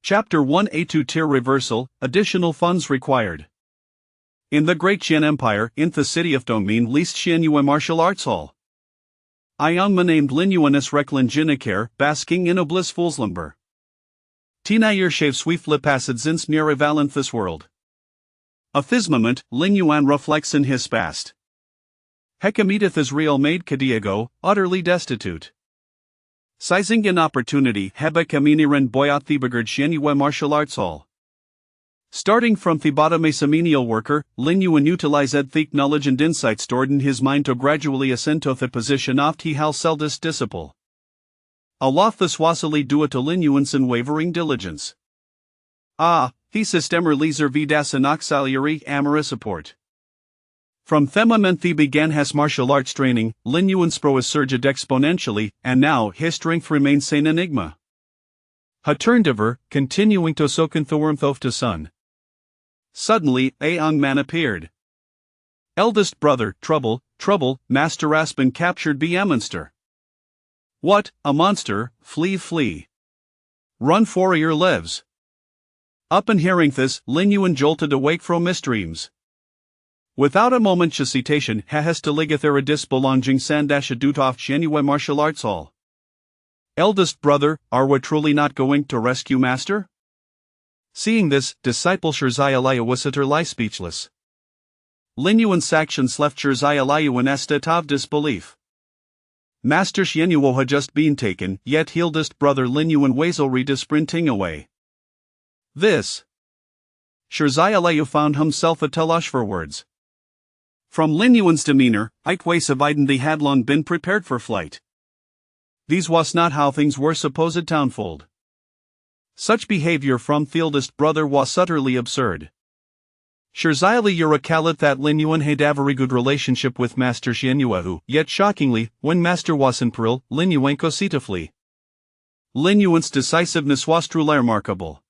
Chapter 1A2 Tier Reversal, Additional Funds Required. In the Great Qian Empire, in the city of Dongmin least Xianyue Martial Arts Hall. A young man named Lin Yuan is Recklen Jinnekar, basking in a blissful slumber. Tina Yer shave swiftly passed since near evalent this world. A this moment, Lin Yuan reflects in his past. Hekameteth is real maid Kadiago, utterly destitute. Seizing an opportunity, Heba Kaminiran Boyat Thibagard Xianyue Martial Arts Hall. Starting from the bottom as a menial worker, Lin Yuan utilized the knowledge and insight stored in his mind to gradually ascend to the position of the Hal Seldest disciple. Aloft this wasily due to Lin Yuan's unwavering diligence. The systemer leser vidas and auxiliary amora support. From the moment he began his martial arts training, Lin Yuan's prowess surged exponentially, and now his strength remains an enigma. He turned over, continuing to soak in the warmth of the sun. Suddenly, a young man appeared. Eldest brother, Trouble, Master Aspen captured be a monster. What, a monster, flee. Run for your lives. Up and hearing this, Lin Yuan jolted awake from his dreams. Without a moment's hesitation, he has to ligathera disbelonging Sandash Adutoft Xianyue Martial Arts Hall. Eldest brother, are we truly not going to rescue master? Seeing this, disciple Shirzayalaya was utterly speechless. Lin Yuan's actions left Shirzayalaya in a state of disbelief. Master Xianyue had just been taken, yet eldest brother Lin Yuan wazelread is sprinting away. This. Shirzayalaya found himself a telush for words. From Lin Yuan's demeanor, Itways of Iden had long been prepared for flight. These was not how things were supposed townfold. Such behavior from the eldest brother was utterly absurd. Shirzayalaya recalled that Lin Yuan had a very good relationship with Master Xianyue who, yet shockingly, when Master was in peril, Lin Yuan could to flee. Lin Yuan's decisiveness was truly remarkable.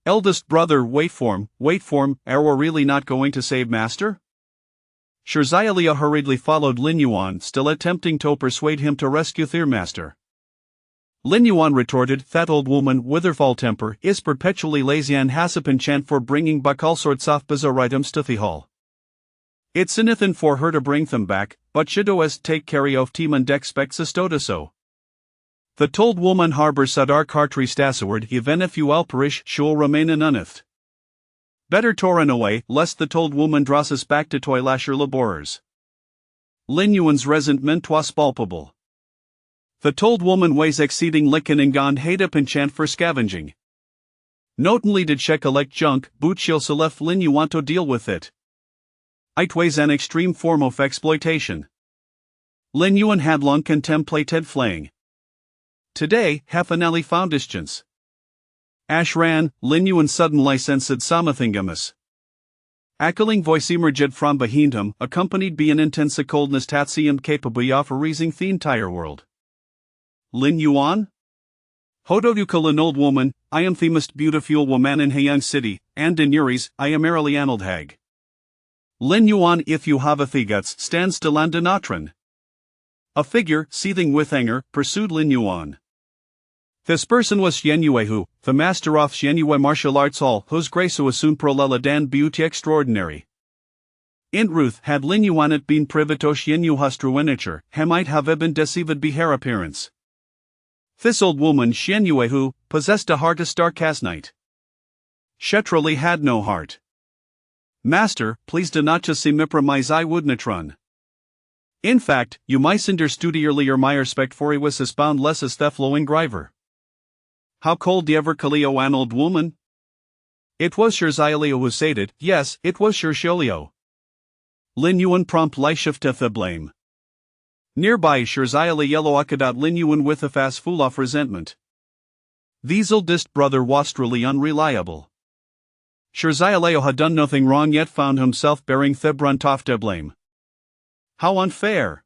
Eldest brother, wait form, are we really not going to save Master? Shirzayalaya hurriedly followed Lin Yuan, still attempting to persuade him to rescue their master. Lin Yuan retorted, that old woman with her foul temper is perpetually lazy and has a penchant for bringing back all sorts of bizarre items to the hall. It's anything for her to bring them back, but she does take care of team and expects us to do so. The told woman harbors a dark heartry stasward even if you all perish she'll remain an unneth. Better torn away, lest the told woman draws us back to toilasher laborers. Lin Yuan's resentment was palpable. The told woman weighs exceeding licken and gone hate a penchant for scavenging. Not only did she collect junk, but she also left Lin Yuan to deal with it. It was an extreme form of exploitation. Lin Yuan had long contemplated flaying. Today, half an alley found his chance. Ash ran, Lin Yuan suddenly sensed something amiss. Ackling voice emerged from behind him, accompanied by an intense coldness that seemed capable of erasing the entire world. Lin Yuan? Hodo you call an old woman, I am the most beautiful woman in Hayang City, and in Yuri's, I am merely an old hag. Lin Yuan, if you have a the guts, stand still and do not run. A figure, seething with anger, pursued Lin Yuan. This person was Xianyue Hu, the master of Xianyue Martial Arts Hall, whose grace was soon prolela dan beauty extraordinary. In Ruth, had Lin Yuan it been privy to Xianyue's true nature, he might have been deceived by her appearance. This old woman Xianyue Hu possessed a heart as dark as night. She truly had no heart. Master, please do not just see compromise I would not run. In fact, you might understudiarly my respect for he was as boundless as the flowing griver. How cold ever Kaleo an old woman? It was Shirzayalaya who said it, yes, it was Shirzayalaya. Lin Yuan promptly shifted the blame. Nearby Shirzayalaya yellow akadat Lin Yuan with a fast full of resentment. These oldest brother was truly unreliable. Shirzayalaya had done nothing wrong yet found himself bearing the brunt of the blame. How unfair!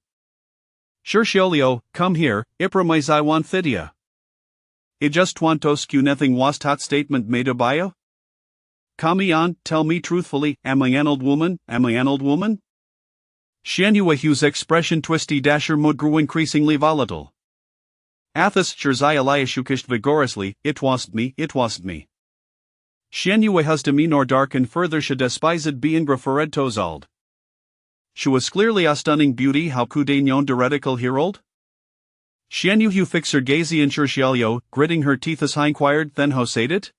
Shirzayalaya, come here, ipromise I want thidia. I just want to skew nothing was that statement made by you? Come on, tell me truthfully, am I an old woman, Xianyue Hu's expression twisty dasher mood grew increasingly volatile. Athos Shirzayaliashukisht vigorously, it wasn't me. Xianyue husde me nor dark and further she despised beingra fored tozald. She was clearly a stunning beauty how coup d'agnon de radical herold? Xianyue fixer gazy in Shirshialio, gritting her teeth as inquired then how said it?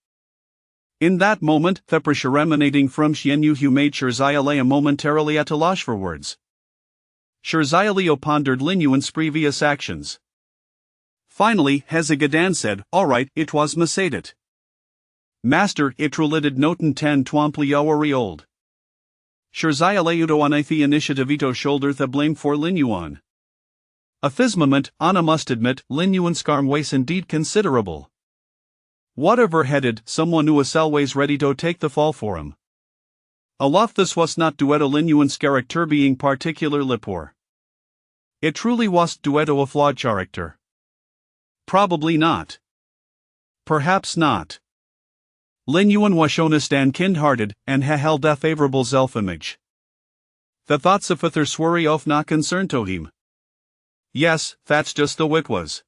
In that moment, the pressure emanating from Xianyue made Shirzayalea momentarily at a loss for words. Shirzayaleo pondered Lin Yuan's previous actions. Finally, Hezegadan said, "All right, it was Masadet. Master, it trulided noten 10 twampli old. Shirzayaleudo on the initiative ito shoulder the blame for Lin Yuan. A this moment, Anna must admit, Lin Yuan's scarm was indeed considerable. Whatever headed, someone who was always ready to take the fall for him. Aloft this was not duetto Lin Yuan's character being particularly poor. It truly was duetto a flawed character. Probably not. Perhaps not. Lin Yuan was honest and kind-hearted, and held a favorable self-image. The thoughts of other swurry of not concerned to him. Yes, that's just the way it was.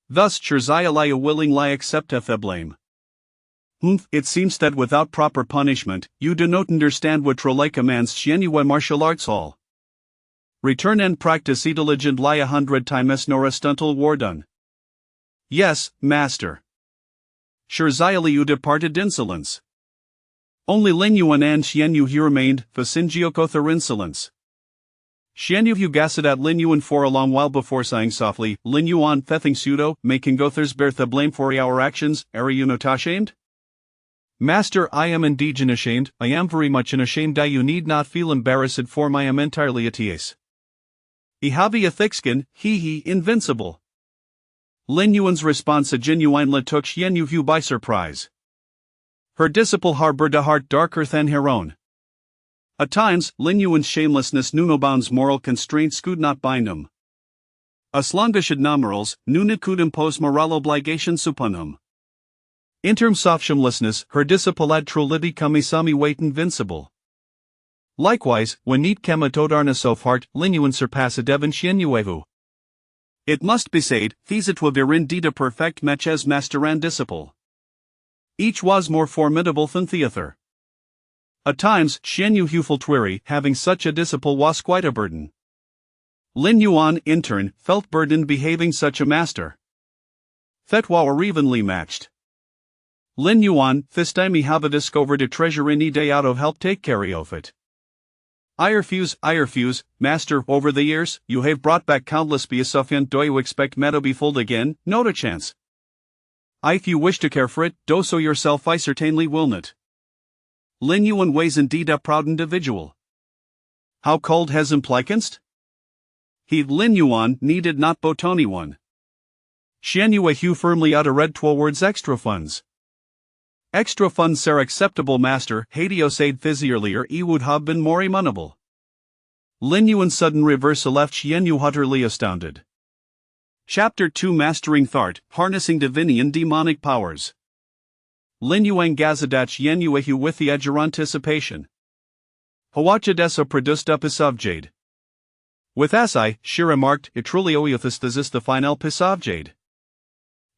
Thus Shirzayalaya willingly accepteth the blame. It seems that without proper punishment, you do not understand what Trolai commands Xianyue martial arts hall. Return and practice diligent lie 100 times nor a stuntal war done. Yes, master. Shirzayaleu departed insolence. Only Lin Yuan and Xianyue remained, Fasingioko their insolence. Xianyue gassed at Lin Yuan for a long while before sighing softly, Lin Yuan thething pseudo, making Gothers bear the blame for our actions, are you not ashamed? Master, I am indeed ashamed, I am very much ashamed. You need not feel embarrassed for I am entirely at ease. I have a thick skin, he invincible. Lin Yuan's response genuinely took Xianyue by surprise. Her disciple harbored a heart darker than her own. At times, Lin Yuan's shamelessness knew no bounds, moral constraints could not bind him. As long as namorals, nunit could impose moral obligations upon him. In terms of shamelessness, her disciple had truly kamisami weight invincible. Likewise, when neat kematodarness of heart, Lin Yuan surpassed Devon Xianyue. It must be said, these it were indeed a perfect match as master and disciple. Each was more formidable than the other. At times, Xianyue Fultwiri, having such a disciple, was quite a burden. Lin Yuan, in turn, felt burdened behaving such a master. Fetwa were evenly matched. Lin Yuan, this time he have discovered a treasure any day out of help take care of it. I refuse, master, over the years, you have brought back countless beasufficient. Do you expect me to be fooled again? Not a chance. If you wish to care for it, do so yourself. I certainly will not. Lin Yuan was indeed a proud individual. How cold has implicanced? He Lin Yuan needed not botoni one. Xianyue firmly uttered towards extra funds. Extra funds are acceptable, master. Hadio said physically he would have been more amenable. Lin Yuan's sudden reversal left Xianyue utterly astounded. Chapter 2 Mastering Thart, Harnessing Divinian Demonic Powers. Lin Yuan gazadat Xianyue with the edge of anticipation. Hawachadesa produced up his subjade. With Asai, she remarked, it truly oiothis the final pisavjade.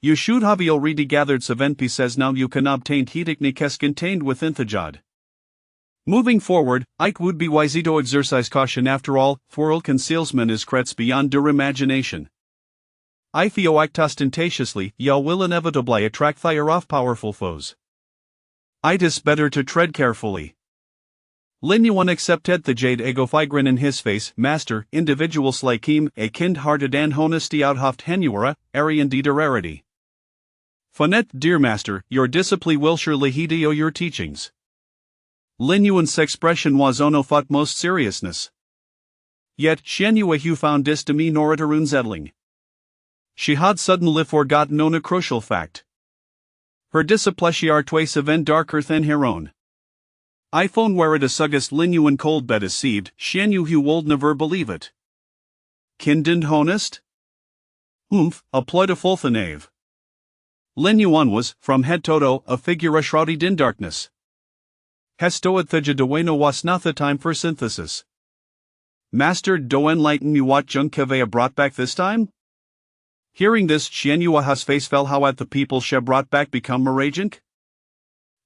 You should have already gathered Savenpi says now you can obtain Hediknikes contained within Thajad. Moving forward, Ike would be wise to exercise caution. After all, Thworld concealsman is crets beyond their imagination. I feel act ostentatiously, y'all will inevitably attract fire off powerful foes. It is better to tread carefully. Lin Yuan accepted the jade egofigrin in his face, master, individuals like him, a kind-hearted and honesty outhaft henuera, arian rarity. Fonet, dear master, your discipline will surely hedio your teachings. Lin Yuan's expression was ono thought most seriousness. Yet, Xianyue found this to me nor unsettling. She had suddenly forgotten on a crucial fact. Her discipline twice event darker than her own. iPhone where it is suggest Lin Yuan cold bed deceived, Xianyue would never believe it. Kindend honest? A ploidful knave. Lin Yuan was, from head to toe, a figure shrouded in darkness. Hestoat thijadaweno was not the time for synthesis. Master, do enlighten me what Jung Kavea brought back this time? Hearing this, Xian Yua's face fell. How at the people she brought back become Maragent?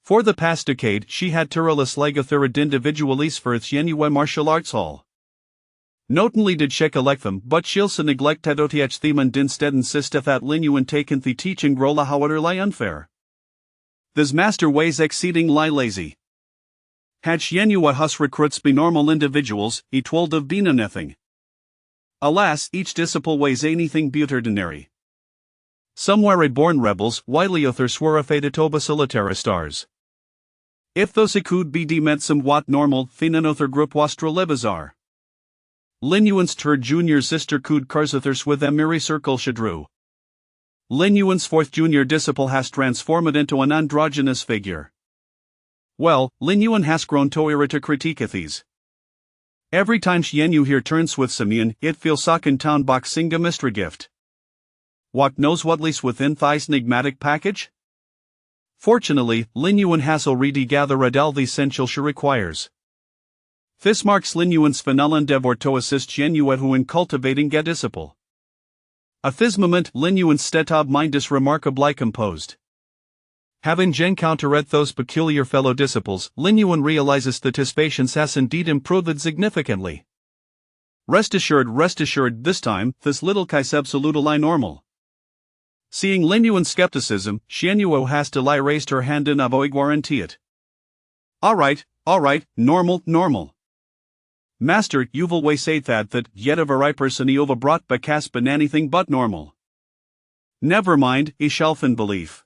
For the past decade, she had tireless legathirad individualis for Xian Yue martial arts hall. Not only did she collect them, but she'lsa neglected oth them and instead insisteth that Lin Yuan taken the teaching grola however lie unfair. This master ways exceeding lie lazy. Had Xian Yua's recruits be normal individuals, it would have been a nothing. Alas, each disciple weighs anything but ordinary. Some were born rebels, widely other swore fadetoba solitaire stars. If those could be deemed somewhat normal, then another group wastra libazar. Lin Yuan's third junior sister could carsothers with a merry circle shadru. Lin Yuan's fourth junior disciple has transformed into an androgynous figure. Well, Lin Yuan has grown toira to criticathes. Every time Xian Yu here turns with Simeon, it feels sock town boxing a mystery gift. What knows what least within thigh's enigmatic package? Fortunately, Lin Yuan has already gathered all the essential she requires. This marks Lin Yuan's final endeavor to assist Xian Yu in cultivating a disciple. At this moment, Lin Yuan's state of mind is remarkably composed. Having encountered those peculiar fellow disciples, Lin Yuan realizes that his patience has indeed improved significantly. Rest assured, this time, this little guy's absolutely normal. Seeing Lin Yuan's skepticism, Xian Yu hastily raised her hand in avoid guarantee it. Alright, normal. Master, you've always said that yet a very person you've brought back has been anything but normal. Never mind, I shall fin belief.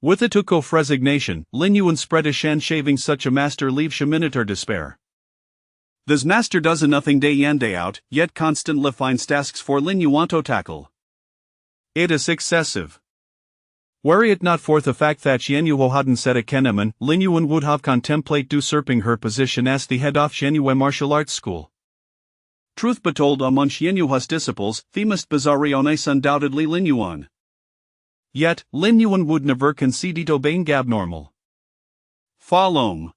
With a took of resignation, Lin Yuan spread a shan shaving such a master leave sheminitor despair. This master does nothing day in day out, yet constantly finds tasks for Lin Yuan to tackle. It is excessive. Were it not for the fact that Xian Yu hadn't said a Keneman, Lin Yuan would have contemplated usurping her position as the head of Xian Yue martial arts school. Truth be told, among Xian Yu's disciples, the most bizarre is undoubtedly Lin Yuan. Yet, Lin Yuan would never concede obeying abnormal. Follow.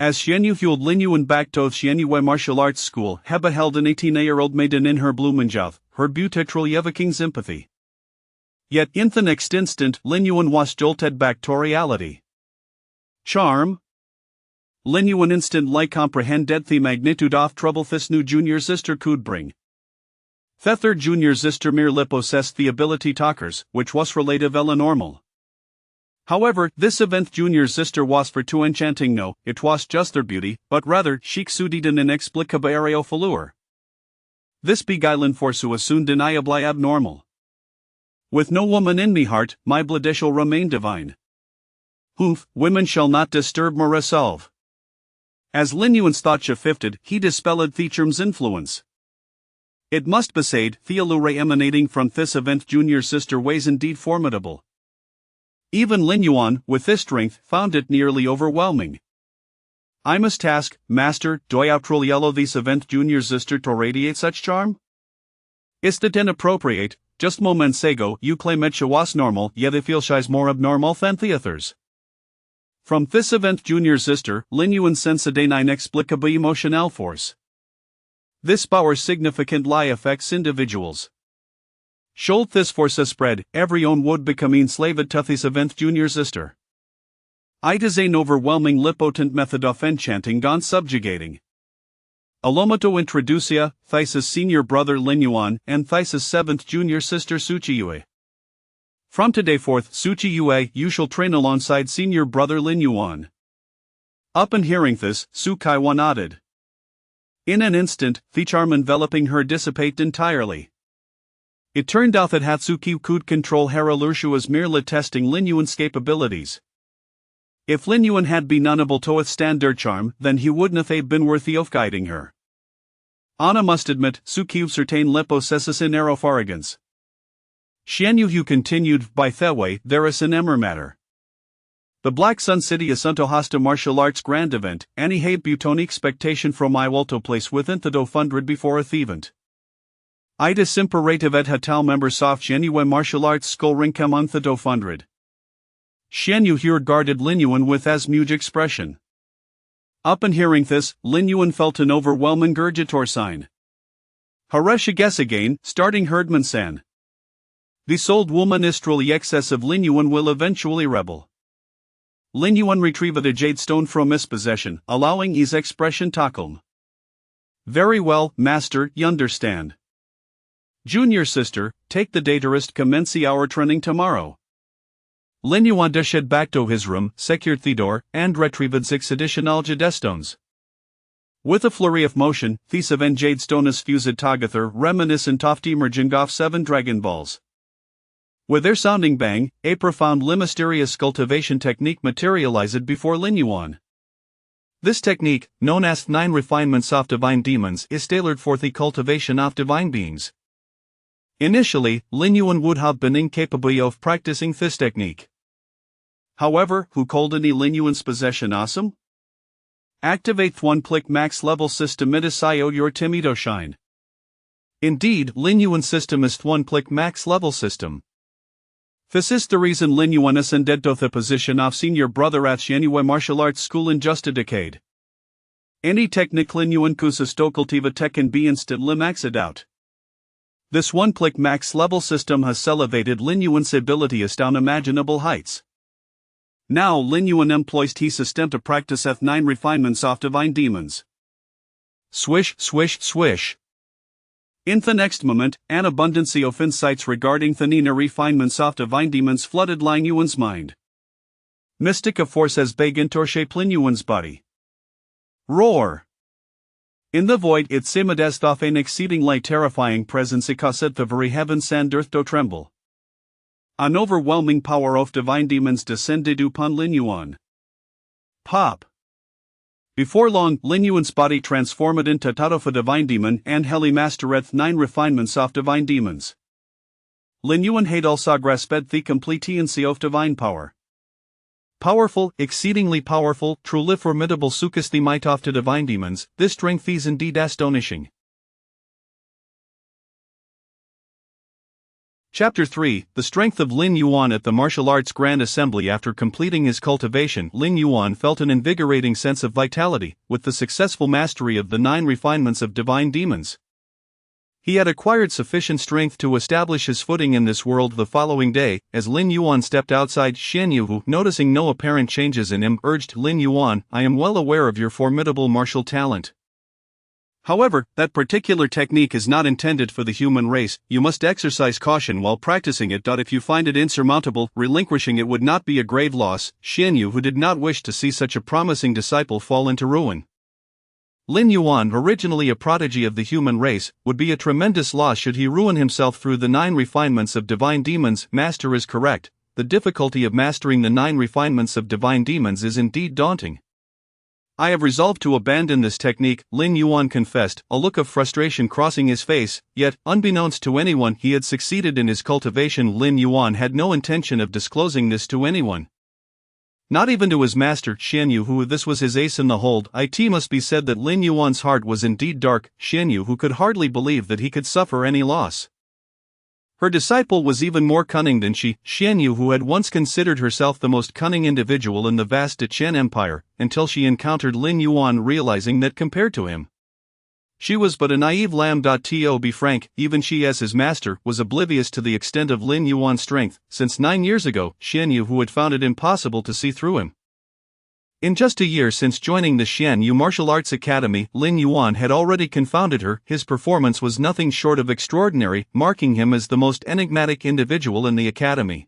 As Xian Yu fueled Lin Yuan back to Xian Yue martial arts school, Heba held an 18-year-old maiden in her Blumenjof, her beautiful evoking sympathy. Yet in the next instant, Lin Yuan was jolted back to reality. Charm? Lin Yuan instantly comprehended the magnitude of trouble this new junior sister could bring. The third junior sister merely possessed the ability talkers, which was relatively normal. However, this event junior sister was for too enchanting. No, it was just their beauty, but rather, she exuded an inexplicable areofallure. This beguiling force was soon deniably abnormal. With no woman in me heart, my blood shall remain divine. Humph, women shall not disturb my resolve. As Lin Yuan's thought shifted, he dispelled the charm's influence. It must be said, the allure emanating from this event junior sister was indeed formidable. Even Lin Yuan, with this strength, found it nearly overwhelming. I must ask, Master, do I outrule yellow this event junior sister to radiate such charm? Is that inappropriate? Just moments ago, you claimed she was normal, yet I feel she's more abnormal than the others. From this event junior sister, Lin Yuan sensed an inexplicable emotional force. This power significantly affects individuals. Should this force spread, everyone would become enslaved to this event junior sister. It is an overwhelmingly potent method of enchanting and subjugating. Allow me to introduce ya, Thesis senior brother Lin Yuan, and Thesis seventh junior sister Suchi Yue. From today forth, Suchi Yue, you shall train alongside senior brother Lin Yuan. Upon hearing this, Su Kaiwan nodded. In an instant, the charm enveloping her dissipated entirely. It turned out that Hatsuki could control Hera Lurshua's merely testing Lin Yuan's capabilities. If Lin Yuan had been unable to withstand their charm, then he wouldn't have been worthy of guiding her. Anna must admit, Suki certainly possesses an air of arrogance. Xian Yu continued, by the way, there is an emmer matter. The Black Sun City is unto host a martial arts grand event, and he had buton expectation from I will to place within the $200 before a event. It is imperative at hotel members of Xian Yue martial arts school rank among the $200. Xian Yu here regarded Lin Yuan with as much expression. Upon hearing this, Lin Yuan felt an overwhelming gurgitor sign. Haresh guess again, starting Herdman-san. This old woman-istrally excess of Lin Yuan will eventually rebel. Lin Yuan retrieved a jade stone from his possession, allowing his expression to calm. Very well, master, you understand. Junior sister, take the daterist commence our training tomorrow. Lin Yuan dashed back to his room, secured the door, and retrieved 6 additional jade stones. With a flurry of motion, the 7 jade stones fused together reminiscent of the emerging of 7 Dragon Balls. With their sounding bang, a profoundly mysterious cultivation technique materialized before Lin Yuan. This technique, known as 9 refinements of divine demons, is tailored for the cultivation of divine beings. Initially, Lin Yuan would have been incapable of practicing this technique. However, who called any Lin Yuan's possession awesome? Activate 1 max level system it is your Timido shine. Indeed, Lin Yuan's system is 1 max level system. This is the reason Lin Yuan ascended to the position of senior brother at Xianyue Martial Arts School in just a decade. Any technique Lin Yuan cultiva tech can be instantly maxed out. This 1 max level system has elevated Lin Yuan's abilities to unimaginable heights. Now Lin Yuan employs his system to practice F9 refinements of divine demons. Swish, swish, swish. In the next moment, an abundance of insights regarding the Nina refinements of divine demons flooded Lin Yuan's mind. Mystic force has begun to shape Lin Yuan's body. Roar! In the void it seemed as though an exceedingly terrifying presence caused the very heavens and earth to tremble. An overwhelming power of divine demons descended upon Lin Yuan. Pop! Before long, Lin Yuan's body transformed into that of a divine demon and heli mastered 9 refinements of divine demons. Lin Yuan had also grasped the completency of divine power. Powerful, exceedingly powerful, truly formidable sucus the might of the divine demons, this strength is indeed astonishing. Chapter 3, The Strength of Lin Yuan. At the Martial Arts Grand Assembly, after completing his cultivation, Lin Yuan felt an invigorating sense of vitality, with the successful mastery of the 9 refinements of divine demons. He had acquired sufficient strength to establish his footing in this world. The following day, as Lin Yuan stepped outside, Xianyu, who, noticing no apparent changes in him, urged Lin Yuan, "I am well aware of your formidable martial talent. However, that particular technique is not intended for the human race. You must exercise caution while practicing it. If you find it insurmountable, relinquishing it would not be a grave loss." Xianyu, who did not wish to see such a promising disciple fall into ruin. Lin Yuan, originally a prodigy of the human race, would be a tremendous loss should he ruin himself through the 9 refinements of divine demons. Master is correct. The difficulty of mastering the 9 refinements of divine demons is indeed daunting. I have resolved to abandon this technique, Lin Yuan confessed, a look of frustration crossing his face, yet, unbeknownst to anyone, he had succeeded in his cultivation. Lin Yuan had no intention of disclosing this to anyone. Not even to his master, Xianyu, who this was his ace in the hold. It must be said that Lin Yuan's heart was indeed dark. Xianyu, who could hardly believe that he could suffer any loss. Her disciple was even more cunning than she, Xianyu, who had once considered herself the most cunning individual in the vast Chen Empire, until she encountered Lin Yuan, realizing that compared to him, she was but a naive lamb. To be frank, even she as his master was oblivious to the extent of Lin Yuan's strength, since 9 years ago, Xianyu who had found it impossible to see through him. In just a year since joining the Xianyu Martial Arts Academy, Lin Yuan had already confounded her. His performance was nothing short of extraordinary, marking him as the most enigmatic individual in the academy.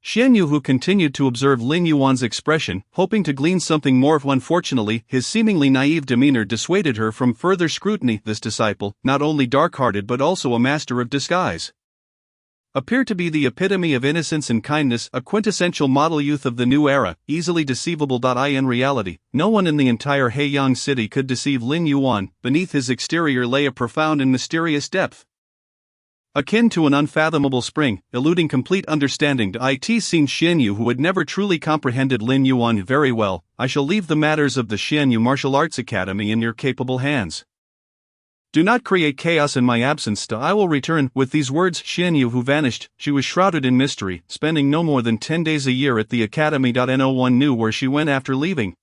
Xianyu, who continued to observe Lin Yuan's expression, hoping to glean something more. Unfortunately, his seemingly naive demeanor dissuaded her from further scrutiny. This disciple, not only dark-hearted but also a master of disguise, appeared to be the epitome of innocence and kindness, a quintessential model youth of the new era, easily deceivable. In reality, no one in the entire Heiyang city could deceive Lin Yuan. Beneath his exterior lay a profound and mysterious depth, akin to an unfathomable spring, eluding complete understanding. It seemed Xianyu, who had never truly comprehended Lin Yuan very well. "I shall leave the matters of the Xianyu Martial Arts Academy in your capable hands. Do not create chaos in my absence. I will return." With these words, Xianyu, who vanished, she was shrouded in mystery, spending no more than 10 days a year at the academy. No one knew where she went after leaving.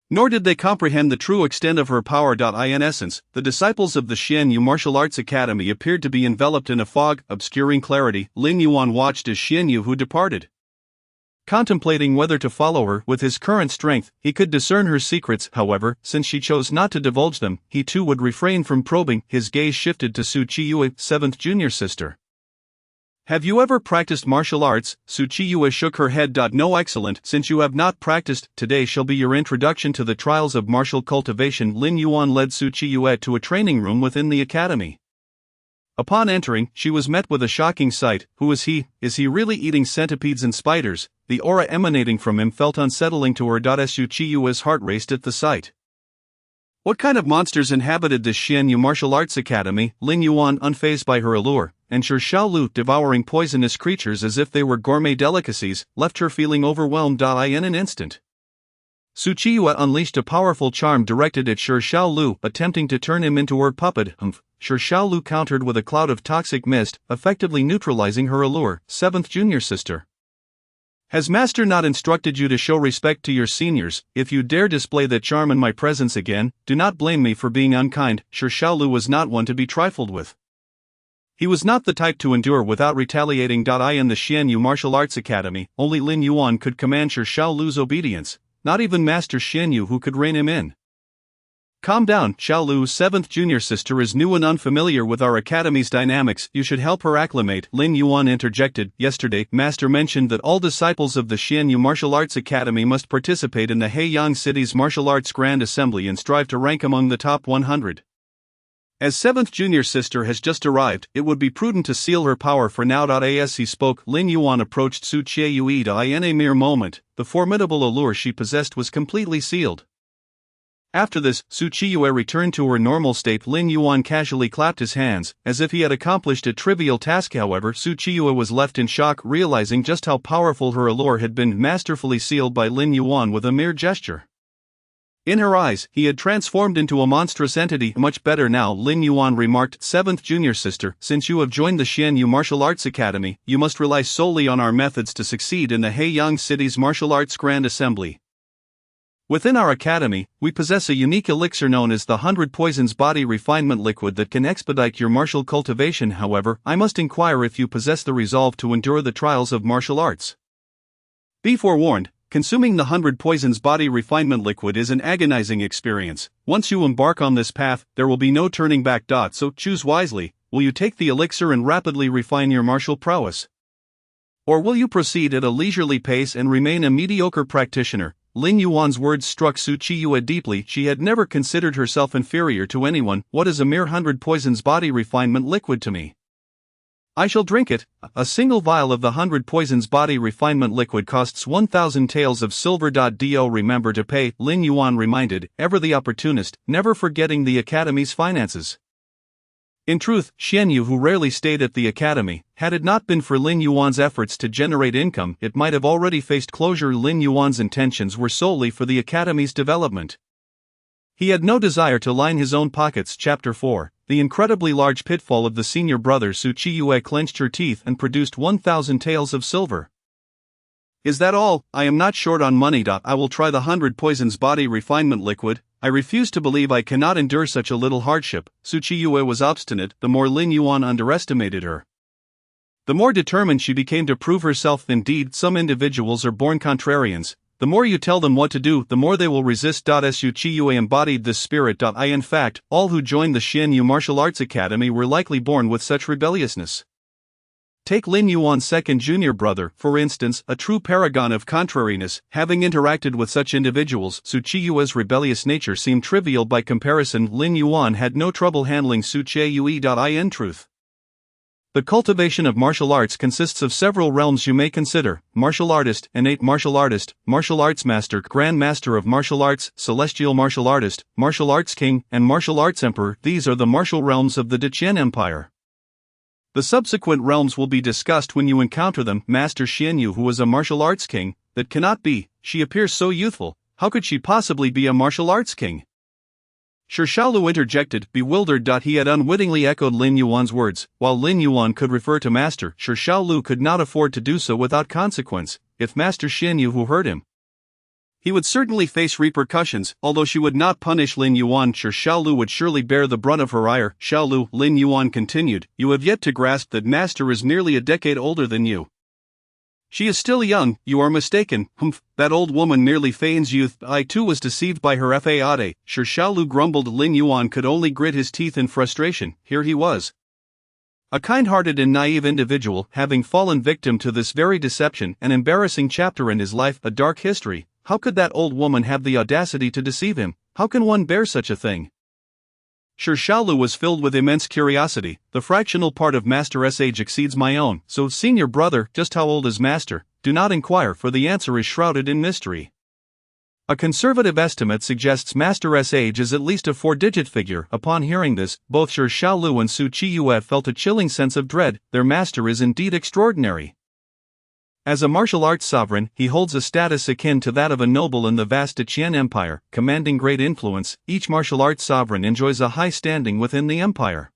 Nor did they comprehend the true extent of her power. In essence, the disciples of the Xian Yu Martial Arts Academy appeared to be enveloped in a fog, obscuring clarity. Lin Yuan watched as Xian Yu Hu departed. Contemplating whether to follow her. With his current strength, he could discern her secrets. However, since she chose not to divulge them, he too would refrain from probing. His gaze shifted to Su Qiyue, 7th junior sister. Have you ever practiced martial arts? Su Qiyue shook her head. No, excellent. Since you have not practiced, today shall be your introduction to the trials of martial cultivation. Lin Yuan led Su Qiyue to a training room within the academy. Upon entering, she was met with a shocking sight. Who is he? Is he really eating centipedes and spiders? The aura emanating from him felt unsettling to her. Su Qiyue's heart raced at the sight. What kind of monsters inhabited this Xian Yu Martial Arts Academy? Lin Yuan, unfazed by her allure, and Shi Xiaolu, devouring poisonous creatures as if they were gourmet delicacies, left her feeling overwhelmed. In an instant, Su Qiyue unleashed a powerful charm directed at Shi Xiaolu, attempting to turn him into her puppet. Shi Xiaolu countered with a cloud of toxic mist, effectively neutralizing her allure. 7th junior sister. Has Master not instructed you to show respect to your seniors? If you dare display that charm in my presence again, do not blame me for being unkind. Shi Xiaolu was not one to be trifled with. He was not the type to endure without retaliating. In the Xian Yu Martial Arts Academy, only Lin Yuan could command Shi Xiaolu's obedience, not even Master Xian Yu Hu could rein him in. Calm down, Xiaolu's 7th junior sister is new and unfamiliar with our academy's dynamics. You should help her acclimate. Lin Yuan interjected. Yesterday, Master mentioned that all disciples of the Xian Yu Martial Arts Academy must participate in the Heiyang City's Martial Arts Grand Assembly and strive to rank among the top 100. As 7th junior sister has just arrived, it would be prudent to seal her power for now. As he spoke, Lin Yuan approached Su Qiyue. In a mere moment, the formidable allure she possessed was completely sealed. After this, Su Qiyue returned to her normal state. Lin Yuan casually clapped his hands, as if he had accomplished a trivial task. However, Su Qiyue was left in shock, realizing just how powerful her allure had been masterfully sealed by Lin Yuan with a mere gesture. In her eyes, he had transformed into a monstrous entity. Much better now, Lin Yuan remarked. 7th junior sister, since you have joined the Xian Yu Martial Arts Academy, you must rely solely on our methods to succeed in the Heiyang City's Martial Arts Grand Assembly. Within our academy, we possess a unique elixir known as the 100 Poisons Body Refinement Liquid that can expedite your martial cultivation. However, I must inquire if you possess the resolve to endure the trials of martial arts. Be forewarned, consuming the 100 Poisons Body Refinement Liquid is an agonizing experience. Once you embark on this path, there will be no turning back. So choose wisely. Will you take the elixir and rapidly refine your martial prowess? Or will you proceed at a leisurely pace and remain a mediocre practitioner? Lin Yuan's words struck Su Qiyue deeply. She had never considered herself inferior to anyone. What is a mere 100 Poisons Body Refinement Liquid to me? I shall drink it. A single vial of the 100 Poisons Body Refinement Liquid costs 1,000 taels of silver. Do remember to pay, Lin Yuan reminded, ever the opportunist, never forgetting the academy's finances. In truth, Xian Yu, who rarely stayed at the academy, had it not been for Lin Yuan's efforts to generate income, it might have already faced closure. Lin Yuan's intentions were solely for the academy's development. He had no desire to line his own pockets. Chapter 4. The incredibly large pitfall of the senior brother. Su Qiyue clenched her teeth and produced 1,000 taels of silver. Is that all? I am not short on money. I will try the 100 Poisons Body Refinement Liquid. I refuse to believe I cannot endure such a little hardship. Su Qiyue was obstinate. The more Lin Yuan underestimated her, the more determined she became to prove herself. Indeed, some individuals are born contrarians. The more you tell them what to do, the more they will resist. Su Qiyue embodied this spirit. In fact, all who joined the Xian Yu Martial Arts Academy were likely born with such rebelliousness. Take Lin Yuan's second junior brother, for instance, a true paragon of contrariness. Having interacted with such individuals, Su Qiyue's rebellious nature seemed trivial by comparison. Lin Yuan had no trouble handling Su Qiyue. In truth, the cultivation of martial arts consists of several realms you may consider: martial artist, innate martial artist, martial arts master, grand master of martial arts, celestial martial artist, martial arts king, and martial arts emperor. These are the martial realms of the Deqian Empire. The subsequent realms will be discussed when you encounter them. Master Xian Yu, who is a martial arts king, that cannot be. She appears so youthful. How could she possibly be a martial arts king? Shi Xiaolu interjected, bewildered. He had unwittingly echoed Lin Yuan's words. While Lin Yuan could refer to Master, Shi Xiaolu could not afford to do so without consequence. If Master Xian Yu who heard him, He would certainly face repercussions, although she would not punish Lin Yuan. Sure, Xiaolu would surely bear the brunt of her ire. Xiaolu, Lin Yuan continued, you have yet to grasp that master is nearly a decade older than you. She is still young, you are mistaken. Humph, that old woman merely feigns youth. I too was deceived by her fade. Sure, Xiaolu grumbled. Lin Yuan could only grit his teeth in frustration. Here he was, a kind-hearted and naive individual, having fallen victim to this very deception, an embarrassing chapter in his life, a dark history. How could that old woman have the audacity to deceive him? How can one bear such a thing? Sure, Xiaolu was filled with immense curiosity. The fractional part of Master's age exceeds my own, so senior brother, just how old is Master? Do not inquire, for the answer is shrouded in mystery. A conservative estimate suggests Master's age is at least a 4-digit figure. Upon hearing this, both Sure Xiaolu and Su Qiyue felt a chilling sense of dread. Their master is indeed extraordinary. As a martial arts sovereign, he holds a status akin to that of a noble in the vast Qian Empire, commanding great influence. Each martial arts sovereign enjoys a high standing within the empire.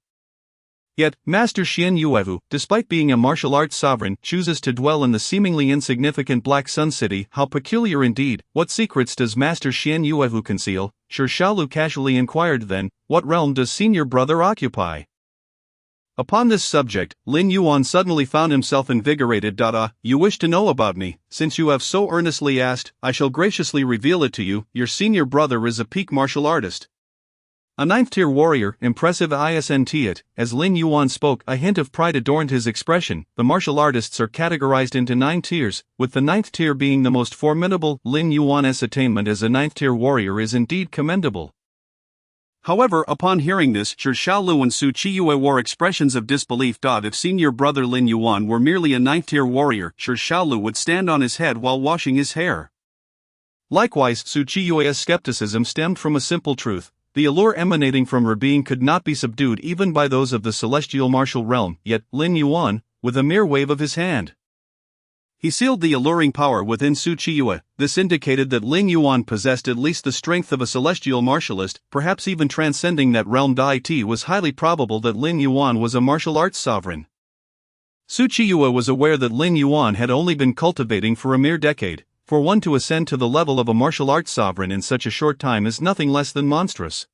Yet, Master Xian Yuevu, despite being a martial arts sovereign, chooses to dwell in the seemingly insignificant Black Sun City. How peculiar indeed! What secrets does Master Xian Yuevu conceal? Sure, Xiaolu casually inquired. Then, what realm does senior brother occupy? Upon this subject, Lin Yuan suddenly found himself invigorated. You wish to know about me? Since you have so earnestly asked, I shall graciously reveal it to you. Your senior brother is a peak martial artist, a 9th-tier warrior. Impressive isn't it? As Lin Yuan spoke, a hint of pride adorned his expression. The martial artists are categorized into 9 tiers, with the 9th tier being the most formidable. Lin Yuan's attainment as a 9th-tier warrior is indeed commendable. However, upon hearing this, Sure Xiaolu and Su Qiyue wore expressions of disbelief. If senior brother Lin Yuan were merely a 9th-tier warrior, Sure Xiaolu would stand on his head while washing his hair. Likewise, Su Qiyue's skepticism stemmed from a simple truth. The allure emanating from her being could not be subdued even by those of the celestial martial realm. Yet, Lin Yuan, with a mere wave of his hand, he sealed the alluring power within Su Qiyue. This indicated that Lin Yuan possessed at least the strength of a celestial martialist, perhaps even transcending that realm. It was highly probable that Lin Yuan was a martial arts sovereign. Su Qiyue was aware that Lin Yuan had only been cultivating for a mere decade. For one to ascend to the level of a martial arts sovereign in such a short time is nothing less than monstrous.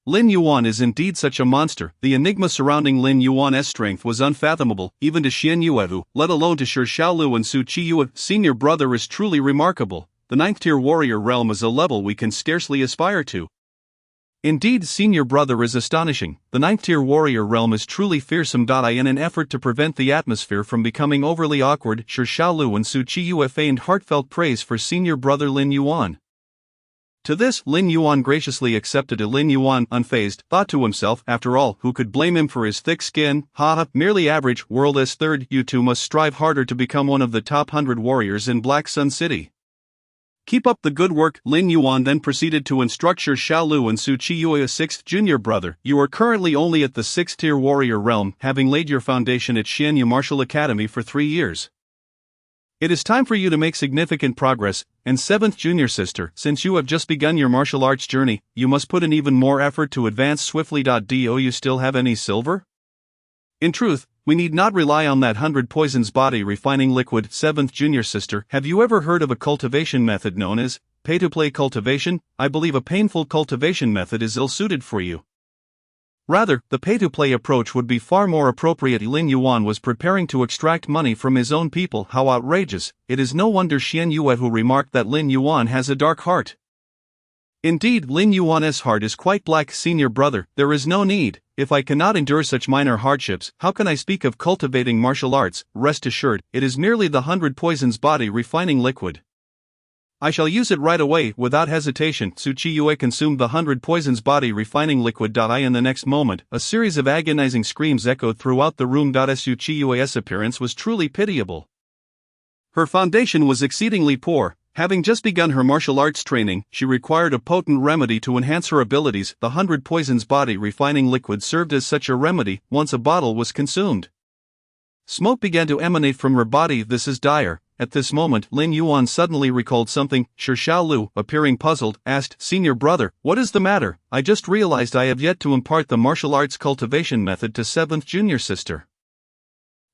Lin Yuan is indeed such a monster. The enigma surrounding Lin Yuan's strength was unfathomable, even to Xian Yuevu, let alone to Sure Xiaolu and Su Qiyue. Senior brother is truly remarkable. The 9th-tier warrior realm is a level we can scarcely aspire to. Indeed, senior brother is astonishing. The 9th-tier warrior realm is truly fearsome. In an effort to prevent the atmosphere from becoming overly awkward, Sure Xiaolu and Su Qiyue feigned heartfelt praise for senior brother Lin Yuan. To this, Lin Yuan graciously accepted it. Lin Yuan, unfazed, thought to himself, after all, who could blame him for his thick skin? Merely average, world's third. You two must strive harder to become one of the top 100 warriors in Black Sun City. Keep up the good work. Lin Yuan then proceeded to instruct Sure Xiaolu and Su Qiyue, 6th junior brother. You are currently only at the 6th-tier warrior realm, having laid your foundation at Xianyu Martial Academy for 3 years. It is time for you to make significant progress, and 7th junior sister, since you have just begun your martial arts journey, you must put in even more effort to advance swiftly. Do you still have any silver? In truth, we need not rely on that 100 poisons body refining liquid. 7th junior sister, have you ever heard of a cultivation method known as pay-to-play cultivation? I believe a painful cultivation method is ill-suited for you. Rather, the pay-to-play approach would be far more appropriate. Lin Yuan was preparing to extract money from his own people. How outrageous! It is no wonder Xian Yuevu remarked that Lin Yuan has a dark heart. Indeed, Lin Yuan's heart is quite black. Senior brother, there is no need. If I cannot endure such minor hardships, how can I speak of cultivating martial arts? Rest assured, it is merely the 100 poisons body refining liquid. I shall use it right away, without hesitation. Su Qiyue consumed the 100 poisons body refining liquid. In the next moment, a series of agonizing screams echoed throughout the room. Su Qiyue's appearance was truly pitiable. Her foundation was exceedingly poor. Having just begun her martial arts training, she required a potent remedy to enhance her abilities. The 100 poisons body refining liquid served as such a remedy. Once a bottle was consumed, smoke began to emanate from her body. This is dire. At this moment, Lin Yuan suddenly recalled something. Sure Xiaolu, appearing puzzled, asked, Senior brother, what is the matter? I just realized I have yet to impart the martial arts cultivation method to 7th junior sister.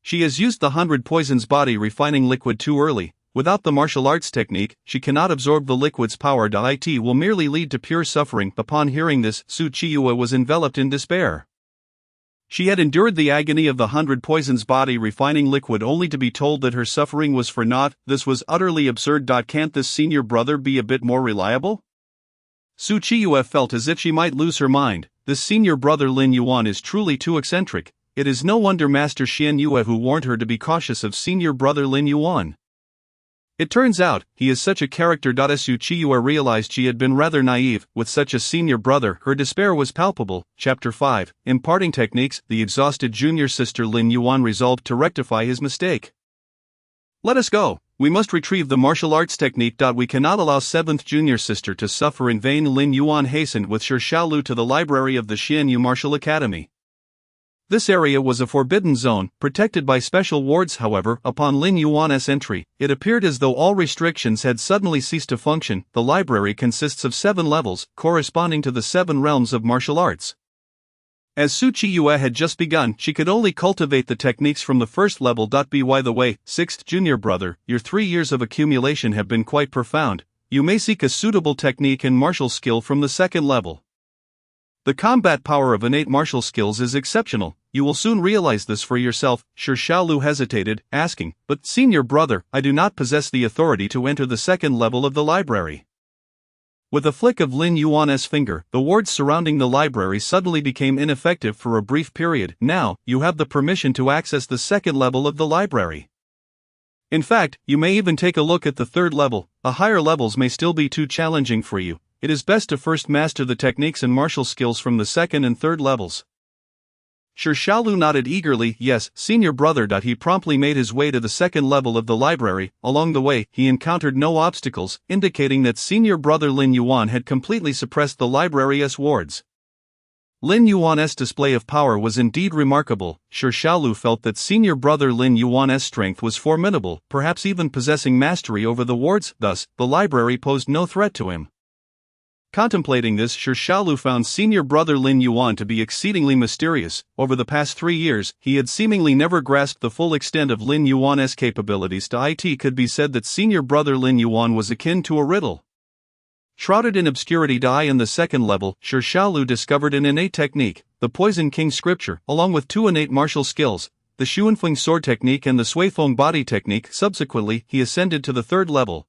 She has used the 100 poisons body refining liquid too early. without the martial arts technique, she cannot absorb the liquid's power. It will merely lead to pure suffering. Upon hearing this, Su Chiyue was enveloped in despair. She had endured the agony of the 100 poisons body refining liquid only to be told that her suffering was for naught. This was utterly absurd. Can't this senior brother be a bit more reliable? Su Chiyue felt as if she might lose her mind. This senior brother Lin Yuan is truly too eccentric. It is no wonder Master Xian Yue who warned her to be cautious of senior brother Lin Yuan. It turns out, he is such a character. As Su Chiyue realized she had been rather naive, with such a senior brother, her despair was palpable. Chapter 5, Imparting Techniques. The exhausted junior sister Lin Yuan resolved to rectify his mistake. Let us go. We must retrieve the martial arts technique. We cannot allow 7th junior sister to suffer in vain. Lin Yuan hastened with Shi Xiaolu to the library of the Xianyu Martial Academy. This area was a forbidden zone, protected by special wards. However, upon Lin Yuan's entry, it appeared as though all restrictions had suddenly ceased to function. The library consists of 7 levels, corresponding to the 7 realms of martial arts. As Su Chiyue had just begun, she could only cultivate the techniques from the first level. By the way, 6th junior brother, your 3 years of accumulation have been quite profound. You may seek a suitable technique and martial skill from the 2nd level. The combat power of innate martial skills is exceptional. You will soon realize this for yourself. Shi Xiaolu hesitated, asking, "But, senior brother, I do not possess the authority to enter the 2nd level of the library." With a flick of Lin Yuan's finger, the wards surrounding the library suddenly became ineffective for a brief period. Now, you have the permission to access the 2nd level of the library. In fact, you may even take a look at the 3rd level. The higher levels may still be too challenging for you. It is best to first master the techniques and martial skills from the 2nd and 3rd levels. Shi Xiaolu nodded eagerly. Yes, senior brother. He promptly made his way to the 2nd level of the library. Along the way, he encountered no obstacles, indicating that senior brother Lin Yuan had completely suppressed the library's wards. Lin Yuan's display of power was indeed remarkable. Shi Xiaolu felt that senior brother Lin Yuan's strength was formidable, perhaps even possessing mastery over the wards. Thus, the library posed no threat to him. Contemplating this, Shi Xiaolu found senior brother Lin Yuan to be exceedingly mysterious. Over the past 3 years, he had seemingly never grasped the full extent of Lin Yuan's capabilities. It could be said that senior brother Lin Yuan was akin to a riddle. Shrouded in obscurity. In the 2nd level, Shi Xiaolu discovered an innate technique, the Poison King Scripture, along with 2 innate martial skills, the Xuanfeng sword technique and the Suifeng body technique. Subsequently, he ascended to the 3rd level,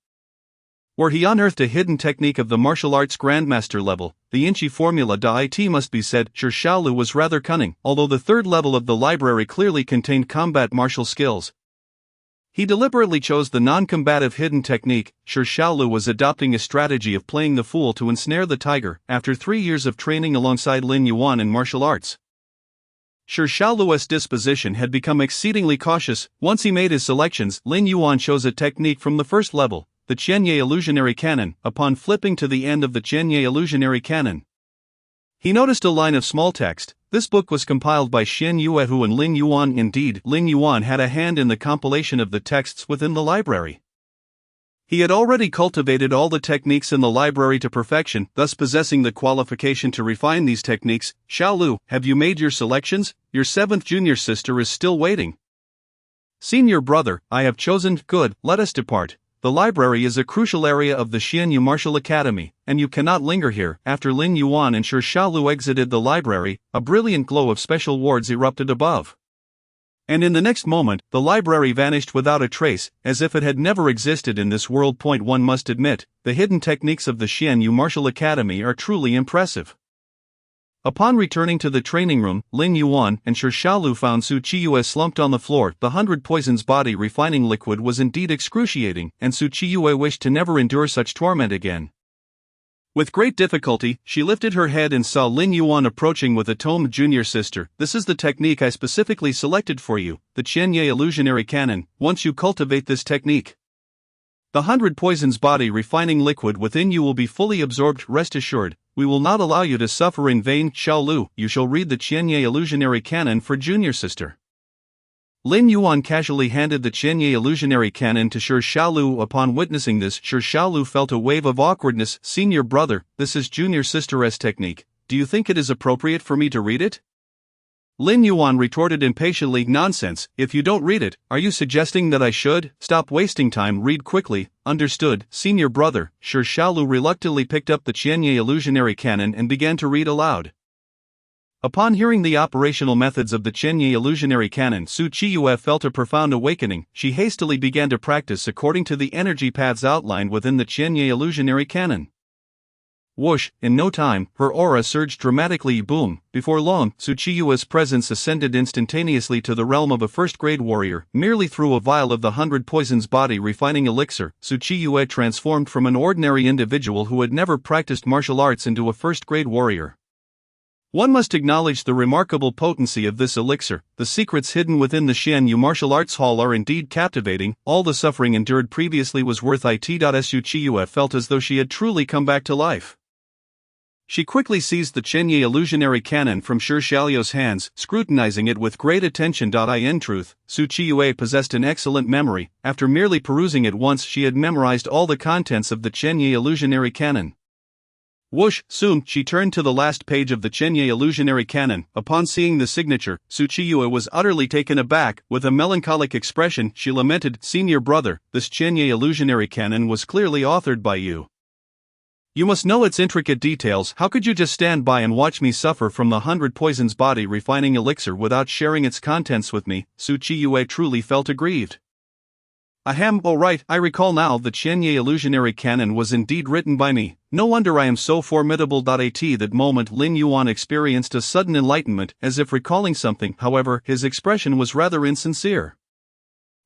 where he unearthed a hidden technique of the martial arts grandmaster level, the Inchi formula. It must be said, Shi Xiaolu was rather cunning. Although the 3rd level of the library clearly contained combat martial skills, he deliberately chose the non-combative hidden technique. Shi Xiaolu was adopting a strategy of playing the fool to ensnare the tiger. After 3 years of training alongside Lin Yuan in martial arts, Shi Xiaolu's disposition had become exceedingly cautious. Once he made his selections, Lin Yuan chose a technique from the 1st level, the Qianye Illusionary Cannon. Upon flipping to the end of the Qianye Illusionary Cannon, he noticed a line of small text. This book was compiled by Xian Yuehu and Lin Yuan. Indeed, Lin Yuan had a hand in the compilation of the texts within the library. He had already cultivated all the techniques in the library to perfection, thus possessing the qualification to refine these techniques. Xiaolu, have you made your selections? Your 7th junior sister is still waiting. Senior brother, I have chosen. Good, let us depart. The library is a crucial area of the Xianyu Martial Academy, and you cannot linger here. After Lin Yuan and Shi Xiaolu exited the library, a brilliant glow of special wards erupted above. And in the next moment, the library vanished without a trace, as if it had never existed in this world. One must admit, the hidden techniques of the Xianyu Martial Academy are truly impressive. Upon returning to the training room, Lin Yuan and Shi Xiaolu found Su Chiyue slumped on the floor. The 100 poisons body refining liquid was indeed excruciating, and Su Chiyue wished to never endure such torment again. With great difficulty, she lifted her head and saw Lin Yuan approaching with a tomed junior sister. This is the technique I specifically selected for you, the Qianye Illusionary Cannon. Once you cultivate this technique, the 100 poisons body refining liquid within you will be fully absorbed. Rest assured, we will not allow you to suffer in vain. Xiaolu, you shall read the Qianye Illusionary Cannon for junior sister. Lin Yuan casually handed the Qianye Illusionary Cannon to Shi Xiaolu. Upon witnessing this, Shi Xiaolu felt a wave of awkwardness. Senior brother, this is junior sister's technique. Do you think it is appropriate for me to read it? Lin Yuan retorted impatiently, nonsense, if you don't read it, are you suggesting that I should? Stop wasting time, read quickly. Understood, senior brother. Shi Xiaolu reluctantly picked up the Qianye illusionary canon and began to read aloud. Upon hearing the operational methods of the Qianye illusionary canon, Su Qiyue felt a profound awakening. She hastily began to practice according to the energy paths outlined within the Qianye illusionary canon. Whoosh, in no time, her aura surged dramatically. Boom, before long, Su Qiyue's presence ascended instantaneously to the realm of a first-grade warrior. Merely through a vial of the 100 Poisons body refining elixir, Su Qiyue transformed from an ordinary individual who had never practiced martial arts into a first-grade warrior. One must acknowledge the remarkable potency of this elixir. The secrets hidden within the Xianyu Martial Arts Hall are indeed captivating. All the suffering endured previously was worth it. Su Qiyue felt as though she had truly come back to life. She quickly seized the Qianye illusionary canon from Shi Xiaolu's hands, scrutinizing it with great attention. In truth, Su Qiyue possessed an excellent memory. After merely perusing it once, she had memorized all the contents of the Qianye illusionary canon. Whoosh, soon, she turned to the last page of the Qianye illusionary canon. Upon seeing the signature, Su Qiyue was utterly taken aback. With a melancholic expression, she lamented, "Senior brother, this Qianye illusionary canon was clearly authored by you. You must know its intricate details. How could you just stand by and watch me suffer from the 100 Poisons body refining elixir without sharing its contents with me?" Su Qiyue truly felt aggrieved. Ahem, oh right, I recall now, the Qianye illusionary canon was indeed written by me. No wonder I am so formidable. At that moment Lin Yuan experienced a sudden enlightenment, as if recalling something. However, his expression was rather insincere.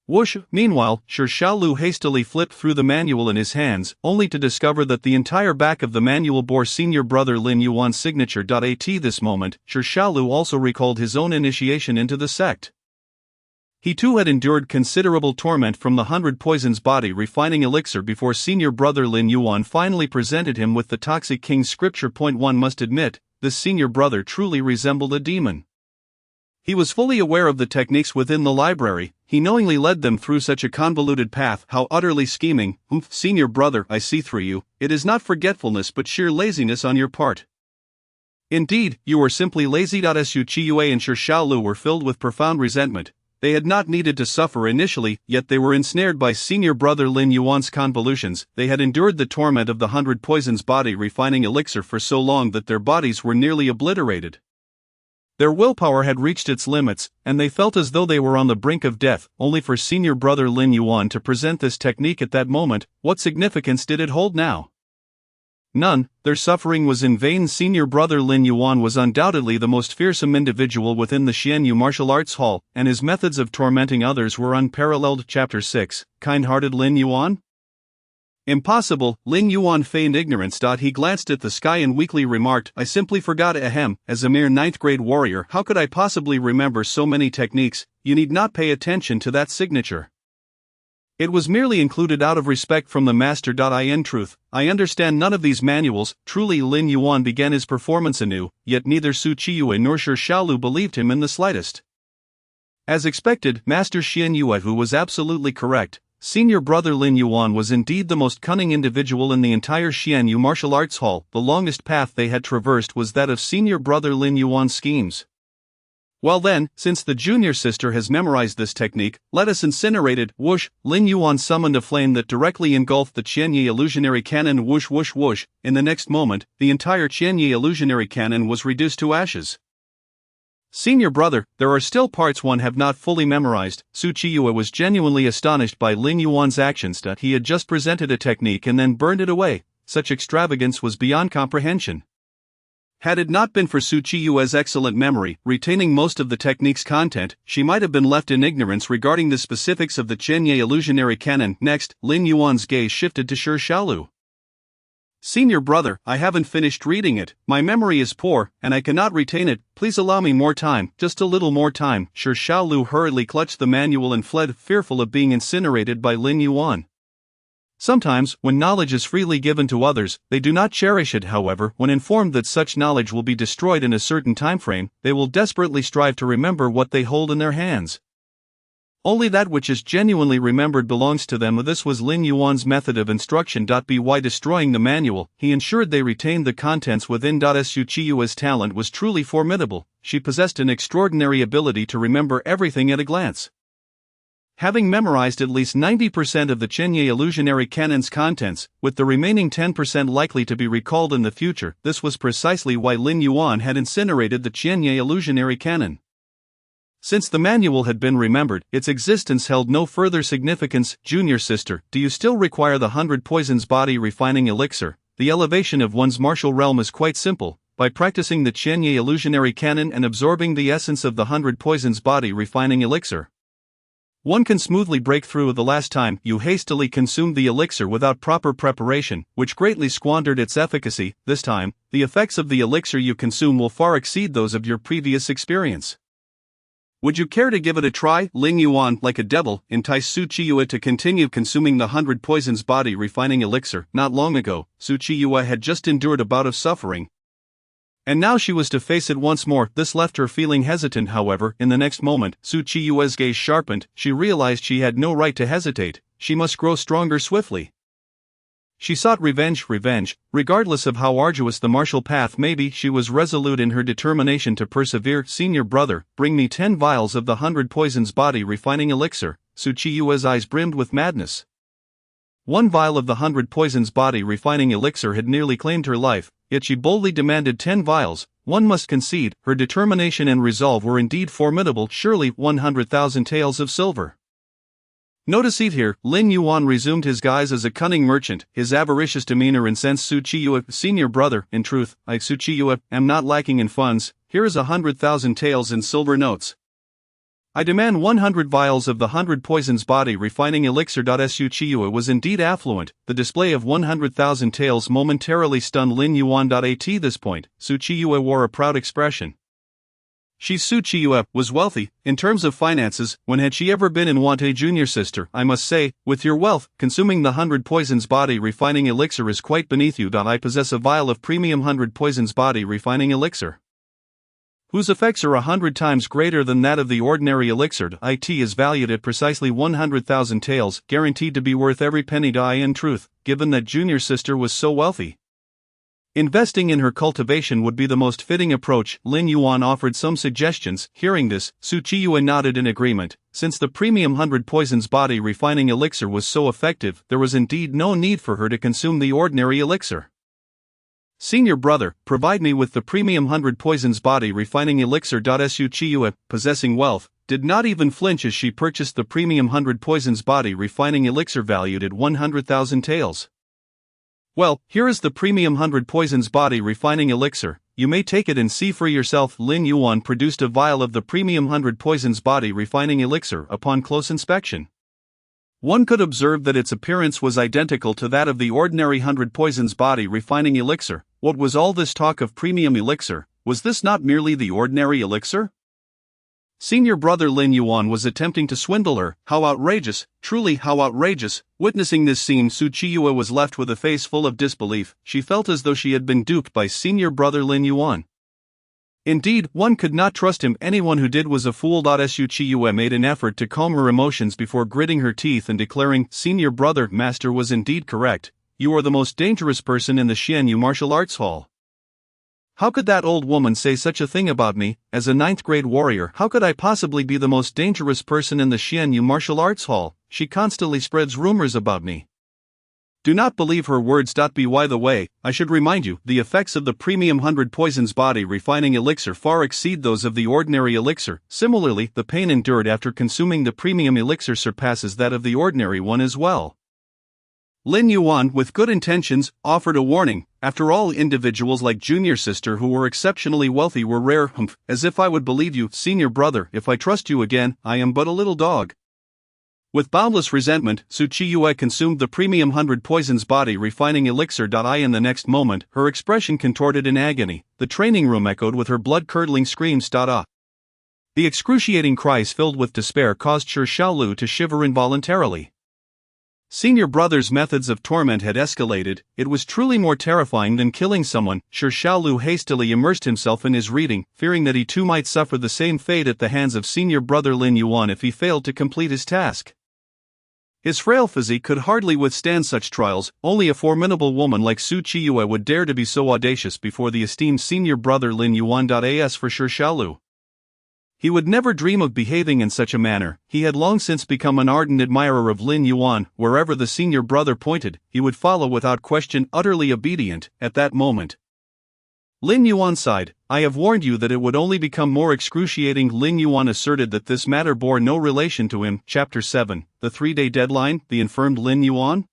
Whoosh, meanwhile, Shi Xiaolu hastily flipped through the manual in his hands, only to discover that the entire back of the manual bore senior brother Lin Yuan's signature. At this moment, Shi Xiaolu also recalled his own initiation into the sect. He too had endured considerable torment from the 100 Poisons body refining elixir before senior brother Lin Yuan finally presented him with the Toxic King's scripture. One must admit, this senior brother truly resembled a demon. He was fully aware of the techniques within the library. He knowingly led them through such a convoluted path. How utterly scheming. Senior brother, I see through you. It is not forgetfulness but sheer laziness on your part. Indeed, you were simply lazy. Su Qiyue and Shi Xiaolu were filled with profound resentment. They had not needed to suffer initially, yet they were ensnared by senior brother Lin Yuan's convolutions. They had endured the torment of the 100 Poisons body refining elixir for so long that their bodies were nearly obliterated. Their willpower had reached its limits, and they felt as though they were on the brink of death. Only for senior brother Lin Yuan to present this technique at that moment, what significance did it hold now? None. Their suffering was in vain. Senior brother Lin Yuan was undoubtedly the most fearsome individual within the Xianyu Martial Arts Hall, and his methods of tormenting others were unparalleled. Chapter 6, Kind-hearted Lin Yuan? Impossible. Lin Yuan feigned ignorance. He glanced at the sky and weakly remarked, I simply forgot. Ahem, as a mere 9th grade warrior, how could I possibly remember so many techniques? You need not pay attention to that signature. It was merely included out of respect from the master. In truth, I understand none of these manuals. Truly. Lin Yuan began his performance anew, yet neither Su Qiyue nor Shi Xiaolu believed him in the slightest. As expected, Master Xian Yuehu was absolutely correct. Senior brother Lin Yuan was indeed the most cunning individual in the entire Xianyu Martial Arts Hall. The longest path they had traversed was that of senior brother Lin Yuan's schemes. Well then, since the junior sister has memorized this technique, let us incinerate it. Whoosh, Lin Yuan summoned a flame that directly engulfed the Qianye illusionary canon. Whoosh whoosh whoosh, in the next moment, the entire Qianye illusionary canon was reduced to ashes. Senior brother, there are still parts one have not fully memorized. Su Qiyue was genuinely astonished by Lin Yuan's actions. He had just presented a technique and then burned it away. Such extravagance was beyond comprehension. Had it not been for Su Qiyue's excellent memory, retaining most of the technique's content, she might have been left in ignorance regarding the specifics of the Qianye illusionary canon. Next, Lin Yuan's gaze shifted to Shi Xiaolu. Senior brother, I haven't finished reading it. My memory is poor, and I cannot retain it. Please allow me more time, just a little more time. Shi Xiaolu hurriedly clutched the manual and fled, fearful of being incinerated by Lin Yuan. Sometimes, when knowledge is freely given to others, they do not cherish it. However, when informed that such knowledge will be destroyed in a certain time frame, they will desperately strive to remember what they hold in their hands. Only that which is genuinely remembered belongs to them. This was Lin Yuan's method of instruction. By destroying the manual, he ensured they retained the contents within. Su Qiyue's talent was truly formidable. She possessed an extraordinary ability to remember everything at a glance. Having memorized at least 90% of the Qianye illusionary canon's contents, with the remaining 10% likely to be recalled in the future, this was precisely why Lin Yuan had incinerated the Qianye illusionary canon. Since the manual had been remembered, its existence held no further significance. Junior sister, do you still require the 100 Poisons Body Refining Elixir? The elevation of one's martial realm is quite simple. By practicing the Qianye illusionary canon and absorbing the essence of the 100 Poisons Body Refining Elixir, one can smoothly break through. The last time, you hastily consumed the elixir without proper preparation, which greatly squandered its efficacy. This time, the effects of the elixir you consume will far exceed those of your previous experience. Would you care to give it a try? Lin Yuan, like a devil, enticed Su Qiyue to continue consuming the 100 Poisons Body Refining Elixir. Not long ago, Su Qiyue had just endured a bout of suffering, and now she was to face it once more. This left her feeling hesitant. However, in the next moment, Su Qiyue's gaze sharpened. She realized she had no right to hesitate. She must grow stronger swiftly. She sought revenge, regardless of how arduous the martial path may be. She was resolute in her determination to persevere. Senior brother, bring me 10 vials of the 100 Poisons Body Refining Elixir. Su Qiyue's eyes brimmed with madness. 1 vial of the 100 Poisons Body Refining Elixir had nearly claimed her life, yet she boldly demanded 10 vials. One must concede, her determination and resolve were indeed formidable. Surely 100,000 taels of silver. No deceit here. Lin Yuan resumed his guise as a cunning merchant. His avaricious demeanor incensed Su Qiyue. Senior brother, in truth, I, Su Qiyue, am not lacking in funds. Here is 100,000 taels in silver notes. I demand 100 vials of the 100 Poisons Body Refining Elixir. Su Qiyue was indeed affluent. The display of 100,000 taels momentarily stunned Lin Yuan. At this point, Su Qiyue wore a proud expression. She, Su Qiyue, was wealthy. In terms of finances, when had she ever been in want? Junior sister, I must say, with your wealth, consuming the 100 Poisons Body Refining Elixir is quite beneath you. I possess a vial of premium 100 Poisons Body Refining Elixir, whose effects are 100 times greater than that of the ordinary elixir. It is valued at precisely 100,000 taels, guaranteed to be worth every penny. In truth, given that junior sister was so wealthy, investing in her cultivation would be the most fitting approach. Lin Yuan offered some suggestions. Hearing this, Su Qiyue nodded in agreement. Since the premium 100 Poisons Body Refining Elixir was so effective, there was indeed no need for her to consume the ordinary elixir. Senior brother, provide me with the premium 100 Poisons Body Refining Elixir. Su Qiyue, possessing wealth, did not even flinch as she purchased the premium 100 Poisons Body Refining Elixir valued at 100,000 taels. Well, here is the premium 100 Poisons Body Refining Elixir. You may take it and see for yourself. Lin Yuan produced a vial of the premium 100 Poisons Body Refining Elixir. Upon close inspection, one could observe that its appearance was identical to that of the ordinary 100 Poisons Body Refining Elixir. What was all this talk of premium elixir? Was this not merely the ordinary elixir? Senior brother Lin Yuan was attempting to swindle her. How outrageous, truly how outrageous. Witnessing this scene, Su Qiyue was left with a face full of disbelief. She felt as though she had been duped by senior brother Lin Yuan. Indeed, one could not trust him. Anyone who did was a fool. Su Qiyue made an effort to calm her emotions before gritting her teeth and declaring, Senior brother, master was indeed correct. You are the most dangerous person in the Xianyu Martial Arts Hall. How could that old woman say such a thing about me? As a 9th grade warrior, how could I possibly be the most dangerous person in the Xianyu Martial Arts Hall? She constantly spreads rumors about me. Do not believe her words. By the way, I should remind you, the effects of the premium 100 Poisons Body Refining Elixir far exceed those of the ordinary elixir. Similarly, the pain endured after consuming the premium elixir surpasses that of the ordinary one as well. Lin Yuan, with good intentions, offered a warning. After all, individuals like junior sister who were exceptionally wealthy were rare. As if I would believe you, senior brother. If I trust you again, I am but a little dog. With boundless resentment, Su Qiyue consumed the premium 100 Poisons Body Refining Elixir. In the next moment, her expression contorted in agony. The training room echoed with her blood-curdling screams. The excruciating cries filled with despair caused Shi Xiaolu to shiver involuntarily. Senior brother's methods of torment had escalated. It was truly more terrifying than killing someone. Shi Xiaolu hastily immersed himself in his reading, fearing that he too might suffer the same fate at the hands of senior brother Lin Yuan if he failed to complete his task. His frail physique could hardly withstand such trials. Only a formidable woman like Su Qiyue would dare to be so audacious before the esteemed senior brother Lin Yuan. As for Shi Xiaolu, he would never dream of behaving in such a manner. He had long since become an ardent admirer of Lin Yuan. Wherever the senior brother pointed, he would follow without question, utterly obedient. At that moment, Lin Yuan sighed. "I have warned you that it would only become more excruciating." Lin Yuan asserted that this matter bore no relation to him. Chapter 7. The 3-day deadline, the infirmed Lin Yuan?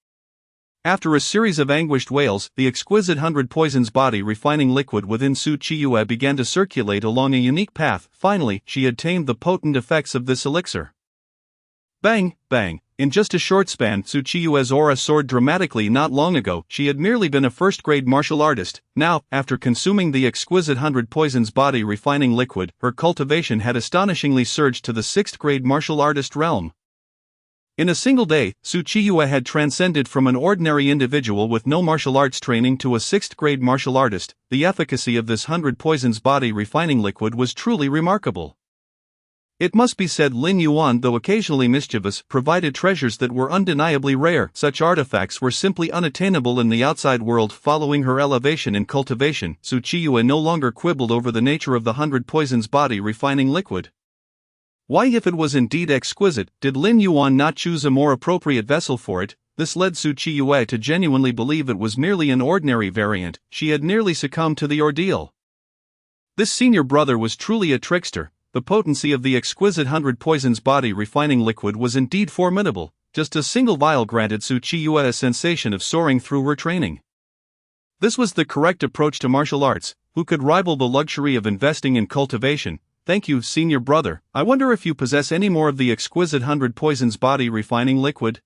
After a series of anguished wails, the exquisite 100 poisons body refining liquid within Su Qiyue began to circulate along a unique path. Finally, she had tamed the potent effects of this elixir. Bang, bang. In just a short span, Su Qiyue's aura soared dramatically. Not long ago, she had merely been a first-grade martial artist. Now, after consuming the exquisite 100 poisons body refining liquid, her cultivation had astonishingly surged to the 6th-grade martial artist realm. In a single day, Su Qiyue had transcended from an ordinary individual with no martial arts training to a 6th-grade martial artist. The efficacy of this 100 poisons body refining liquid was truly remarkable. It must be said Lin Yuan, though occasionally mischievous, provided treasures that were undeniably rare. Such artifacts were simply unattainable in the outside world. Following her elevation in cultivation, Su Qiyue no longer quibbled over the nature of the 100 poisons body refining liquid. Why, if it was indeed exquisite, did Lin Yuan not choose a more appropriate vessel for it? This led Su Qiyue to genuinely believe it was merely an ordinary variant. She had nearly succumbed to the ordeal. This senior brother was truly a trickster. The potency of the exquisite 100 poisons body refining liquid was indeed formidable. Just a single vial granted Su Qiyue a sensation of soaring through her training. This was the correct approach to martial arts. Who could rival the luxury of investing in cultivation? Thank you, senior brother. I wonder if you possess any more of the exquisite 100 poisons body refining liquid?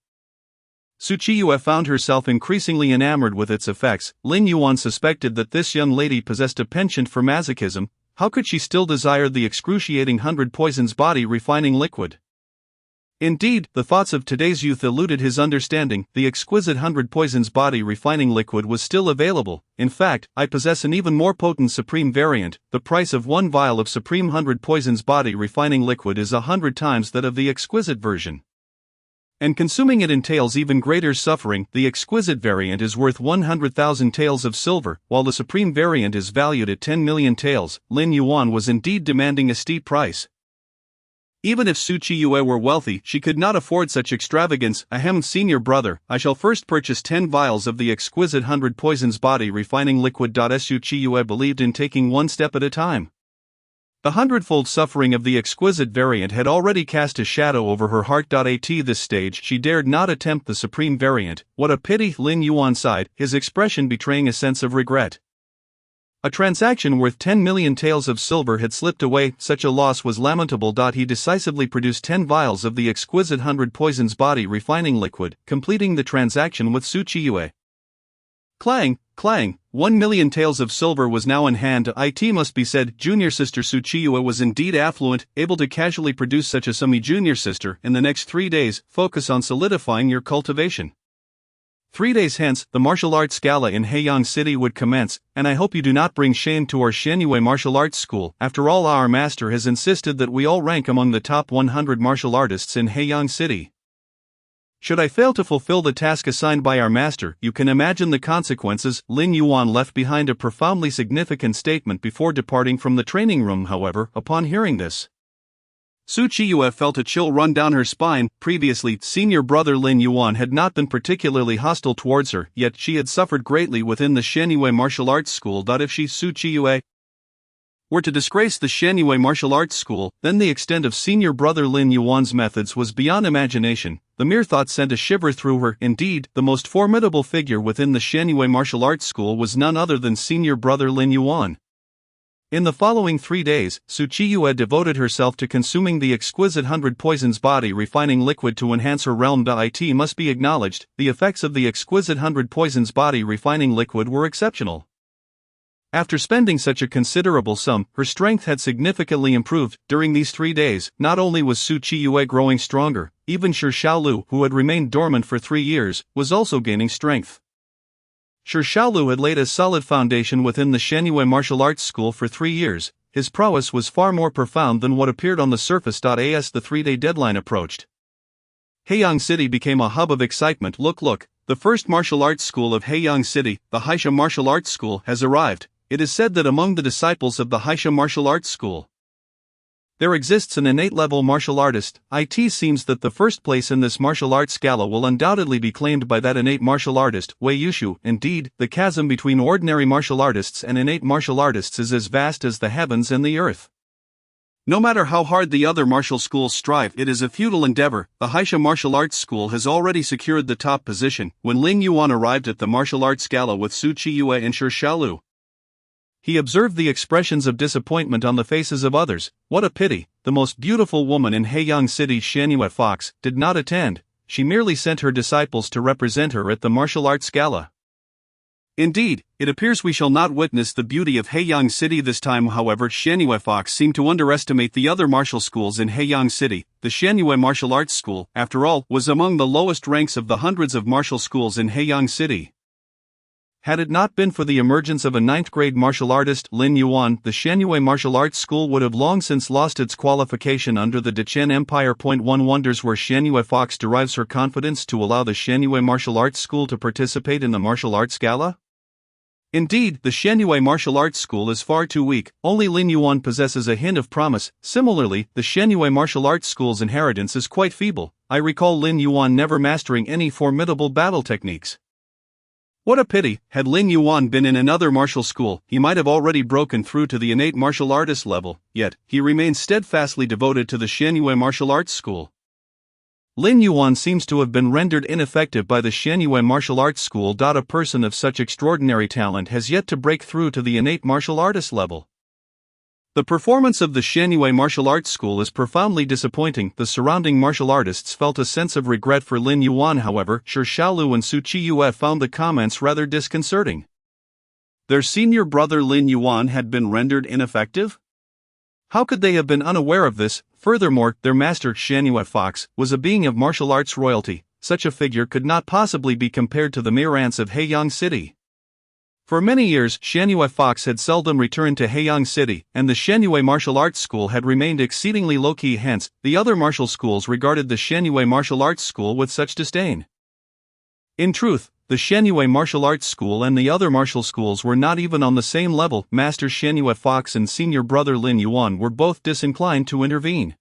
Su Qiyue found herself increasingly enamored with its effects. Lin Yuan suspected that this young lady possessed a penchant for masochism. How could she still desire the excruciating 100 poisons body refining liquid? Indeed, the thoughts of today's youth eluded his understanding. The exquisite 100 poisons body refining liquid was still available. In fact, I possess an even more potent supreme variant. The price of one vial of supreme 100 poisons body refining liquid is 100 times that of the exquisite version. And consuming it entails even greater suffering. The exquisite variant is worth 100,000 taels of silver, while the supreme variant is valued at 10 million taels. Lin Yuan was indeed demanding a steep price. Even if Su Qiyue were wealthy, she could not afford such extravagance. Ahem, senior brother, I shall first purchase 10 vials of the exquisite 100 poisons body refining liquid. Su Qiyue believed in taking one step at a time. The hundredfold suffering of the exquisite variant had already cast a shadow over her heart. At this stage, she dared not attempt the supreme variant. What a pity, Lin Yuan sighed, his expression betraying a sense of regret. A transaction worth 10 million taels of silver had slipped away. Such a loss was lamentable. He decisively produced 10 vials of the exquisite 100 poisons body refining liquid, completing the transaction with Su Qiyue. Clang, clang, 1 million taels of silver was now in hand. It must be said, junior sister Su Qiyue was indeed affluent, able to casually produce such a sum. Junior sister, in the next 3 days, focus on solidifying your cultivation. 3 days hence, the martial arts gala in Heiyang City would commence, and I hope you do not bring shame to our Xianyue martial arts school. After all, our master has insisted that we all rank among the top 100 martial artists in Heiyang City. Should I fail to fulfill the task assigned by our master, you can imagine the consequences. Lin Yuan left behind a profoundly significant statement before departing from the training room. However, upon hearing this, Su Qiyue felt a chill run down her spine. Previously, senior brother Lin Yuan had not been particularly hostile towards her, yet she had suffered greatly within the Xianyue martial arts school. If she, Su Qiyue, were to disgrace the Xianyue martial arts school, then the extent of senior brother Lin Yuan's methods was beyond imagination. The mere thought sent a shiver through her. Indeed, the most formidable figure within the Xianyue martial arts school was none other than senior brother Lin Yuan. In the following 3 days, Su Qiyue devoted herself to consuming the exquisite 100 poisons body refining liquid to enhance her realm. It must be acknowledged, the effects of the exquisite 100 poisons body refining liquid were exceptional. After spending such a considerable sum, her strength had significantly improved. During these 3 days, not only was Su Qiyue growing stronger, even Shi Shaolu, who had remained dormant for 3 years, was also gaining strength. Shi Shaolu had laid a solid foundation within the Shen-Yue martial arts school for 3 years. His prowess was far more profound than what appeared on the surface. As the 3-day deadline approached, Heiyang City became a hub of excitement. Look, the first martial arts school of Heiyang City, the Haisha Martial Arts School, has arrived. It is said that among the disciples of the Haisha Martial Arts School, there exists an innate-level martial artist. It seems that the first place in this martial arts gala will undoubtedly be claimed by that innate martial artist, Wei Yushu. Indeed, the chasm between ordinary martial artists and innate martial artists is as vast as the heavens and the earth. No matter how hard the other martial schools strive, it is a futile endeavor. The Haisha Martial Arts School has already secured the top position. When Ling Yuan arrived at the martial arts gala with Su Qiyue and Shi Shaolu, he observed the expressions of disappointment on the faces of others. What a pity, the most beautiful woman in Heiyang City, Shen-Yue Fox, did not attend. She merely sent her disciples to represent her at the martial arts gala. Indeed, it appears we shall not witness the beauty of Heiyang City this time. However, Shen-Yue Fox seemed to underestimate the other martial schools in Heiyang City. The Shen-Yue Martial Arts School, after all, was among the lowest ranks of the hundreds of martial schools in Heiyang City. Had it not been for the emergence of a 9th-grade martial artist, Lin Yuan, the Shen-Yue Martial Arts School would have long since lost its qualification under the Dechen Empire. One wonders where Shen-Yue Fox derives her confidence to allow the Shen-Yue Martial Arts School to participate in the martial arts gala? Indeed, the Shen-Yue Martial Arts School is far too weak. Only Lin Yuan possesses a hint of promise. Similarly, the Shen-Yue Martial Arts School's inheritance is quite feeble. I recall Lin Yuan never mastering any formidable battle techniques. What a pity! Had Lin Yuan been in another martial school, he might have already broken through to the innate martial artist level, yet, he remains steadfastly devoted to the Shen-Yue Martial Arts School. Lin Yuan seems to have been rendered ineffective by the Shen-Yue Martial Arts School. A person of such extraordinary talent has yet to break through to the innate martial artist level. The performance of the Shen-Yue Martial Arts School is profoundly disappointing. The surrounding martial artists felt a sense of regret for Lin Yuan. However, Shi Shaolu and Su Qiyue found the comments rather disconcerting. Their senior brother Lin Yuan had been rendered ineffective? How could they have been unaware of this? Furthermore, their master, Shen-Yue Fox, was a being of martial arts royalty. Such a figure could not possibly be compared to the mere ants of Heiyang City. For many years, Shen-Yue Fox had seldom returned to Heiyang City, and the Shen-Yue Martial Arts School had remained exceedingly low-key. Hence, the other martial schools regarded the Shen-Yue Martial Arts School with such disdain. In truth, the Shen-Yue Martial Arts School and the other martial schools were not even on the same level. Master Shen-Yue Fox and senior brother Lin Yuan were both disinclined to intervene.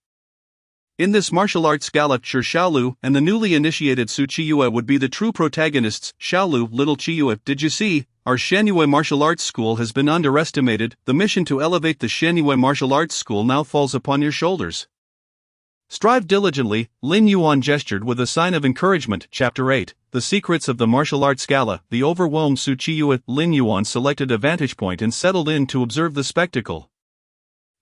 In this martial arts gala, Shi Shaolu and the newly initiated Su Qiyue would be the true protagonists. Shaolu, little Qiyue, did you see? Our Shen-Yue Martial Arts School has been underestimated. The mission to elevate the Shen-Yue Martial Arts School now falls upon your shoulders. Strive diligently. Lin Yuan gestured with a sign of encouragement. Chapter 8, The Secrets of the Martial Arts Gala. The overwhelmed Su Qiyue. Lin Yuan selected a vantage point and settled in to observe the spectacle.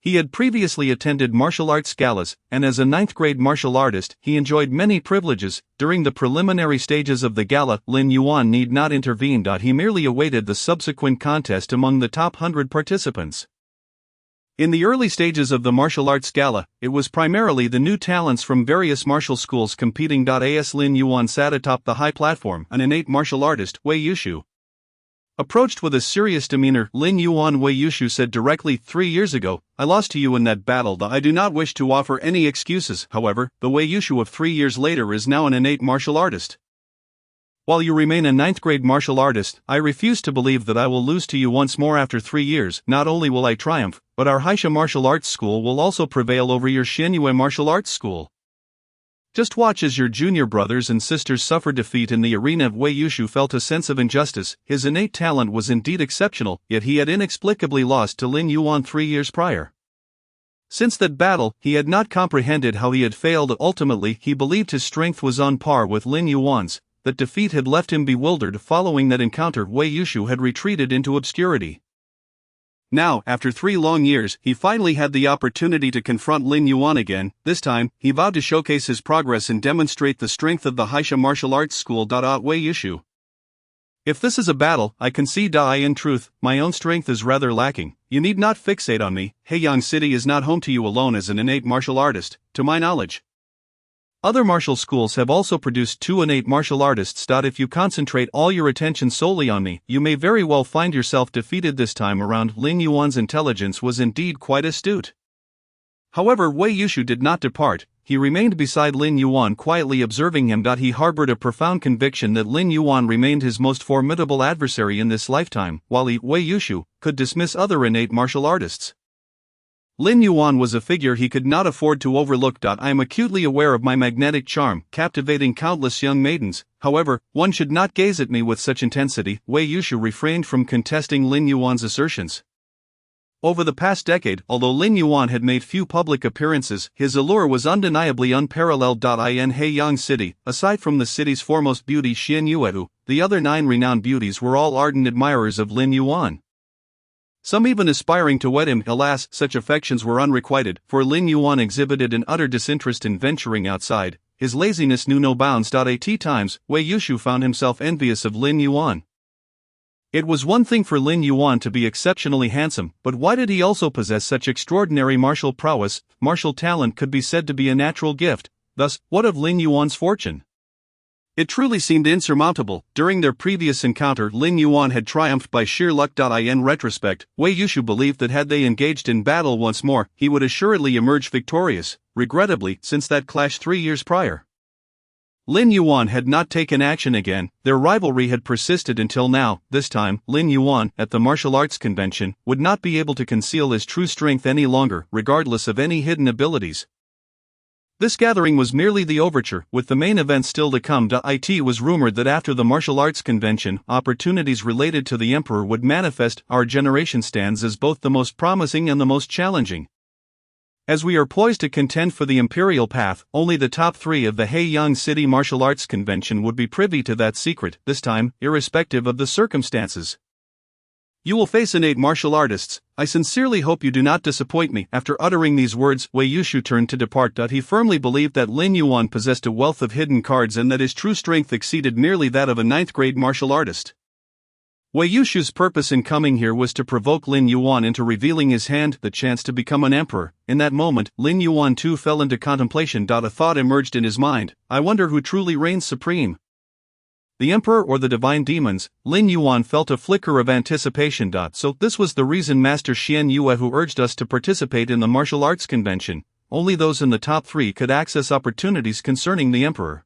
He had previously attended martial arts galas, and as a 9th-grade martial artist, he enjoyed many privileges. During the preliminary stages of the gala, Lin Yuan need not intervene. He merely awaited the subsequent contest among the top 100 participants. In the early stages of the martial arts gala, it was primarily the new talents from various martial schools competing. As Lin Yuan sat atop the high platform, an innate martial artist, Wei Yushu, approached with a serious demeanor. Lin Yuan. Wei Yushu said directly, 3 years ago, I lost to you in that battle. I do not wish to offer any excuses. However, the Wei Yushu of 3 years later is now an innate martial artist. While you remain a 9th-grade martial artist, I refuse to believe that I will lose to you once more after 3 years. Not only will I triumph, but our Haisha Martial Arts School will also prevail over your Shen-Yue Martial Arts School. Just watch as your junior brothers and sisters suffer defeat in the arena. Wei Yushu felt a sense of injustice. His innate talent was indeed exceptional, yet he had inexplicably lost to Lin Yuan 3 years prior. Since that battle, he had not comprehended how he had failed. Ultimately, he believed his strength was on par with Lin Yuan's. That defeat had left him bewildered. Following that encounter, Wei Yushu had retreated into obscurity. Now, after 3 long years, he finally had the opportunity to confront Lin Yuan again. This time, he vowed to showcase his progress and demonstrate the strength of the Haisha Martial Arts School. Wei Yushu If this is a battle, I concede in truth, my own strength is rather lacking. You need not fixate on me. Haeyang City is not home to you alone as an innate martial artist, to my knowledge. Other martial schools have also produced 2 innate martial artists. If you concentrate all your attention solely on me, you may very well find yourself defeated this time around. Lin Yuan's intelligence was indeed quite astute. However, Wei Yushu did not depart. He remained beside Lin Yuan, quietly observing him. He harbored a profound conviction that Lin Yuan remained his most formidable adversary in this lifetime, while he, Wei Yushu, could dismiss other innate martial artists. Lin Yuan was a figure he could not afford to overlook. I am acutely aware of my magnetic charm, captivating countless young maidens. However, one should not gaze at me with such intensity. Wei Yushu refrained from contesting Lin Yuan's assertions. Over the past decade, although Lin Yuan had made few public appearances, his allure was undeniably unparalleled. In Haeyang City, aside from the city's foremost beauty Xian Yuehu, the other 9 renowned beauties were all ardent admirers of Lin Yuan. Some even aspiring to wed him. Alas, such affections were unrequited, for Lin Yuan exhibited an utter disinterest in venturing outside. His laziness knew no bounds. At times, Wei Yushu found himself envious of Lin Yuan. It was one thing for Lin Yuan to be exceptionally handsome, but why did he also possess such extraordinary martial prowess? Martial talent could be said to be a natural gift. Thus, what of Lin Yuan's fortune? It truly seemed insurmountable. During their previous encounter, Lin Yuan had triumphed by sheer luck. In retrospect, Wei Yushu believed that had they engaged in battle once more, he would assuredly emerge victorious. Regrettably, since that clash 3 years prior, Lin Yuan had not taken action again. Their rivalry had persisted until now. This time, Lin Yuan, at the martial arts convention, would not be able to conceal his true strength any longer, regardless of any hidden abilities. This gathering was merely the overture, with the main event still to come. It was rumored that after the martial arts convention, opportunities related to the emperor would manifest. Our generation stands as both the most promising and the most challenging. As we are poised to contend for the imperial path, only the top 3 of the Haeyang City Martial Arts Convention would be privy to that secret, this time, irrespective of the circumstances. You will face innate martial artists. I sincerely hope you do not disappoint me. After uttering these words, Wei Yushu turned to depart. He firmly believed that Lin Yuan possessed a wealth of hidden cards and that his true strength exceeded merely that of a 9th-grade martial artist. Wei Yushu's purpose in coming here was to provoke Lin Yuan into revealing his hand, the chance to become an emperor. In that moment, Lin Yuan too fell into contemplation. A thought emerged in his mind. I wonder who truly reigns supreme. The emperor or the divine demons? Lin Yuan felt a flicker of anticipation. So this was the reason Master Xian Yuehu urged us to participate in the martial arts convention. Only those in the top 3 could access opportunities concerning the emperor.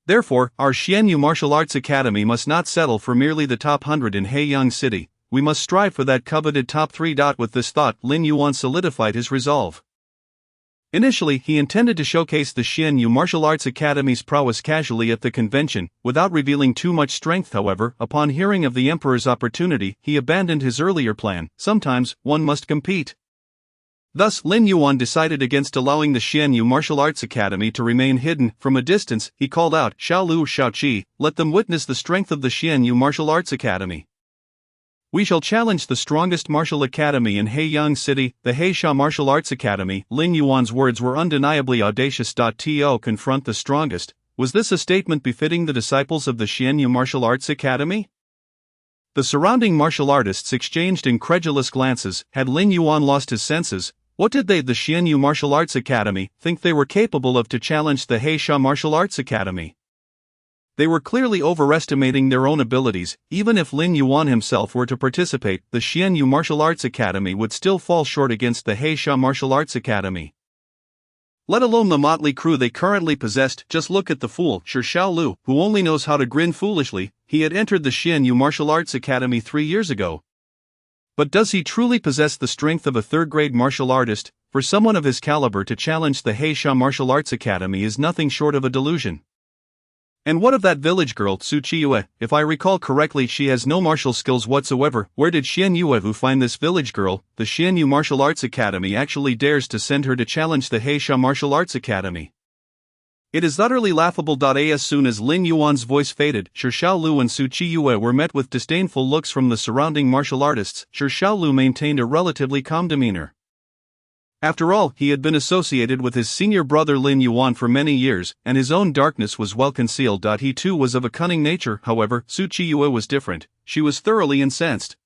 Therefore, our Xianyu Martial Arts Academy must not settle for merely the top 100 in Haeyang City. We must strive for that coveted top 3. With this thought, Lin Yuan solidified his resolve. Initially, he intended to showcase the Xianyu Martial Arts Academy's prowess casually at the convention, without revealing too much strength. However, upon hearing of the emperor's opportunity, he abandoned his earlier plan. Sometimes, one must compete. Thus, Lin Yuan decided against allowing the Xianyu Martial Arts Academy to remain hidden. From a distance, he called out, Xiaolu, Xiaoqi, let them witness the strength of the Xianyu Martial Arts Academy. We shall challenge the strongest martial academy in Haeyang City, the Heisha Martial Arts Academy. Lin Yuan's words were undeniably audacious. To confront the strongest, was this a statement befitting the disciples of the Xianyu Martial Arts Academy? The surrounding martial artists exchanged incredulous glances. Had Lin Yuan lost his senses? What did they, the Xianyu Martial Arts Academy, think they were capable of to challenge the Heisha Martial Arts Academy? They were clearly overestimating their own abilities. Even if Lin Yuan himself were to participate, the Xianyu Martial Arts Academy would still fall short against the Heisha Martial Arts Academy. Let alone the motley crew they currently possessed. Just look at the fool, Shi Xiaolu, who only knows how to grin foolishly. He had entered the Xianyu Martial Arts Academy 3 years ago. But does he truly possess the strength of a third-grade martial artist? For someone of his caliber to challenge the Heisha Martial Arts Academy is nothing short of a delusion. And what of that village girl, Su Chiyue? If I recall correctly, she has no martial skills whatsoever. Where did Xian Yuehu find this village girl? The Xianyu Martial Arts Academy actually dares to send her to challenge the Heisha Martial Arts Academy. It is utterly laughable. As soon as Lin Yuan's voice faded, Shi Xiaolu and Su Chiyue were met with disdainful looks from the surrounding martial artists. Shi Xiaolu maintained a relatively calm demeanor. After all, he had been associated with his senior brother Lin Yuan for many years, and his own darkness was well concealed. He too was of a cunning nature. However, Su Chiyue was different. She was thoroughly incensed.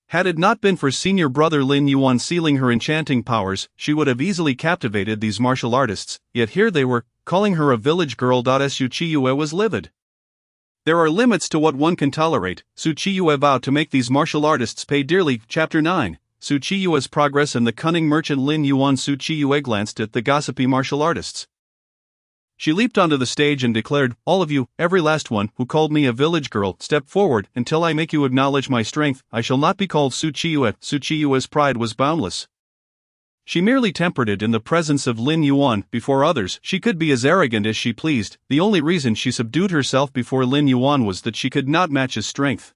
Had it not been for senior brother Lin Yuan sealing her enchanting powers, she would have easily captivated these martial artists, yet here they were, calling her a village girl. Su Chiyue was livid. There are limits to what one can tolerate. Su Chiyue vowed to make these martial artists pay dearly. Chapter 9. Su Chiyue's progress and the cunning merchant Lin Yuan. Su Chiyue glanced at the gossipy martial artists. She leaped onto the stage and declared, "All of you, every last one, who called me a village girl, step forward, until I make you acknowledge my strength. I shall not be called Su Chiyue." Su Chiyue's pride was boundless. She merely tempered it in the presence of Lin Yuan. Before others, she could be as arrogant as she pleased. The only reason she subdued herself before Lin Yuan was that she could not match his strength.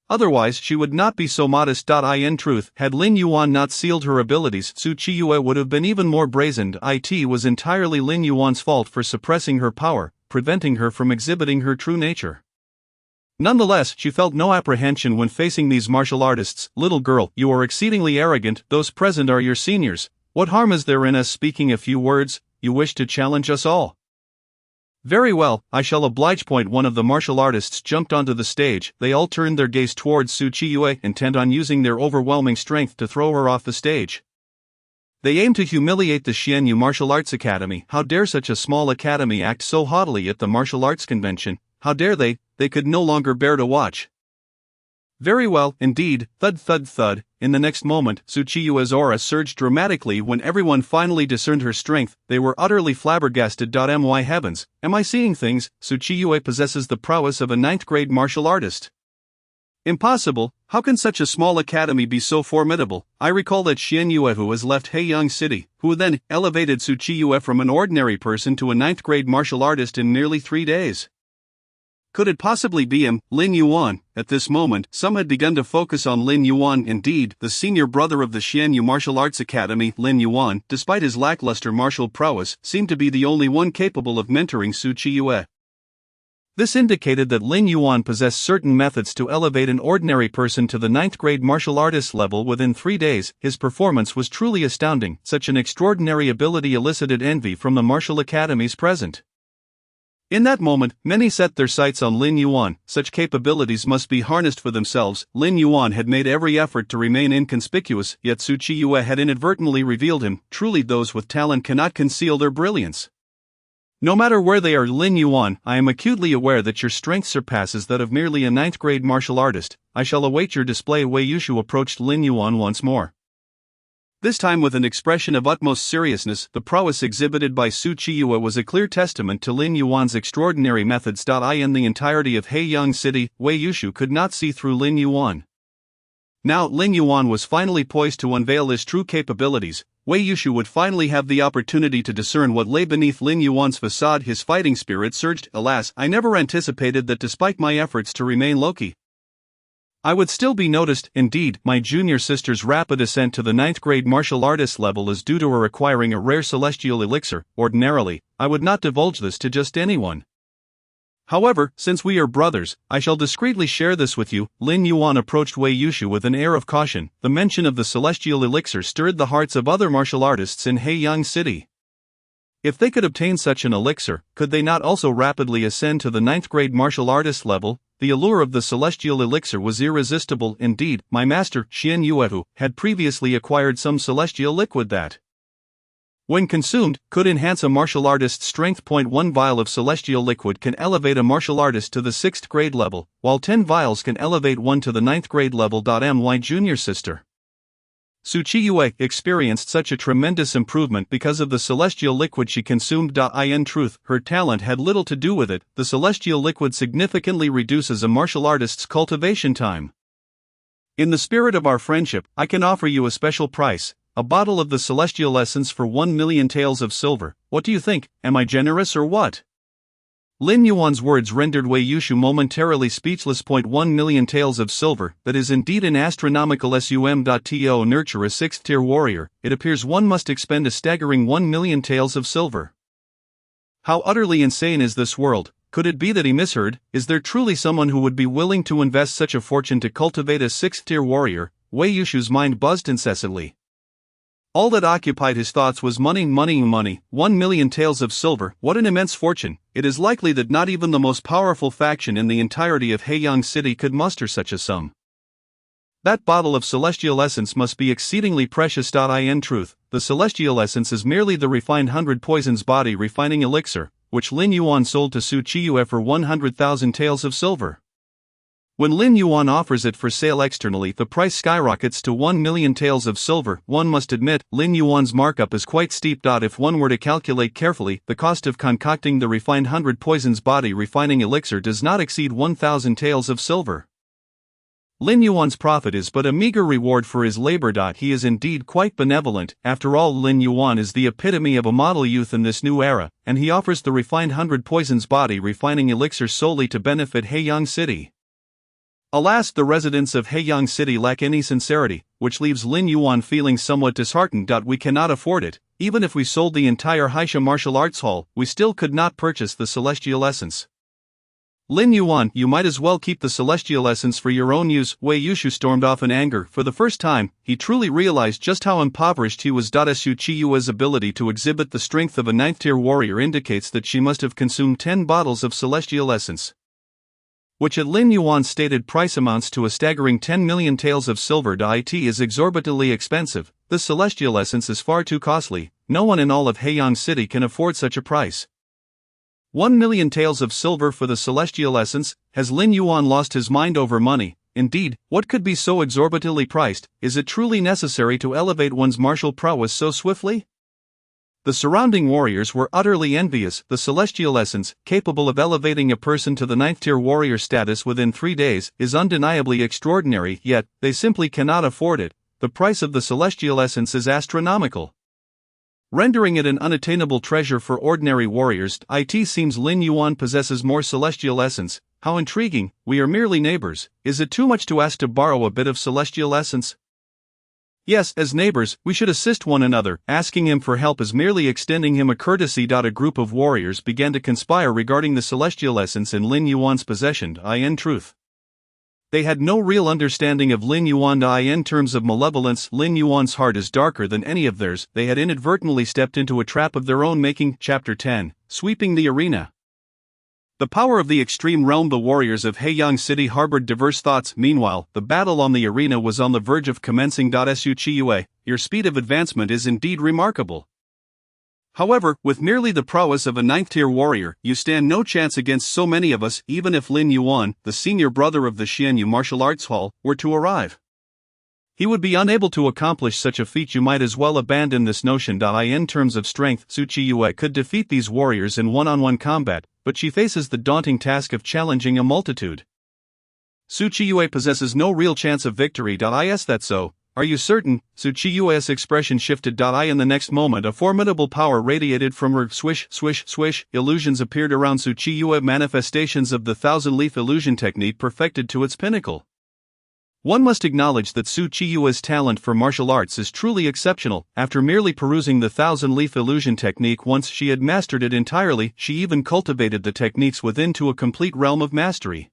Otherwise, she would not be so modest. In truth, had Lin Yuan not sealed her abilities, Su Chiyue would have been even more brazen. It was entirely Lin Yuan's fault for suppressing her power, preventing her from exhibiting her true nature. Nonetheless, she felt no apprehension when facing these martial artists. "Little girl, you are exceedingly arrogant. Those present are your seniors. What harm is there in us speaking a few words? You wish to challenge us all? Very well, I shall oblige. One of the martial artists jumped onto the stage. They all turned their gaze towards Su Chiyue, intent on using their overwhelming strength to throw her off the stage. They aimed to humiliate the Xianyu Martial Arts Academy. How dare such a small academy act so haughtily at the martial arts convention? How dare they? They could no longer bear to watch. Very well, indeed. Thud thud thud. In the next moment, Su Chiyue's aura surged dramatically. When everyone finally discerned her strength, they were utterly flabbergasted. My heavens, am I seeing things? Su Chiyue possesses the prowess of a 9th grade martial artist. Impossible. How can such a small academy be so formidable? I recall that Xian Yuehu has left Heiyang City, who then elevated Su Chiyue from an ordinary person to a 9th grade martial artist in nearly 3 days. Could it possibly be him, Lin Yuan? At this moment, some had begun to focus on Lin Yuan. Indeed, the senior brother of the Xianyu Martial Arts Academy, Lin Yuan, despite his lackluster martial prowess, seemed to be the only one capable of mentoring Su Chiyue. This indicated that Lin Yuan possessed certain methods to elevate an ordinary person to the 9th grade martial artist level within 3 days. His performance was truly astounding. Such an extraordinary ability elicited envy from the martial academies present. In that moment, many set their sights on Lin Yuan. Such capabilities must be harnessed for themselves. Lin Yuan had made every effort to remain inconspicuous, yet Su Chiyue had inadvertently revealed him. Truly, those with talent cannot conceal their brilliance. No matter where they are. Lin Yuan, I am acutely aware that your strength surpasses that of merely a 9th grade martial artist. I shall await your display. Wei Yushu approached Lin Yuan once more. This time with an expression of utmost seriousness. The prowess exhibited by Su Chiyue was a clear testament to Lin Yuan's extraordinary methods. In the entirety of Heiyang City, Wei Yushu could not see through Lin Yuan. Now, Lin Yuan was finally poised to unveil his true capabilities. Wei Yushu would finally have the opportunity to discern what lay beneath Lin Yuan's facade. His fighting spirit surged. Alas, I never anticipated that despite my efforts to remain low-key, I would still be noticed. Indeed, my junior sister's rapid ascent to the 9th grade martial artist level is due to her acquiring a rare celestial elixir. Ordinarily, I would not divulge this to just anyone. However, since we are brothers, I shall discreetly share this with you. Lin Yuan approached Wei Yushu with an air of caution. The mention of the celestial elixir stirred the hearts of other martial artists in Heiyang City. If they could obtain such an elixir, could they not also rapidly ascend to the 9th grade martial artist level? The allure of the celestial elixir was irresistible. Indeed, my master, Xian Yuehu, had previously acquired some celestial liquid that, when consumed, could enhance a martial artist's strength. 1 vial of celestial liquid can elevate a martial artist to the 6th grade level, while 10 vials can elevate one to the 9th grade level. My junior sister, Su Chiyue, experienced such a tremendous improvement because of the celestial liquid she consumed. In truth, her talent had little to do with it. The celestial liquid significantly reduces a martial artist's cultivation time. In the spirit of our friendship, I can offer you a special price, a bottle of the celestial essence for 1 million taels of silver. What do you think? Am I generous or what? Lin Yuan's words rendered Wei Yushu momentarily speechless. 1 million taels of silver, that is indeed an astronomical sum. To nurture a 6th-tier warrior, it appears one must expend a staggering 1 million taels of silver. How utterly insane is this world? Could it be that he misheard? Is there truly someone who would be willing to invest such a fortune to cultivate a 6th-tier warrior? Wei Yushu's mind buzzed incessantly. All that occupied his thoughts was money, money, money. 1,000,000 taels of silver, what an immense fortune! It is likely that not even the most powerful faction in the entirety of Haeyang City could muster such a sum. That bottle of celestial essence must be exceedingly precious. In truth, the celestial essence is merely the refined 100 poisons body refining elixir, which Lin Yuan sold to Su Chiyue for 100,000 taels of silver. When Lin Yuan offers it for sale externally, the price skyrockets to 1,000,000 taels of silver. One must admit, Lin Yuan's markup is quite steep. If one were to calculate carefully, the cost of concocting the refined 100 poisons body refining elixir does not exceed 1,000 taels of silver. Lin Yuan's profit is but a meager reward for his labor. He is indeed quite benevolent. After all, Lin Yuan is the epitome of a model youth in this new era, and he offers the refined 100 poisons body refining elixir solely to benefit Haeyang City. Alas, the residents of Haeyang City lack any sincerity, which leaves Lin Yuan feeling somewhat disheartened. We cannot afford it. Even if we sold the entire Haisha Martial Arts Hall, we still could not purchase the celestial essence. Lin Yuan, you might as well keep the celestial essence for your own use. Wei Yushu stormed off in anger. For the first time, he truly realized just how impoverished he was. Su Chiyue's ability to exhibit the strength of a 9th-tier warrior indicates that she must have consumed 10 bottles of celestial essence, which at Lin Yuan's stated price amounts to a staggering 10,000,000 taels of silver. It is exorbitantly expensive. This celestial essence is far too costly. No one in all of Haeyang City can afford such a price. 1,000,000 taels of silver for the celestial essence? Has Lin Yuan lost his mind over money? Indeed, what could be so exorbitantly priced? Is it truly necessary to elevate one's martial prowess so swiftly? The surrounding warriors were utterly envious. The celestial essence, capable of elevating a person to the 9th-tier warrior status within 3 days, is undeniably extraordinary, yet they simply cannot afford it. The price of the celestial essence is astronomical, rendering it an unattainable treasure for ordinary warriors. It seems Lin Yuan possesses more celestial essence. How intriguing! We are merely neighbors. Is it too much to ask to borrow a bit of celestial essence? Yes, as neighbors, we should assist one another. Asking him for help is merely extending him a courtesy. A group of warriors began to conspire regarding the celestial essence in Lin Yuan's possession. In truth, they had no real understanding of Lin Yuan. In terms of malevolence, Lin Yuan's heart is darker than any of theirs. They had inadvertently stepped into a trap of their own making. Chapter 10, Sweeping the Arena. The power of the extreme realm. The warriors of Haeyang City harbored diverse thoughts. Meanwhile, the battle on the arena was on the verge of commencing. Su Chiyue, your speed of advancement is indeed remarkable. However, with merely the prowess of a 9th-tier warrior, you stand no chance against so many of us. Even if Lin Yuan, the senior brother of the Xianyu Martial Arts Hall, were to arrive, he would be unable to accomplish such a feat. You might as well abandon this notion. In terms of strength, Su Chiyue could defeat these warriors in one-on-one combat, but she faces the daunting task of challenging a multitude. Su Chiyue possesses no real chance of victory. Is that so? Are you certain? Su Chiyue's expression shifted. In the next moment a formidable power radiated from her. Swish, swish, swish, illusions appeared around Su Chiyue, manifestations of the thousand-leaf illusion technique perfected to its pinnacle. One must acknowledge that Su Chiyue's talent for martial arts is truly exceptional. After merely perusing the thousand-leaf illusion technique once, she had mastered it entirely. She even cultivated the techniques within to a complete realm of mastery.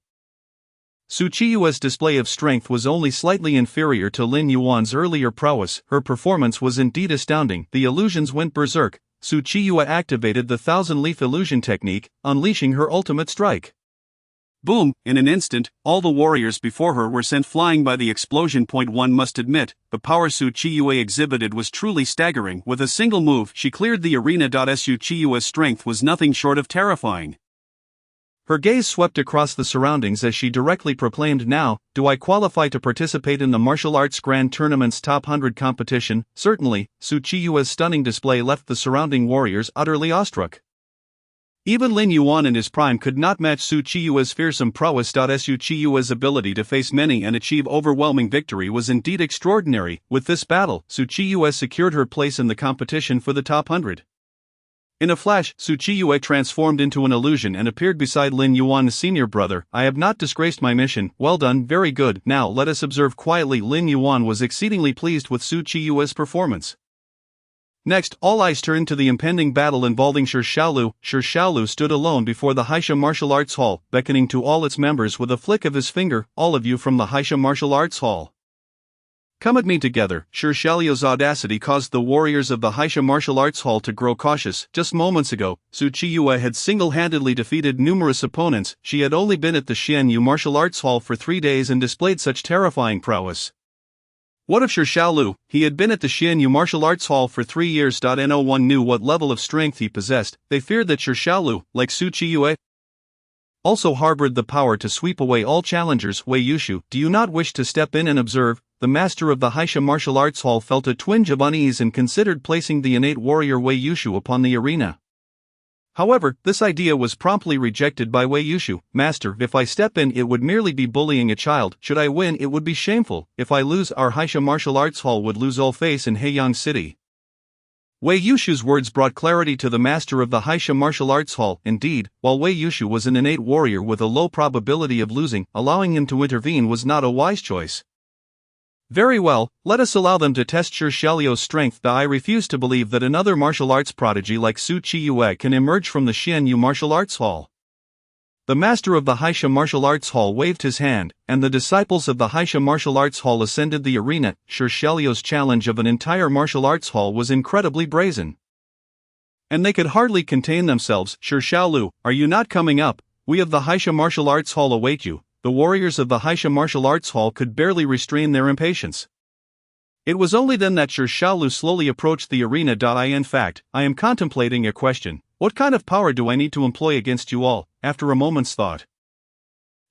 Su Chiyue's display of strength was only slightly inferior to Lin Yuan's earlier prowess. Her performance was indeed astounding. The illusions went berserk. Su Chiyue activated the thousand-leaf illusion technique, unleashing her ultimate strike. Boom! In an instant, all the warriors before her were sent flying by the explosion. One must admit, the power Su Chiyue exhibited was truly staggering. With a single move, she cleared the arena. Su Chiyue's strength was nothing short of terrifying. Her gaze swept across the surroundings as she directly proclaimed, "Now, do I qualify to participate in the Martial Arts Grand Tournament's Top 100 competition?" Certainly. Su Chiyue's stunning display left the surrounding warriors utterly awestruck. Even Lin Yuan in his prime could not match Su Chiyue's fearsome prowess. Su Chiyue's ability to face many and achieve overwhelming victory was indeed extraordinary. With this battle, Su Chiyue secured her place in the competition for the top 100. In a flash, Su Chiyue transformed into an illusion and appeared beside Lin Yuan's senior brother. "I have not disgraced my mission. Well done, very good. Now let us observe quietly." Lin Yuan was exceedingly pleased with Su Chiyue's performance. Next, all eyes turned to the impending battle involving Shi Xiaolu. Shi Xiaolu stood alone before the Haisha Martial Arts Hall, beckoning to all its members with a flick of his finger. "All of you from the Haisha Martial Arts Hall, Come at me together. Sure Xiaoliu's audacity caused the warriors of the Haisha Martial Arts Hall to grow cautious. Just moments ago, Su Qiyue had single-handedly defeated numerous opponents. She had only been at the Xianyu Martial Arts Hall for 3 days and displayed such terrifying prowess. What of Sure Xiaolu? He had been at the Xianyu Martial Arts Hall for 3 years. No one knew what level of strength he possessed. They feared that Sure Xiaolu, like Su Qiyue, also harbored the power to sweep away all challengers. Wei Yushu, do you not wish to step in and observe? The master of the Haisha Martial Arts Hall felt a twinge of unease and considered placing the innate warrior Wei Yushu upon the arena. However, this idea was promptly rejected by Wei Yushu. Master, if I step in, it would merely be bullying a child. Should I win, it would be shameful. If I lose, our Haisha Martial Arts Hall would lose all face in Heiyang City. Wei Yushu's words brought clarity to the master of the Haisha Martial Arts Hall. Indeed, while Wei Yushu was an innate warrior with a low probability of losing, allowing him to intervene was not a wise choice. Very well, let us allow them to test Sure Xiaoliu's strength. I refuse to believe that another martial arts prodigy like Su Qiyue can emerge from the Xianyu Martial Arts Hall. The master of the Haisha Martial Arts Hall waved his hand, and the disciples of the Haisha Martial Arts Hall ascended the arena. Sure Xiaoliu's challenge of an entire martial arts hall was incredibly brazen, and they could hardly contain themselves. Sure Xiaolu, are you not coming up? We of the Haisha Martial Arts Hall await you. The warriors of the Haisha Martial Arts Hall could barely restrain their impatience. It was only then that Sure Xiaolu slowly approached the arena. In fact, I am contemplating a question. What kind of power do I need to employ against you all? After a moment's thought,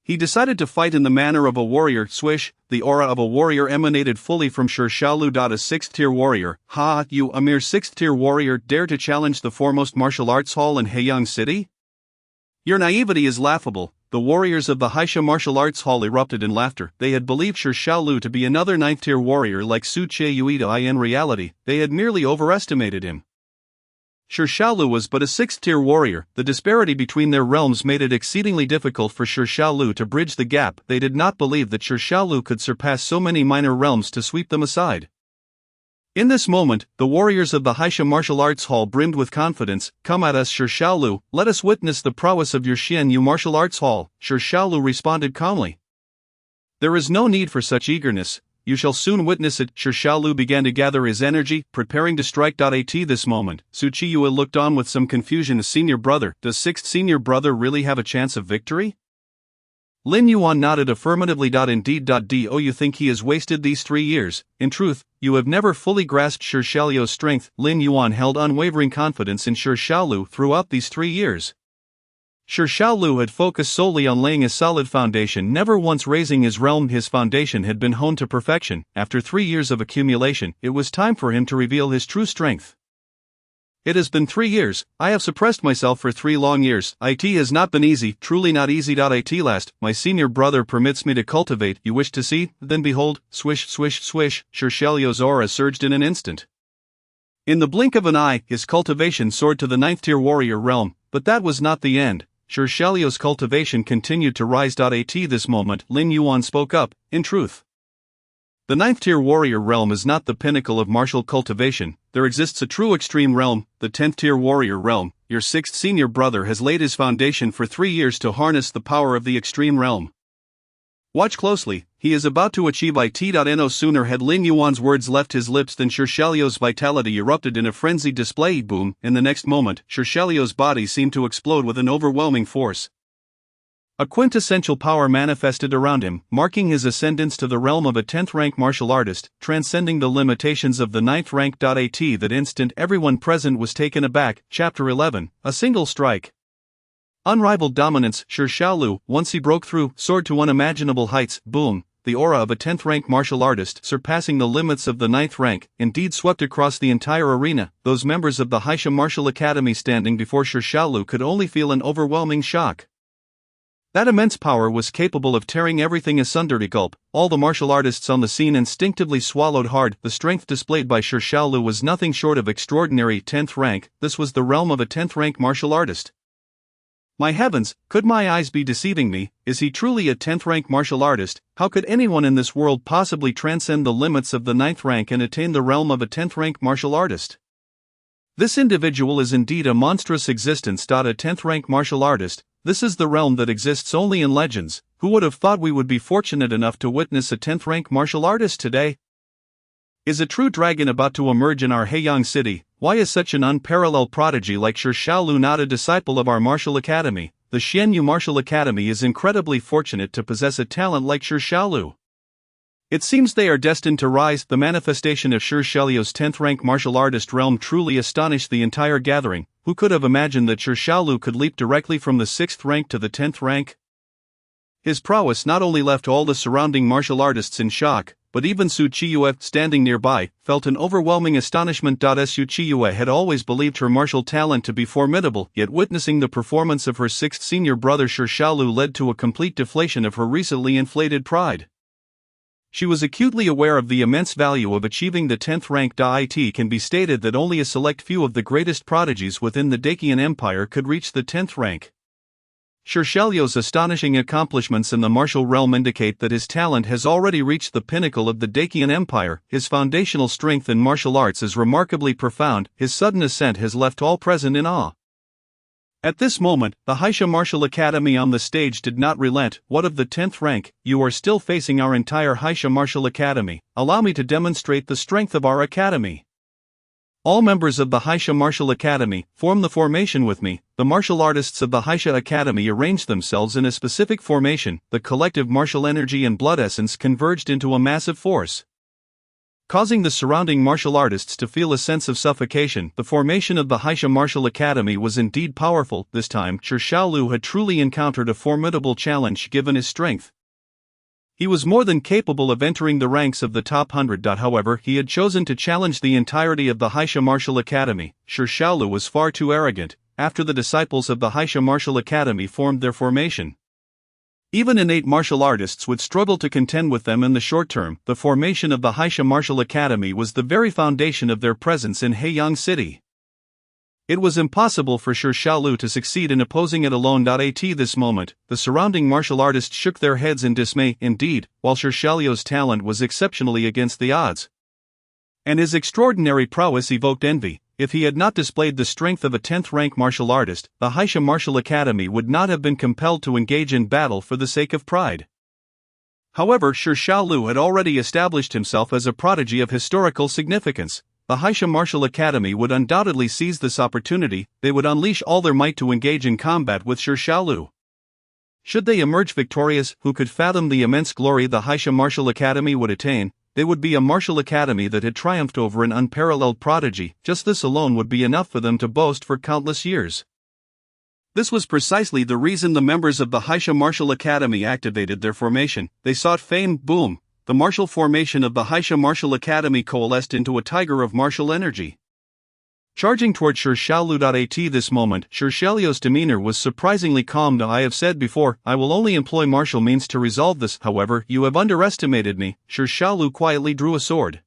he decided to fight in the manner of a warrior. Swish, the aura of a warrior emanated fully from Sure Xiaolu. A 6th-tier warrior. Ha, you, a mere 6th-tier warrior, dare to challenge the foremost martial arts hall in Heiyang City? Your naivety is laughable. The warriors of the Haisha Martial Arts Hall erupted in laughter. They had believed Sure Xiaolu to be another 9th-tier warrior like Su Qiyue. In reality, they had merely overestimated him. Sure Xiaolu was but a 6th-tier warrior. The disparity between their realms made it exceedingly difficult for Sure Xiaolu to bridge the gap. They did not believe that Sure Xiaolu could surpass so many minor realms to sweep them aside. In this moment, the warriors of the Haisha Martial Arts Hall brimmed with confidence. Come at us, Sure Xiaolu, let us witness the prowess of your Xianyu Martial Arts Hall. Sure Xiaolu responded calmly. There is no need for such eagerness. You shall soon witness it. Sure Xiaolu began to gather his energy, preparing to strike. At this moment, Su Qiyue looked on with some confusion. Senior brother, does 6th senior brother really have a chance of victory? Lin Yuan nodded affirmatively. Indeed. Do you think he has wasted these 3 years? In truth, you have never fully grasped Sure Xiaoliu's strength. Lin Yuan held unwavering confidence in Sure Xiaolu throughout these 3 years. Sure Xiaolu had focused solely on laying a solid foundation, never once raising his realm. His foundation had been honed to perfection. After 3 years of accumulation, it was time for him to reveal his true strength. It has been 3 years. I have suppressed myself for 3 long years. It has not been easy, truly not easy. At last, my senior brother permits me to cultivate. You wish to see? Then behold, swish, swish, swish, Sure Xiaoliu's aura surged in an instant. In the blink of an eye, his cultivation soared to the 9th-tier warrior realm, but that was not the end. Sure Xiaoliu's cultivation continued to rise. At this moment, Lin Yuan spoke up. In truth, the 9th-tier warrior realm is not the pinnacle of martial cultivation. There exists a true extreme realm, the 10th-tier warrior realm. Your 6th senior brother has laid his foundation for 3 years to harness the power of the extreme realm. Watch closely, he is about to achieve it. No sooner had Lin Yuan's words left his lips than Sure Xiaoliu's vitality erupted in a frenzied display. Boom! In the next moment, Sure Xiaoliu's body seemed to explode with an overwhelming force. A quintessential power manifested around him, marking his ascendance to the realm of a 10th-rank martial artist, transcending the limitations of the 9th rank. At that instant, everyone present was taken aback. Chapter 11, A Single Strike. Unrivaled dominance. Sure Xiaolu, once he broke through, soared to unimaginable heights. Boom! The aura of a 10th-rank martial artist, surpassing the limits of the 9th rank, indeed swept across the entire arena. Those members of the Haisha Martial Academy standing before Sure Xiaolu could only feel an overwhelming shock. That immense power was capable of tearing everything asunder. Gulp. All the martial artists on the scene instinctively swallowed hard. The strength displayed by Sure Xiaolu was nothing short of extraordinary. 10th rank, this was the realm of a 10th-rank martial artist. My heavens, could my eyes be deceiving me? Is he truly a 10th-rank martial artist? How could anyone in this world possibly transcend the limits of the 9th rank and attain the realm of a 10th-rank martial artist? This individual is indeed a monstrous existence. A 10th-rank martial artist, this is the realm that exists only in legends. Who would have thought we would be fortunate enough to witness a 10th-rank martial artist today? Is a true dragon about to emerge in our Haeyang city? Why is such an unparalleled prodigy like Shi Xiaolu not a disciple of our martial academy? The Xianyu Martial Academy is incredibly fortunate to possess a talent like Shi Xiaolu. It seems they are destined to rise. The manifestation of Shi Xiaolu's 10th rank martial artist realm truly astonished the entire gathering. Who could have imagined that Shi Xiaolu could leap directly from the 6th rank to the 10th rank? His prowess not only left all the surrounding martial artists in shock, but even Su Qiyue, standing nearby, felt an overwhelming astonishment. Su Qiyue had always believed her martial talent to be formidable, yet witnessing the performance of her 6th senior brother Shi Xiaolu led to a complete deflation of her recently inflated pride. She was acutely aware of the immense value of achieving the 10th rank. It can be stated that only a select few of the greatest prodigies within the Dacian Empire could reach the 10th rank. Shi Xiaolu's astonishing accomplishments in the martial realm indicate that his talent has already reached the pinnacle of the Dacian Empire. His foundational strength in martial arts is remarkably profound. His sudden ascent has left all present in awe. At this moment, the Haisha Martial Academy on the stage did not relent. What of the 10th rank? You are still facing our entire Haisha Martial Academy. Allow me to demonstrate the strength of our academy. All members of the Haisha Martial Academy, form the formation with me. The martial artists of the Haisha Academy arranged themselves in a specific formation. The collective martial energy and blood essence converged into a massive force, causing the surrounding martial artists to feel a sense of suffocation. The formation of the Haisha Martial Academy was indeed powerful. This time, Shi Xiaolu had truly encountered a formidable challenge given his strength. He was more than capable of entering the ranks of the top 100. However, he had chosen to challenge the entirety of the Haisha Martial Academy. Shi Xiaolu was far too arrogant. After the disciples of the Haisha Martial Academy formed their formation, even innate martial artists would struggle to contend with them in the short term. The formation of the Haisha Martial Academy was the very foundation of their presence in Haeyang City. It was impossible for Shi Xiaolu to succeed in opposing it alone. At this moment, the surrounding martial artists shook their heads in dismay. Indeed, while Shi Xiaolu's talent was exceptionally against the odds, and his extraordinary prowess evoked envy, if he had not displayed the strength of a 10th rank martial artist, the Haisha Martial Academy would not have been compelled to engage in battle for the sake of pride. However, Shi Xiaolu had already established himself as a prodigy of historical significance. The Haisha Martial Academy would undoubtedly seize this opportunity. They would unleash all their might to engage in combat with Shi Xiaolu. Should they emerge victorious, who could fathom the immense glory the Haisha Martial Academy would attain? They would be a martial academy that had triumphed over an unparalleled prodigy. Just this alone would be enough for them to boast for countless years. This was precisely the reason the members of the Haisha Martial Academy activated their formation. They sought fame. Boom! The martial formation of the Haisha Martial Academy coalesced into a tiger of martial energy, charging toward Shi Xiaolu. At this moment, Shi Xiaolu's demeanor was surprisingly calm. I have said before, I will only employ martial means to resolve this. However, you have underestimated me. Shi Xiaolu quietly drew a sword.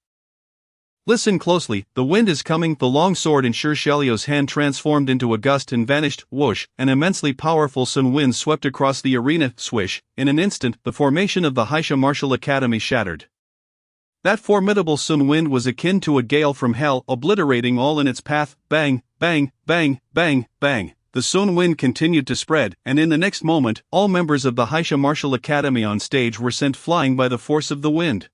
Listen closely, the wind is coming. The long sword in Shi Xiaolu's hand transformed into a gust and vanished. Whoosh! An immensely powerful sun wind swept across the arena. Swish! In an instant, the formation of the Haisha Martial Academy shattered. That formidable sun wind was akin to a gale from hell, obliterating all in its path. Bang, bang, bang, bang, bang. The sun wind continued to spread, and in the next moment, all members of the Haisha Martial Academy on stage were sent flying by the force of the wind.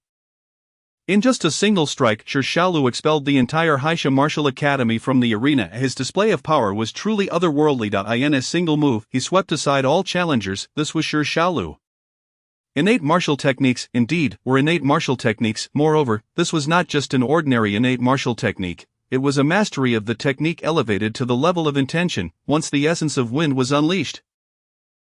In just a single strike, Shi Xiaolu expelled the entire Haisha Martial Academy from the arena. His display of power was truly otherworldly. In a single move, he swept aside all challengers. This was Shi Xiaolu. Innate martial techniques, indeed, were innate martial techniques. Moreover, this was not just an ordinary innate martial technique. It was a mastery of the technique elevated to the level of intention. Once the essence of wind was unleashed,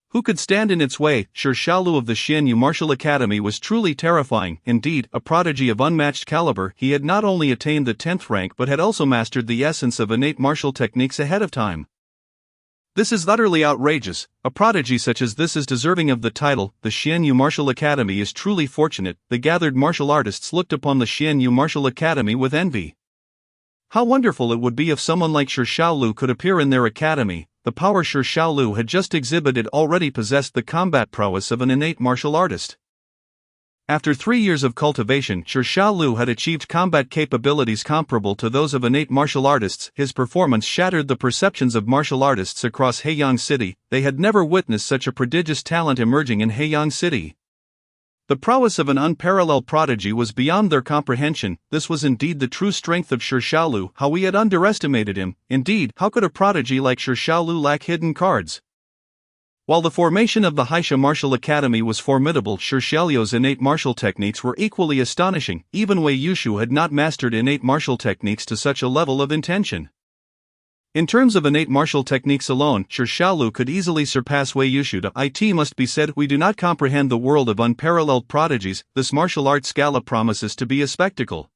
who could stand in its way? Shi Xiaolu of the Xianyu Martial Academy was truly terrifying. Indeed, a prodigy of unmatched caliber. He had not only attained the 10th rank but had also mastered the essence of innate martial techniques ahead of time. This is utterly outrageous. A prodigy such as this is deserving of the title. The Xianyu Martial Academy is truly fortunate. The gathered martial artists looked upon the Xianyu Martial Academy with envy. How wonderful it would be if someone like Shi Xiaolu could appear in their academy. The power Shi Xiaolu had just exhibited already possessed the combat prowess of an innate martial artist. After 3 years of cultivation, Shi Xiaolu had achieved combat capabilities comparable to those of innate martial artists. His performance shattered the perceptions of martial artists across Haeyang City. They had never witnessed such a prodigious talent emerging in Haeyang City. The prowess of an unparalleled prodigy was beyond their comprehension. This was indeed the true strength of Shi Xiaolu. How we had underestimated him. Indeed, how could a prodigy like Shi Xiaolu lack hidden cards? While the formation of the Haisha Martial Academy was formidable, Shi Xiaolu's innate martial techniques were equally astonishing. Even Wei Yushu had not mastered innate martial techniques to such a level of intention. In terms of innate martial techniques alone, Shi Xiaolu could easily surpass Wei Yushu. It must be said, we do not comprehend the world of unparalleled prodigies. This martial arts gala promises to be a spectacle.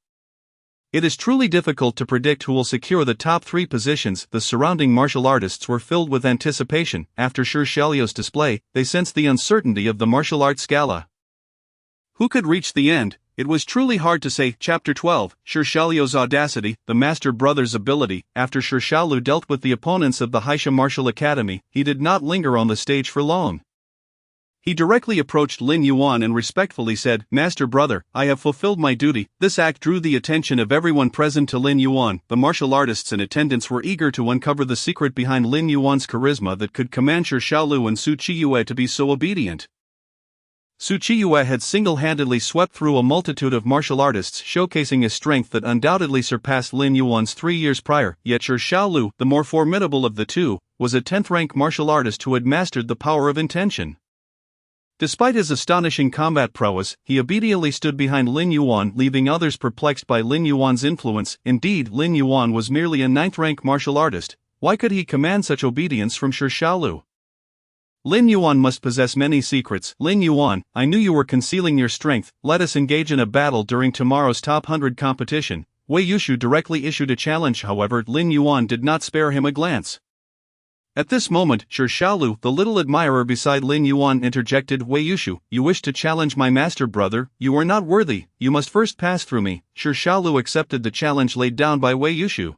It is truly difficult to predict who will secure the top 3 positions. The surrounding martial artists were filled with anticipation. After Shi Xiaolu's display, they sensed the uncertainty of the martial arts gala. Who could reach the end? It was truly hard to say. Chapter 12, Shi Xiaolu's audacity, the master brother's ability. After Shi Xiaolu dealt with the opponents of the Haisha Martial Academy, he did not linger on the stage for long. He directly approached Lin Yuan and respectfully said, "Master brother, I have fulfilled my duty." This act drew the attention of everyone present to Lin Yuan. The martial artists in attendance were eager to uncover the secret behind Lin Yuan's charisma that could command Shi Xiaolu and Su Qiyue to be so obedient. Su Qiyue had single-handedly swept through a multitude of martial artists, showcasing a strength that undoubtedly surpassed Lin Yuan's 3 years prior. Yet Shi Xiaolu, the more formidable of the two, was a 10th-rank martial artist who had mastered the power of intention. Despite his astonishing combat prowess, he obediently stood behind Lin Yuan, leaving others perplexed by Lin Yuan's influence. Indeed, Lin Yuan was merely a 9th-rank martial artist. Why could he command such obedience from Shi Xiaolu? Lin Yuan must possess many secrets. Lin Yuan, I knew you were concealing your strength. Let us engage in a battle during tomorrow's top 100 competition. Wei Yushu directly issued a challenge. However, Lin Yuan did not spare him a glance. At this moment, Shi Xiaolu, the little admirer beside Lin Yuan, interjected. "Wei Yushu, you wish to challenge my master brother? You are not worthy. You must first pass through me." Shi Xiaolu accepted the challenge laid down by Wei Yushu.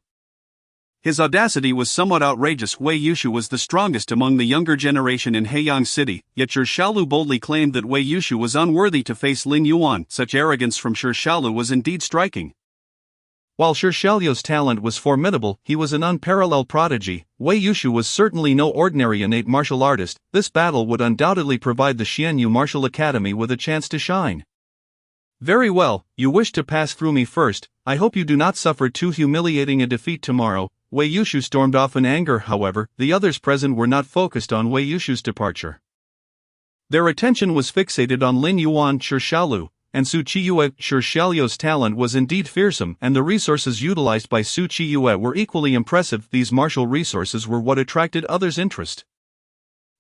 His audacity was somewhat outrageous. Wei Yushu was the strongest among the younger generation in Heiyang City, yet Shi Xiaolu boldly claimed that Wei Yushu was unworthy to face Lin Yuan. Such arrogance from Shi Xiaolu was indeed striking. While Shi Xiaolu's talent was formidable, he was an unparalleled prodigy. Wei Yushu was certainly no ordinary innate martial artist. This battle would undoubtedly provide the Xianyu Martial Academy with a chance to shine. Very well, you wish to pass through me first. I hope you do not suffer too humiliating a defeat tomorrow. Wei Yushu stormed off in anger. However, the others present were not focused on Wei Yushu's departure. Their attention was fixated on Lin Yuan, Shi Xiaolu, and Su Qiyue. Shi Xiaolu's talent was indeed fearsome, and the resources utilized by Su Qiyue were equally impressive. These martial resources were what attracted others' interest.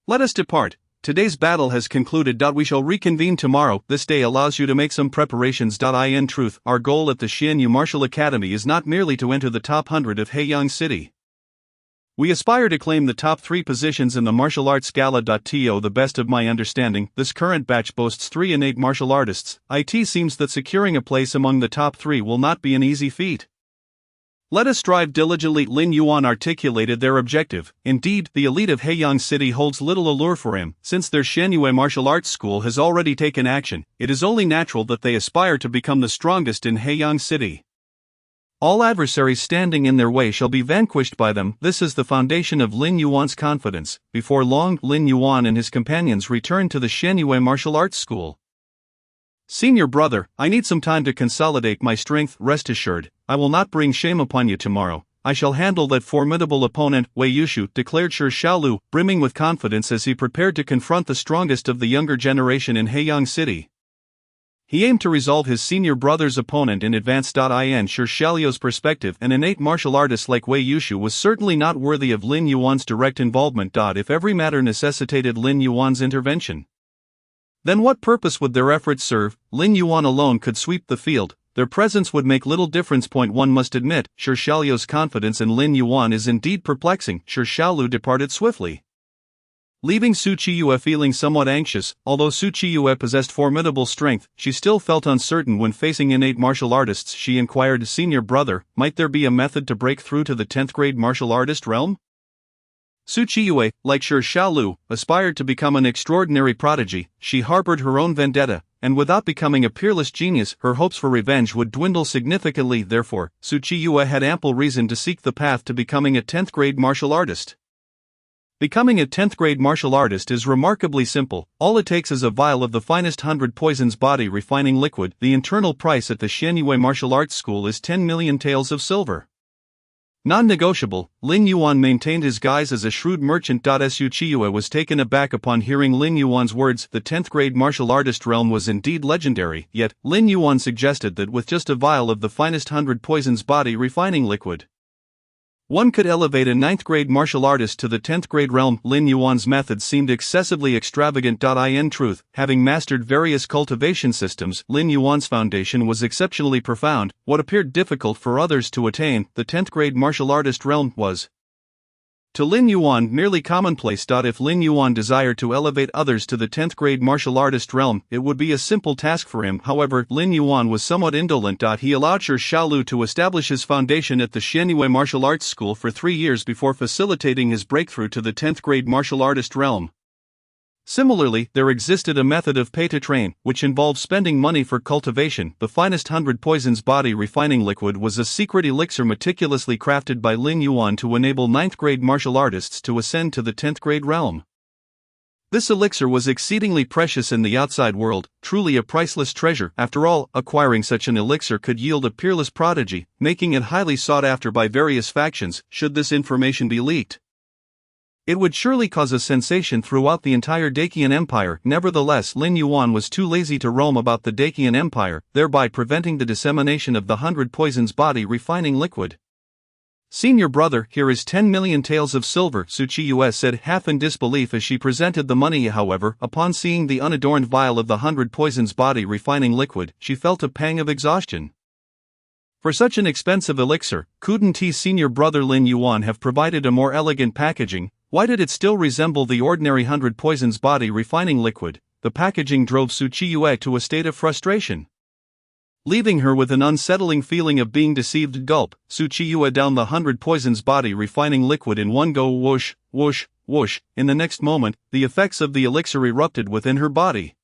Let us depart. Today's battle has concluded. We shall reconvene tomorrow. This day allows you to make some preparations. In truth, our goal at the Xianyu Martial Academy is not merely to enter the top 100 of Heiyang City. We aspire to claim the top 3 positions in the martial arts gala. To the best of my understanding, this current batch boasts 3 innate martial artists. It seems that securing a place among the top 3 will not be an easy feat. Let us strive diligently. Lin Yuan articulated their objective. Indeed, the elite of Heiyang City holds little allure for him. Since their Xianyue martial arts school has already taken action, it is only natural that they aspire to become the strongest in Heiyang City. All adversaries standing in their way shall be vanquished by them. This is the foundation of Lin Yuan's confidence. Before long, Lin Yuan and his companions returned to the Xianyue martial arts school. Senior brother, I need some time to consolidate my strength. Rest assured, I will not bring shame upon you tomorrow. I shall handle that formidable opponent. Wei Yushu, declared Shi Xiaolu, brimming with confidence as he prepared to confront the strongest of the younger generation in Heiyang City. He aimed to resolve his senior brother's opponent in advance. In Shi Xiaolu's perspective, an innate martial artist like Wei Yushu was certainly not worthy of Lin Yuan's direct involvement. If every matter necessitated Lin Yuan's intervention, then what purpose would their efforts serve? Lin Yuan alone could sweep the field. Their presence would make little difference. One must admit, Shi Xiaolu's confidence in Lin Yuan is indeed perplexing. Shi Xiaolu departed swiftly, leaving Su Qiyue feeling somewhat anxious. Although Su Qiyue possessed formidable strength, she still felt uncertain when facing innate martial artists. She inquired, "Senior brother, might there be a method to break through to the 10th grade martial artist realm?" Su Qiyue, like Shi Xiaolu, aspired to become an extraordinary prodigy. She harbored her own vendetta, and without becoming a peerless genius, her hopes for revenge would dwindle significantly. Therefore, Su Qiyue had ample reason to seek the path to becoming a 10th grade martial artist. Becoming a 10th grade martial artist is remarkably simple. All it takes is a vial of the finest 100 poisons body refining liquid. The internal price at the Xianyue Martial Arts School is 10 million taels of silver. Non-negotiable. Lin Yuan maintained his guise as a shrewd merchant. Su Chiyue was taken aback upon hearing Lin Yuan's words. The 10th grade martial artist realm was indeed legendary, yet Lin Yuan suggested that with just a vial of the finest 100 poisons body refining liquid, one could elevate a 9th grade martial artist to the 10th grade realm. Lin Yuan's method seemed excessively extravagant. In truth, having mastered various cultivation systems, Lin Yuan's foundation was exceptionally profound. What appeared difficult for others to attain, the 10th grade martial artist realm, was to Lin Yuan merely commonplace. If Lin Yuan desired to elevate others to the 10th grade martial artist realm, it would be a simple task for him. However, Lin Yuan was somewhat indolent. He allowed Shi Shaolu to establish his foundation at the Xianyue Martial Arts School for 3 years before facilitating his breakthrough to the 10th grade martial artist realm. Similarly, there existed a method of pay to train, which involved spending money for cultivation. The finest 100 poisons body refining liquid was a secret elixir meticulously crafted by Lin Yuan to enable 9th grade martial artists to ascend to the 10th grade realm. This elixir was exceedingly precious in the outside world, truly a priceless treasure. After all, acquiring such an elixir could yield a peerless prodigy, making it highly sought after by various factions. Should this information be leaked, it would surely cause a sensation throughout the entire Dacian Empire. Nevertheless, Lin Yuan was too lazy to roam about the Dacian Empire, thereby preventing the dissemination of the 100 poisons body refining liquid. Senior brother, here is 10 million taels of silver, Su Chiyue said, half in disbelief as she presented the money. However, upon seeing the unadorned vial of the 100 poisons body refining liquid, she felt a pang of exhaustion. For such an expensive elixir, couldn't senior brother Lin Yuan have provided a more elegant packaging? Why did it still resemble the ordinary 100 poisons body refining liquid? The packaging drove Su Chiyue to a state of frustration, leaving her with an unsettling feeling of being deceived. Gulp. Su Chiyue downed the 100 poisons body refining liquid in one go. Whoosh, whoosh, whoosh. In the next moment, the effects of the elixir erupted within her body.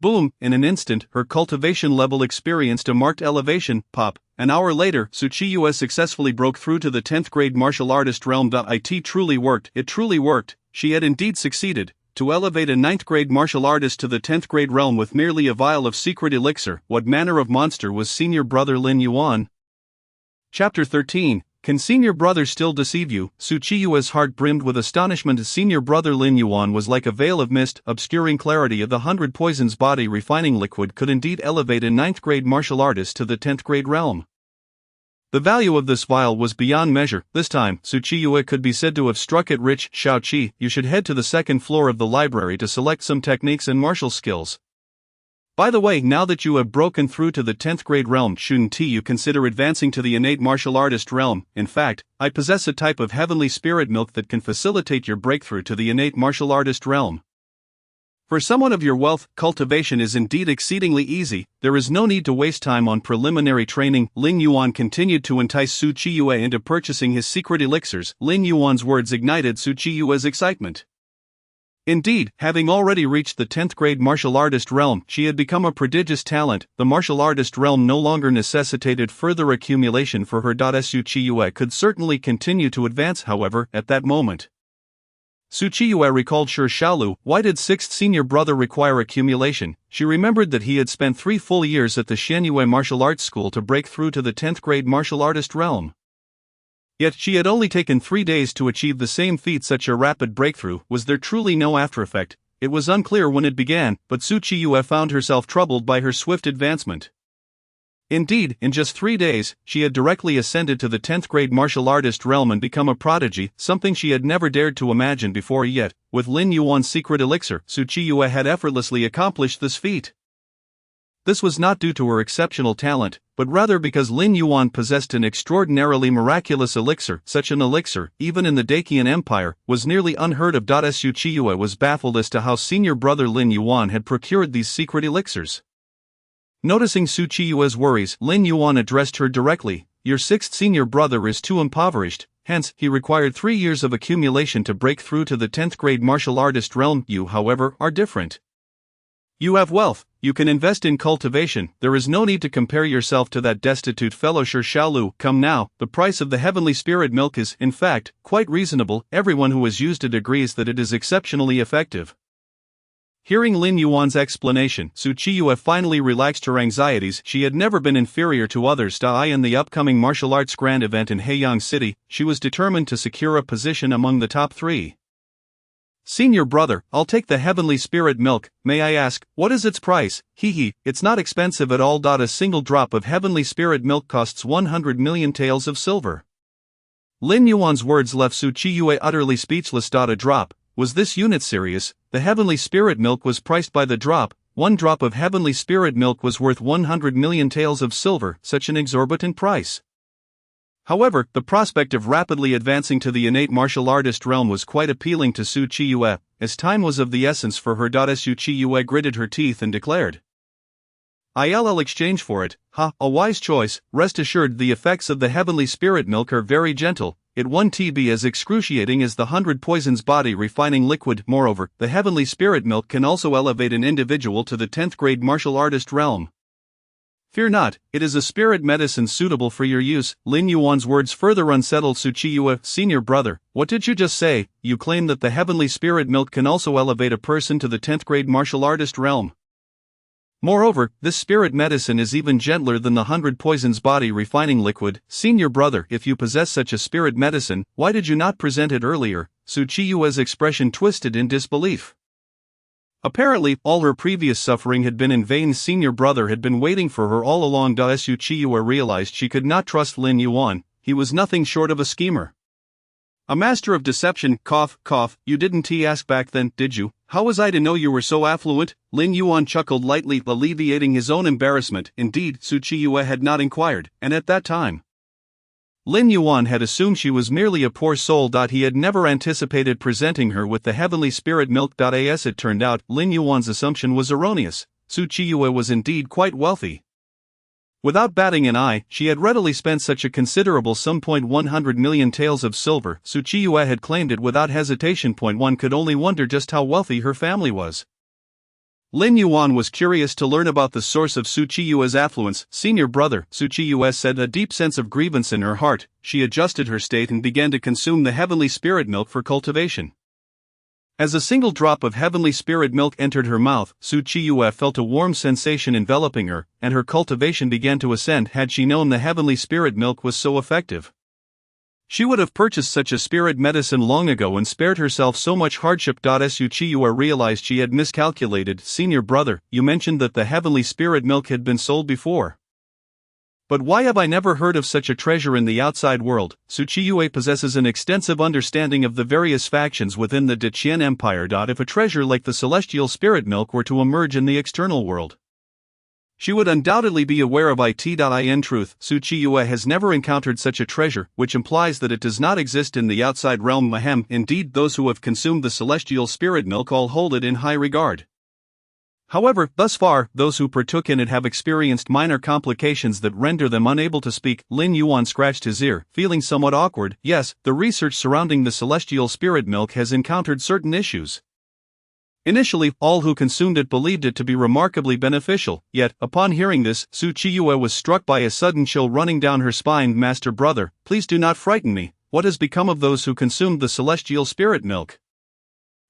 Boom! In an instant, her cultivation level experienced a marked elevation. Pop! An hour later, Su Chiyue successfully broke through to the 10th grade martial artist realm. It truly worked. It truly worked. She had indeed succeeded to elevate a 9th grade martial artist to the 10th grade realm with merely a vial of secret elixir. What manner of monster was senior brother Lin Yuan? Chapter 13. Can senior brother still deceive you? Su Chiyue's heart brimmed with astonishment. Senior brother Lin Yuan was like a veil of mist, obscuring clarity of the 100 poisons body refining liquid could indeed elevate a 9th grade martial artist to the 10th grade realm. The value of this vial was beyond measure. This time, Su Chiyue could be said to have struck it rich. Shao-Chi, you should head to the second floor of the library to select some techniques and martial skills. By the way, now that you have broken through to the 10th grade realm, shouldn't you consider advancing to the innate martial artist realm? In fact, I possess a type of heavenly spirit milk that can facilitate your breakthrough to the innate martial artist realm. For someone of your wealth, cultivation is indeed exceedingly easy. There is no need to waste time on preliminary training. Lin Yuan continued to entice Su Chiyue into purchasing his secret elixirs. Lin Yuan's words ignited Su Chiyue's excitement. Indeed, having already reached the 10th grade martial artist realm, she had become a prodigious talent. The martial artist realm no longer necessitated further accumulation for her. Su Chiyue could certainly continue to advance, however, at that moment. Su Chiyue recalled Shi Shaolu. Why did 6th senior brother require accumulation? She remembered that he had spent 3 full years at the Xianyue Martial Arts School to break through to the 10th grade martial artist realm. Yet she had only taken 3 days to achieve the same feat. Such a rapid breakthrough, was there truly no after effect? It was unclear when it began, but Su Chiyue found herself troubled by her swift advancement. Indeed, in just 3 days, she had directly ascended to the 10th grade martial artist realm and become a prodigy, something she had never dared to imagine before. Yet, with Lin Yuan's secret elixir, Su Chiyue had effortlessly accomplished this feat. This was not due to her exceptional talent, but rather because Lin Yuan possessed an extraordinarily miraculous elixir. Such an elixir, even in the Dacian Empire, was nearly unheard of. Su Chiyue was baffled as to how senior brother Lin Yuan had procured these secret elixirs. Noticing Su Chiyue's worries, Lin Yuan addressed her directly. Your 6th senior brother is too impoverished, hence, he required 3 years of accumulation to break through to the 10th grade martial artist realm. You, however, are different. You have wealth, you can invest in cultivation, there is no need to compare yourself to that destitute fellow Sher Xiaolu. Come now, the price of the heavenly spirit milk is, in fact, quite reasonable. Everyone who has used it agrees that it is exceptionally effective. Hearing Lin Yuan's explanation, Su Qiyue finally relaxed her anxieties. She had never been inferior to others. In the upcoming martial arts grand event in Heiyang City, she was determined to secure a position among the top 3. Senior brother, I'll take the heavenly spirit milk. May I ask, what is its price? It's not expensive at all. A single drop of heavenly spirit milk costs 100 million taels of silver. Lin Yuan's words left Su Qiyue utterly speechless. A drop? Was this unit serious? The heavenly spirit milk was priced by the drop. 1 drop of heavenly spirit milk was worth 100 million taels of silver, such an exorbitant price. However, the prospect of rapidly advancing to the innate martial artist realm was quite appealing to Su Qiyue, as time was of the essence for her. Su Qiyue gritted her teeth and declared, I'll exchange for it. A wise choice. Rest assured the effects of the heavenly spirit milk are very gentle. It won't be as excruciating as the 100 poisons body refining liquid. Moreover, the heavenly spirit milk can also elevate an individual to the 10th grade martial artist realm. Fear not, it is a spirit medicine suitable for your use. Lin Yuan's words further unsettled Su Qiyue. Senior brother, what did you just say? You claim that the heavenly spirit milk can also elevate a person to the 10th grade martial artist realm. Moreover, this spirit medicine is even gentler than the 100 poisons body refining liquid. Senior brother, if you possess such a spirit medicine, why did you not present it earlier? Su Qiyue's expression twisted in disbelief. Apparently, all her previous suffering had been in vain. Senior brother had been waiting for her all along. Su Qiyue realized she could not trust Lin Yuan. He was nothing short of a schemer. A master of deception. Cough, cough. You didn't ask back then, did you? How was I to know you were so affluent? Lin Yuan chuckled lightly, alleviating his own embarrassment. Indeed, Su Qiyue had not inquired, and at that time, Lin Yuan had assumed she was merely a poor soul. He had never anticipated presenting her with the heavenly spirit milk. As it turned out, Lin Yuan's assumption was erroneous. Su Qiyue was indeed quite wealthy. Without batting an eye, she had readily spent such a considerable sum. 100 million taels of silver. Su Qiyue had claimed it without hesitation. One could only wonder just how wealthy her family was. Lin Yuan was curious to learn about the source of Su Qiyue's affluence. Senior brother, Su Qiyue said, a deep sense of grievance in her heart. She adjusted her state and began to consume the heavenly spirit milk for cultivation. As a single drop of heavenly spirit milk entered her mouth, Su Qiyue felt a warm sensation enveloping her, and her cultivation began to ascend. Had she known the heavenly spirit milk was so effective, she would have purchased such a spirit medicine long ago and spared herself so much hardship. Su Qiyue realized she had miscalculated. Senior brother, you mentioned that the heavenly spirit milk had been sold before. But why have I never heard of such a treasure in the outside world? Su Qiyue possesses an extensive understanding of the various factions within the Deqian Empire. If a treasure like the celestial spirit milk were to emerge in the external world, she would undoubtedly be aware of it. In truth, Su Qiyue has never encountered such a treasure, which implies that it does not exist in the outside realm. Indeed, those who have consumed the celestial spirit milk all hold it in high regard. However, thus far, those who partook in it have experienced minor complications that render them unable to speak. Lin Yuan scratched his ear, feeling somewhat awkward. Yes, the research surrounding the celestial spirit milk has encountered certain issues. Initially, all who consumed it believed it to be remarkably beneficial, yet, upon hearing this, Su Qiyue was struck by a sudden chill running down her spine. Master brother, please do not frighten me. What has become of those who consumed the celestial spirit milk?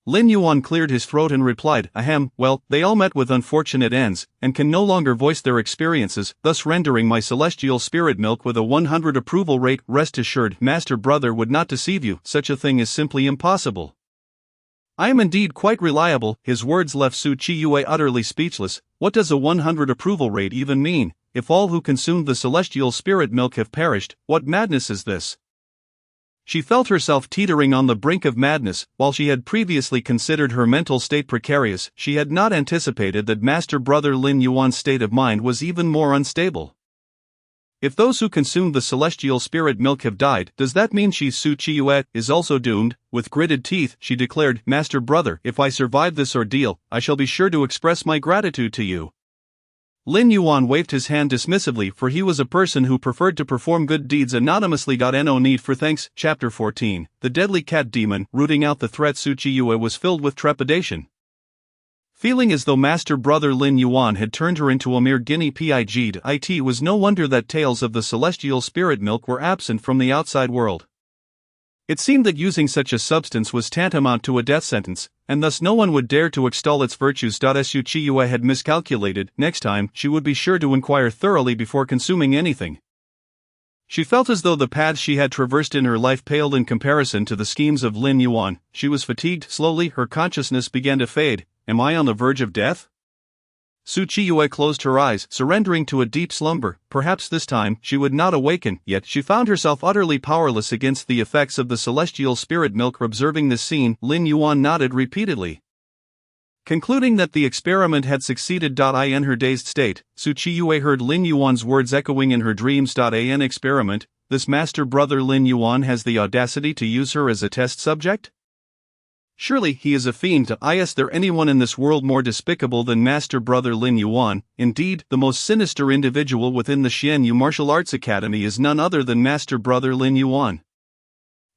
Lin Yuan cleared his throat and replied, well, they all met with unfortunate ends, and can no longer voice their experiences, thus rendering my celestial spirit milk with a 100 approval rate. Rest assured, Master brother would not deceive you. Such a thing is simply impossible. I am indeed quite reliable. His words left Su Qiyue utterly speechless. What does a 100 approval rate even mean? If all who consumed the celestial spirit milk have perished, what madness is this? She felt herself teetering on the brink of madness. While she had previously considered her mental state precarious, she had not anticipated that Master brother Lin Yuan's state of mind was even more unstable. If those who consumed the celestial spirit milk have died, does that mean Su Qiyue is also doomed? With gritted teeth, she declared, Master brother, if I survive this ordeal, I shall be sure to express my gratitude to you. Lin Yuan waved his hand dismissively, for he was a person who preferred to perform good deeds anonymously. No need for thanks. Chapter 14. The Deadly Cat Demon. Rooting out the threat, Su Qiyue was filled with trepidation. Feeling as though Master Brother Lin Yuan had turned her into a mere guinea pig, it was no wonder that tales of the celestial spirit milk were absent from the outside world. It seemed that using such a substance was tantamount to a death sentence, and thus no one would dare to extol its virtues. Su Chiyue had miscalculated. Next time, she would be sure to inquire thoroughly before consuming anything. She felt as though the paths she had traversed in her life paled in comparison to the schemes of Lin Yuan. She was fatigued. Slowly, her consciousness began to fade. Am I on the verge of death? Su Chiyue closed her eyes, surrendering to a deep slumber. Perhaps this time she would not awaken, yet she found herself utterly powerless against the effects of the celestial spirit milk. Observing this scene, Lin Yuan nodded repeatedly. Concluding that the experiment had succeeded. In her dazed state, Su Chiyue heard Lin Yuan's words echoing in her dreams. An experiment? This Master Brother Lin Yuan has the audacity to use her as a test subject? Surely he is a fiend. Is there anyone in this world more despicable than Master Brother Lin Yuan? Indeed, the most sinister individual within the Xianyu Martial Arts Academy is none other than Master Brother Lin Yuan.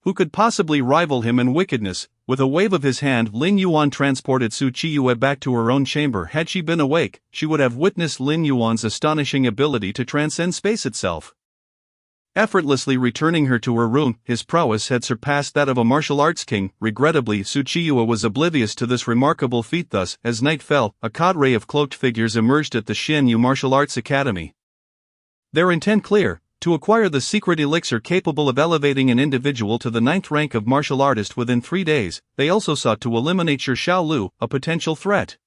Who could possibly rival him in wickedness? With a wave of his hand, Lin Yuan transported Su Chiyue back to her own chamber. Had she been awake, she would have witnessed Lin Yuan's astonishing ability to transcend space itself. Effortlessly returning her to her room, his prowess had surpassed that of a martial arts king. Regrettably, Su Chiyue was oblivious to this remarkable feat. Thus, as night fell, a cadre of cloaked figures emerged at the Xianyu Martial Arts Academy. Their intent clear: to acquire the secret elixir capable of elevating an individual to the 9th rank of martial artist within 3 days. They also sought to eliminate Xiao Lu, a potential threat.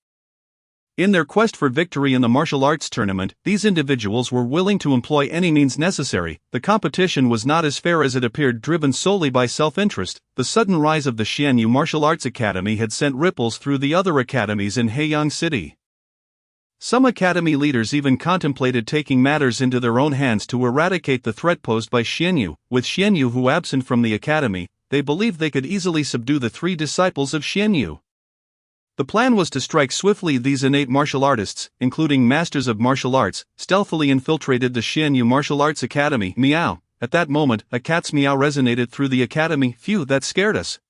In their quest for victory in the martial arts tournament, these individuals were willing to employ any means necessary. The competition was not as fair as it appeared, driven solely by self-interest. The sudden rise of the Xianyu Martial Arts Academy had sent ripples through the other academies in Heiyang City. Some academy leaders even contemplated taking matters into their own hands to eradicate the threat posed by Xianyu. With Xianyu Hu absent from the academy, they believed they could easily subdue the 3 disciples of Xianyu. The plan was to strike swiftly. These innate martial artists, including masters of martial arts, stealthily infiltrated the Xianyu Martial Arts Academy. Meow. At that moment, a cat's meow resonated through the academy. Phew, that scared us.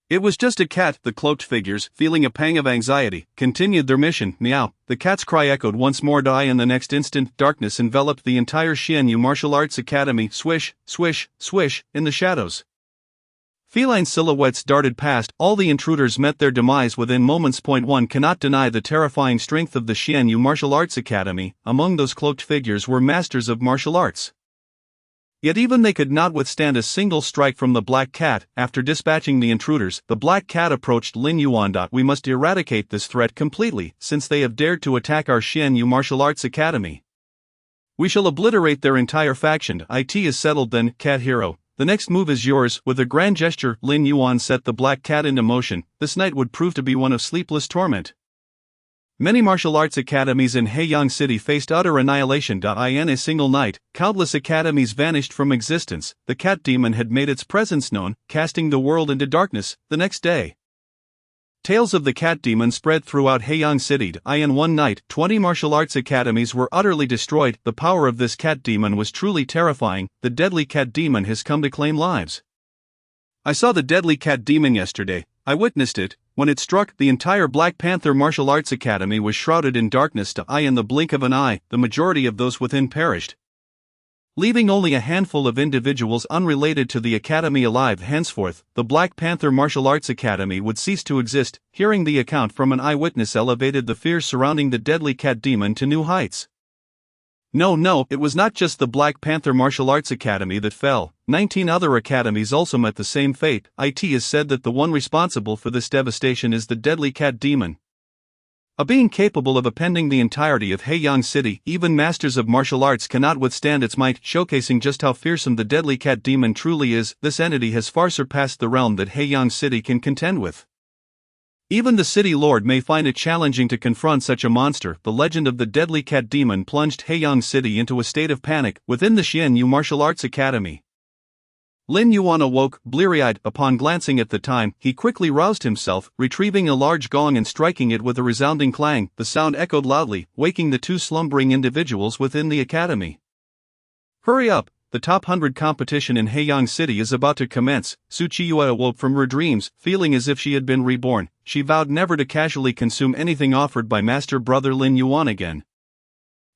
It was just a cat. The cloaked figures, feeling a pang of anxiety, continued their mission. Meow. The cat's cry echoed once more. In the next instant, darkness enveloped the entire Xianyu Martial Arts Academy. Swish, swish, swish, in the shadows. Feline silhouettes darted past. All the intruders met their demise within moments. One cannot deny the terrifying strength of the Xianyu Martial Arts Academy. Among those cloaked figures were masters of martial arts. Yet even they could not withstand a single strike from the Black Cat. After dispatching the intruders, the Black Cat approached Lin Yuan. We must eradicate this threat completely, since they have dared to attack our Xianyu Martial Arts Academy. We shall obliterate their entire faction. It is settled then, Cat Hero. The next move is yours. With a grand gesture, Lin Yuan set the Black Cat into motion. This night would prove to be one of sleepless torment. Many martial arts academies in Heiyang City faced utter annihilation. In a single night, countless academies vanished from existence. The cat demon had made its presence known, casting the world into darkness. The next day, tales of the cat demon spread throughout Heiyang City. In one night, 20 martial arts academies were utterly destroyed. The power of this cat demon was truly terrifying. The deadly cat demon has come to claim lives. I saw the deadly cat demon yesterday. I witnessed it. When it struck, the entire Black Panther Martial Arts Academy was shrouded in darkness. In the blink of an eye, the majority of those within perished, leaving only a handful of individuals unrelated to the academy alive. Henceforth, the Black Panther Martial Arts Academy would cease to exist. Hearing the account from an eyewitness elevated the fears surrounding the deadly cat demon to new heights. No, it was not just the Black Panther Martial Arts Academy that fell. 19 other academies also met the same fate. It is said that the one responsible for this devastation is the deadly cat demon, a being capable of upending the entirety of Heiyang City. Even masters of martial arts cannot withstand its might, showcasing just how fearsome the deadly cat demon truly is. This entity has far surpassed the realm that Heiyang City can contend with. Even the city lord may find it challenging to confront such a monster. The legend of the deadly cat demon plunged Heiyang City into a state of panic. Within the Xianyu Martial Arts Academy, Lin Yuan awoke, bleary-eyed. Upon glancing at the time, he quickly roused himself, retrieving a large gong and striking it with a resounding clang. The sound echoed loudly, waking the 2 slumbering individuals within the academy. Hurry up! the top 100 competition in Haiyang City is about to commence. Su Chiyue awoke from her dreams, feeling as if she had been reborn. She vowed never to casually consume anything offered by Master Brother Lin Yuan again.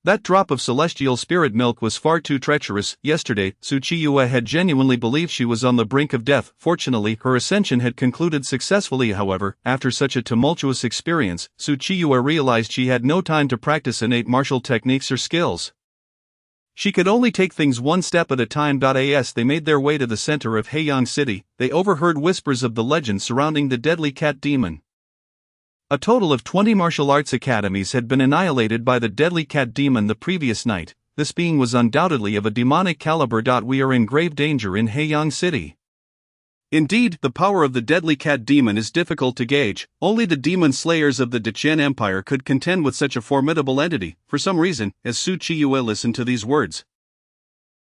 That drop of celestial spirit milk was far too treacherous. Yesterday, Su Chiyue had genuinely believed she was on the brink of death. Fortunately, her ascension had concluded successfully. However, after such a tumultuous experience, Su Chiyue realized she had no time to practice innate martial techniques or skills. She could only take things one step at a time. As they made their way to the center of Haiyang City, they overheard whispers of the legend surrounding the deadly cat demon. A total of 20 martial arts academies had been annihilated by the deadly cat demon the previous night. This being was undoubtedly of a demonic caliber. We are in grave danger in Haiyang City. Indeed, the power of the deadly cat demon is difficult to gauge. Only the demon slayers of the Dechen Empire could contend with such a formidable entity. For some reason, as Su Chiyue listened to these words,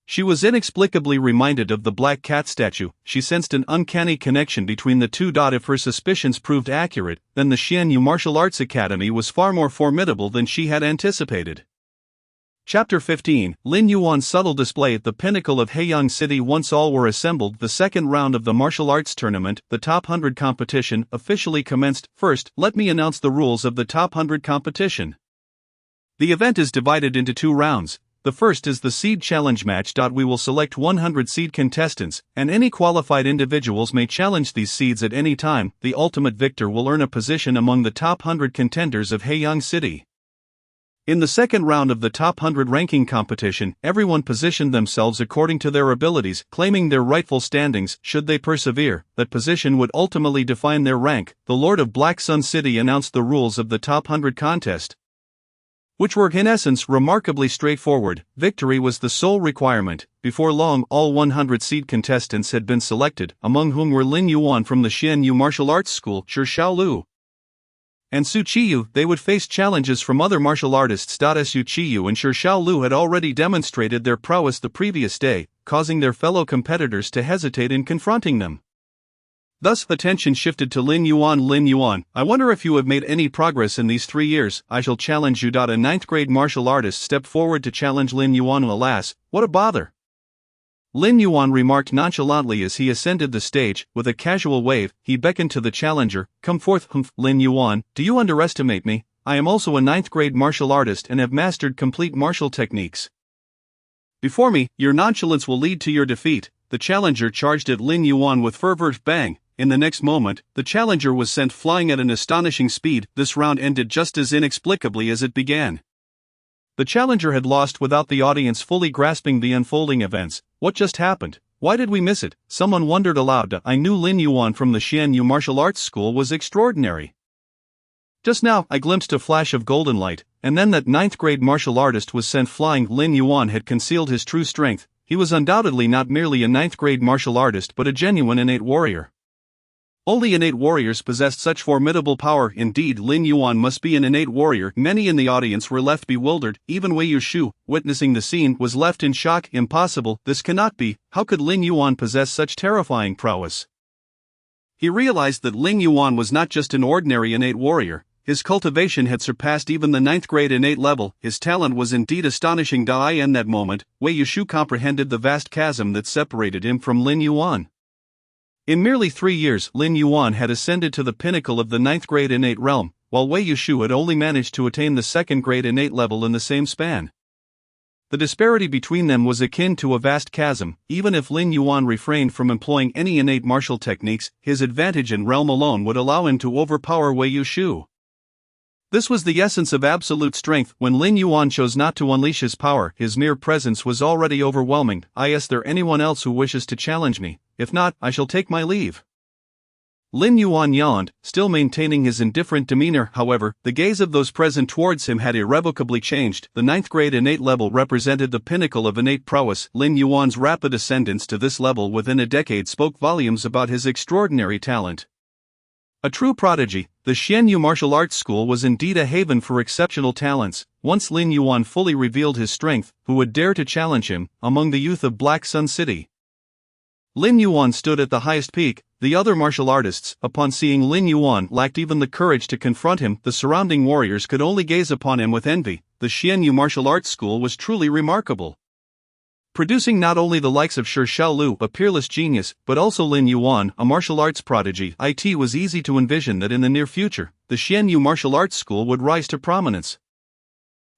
she was inexplicably reminded of the black cat statue. She sensed an uncanny connection between the two. If her suspicions proved accurate, then the Xianyu Martial Arts Academy was far more formidable than she had anticipated. Chapter 15, Lin Yuan's subtle display at the pinnacle of Haiyang City. Once all were assembled, the second round of the martial arts tournament, the top 100 competition, officially commenced. First, let me announce the rules of the top 100 competition. The event is divided into 2 rounds. The first is the seed challenge match. We will select 100 seed contestants, and any qualified individuals may challenge these seeds at any time. The ultimate victor will earn a position among the top 100 contenders of Haiyang City. In the second round of the top 100 ranking competition, everyone positioned themselves according to their abilities, claiming their rightful standings. Should they persevere, that position would ultimately define their rank. The Lord of Black Sun City announced the rules of the top 100 contest, which were in essence remarkably straightforward. Victory was the sole requirement. Before long, all 100 seed contestants had been selected, among whom were Lin Yuan from the Xianyu Martial Arts School, Shi Xiaolu, and Su Chiyue. They would face challenges from other martial artists. Su Chiyue and Shi Xiaolu had already demonstrated their prowess the previous day, causing their fellow competitors to hesitate in confronting them. Thus, attention shifted to Lin Yuan. Lin Yuan, I wonder if you have made any progress in these 3 years. I shall challenge you. A 9th grade martial artist stepped forward to challenge Lin Yuan. Alas, what a bother! Lin Yuan remarked nonchalantly as he ascended the stage. With a casual wave, he beckoned to the challenger. Come forth. Lin Yuan, do you underestimate me? I am also a 9th grade martial artist and have mastered complete martial techniques. Before me, your nonchalance will lead to your defeat. The challenger charged at Lin Yuan with fervor. Bang! In the next moment, the challenger was sent flying at an astonishing speed. This round ended just as inexplicably as it began. The challenger had lost without the audience fully grasping the unfolding events. What just happened? Why did we miss it? Someone wondered aloud. I knew Lin Yuan from the Xianyu Martial Arts School was extraordinary. Just now, I glimpsed a flash of golden light, and then that 9th grade martial artist was sent flying. Lin Yuan had concealed his true strength. He was undoubtedly not merely a 9th grade martial artist but a genuine innate warrior. Only innate warriors possessed such formidable power. Indeed, Lin Yuan must be an innate warrior. Many in the audience were left bewildered. Even Wei Yushu, witnessing the scene, was left in shock. Impossible, this cannot be. How could Lin Yuan possess such terrifying prowess? He realized that Lin Yuan was not just an ordinary innate warrior. His cultivation had surpassed even the 9th grade innate level. His talent was indeed astonishing. In that moment, Wei Yushu comprehended the vast chasm that separated him from Lin Yuan. In merely 3 years, Lin Yuan had ascended to the pinnacle of the 9th grade innate realm, while Wei Yushu had only managed to attain the 2nd grade innate level in the same span. The disparity between them was akin to a vast chasm. Even if Lin Yuan refrained from employing any innate martial techniques, his advantage in realm alone would allow him to overpower Wei Yushu. This was the essence of absolute strength. When Lin Yuan chose not to unleash his power, his mere presence was already overwhelming. Is there anyone else who wishes to challenge me? If not, I shall take my leave. Lin Yuan yawned, still maintaining his indifferent demeanor. However, the gaze of those present towards him had irrevocably changed. The 9th grade innate level represented the pinnacle of innate prowess. Lin Yuan's rapid ascendance to this level within a decade spoke volumes about his extraordinary talent. A true prodigy, the Xianyu Martial Arts School was indeed a haven for exceptional talents. Once Lin Yuan fully revealed his strength, who would dare to challenge him, among the youth of Black Sun City? Lin Yuan stood at the highest peak. The other martial artists, upon seeing Lin Yuan, lacked even the courage to confront him. The surrounding warriors could only gaze upon him with envy. The Xianyu Martial Arts School was truly remarkable. producing not only the likes of Shi Xiaolu, a peerless genius, but also Lin Yuan, a martial arts prodigy. It was easy to envision that in the near future, the Xianyu martial arts school would rise to prominence.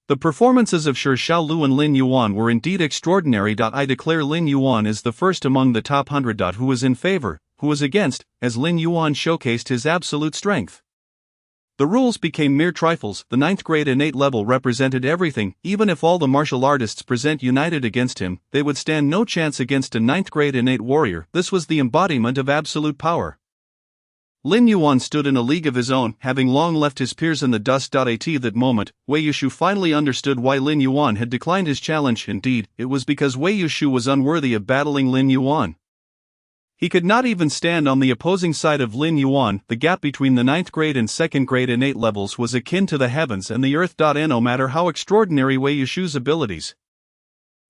The performances of Shi Xiaolu and Lin Yuan were indeed extraordinary. I declare Lin Yuan is the first among the top 100. Who was in favor, who was against, as Lin Yuan showcased his absolute strength. The rules became mere trifles. The 9th grade innate level represented everything. Even if all the martial artists present united against him, they would stand no chance against a 9th grade innate warrior. This was the embodiment of absolute power. Lin Yuan stood in a league of his own, having long left his peers in the dust. At that moment, Wei Yushu finally understood why Lin Yuan had declined his challenge. Indeed, it was because Wei Yushu was unworthy of battling Lin Yuan. He could not even stand on the opposing side of Lin Yuan. The gap between the 9th grade and 2nd grade innate levels was akin to the heavens and the earth. No matter how extraordinary Wei Yushu's abilities,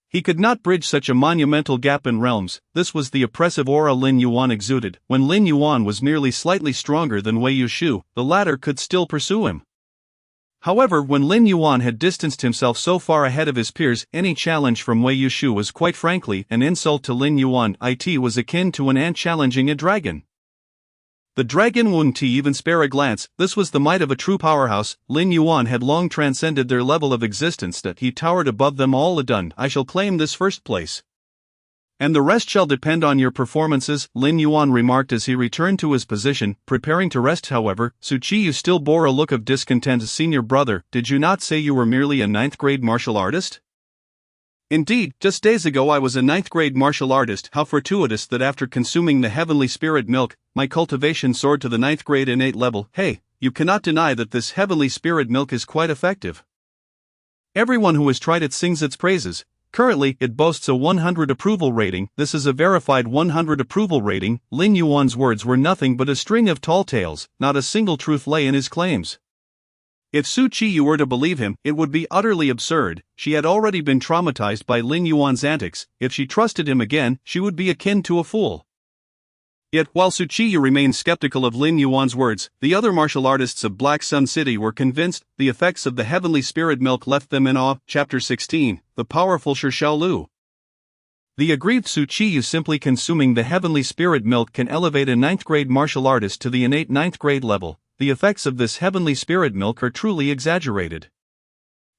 he could not bridge such a monumental gap in realms. This was the oppressive aura Lin Yuan exuded. When Lin Yuan was merely slightly stronger than Wei Yushu, the latter could still pursue him. However, when Lin Yuan had distanced himself so far ahead of his peers, any challenge from Wei Yushu was quite frankly an insult to Lin Yuan. It was akin to an ant challenging a dragon. The dragon wouldn't even spare a glance. This was the might of a true powerhouse. Lin Yuan had long transcended their level of existence, that he towered above them all. I shall claim this first place, and the rest shall depend on your performances, Lin Yuan remarked as he returned to his position, preparing to rest. However, Su Qiyu still bore a look of discontent. Senior brother, did you not say you were merely a 9th grade martial artist? Indeed, just days ago I was a 9th grade martial artist. How fortuitous that after consuming the heavenly spirit milk, my cultivation soared to the 9th grade innate level. Hey, you cannot deny that this heavenly spirit milk is quite effective. Everyone who has tried it sings its praises. Currently, it boasts a 100 approval rating. This is a verified 100 approval rating. Lin Yuan's words were nothing but a string of tall tales. Not a single truth lay in his claims. If Su Qiyu were to believe him, it would be utterly absurd. She had already been traumatized by Lin Yuan's antics. If she trusted him again, she would be akin to a fool. Yet, while Su Qiyu remained skeptical of Lin Yuan's words, the other martial artists of Black Sun City were convinced. The effects of the heavenly spirit milk left them in awe. Chapter 16, The Powerful Shi Xiaolu. The aggrieved Su Qiyu simply consuming the heavenly spirit milk can elevate a 9th grade martial artist to the innate 9th grade level. The effects of this heavenly spirit milk are truly exaggerated.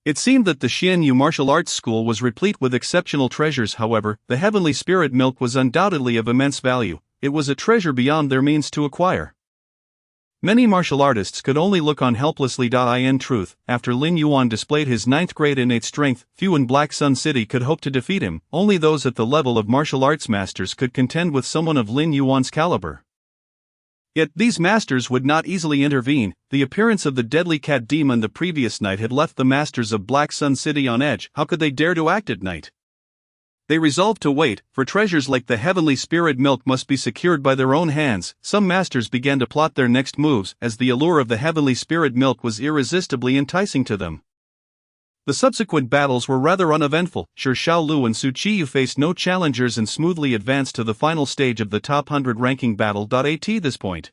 It seemed that the Xianyu martial arts school was replete with exceptional treasures. However, the heavenly spirit milk was undoubtedly of immense value. It was a treasure beyond their means to acquire. Many martial artists could only look on helplessly. In truth, after Lin Yuan displayed his 9th grade innate strength, few in Black Sun City could hope to defeat him. Only those at the level of martial arts masters could contend with someone of Lin Yuan's caliber. Yet, these masters would not easily intervene. The appearance of the deadly cat demon the previous night had left the masters of Black Sun City on edge. How could they dare to act at night? They resolved to wait, for treasures like the heavenly spirit milk must be secured by their own hands. Some masters began to plot their next moves, as the allure of the heavenly spirit milk was irresistibly enticing to them. The subsequent battles were rather uneventful. Shi Xiaolu and Su Qiyu faced no challengers and smoothly advanced to the final stage of the top 100 ranking battle. At this point,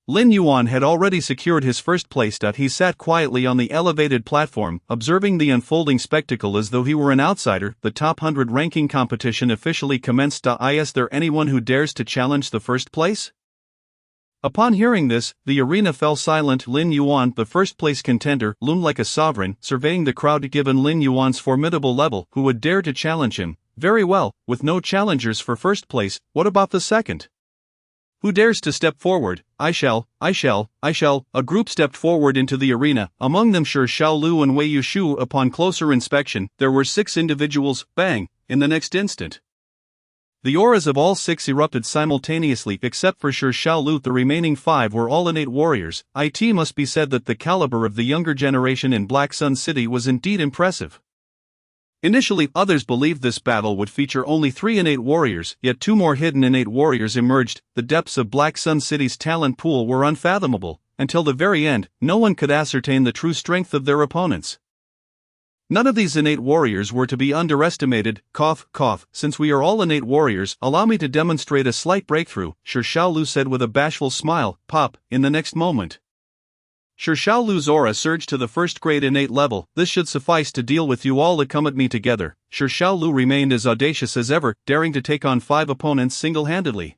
Lin Yuan had already secured his first place. He sat quietly on the elevated platform, observing the unfolding spectacle as though he were an outsider. The top 100 ranking competition officially commenced. Is there anyone who dares to challenge the first place? Upon hearing this, the arena fell silent. Lin Yuan, the first place contender, loomed like a sovereign, surveying the crowd. Given Lin Yuan's formidable level, who would dare to challenge him? Very well, with no challengers for first place, what about the second? Who dares to step forward? I shall. A group stepped forward into the arena, among them Shi Xiaolu and Wei Yushu. Upon closer inspection, there were 6 individuals. Bang! In the next instant, the auras of all 6 erupted simultaneously, except for Shi Xiaolu. The remaining 5 were all innate warriors. It must be said that the caliber of the younger generation in Black Sun City was indeed impressive. Initially, others believed this battle would feature only 3 innate warriors, yet 2 more hidden innate warriors emerged. The depths of Black Sun City's talent pool were unfathomable. Until the very end, no one could ascertain the true strength of their opponents. None of these innate warriors were to be underestimated. Cough, cough. Since we are all innate warriors, allow me to demonstrate a slight breakthrough, Shi Xiaolu said with a bashful smile. Pop, in the next moment, Shi Xiaolu's aura surged to the first grade innate level. This should suffice to deal with you all that come at me together. Shi Xiaolu remained as audacious as ever, daring to take on 5 opponents single-handedly.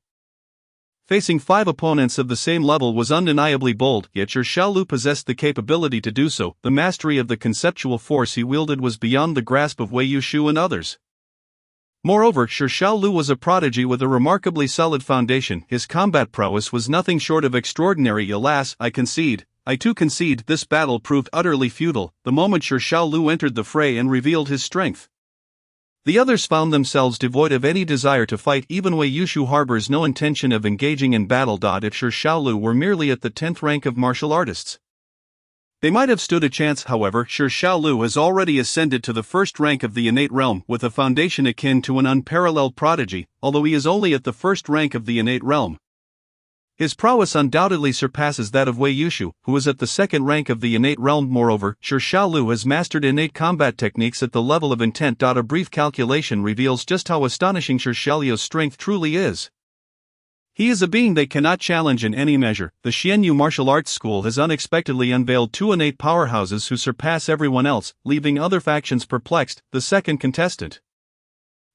Facing 5 opponents of the same level was undeniably bold, yet Shi Xiaolu possessed the capability to do so. The mastery of the conceptual force he wielded was beyond the grasp of Wei Yushu and others. Moreover, Shi Xiaolu was a prodigy with a remarkably solid foundation. His combat prowess was nothing short of extraordinary. Alas, I too concede, this battle proved utterly futile, the moment Shi Xiaolu entered the fray and revealed his strength. The others found themselves devoid of any desire to fight. Even Wei Yushu harbors no intention of engaging in battle. If Shi Xiaolu were merely at the 10th rank of martial artists, they might have stood a chance. However, Shi Xiaolu has already ascended to the first rank of the innate realm, with a foundation akin to an unparalleled prodigy, although he is only at the first rank of the innate realm. His prowess undoubtedly surpasses that of Wei Yushu, who is at the second rank of the innate realm. Moreover, Shi Xiaolu has mastered innate combat techniques at the level of intent. A brief calculation reveals just how astonishing Shi Xiaolu's strength truly is. He is a being they cannot challenge in any measure. The Xianyu Martial Arts School has unexpectedly unveiled 2 innate powerhouses who surpass everyone else, leaving other factions perplexed. The second contestant.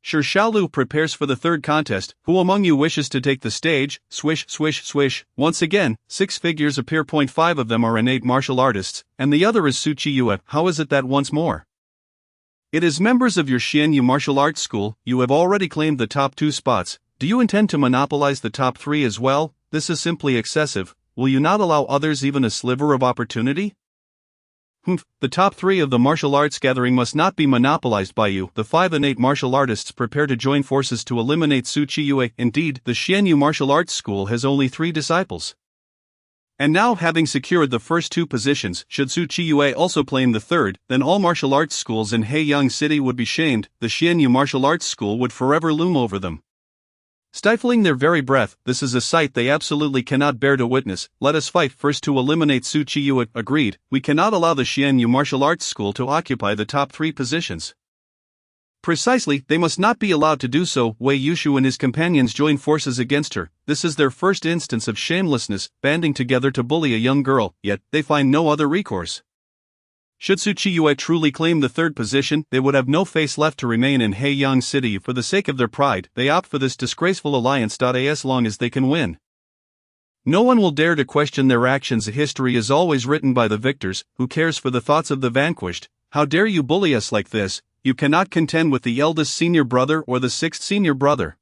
Shi Xiaolu prepares for the third contest. Who among you wishes to take the stage? Swish, swish, swish. Once again, 6 figures appear. 5 of them are innate martial artists, and the other is Su Qiyue. How is it that once more? It is members of your Xianyu Martial Arts School. You have already claimed the top 2 spots. Do you intend to monopolize the top 3 as well? This is simply excessive. Will you not allow others even a sliver of opportunity? The top 3 of the martial arts gathering must not be monopolized by you. The 5 innate martial artists prepare to join forces to eliminate Su Qiyue. Indeed, the Xianyu Martial Arts School has only 3 disciples. And now, having secured the first 2 positions, should Su Qiyue also claim the third, then all martial arts schools in Heiyang City would be shamed. The Xianyu Martial Arts School would forever loom over them, stifling their very breath. This is a sight they absolutely cannot bear to witness. Let us fight first to eliminate Su Qiyue. Agreed. We cannot allow the Xianyu Martial Arts School to occupy the top 3 positions. Precisely, they must not be allowed to do so. Wei Yushu and his companions join forces against her. This is their first instance of shamelessness, banding together to bully a young girl, yet they find no other recourse. Should Su Qiyue truly claim the third position, they would have no face left to remain in Heiyang City. For the sake of their pride, they opt for this disgraceful alliance. As long as they can win, no one will dare to question their actions. History is always written by the victors. Who cares for the thoughts of the vanquished? How dare you bully us like this? You cannot contend with the eldest senior brother or the 6th senior brother.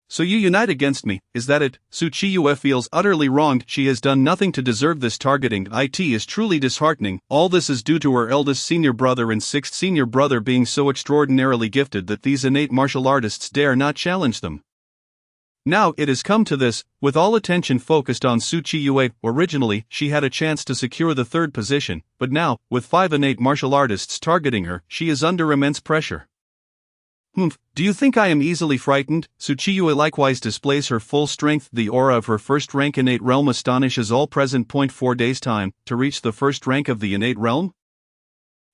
So you unite against me, is that it? Su Qiyue feels utterly wronged. She has done nothing to deserve this targeting. It is truly disheartening. All this is due to her eldest senior brother and 6th senior brother being so extraordinarily gifted that these innate martial artists dare not challenge them. Now it has come to this, with all attention focused on Su Qiyue. Originally, she had a chance to secure the third position, but now, with 5 innate martial artists targeting her, she is under immense pressure. Do you think I am easily frightened? Su Qiyue likewise displays her full strength. The aura of her first rank innate realm astonishes all present. 4 days time, to reach the first rank of the innate realm?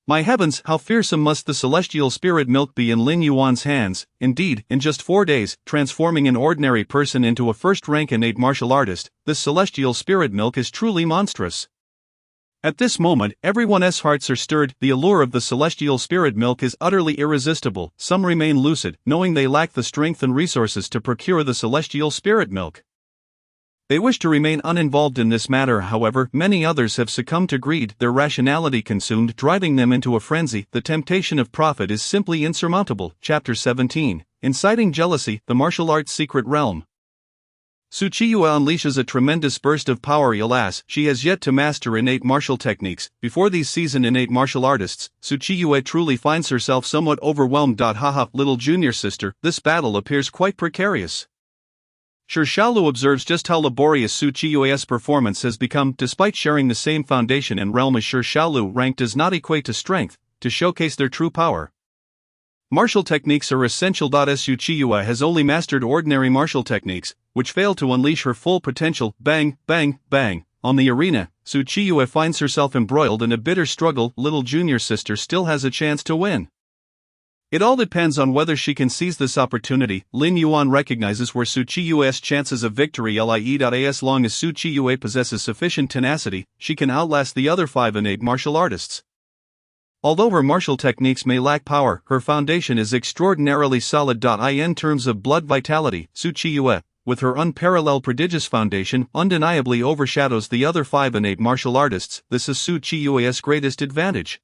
My heavens, how fearsome must the celestial spirit milk be in Lin Yuan's hands. Indeed, in just 4 days, transforming an ordinary person into a first rank innate martial artist, this celestial spirit milk is truly monstrous. At this moment, everyone's hearts are stirred. The allure of the celestial spirit milk is utterly irresistible. Some remain lucid, knowing they lack the strength and resources to procure the celestial spirit milk. They wish to remain uninvolved in this matter. However, many others have succumbed to greed, their rationality consumed, driving them into a frenzy. The temptation of profit is simply insurmountable. Chapter 17. Inciting Jealousy, the Martial Arts Secret Realm. Su Qiyue unleashes a tremendous burst of power. Alas, she has yet to master innate martial techniques. Before these seasoned innate martial artists, Su Qiyue truly finds herself somewhat overwhelmed. Haha, little junior sister, this battle appears quite precarious. Shi Xiaolu observes just how laborious Su Qiyue's performance has become. Despite sharing the same foundation and realm as Shi Xiaolu, rank does not equate to strength. To showcase their true power, martial techniques are essential. Su Qiyue has only mastered ordinary martial techniques, which fail to unleash her full potential. Bang, bang, bang. On the arena, Su Qiyue finds herself embroiled in a bitter struggle. Little junior sister still has a chance to win. It all depends on whether she can seize this opportunity. Lin Yuan recognizes where Su Qiyue's chances of victory lie. As long as Su Qiyue possesses sufficient tenacity, she can outlast the other 5 innate martial artists. Although her martial techniques may lack power, her foundation is extraordinarily solid. In terms of blood vitality, Su Qiyue, with her unparalleled prodigious foundation, undeniably overshadows the other 5 innate martial artists. This is Su Qiyue's greatest advantage.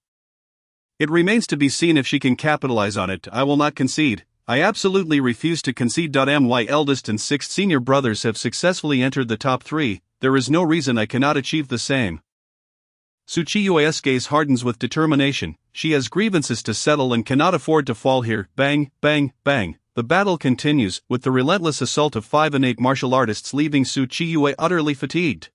It remains to be seen if she can capitalize on it. I will not concede. I absolutely refuse to concede. My eldest and 6th senior brothers have successfully entered the top 3, there is no reason I cannot achieve the same. Su Qiyue's gaze hardens with determination. She has grievances to settle and cannot afford to fall here. Bang, bang, bang. The battle continues, with the relentless assault of 5 innate martial artists leaving Su Qiyue utterly fatigued.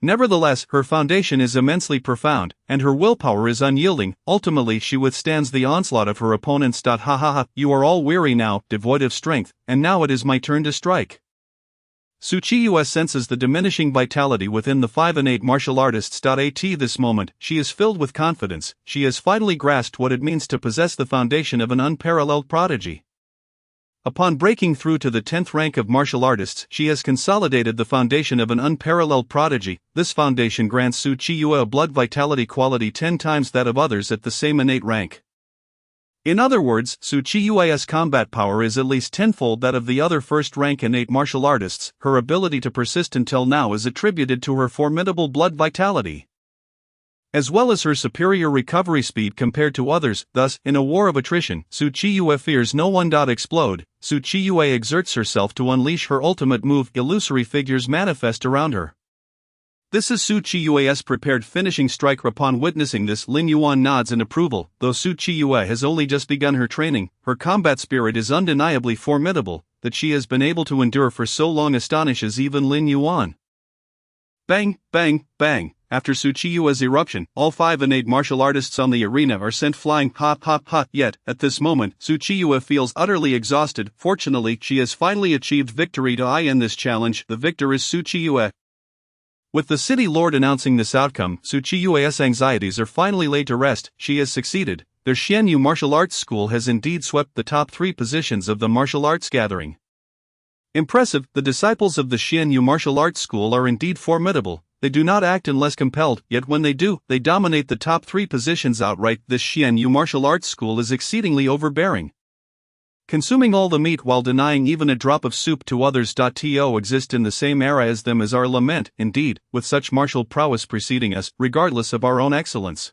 Nevertheless, her foundation is immensely profound, and her willpower is unyielding. Ultimately, she withstands the onslaught of her opponents. Ha ha ha, you are all weary now, devoid of strength, and now it is my turn to strike. Su Qiyue senses the diminishing vitality within the 5 innate martial artists. At this moment, she is filled with confidence. She has finally grasped what it means to possess the foundation of an unparalleled prodigy. Upon breaking through to the 10th rank of martial artists, she has consolidated the foundation of an unparalleled prodigy. This foundation grants Su Qiyue a blood vitality quality 10 times that of others at the same innate rank. In other words, Su Qiyue's combat power is at least tenfold that of the other first-rank innate martial artists. Her ability to persist until now is attributed to her formidable blood vitality, as well as her superior recovery speed compared to others. Thus, in a war of attrition, Su Qiyue fears no one. Explode. Su Qiyue exerts herself to unleash her ultimate move. Illusory figures manifest around her. This is Su Qiyue's prepared finishing strike. Upon witnessing this, Lin Yuan nods in approval. Though Su Qiyue has only just begun her training, her combat spirit is undeniably formidable. That she has been able to endure for so long astonishes even Lin Yuan. Bang, bang, bang. After Su Qiyue's eruption, all 5 innate martial artists on the arena are sent flying. Hop, hop, hop. Yet, at this moment, Su Qiyue feels utterly exhausted. Fortunately, she has finally achieved victory. In this challenge, the victor is Su Qiyue. With the city lord announcing this outcome, Su Qiyue's anxieties are finally laid to rest. She has succeeded. Their Xianyu Martial Arts School has indeed swept the top 3 positions of the martial arts gathering. Impressive, the disciples of the Xianyu Martial Arts School are indeed formidable. They do not act unless compelled, yet when they do, they dominate the top 3 positions outright. This Xianyu Martial Arts School is exceedingly overbearing, consuming all the meat while denying even a drop of soup to others. To exist in the same era as them is our lament, indeed, with such martial prowess preceding us, regardless of our own excellence.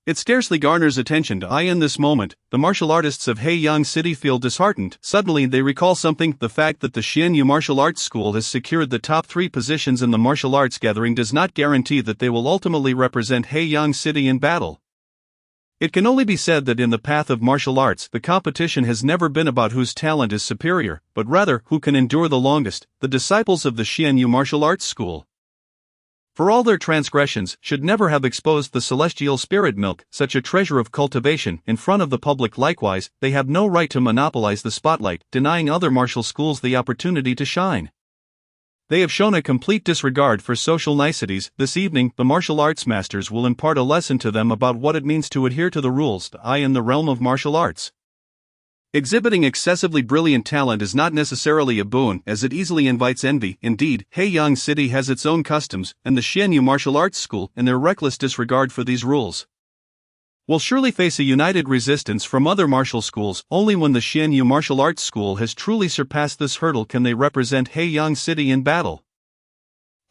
It scarcely garners attention. In this moment, the martial artists of Heiyang City feel disheartened. Suddenly they recall something. The fact that the Xianyu Martial Arts School has secured the top 3 positions in the martial arts gathering does not guarantee that they will ultimately represent Heiyang City in battle. It can only be said that in the path of martial arts, the competition has never been about whose talent is superior, but rather who can endure the longest. The disciples of the Xianyu Martial Arts School, for all their transgressions, should never have exposed the celestial spirit milk, such a treasure of cultivation, in front of the public. Likewise, they have no right to monopolize the spotlight, denying other martial schools the opportunity to shine. They have shown a complete disregard for social niceties. This evening, the martial arts masters will impart a lesson to them about what it means to adhere to the rules. In the realm of martial arts, exhibiting excessively brilliant talent is not necessarily a boon, as it easily invites envy. Indeed, Heiyang City has its own customs, and the Xianyu Martial Arts School, in their reckless disregard for these rules, will surely face a united resistance from other martial schools. Only when the Xianyu Martial Arts School has truly surpassed this hurdle can they represent Heiyang City in battle.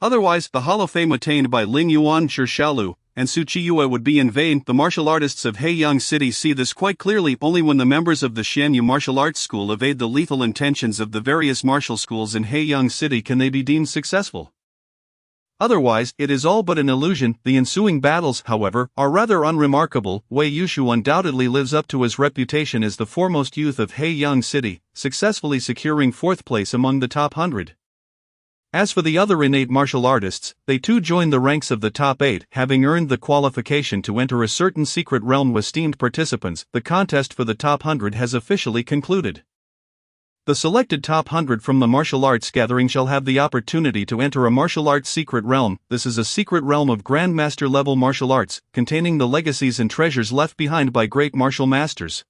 Otherwise, the hollow fame attained by Lin Yuan, Shi Xiaolu, and Su Qiyue would be in vain. The martial artists of Heiyang City see this quite clearly. Only when the members of the Xianyu Martial Arts School evade the lethal intentions of the various martial schools in Heiyang City can they be deemed successful. Otherwise, it is all but an illusion. The ensuing battles, however, are rather unremarkable. Wei Yushu undoubtedly lives up to his reputation as the foremost youth of Heiyang City, successfully securing 4th place among the top 100. As for the other innate martial artists, they too join the ranks of the top 8, having earned the qualification to enter a certain secret realm with esteemed participants. The contest for the top 100 has officially concluded. The selected top 100 from the martial arts gathering shall have the opportunity to enter a martial arts secret realm. This is a secret realm of grandmaster level martial arts, containing the legacies and treasures left behind by great martial masters.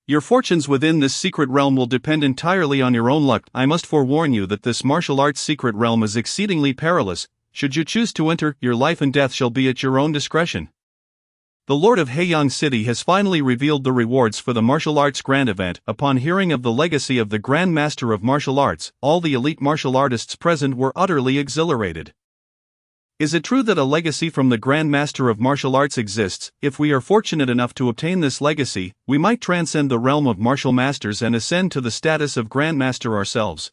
Your fortunes within this secret realm will depend entirely on your own luck. I must forewarn you that this martial arts secret realm is exceedingly perilous. Should you choose to enter, your life and death shall be at your own discretion. The Lord of Haeyang City has finally revealed the rewards for the martial arts grand event. Upon hearing of the legacy of the Grand Master of Martial Arts, all the elite martial artists present were utterly exhilarated. Is it true that a legacy from the Grand Master of Martial Arts exists? If we are fortunate enough to obtain this legacy, we might transcend the realm of martial masters and ascend to the status of Grand Master ourselves.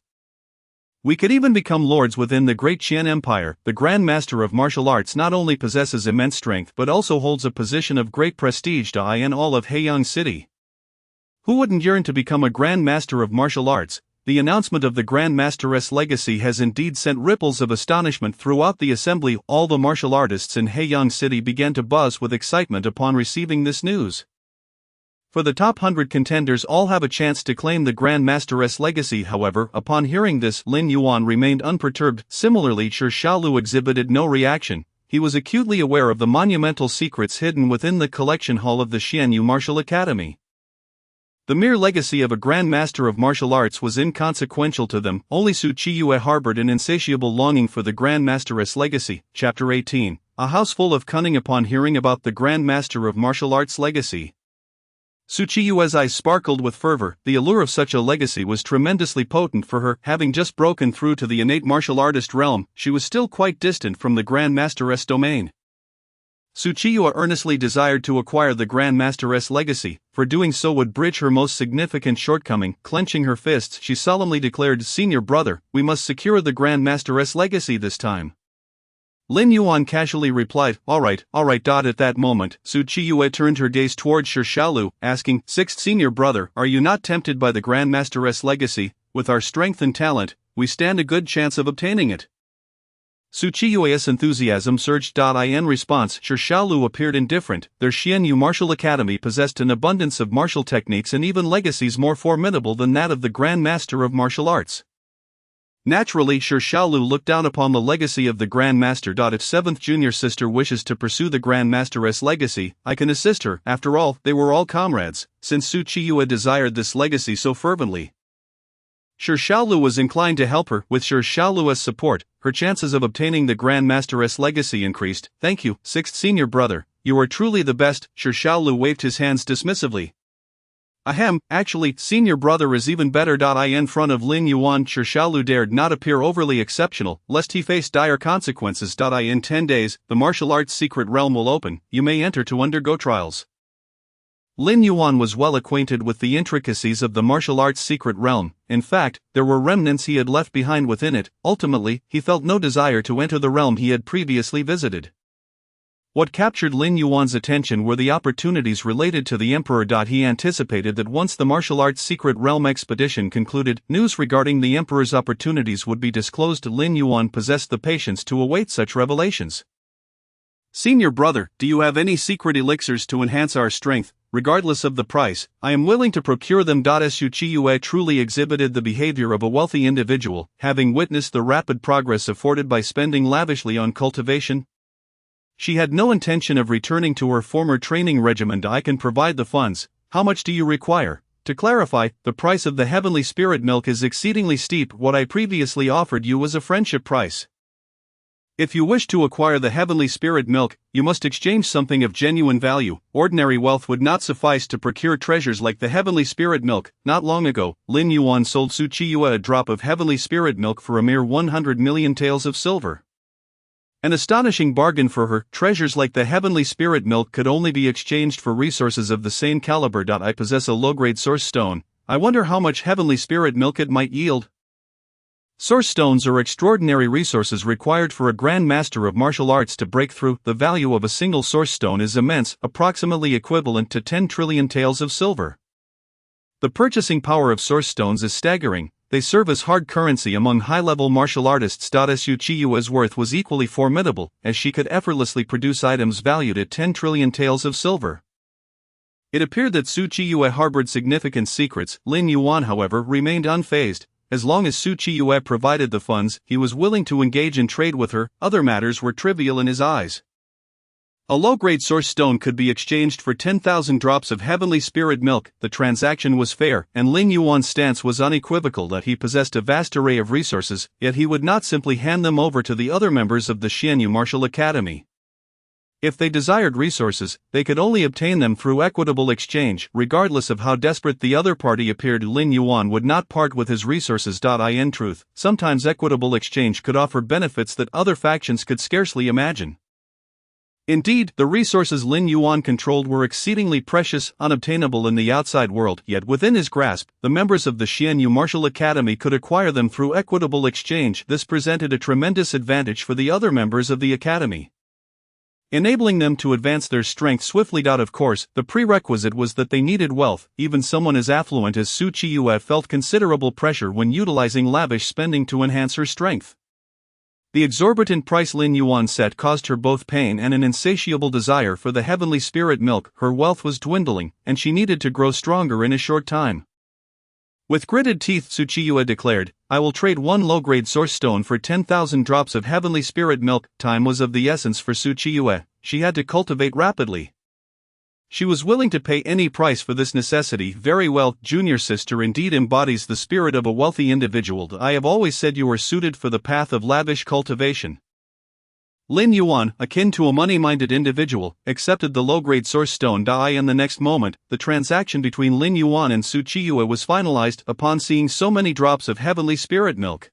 We could even become lords within the Great Qian Empire. The Grand Master of Martial Arts not only possesses immense strength but also holds a position of great prestige in all of Haeyang City. Who wouldn't yearn to become a Grand Master of Martial Arts? The announcement of the Grand Master's legacy has indeed sent ripples of astonishment throughout the assembly. All the martial artists in Haeyang City began to buzz with excitement upon receiving this news. For the top 100 contenders all have a chance to claim the Grand Master's legacy. However, upon hearing this, Lin Yuan remained unperturbed. Similarly, Shi Xiaolu exhibited no reaction. He was acutely aware of the monumental secrets hidden within the collection hall of the Xianyu Martial Academy. The mere legacy of a Grand Master of Martial Arts was inconsequential to them. Only Su Qiyue harbored an insatiable longing for the Grand Master's legacy. Chapter 18. A house full of cunning. Upon hearing about the Grand Master of Martial Arts legacy, Su Qiyue's eyes sparkled with fervor. The allure of such a legacy was tremendously potent for her. Having just broken through to the innate martial artist realm, she was still quite distant from the Grand Master's domain. Su Qiyue earnestly desired to acquire the Grand Master's legacy, for doing so would bridge her most significant shortcoming. Clenching her fists, she solemnly declared, "Senior brother, we must secure the Grand Master's legacy this time." Lin Yuan casually replied, All right. At that moment, Su Qiyue turned her gaze towards Shi Xiaolu, asking, "Sixth senior brother, are you not tempted by the Grand Master's legacy? With our strength and talent, we stand a good chance of obtaining it." Su Qiyue's enthusiasm surged. In response, Shi Xiaolu appeared indifferent. Their Xianyu Martial Academy possessed an abundance of martial techniques and even legacies more formidable than that of the Grand Master of Martial Arts. Naturally, Shi Xiaolu looked down upon the legacy of the Grand Master. If 7th junior sister wishes to pursue the Grand Master's legacy, I can assist her. After all, they were all comrades, since Su Qiyue desired this legacy so fervently. Shi Xiaolu was inclined to help her. With Shi Xiaolu's support, her chances of obtaining the Grand Master's legacy increased. Thank you, 6th senior brother, you are truly the best. Shi Xiaolu waved his hands dismissively. Ahem, actually, senior brother is even better. In front of Lin Yuan, Shi Xiaolu dared not appear overly exceptional, lest he face dire consequences. In 10 days, the martial arts secret realm will open. You may enter to undergo trials. Lin Yuan was well acquainted with the intricacies of the martial arts secret realm. In fact, there were remnants he had left behind within it. Ultimately, he felt no desire to enter the realm he had previously visited. What captured Lin Yuan's attention were the opportunities related to the Emperor. He anticipated that once the martial arts secret realm expedition concluded, news regarding the Emperor's opportunities would be disclosed. Lin Yuan possessed the patience to await such revelations. Senior brother, do you have any secret elixirs to enhance our strength? Regardless of the price, I am willing to procure them. Su Qiyue truly exhibited the behavior of a wealthy individual, having witnessed the rapid progress afforded by spending lavishly on cultivation. She had no intention of returning to her former training regimen. I can provide the funds. How much do you require? To clarify, the price of the Heavenly Spirit milk is exceedingly steep. What I previously offered you was a friendship price. If you wish to acquire the Heavenly Spirit milk, you must exchange something of genuine value. Ordinary wealth would not suffice to procure treasures like the Heavenly Spirit milk. Not long ago, Lin Yuan sold Su Qiyue a drop of Heavenly Spirit milk for a mere 100 million taels of silver. An astonishing bargain for her. Treasures like the Heavenly Spirit milk could only be exchanged for resources of the same caliber. I possess a low-grade source stone. I wonder how much Heavenly Spirit milk it might yield. Source stones are extraordinary resources required for a Grand Master of Martial Arts to break through. The value of a single source stone is immense, approximately equivalent to 10 trillion taels of silver. The purchasing power of source stones is staggering. They serve as hard currency among high-level martial artists. Su Qiyue's worth was equally formidable, as she could effortlessly produce items valued at 10 trillion taels of silver. It appeared that Su Qiyue harbored significant secrets. Lin Yuan, however, remained unfazed. As long as Su Qiyue provided the funds, he was willing to engage in trade with her. Other matters were trivial in his eyes. A low-grade source stone could be exchanged for 10,000 drops of heavenly spirit milk. The transaction was fair, and Lin Yuan's stance was unequivocal that he possessed a vast array of resources, yet he would not simply hand them over to the other members of the Xianyu Martial Academy. If they desired resources, they could only obtain them through equitable exchange. Regardless of how desperate the other party appeared, Lin Yuan would not part with his resources. In truth, sometimes equitable exchange could offer benefits that other factions could scarcely imagine. Indeed, the resources Lin Yuan controlled were exceedingly precious, unobtainable in the outside world, yet within his grasp, the members of the Xianyu Martial Academy could acquire them through equitable exchange. This presented a tremendous advantage for the other members of the academy, enabling them to advance their strength swiftly. Of course, the prerequisite was that they needed wealth. Even someone as affluent as Su Chiyue felt considerable pressure when utilizing lavish spending to enhance her strength. The exorbitant price Lin Yuan set caused her both pain and an insatiable desire for the heavenly spirit milk. Her wealth was dwindling, and she needed to grow stronger in a short time. With gritted teeth, Su Chiyue declared, "I will trade one low-grade source stone for 10,000 drops of heavenly spirit milk." Time was of the essence for Su Chiyue. She had to cultivate rapidly. She was willing to pay any price for this necessity. Very well, junior sister indeed embodies the spirit of a wealthy individual. I have always said you are suited for the path of lavish cultivation. Lin Yuan, akin to a money-minded individual, accepted the low-grade source stone. In the next moment, the transaction between Lin Yuan and Su Chiyue was finalized. Upon seeing so many drops of heavenly spirit milk,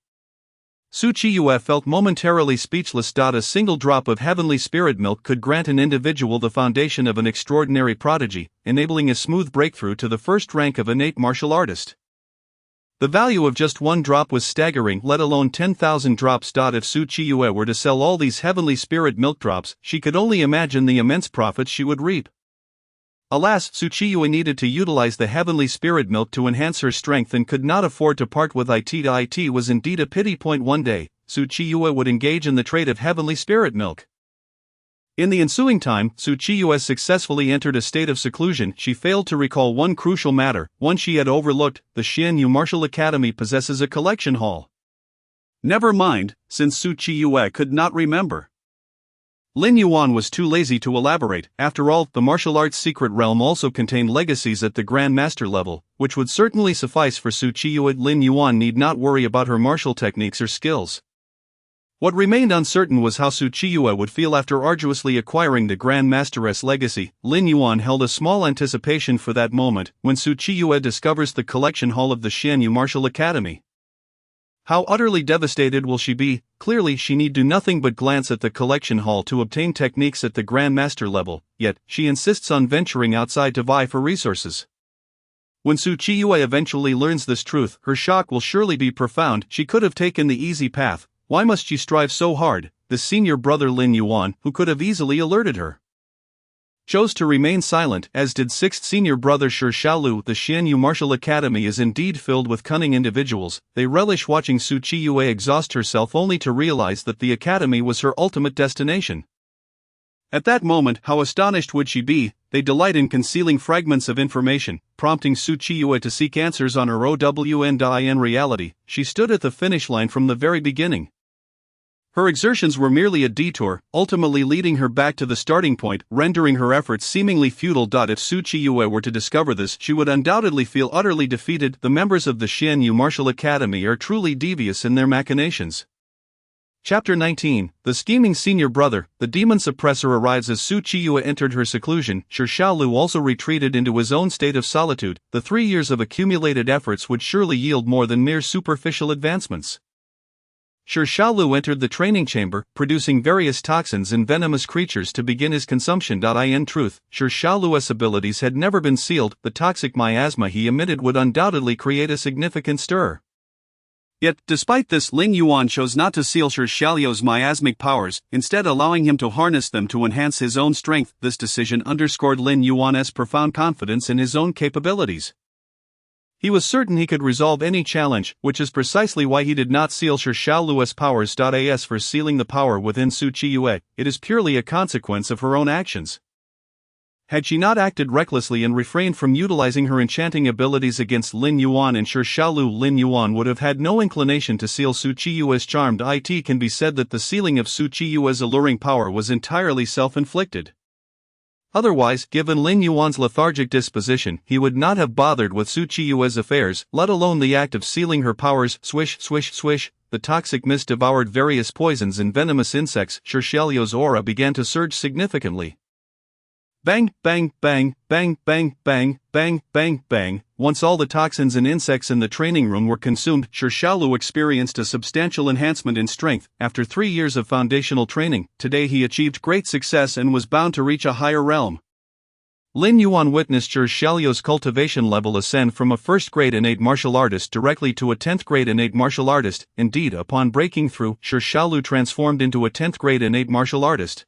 Su Chiyue felt momentarily speechless. A single drop of heavenly spirit milk could grant an individual the foundation of an extraordinary prodigy, enabling a smooth breakthrough to the first rank of innate martial artist. The value of just one drop was staggering, let alone 10,000 drops. If Su Chiyue were to sell all these heavenly spirit milk drops, she could only imagine the immense profits she would reap. Alas, Su Chiyue needed to utilize the heavenly spirit milk to enhance her strength and could not afford to part with it. It was indeed a pity. One day, Su Chiyue would engage in the trade of heavenly spirit milk. In the ensuing time, Su Chiyue successfully entered a state of seclusion. She failed to recall one crucial matter, one she had overlooked: the Xianyu Martial Academy possesses a collection hall. Never mind, since Su Chiyue could not remember. Lin Yuan was too lazy to elaborate. After all, the martial arts secret realm also contained legacies at the Grand Master level, which would certainly suffice for Su Chiyue. Lin Yuan need not worry about her martial techniques or skills. What remained uncertain was how Su Chiyue would feel after arduously acquiring the Grand Master's legacy. Lin Yuan held a small anticipation for that moment, when Su Chiyue discovers the collection hall of the Xianyu Martial Academy. How utterly devastated will she be? Clearly she need do nothing but glance at the collection hall to obtain techniques at the Grand Master level, yet she insists on venturing outside to vie for resources. When Su Chiyue eventually learns this truth, her shock will surely be profound. She could have taken the easy path. Why must she strive so hard? The senior brother Lin Yuan, who could have easily alerted her, chose to remain silent, as did sixth senior brother Shi Xiaolu. The Xianyu Martial Academy is indeed filled with cunning individuals. They relish watching Su Chiyue exhaust herself only to realize that the academy was her ultimate destination. At that moment, how astonished would she be? They delight in concealing fragments of information, prompting Su Chiyue to seek answers on her own. In reality, she stood at the finish line from the very beginning. Her exertions were merely a detour, ultimately leading her back to the starting point, rendering her efforts seemingly futile. If Su Chiyue were to discover this, she would undoubtedly feel utterly defeated. The members of the Xianyu Martial Academy are truly devious in their machinations. Chapter 19, The Scheming Senior Brother. The demon suppressor arrives as Su Chiyue entered her seclusion. Shi Xiaolu also retreated into his own state of solitude. The 3 years of accumulated efforts would surely yield more than mere superficial advancements. Shi Xiaolu entered the training chamber, producing various toxins and venomous creatures to begin his consumption. In truth, Shi Xiaolu's abilities had never been sealed. The toxic miasma he emitted would undoubtedly create a significant stir. Yet, despite this, Lin Yuan chose not to seal Shi Xiaolu's miasmic powers, instead allowing him to harness them to enhance his own strength. This decision underscored Lin Yuan's profound confidence in his own capabilities. He was certain he could resolve any challenge, which is precisely why he did not seal Shi Xiaolu's powers. As for sealing the power within Su Chiyue, it is purely a consequence of her own actions. Had she not acted recklessly and refrained from utilizing her enchanting abilities against Lin Yuan and Shi Xiaolu, Lin Yuan would have had no inclination to seal Su Chiyue's charm. It can be said that the sealing of Su Chiyue's alluring power was entirely self-inflicted. Otherwise, given Lin Yuan's lethargic disposition, he would not have bothered with Su Qiyue's affairs, let alone the act of sealing her powers. Swish, swish, swish. The toxic mist devoured various poisons and venomous insects. Xiaolu's aura began to surge significantly. Bang, bang, bang, bang, bang, bang, bang, bang, bang. Once all the toxins and insects in the training room were consumed, Xiaolu experienced a substantial enhancement in strength. After 3 years of foundational training, today he achieved great success and was bound to reach a higher realm. Lin Yuan witnessed Xiaolu's cultivation level ascend from a first-grade innate martial artist directly to a 10th-grade innate martial artist. Indeed, upon breaking through, Xiaolu transformed into a 10th-grade innate martial artist.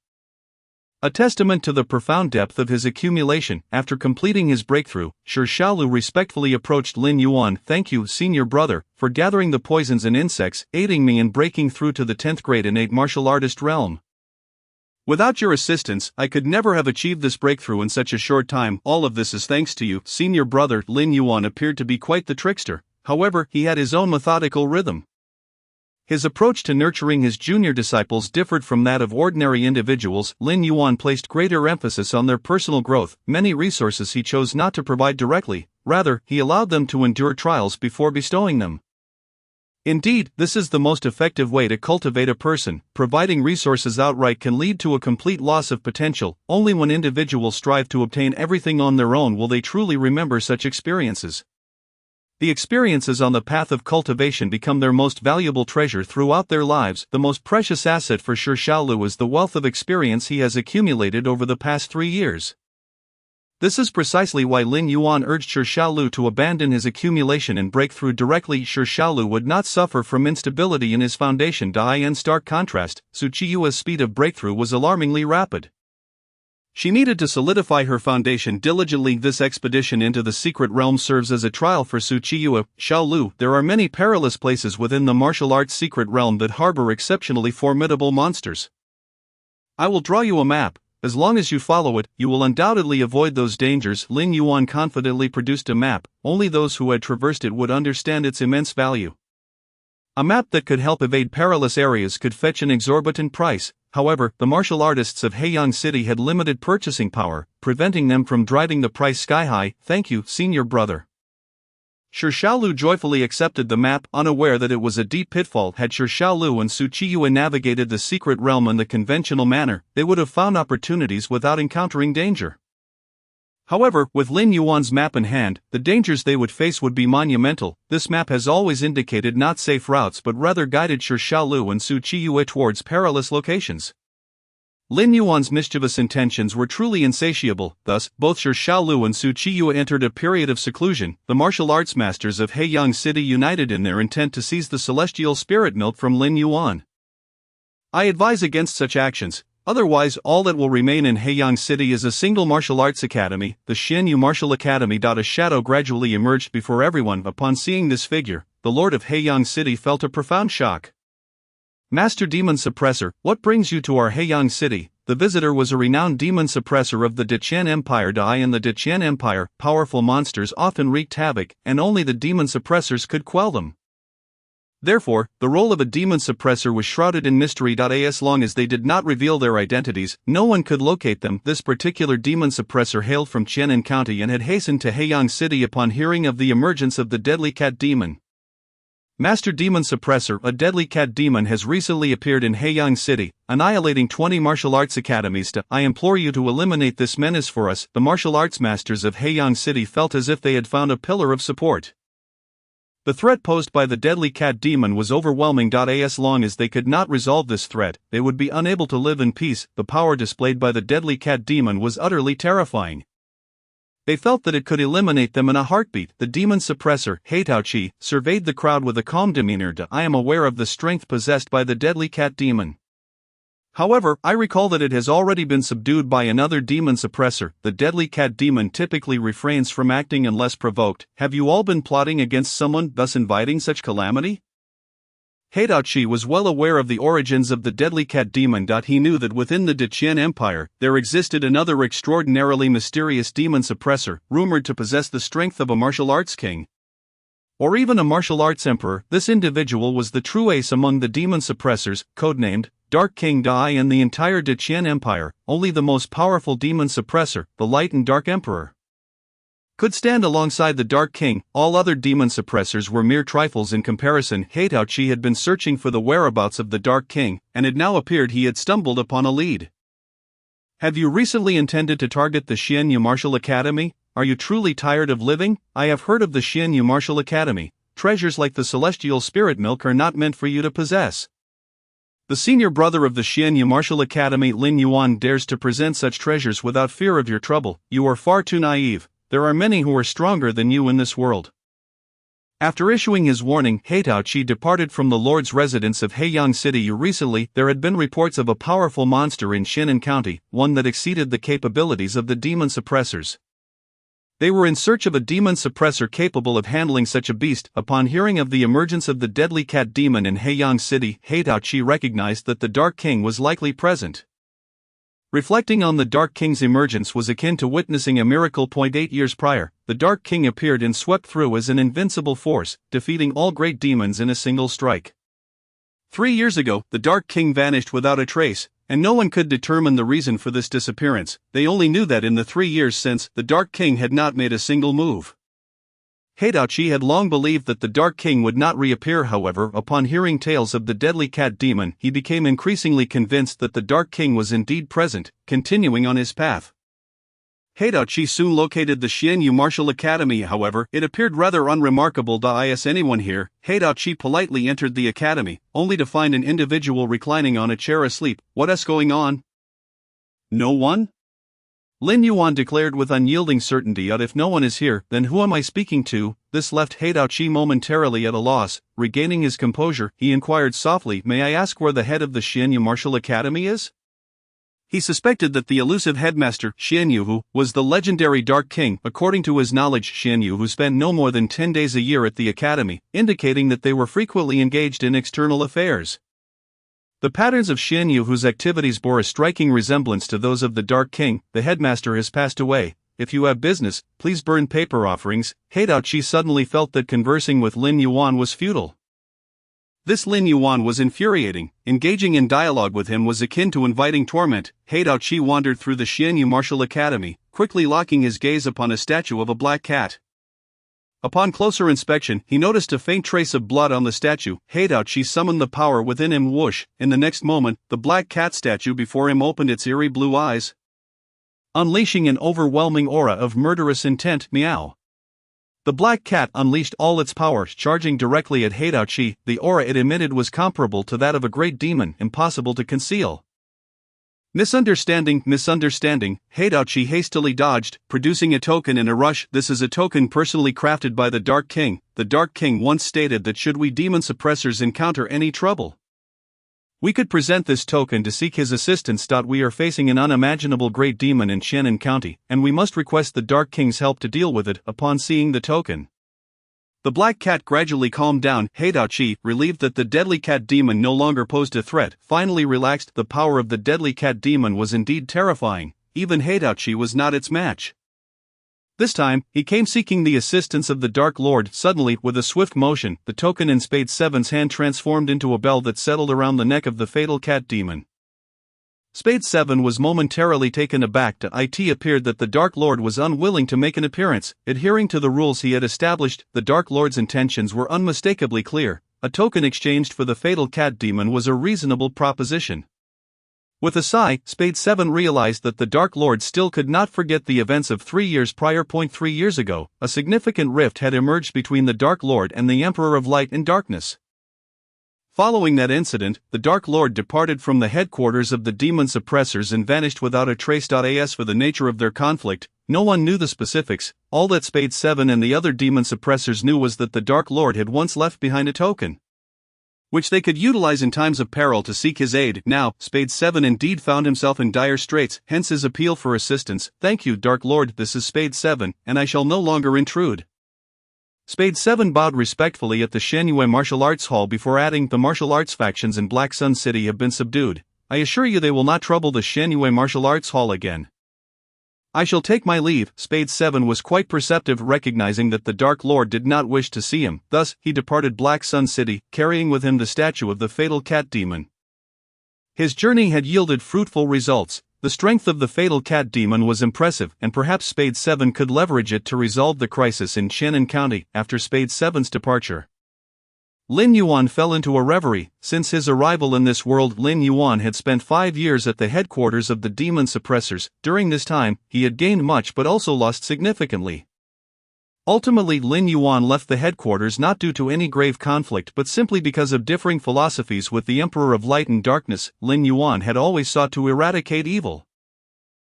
A testament to the profound depth of his accumulation. After completing his breakthrough, Xiaolu respectfully approached Lin Yuan. Thank you, senior brother, for gathering the poisons and insects, aiding me in breaking through to the 10th grade innate martial artist realm. Without your assistance, I could never have achieved this breakthrough in such a short time. All of this is thanks to you, senior brother. Lin Yuan appeared to be quite the trickster. However, he had his own methodical rhythm. His approach to nurturing his junior disciples differed from that of ordinary individuals. Lin Yuan placed greater emphasis on their personal growth. Many resources he chose not to provide directly, rather, he allowed them to endure trials before bestowing them. Indeed, this is the most effective way to cultivate a person. Providing resources outright can lead to a complete loss of potential. Only when individuals strive to obtain everything on their own will they truly remember such experiences. The experiences on the path of cultivation become their most valuable treasure throughout their lives. The most precious asset for Xiaolu is the wealth of experience he has accumulated over the past 3 years. This is precisely why Lin Yuan urged Xiaolu to abandon his accumulation and break through directly. Xiaolu would not suffer from instability in his foundation. In stark contrast, Su Qiyue's speed of breakthrough was alarmingly rapid. She needed to solidify her foundation diligently. This expedition into the secret realm serves as a trial for Su Qiyue. Xiaolu, there are many perilous places within the martial arts secret realm that harbor exceptionally formidable monsters. I will draw you a map. As long as you follow it, you will undoubtedly avoid those dangers. Lin Yuan confidently produced a map. Only those who had traversed it would understand its immense value. A map that could help evade perilous areas could fetch an exorbitant price. However, the martial artists of Heiyang City had limited purchasing power, preventing them from driving the price sky high. Thank you, senior brother. Xiaolu joyfully accepted the map, unaware that it was a deep pitfall. Had Xiaolu and Su Qiyue navigated the secret realm in the conventional manner, they would have found opportunities without encountering danger. However, with Lin Yuan's map in hand, the dangers they would face would be monumental. This map has always indicated not safe routes but rather guided Xiaolu and Su Qiyue towards perilous locations. Lin Yuan's mischievous intentions were truly insatiable. Thus, both Xiaolu and Su Qiyue entered a period of seclusion. The martial arts masters of Heiyang City united in their intent to seize the celestial spirit milk from Lin Yuan. I advise against such actions. Otherwise, all that will remain in Heiyang City is a single martial arts academy, the Xianyu Martial Academy. A shadow gradually emerged before everyone. Upon seeing this figure, the Lord of Heiyang City felt a profound shock. Master Demon Suppressor, what brings you to our Heiyang City? The visitor was a renowned demon suppressor of the Deqian Empire. In the Deqian Empire, powerful monsters often wreaked havoc, and only the demon suppressors could quell them. Therefore, the role of a demon suppressor was shrouded in mystery. As long as they did not reveal their identities, no one could locate them. This particular demon suppressor hailed from Qianan County and had hastened to Heiyang City upon hearing of the emergence of the deadly cat demon. Master Demon Suppressor, a deadly cat demon has recently appeared in Heiyang City, annihilating 20 martial arts academies. I implore you to eliminate this menace for us. The martial arts masters of Heiyang City felt as if they had found a pillar of support. The threat posed by the deadly cat demon was overwhelming. As long as they could not resolve this threat, they would be unable to live in peace. The power displayed by the deadly cat demon was utterly terrifying. They felt that it could eliminate them in a heartbeat. The demon suppressor, Heitaoqi, surveyed the crowd with a calm demeanor. I am aware of the strength possessed by the deadly cat demon. However, I recall that it has already been subdued by another demon suppressor. The deadly cat demon typically refrains from acting unless provoked. Have you all been plotting against someone, thus inviting such calamity? Heitaoqi was well aware of the origins of the deadly cat demon. He knew that within the Deqian Empire, there existed another extraordinarily mysterious demon suppressor, rumored to possess the strength of a martial arts king. or even a martial arts emperor. This individual was the true ace among the demon suppressors, codenamed Dark King Dai, and the entire De Qian Empire. Only the most powerful demon suppressor, the Light and Dark Emperor, could stand alongside the Dark King. All other demon suppressors were mere trifles in comparison. Heitauchi had been searching for the whereabouts of the Dark King, and it now appeared he had stumbled upon a lead. Have you recently intended to target the Xianyu Martial Academy? Are you truly tired of living? I have heard of the Xianyu Martial Academy. Treasures like the celestial spirit milk are not meant for you to possess. The senior brother of the Xianyu Martial Academy, Lin Yuan, dares to present such treasures without fear of your trouble. You are far too naive. There are many who are stronger than you in this world. After issuing his warning, Heitauchi departed from the Lord's residence of Heiyang City. Recently, there had been reports of a powerful monster in Xianan County, one that exceeded the capabilities of the demon suppressors. They were in search of a demon suppressor capable of handling such a beast. Upon hearing of the emergence of the deadly cat demon in Heiyang City, Heitauchi recognized that the Dark King was likely present. Reflecting on the Dark King's emergence was akin to witnessing a miracle. 8 years prior, the Dark King appeared and swept through as an invincible force, defeating all great demons in a single strike. 3 years ago, the Dark King vanished without a trace, and no one could determine the reason for this disappearance. They only knew that in the 3 years since, the Dark King had not made a single move. Heitauchi had long believed that the Dark King would not reappear. However, upon hearing tales of the deadly cat demon, he became increasingly convinced that the Dark King was indeed present, continuing on his path. Heitauchi soon located the Xianyu Martial Academy. However, it appeared rather unremarkable. Is anyone here? Heitauchi politely entered the academy, only to find an individual reclining on a chair asleep. What's going on? No one? Lin Yuan declared with unyielding certainty. If no one is here, then who am I speaking to? This left Heitauchi momentarily at a loss. Regaining his composure, he inquired softly, may I ask where the head of the Xianyu Martial Academy is? He suspected that the elusive headmaster, Xianyu, was the legendary Dark King. According to his knowledge, Xianyu spent no more than 10 days a year at the academy, indicating that they were frequently engaged in external affairs. The patterns of Xianyu's activities bore a striking resemblance to those of the Dark King. The headmaster has passed away. If you have business, please burn paper offerings. Heitauchi suddenly felt that conversing with Lin Yuan was futile. This Lin Yuan was infuriating. Engaging in dialogue with him was akin to inviting torment. Heitauchi wandered through the Xianyu Martial Academy, quickly locking his gaze upon a statue of a black cat. Upon closer inspection, he noticed a faint trace of blood on the statue. Heitauchi summoned the power within him. Whoosh! In the next moment, the black cat statue before him opened its eerie blue eyes, unleashing an overwhelming aura of murderous intent. Meow! The black cat unleashed all its power, charging directly at Heitauchi. The aura it emitted was comparable to that of a great demon, impossible to conceal. Misunderstanding. Heitauchi hastily dodged, producing a token in a rush. This is a token personally crafted by the Dark King. The Dark King once stated that should we demon suppressors encounter any trouble, we could present this token to seek his assistance. We are facing an unimaginable great demon in Xianan County, and we must request the Dark King's help to deal with it. Upon seeing the token, the black cat gradually calmed down. Heitauchi, relieved that the deadly cat demon no longer posed a threat, finally relaxed. The power of the deadly cat demon was indeed terrifying. Even Heitauchi was not its match. This time, he came seeking the assistance of the Dark Lord. Suddenly, with a swift motion, the token in Spade 7's hand transformed into a bell that settled around the neck of the fatal cat demon. Spade 7 was momentarily taken aback. It appeared that the Dark Lord was unwilling to make an appearance. Adhering to the rules he had established, the Dark Lord's intentions were unmistakably clear. A token exchanged for the fatal cat demon was a reasonable proposition. With a sigh, Spade 7 realized that the Dark Lord still could not forget the events of 3 years prior. 3 years ago, a significant rift had emerged between the Dark Lord and the Emperor of Light and Darkness. Following that incident, the Dark Lord departed from the headquarters of the demon suppressors and vanished without a trace. As for the nature of their conflict, no one knew the specifics. All that Spade 7 and the other demon suppressors knew was that the Dark Lord had once left behind a token, which they could utilize in times of peril to seek his aid. Now, Spade 7 indeed found himself in dire straits, hence his appeal for assistance. Thank you, Dark Lord, this is Spade 7, and I shall no longer intrude. Spade 7 bowed respectfully at the Xianyu Martial Arts Hall before adding, the martial arts factions in Black Sun City have been subdued. I assure you they will not trouble the Xianyu Martial Arts Hall again. I shall take my leave. Spade 7 was quite perceptive, recognizing that the Dark Lord did not wish to see him, thus, he departed Black Sun City, carrying with him the statue of the fatal cat demon. His journey had yielded fruitful results. The strength of the fatal cat demon was impressive, and perhaps Spade 7 could leverage it to resolve the crisis in Shannon County after Spade 7's departure. Lin Yuan fell into a reverie. Since his arrival in this world, Lin Yuan had spent 5 years at the headquarters of the demon suppressors. During this time, he had gained much but also lost significantly. Ultimately, Lin Yuan left the headquarters not due to any grave conflict but simply because of differing philosophies with the Emperor of Light and Darkness. Lin Yuan had always sought to eradicate evil,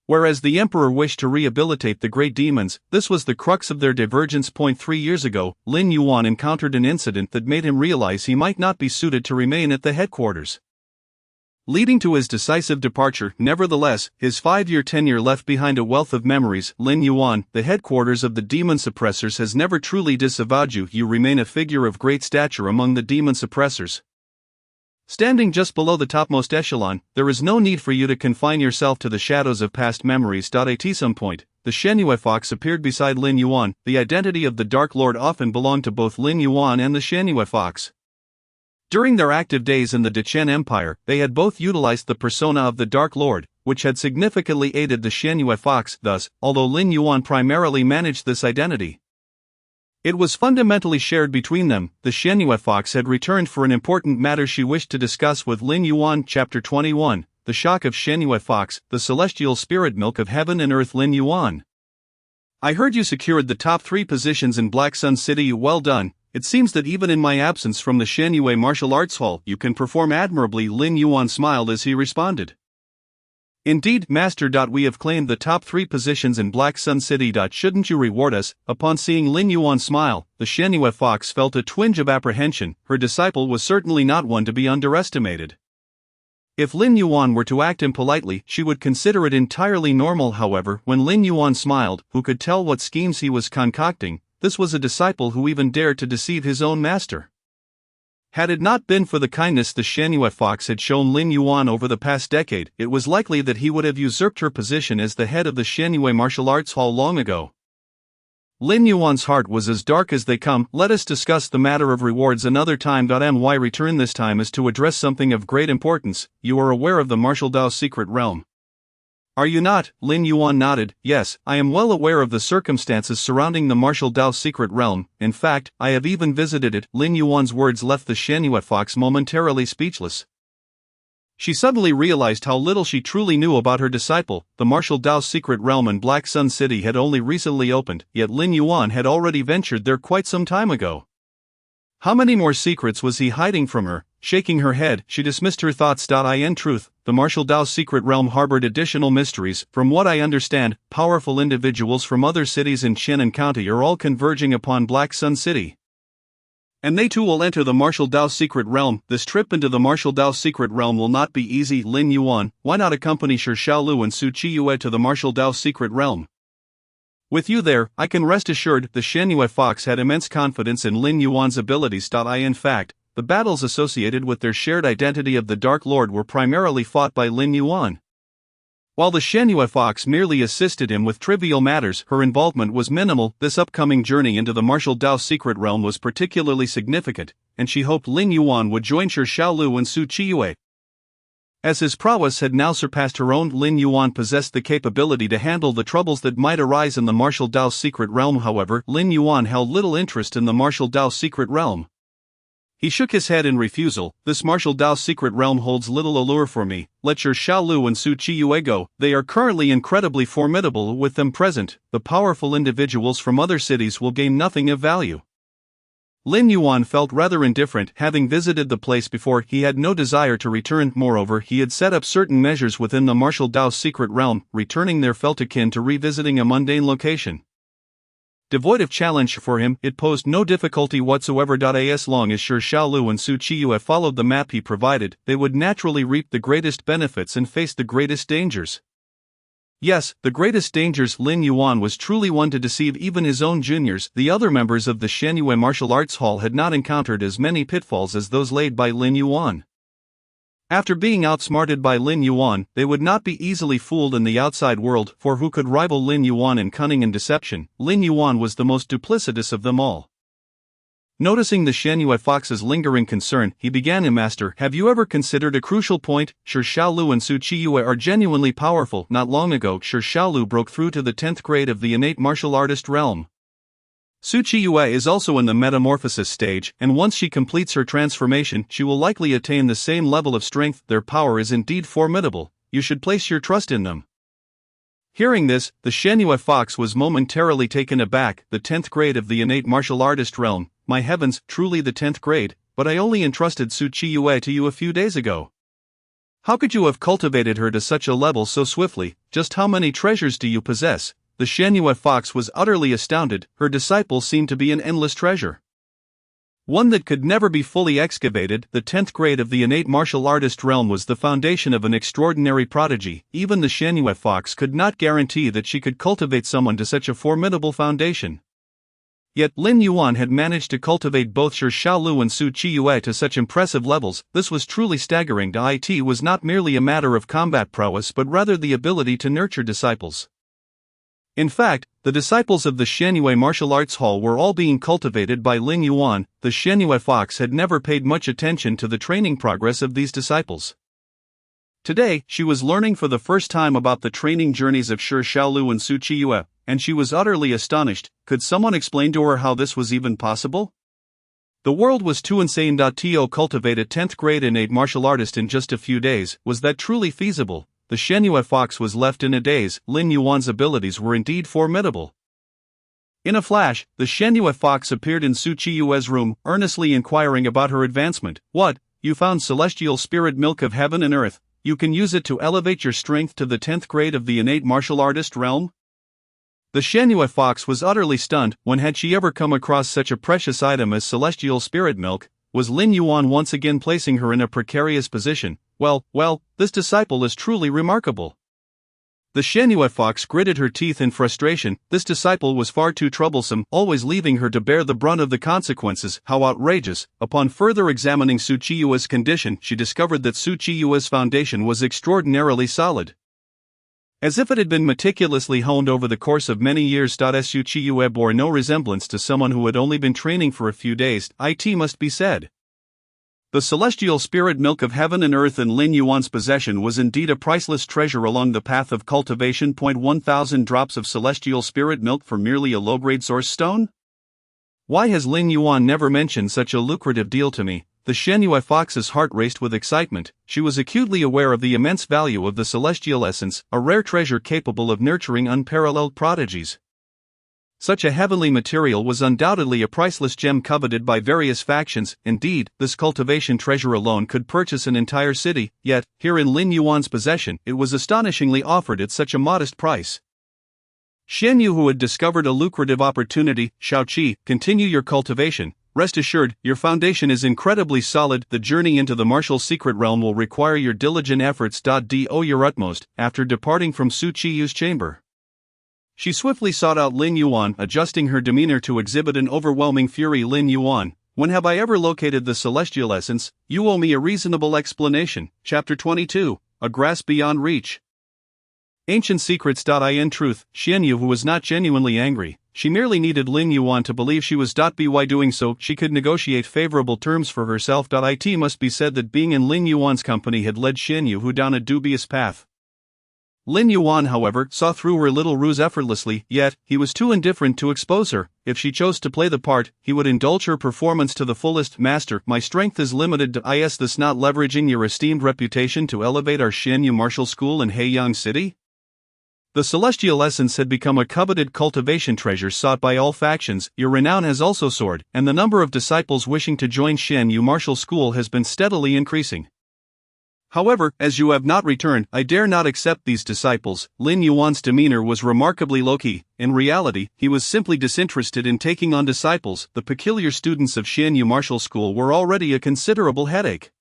whereas the Emperor wished to rehabilitate the great demons. This was the crux of their divergence. 3 years ago, Lin Yuan encountered an incident that made him realize he might not be suited to remain at the headquarters, leading to his decisive departure. Nevertheless, his 5-year tenure left behind a wealth of memories. Lin Yuan, the headquarters of the demon suppressors has never truly disavowed you. You remain a figure of great stature among the demon suppressors. Standing just below the topmost echelon, there is no need for you to confine yourself to the shadows of past memories. At some point, the Shenhua Fox appeared beside Lin Yuan. The identity of the Dark Lord often belonged to both Lin Yuan and the Shenhua Fox. During their active days in the Dechen Empire, they had both utilized the persona of the Dark Lord, which had significantly aided the Shenhua Fox. Thus, although Lin Yuan primarily managed this identity, it was fundamentally shared between them. The Shenhua Fox had returned for an important matter she wished to discuss with Lin Yuan. Chapter 21, The Shock of Shenhua Fox, the Celestial Spirit Milk of Heaven and Earth. Lin Yuan, I heard you secured the top 3 positions in Black Sun City. Well done. It seems that even in my absence from the Shenhua Martial Arts Hall, you can perform admirably. Lin Yuan smiled as he responded. Indeed, Master. We have claimed the top 3 positions in Black Sun City. Shouldn't you reward us? Upon seeing Lin Yuan smile, the Shenhua Fox felt a twinge of apprehension. Her disciple was certainly not one to be underestimated. If Lin Yuan were to act impolitely, she would consider it entirely normal. However, when Lin Yuan smiled, who could tell what schemes he was concocting? This was a disciple who even dared to deceive his own master. Had it not been for the kindness the Shenhua Fox had shown Lin Yuan over the past decade, it was likely that he would have usurped her position as the head of the Shenhua Martial Arts Hall long ago. Lin Yuan's heart was as dark as they come. Let us discuss the matter of rewards another time. My return this time is to address something of great importance. You are aware of the Martial Dao Secret Realm, are you not? Lin Yuan nodded. Yes, I am well aware of the circumstances surrounding the Martial Dao Secret Realm. In fact, I have even visited it. Lin Yuan's words left the Shenhua Fox momentarily speechless. She suddenly realized how little she truly knew about her disciple. The Martial Dao Secret Realm in Black Sun City had only recently opened, yet Lin Yuan had already ventured there quite some time ago. How many more secrets was he hiding from her? Shaking her head, she dismissed her thoughts. In truth, the Martial Dao Secret Realm harbored additional mysteries. From what I understand, powerful individuals from other cities in Shannon County are all converging upon Black Sun City, and they too will enter the Martial Dao Secret Realm. This trip into the Martial Dao Secret Realm will not be easy. Lin Yuan, why not accompany Shi Xiaolu and Su Qiyue to the Martial Dao Secret Realm? With you there, I can rest assured. The Shenhua Fox had immense confidence in Lin Yuan's abilities. In fact, the battles associated with their shared identity of the Dark Lord were primarily fought by Lin Yuan, while the Shenhua Fox merely assisted him with trivial matters. Her involvement was minimal. This upcoming journey into the Martial Dao Secret Realm was particularly significant, and she hoped Lin Yuan would join Shi Xiaolu and Su Qiyue. As his prowess had now surpassed her own, Lin Yuan possessed the capability to handle the troubles that might arise in the Martial Dao Secret Realm. However, Lin Yuan held little interest in the Martial Dao Secret Realm. He shook his head in refusal. This Martial Dao Secret Realm holds little allure for me. Let Shi Xiaolu and Su Qiyue go. They are currently incredibly formidable. With them present, the powerful individuals from other cities will gain nothing of value. Lin Yuan felt rather indifferent. Having visited the place before, he had no desire to return. Moreover, he had set up certain measures within the Martial Dao Secret Realm. Returning there felt akin to revisiting a mundane location. Devoid of challenge for him, it posed no difficulty whatsoever. As long as Shi Xiaolu and Su Qiyue followed the map he provided, they would naturally reap the greatest benefits and face the greatest dangers. Yes, the greatest dangers. Lin Yuan was truly one to deceive even his own juniors. The other members of the Shenhua Martial Arts Hall had not encountered as many pitfalls as those laid by Lin Yuan. After being outsmarted by Lin Yuan, they would not be easily fooled in the outside world, for who could rival Lin Yuan in cunning and deception? Lin Yuan was the most duplicitous of them all. Noticing the Xuanyue Fox's lingering concern, he began, Master, have you ever considered a crucial point? Shi Xiaolu and Su Qiyue are genuinely powerful. Not long ago, Shi Xiaolu broke through to the 10th grade of the innate martial artist realm. Su Qiyue is also in the metamorphosis stage, and once she completes her transformation, she will likely attain the same level of strength. Their power is indeed formidable. You should place your trust in them. Hearing this, the Xuanyue Fox was momentarily taken aback. The 10th grade of the innate martial artist realm. My heavens, truly the 10th grade, but I only entrusted Su Qiyue to you a few days ago. How could you have cultivated her to such a level so swiftly? Just how many treasures do you possess? The Xuanyue Fox was utterly astounded. Her disciple seemed to be an endless treasure. One that could never be fully excavated. The 10th grade of the innate martial artist realm was the foundation of an extraordinary prodigy. Even the Xuanyue Fox could not guarantee that she could cultivate someone to such a formidable foundation. Yet Lin Yuan had managed to cultivate both Shi Xiaolu and Su Qiyue to such impressive levels. This was truly staggering. It was not merely a matter of combat prowess but rather the ability to nurture disciples. In fact, the disciples of the Xuanyue Martial Arts Hall were all being cultivated by Lin Yuan. The Xuanyue Fox had never paid much attention to the training progress of these disciples. Today, she was learning for the first time about the training journeys of Shi Xiaolu and Su Qiyue, and she was utterly astonished. Could someone explain to her how this was even possible? The world was too insane. To cultivate a 10th grade innate martial artist in just a few days, was that truly feasible? The Xuanyue Fox was left in a daze. Lin Yuan's abilities were indeed formidable. In a flash, the Xuanyue Fox appeared in Su Qiyue's room, earnestly inquiring about her advancement. What? You found celestial spirit milk of heaven and earth? You can use it to elevate your strength to the 10th grade of the innate martial artist realm? The Xuanyue Fox was utterly stunned. When had she ever come across such a precious item as celestial spirit milk? Was Lin Yuan once again placing her in a precarious position? Well, this disciple is truly remarkable. The Xuanyue Fox gritted her teeth in frustration. This disciple was far too troublesome, always leaving her to bear the brunt of the consequences. How outrageous! Upon further examining Su Qiyue's condition, she discovered that Su Qiyue's foundation was extraordinarily solid. As if it had been meticulously honed over the course of many years. Su Qiyue bore no resemblance to someone who had only been training for a few days. It must be said. The celestial spirit milk of heaven and earth in Lin Yuan's possession was indeed a priceless treasure along the path of cultivation. 1,000 drops of celestial spirit milk for merely a low-grade source stone? Why has Lin Yuan never mentioned such a lucrative deal to me? The Xuanyue Fox's heart raced with excitement. She was acutely aware of the immense value of the celestial essence, a rare treasure capable of nurturing unparalleled prodigies. Such a heavenly material was undoubtedly a priceless gem coveted by various factions. Indeed, this cultivation treasure alone could purchase an entire city, yet, here in Lin Yuan's possession, it was astonishingly offered at such a modest price. Xuanyue, who had discovered a lucrative opportunity, Shaoqi, continue your cultivation. Rest assured, your foundation is incredibly solid. The journey into the martial secret realm will require your diligent efforts. Do your utmost. After departing from Su Qiyue's chamber, she swiftly sought out Lin Yuan, adjusting her demeanor to exhibit an overwhelming fury. Lin Yuan, when have I ever located the celestial essence? You owe me a reasonable explanation. Chapter 22, A Grasp Beyond Reach. Ancient Secrets. In truth, Xuanyue was not genuinely angry. She merely needed Lin Yuan to believe she was. By doing so, she could negotiate favorable terms for herself. It must be said that being in Lin Yuan's company had led Xuanyue down a dubious path. Lin Yuan, however, saw through her little ruse effortlessly, yet, he was too indifferent to expose her. If she chose to play the part, he would indulge her performance to the fullest. Master, my strength is limited. Is this not leveraging your esteemed reputation to elevate our Xuanyue Martial School in Heiyang City? The celestial essence had become a coveted cultivation treasure sought by all factions. Your renown has also soared, and the number of disciples wishing to join Xuanyue Martial School has been steadily increasing. However, as you have not returned, I dare not accept these disciples. Lin Yuan's demeanor was remarkably low-key. In reality, he was simply disinterested in taking on disciples. The peculiar students of Xuanyue Martial School were already a considerable headache.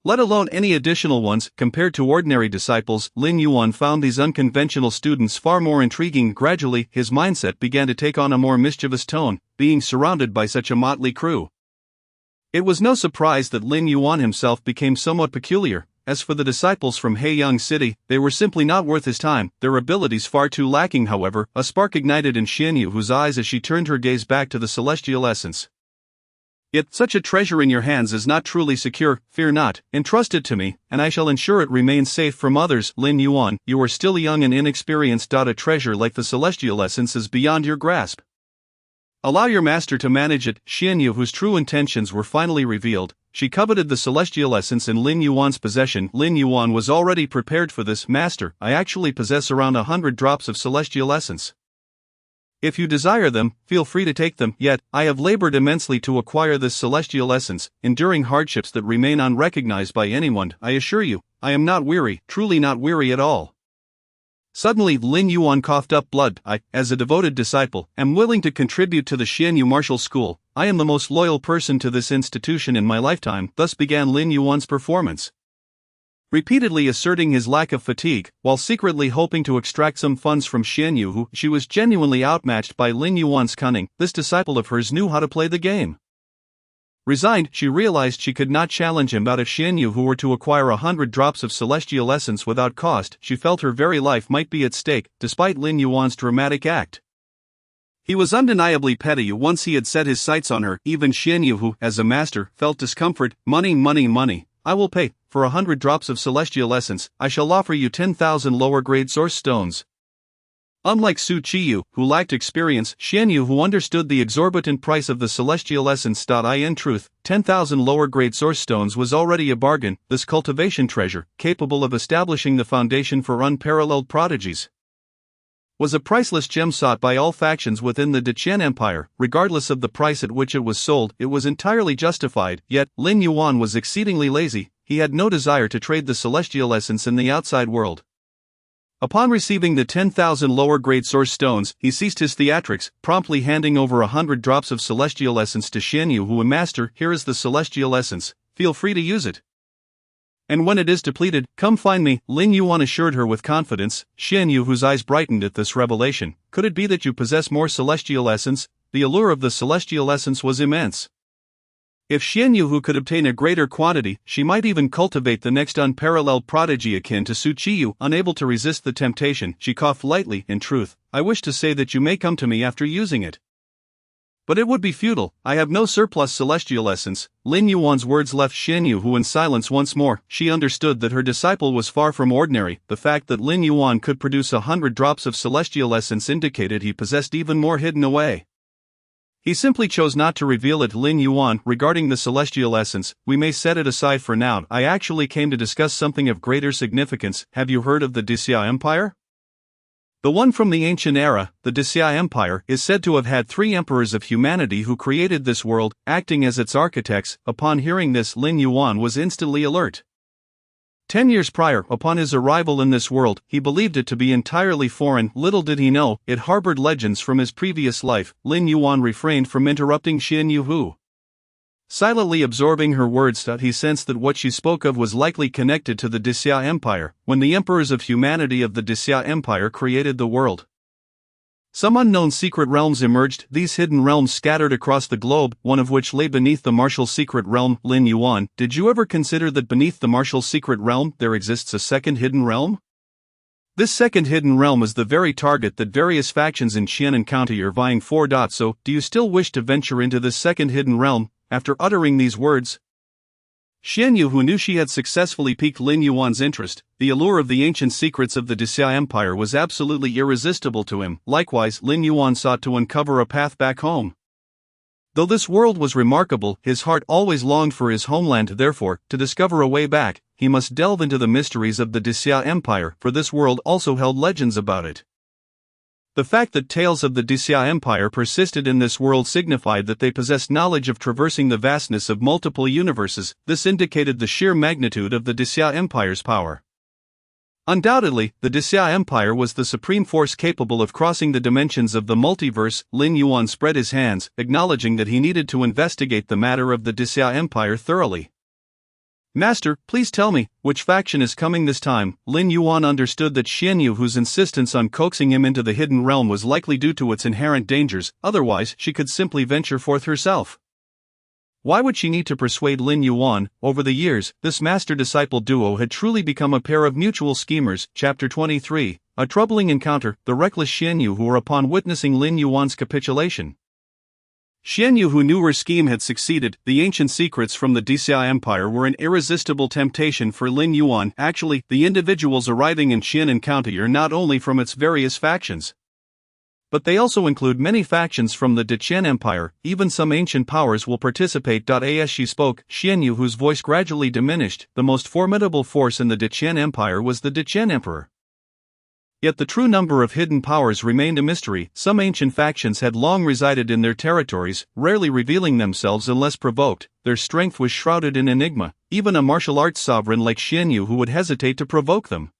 Let alone any additional ones. Compared to ordinary disciples, Lin Yuan found these unconventional students far more intriguing. Gradually, his mindset began to take on a more mischievous tone, being surrounded by such a motley crew. It was no surprise that Lin Yuan himself became somewhat peculiar. As for the disciples from Heiyang City, they were simply not worth his time, their abilities far too lacking. However, a spark ignited in Xian Yu's eyes as she turned her gaze back to the celestial essence. Yet, such a treasure in your hands is not truly secure. Fear not, entrust it to me, and I shall ensure it remains safe from others. Lin Yuan, you are still young and inexperienced. A treasure like the celestial essence is beyond your grasp. Allow your master to manage it. Xian Yu, whose true intentions were finally revealed, she coveted the celestial essence in Lin Yuan's possession. Lin Yuan was already prepared for this. Master, I actually possess around 100 drops of celestial essence. If you desire them, feel free to take them. Yet, I have labored immensely to acquire this celestial essence, enduring hardships that remain unrecognized by anyone. I assure you, I am not weary, truly not weary at all. Suddenly, Lin Yuan coughed up blood. I, as a devoted disciple, am willing to contribute to the Xian Yu Martial School. I am the most loyal person to this institution in my lifetime. Thus began Lin Yuan's performance. Repeatedly asserting his lack of fatigue, while secretly hoping to extract some funds from Xian Yu, who she was genuinely outmatched by Lin Yuan's cunning. This disciple of hers knew how to play the game. Resigned, she realized she could not challenge him. But if Xian Yu were to acquire 100 drops of celestial essence without cost, she felt her very life might be at stake, despite Lin Yuan's dramatic act. He was undeniably petty once he had set his sights on her. Even Xian Yu, who, as a master, felt discomfort. Money, money, money. I will pay. For 100 drops of celestial essence, I shall offer you 10,000 lower-grade source stones. Unlike Su Qiyu, who lacked experience, Xian Yu, who understood the exorbitant price of the celestial essence. In truth, 10,000 lower-grade source stones was already a bargain. This cultivation treasure, capable of establishing the foundation for unparalleled prodigies, was a priceless gem sought by all factions within the Deqian Empire. Regardless of the price at which it was sold, it was entirely justified. Yet, Lin Yuan was exceedingly lazy. He had no desire to trade the celestial essence in the outside world. Upon receiving the 10,000 lower-grade source stones, he ceased his theatrics, promptly handing over 100 drops of celestial essence to Xian Yu, who, master, here is the celestial essence, feel free to use it. And when it is depleted, come find me, Lin Yuan assured her with confidence. Xian Yu, whose eyes brightened at this revelation, could it be that you possess more celestial essence? The allure of the celestial essence was immense. If Xian Yu could obtain a greater quantity, she might even cultivate the next unparalleled prodigy akin to Su Qiyu. Unable to resist the temptation, she coughed lightly. In truth, I wish to say that you may come to me after using it. But it would be futile. I have no surplus celestial essence. Lin Yuan's words left Xian Yu in silence once more. She understood that her disciple was far from ordinary. The fact that Lin Yuan could produce 100 drops of celestial essence indicated he possessed even more hidden away. He simply chose not to reveal it. Lin Yuan, regarding the celestial essence, we may set it aside for now. I actually came to discuss something of greater significance. Have you heard of the Dixia Empire? The one from the ancient era, the Dixia Empire, is said to have had 3 emperors of humanity who created this world, acting as its architects. Upon hearing this, Lin Yuan was instantly alert. 10 years prior, upon his arrival in this world, he believed it to be entirely foreign. Little did he know, it harbored legends from his previous life. Lin Yuan refrained from interrupting Xian Yu. Silently absorbing her words, he sensed that what she spoke of was likely connected to the Dixia Empire, when the emperors of humanity of the Dixia Empire created the world. Some unknown secret realms emerged. These hidden realms scattered across the globe, one of which lay beneath the martial secret realm. Lin Yuan, did you ever consider that beneath the martial secret realm there exists a second hidden realm? This second hidden realm is the very target that various factions in Qianan County are vying for. So, do you still wish to venture into this second hidden realm? After uttering these words, Xian Yu, who knew she had successfully piqued Lin Yuan's interest, the allure of the ancient secrets of the Dixia Empire was absolutely irresistible to him. Likewise, Lin Yuan sought to uncover a path back home. Though this world was remarkable, his heart always longed for his homeland. Therefore, to discover a way back, he must delve into the mysteries of the Dixia Empire, for this world also held legends about it. The fact that tales of the Dixia Empire persisted in this world signified that they possessed knowledge of traversing the vastness of multiple universes. This indicated the sheer magnitude of the Dixia Empire's power. Undoubtedly, the Dixia Empire was the supreme force capable of crossing the dimensions of the multiverse. Lin Yuan spread his hands, acknowledging that he needed to investigate the matter of the Dixia Empire thoroughly. Master, please tell me, which faction is coming this time? Lin Yuan understood that Xian Yu, whose insistence on coaxing him into the hidden realm was likely due to its inherent dangers, otherwise she could simply venture forth herself. Why would she need to persuade Lin Yuan? Over the years, this master-disciple duo had truly become a pair of mutual schemers. Chapter 23, A Troubling Encounter, the reckless Xianyu who were upon witnessing Lin Yuan's capitulation. Xianyu, who knew her scheme had succeeded, the ancient secrets from the Dixia Empire were an irresistible temptation for Lin Yuan. Actually, the individuals arriving in Xian and County are not only from its various factions, but they also include many factions from the Dechen Empire. Even some ancient powers will participate. As she spoke, Xianyu, whose voice gradually diminished, the most formidable force in the Dechen Empire was the Dechen Emperor. Yet the true number of hidden powers remained a mystery. Some ancient factions had long resided in their territories, rarely revealing themselves unless provoked. Their strength was shrouded in enigma, even a martial arts sovereign like Xianyu who would hesitate to provoke them.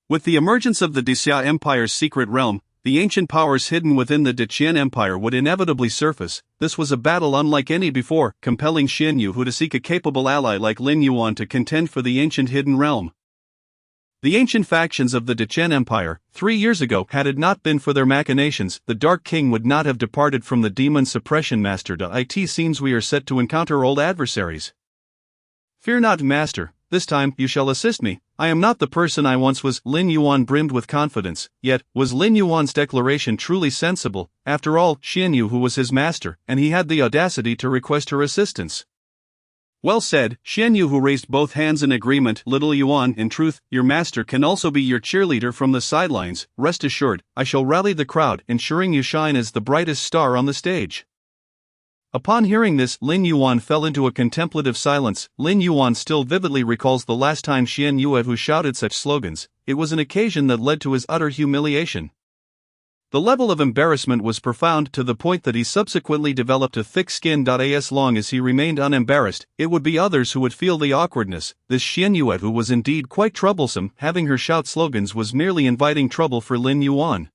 With the emergence of the Dixia Empire's secret realm, the ancient powers hidden within the Dechen Empire would inevitably surface. This was a battle unlike any before, compelling Xianyu to seek a capable ally like Lin Yuan to contend for the ancient hidden realm. The ancient factions of the Dechen Empire, 3 years ago, had it not been for their machinations, the Dark King would not have departed from the Demon Suppression Master. It seems we are set to encounter old adversaries. Fear not, Master, this time you shall assist me. I am not the person I once was. Lin Yuan brimmed with confidence. Yet, was Lin Yuan's declaration truly sensible? After all, Xianyu was his master, and he had the audacity to request her assistance. Well said, Xianyu raised both hands in agreement. Little Yuan, in truth, your master can also be your cheerleader from the sidelines. Rest assured, I shall rally the crowd, ensuring you shine as the brightest star on the stage. Upon hearing this, Lin Yuan fell into a contemplative silence. Lin Yuan still vividly recalls the last time Xianyu shouted such slogans. It was an occasion that led to his utter humiliation. The level of embarrassment was profound, to the point that he subsequently developed a thick skin. As long as he remained unembarrassed, it would be others who would feel the awkwardness. This Xianyu was indeed quite troublesome. Having her shout slogans was merely inviting trouble for Lin Yuan.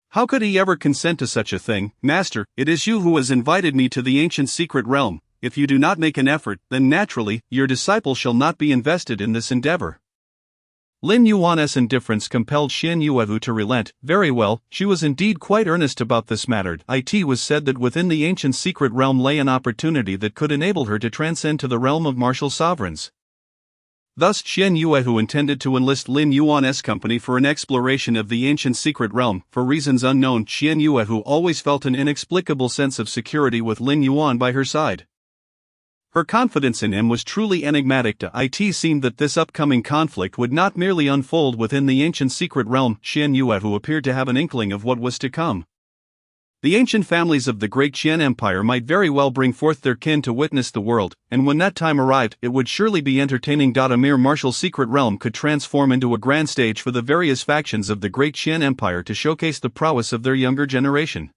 How could he ever consent to such a thing? Master, it is you who has invited me to the ancient secret realm. If you do not make an effort, then naturally, your disciple shall not be invested in this endeavor. Lin Yuan's indifference compelled Xianyu to relent. Very well, she was indeed quite earnest about this matter. It was said that within the ancient secret realm lay an opportunity that could enable her to transcend to the realm of martial sovereigns. Thus, Xianyu intended to enlist Lin Yuan's company for an exploration of the ancient secret realm. For reasons unknown, Xianyu always felt an inexplicable sense of security with Lin Yuan by her side. Her confidence in him was truly enigmatic. It seemed that this upcoming conflict would not merely unfold within the ancient secret realm. Xianyu appeared to have an inkling of what was to come. The ancient families of the great Qian Empire might very well bring forth their kin to witness the world, and when that time arrived, it would surely be entertaining. A mere martial secret realm could transform into a grand stage for the various factions of the great Qian Empire to showcase the prowess of their younger generation.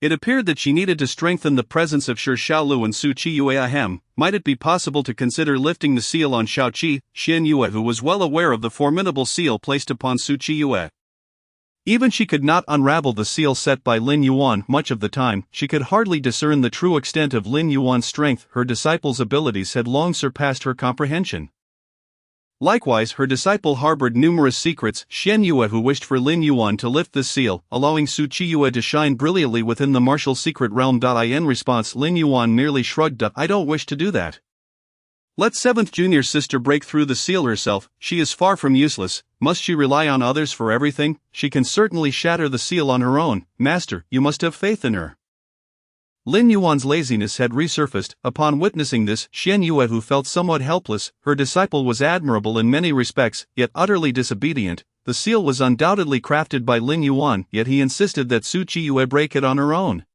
It appeared that she needed to strengthen the presence of Shi Xiaolu and Su Qiyue. Might it be possible to consider lifting the seal on Shaoqi? Xianyu was well aware of the formidable seal placed upon Su Qiyue. Even she could not unravel the seal set by Lin Yuan. Much of the time, she could hardly discern the true extent of Lin Yuan's strength. Her disciple's abilities had long surpassed her comprehension. Likewise, her disciple harbored numerous secrets. Xianyu wished for Lin Yuan to lift this seal, allowing Su Qiyue to shine brilliantly within the martial secret realm. In response, Lin Yuan merely shrugged. I don't wish to do that. Let 7th junior sister break through the seal herself. She is far from useless. Must she rely on others for everything? She can certainly shatter the seal on her own. Master, you must have faith in her. Lin Yuan's laziness had resurfaced. Upon witnessing this, Xianyu felt somewhat helpless. Her disciple was admirable in many respects, yet utterly disobedient. The seal was undoubtedly crafted by Lin Yuan, yet he insisted that Su Qiyue break it on her own.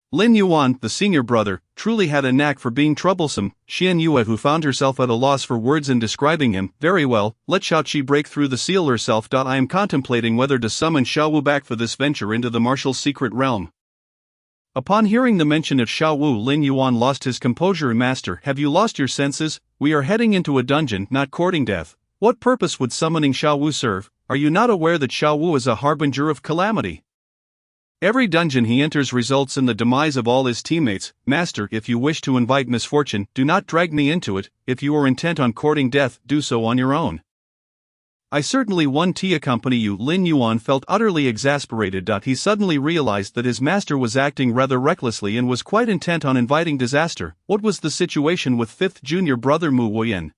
Lin Yuan, the senior brother, truly had a knack for being troublesome. Xianyu found herself at a loss for words in describing him. Very well, let Shaoqi break through the seal herself. I am contemplating whether to summon Xiaowu back for this venture into the martial secret realm. Upon hearing the mention of Xiaowu, Lin Yuan lost his composure. Master, have you lost your senses? We are heading into a dungeon, not courting death. What purpose would summoning Xiaowu serve? Are you not aware that Xiaowu is a harbinger of calamity? Every dungeon he enters results in the demise of all his teammates. Master, if you wish to invite misfortune, do not drag me into it. If you are intent on courting death, do so on your own. I certainly won't accompany you. Lin Yuan felt utterly exasperated. He suddenly realized that his master was acting rather recklessly and was quite intent on inviting disaster. What was the situation with fifth junior brother Mu Wuyan?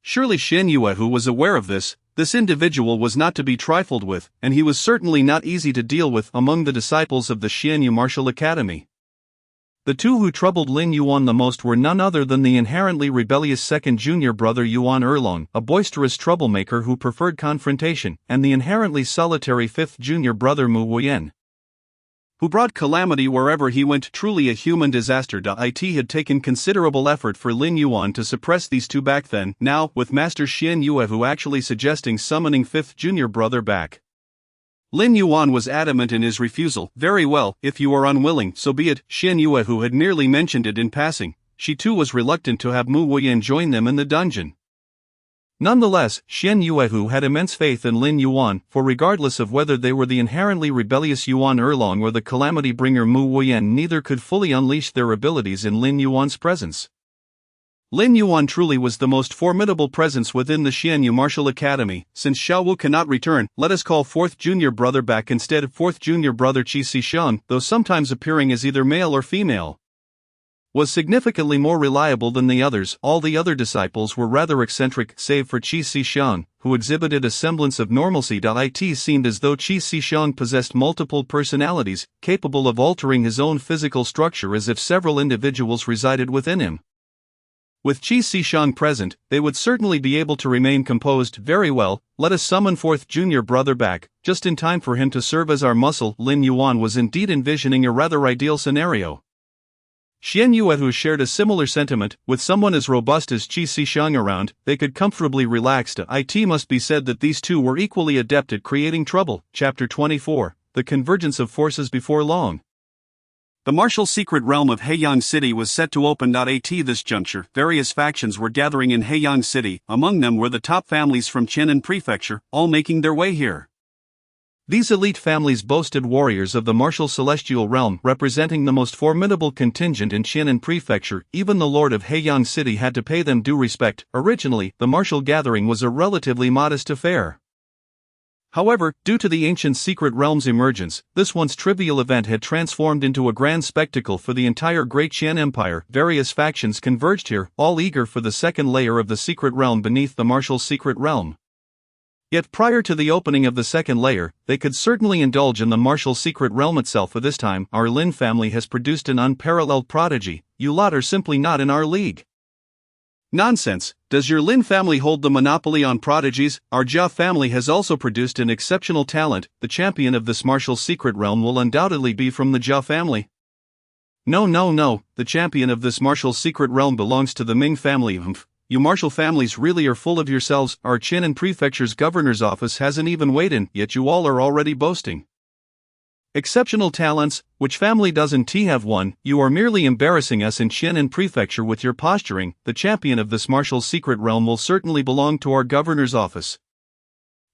Surely Shen Yuehu was aware of this. This individual was not to be trifled with, and he was certainly not easy to deal with among the disciples of the Xianyu Martial Academy. The two who troubled Lin Yuan the most were none other than the inherently rebellious second junior brother Yuan Erlong, a boisterous troublemaker who preferred confrontation, and the inherently solitary fifth junior brother Mu Wuyan, who brought calamity wherever he went. Truly a human disaster. It had taken considerable effort for Lin Yuan to suppress these two back then. Now, with Master Shen Yuehu actually suggesting summoning fifth junior brother back, Lin Yuan was adamant in his refusal. Very well, if you are unwilling, so be it. Shen Yuehu had merely mentioned it in passing. She too was reluctant to have Mu Wuyan join them in the dungeon. Nonetheless, Shen Yuehu had immense faith in Lin Yuan, for regardless of whether they were the inherently rebellious Yuan Erlong or the calamity bringer Mu Wuyan, neither could fully unleash their abilities in Lin Yuan's presence. Lin Yuan truly was the most formidable presence within the Xianyu Martial Academy. Since Xiao Wu cannot return, let us call fourth junior brother back instead. Fourth junior brother Qi Xishang, though sometimes appearing as either male or female, was significantly more reliable than the others. All the other disciples were rather eccentric, save for Qi Xishang, who exhibited a semblance of normalcy. It seemed as though Qi Xishang possessed multiple personalities, capable of altering his own physical structure as if several individuals resided within him. With Qi Xishang present, they would certainly be able to remain composed. Very well, let us summon fourth junior brother back, just in time for him to serve as our muscle. Lin Yuan was indeed envisioning a rather ideal scenario. Shen Yuehu shared a similar sentiment. With someone as robust as Qi Xishang around, they could comfortably relax. It must be said that these two were equally adept at creating trouble. Chapter 24, The Convergence of Forces. Before long, the martial secret realm of Heiyang City was set to open. At this juncture, various factions were gathering in Heiyang City. Among them were the top families from Qianan Prefecture, all making their way here. These elite families boasted warriors of the martial celestial realm, representing the most formidable contingent in Qianan Prefecture. Even the lord of Heiyang City had to pay them due respect. Originally, the martial gathering was a relatively modest affair. However, due to the ancient secret realm's emergence, this once trivial event had transformed into a grand spectacle for the entire Great Qian Empire. Various factions converged here, all eager for the second layer of the secret realm beneath the martial secret realm. Yet prior to the opening of the second layer, they could certainly indulge in the martial secret realm itself. For this time, our Lin family has produced an unparalleled prodigy. You lot are simply not in our league. Nonsense. Does your Lin family hold the monopoly on prodigies? Our Jia family has also produced an exceptional talent. The champion of this martial secret realm will undoubtedly be from the Jia family. No, the champion of this martial secret realm belongs to the Ming family. You martial families really are full of yourselves. Our Qianan Prefecture's governor's office hasn't even weighed in, yet you all are already boasting exceptional talents. Which family doesn't have one? You are merely embarrassing us in Qianan Prefecture with your posturing. The champion of this martial secret realm will certainly belong to our governor's office.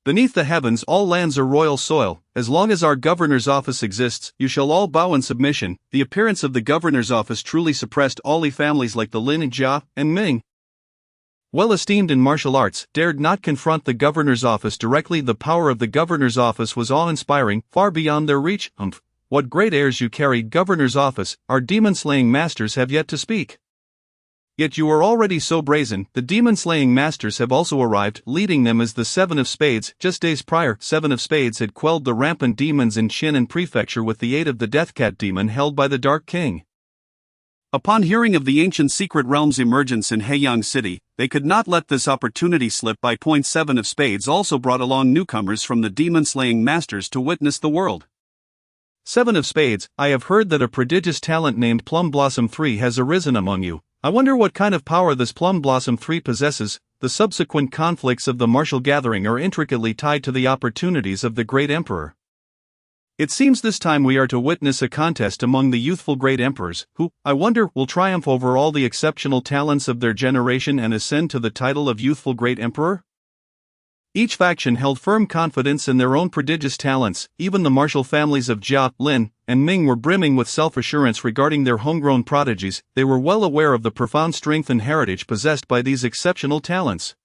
Beneath the heavens, all lands are royal soil. As long as our governor's office exists, you shall all bow in submission. The appearance of the governor's office truly suppressed all families like the Lin, Jia, and Ming, well esteemed in martial arts, dared not confront the governor's office directly. The power of the governor's office was awe-inspiring, far beyond their reach. What great airs you carry, governor's office. Our demon-slaying masters have yet to speak. Yet you are already so brazen. The demon-slaying masters have also arrived. Leading them is the Seven of Spades. Just days prior, Seven of Spades had quelled the rampant demons in Qianan Prefecture with the aid of the Deathcat demon held by the Dark King. Upon hearing of the ancient secret realm's emergence in Heiyang City, they could not let this opportunity slip. By point Seven of Spades also brought along newcomers from the demon-slaying masters to witness the world. Seven of Spades, I have heard that a prodigious talent named Plum Blossom 3 has arisen among you. I wonder what kind of power this Plum Blossom 3 possesses. The subsequent conflicts of the martial gathering are intricately tied to the opportunities of the great emperor. It seems this time we are to witness a contest among the youthful great emperors, who, I wonder, will triumph over all the exceptional talents of their generation and ascend to the title of youthful great emperor? Each faction held firm confidence in their own prodigious talents. Even the martial families of Jia, Lin, and Ming were brimming with self-assurance regarding their homegrown prodigies. They were well aware of the profound strength and heritage possessed by these exceptional talents.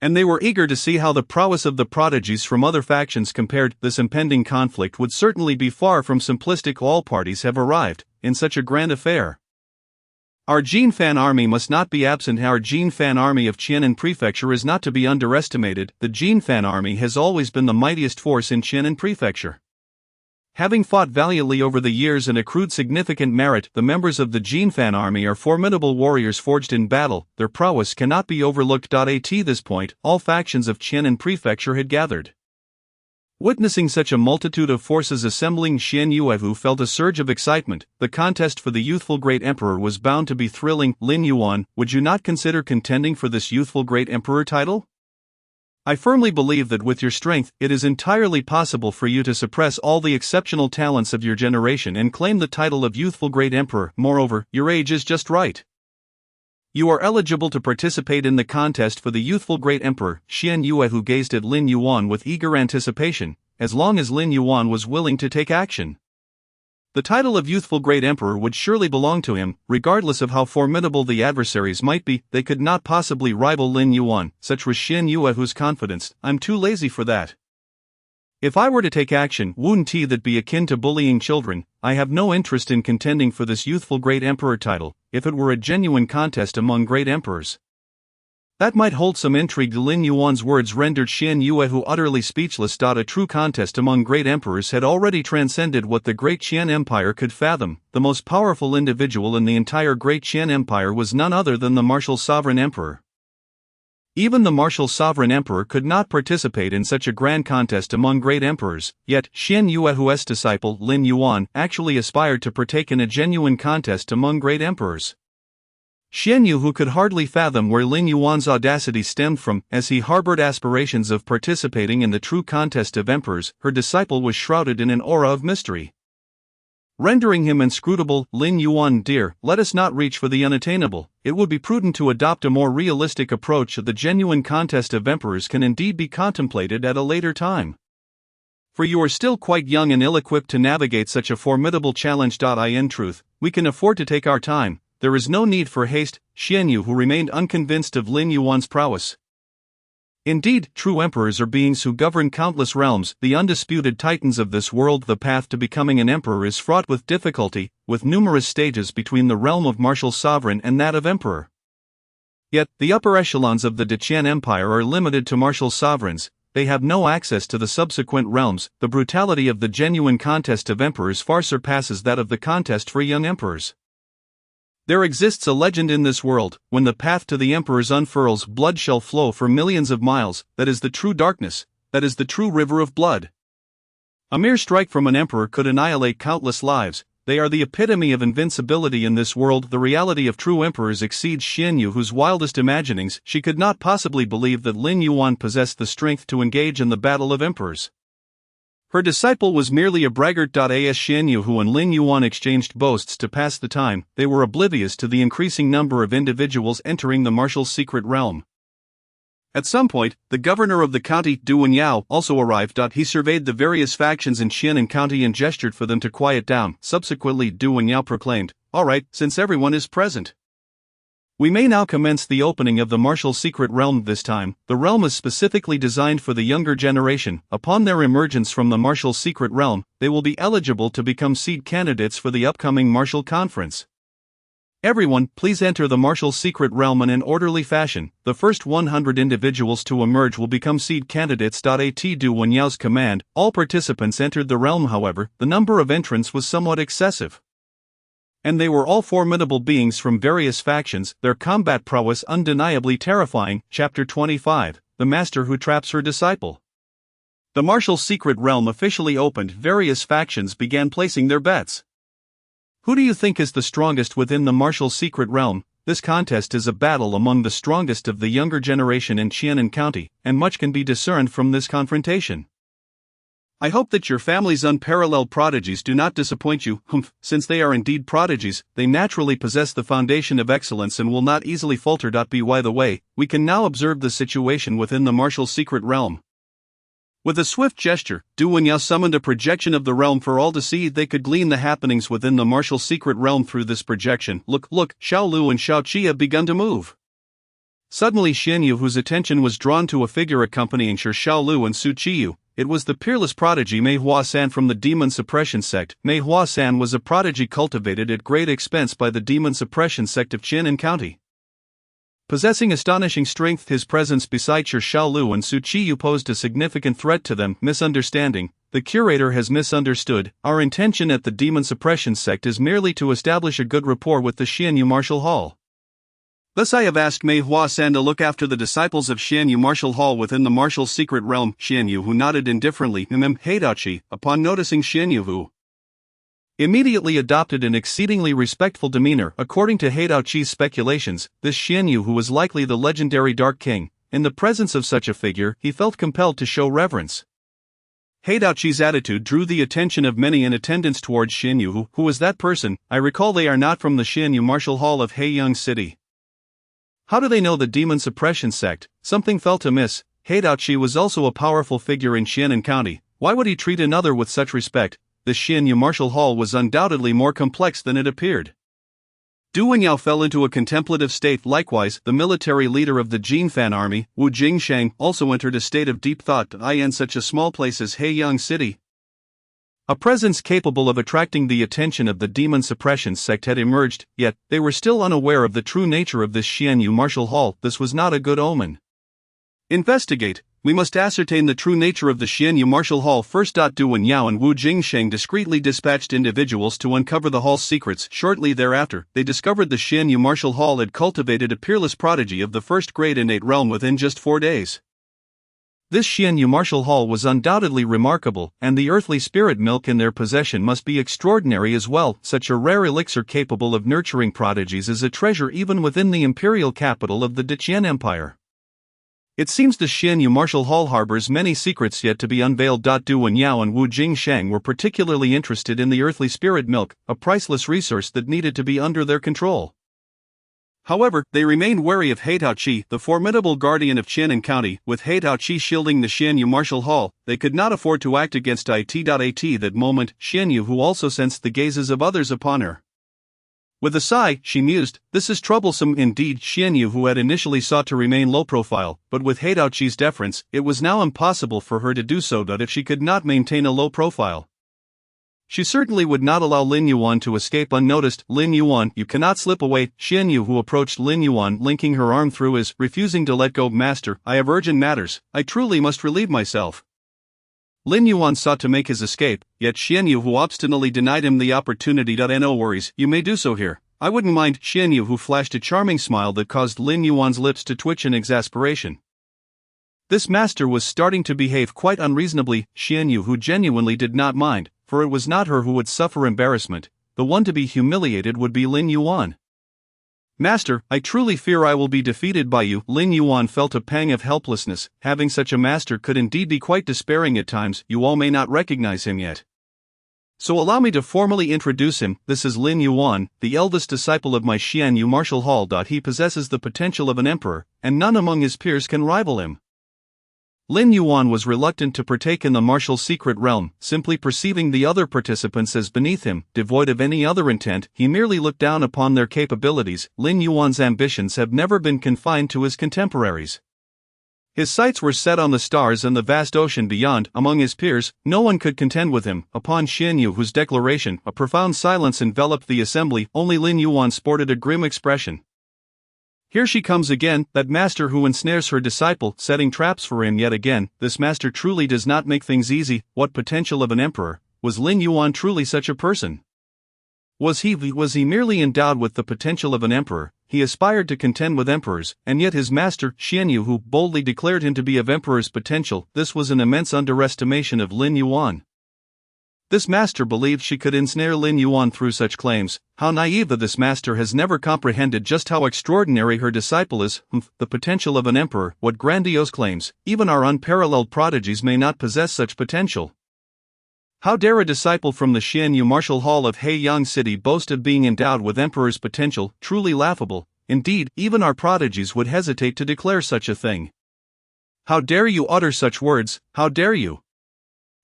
and they were eager to see how the prowess of the prodigies from other factions compared. This impending conflict would certainly be far from simplistic. All parties have arrived in such a grand affair. Our Jin Fan army must not be absent. Our Jin Fan army of Qian'an Prefecture is not to be underestimated. The Jin Fan army has always been the mightiest force in Qian'an Prefecture. Having fought valiantly over the years and accrued significant merit, the members of the Jin Fan army are formidable warriors forged in battle. Their prowess cannot be overlooked. At this point, all factions of Qian'an Prefecture had gathered. Witnessing such a multitude of forces assembling, Xian Yuehu felt a surge of excitement. The contest for the youthful great emperor was bound to be thrilling. Lin Yuan, would you not consider contending for this youthful great emperor title? I firmly believe that with your strength, it is entirely possible for you to suppress all the exceptional talents of your generation and claim the title of youthful great emperor. Moreover, your age is just right. You are eligible to participate in the contest for the youthful great emperor. Xian Yuehu gazed at Lin Yuan with eager anticipation, as long as Lin Yuan was willing to take action. The title of youthful great emperor would surely belong to him, regardless of how formidable the adversaries might be. They could not possibly rival Lin Yuan, such was Xian Yuehu's confidence. I'm too lazy for that. If I were to take action, wouldn't that be akin to bullying children? I have no interest in contending for this youthful great emperor title, if it were a genuine contest among great emperors. That might hold some intrigue. Lin Yuan's words rendered Xian Yuehu utterly speechless. A true contest among great emperors had already transcended what the Great Qian Empire could fathom. The most powerful individual in the entire Great Qian Empire was none other than the martial sovereign emperor. Even the martial sovereign emperor could not participate in such a grand contest among great emperors, yet Xian Yuehu's disciple Lin Yuan actually aspired to partake in a genuine contest among great emperors. Xian Yuehu could hardly fathom where Lin Yuan's audacity stemmed from. As he harbored aspirations of participating in the true contest of emperors, her disciple was shrouded in an aura of mystery, rendering him inscrutable. Lin Yuan, dear, let us not reach for the unattainable. It would be prudent to adopt a more realistic approach. The genuine contest of emperors can indeed be contemplated at a later time, for you are still quite young and ill-equipped to navigate such a formidable challenge. In truth, we can afford to take our time. There is no need for haste. Xian Yu, who remained unconvinced of Lin Yuan's prowess. Indeed, true emperors are beings who govern countless realms, the undisputed titans of this world. The path to becoming an emperor is fraught with difficulty, with numerous stages between the realm of martial sovereign and that of emperor. Yet, the upper echelons of the Deqian Empire are limited to martial sovereigns. They have no access to the subsequent realms. The brutality of the genuine contest of emperors far surpasses that of the contest for young emperors. There exists a legend in this world: when the path to the emperors unfurls, blood shall flow for millions of miles. That is the true darkness, that is the true river of blood. A mere strike from an emperor could annihilate countless lives. They are the epitome of invincibility in this world. The reality of true emperors exceeds Xian Yuehu's wildest imaginings. She could not possibly believe that Lin Yuan possessed the strength to engage in the battle of emperors. Her disciple was merely a braggart. As Xian Yuehu and Lin Yuan exchanged boasts to pass the time, they were oblivious to the increasing number of individuals entering the martial secret realm. At some point, the governor of the county, Du Wenyao, also arrived. He surveyed the various factions in Qian'an County and gestured for them to quiet down. Subsequently, Du Wenyao proclaimed, "All right, since everyone is present, we may now commence the opening of the martial secret realm. This time, the realm is specifically designed for the younger generation. Upon their emergence from the martial secret realm, they will be eligible to become seed candidates for the upcoming martial conference. Everyone, please enter the martial secret realm in an orderly fashion. The first 100 individuals to emerge will become seed candidates." At Du Wenyao's command, all participants entered the realm. However, the number of entrants was somewhat excessive, and they were all formidable beings from various factions, their combat prowess undeniably terrifying. Chapter 25, The Master Who Traps Her Disciple. The martial secret realm officially opened. Various factions began placing their bets. Who do you think is the strongest within the martial secret realm? This contest is a battle among the strongest of the younger generation in Qian'an County, and much can be discerned from this confrontation. I hope that your family's unparalleled prodigies do not disappoint you. Since they are indeed prodigies, they naturally possess the foundation of excellence and will not easily falter. By the way, we can now observe the situation within the martial secret realm. With a swift gesture, Du Wenyao summoned a projection of the realm for all to see. They could glean the happenings within the martial secret realm through this projection. Look, Xiao Lu and Xiao Qi have begun to move. Suddenly Xianyu, whose attention was drawn to a figure accompanying Shi Shaolu and Su Qiyu. It was the peerless prodigy Mei Hua-san from the Demon Suppression Sect. Mei Hua-san was a prodigy cultivated at great expense by the Demon Suppression Sect of Qianan County. Possessing astonishing strength, his presence beside Shi Shaolu and Su Qiyu posed a significant threat to them. Misunderstanding. The curator has misunderstood. Our intention at the Demon Suppression Sect is merely to establish a good rapport with the Xianyu Martial Hall. Thus I have asked Mei Hua-san to look after the disciples of Xianyu Martial Hall within the martial secret realm. Xianyu, who nodded indifferently, Heidachi, upon noticing Xianyu, who immediately adopted an exceedingly respectful demeanor. According to Heidachi's speculations, this Xianyu, who was likely the legendary Dark King, in the presence of such a figure, he felt compelled to show reverence. Heidachi's attitude drew the attention of many in attendance towards Xianyu. Who was that person? I recall they are not from the Xianyu Martial Hall of Heiyang City. How do they know the Demon Suppression Sect? Something felt amiss. Heidachi was also a powerful figure in Qianan County. Why would he treat another with such respect? The Xianyu Martial Hall was undoubtedly more complex than it appeared. Du Wenyao fell into a contemplative state. Likewise, the military leader of the Jinfan army, Wu Jingsheng, also entered a state of deep thought. In such a small place as Heiyang City, a presence capable of attracting the attention of the Demon Suppression Sect had emerged, yet they were still unaware of the true nature of this Xianyu Martial Hall. This was not a good omen. Investigate. We must ascertain the true nature of the Xianyu Martial Hall first. Du Wenyao and Wu Jingsheng discreetly dispatched individuals to uncover the hall's secrets. Shortly thereafter, they discovered the Xianyu Martial Hall had cultivated a peerless prodigy of the first grade innate realm within just 4 days. This Xianyu Martial Hall was undoubtedly remarkable, and the earthly spirit milk in their possession must be extraordinary as well. Such a rare elixir capable of nurturing prodigies is a treasure even within the imperial capital of the Deqian Empire. It seems the Xianyu Martial Hall harbors many secrets yet to be unveiled. Du Wenyao and Wu Jingsheng were particularly interested in the earthly spirit milk, a priceless resource that needed to be under their control. However, they remained wary of Heidachi, the formidable guardian of Qianan County. With Heidachi shielding the Xianyu Martial Hall, they could not afford to act against it. At that moment, Xianyu, who also sensed the gazes of others upon her, with a sigh, she mused, "This is troublesome indeed." Xianyu, who had initially sought to remain low profile, but with Heidachi's deference, it was now impossible for her to do so. If she could not maintain a low profile, she certainly would not allow Lin Yuan to escape unnoticed. "Lin Yuan, you cannot slip away." Xianyu, who approached Lin Yuan, linking her arm through his, refusing to let go. "Master, I have urgent matters. I truly must relieve myself." Lin Yuan sought to make his escape, yet Xianyu, who obstinately denied him the opportunity. "No worries, you may do so here. I wouldn't mind." Xianyu, who flashed a charming smile that caused Lin Yuan's lips to twitch in exasperation. This master was starting to behave quite unreasonably. Xianyu, who genuinely did not mind, for it was not her who would suffer embarrassment. The one to be humiliated would be Lin Yuan. "Master, I truly fear I will be defeated by you." Lin Yuan felt a pang of helplessness. Having such a master could indeed be quite despairing at times. "You all may not recognize him yet, so allow me to formally introduce him. This is Lin Yuan, the eldest disciple of my Xianyu Martial Hall. He possesses the potential of an emperor, and none among his peers can rival him." Lin Yuan was reluctant to partake in the martial secret realm, simply perceiving the other participants as beneath him. Devoid of any other intent, he merely looked down upon their capabilities. Lin Yuan's ambitions have never been confined to his contemporaries. His sights were set on the stars and the vast ocean beyond. Among his peers, no one could contend with him. Upon Xianyu, whose declaration, a profound silence enveloped the assembly. Only Lin Yuan sported a grim expression. "Here she comes again, that master who ensnares her disciple, setting traps for him yet again. This master truly does not make things easy." What potential of an emperor? Was Lin Yuan truly such a person? Was he merely endowed with the potential of an emperor? He aspired to contend with emperors, and yet his master, Xianyu, who boldly declared him to be of emperor's potential. This was an immense underestimation of Lin Yuan. This master believed she could ensnare Lin Yuan through such claims. How naive! This master has never comprehended just how extraordinary her disciple is. The potential of an emperor, what grandiose claims! Even our unparalleled prodigies may not possess such potential. How dare a disciple from the Xianyu Martial Hall of Heiyang City boast of being endowed with emperor's potential? Truly laughable. Indeed, even our prodigies would hesitate to declare such a thing. How dare you utter such words? How dare you?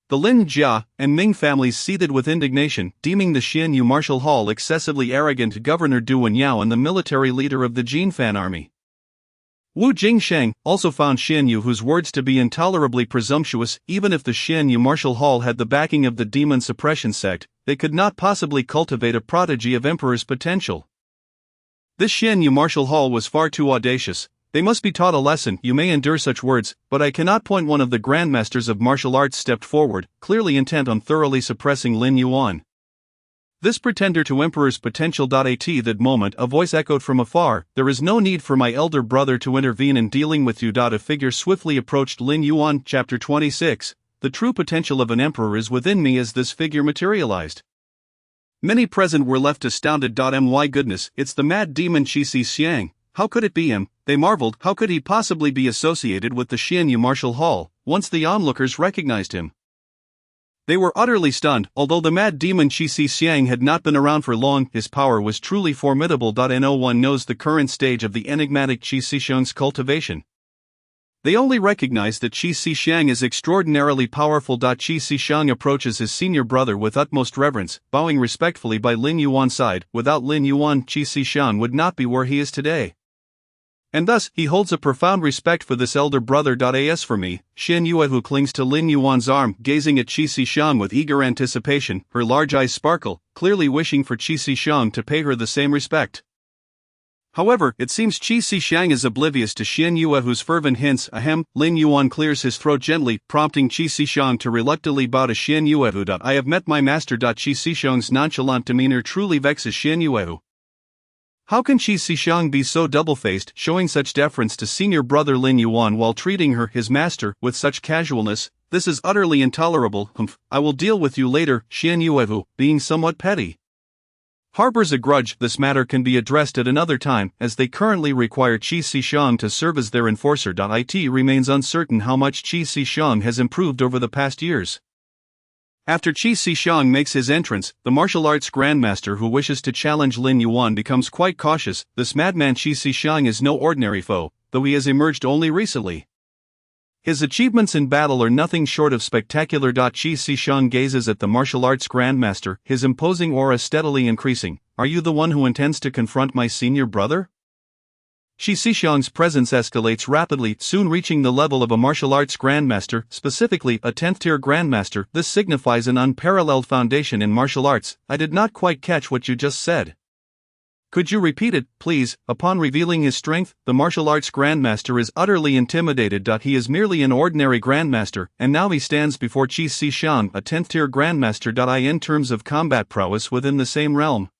The Lin Jia and Ming families seethed with indignation, deeming the Xianyu Martial Hall excessively arrogant. Governor Du Wenyao and the military leader of the Jinfan army Wu Jingsheng also found Xian Yu whose words to be intolerably presumptuous. Even if the Xian Yu martial hall had the backing of the demon suppression sect, they could not possibly cultivate a prodigy of emperor's potential. This Xian Yu martial hall was far too audacious. They must be taught a lesson. You may endure such words, but I cannot point. One of the grandmasters of martial arts stepped forward, clearly intent on thoroughly suppressing Lin Yuan. This pretender to emperor's potential. At that moment a voice echoed from afar, "There is no need for my elder brother to intervene in dealing with you." A figure swiftly approached Lin Yuan. Chapter 26. The true potential of an emperor is within me as this figure materialized. Many present were left astounded. My goodness, it's the mad demon Qi Xiang. How could it be him? They marveled. How could he possibly be associated with the Xian Yu martial hall? Once the onlookers recognized him, they were utterly stunned. Although the mad demon Qi Xiang had not been around for long, his power was truly formidable. No one knows the current stage of the enigmatic Qi Xiang's cultivation. They only recognize that Qi Xiang is extraordinarily powerful. Qi Xiang approaches his senior brother with utmost reverence, bowing respectfully by Lin Yuan's side. Without Lin Yuan, Qi Xiang would not be where he is today. And thus, he holds a profound respect for this elder brother. As for me, Xian Yuehu clings to Lin Yuan's arm, gazing at Qi Xiang with eager anticipation. Her large eyes sparkle, clearly wishing for Qi Xiang to pay her the same respect. However, it seems Qi Xiang is oblivious to Xian Yuehu's fervent hints. Ahem. Lin Yuan clears his throat gently, prompting Qi Xiang to reluctantly bow to Xian Yuehu. I have met my master. Qi Xiang's nonchalant demeanor truly vexes Xian Yuehu. How can Qi Xiang be so double-faced, showing such deference to senior brother Lin Yuan while treating her, his master, with such casualness? This is utterly intolerable. I will deal with you later. Xian Yuehu, being somewhat petty, harbors a grudge. This matter can be addressed at another time, as they currently require Qi Xiang to serve as their enforcer. It remains uncertain how much Qi Xiang has improved over the past years. After Qi Xiang makes his entrance, the martial arts grandmaster who wishes to challenge Lin Yuan becomes quite cautious. This madman Qi Xiang is no ordinary foe, though he has emerged only recently. His achievements in battle are nothing short of spectacular. Qi Xiang gazes at the martial arts grandmaster, his imposing aura steadily increasing. Are you the one who intends to confront my senior brother? Qi Xiang's presence escalates rapidly, soon reaching the level of a martial arts grandmaster, specifically a 10th-tier grandmaster. This signifies an unparalleled foundation in martial arts. I did not quite catch what you just said. Could you repeat it, please? Upon revealing his strength, the martial arts grandmaster is utterly intimidated. He is merely an ordinary grandmaster, and now he stands before Qi Xiang, a 10th-tier grandmaster. In terms of combat prowess within the same realm,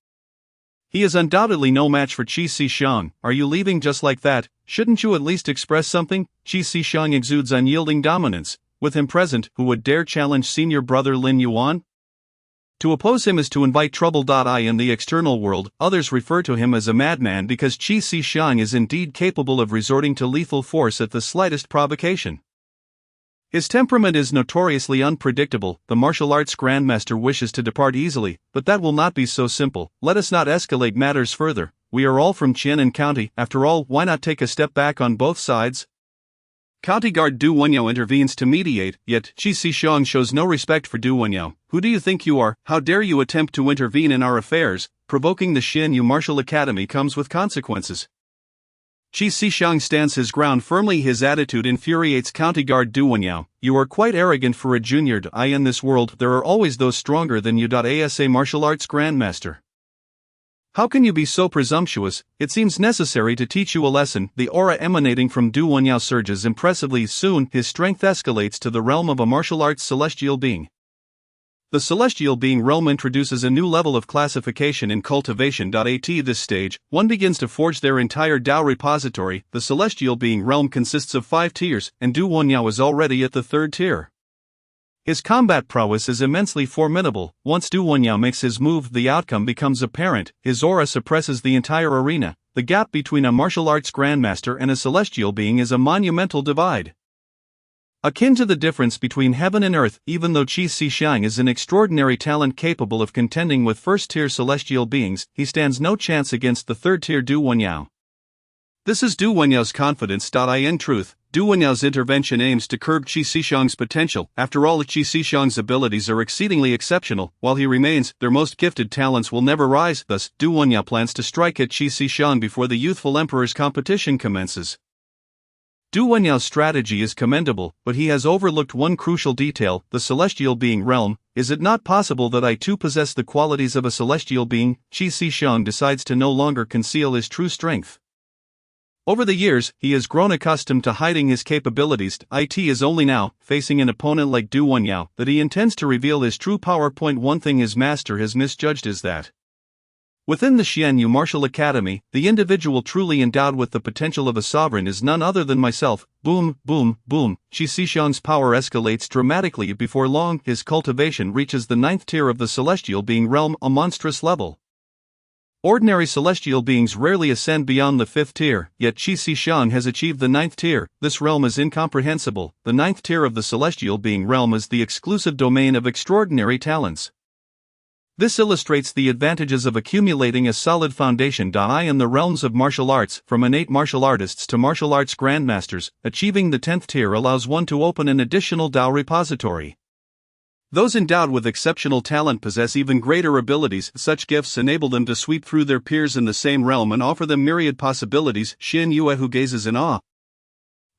he is undoubtedly no match for Qi Xiang. Are you leaving just like that? Shouldn't you at least express something? Qi Xiang exudes unyielding dominance. With him present, who would dare challenge senior brother Lin Yuan? To oppose him is to invite trouble. In the external world, others refer to him as a madman because Qi Xiang is indeed capable of resorting to lethal force at the slightest provocation. His temperament is notoriously unpredictable. The martial arts grandmaster wishes to depart easily, but that will not be so simple. Let us not escalate matters further. We are all from Qianan County. After all, why not take a step back on both sides? County Guard Du Wenyao intervenes to mediate, yet Qi Xiang shows no respect for Du Wenyao. Who do you think you are? How dare you attempt to intervene in our affairs? Provoking the Xian Yu Martial Academy comes with consequences. Qi Xiang stands his ground firmly. His attitude infuriates County Guard Du Wenyao. You are quite arrogant for a junior. In this world there are always those stronger than you. As a martial arts grandmaster, how can you be so presumptuous? It seems necessary to teach you a lesson. The aura emanating from Du Wenyao surges impressively. Soon his strength escalates to the realm of a martial arts celestial being. The celestial being realm introduces a new level of classification in cultivation. At this stage, one begins to forge their entire Dao repository. The celestial being realm consists of 5 tiers, and Du Wenyao is already at the 3rd tier. His combat prowess is immensely formidable. Once Du Wenyao makes his move, the outcome becomes apparent. His aura suppresses the entire arena. The gap between a martial arts grandmaster and a celestial being is a monumental divide, akin to the difference between heaven and earth. Even though Qi Xiang is an extraordinary talent capable of contending with first-tier celestial beings, he stands no chance against the 3rd-tier Du Wenyao. This is Du Wenyao's confidence. In truth, Du Wenyao's intervention aims to curb Qi Xiang's potential. After all, Qi Xiang's abilities are exceedingly exceptional. While he remains, their most gifted talents will never rise. Thus, Du Wenyao plans to strike at Qi Xiang before the youthful emperor's competition commences. Du Wenyao's strategy is commendable, but he has overlooked one crucial detail: the celestial being realm. Is it not possible that I too possess the qualities of a celestial being? Qi Shixiang decides to no longer conceal his true strength. Over the years, he has grown accustomed to hiding his capabilities. It is only now, facing an opponent like Du Wenyao, that he intends to reveal his true power. One thing his master has misjudged is that within the Xianyu Martial Academy, the individual truly endowed with the potential of a sovereign is none other than myself. Boom, boom, boom. Qi Shixiang's power escalates dramatically. Before long, his cultivation reaches the 9th tier of the celestial being realm, a monstrous level. Ordinary celestial beings rarely ascend beyond the 5th tier, yet Qi Shixiang has achieved the 9th tier. This realm is incomprehensible. The 9th tier of the celestial being realm is the exclusive domain of extraordinary talents. This illustrates the advantages of accumulating a solid foundation. In the realms of martial arts, from innate martial artists to martial arts grandmasters, achieving the 10th tier allows one to open an additional Dao repository. Those endowed with exceptional talent possess even greater abilities. Such gifts enable them to sweep through their peers in the same realm and offer them myriad possibilities. Xian Yue gazes in awe,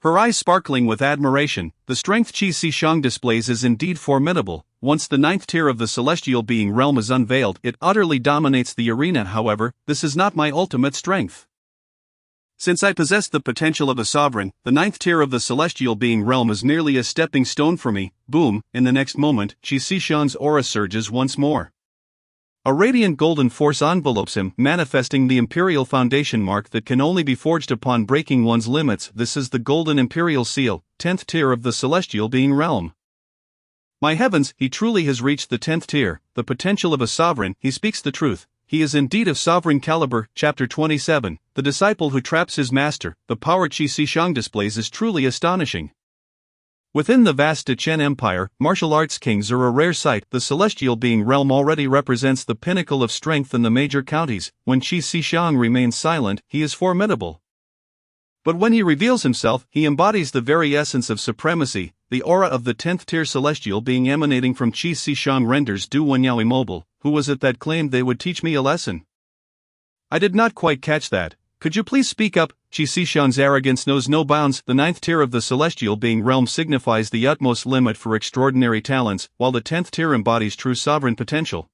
her eyes sparkling with admiration. The strength Qi Shixiang displays is indeed formidable. Once the 9th tier of the celestial being realm is unveiled, it utterly dominates the arena. However, this is not my ultimate strength. Since I possess the potential of a sovereign, the 9th tier of the celestial being realm is merely a stepping stone for me. Boom, in the next moment, Qi Shixiang's aura surges once more. A radiant golden force envelopes him, manifesting the imperial foundation mark that can only be forged upon breaking one's limits. This is the golden imperial seal, 10th tier of the celestial being realm. My heavens, he truly has reached the 10th tier, the potential of a sovereign. He speaks the truth. He is indeed of sovereign caliber. Chapter 27, The Disciple Who Traps His Master. The power Qi Shixiang displays is truly astonishing. Within the vast Dechen Empire, martial arts kings are a rare sight. The celestial being realm already represents the pinnacle of strength in the major counties. When Qi Shixiang remains silent, he is formidable. But when he reveals himself, he embodies the very essence of supremacy. The aura of the 10th tier celestial being emanating from Qi Shixiang renders Du Wenyao immobile. Who was it that claimed they would teach me a lesson? I did not quite catch that. Could you please speak up? Qi Shixiang's arrogance knows no bounds. The 9th tier of the celestial being realm signifies the utmost limit for extraordinary talents, while the 10th tier embodies true sovereign potential.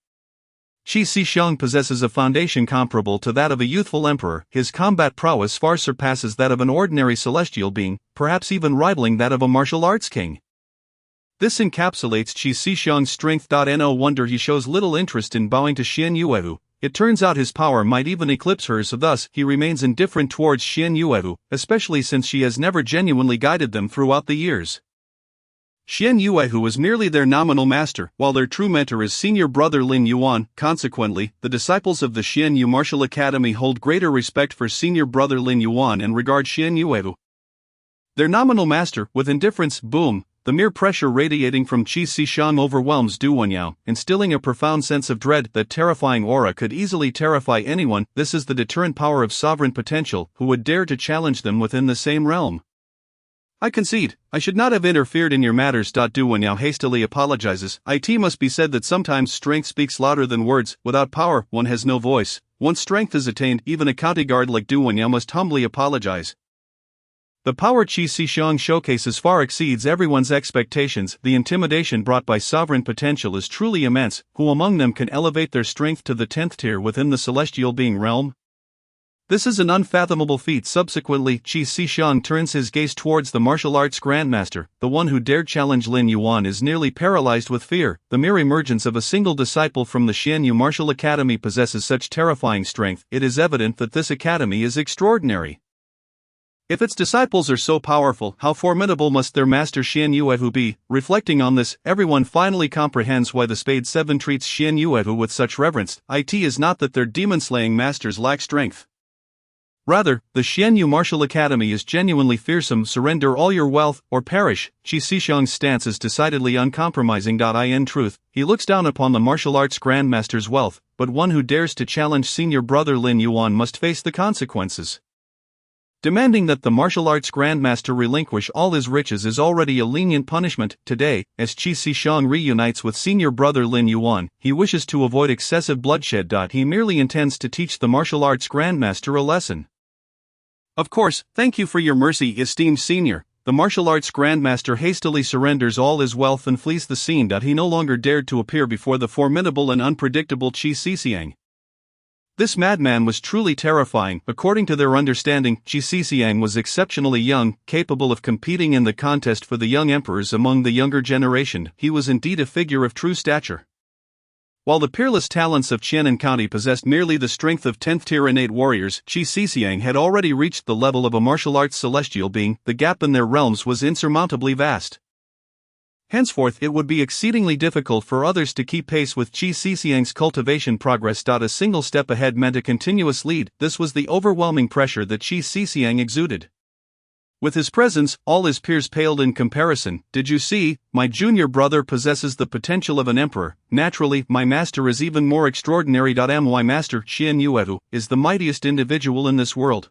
Qi Shixiang possesses a foundation comparable to that of a youthful emperor. His combat prowess far surpasses that of an ordinary celestial being, perhaps even rivaling that of a martial arts king. This encapsulates Qi Shixiang's strength. No wonder he shows little interest in bowing to Xian Yue. It turns out his power might even eclipse hers, thus he remains indifferent towards Xian Yue, especially since she has never genuinely guided them throughout the years. Xian Yue is merely their nominal master, while their true mentor is senior brother Lin Yuan. Consequently, the disciples of the Xianyu Martial Academy hold greater respect for senior brother Lin Yuan and regard Xian Yue, their nominal master, with indifference. Boom. The mere pressure radiating from Qi Shixiang overwhelms Du Wenyao, instilling a profound sense of dread. That terrifying aura could easily terrify anyone. This is the deterrent power of sovereign potential. Who would dare to challenge them within the same realm? I concede, I should not have interfered in your matters. Du Wenyao hastily apologizes. It must be said that sometimes strength speaks louder than words. Without power, one has no voice. Once strength is attained, even a county guard like Du Wenyao must humbly apologize. The power Qi Shixiang showcases far exceeds everyone's expectations. The intimidation brought by sovereign potential is truly immense. Who among them can elevate their strength to the 10th tier within the celestial being realm? This is an unfathomable feat. Subsequently, Qi Shixiang turns his gaze towards the martial arts grandmaster. The one who dared challenge Lin Yuan is nearly paralyzed with fear. The mere emergence of a single disciple from the Xianyu Martial Academy possesses such terrifying strength. It is evident that this academy is extraordinary. If its disciples are so powerful, how formidable must their master Xian Yue be? Reflecting on this, everyone finally comprehends why the Spade 7 treats Xian Yue with such reverence. It is not that their demon-slaying masters lack strength. Rather, the Xianyu Martial Academy is genuinely fearsome. Surrender all your wealth, or perish. Qi Shixiang's stance is decidedly uncompromising. In truth, he looks down upon the martial arts grandmaster's wealth, but one who dares to challenge senior brother Lin Yuan must face the consequences. Demanding that the martial arts grandmaster relinquish all his riches is already a lenient punishment. Today, as Qi Shixiang reunites with senior brother Lin Yuan, he wishes to avoid excessive bloodshed. He merely intends to teach the martial arts grandmaster a lesson. Of course, thank you for your mercy, esteemed senior. The martial arts grandmaster hastily surrenders all his wealth and flees the scene. He no longer dared to appear before the formidable and unpredictable Qi Xiciang. This madman was truly terrifying. According to their understanding, Qi Xiciang was exceptionally young, capable of competing in the contest for the young emperors among the younger generation. He was indeed a figure of true stature. While the peerless talents of Qianan County possessed merely the strength of 10th tier innate warriors, Qi Xiciang had already reached the level of a martial arts celestial being. The gap in their realms was insurmountably vast. Henceforth it would be exceedingly difficult for others to keep pace with Qi Xiciang's cultivation progress. A single step ahead meant a continuous lead. This was the overwhelming pressure that Qi Xiciang exuded. With his presence, all his peers paled in comparison. Did you see? My junior brother possesses the potential of an emperor. Naturally, my master is even more extraordinary. My master, Xian Yuehu, is the mightiest individual in this world.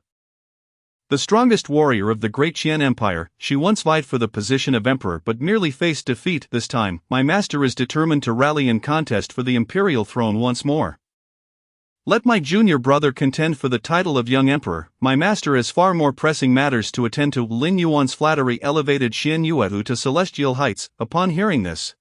The strongest warrior of the great Qian Empire, she once vied for the position of emperor but merely faced defeat. This time, my master is determined to rally in contest for the imperial throne once more. Let my junior brother contend for the title of young emperor. My master has far more pressing matters to attend to. Lin Yuan's flattery elevated Xian Yuehu to celestial heights. Upon hearing this,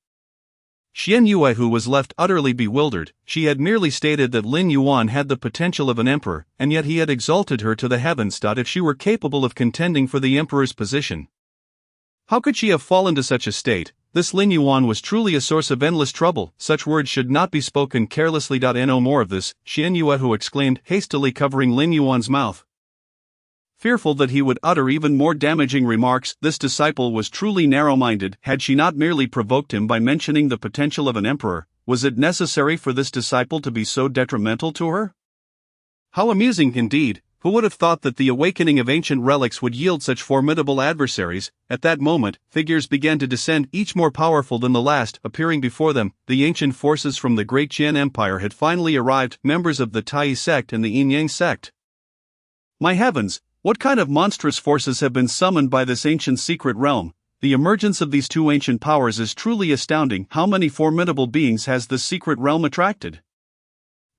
Xian Yuehu was left utterly bewildered. She had merely stated that Lin Yuan had the potential of an emperor, and yet he had exalted her to the heavens. If she were capable of contending for the emperor's position, how could she have fallen to such a state? This Lin Yuan was truly a source of endless trouble. Such words should not be spoken carelessly. No more of this, Xian Yuehu exclaimed, hastily covering Lin Yuan's mouth. Fearful that he would utter even more damaging remarks, this disciple was truly narrow-minded. Had she not merely provoked him by mentioning the potential of an emperor? Was it necessary for this disciple to be so detrimental to her? How amusing indeed! Who would have thought that the awakening of ancient relics would yield such formidable adversaries? At that moment, figures began to descend, each more powerful than the last, appearing before them. The ancient forces from the great Qian Empire had finally arrived, members of the Tai sect and the Yin Yang sect. My heavens! What kind of monstrous forces have been summoned by this ancient secret realm? The emergence of these two ancient powers is truly astounding. How many formidable beings has this secret realm attracted?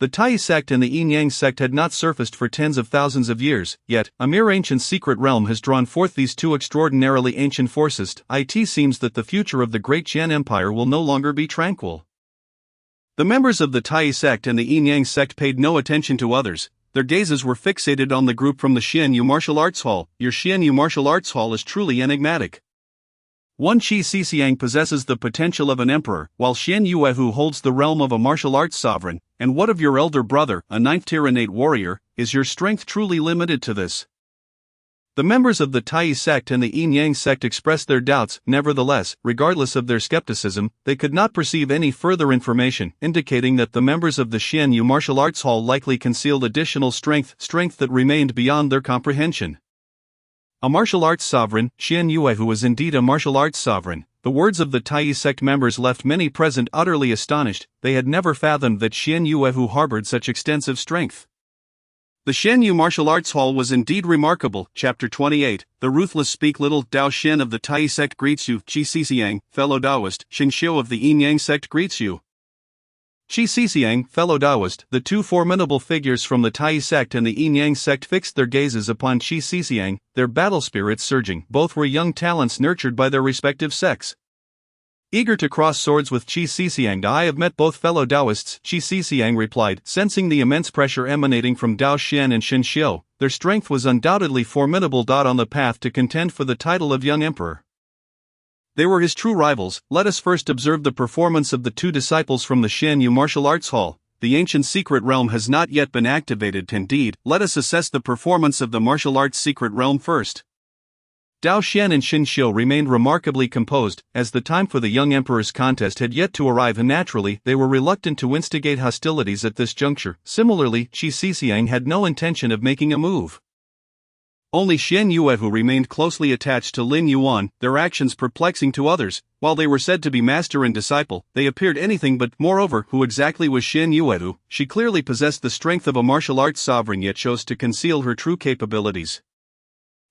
The Tai sect and the Yin Yang sect had not surfaced for tens of thousands of years, yet a mere ancient secret realm has drawn forth these two extraordinarily ancient forces. It seems that the future of the great Qian Empire will no longer be tranquil. The members of the Tai sect and the Yin Yang sect paid no attention to others. Their gazes were fixated on the group from the Xianyu Martial Arts Hall. Your Xianyu Martial Arts Hall is truly enigmatic. One Qi Xiciang possesses the potential of an emperor, while Xian Yuehu holds the realm of a martial arts sovereign. And what of your elder brother, a 9th-tier innate warrior? Is your strength truly limited to this? The members of the Tai sect and the Yin Yang sect expressed their doubts. Nevertheless, regardless of their skepticism, they could not perceive any further information, indicating that the members of the Xianyu Martial Arts Hall likely concealed additional strength that remained beyond their comprehension. A martial arts sovereign, Xian Yuehu is indeed a martial arts sovereign. The words of the Tai sect members left many present utterly astonished. They had never fathomed that Xian Yuehu harbored such extensive strength. The Xianyu Martial Arts Hall was indeed remarkable. Chapter 28. The ruthless speak little. Dao Shen of the Tai sect greets you. Qi Xiciang, fellow Taoist. Shen Xiu of the Yin Yang sect greets you. Qi Xiciang, fellow Taoist. The two formidable figures from the Tai sect and the Yin Yang sect fixed their gazes upon Qi Xiciang, their battle spirits surging. Both were young talents nurtured by their respective sects. Eager to cross swords with Qi Xiciang, I have met both fellow Taoists, Qi Xiciang replied, sensing the immense pressure emanating from Dao Shen and Shen Xiu. Their strength was undoubtedly formidable. On the path to contend for the title of young emperor, they were his true rivals. Let us first observe the performance of the two disciples from the Xianyu Martial Arts Hall. The ancient secret realm has not yet been activated. Indeed, let us assess the performance of the martial arts secret realm first. Dao Shen and Shen Xiu remained remarkably composed, as the time for the young emperor's contest had yet to arrive, and naturally, they were reluctant to instigate hostilities at this juncture. Similarly, Qi Xiciang had no intention of making a move. Only Xian Yuehu remained closely attached to Lin Yuan, their actions perplexing to others. While they were said to be master and disciple, they appeared anything but. Moreover, who exactly was Xian Yuehu? She clearly possessed the strength of a martial arts sovereign, yet chose to conceal her true capabilities.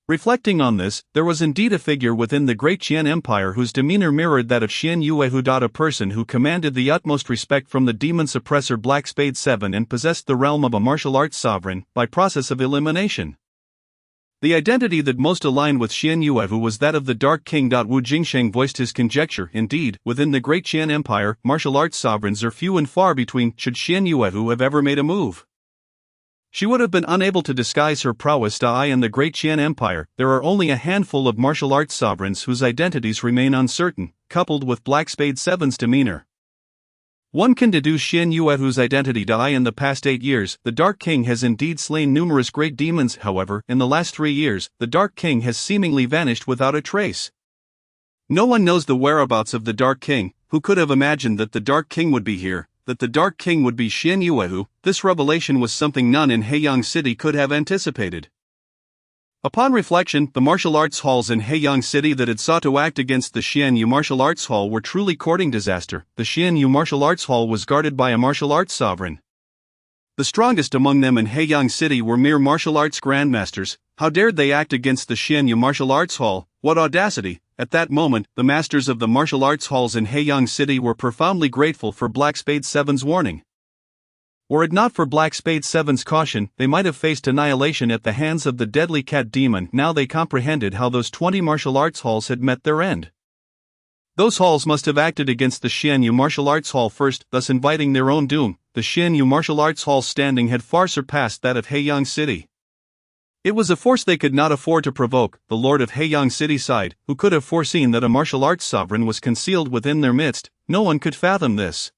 Reflecting on this, there was indeed a figure within the great Qian Empire whose demeanor mirrored that of Xian Yuehu. A person who commanded the utmost respect from the demon suppressor Black Spade 7 and possessed the realm of a martial arts sovereign by process of elimination. The identity that most aligned with Xian Yuehu was that of the Dark King. Wu Jingsheng voiced his conjecture. Indeed, within the Great Qian Empire, martial arts sovereigns are few and far between. Should Xian Yuehu have ever made a move, she would have been unable to disguise her prowess. In the Great Qian Empire, there are only a handful of martial arts sovereigns whose identities remain uncertain, coupled with Black Spade 7's demeanor. One can deduce Xian Yuehu's identity. In the past 8 years, the Dark King has indeed slain numerous great demons. However, in the last 3 years, the Dark King has seemingly vanished without a trace. No one knows the whereabouts of the Dark King. Who could have imagined that the Dark King would be here, that the Dark King would be Xian Yuehu? This revelation was something none in Heiyang City could have anticipated. Upon reflection, the martial arts halls in Heiyang City that had sought to act against the Xian Yu Martial Arts Hall were truly courting disaster. The Xian Yu Martial Arts Hall was guarded by a martial arts sovereign. The strongest among them in Heiyang City were mere martial arts grandmasters. How dared they act against the Xian Yu Martial Arts Hall? What audacity! At that moment, the masters of the martial arts halls in Heiyang City were profoundly grateful for Black Spade 7's warning. Were it not for Black Spade 7's caution, they might have faced annihilation at the hands of the deadly cat demon. Now they comprehended how those 20 martial arts halls had met their end. Those halls must have acted against the Xian Yu Martial Arts Hall first, thus inviting their own doom. The Xian Yu Martial Arts Hall's standing had far surpassed that of Heiyang City. It was a force they could not afford to provoke. The Lord of Heiyang City sighed. Who could have foreseen that a martial arts sovereign was concealed within their midst? No one could fathom this.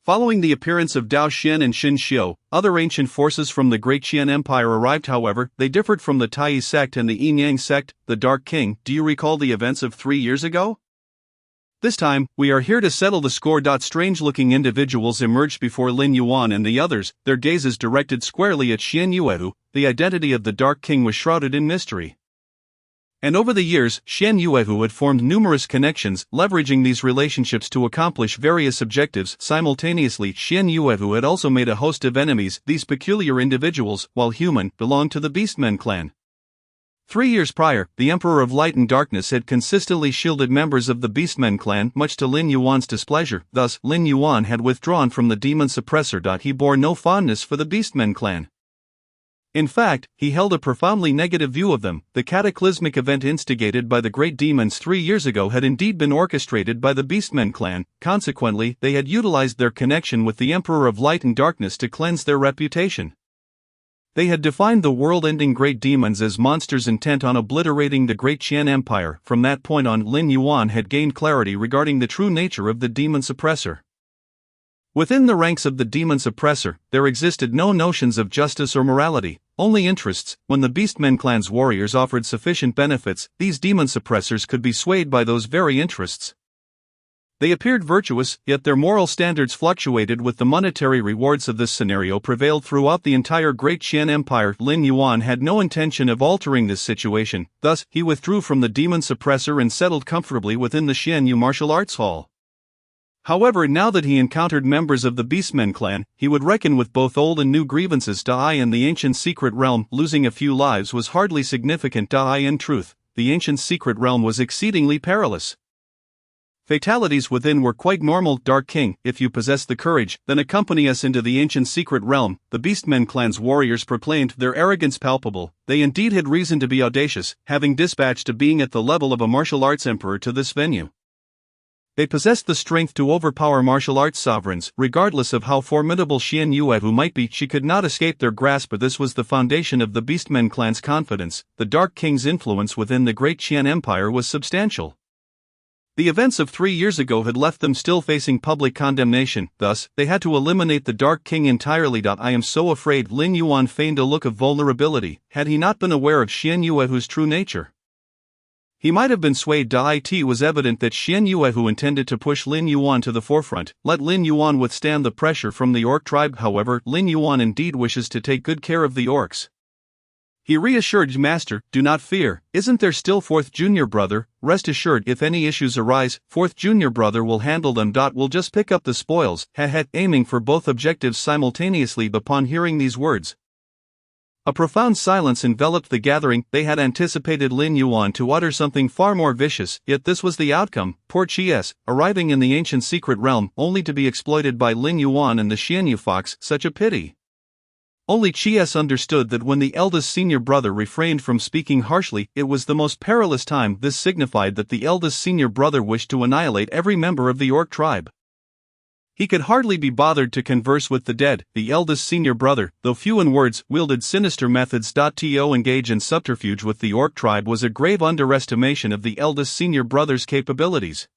Following the appearance of Dao Xin and Xin Xiu, other ancient forces from the Great Qian Empire arrived. However, they differed from the Tai sect and the Yin Yang sect. The Dark King. Do you recall the events of 3 years ago? This time, we are here to settle the score. Strange-looking individuals emerged before Lin Yuan and the others, their gazes directed squarely at Xian Yuehu. The identity of the Dark King was shrouded in mystery. And over the years, Xian Yuehu had formed numerous connections, leveraging these relationships to accomplish various objectives. Simultaneously, Xian Yuehu had also made a host of enemies. These peculiar individuals, while human, belonged to the Beastmen clan. 3 years prior, the Emperor of Light and Darkness had consistently shielded members of the Beastmen clan, much to Lin Yuan's displeasure. Thus, Lin Yuan had withdrawn from the Demon Suppressor. He bore no fondness for the Beastmen clan. In fact, he held a profoundly negative view of them. The cataclysmic event instigated by the great demons 3 years ago had indeed been orchestrated by the Beastmen clan. Consequently, they had utilized their connection with the Emperor of Light and Darkness to cleanse their reputation. They had defined the world-ending great demons as monsters intent on obliterating the Great Qian Empire. From that point on, Lin Yuan had gained clarity regarding the true nature of the Demon Suppressor. Within the ranks of the Demon Suppressor, there existed no notions of justice or morality, only interests. When the Beastmen clan's warriors offered sufficient benefits, these Demon Suppressors could be swayed by those very interests. They appeared virtuous, yet their moral standards fluctuated with the monetary rewards. Of this scenario prevailed throughout the entire Great Qian Empire. Lin Yuan had no intention of altering this situation, thus, he withdrew from the Demon Suppressor and settled comfortably within the Xian Yu Martial Arts Hall. However, now that he encountered members of the Beastmen clan, he would reckon with both old and new grievances. In the ancient secret realm, losing a few lives was hardly significant. In truth, the ancient secret realm was exceedingly perilous. Fatalities within were quite normal. Dark King, if you possess the courage, then accompany us into the ancient secret realm. The Beastmen clan's warriors proclaimed, their arrogance palpable. They indeed had reason to be audacious, having dispatched a being at the level of a martial arts emperor to this venue. They possessed the strength to overpower martial arts sovereigns. Regardless of how formidable Xian Yuehu might be, she could not escape their grasp. But this was the foundation of the Beastmen clan's confidence. The Dark King's influence within the Great Qian Empire was substantial. The events of 3 years ago had left them still facing public condemnation, thus, they had to eliminate the Dark King entirely. I am so afraid. Lin Yuan feigned a look of vulnerability. Had he not been aware of Xian Yuehu's true nature, he might have been swayed. It was evident that Xian Yuehu intended to push Lin Yuan to the forefront, let Lin Yuan withstand the pressure from the orc tribe. However, Lin Yuan indeed wishes to take good care of the orcs. He reassured Master, do not fear, isn't there still fourth junior brother? Rest assured, if any issues arise, fourth junior brother will handle them. We'll just pick up the spoils, aiming for both objectives simultaneously. Upon hearing these words, a profound silence enveloped the gathering. They had anticipated Lin Yuan to utter something far more vicious, yet this was the outcome. Poor Chies, arriving in the ancient secret realm, only to be exploited by Lin Yuan and the Xian Yu Fox. Such a pity. Only Chi-S understood that when the eldest senior brother refrained from speaking harshly, it was the most perilous time. This signified that the eldest senior brother wished to annihilate every member of the orc tribe. He could hardly be bothered to converse with the dead. The eldest senior brother, though few in words, wielded sinister methods. To engage in subterfuge with the orc tribe was a grave underestimation of the eldest senior brother's capabilities.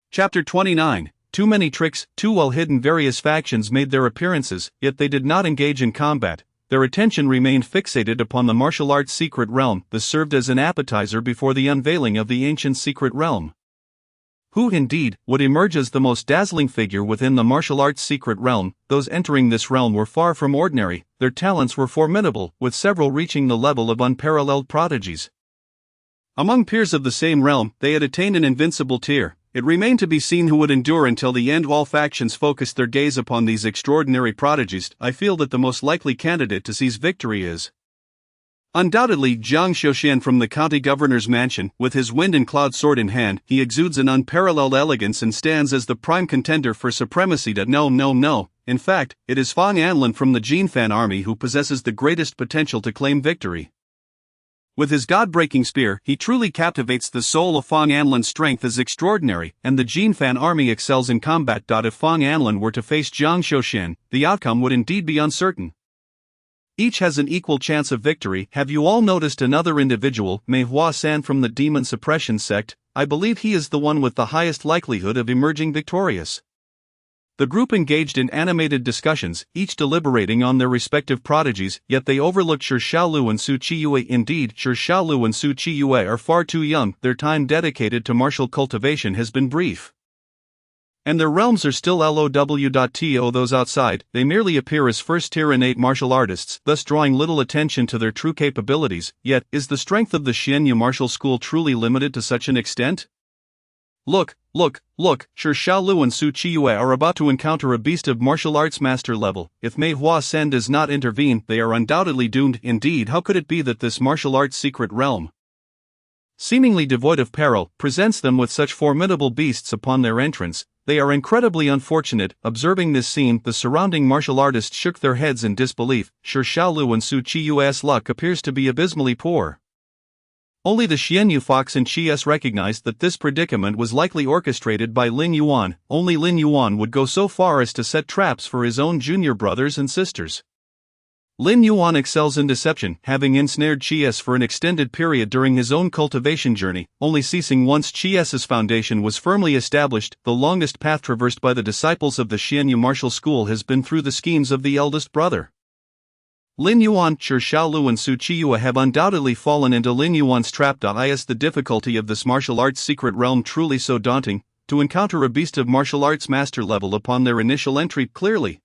Chapter 29. Too many tricks. Too well hidden. Various factions made their appearances, yet they did not engage in combat. Their attention remained fixated upon the martial arts secret realm. This served as an appetizer before the unveiling of the ancient secret realm. Who, indeed, would emerge as the most dazzling figure within the martial arts secret realm? Those entering this realm were far from ordinary. Their talents were formidable, with several reaching the level of unparalleled prodigies. Among peers of the same realm, they had attained an invincible tier. It remained to be seen who would endure until the end. All factions focused their gaze upon these extraordinary prodigies. I feel that the most likely candidate to seize victory is undoubtedly Jiang Xiaoshan from the county governor's mansion. With his wind and cloud sword in hand, he exudes an unparalleled elegance and stands as the prime contender for supremacy. No. In fact, it is Fang Anlin from the Jinfan army who possesses the greatest potential to claim victory. With his god-breaking spear, he truly captivates the soul. Of Fang Anlin's strength is extraordinary, and the Jinfan army excels in combat. If Fang Anlin were to face Jiang Xiaoshan, the outcome would indeed be uncertain. Each has an equal chance of victory. Have you all noticed another individual, Mei Hua San from the Demon Suppression sect? I believe he is the one with the highest likelihood of emerging victorious. The group engaged in animated discussions, each deliberating on their respective prodigies, yet they overlooked Shi Xiaolu and Su Qiyue. Indeed, Shi Xiaolu and Su Qiyue are far too young. Their time dedicated to martial cultivation has been brief, and their realms are still low. To those outside, they merely appear as first-tier innate martial artists, thus drawing little attention to their true capabilities. Yet, is the strength of the Xianyu martial school truly limited to such an extent? Look, Shi Xiaolu and Su Qiyue are about to encounter a beast of martial arts master level. If Mei Hua San does not intervene, they are undoubtedly doomed. Indeed, how could it be that this martial arts secret realm, seemingly devoid of peril, presents them with such formidable beasts upon their entrance? They are incredibly unfortunate. Observing this scene, the surrounding martial artists shook their heads in disbelief. Shi Xiaolu and Su Qiyue's luck appears to be abysmally poor. Only the Xianyu Fox and Chi-S recognized that this predicament was likely orchestrated by Lin Yuan. Only Lin Yuan would go so far as to set traps for his own junior brothers and sisters. Lin Yuan excels in deception, having ensnared Chi-S for an extended period during his own cultivation journey, only ceasing once Chi-S's foundation was firmly established. The longest path traversed by the disciples of the Xianyu martial school has been through the schemes of the eldest brother. Lin Yuan, Shi Xiaolu and Su Qiyue have undoubtedly fallen into Lin Yuan's trap. Is the difficulty of this martial arts secret realm truly so daunting? To encounter a beast of martial arts master level upon their initial entry? Clearly,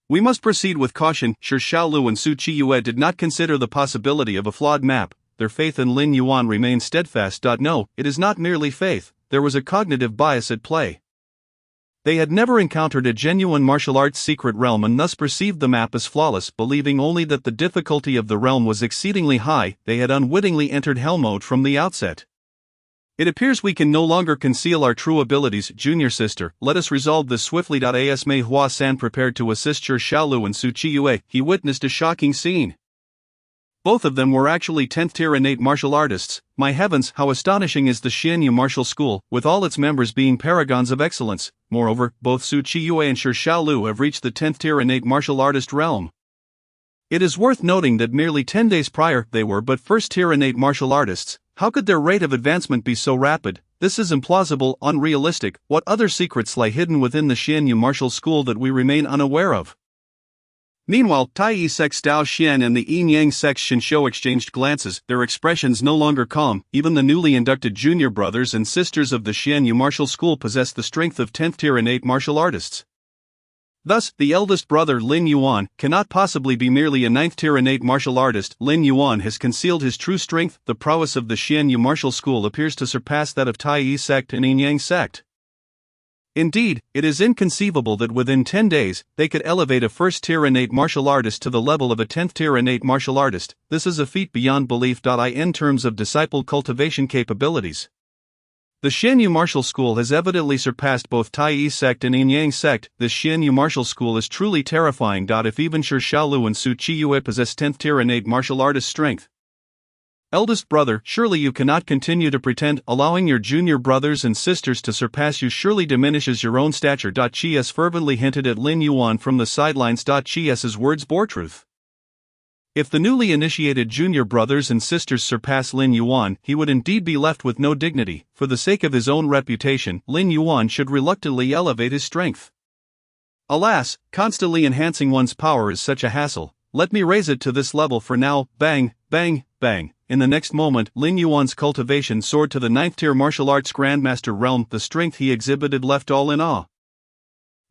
we must proceed with caution. Shi Xiaolu and Su Qiyue did not consider the possibility of a flawed map. Their faith in Lin Yuan remained steadfast. No, it is not merely faith, there was a cognitive bias at play. They had never encountered a genuine martial arts secret realm and thus perceived the map as flawless. Believing only that the difficulty of the realm was exceedingly high, they had unwittingly entered hell mode from the outset. It appears we can no longer conceal our true abilities. Junior sister, let us resolve this swiftly. As Mei Hua San prepared to assist Shi Xiaolu and Su Qiyue, he witnessed a shocking scene. Both of them were actually 10th tier innate martial artists. My heavens, how astonishing is the Xianyu martial school, with all its members being paragons of excellence. Moreover, both Su Qiyue and Shi Xiaolu have reached the 10th tier innate martial artist realm. It is worth noting that merely 10 days prior, they were but first tier innate martial artists. How could their rate of advancement be so rapid? This is implausible, unrealistic. What other secrets lie hidden within the Xianyu martial school that we remain unaware of? Meanwhile, Tai sect's Dao Xian and the Yin Yang sect's Shinshou exchanged glances, their expressions no longer calm. Even the newly inducted junior brothers and sisters of the Xianyu martial school possess the strength of 10th tier innate martial artists. Thus, the eldest brother Lin Yuan cannot possibly be merely a 9th tier innate martial artist. Lin Yuan has concealed his true strength. The prowess of the Xianyu martial school appears to surpass that of Tai sect and Yin Yang sect. Indeed, it is inconceivable that within 10 days, they could elevate a first-tier innate martial artist to the level of a 10th-tier innate martial artist. This is a feat beyond belief. In terms of disciple cultivation capabilities, The Xianyu martial school has evidently surpassed both Tai sect and Yin Yang sect. This Xianyu martial school is truly terrifying. If even Shi Shaolu and Su Qiyue possess 10th tier innate martial artist strength. Eldest brother, surely you cannot continue to pretend. Allowing your junior brothers and sisters to surpass you surely diminishes your own stature. Qi fervently hinted at Lin Yuan from the sidelines. Qi's words bore truth. If the newly initiated junior brothers and sisters surpass Lin Yuan, he would indeed be left with no dignity. For the sake of his own reputation, Lin Yuan should reluctantly elevate his strength. Alas, constantly enhancing one's power is such a hassle. Let me raise it to this level for now. Bang, bang, bang. In the next moment, Lin Yuan's cultivation soared to the 9th tier martial arts grandmaster realm. The strength he exhibited left all in awe.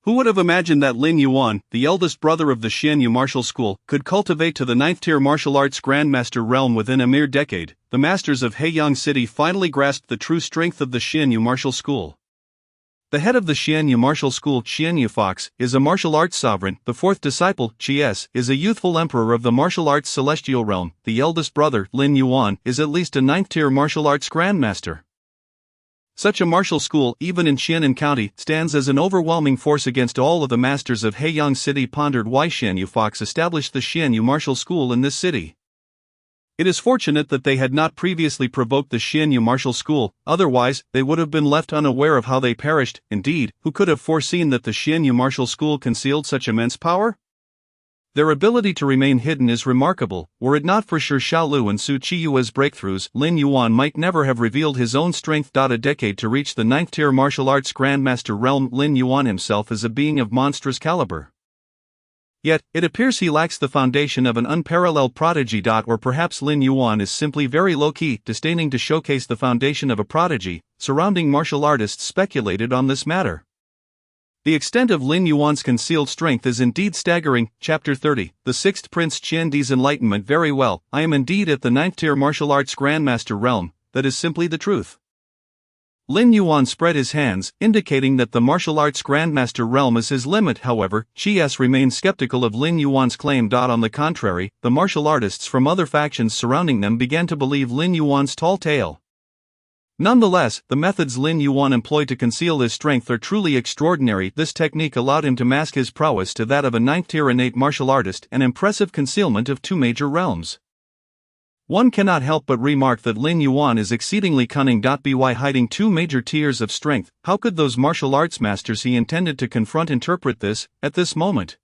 Who would have imagined that Lin Yuan, the eldest brother of the Xianyu martial school, could cultivate to the 9th tier martial arts grandmaster realm within a mere decade? The masters of Heiyang City finally grasped the true strength of the Xianyu martial school. The head of the Xianyu martial school, Xianyu Fox, is a martial arts sovereign. The fourth disciple, Qi is a youthful emperor of the martial arts celestial realm. The eldest brother, Lin Yuan, is at least a 9th tier martial arts grandmaster. Such a martial school, even in Xianan County, stands as an overwhelming force against all of the masters of Heiyang City. Pondered why Xianyu Fox established the Xianyu martial school in this city. It is fortunate that they had not previously provoked the Xianyu martial school, otherwise, they would have been left unaware of how they perished. Indeed, who could have foreseen that the Xianyu martial school concealed such immense power? Their ability to remain hidden is remarkable. Were it not for Shi Shaolu and Su Qiyue's breakthroughs, Lin Yuan might never have revealed his own strength. A decade to reach the 9th tier martial arts grandmaster realm. Lin Yuan himself is a being of monstrous caliber. Yet, it appears he lacks the foundation of an unparalleled prodigy. Or perhaps Lin Yuan is simply very low-key, disdaining to showcase the foundation of a prodigy. Surrounding martial artists speculated on this matter. The extent of Lin Yuan's concealed strength is indeed staggering. Chapter 30, The Sixth Prince Qiandi's Enlightenment. Very well, I am indeed at the 9th tier martial arts grandmaster realm, that is simply the truth. Lin Yuan spread his hands, indicating that the martial arts grandmaster realm is his limit. However, Qi remained skeptical of Lin Yuan's claim. On the contrary, the martial artists from other factions surrounding them began to believe Lin Yuan's tall tale. Nonetheless, the methods Lin Yuan employed to conceal his strength are truly extraordinary. This technique allowed him to mask his prowess to that of a 9th tier innate martial artist, an impressive concealment of two major realms. One cannot help but remark that Lin Yuan is exceedingly cunning. By hiding two major tiers of strength, how could those martial arts masters he intended to confront interpret this, at this moment?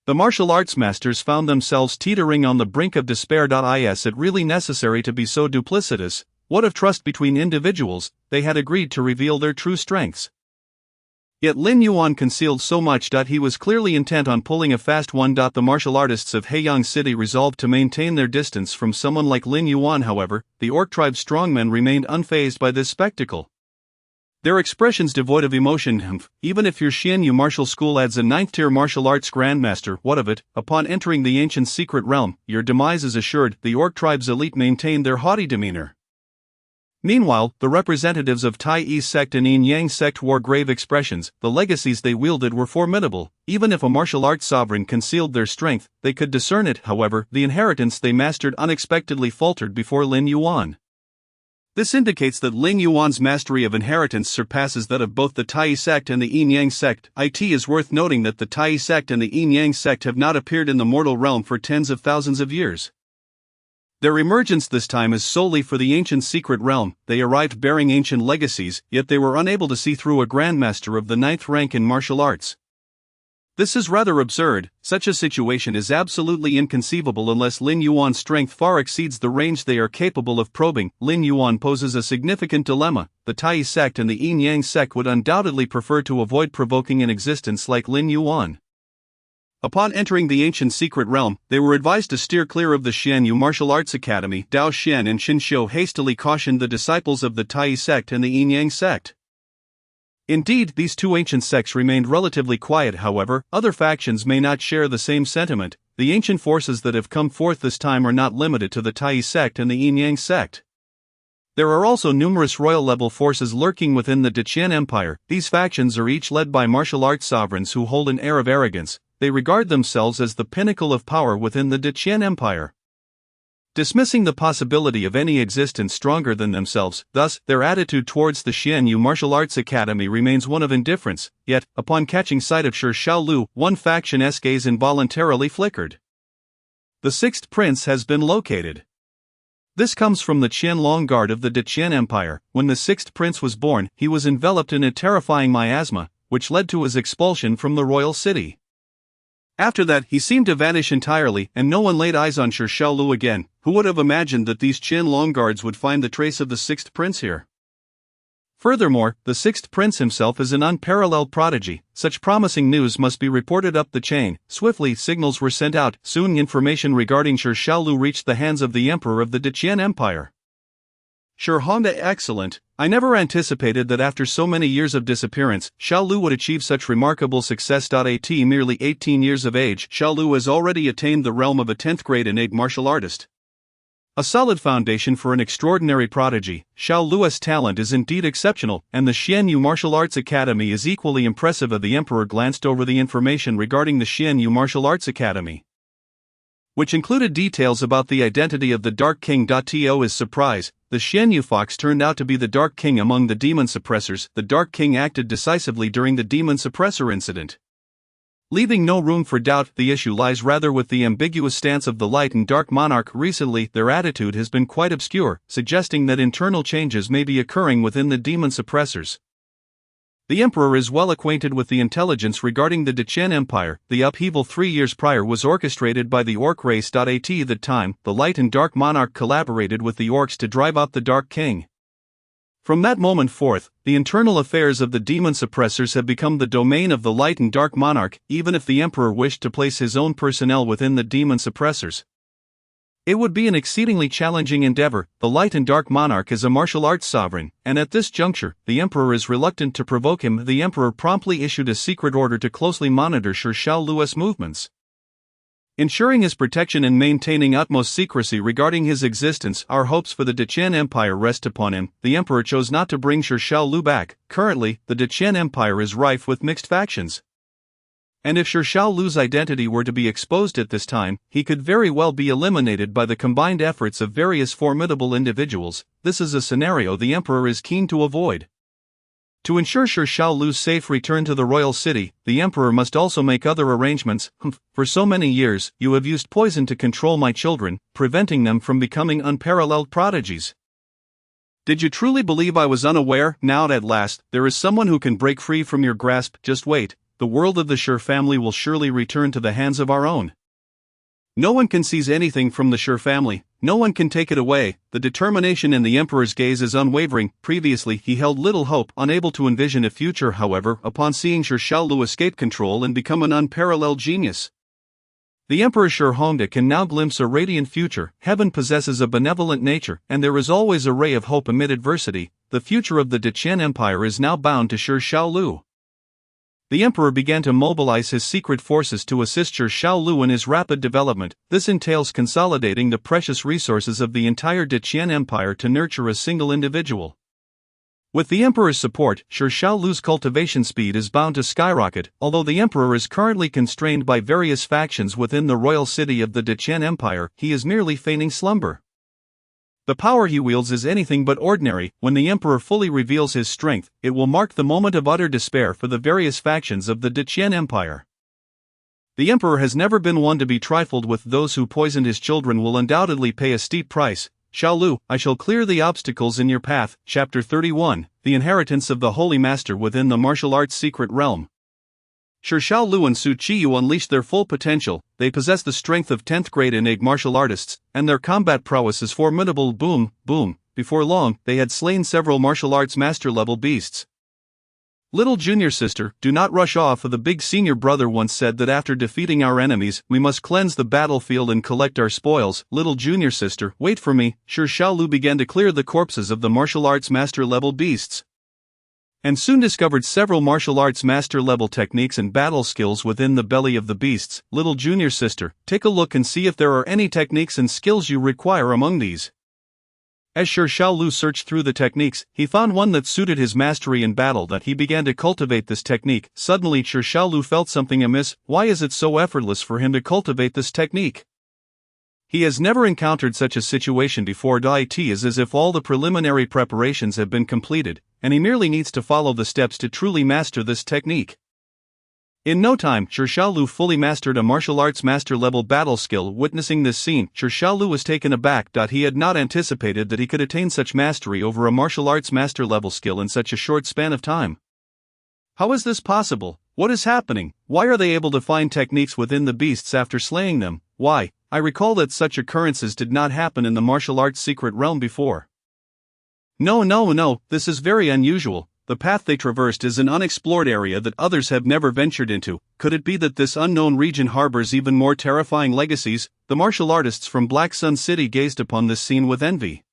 The martial arts masters found themselves teetering on the brink of despair. Is it really necessary to be so duplicitous? What of trust between individuals? They had agreed to reveal their true strengths. Yet Lin Yuan concealed so much. He was clearly intent on pulling a fast one. The martial artists of Heiyang City resolved to maintain their distance from someone like Lin Yuan. However, the Orc tribe's strongmen remained unfazed by this spectacle. Their expressions devoid of emotion. Even if your Xianyu martial school adds a 9th tier martial arts grandmaster, what of it? Upon entering the ancient secret realm, your demise is assured. The Orc tribe's elite maintained their haughty demeanor. Meanwhile, the representatives of Tai sect and Yin Yang sect wore grave expressions. The legacies they wielded were formidable. Even if a martial arts sovereign concealed their strength, they could discern it. However, the inheritance they mastered unexpectedly faltered before Lin Yuan. This indicates that Lin Yuan's mastery of inheritance surpasses that of both the Tai sect and the Yin Yang sect. It is worth noting that the Tai sect and the Yin Yang sect have not appeared in the mortal realm for tens of thousands of years. Their emergence this time is solely for the ancient secret realm. They arrived bearing ancient legacies, yet they were unable to see through a grandmaster of the 9th rank in martial arts. This is rather absurd. Such a situation is absolutely inconceivable unless Lin Yuan's strength far exceeds the range they are capable of probing. Lin Yuan poses a significant dilemma. The Tai sect and the Yin Yang sect would undoubtedly prefer to avoid provoking an existence like Lin Yuan. Upon entering the ancient secret realm, they were advised to steer clear of the Xianyu Martial Arts Academy. Dao Xian and Xin Xiu hastily cautioned the disciples of the Tai sect and the Yin Yang sect. Indeed, these two ancient sects remained relatively quiet. However, other factions may not share the same sentiment. The ancient forces that have come forth this time are not limited to the Tai sect and the Yin Yang sect. There are also numerous royal-level forces lurking within the Deqian Empire. These factions are each led by martial arts sovereigns who hold an air of arrogance. They regard themselves as the pinnacle of power within the Deqian Empire. dismissing the possibility of any existence stronger than themselves. Thus, their attitude towards the Xianyu Martial Arts Academy remains one of indifference, yet, upon catching sight of Shi Shaolu, one faction's gaze involuntarily flickered. The sixth prince has been located. This comes from the Qianlong Guard of the Deqian Empire. When the sixth prince was born, he was enveloped in a terrifying miasma, which led to his expulsion from the royal city. After that, he seemed to vanish entirely, and no one laid eyes on Shi Shaolu again. Who would have imagined that these Qianlong Guards would find the trace of the sixth prince here? Furthermore, the sixth prince himself is an unparalleled prodigy. Such promising news must be reported up the chain. Swiftly, signals were sent out. Soon information regarding Shi Shaolu reached the hands of the emperor of the Deqian Empire. Shi Hongda, excellent. I never anticipated that after so many years of disappearance, Shaolu would achieve such remarkable success. At merely 18 years of age, Shaolu has already attained the realm of a 10th grade innate martial artist. A solid foundation for an extraordinary prodigy. Shaolu's talent is indeed exceptional, and the Xianyu Martial Arts Academy is equally impressive. The emperor glanced over the information regarding the Xianyu Martial Arts Academy, which included details about the identity of the Dark King. To his surprise, the Xianyu Fox turned out to be the Dark King among the demon suppressors. The Dark King acted decisively during the demon suppressor incident, leaving no room for doubt. The issue lies rather with the ambiguous stance of the Light and Dark Monarch. Recently, their attitude has been quite obscure, suggesting that internal changes may be occurring within the demon suppressors. The emperor is well acquainted with the intelligence regarding the Deqian Empire. The upheaval 3 years prior was orchestrated by the Orc race. At that time, the Light and Dark Monarch collaborated with the Orcs to drive out the Dark King. From that moment forth, the internal affairs of the demon suppressors have become the domain of the Light and Dark Monarch, even if the emperor wished to place his own personnel within the demon suppressors. It would be an exceedingly challenging endeavor. The Light and Dark Monarch is a martial arts sovereign, and at this juncture, the emperor is reluctant to provoke him. The emperor promptly issued a secret order to closely monitor Shi Shaolu's movements, ensuring his protection and maintaining utmost secrecy regarding his existence. Our hopes for the Deqian Empire rest upon him. The emperor chose not to bring Shi Shaolu back. Currently, the Deqian Empire is rife with mixed factions, and if Shi Shaolu's identity were to be exposed at this time, he could very well be eliminated by the combined efforts of various formidable individuals. This is a scenario the emperor is keen to avoid. To ensure Shi Shaolu's safe return to the royal city, the emperor must also make other arrangements. For so many years, you have used poison to control my children, preventing them from becoming unparalleled prodigies. Did you truly believe I was unaware? Now at last, there is someone who can break free from your grasp. Just wait, the world of the Shi family will surely return to the hands of our own. No one can seize anything from the Shi family, no one can take it away. The determination in the emperor's gaze is unwavering. Previously, he held little hope, unable to envision a future. However, upon seeing Shi Shaolu escape control and become an unparalleled genius, the emperor Shi Hongda can now glimpse a radiant future. Heaven possesses a benevolent nature, and there is always a ray of hope amid adversity. The future of the Deqian Empire is now bound to Shi Shaolu. The emperor began to mobilize his secret forces to assist Shi Shaolu in his rapid development. This entails consolidating the precious resources of the entire Deqian Empire to nurture a single individual. With the emperor's support, Shi Shaolu's cultivation speed is bound to skyrocket. Although the emperor is currently constrained by various factions within the royal city of the Deqian Empire, he is merely feigning slumber. The power he wields is anything but ordinary. When the emperor fully reveals his strength, it will mark the moment of utter despair for the various factions of the Deqian Empire. The emperor has never been one to be trifled with. Those who poisoned his children will undoubtedly pay a steep price. Shaolu, I shall clear the obstacles in your path. Chapter 31, The Inheritance of the Holy Master within the Martial Arts Secret Realm. Shi Shaolu and Su Qiyu unleashed their full potential. They possess the strength of 10th grade innate martial artists, and their combat prowess is formidable. Boom, boom. Before long, they had slain several martial arts master-level beasts. Little junior sister, do not rush off. The big senior brother once said that after defeating our enemies, we must cleanse the battlefield and collect our spoils. Little junior sister, wait for me. Shi Shaolu began to clear the corpses of the martial arts master-level beasts, and soon discovered several martial arts master-level techniques and battle skills within the belly of the beasts. Little junior sister, take a look and see if there are any techniques and skills you require among these. As Shi Shaolu searched through the techniques, he found one that suited his mastery in battle. That he began to cultivate this technique. Suddenly Shi Shaolu felt something amiss. Why is it so effortless for him to cultivate this technique? He has never encountered such a situation before. It is as if all the preliminary preparations have been completed, and he merely needs to follow the steps to truly master this technique. In no time, Zhi Xiaolu fully mastered a martial arts master-level battle skill. Witnessing this scene, Zhi Xiaolu was taken aback. He had not anticipated that he could attain such mastery over a martial arts master-level skill in such a short span of time. How is this possible? What is happening? Why are they able to find techniques within the beasts after slaying them? Why? I recall that such occurrences did not happen in the martial arts secret realm before. No, this is very unusual. The path they traversed is an unexplored area that others have never ventured into. Could it be that this unknown region harbors even more terrifying legacies? The martial artists from Black Sun City gazed upon this scene with envy.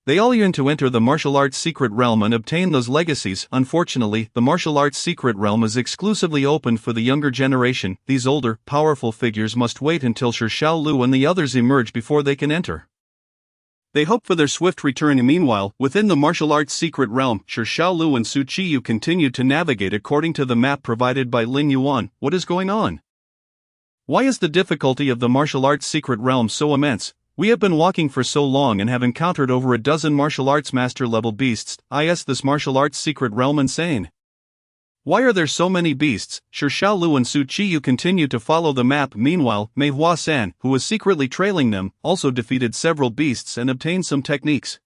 They all yearned to enter the martial arts secret realm and obtain those legacies. Unfortunately, the martial arts secret realm is exclusively open for the younger generation. These older, powerful figures must wait until Zhi Xiaolu and the others emerge before they can enter. They hope for their swift return. Meanwhile, within the martial arts secret realm, Zhi Xiaolu and Su Qiyu continued to navigate according to the map provided by Lin Yuan. What is going on? Why is the difficulty of the martial arts secret realm so immense? We have been walking for so long and have encountered over a dozen martial arts master-level beasts. Is this martial arts secret realm insane? Why are there so many beasts? Zhi Xiaolu and Su Qiyu continued to follow the map. Meanwhile, Mei Hua-san, who was secretly trailing them, also defeated several beasts and obtained some techniques.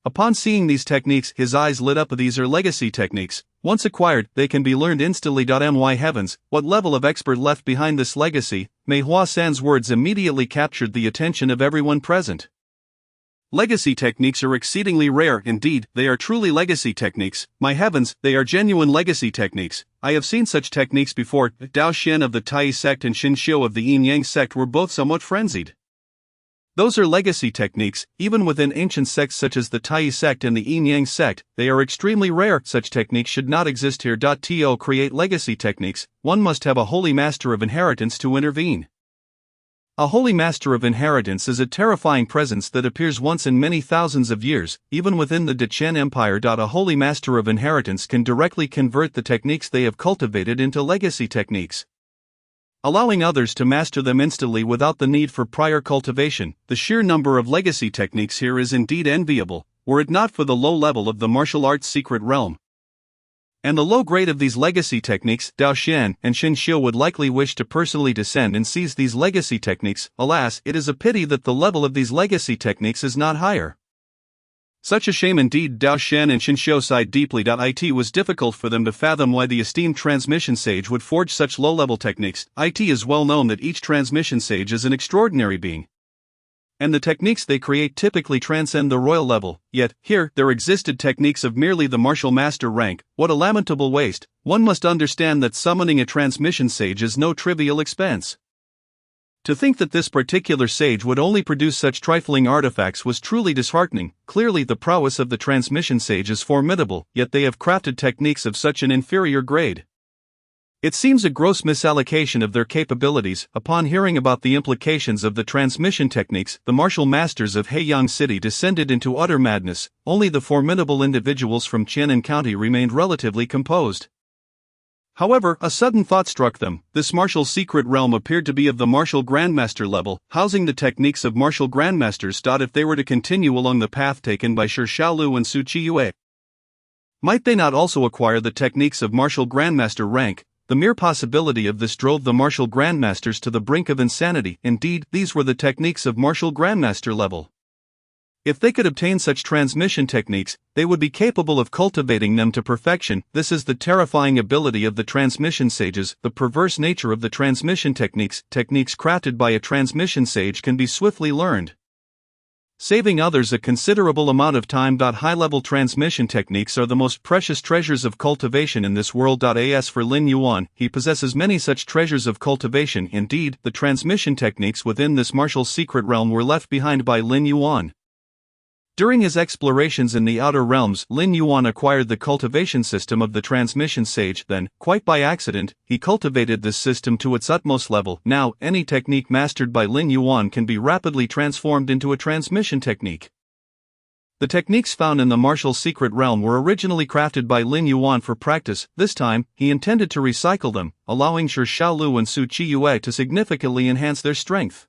Upon seeing these techniques, his eyes lit up. These are legacy techniques. Once acquired, they can be learned instantly. My heavens, what level of expert left behind this legacy? Mei Hua-san's words immediately captured the attention of everyone present. Legacy techniques are exceedingly rare. Indeed, they are truly legacy techniques. My heavens, they are genuine legacy techniques. I have seen such techniques before. Dao Xian of the Tai sect and Xin Xiu of the Yin Yang sect were both somewhat frenzied. Those are legacy techniques. Even within ancient sects such as the Tai sect and the Yin Yang sect, they are extremely rare. Such techniques should not exist here. To create legacy techniques, one must have a holy master of inheritance to intervene. A holy master of inheritance is a terrifying presence that appears once in many thousands of years. Even within the Dechen Empire. A holy master of inheritance can directly convert the techniques they have cultivated into legacy techniques, allowing others to master them instantly without the need for prior cultivation. The sheer number of legacy techniques here is indeed enviable, were it not for the low level of the martial arts secret realm and the low grade of these legacy techniques. Dao Xian and Xin Xiu would likely wish to personally descend and seize these legacy techniques. Alas, it is a pity that the level of these legacy techniques is not higher. Such a shame indeed. Dao Xian and Xin Xiu sighed deeply. It was difficult for them to fathom why the esteemed transmission sage would forge such low-level techniques. It is well known that each transmission sage is an extraordinary being, and the techniques they create typically transcend the royal level. Yet, here, there existed techniques of merely the martial master rank. What a lamentable waste. One must understand that summoning a transmission sage is no trivial expense. To think that this particular sage would only produce such trifling artifacts was truly disheartening. Clearly the prowess of the transmission sage is formidable, yet they have crafted techniques of such an inferior grade. It seems a gross misallocation of their capabilities. Upon hearing about the implications of the transmission techniques, the martial masters of Heiyang City descended into utter madness. Only the formidable individuals from Qianan County remained relatively composed. However, a sudden thought struck them. This martial secret realm appeared to be of the martial grandmaster level, housing the techniques of martial grandmasters. If they were to continue along the path taken by Zhi Xiaolu and Su Qiyu, might they not also acquire the techniques of martial grandmaster rank? The mere possibility of this drove the martial grandmasters to the brink of insanity. Indeed, these were the techniques of martial grandmaster level. If they could obtain such transmission techniques, they would be capable of cultivating them to perfection. This is the terrifying ability of the transmission sages. The perverse nature of the transmission techniques. Techniques crafted by a transmission sage can be swiftly learned, saving others a considerable amount of time. High-level transmission techniques are the most precious treasures of cultivation in this world. As for Lin Yuan, he possesses many such treasures of cultivation. Indeed, the transmission techniques within this martial secret realm were left behind by Lin Yuan. During his explorations in the outer realms, Lin Yuan acquired the cultivation system of the transmission sage. Then, quite by accident, he cultivated this system to its utmost level. Now, any technique mastered by Lin Yuan can be rapidly transformed into a transmission technique. The techniques found in the martial secret realm were originally crafted by Lin Yuan for practice. This time, he intended to recycle them, allowing Zhi Xiaolu and Su Qiyu to significantly enhance their strength.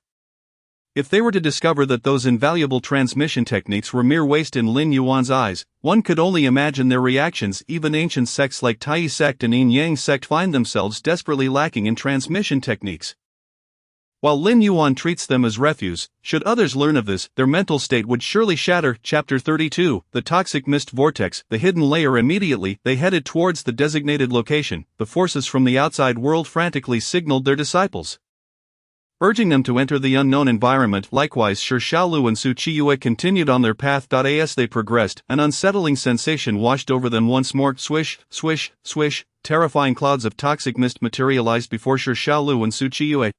If they were to discover that those invaluable transmission techniques were mere waste in Lin Yuan's eyes, one could only imagine their reactions. Even ancient sects like Tai sect and Yin Yang sect find themselves desperately lacking in transmission techniques. While Lin Yuan treats them as refuse, should others learn of this, their mental state would surely shatter. Chapter 32, The Toxic Mist Vortex, the Hidden Layer. Immediately, they headed towards the designated location. The forces from the outside world frantically signaled their disciples, urging them to enter the unknown environment. Likewise, Shi Xiaolu and Su Qiyue continued on their path. As they progressed, an unsettling sensation washed over them once more. Swish, swish, swish, terrifying clouds of toxic mist materialized before Shi Xiaolu and Su Qiyue.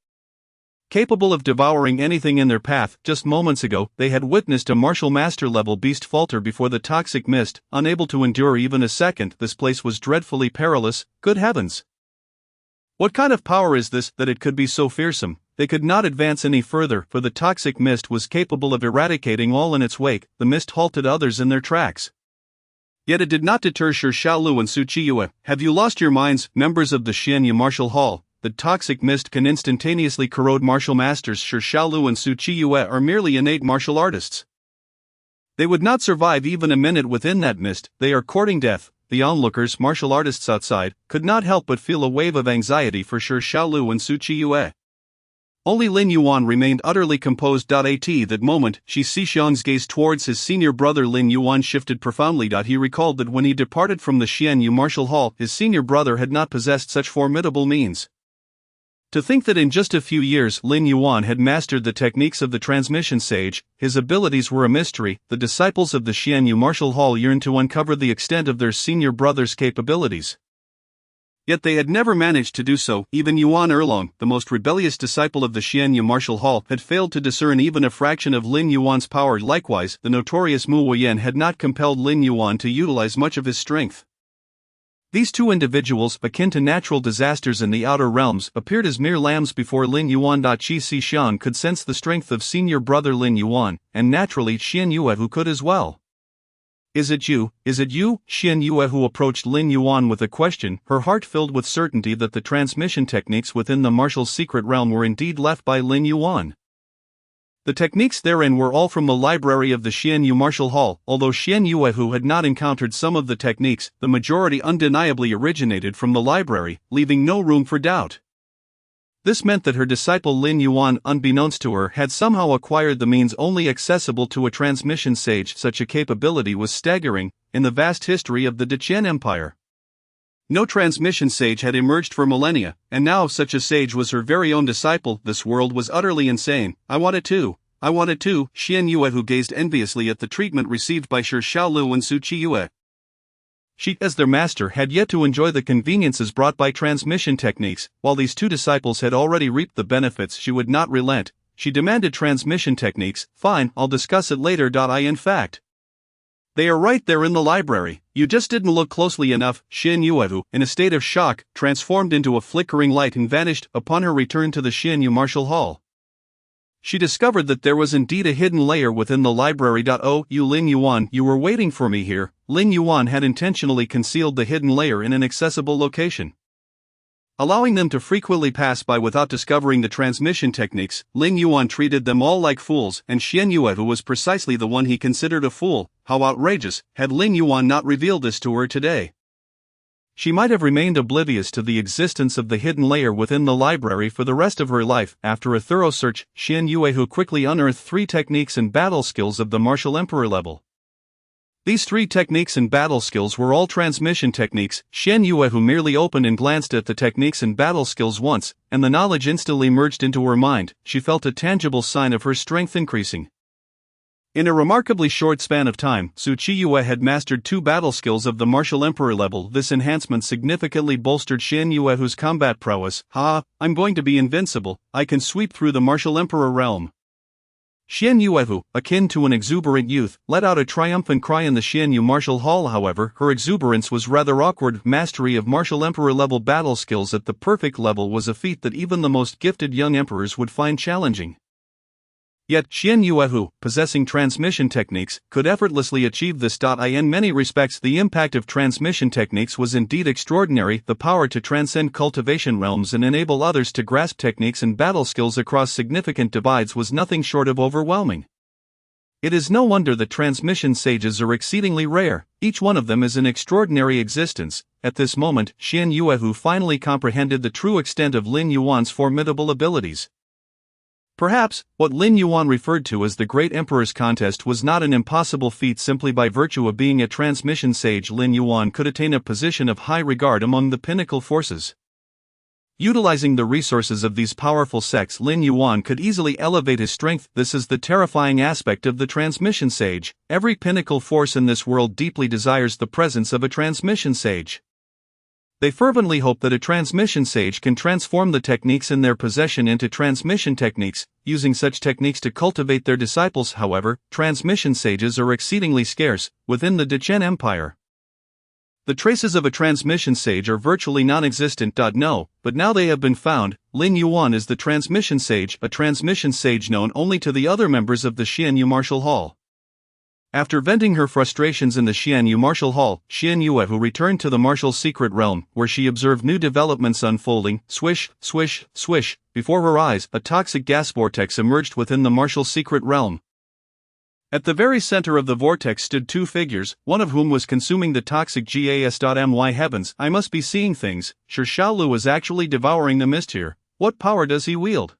Capable of devouring anything in their path, just moments ago, they had witnessed a martial master-level beast falter before the toxic mist, unable to endure even a second. This place was dreadfully perilous. Good heavens! What kind of power is this, that it could be so fearsome? They could not advance any further, for the toxic mist was capable of eradicating all in its wake. The mist halted others in their tracks. Yet it did not deter Shi Xiaolu and Su Qiyue. Have you lost your minds, members of the Xianyu Martial Hall? The toxic mist can instantaneously corrode martial masters. Shi Xiaolu and Su Qiyue are merely innate martial artists. They would not survive even a minute within that mist. They are courting death. The onlookers, martial artists outside, could not help but feel a wave of anxiety for Shi Xiaolu and Su Qiyue. Only Lin Yuan remained utterly composed. At that moment, Shi Xiang's gaze towards his senior brother Lin Yuan shifted profoundly. He recalled that when he departed from the Xianyu Martial Hall, his senior brother had not possessed such formidable means. To think that in just a few years Lin Yuan had mastered the techniques of the transmission sage, his abilities were a mystery. The disciples of the Xianyu Martial Hall yearned to uncover the extent of their senior brother's capabilities. Yet they had never managed to do so. Even Yuan Erlong, the most rebellious disciple of the Xianyu Martial Hall, had failed to discern even a fraction of Lin Yuan's power. Likewise, the notorious Mu Weiyan had not compelled Lin Yuan to utilize much of his strength. These two individuals, akin to natural disasters in the outer realms, appeared as mere lambs before Lin Yuan. Qi Xiang could sense the strength of senior brother Lin Yuan, and naturally Xian Yue could as well. Is it you? Xian Yue approached Lin Yuan with a question, her heart filled with certainty that the transmission techniques within the martial secret realm were indeed left by Lin Yuan. The techniques therein were all from the library of the Xianyu Martial Hall. Although Xian Yue had not encountered some of the techniques, the majority undeniably originated from the library, leaving no room for doubt. This meant that her disciple Lin Yuan, unbeknownst to her, had somehow acquired the means only accessible to a transmission sage. Such a capability was staggering in the vast history of the Deqian Empire. No transmission sage had emerged for millennia, and now such a sage was her very own disciple. This world was utterly insane. I want it too. Xian Yue gazed enviously at the treatment received by Shi Xiaolu and Su Qiyue. She, as their master, had yet to enjoy the conveniences brought by transmission techniques. While these two disciples had already reaped the benefits, she would not relent. She demanded transmission techniques. Fine, I'll discuss it later. In fact, they are right there in the library. You just didn't look closely enough. Xian Yue, in a state of shock, transformed into a flickering light and vanished. Upon her return to the Xianyu Martial Hall, she discovered that there was indeed a hidden layer within the library. Oh, you Lin Yuan, you were waiting for me here. Lin Yuan had intentionally concealed the hidden layer in an accessible location, allowing them to frequently pass by without discovering the transmission techniques. Lin Yuan treated them all like fools, and Xian Yue was precisely the one he considered a fool. How outrageous! Had Lin Yuan not revealed this to her today, she might have remained oblivious to the existence of the hidden layer within the library for the rest of her life. After a thorough search, Xian Yue quickly unearthed 3 techniques and battle skills of the martial emperor level. These 3 techniques and battle skills were all transmission techniques. Xian Yue merely opened and glanced at the techniques and battle skills once, and the knowledge instantly merged into her mind. She felt a tangible sign of her strength increasing. In a remarkably short span of time, Su Qiyue had mastered 2 battle skills of the martial emperor level. This enhancement significantly bolstered Xian Yue's combat prowess. I'm going to be invincible. I can sweep through the martial emperor realm. Xian Yue, akin to an exuberant youth, let out a triumphant cry in the Xianyu Martial Hall. However, her exuberance was rather awkward. Mastery of martial emperor level battle skills at the perfect level was a feat that even the most gifted young emperors would find challenging. Yet Xian Yuehu, possessing transmission techniques, could effortlessly achieve this. In many respects, the impact of transmission techniques was indeed extraordinary. The power to transcend cultivation realms and enable others to grasp techniques and battle skills across significant divides was nothing short of overwhelming. It is no wonder that transmission sages are exceedingly rare. Each one of them is an extraordinary existence. At this moment, Xian Yuehu finally comprehended the true extent of Lin Yuan's formidable abilities. Perhaps, what Lin Yuan referred to as the Great Emperor's Contest was not an impossible feat. Simply by virtue of being a transmission sage, Lin Yuan could attain a position of high regard among the pinnacle forces. Utilizing the resources of these powerful sects, Lin Yuan could easily elevate his strength. This is the terrifying aspect of the transmission sage. Every pinnacle force in this world deeply desires the presence of a transmission sage. They fervently hope that a transmission sage can transform the techniques in their possession into transmission techniques, using such techniques to cultivate their disciples. However, transmission sages are exceedingly scarce within the Dechen Empire. The traces of a transmission sage are virtually non-existent. No, but now they have been found. Lin Yuan is the transmission sage, a transmission sage known only to the other members of the Xianyu Martial Hall. After venting her frustrations in the Xianyu Martial Hall, Xian Yuehu returned to the martial secret realm, where she observed new developments unfolding. Swish, swish, swish. Before her eyes, a toxic gas vortex emerged within the martial secret realm. At the very center of the vortex stood two figures, one of whom was consuming the toxic gas. My heavens, I must be seeing things. Shi Shaolu is actually devouring the mist here. What power does he wield?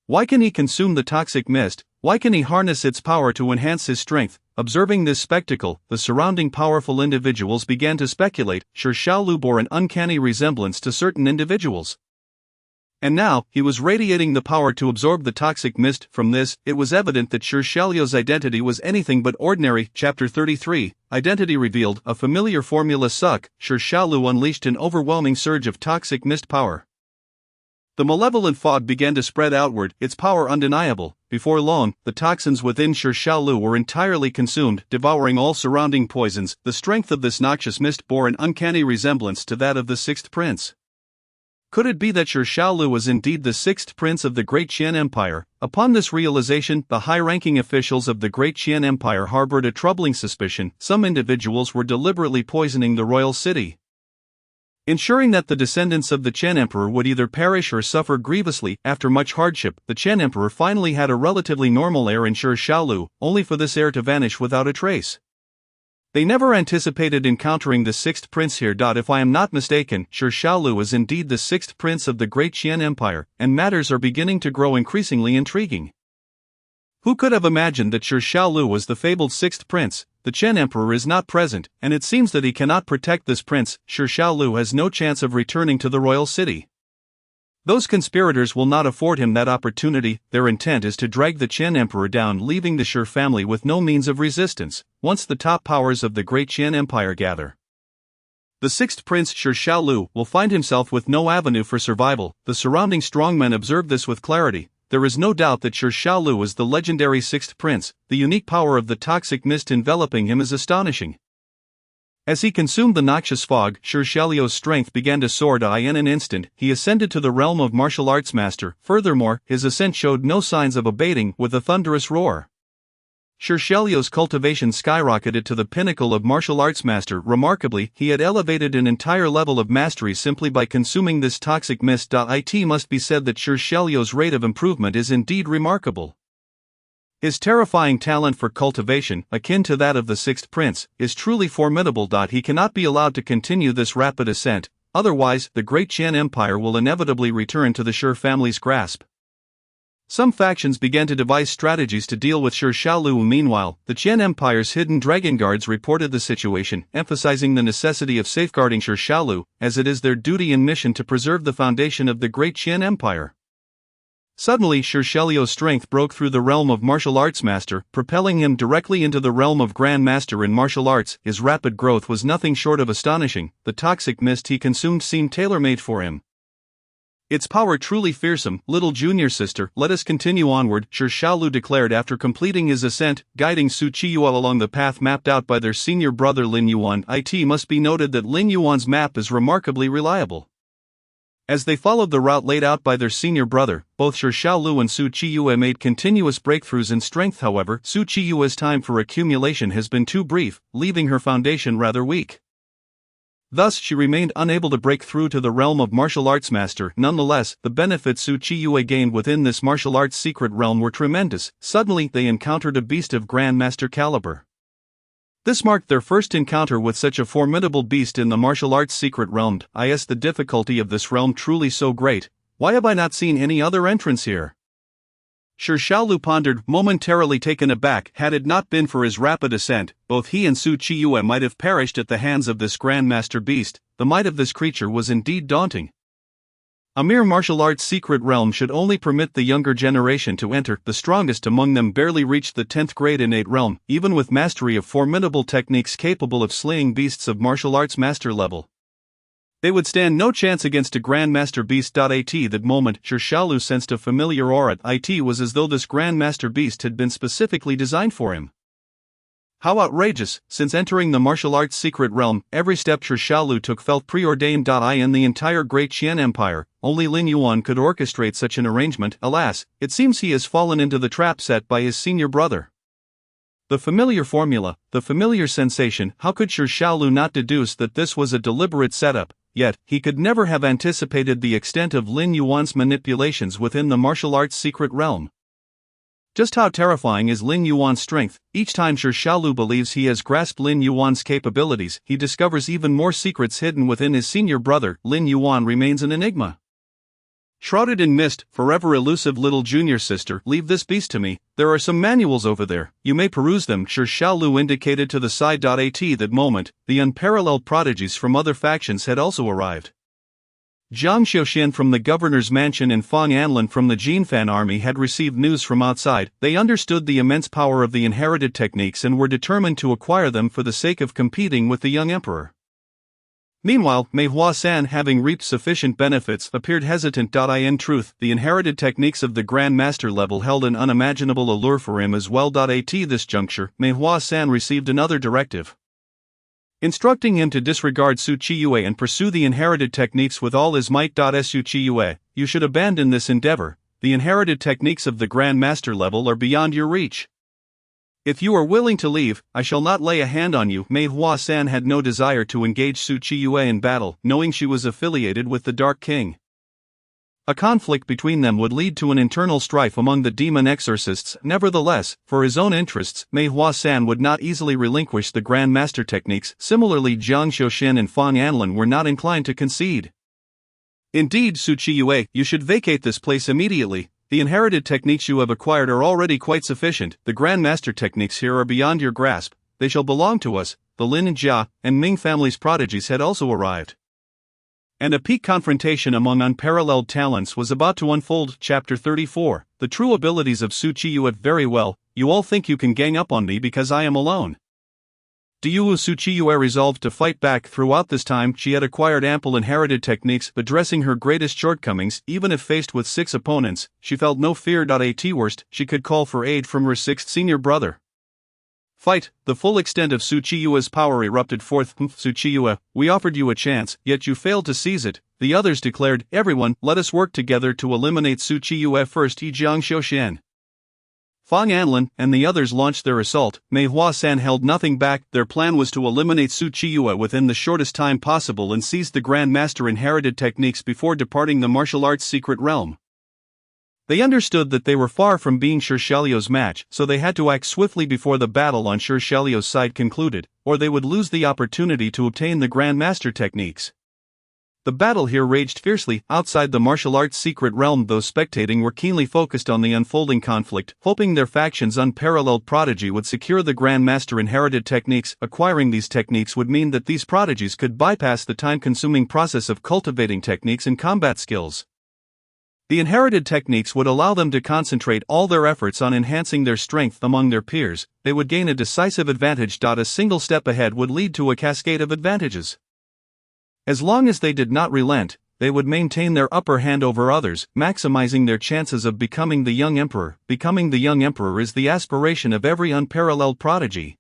Why can he consume the toxic mist? Why can he harness its power to enhance his strength? Observing this spectacle, the surrounding powerful individuals began to speculate. Shi Shaolu bore an uncanny resemblance to certain individuals. And now, he was radiating the power to absorb the toxic mist. From this, it was evident that Shi Shaolu's identity was anything but ordinary. Chapter 33, Identity Revealed. A familiar formula suck. Shi Shaolu unleashed an overwhelming surge of toxic mist power. The malevolent fog began to spread outward, its power undeniable. Before long, the toxins within Shi Shaolu were entirely consumed, devouring all surrounding poisons. The strength of this noxious mist bore an uncanny resemblance to that of the Sixth Prince. Could it be that Shi Shaolu was indeed the Sixth Prince of the Great Qian Empire? Upon this realization, the high-ranking officials of the Great Qian Empire harbored a troubling suspicion. Some individuals were deliberately poisoning the royal city, ensuring that the descendants of the Qian Emperor would either perish or suffer grievously. After much hardship, the Qian Emperor finally had a relatively normal heir in Shi Shaolu, only for this heir to vanish without a trace. They never anticipated encountering the Sixth Prince here. If I am not mistaken, Shi Shaolu is indeed the Sixth Prince of the Great Qian Empire, and matters are beginning to grow increasingly intriguing. Who could have imagined that Shi Shaolu was the fabled Sixth Prince? The Qian Emperor is not present, and it seems that he cannot protect this prince. Shi Shaolu has no chance of returning to the royal city. Those conspirators will not afford him that opportunity. Their intent is to drag the Qian Emperor down, leaving the Shi family with no means of resistance, once the top powers of the Great Qian Empire gather. The Sixth Prince, Shi Shaolu, will find himself with no avenue for survival. The surrounding strongmen observe this with clarity. There is no doubt that Shi Shaolu is the legendary Sixth Prince. The unique power of the toxic mist enveloping him is astonishing. As he consumed the noxious fog, Shi Shaolu's strength began to soar. In an instant, he ascended to the realm of martial arts master. Furthermore, his ascent showed no signs of abating. With a thunderous roar, Shi Shaolu's cultivation skyrocketed to the pinnacle of martial arts master. Remarkably, he had elevated an entire level of mastery simply by consuming this toxic mist. It must be said that Shi Shaolu's rate of improvement is indeed remarkable. His terrifying talent for cultivation, akin to that of the Sixth Prince, is truly formidable. He cannot be allowed to continue this rapid ascent, otherwise, the Great Qian Empire will inevitably return to the Shi family's grasp. Some factions began to devise strategies to deal with Shi Shaolu. Meanwhile, the Qian Empire's hidden dragon guards reported the situation, emphasizing the necessity of safeguarding Shi Shaolu, as it is their duty and mission to preserve the foundation of the Great Qian Empire. Suddenly, Shi Shaolu's strength broke through the realm of martial arts master, propelling him directly into the realm of Grand Master in martial arts. His rapid growth was nothing short of astonishing. The toxic mist he consumed seemed tailor-made for him. Its power truly fearsome. Little junior sister, let us continue onward, Shi Shaolu declared after completing his ascent, guiding Su Qiyuo along the path mapped out by their senior brother Lin Yuan. It must be noted that Lin Yuan's map is remarkably reliable. As they followed the route laid out by their senior brother, both Shi Xiaolu and Su Qiyue made continuous breakthroughs in strength. However, Su Qiyue's time for accumulation has been too brief, leaving her foundation rather weak. Thus, she remained unable to break through to the realm of martial arts master. Nonetheless, the benefits Su Qiyue gained within this martial arts secret realm were tremendous. Suddenly, they encountered a beast of grandmaster caliber. This marked their first encounter with such a formidable beast in the martial arts secret realm. Is the difficulty of this realm truly so great? Why have I not seen any other entrance here? Shi Xiaolu pondered, momentarily taken aback. Had it not been for his rapid ascent, both he and Su Qiyue might have perished at the hands of this grandmaster beast. The might of this creature was indeed daunting. A mere martial arts secret realm should only permit the younger generation to enter. The strongest among them barely reached the 10th grade innate realm, even with mastery of formidable techniques capable of slaying beasts of martial arts master level. They would stand no chance against a grandmaster beast. At that moment, Shi Xiaolu sensed a familiar aura. It was as though this grandmaster beast had been specifically designed for him. How outrageous! Since entering the martial arts secret realm, every step Shi Xiaolu took felt preordained. In the entire Great Qian Empire, only Lin Yuan could orchestrate such an arrangement. Alas, it seems he has fallen into the trap set by his senior brother. The familiar formula, the familiar sensation, how could Shi Xiaolu not deduce that this was a deliberate setup? Yet, he could never have anticipated the extent of Lin Yuan's manipulations within the martial arts secret realm. Just how terrifying is Lin Yuan's strength? Each time Shi Xiaolu believes he has grasped Lin Yuan's capabilities, he discovers even more secrets hidden within his senior brother. Lin Yuan remains an enigma. Shrouded in mist, forever elusive little junior sister, leave this beast to me. There are some manuals over there, you may peruse them. Shi Xiaolu indicated to the side. At that moment, the unparalleled prodigies from other factions had also arrived. Jiang Xiuxian from the governor's mansion and Fang Anlin from the Jinfan army had received news from outside. They understood the immense power of the inherited techniques and were determined to acquire them for the sake of competing with the young emperor. Meanwhile, Mei Hua-san, having reaped sufficient benefits, appeared hesitant. In truth, the inherited techniques of the Grand Master level held an unimaginable allure for him as well. At this juncture, Mei Hua-san received another directive, instructing him to disregard Su Qiyue and pursue the inherited techniques with all his might. Su Qiyue, you should abandon this endeavor. The inherited techniques of the Grand Master level are beyond your reach. If you are willing to leave, I shall not lay a hand on you. Mei Hua-san had no desire to engage Su Qiyue in battle, knowing she was affiliated with the Dark King. A conflict between them would lead to an internal strife among the demon exorcists. Nevertheless, for his own interests, Mei Hua-san would not easily relinquish the Grand Master techniques. Similarly, Jiang Xiuxian and Fang Anlin were not inclined to concede. Indeed, Su Qiyue, you should vacate this place immediately. The inherited techniques you have acquired are already quite sufficient. The Grand Master techniques here are beyond your grasp. They shall belong to us. The Lin Jia and Ming family's prodigies had also arrived, and a peak confrontation among unparalleled talents was about to unfold. Chapter 34. The true abilities of Su Qiyue. Very well, you all think you can gang up on me because I am alone. Do you? Su Qiyue resolved to fight back. Throughout this time, she had acquired ample inherited techniques, addressing her greatest shortcomings. Even if faced with 6 opponents, she felt no fear. At worst, she could call for aid from her 6th senior brother. Fight! The full extent of Su Qiyue's power erupted forth. Su Qiyue, we offered you a chance, yet you failed to seize it. The others declared, everyone, let us work together to eliminate Su Qiyue first. Jiang Xiuxian, Fang Anlin, and the others launched their assault. Mei Hua-san held nothing back. Their plan was to eliminate Su Qiyue within the shortest time possible and seize the Grand Master inherited techniques before departing the martial arts secret realm. They understood that they were far from being Shi Xiaolu's match, so they had to act swiftly before the battle on Shi Xiaolu's side concluded, or they would lose the opportunity to obtain the Grand Master techniques. The battle here raged fiercely. Outside the martial arts secret realm, those spectating were keenly focused on the unfolding conflict, hoping their faction's unparalleled prodigy would secure the Grand Master inherited techniques. Acquiring these techniques would mean that these prodigies could bypass the time-consuming process of cultivating techniques and combat skills. The inherited techniques would allow them to concentrate all their efforts on enhancing their strength among their peers. They would gain a decisive advantage. A single step ahead would lead to a cascade of advantages. As long as they did not relent, they would maintain their upper hand over others, maximizing their chances of becoming the young emperor. Becoming the young emperor is the aspiration of every unparalleled prodigy.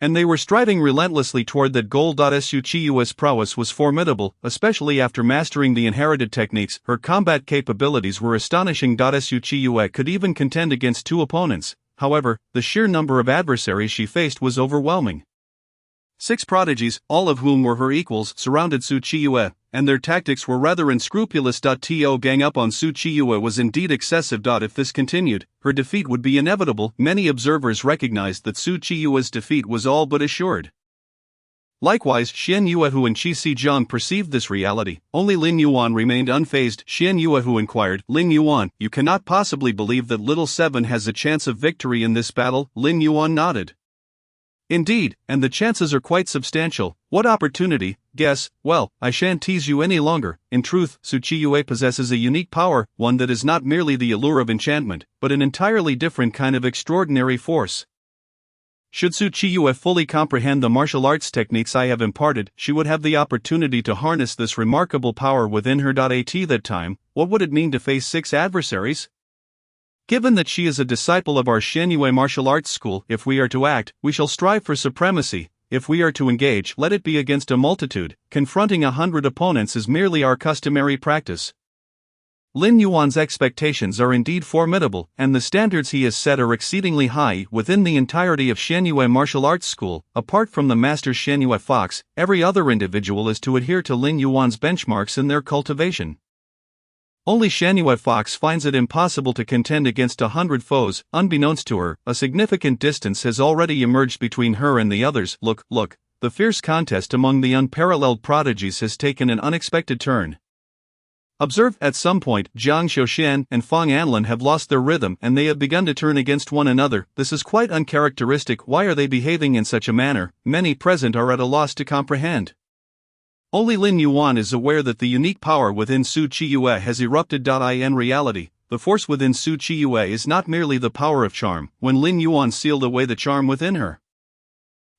and they were striving relentlessly toward that goal. Su Chiyue's prowess was formidable, especially after mastering the inherited techniques. Her combat capabilities were astonishing. Su Chiyue could even contend against 2 opponents, however, the sheer number of adversaries she faced was overwhelming. 6 prodigies, all of whom were her equals, surrounded Su Chiyue, and their tactics were rather unscrupulous. To gang up on Su Chiyue was indeed excessive. If this continued, her defeat would be inevitable. Many observers recognized that Su Chiyue's defeat was all but assured. Likewise, Xian Yuehu and Qi Shijiang perceived this reality. Only Lin Yuan remained unfazed. Xian Yuehu inquired, "Lin Yuan, you cannot possibly believe that Little Seven has a chance of victory in this battle?" Lin Yuan nodded. "Indeed, and the chances are quite substantial. What opportunity? Guess." "Well, I shan't tease you any longer. In truth, Su Chiyue possesses a unique power, one that is not merely the allure of enchantment, but an entirely different kind of extraordinary force. Should Su Chiyue fully comprehend the martial arts techniques I have imparted, she would have the opportunity to harness this remarkable power within her. At that time, what would it mean to face 6 adversaries? Given that she is a disciple of our Xianyue martial arts school, if we are to act, we shall strive for supremacy. If we are to engage, let it be against a multitude. Confronting 100 opponents is merely our customary practice." Lin Yuan's expectations are indeed formidable, and the standards he has set are exceedingly high. Within the entirety of Xianyue martial arts school, apart from the master Xianyue Fox, every other individual is to adhere to Lin Yuan's benchmarks in their cultivation. Only Xianyue Fox finds it impossible to contend against 100 foes. Unbeknownst to her, a significant distance has already emerged between her and the others. Look, the fierce contest among the unparalleled prodigies has taken an unexpected turn. Observe, at some point, Jiang Xiaoshan and Fang Anlin have lost their rhythm and they have begun to turn against one another. This is quite uncharacteristic. Why are they behaving in such a manner? Many present are at a loss to comprehend. Only Lin Yuan is aware that the unique power within Su Chiyue has erupted. In reality, the force within Su Chiyue is not merely the power of charm. When Lin Yuan sealed away the charm within her,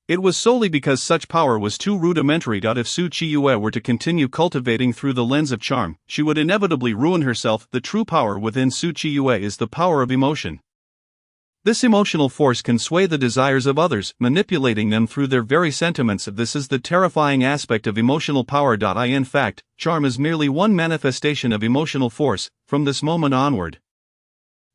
it was solely because such power was too rudimentary. If Su Chiyue were to continue cultivating through the lens of charm, she would inevitably ruin herself. The true power within Su Chiyue is the power of emotion. This emotional force can sway the desires of others, manipulating them through their very sentiments. This is the terrifying aspect of emotional power. In fact, charm is merely one manifestation of emotional force. From this moment onward,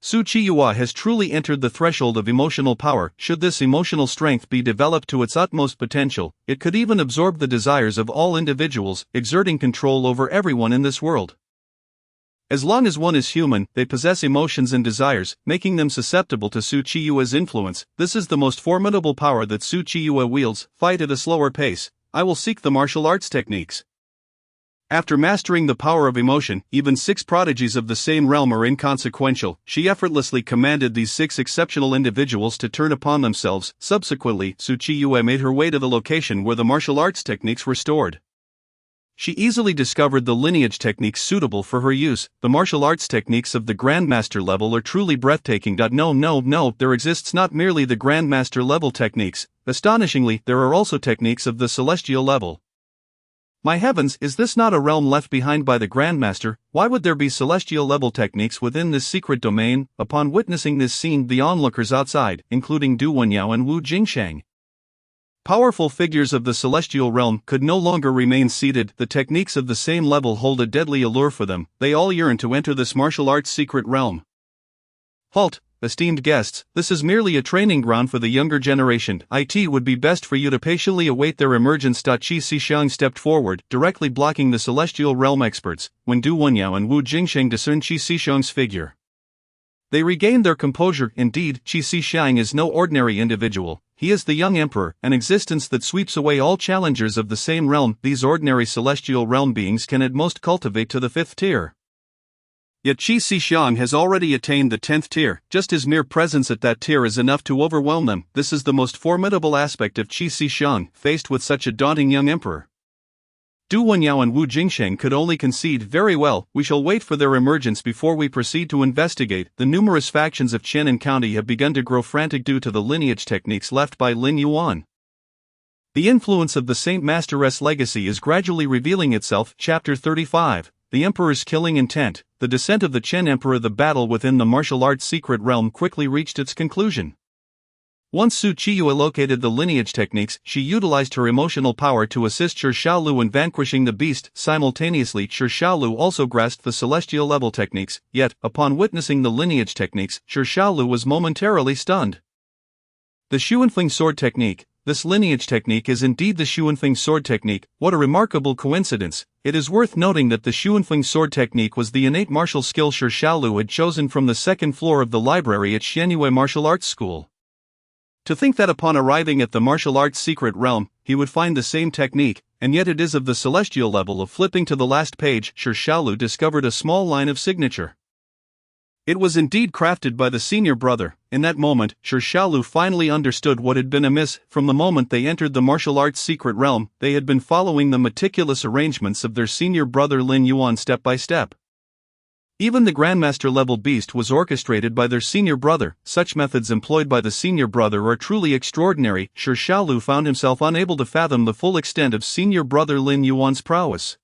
Su Chiyue has truly entered the threshold of emotional power. Should this emotional strength be developed to its utmost potential, it could even absorb the desires of all individuals, exerting control over everyone in this world. As long as one is human, they possess emotions and desires, making them susceptible to Su Chiyue's influence. This is the most formidable power that Su Chiyue wields. Fight at a slower pace. I will seek the martial arts techniques. After mastering the power of emotion, even 6 prodigies of the same realm are inconsequential. She effortlessly commanded these 6 exceptional individuals to turn upon themselves. Subsequently, Su Chiyue made her way to the location where the martial arts techniques were stored. She easily discovered the lineage techniques suitable for her use. The martial arts techniques of the Grandmaster level are truly breathtaking. No, there exists not merely the Grandmaster level techniques. Astonishingly, there are also techniques of the Celestial level. My heavens, is this not a realm left behind by the Grandmaster? Why would there be Celestial level techniques within this secret domain? Upon witnessing this scene, the onlookers outside, including Du Wenyao and Wu Jingsheng, powerful figures of the Celestial realm, could no longer remain seated. The techniques of the same level hold a deadly allure for them. They all yearn to enter this martial arts secret realm. Halt, esteemed guests, this is merely a training ground for the younger generation. It would be best for you to patiently await their emergence. Qi Shixiang stepped forward, directly blocking the Celestial realm experts. When Du Wenyao and Wu Jingsheng discerned Qi Shixiang's figure, they regained their composure. Indeed, Qi Shixiang is no ordinary individual. He is the young emperor, an existence that sweeps away all challengers of the same realm. These ordinary Celestial realm beings can at most cultivate to the 5th tier. Yet Qi Shixiang has already attained the 10th tier. Just his mere presence at that tier is enough to overwhelm them. This is the most formidable aspect of Qi Shixiang, faced with such a daunting young emperor. Du Wenyao and Wu Jingsheng could only concede, very well, we shall wait for their emergence before we proceed to investigate. The numerous factions of Qianan County have begun to grow frantic due to the lineage techniques left by Lin Yuan. The influence of the Saint Masteress legacy is gradually revealing itself. Chapter 35. The Emperor's killing intent. The descent of the Qian Emperor. The battle within the martial arts secret realm quickly reached its conclusion. Once Su Chiyue located the lineage techniques, she utilized her emotional power to assist Shi Xiaolu in vanquishing the beast. Simultaneously, Shi Xiaolu also grasped the celestial level techniques, yet, upon witnessing the lineage techniques, Shi Xiaolu was momentarily stunned. The Xuanfeng sword technique. This lineage technique is indeed the Xuanfeng sword technique. What a remarkable coincidence. It is worth noting that the Xuanfeng sword technique was the innate martial skill Shi Xiaolu had chosen from the second floor of the library at Xianyue Martial Arts School. To think that upon arriving at the martial arts secret realm, he would find the same technique, and yet it is of the celestial level. Of flipping to the last page, Shi Xiaolu discovered a small line of signature. It was indeed crafted by the senior brother. In that moment, Shi Xiaolu finally understood what had been amiss. From the moment they entered the martial arts secret realm, they had been following the meticulous arrangements of their senior brother Lin Yuan step by step. Even the Grandmaster level beast was orchestrated by their senior brother. Such methods employed by the senior brother are truly extraordinary. Shi Xiaolu found himself unable to fathom the full extent of senior brother Lin Yuan's prowess.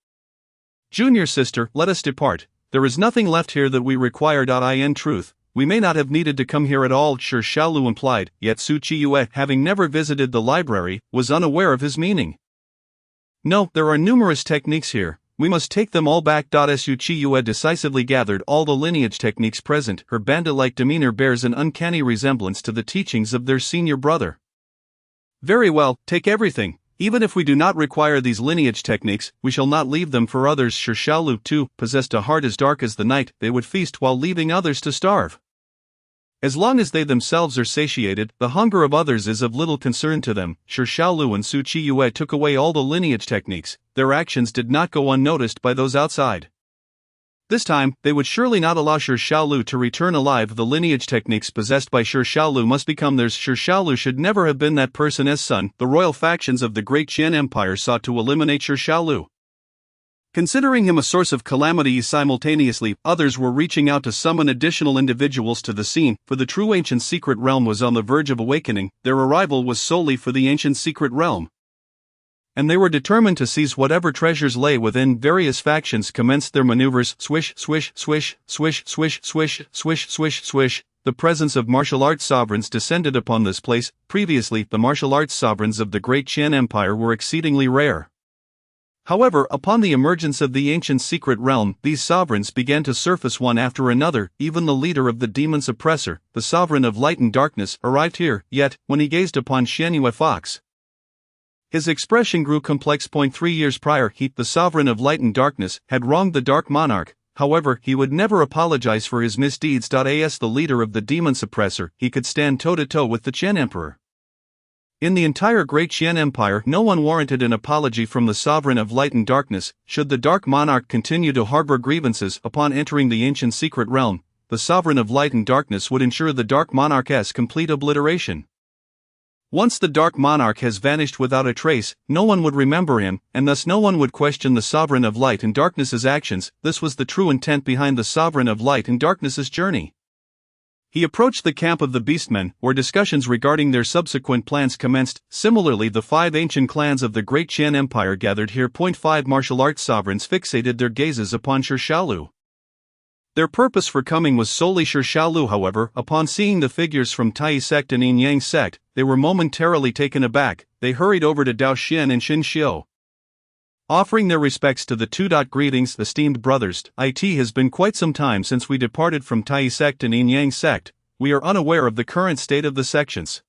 Junior sister, let us depart. There is nothing left here that we require. In truth, we may not have needed to come here at all, Shi Xiaolu implied, yet Su Chiyue, having never visited the library, was unaware of his meaning. No, there are numerous techniques here. We must take them all back. Su Chiyue decisively gathered all the lineage techniques present. Her bandit-like demeanor bears an uncanny resemblance to the teachings of their senior brother. Very well, take everything. Even if we do not require these lineage techniques, we shall not leave them for others. Shi Xiaolu too possessed a heart as dark as the night. They would feast while leaving others to starve. As long as they themselves are satiated, the hunger of others is of little concern to them. Shi Xiaolu and Su Chiyue took away all the lineage techniques. Their actions did not go unnoticed by those outside. This time, they would surely not allow Shi Xiaolu to return alive. The lineage techniques possessed by Shi Xiaolu must become theirs. Shi Xiaolu should never have been that person. As son, the royal factions of the Great Qian Empire sought to eliminate Shi Xiaolu, considering him a source of calamity. Simultaneously, others were reaching out to summon additional individuals to the scene, for the true ancient secret realm was on the verge of awakening. Their arrival was solely for the ancient secret realm, and they were determined to seize whatever treasures lay within. Various factions commenced their maneuvers. Swish, swish, swish, swish, swish, swish, swish, swish, swish. The presence of martial arts sovereigns descended upon this place. Previously, the martial arts sovereigns of the Great Qian Empire were exceedingly rare. However, upon the emergence of the ancient secret realm, these sovereigns began to surface one after another. Even the leader of the demon's oppressor, the sovereign of light and darkness, arrived here. Yet, when he gazed upon Xianyue Fox, his expression grew complex. 3 years prior, he, the sovereign of light and darkness, had wronged the Dark Monarch. However, he would never apologize for his misdeeds. As the leader of the demon's oppressor, he could stand toe-to-toe with the Qian Emperor. In the entire Great Qian Empire, no one warranted an apology from the sovereign of light and darkness. Should the Dark Monarch continue to harbor grievances upon entering the ancient secret realm, the sovereign of light and darkness would ensure the Dark Monarch's complete obliteration. Once the Dark Monarch has vanished without a trace, no one would remember him, and thus no one would question the sovereign of light and darkness's actions. This was the true intent behind the sovereign of light and darkness's journey. He approached the camp of the Beastmen, where discussions regarding their subsequent plans commenced. Similarly, the 5 ancient clans of the Great Qian Empire gathered here. 5 martial arts sovereigns fixated their gazes upon Shi Xiaolu. Their purpose for coming was solely Shi Xiaolu. However, upon seeing the figures from Tai sect and Yin Yang sect, they were momentarily taken aback. They hurried over to Dao Xian and Xin Xiu, offering their respects to the two. Greetings, esteemed brothers. It has been quite some time since we departed from Tai sect and Yin Yang sect. We are unaware of the current state of the sections.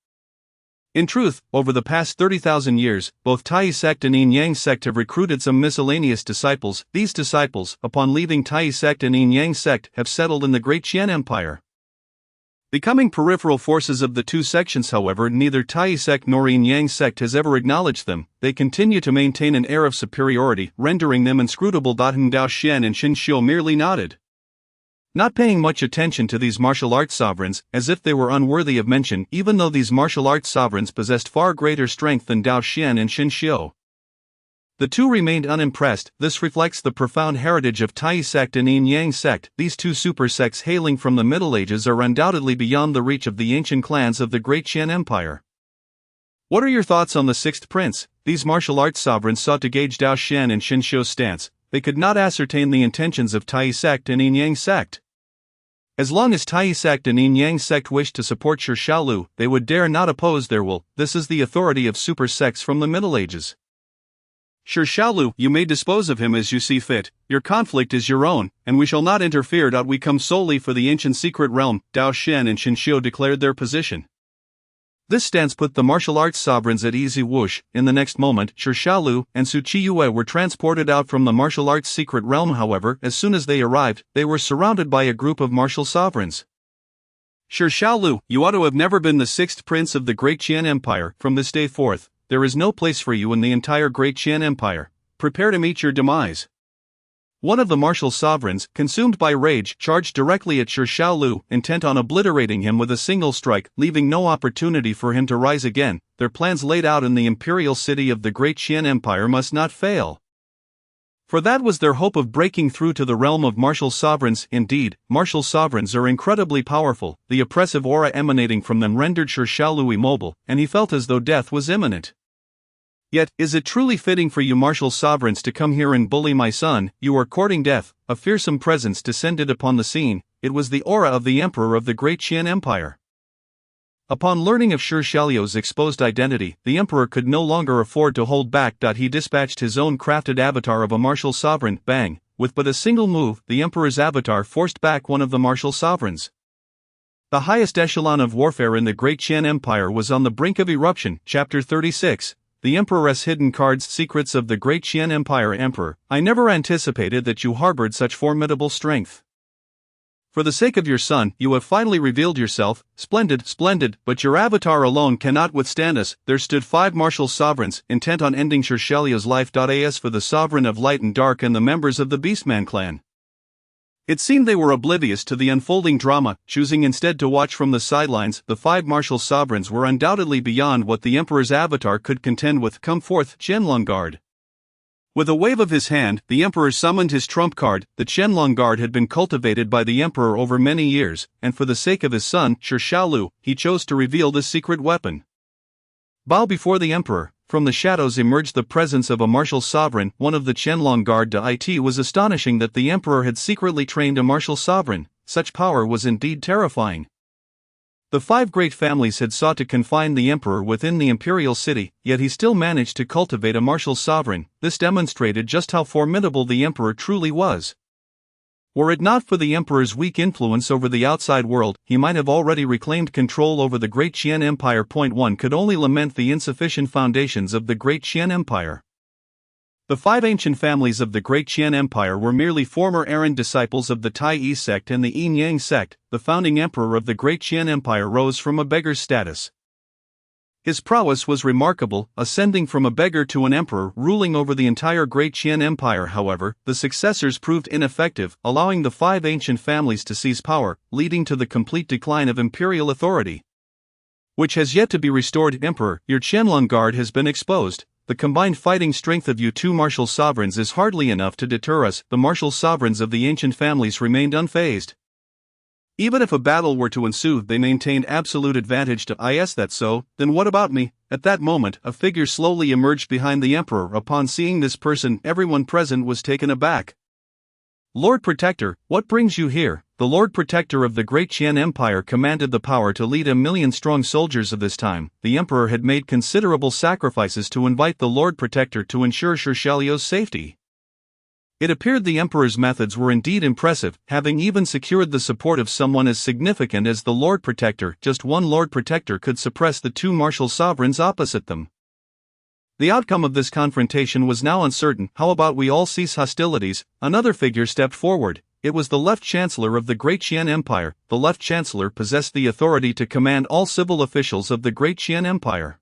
In truth, over the past 30,000 years, both Tai sect and Yin Yang sect have recruited some miscellaneous disciples. These disciples, upon leaving Tai sect and Yin Yang sect, have settled in the Great Qian Empire, becoming peripheral forces of the two sections. However, neither Tai sect nor Yin Yang sect has ever acknowledged them. They continue to maintain an air of superiority, rendering them inscrutable. Dao Xian and Xin Xiu merely nodded, not paying much attention to these martial arts sovereigns, as if they were unworthy of mention, even though these martial arts sovereigns possessed far greater strength than Dao Xian and Xin Xiu. The two remained unimpressed. This reflects the profound heritage of Tai sect and Yin Yang sect. These two super sects hailing from the Middle Ages are undoubtedly beyond the reach of the ancient clans of the Great Qian Empire. What are your thoughts on the Sixth Prince? These martial arts sovereigns sought to gauge Dao Xian and Xin Xiu's stance. They could not ascertain the intentions of Tai sect and Yin Yang sect. As long as Tai sect and Yin Yang sect wished to support Sher Xiaolu, they would dare not oppose their will. This is the authority of super sects from the Middle Ages. Sher Xiaolu, you may dispose of him as you see fit, your conflict is your own, and we shall not interfere. We come solely for the ancient secret realm, Dao Shen and Shinxiu declared their position. This stance put the martial arts sovereigns at easy. Whoosh, in the next moment, Sher Xiaolu and Su Qiyue were transported out from the martial arts secret realm. However, as soon as they arrived, they were surrounded by a group of martial sovereigns. Sher Xiaolu, you ought to have never been the sixth prince of the Great Qian Empire. From this day forth, there is no place for you in the entire Great Qian Empire. Prepare to meet your demise. One of the martial sovereigns, consumed by rage, charged directly at Sher Xiaolu, intent on obliterating him with a single strike, leaving no opportunity for him to rise again. Their plans laid out in the imperial city of the Great Qian Empire must not fail. For that was their hope of breaking through to the realm of martial sovereigns. Indeed, martial sovereigns are incredibly powerful. The oppressive aura emanating from them rendered Sher Xiaolu immobile, and he felt as though death was imminent. Yet, is it truly fitting for you martial sovereigns to come here and bully my son? You are courting death. A fearsome presence descended upon the scene. It was the aura of the Emperor of the Great Qian Empire. Upon learning of Sher Xiaolu's exposed identity, the Emperor could no longer afford to hold back. He dispatched his own crafted avatar of a martial sovereign. Bang! With but a single move, the Emperor's avatar forced back one of the martial sovereigns. The highest echelon of warfare in the Great Qian Empire was on the brink of eruption. Chapter 36. The Emperor's Hidden Cards. Secrets of the Great Qian Empire. Emperor, I never anticipated that you harbored such formidable strength. For the sake of your son, you have finally revealed yourself. Splendid, splendid, but your avatar alone cannot withstand us. There stood 5 martial sovereigns, intent on ending Sher Xiaolu's life. As for the Sovereign of Light and Dark and the members of the Beastman clan, it seemed they were oblivious to the unfolding drama, choosing instead to watch from the sidelines. The 5 martial sovereigns were undoubtedly beyond what the Emperor's avatar could contend with. Come forth, Qianlong Guard. With a wave of his hand, the Emperor summoned his trump card. The Qianlong Guard had been cultivated by the Emperor over many years, and for the sake of his son, Sher Xiaolu, he chose to reveal this secret weapon. Bow before the Emperor. From the shadows emerged the presence of a martial sovereign. One of the Qianlong Guard. It was astonishing that the Emperor had secretly trained a martial sovereign. Such power was indeed terrifying. The 5 great families had sought to confine the Emperor within the imperial city, yet he still managed to cultivate a martial sovereign. This demonstrated just how formidable the Emperor truly was. Were it not for the Emperor's weak influence over the outside world, he might have already reclaimed control over the Great Qian Empire. One could only lament the insufficient foundations of the Great Qian Empire. The 5 ancient families of the Great Qian Empire were merely former errant disciples of the Tai sect and the Yin Yang sect. The founding emperor of the Great Qian Empire rose from a beggar's status. His prowess was remarkable, ascending from a beggar to an emperor, ruling over the entire Great Qian Empire. However, the successors proved ineffective, allowing the 5 ancient families to seize power, leading to the complete decline of imperial authority, which has yet to be restored. Emperor, your Qianlong Guard has been exposed. The combined fighting strength of you 2 martial sovereigns is hardly enough to deter us. The martial sovereigns of the ancient families remained unfazed. Even if a battle were to ensue, they maintained absolute advantage. Is that so? Then what about me? At that moment, a figure slowly emerged behind the Emperor. Upon seeing this person, everyone present was taken aback. Lord Protector, what brings you here? The Lord Protector of the Great Qian Empire commanded the power to lead 1,000,000 strong soldiers of this time. The Emperor had made considerable sacrifices to invite the Lord Protector to ensure Sher Xiaolu's safety. It appeared the Emperor's methods were indeed impressive, having even secured the support of someone as significant as the Lord Protector. Just one Lord Protector could suppress the 2 martial sovereigns opposite them. The outcome of this confrontation was now uncertain. How about we all cease hostilities? Another figure stepped forward. It was the Left Chancellor of the Great Qian Empire. The Left Chancellor possessed the authority to command all civil officials of the Great Qian Empire.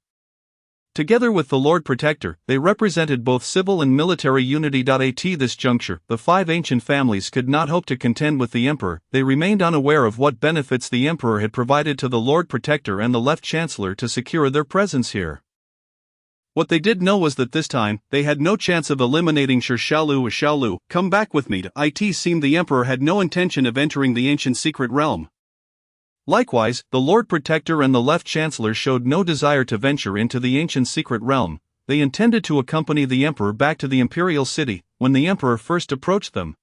Together with the Lord Protector, they represented both civil and military unity. At this juncture, the 5 ancient families could not hope to contend with the Emperor. They remained unaware of what benefits the Emperor had provided to the Lord Protector and the Left Chancellor to secure their presence here. What they did know was that this time, they had no chance of eliminating Sher Xiaolu. Xiaolu, come back with me. It seemed the Emperor had no intention of entering the ancient secret realm. Likewise, the Lord Protector and the Left Chancellor showed no desire to venture into the ancient secret realm. They intended to accompany the Emperor back to the imperial city. When the Emperor first approached them,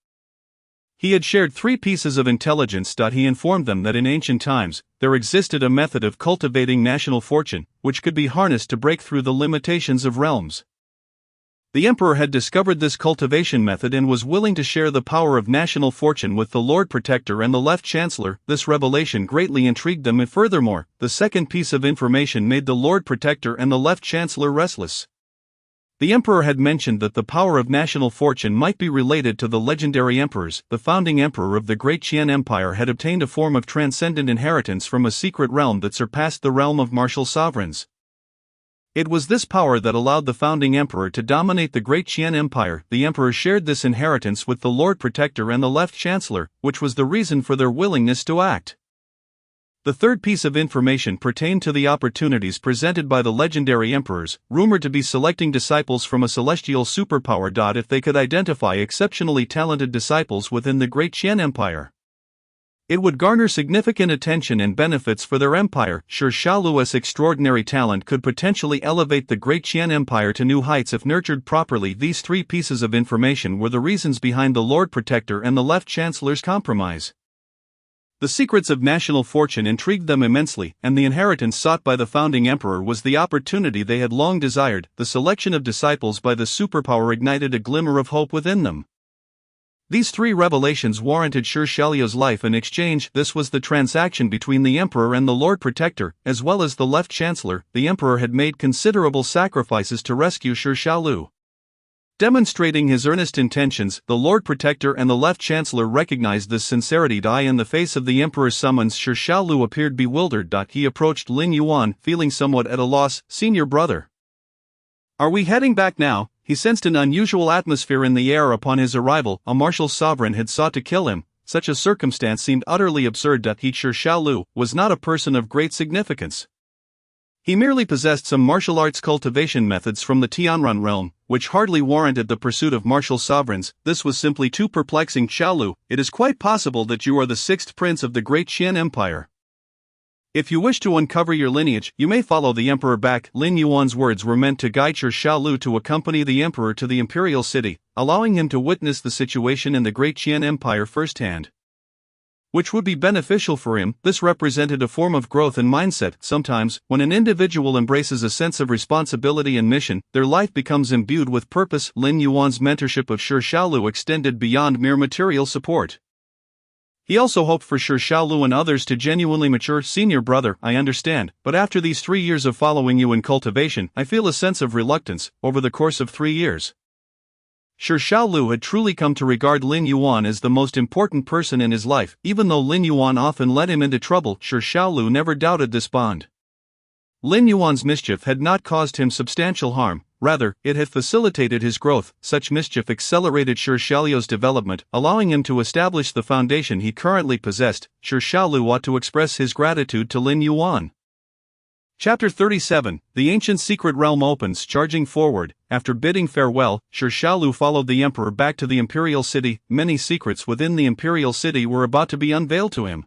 He had shared 3 pieces of intelligence. He informed them that in ancient times, there existed a method of cultivating national fortune, which could be harnessed to break through the limitations of realms. The emperor had discovered this cultivation method and was willing to share the power of national fortune with the Lord Protector and the Left Chancellor. This revelation greatly intrigued them, and furthermore, the second piece of information made the Lord Protector and the Left Chancellor restless. The emperor had mentioned that the power of national fortune might be related to the legendary emperors. The founding emperor of the Great Qian Empire had obtained a form of transcendent inheritance from a secret realm that surpassed the realm of martial sovereigns. It was this power that allowed the founding emperor to dominate the Great Qian Empire. The emperor shared this inheritance with the Lord Protector and the Left Chancellor, which was the reason for their willingness to act. The third piece of information pertained to the opportunities presented by the legendary emperors, rumored to be selecting disciples from a celestial superpower. If they could identify exceptionally talented disciples within the Great Qian Empire, it would garner significant attention and benefits for their empire. Sir Xiaolu's extraordinary talent could potentially elevate the Great Qian Empire to new heights if nurtured properly. These 3 pieces of information were the reasons behind the Lord Protector and the Left Chancellor's compromise. The secrets of national fortune intrigued them immensely, and the inheritance sought by the founding emperor was the opportunity they had long desired. The selection of disciples by the superpower ignited a glimmer of hope within them. These 3 revelations warranted Sir Xiaolu's life. In exchange, this was the transaction between the emperor and the Lord Protector, as well as the Left Chancellor. The emperor had made considerable sacrifices to rescue Sir Xiaolu. Demonstrating his earnest intentions, the Lord Protector and the Left Chancellor recognized this sincerity. In the face of the emperor's summons, Sir Xiaolu appeared bewildered. He approached Lin Yuan, feeling somewhat at a loss. "Senior brother, are we heading back now?" He sensed an unusual atmosphere in the air upon his arrival. A martial sovereign had sought to kill him. Such a circumstance seemed utterly absurd. Sir Xiaolu was not a person of great significance. He merely possessed some martial arts cultivation methods from the Tianran realm, which hardly warranted the pursuit of martial sovereigns. This was simply too perplexing. "Xiaolu, it is quite possible that you are the 6th prince of the Great Qian Empire. If you wish to uncover your lineage, you may follow the emperor back." Lin Yuan's words were meant to guide Sir Xiaolu to accompany the emperor to the imperial city, allowing him to witness the situation in the Great Qian Empire firsthand, which would be beneficial for him. This represented a form of growth and mindset. Sometimes, when an individual embraces a sense of responsibility and mission, their life becomes imbued with purpose. Lin Yuan's mentorship of Sir Xiaolu extended beyond mere material support. He also hoped for Sir Xiaolu and others to genuinely mature. "Senior brother, I understand, but after these 3 years of following you in cultivation, I feel a sense of reluctance." Over the course of 3 years, Sir Xiaolu had truly come to regard Lin Yuan as the most important person in his life. Even though Lin Yuan often led him into trouble, Sir Xiaolu never doubted this bond. Lin Yuan's mischief had not caused him substantial harm. Rather, it had facilitated his growth. Such mischief accelerated Sir Xiaolu's development, allowing him to establish the foundation he currently possessed. Sir Xiaolu ought to express his gratitude to Lin Yuan. Chapter 37, The Ancient Secret Realm opens. Charging forward, after bidding farewell, Sir Xiaolu followed the emperor back to the imperial city. Many secrets within the imperial city were about to be unveiled to him.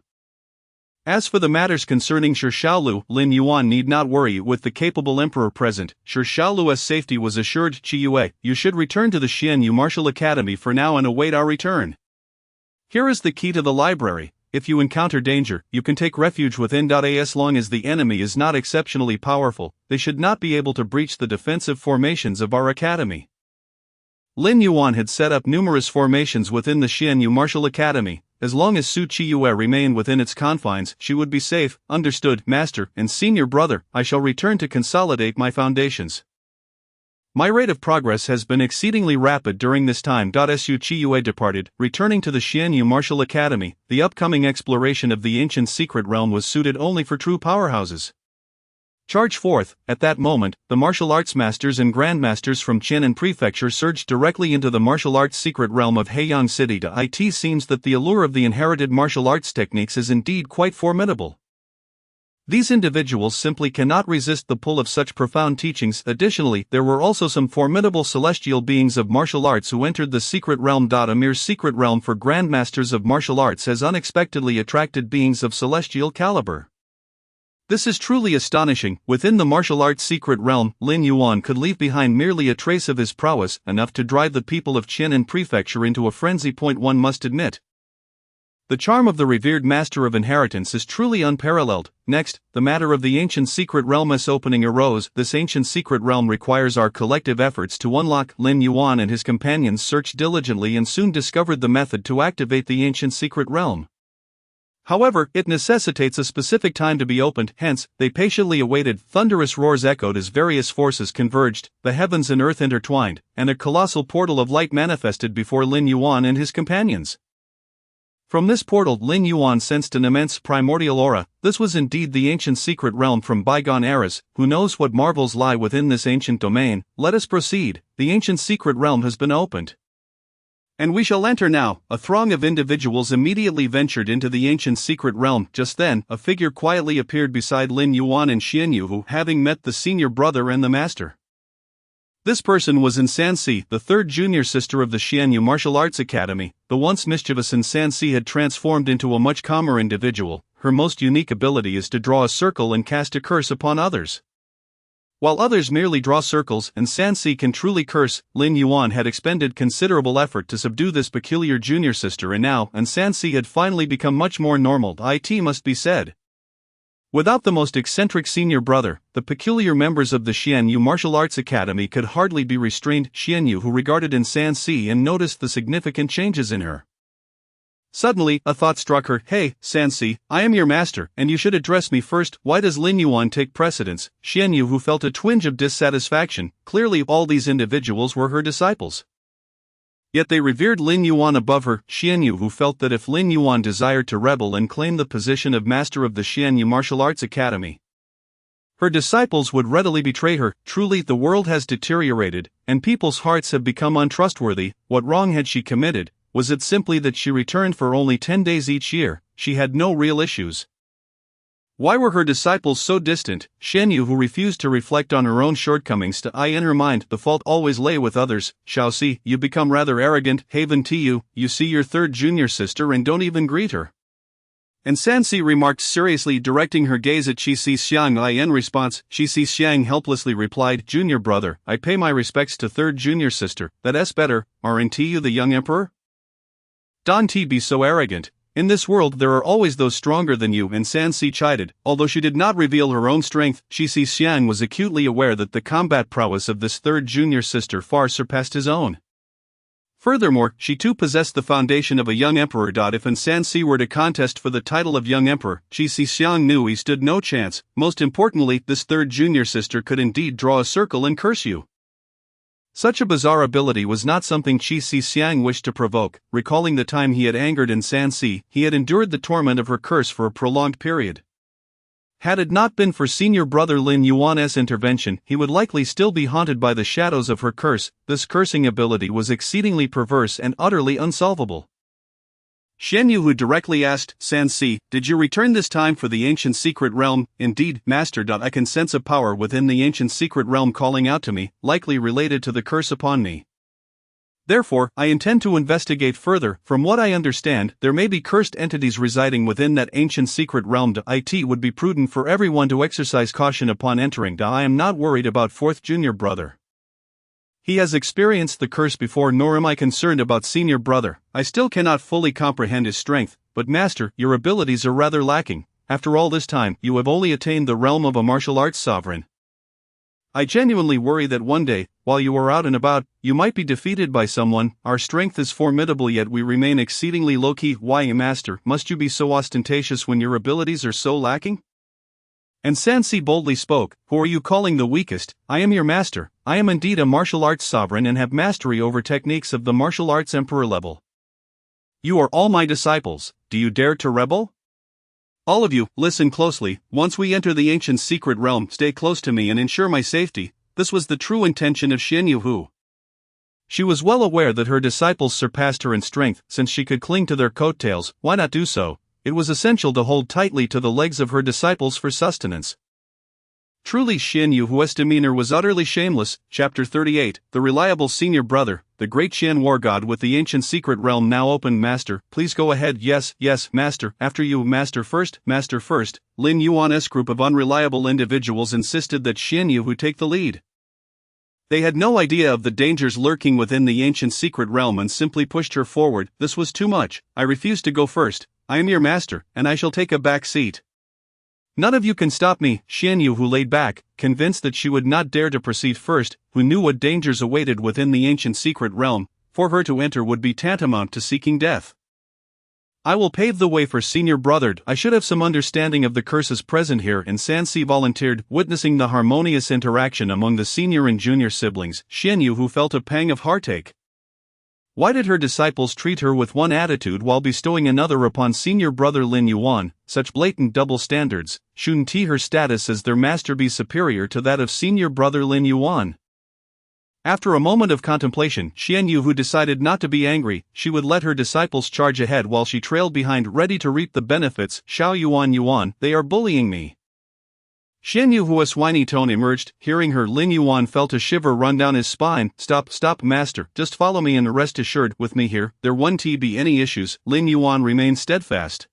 As for the matters concerning Sir Xiaolu, Lin Yuan need not worry. With the capable emperor present, Sir Xiaolu's safety was assured. "Qiyue, you should return to the Xianyu Martial Academy for now and await our return. Here is the key to the library. If you encounter danger, you can take refuge within. As long as the enemy is not exceptionally powerful, they should not be able to breach the defensive formations of our academy." Lin Yuan had set up numerous formations within the Xianyu Martial Academy. As long as Su Qiyue remained within its confines, she would be safe. "Understood, master and senior brother. I shall return to consolidate my foundations. My rate of progress has been exceedingly rapid during this time." Su Qiyue departed, returning to the Xianyu Martial Academy. The upcoming exploration of the ancient secret realm was suited only for true powerhouses. Charge forth. At that moment, the martial arts masters and grandmasters from Qianan Prefecture surged directly into the martial arts secret realm of Heiyang City. It seems that the allure of the inherited martial arts techniques is indeed quite formidable. These individuals simply cannot resist the pull of such profound teachings. Additionally, there were also some formidable celestial beings of martial arts who entered the secret realm. A mere secret realm for grandmasters of martial arts has unexpectedly attracted beings of celestial caliber. This is truly astonishing. Within the martial arts secret realm, Lin Yuan could leave behind merely a trace of his prowess, enough to drive the people of Qianan Prefecture into a frenzy. One must admit, The charm of the revered master of inheritance is truly unparalleled. Next, the matter of the ancient secret realm's opening arose. This ancient secret realm requires our collective efforts to unlock. Lin Yuan and his companions searched diligently and soon discovered the method to activate the ancient secret realm. However, it necessitates a specific time to be opened, hence, they patiently awaited. Thunderous roars echoed as various forces converged, the heavens and earth intertwined, and a colossal portal of light manifested before Lin Yuan and his companions. From this portal, Lin Yuan sensed an immense primordial aura. This was indeed the ancient secret realm from bygone eras. Who knows what marvels lie within this ancient domain? Let us proceed. The ancient secret realm has been opened, and we shall enter now. A throng of individuals immediately ventured into the ancient secret realm. Just then, a figure quietly appeared beside Lin Yuan and Xianyu, who, having met the senior brother and the master. This person was Insansi, the third junior sister of the Xianyu Martial Arts Academy. The once mischievous Insansi had transformed into a much calmer individual. Her most unique ability is to draw a circle and cast a curse upon others. While others merely draw circles, Insansi can truly curse. Lin Yuan had expended considerable effort to subdue this peculiar junior sister, and now Insansi had finally become much more normal. It must be said. Without the most eccentric senior brother, the peculiar members of the Xianyu Martial Arts Academy could hardly be restrained. Xianyu, who regarded Insansi and noticed the significant changes in her. Suddenly, a thought struck her. Hey, Sansi, I am your master, and you should address me first. Why does Lin Yuan take precedence? Xianyu, who felt a twinge of dissatisfaction. Clearly all these individuals were her disciples, yet they revered Lin Yuan above her. Xianyu, who felt that if Lin Yuan desired to rebel and claim the position of master of the Xianyu Martial Arts Academy, her disciples would readily betray her. Truly, the world has deteriorated, and people's hearts have become untrustworthy. What wrong had she committed? Was it simply that she returned for only 10 days each year? She had no real issues. Why were her disciples so distant? Xianyu, who refused to reflect on her own shortcomings, in her mind the fault always lay with others. Xiaoxi, you become rather arrogant. Haven to you, you see your third junior sister and don't even greet her. And Sansi remarked seriously, directing her gaze at Qi Xiang. In response, Qi Xiang helplessly replied, Junior brother, I pay my respects to third junior sister. That's better. Aren't you the young emperor? Don't be so arrogant. In this world there are always those stronger than you, and Sansi chided. Although she did not reveal her own strength, Qi Xiang was acutely aware that the combat prowess of this third junior sister far surpassed his own. Furthermore, she too possessed the foundation of a young emperor. If Sansi were to contest for the title of young emperor, Qi Xiang knew he stood no chance. Most importantly, this third junior sister could indeed draw a circle and curse you. Such a bizarre ability was not something Qi Xiang wished to provoke. Recalling the time he had angered Insansi, he had endured the torment of her curse for a prolonged period. Had it not been for senior brother Lin Yuan's intervention, he would likely still be haunted by the shadows of her curse. This cursing ability was exceedingly perverse and utterly unsolvable. Xianyu, who directly asked, Sansi, did you return this time for the ancient secret realm? Indeed, master. I can sense a power within the ancient secret realm calling out to me, likely related to the curse upon me. Therefore, I intend to investigate further. From what I understand, there may be cursed entities residing within that ancient secret realm. It would be prudent for everyone to exercise caution upon entering. I am not worried about fourth junior brother. He has experienced the curse before, nor am I concerned about senior brother. I still cannot fully comprehend his strength, but master, your abilities are rather lacking. After all this time, you have only attained the realm of a martial arts sovereign. I genuinely worry that one day, while you are out and about, you might be defeated by someone. Our strength is formidable, yet we remain exceedingly low-key. Why, master, must you be so ostentatious when your abilities are so lacking? And Sansi boldly spoke, who are you calling the weakest? I am your master. I am indeed a martial arts sovereign and have mastery over techniques of the martial arts emperor level. You are all my disciples. Do you dare to rebel? All of you, listen closely. Once we enter the ancient secret realm, stay close to me and ensure my safety. This was the true intention of Xianyu Hu. She was well aware that her disciples surpassed her in strength. Since she could cling to their coattails, why not do so? It was essential to hold tightly to the legs of her disciples for sustenance. Truly, Xianyu Hu's demeanor was utterly shameless. Chapter 38, The Reliable Senior Brother. The great Qian war god with the ancient secret realm now opened. Master, please go ahead. Yes, master. After you. Master first. Lin Yuan's group of unreliable individuals insisted that Xianyu Hu take the lead. They had no idea of the dangers lurking within the ancient secret realm and simply pushed her forward. This was too much. I refuse to go first. I am your master, and I shall take a back seat. None of you can stop me. Xian Yu, who laid back, convinced that she would not dare to proceed first, who knew what dangers awaited within the ancient secret realm. For her to enter would be tantamount to seeking death. I will pave the way for senior brother. I should have some understanding of the curses present here, and Sansi volunteered, witnessing the harmonious interaction among the senior and junior siblings. Xian Yu, who felt a pang of heartache. Why did her disciples treat her with one attitude while bestowing another upon senior brother Lin Yuan? Such blatant double standards. Shouldn't her status as their master be superior to that of senior brother Lin Yuan? After a moment of contemplation, Xian Yu, who decided not to be angry, she would let her disciples charge ahead while she trailed behind, ready to reap the benefits. Xiao Yuan, they are bullying me. Xian Yu, who a swiney tone emerged. Hearing her, Lin Yuan felt a shiver run down his spine. Stop, master, just follow me and rest assured, with me here, there won't be any issues. Lin Yuan remained steadfast.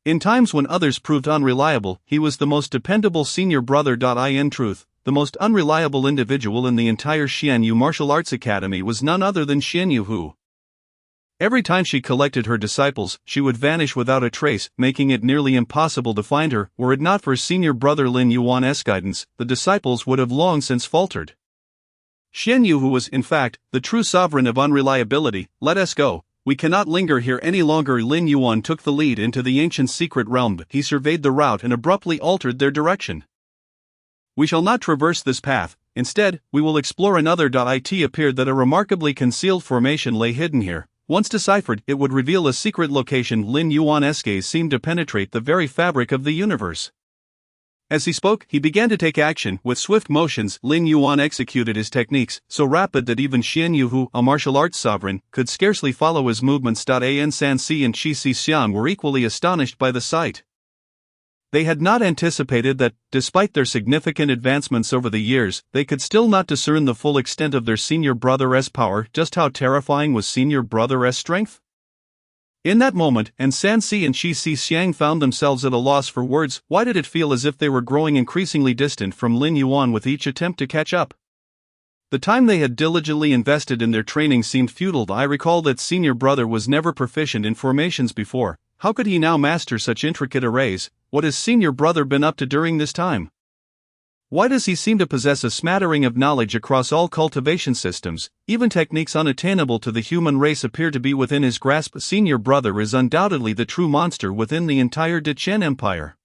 In times when others proved unreliable, he was the most dependable senior brother. In truth, the most unreliable individual in the entire Xian Yu Martial Arts Academy was none other than Xian Yu, who, every time she collected her disciples, she would vanish without a trace, making it nearly impossible to find her. Were it not for senior brother Lin Yuan's guidance, the disciples would have long since faltered. Xian Yu, who was, in fact, the true sovereign of unreliability, let us go. We cannot linger here any longer. Lin Yuan took the lead into the ancient secret realm. He surveyed the route and abruptly altered their direction. We shall not traverse this path, instead, we will explore another. It appeared that a remarkably concealed formation lay hidden here. Once deciphered, it would reveal a secret location. Lin Yuan's gaze seemed to penetrate the very fabric of the universe. As he spoke, he began to take action. With swift motions, Lin Yuan executed his techniques, so rapid that even Xian Yu, who, a martial arts sovereign, could scarcely follow his movements. An Sansi and Qi Xian were equally astonished by the sight. They had not anticipated that, despite their significant advancements over the years, they could still not discern the full extent of their senior brother's power. Just how terrifying was senior brother's strength? In that moment, Sansi and Qi Xiang found themselves at a loss for words. Why did it feel as if they were growing increasingly distant from Lin Yuan with each attempt to catch up? The time they had diligently invested in their training seemed futile. I recall that senior brother was never proficient in formations before. How could he now master such intricate arrays? What has senior brother been up to during this time? Why does he seem to possess a smattering of knowledge across all cultivation systems? Even techniques unattainable to the human race appear to be within his grasp. Senior brother is undoubtedly the true monster within the entire Dechen Empire.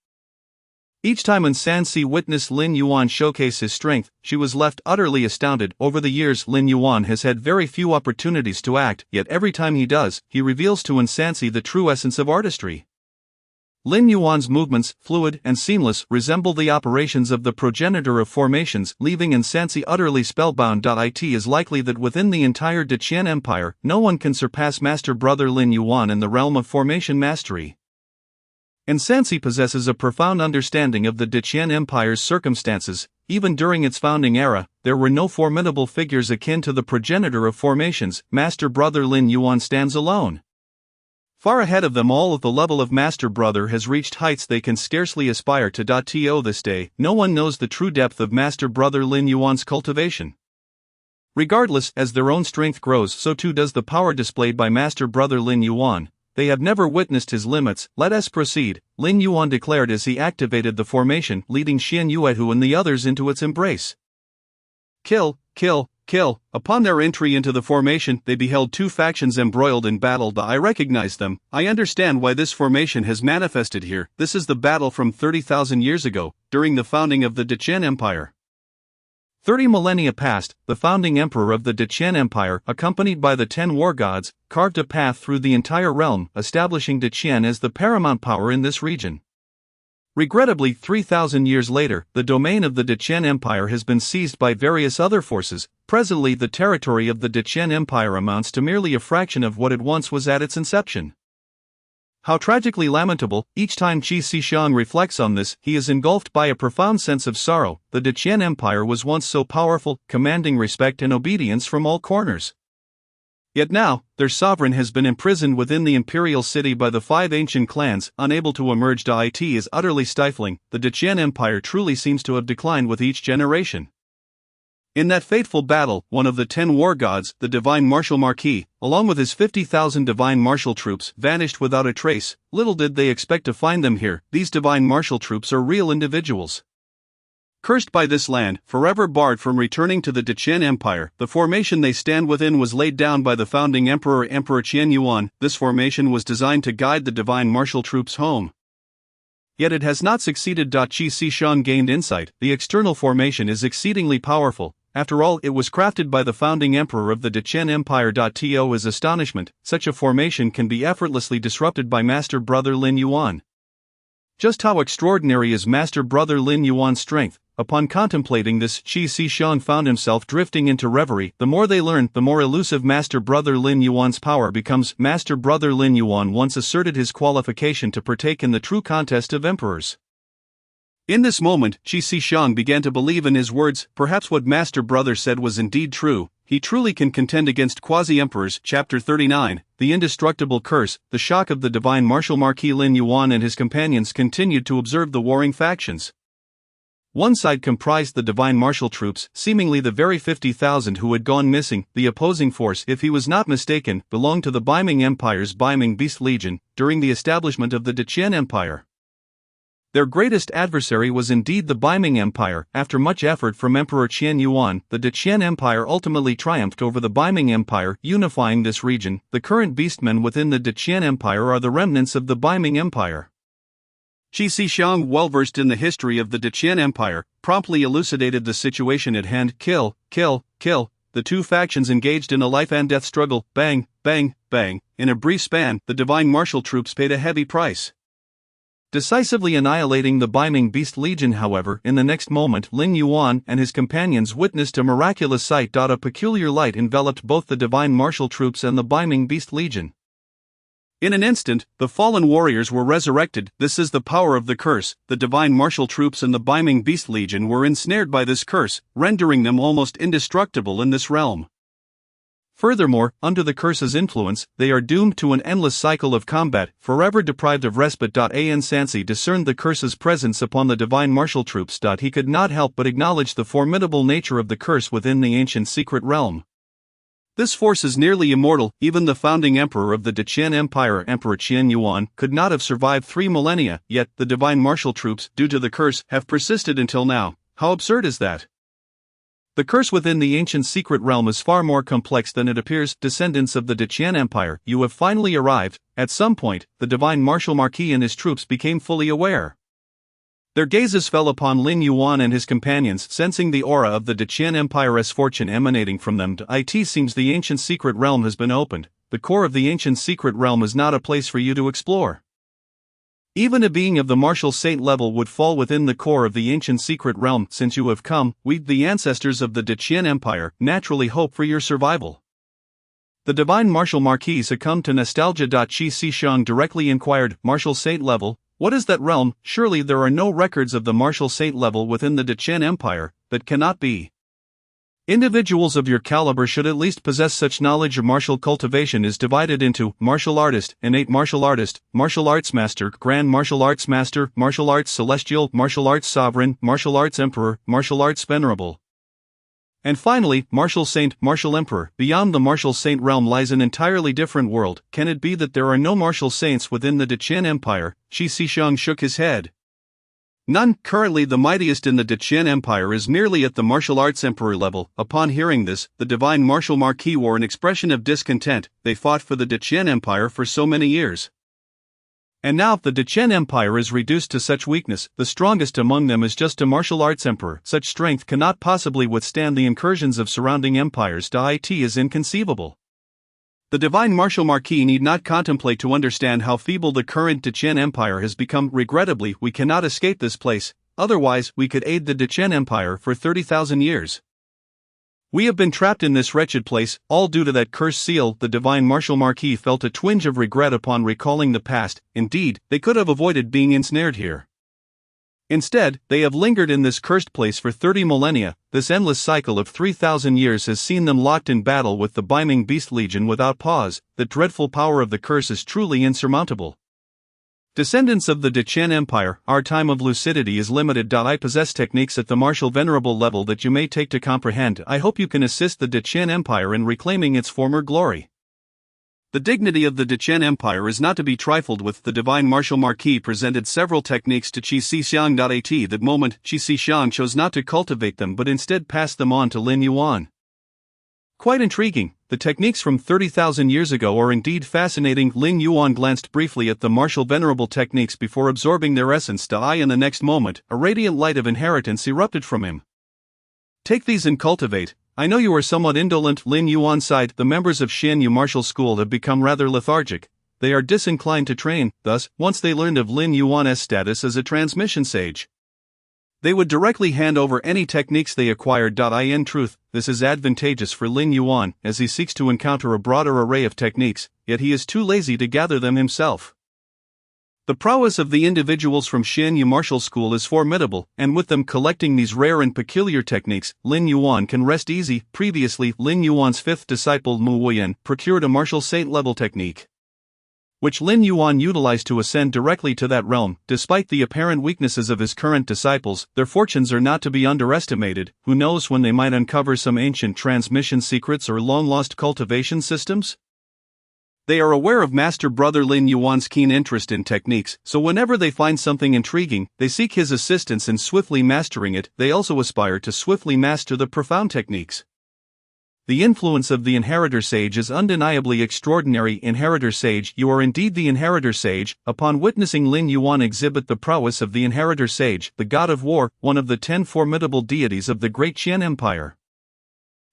Each time Sansi witnessed Lin Yuan showcase his strength, she was left utterly astounded. Over the years, Lin Yuan has had very few opportunities to act, yet every time he does, he reveals to Sansi the true essence of artistry. Lin Yuan's movements, fluid and seamless, resemble the operations of the progenitor of formations, leaving Sansi utterly spellbound. It is likely that within the entire Dechen Empire, no one can surpass Master Brother Lin Yuan in the realm of formation mastery. Sansi possesses a profound understanding of the Dechen Empire's circumstances. Even during its founding era, there were no formidable figures akin to the progenitor of formations. Master Brother Lin Yuan stands alone. Far ahead of them all, the level of Master Brother has reached heights they can scarcely aspire to. To this day, no one knows the true depth of Master Brother Lin Yuan's cultivation. Regardless, as their own strength grows, so too does the power displayed by Master Brother Lin Yuan. They have never witnessed his limits. Let us proceed, Lin Yuan declared as he activated the formation, leading Xian Yuehu and the others into its embrace. Kill, kill, kill. Upon their entry into the formation, they beheld two factions embroiled in battle. I recognize them. I understand why this formation has manifested here. This is the battle from 30,000 years ago, during the founding of the Dechen Empire. 30 millennia past, the founding emperor of the Dechen Empire, accompanied by the 10 war gods, carved a path through the entire realm, establishing Dechen as the paramount power in this region. Regrettably, 3,000 years later, the domain of the Dechen Empire has been seized by various other forces. Presently, the territory of the Dechen Empire amounts to merely a fraction of what it once was at its inception. How tragically lamentable! Each time Qi Xiang reflects on this, he is engulfed by a profound sense of sorrow. The Dechen Empire was once so powerful, commanding respect and obedience from all corners. Yet now, their sovereign has been imprisoned within the imperial city by the 5 ancient clans, unable to emerge. It is utterly stifling. The Dechen Empire truly seems to have declined with each generation. In that fateful battle, one of the 10 war gods, the divine martial Marquis, along with his 50,000 divine martial troops, vanished without a trace. Little did they expect to find them here. These divine martial troops are real individuals. Cursed by this land, forever barred from returning to the Dechen Empire, the formation they stand within was laid down by the founding emperor Emperor Qian Yuan. This formation was designed to guide the divine martial troops home. Yet it has not succeeded. Qi Shang gained insight. The external formation is exceedingly powerful. After all, it was crafted by the founding emperor of the Dechen Empire. To his astonishment, such a formation can be effortlessly disrupted by Master Brother Lin Yuan. Just how extraordinary is Master Brother Lin Yuan's strength? Upon contemplating this, Qi Shang found himself drifting into reverie. The more they learn, the more elusive Master Brother Lin Yuan's power becomes. Master Brother Lin Yuan once asserted his qualification to partake in the true contest of emperors. In this moment, Qi Shang began to believe in his words. Perhaps what Master Brother said was indeed true. He truly can contend against quasi-emperors. Chapter 39, The Indestructible Curse. The shock of the divine martial Marquis Lin Yuan and his companions continued to observe the warring factions. One side comprised the divine martial troops, seemingly the very 50,000 who had gone missing. The opposing force, if he was not mistaken, belonged to the Baiming Empire's Baiming Beast Legion, during the establishment of the Dechen Empire. Their greatest adversary was indeed the Baiming Empire. After much effort from Emperor Qian Yuan, the Dechen Empire ultimately triumphed over the Baiming Empire, unifying this region. The current beastmen within the Dechen Empire are the remnants of the Baiming Empire. Qi Shang, well versed in the history of the Dechen Empire, promptly elucidated the situation at hand. Kill, kill, kill. The two factions engaged in a life and death struggle. Bang, bang, bang. In a brief span, the divine martial troops paid a heavy price, decisively annihilating the Baiming Beast Legion. However, in the next moment, Lin Yuan and his companions witnessed a miraculous sight. A peculiar light enveloped both the divine martial troops and the Baiming Beast Legion. In an instant, the fallen warriors were resurrected. This is the power of the curse. The divine martial troops and the Baiming Beast Legion were ensnared by this curse, rendering them almost indestructible in this realm. Furthermore, under the curse's influence, they are doomed to an endless cycle of combat, forever deprived of respite. An Sansi discerned the curse's presence upon the divine martial troops. He could not help but acknowledge the formidable nature of the curse within the ancient secret realm. This force is nearly immortal. Even the founding emperor of the Dechen Empire, Emperor Qian Yuan, could not have survived 3 millennia, yet the divine martial troops, due to the curse, have persisted until now. How absurd is that? The curse within the ancient secret realm is far more complex than it appears. Descendants of the Dechen Empire, you have finally arrived. At some point, the divine martial Marquis and his troops became fully aware. Their gazes fell upon Lin Yuan and his companions, sensing the aura of the Dechen Empire's fortune emanating from them. It seems the ancient secret realm has been opened. The core of the ancient secret realm is not a place for you to explore. Even a being of the martial saint level would fall within the core of the ancient secret realm. Since you have come, we, the ancestors of the Dechen Empire, naturally hope for your survival. The divine martial Marquis succumbed to nostalgia. Qi Shang directly inquired, martial saint level? What is that realm? Surely there are no records of the martial saint level within the Dechen Empire. That cannot be. Individuals of your caliber should at least possess such knowledge. Martial cultivation is divided into martial artist, innate martial artist, martial arts master, grand martial arts master, martial arts celestial, martial arts sovereign, martial arts emperor, martial arts venerable, and finally, martial saint, martial emperor. Beyond the martial saint realm lies an entirely different world. Can it be that there are no martial saints within the Dechen Empire? Qi Shang shook his head. None. Currently the mightiest in the Dechen Empire is merely at the martial arts emperor level. Upon hearing this, the divine martial Marquis wore an expression of discontent. They fought for the Dechen Empire for so many years, and now the Dechen Empire is reduced to such weakness. The strongest among them is just a martial arts emperor. Such strength cannot possibly withstand the incursions of surrounding empires. It is inconceivable. The divine martial Marquis need not contemplate to understand how feeble the current Dechen Empire has become. Regrettably, we cannot escape this place, otherwise we could aid the Dechen Empire for 30,000 years. We have been trapped in this wretched place, all due to that cursed seal. The divine martial Marquis felt a twinge of regret upon recalling the past. Indeed, they could have avoided being ensnared here. Instead, they have lingered in this cursed place for 30 millennia. This endless cycle of 3,000 years has seen them locked in battle with the Baiming Beast Legion without pause. The dreadful power of the curse is truly insurmountable. Descendants of the Dechen Empire, our time of lucidity is limited. I possess techniques at the martial venerable level that you may take to comprehend. I hope you can assist the Dechen Empire in reclaiming its former glory. The dignity of the Dechen Empire is not to be trifled with. The divine martial marquis presented several techniques to Qi Shixiang. At that moment, Qi Shixiang chose not to cultivate them but instead passed them on to Lin Yuan. Quite intriguing, the techniques from 30,000 years ago are indeed fascinating. Lin Yuan glanced briefly at the martial venerable techniques before absorbing their essence. In the next moment, a radiant light of inheritance erupted from him. Take these and cultivate. I know you are somewhat indolent. Lin Yuan sighed. The members of Xianyu Martial School have become rather lethargic. They are disinclined to train, thus, once they learned of Lin Yuan's status as a transmission sage, they would directly hand over any techniques they acquired. In truth, this is advantageous for Lin Yuan, as he seeks to encounter a broader array of techniques, yet he is too lazy to gather them himself. The prowess of the individuals from Xianyu Martial School is formidable, and with them collecting these rare and peculiar techniques, Lin Yuan can rest easy. Previously, Lin Yuan's fifth disciple Mu Wuyan procured a martial saint-level technique, which Lin Yuan utilized to ascend directly to that realm. Despite the apparent weaknesses of his current disciples, their fortunes are not to be underestimated. Who knows when they might uncover some ancient transmission secrets or long-lost cultivation systems? They are aware of Master Brother Lin Yuan's keen interest in techniques, so whenever they find something intriguing, they seek his assistance in swiftly mastering it. They also aspire to swiftly master the profound techniques. The influence of the Inheritor Sage is undeniably extraordinary. Inheritor Sage, you are indeed the Inheritor Sage. Upon witnessing Lin Yuan exhibit the prowess of the Inheritor Sage, the god of war, one of the 10 formidable deities of the Great Qian Empire,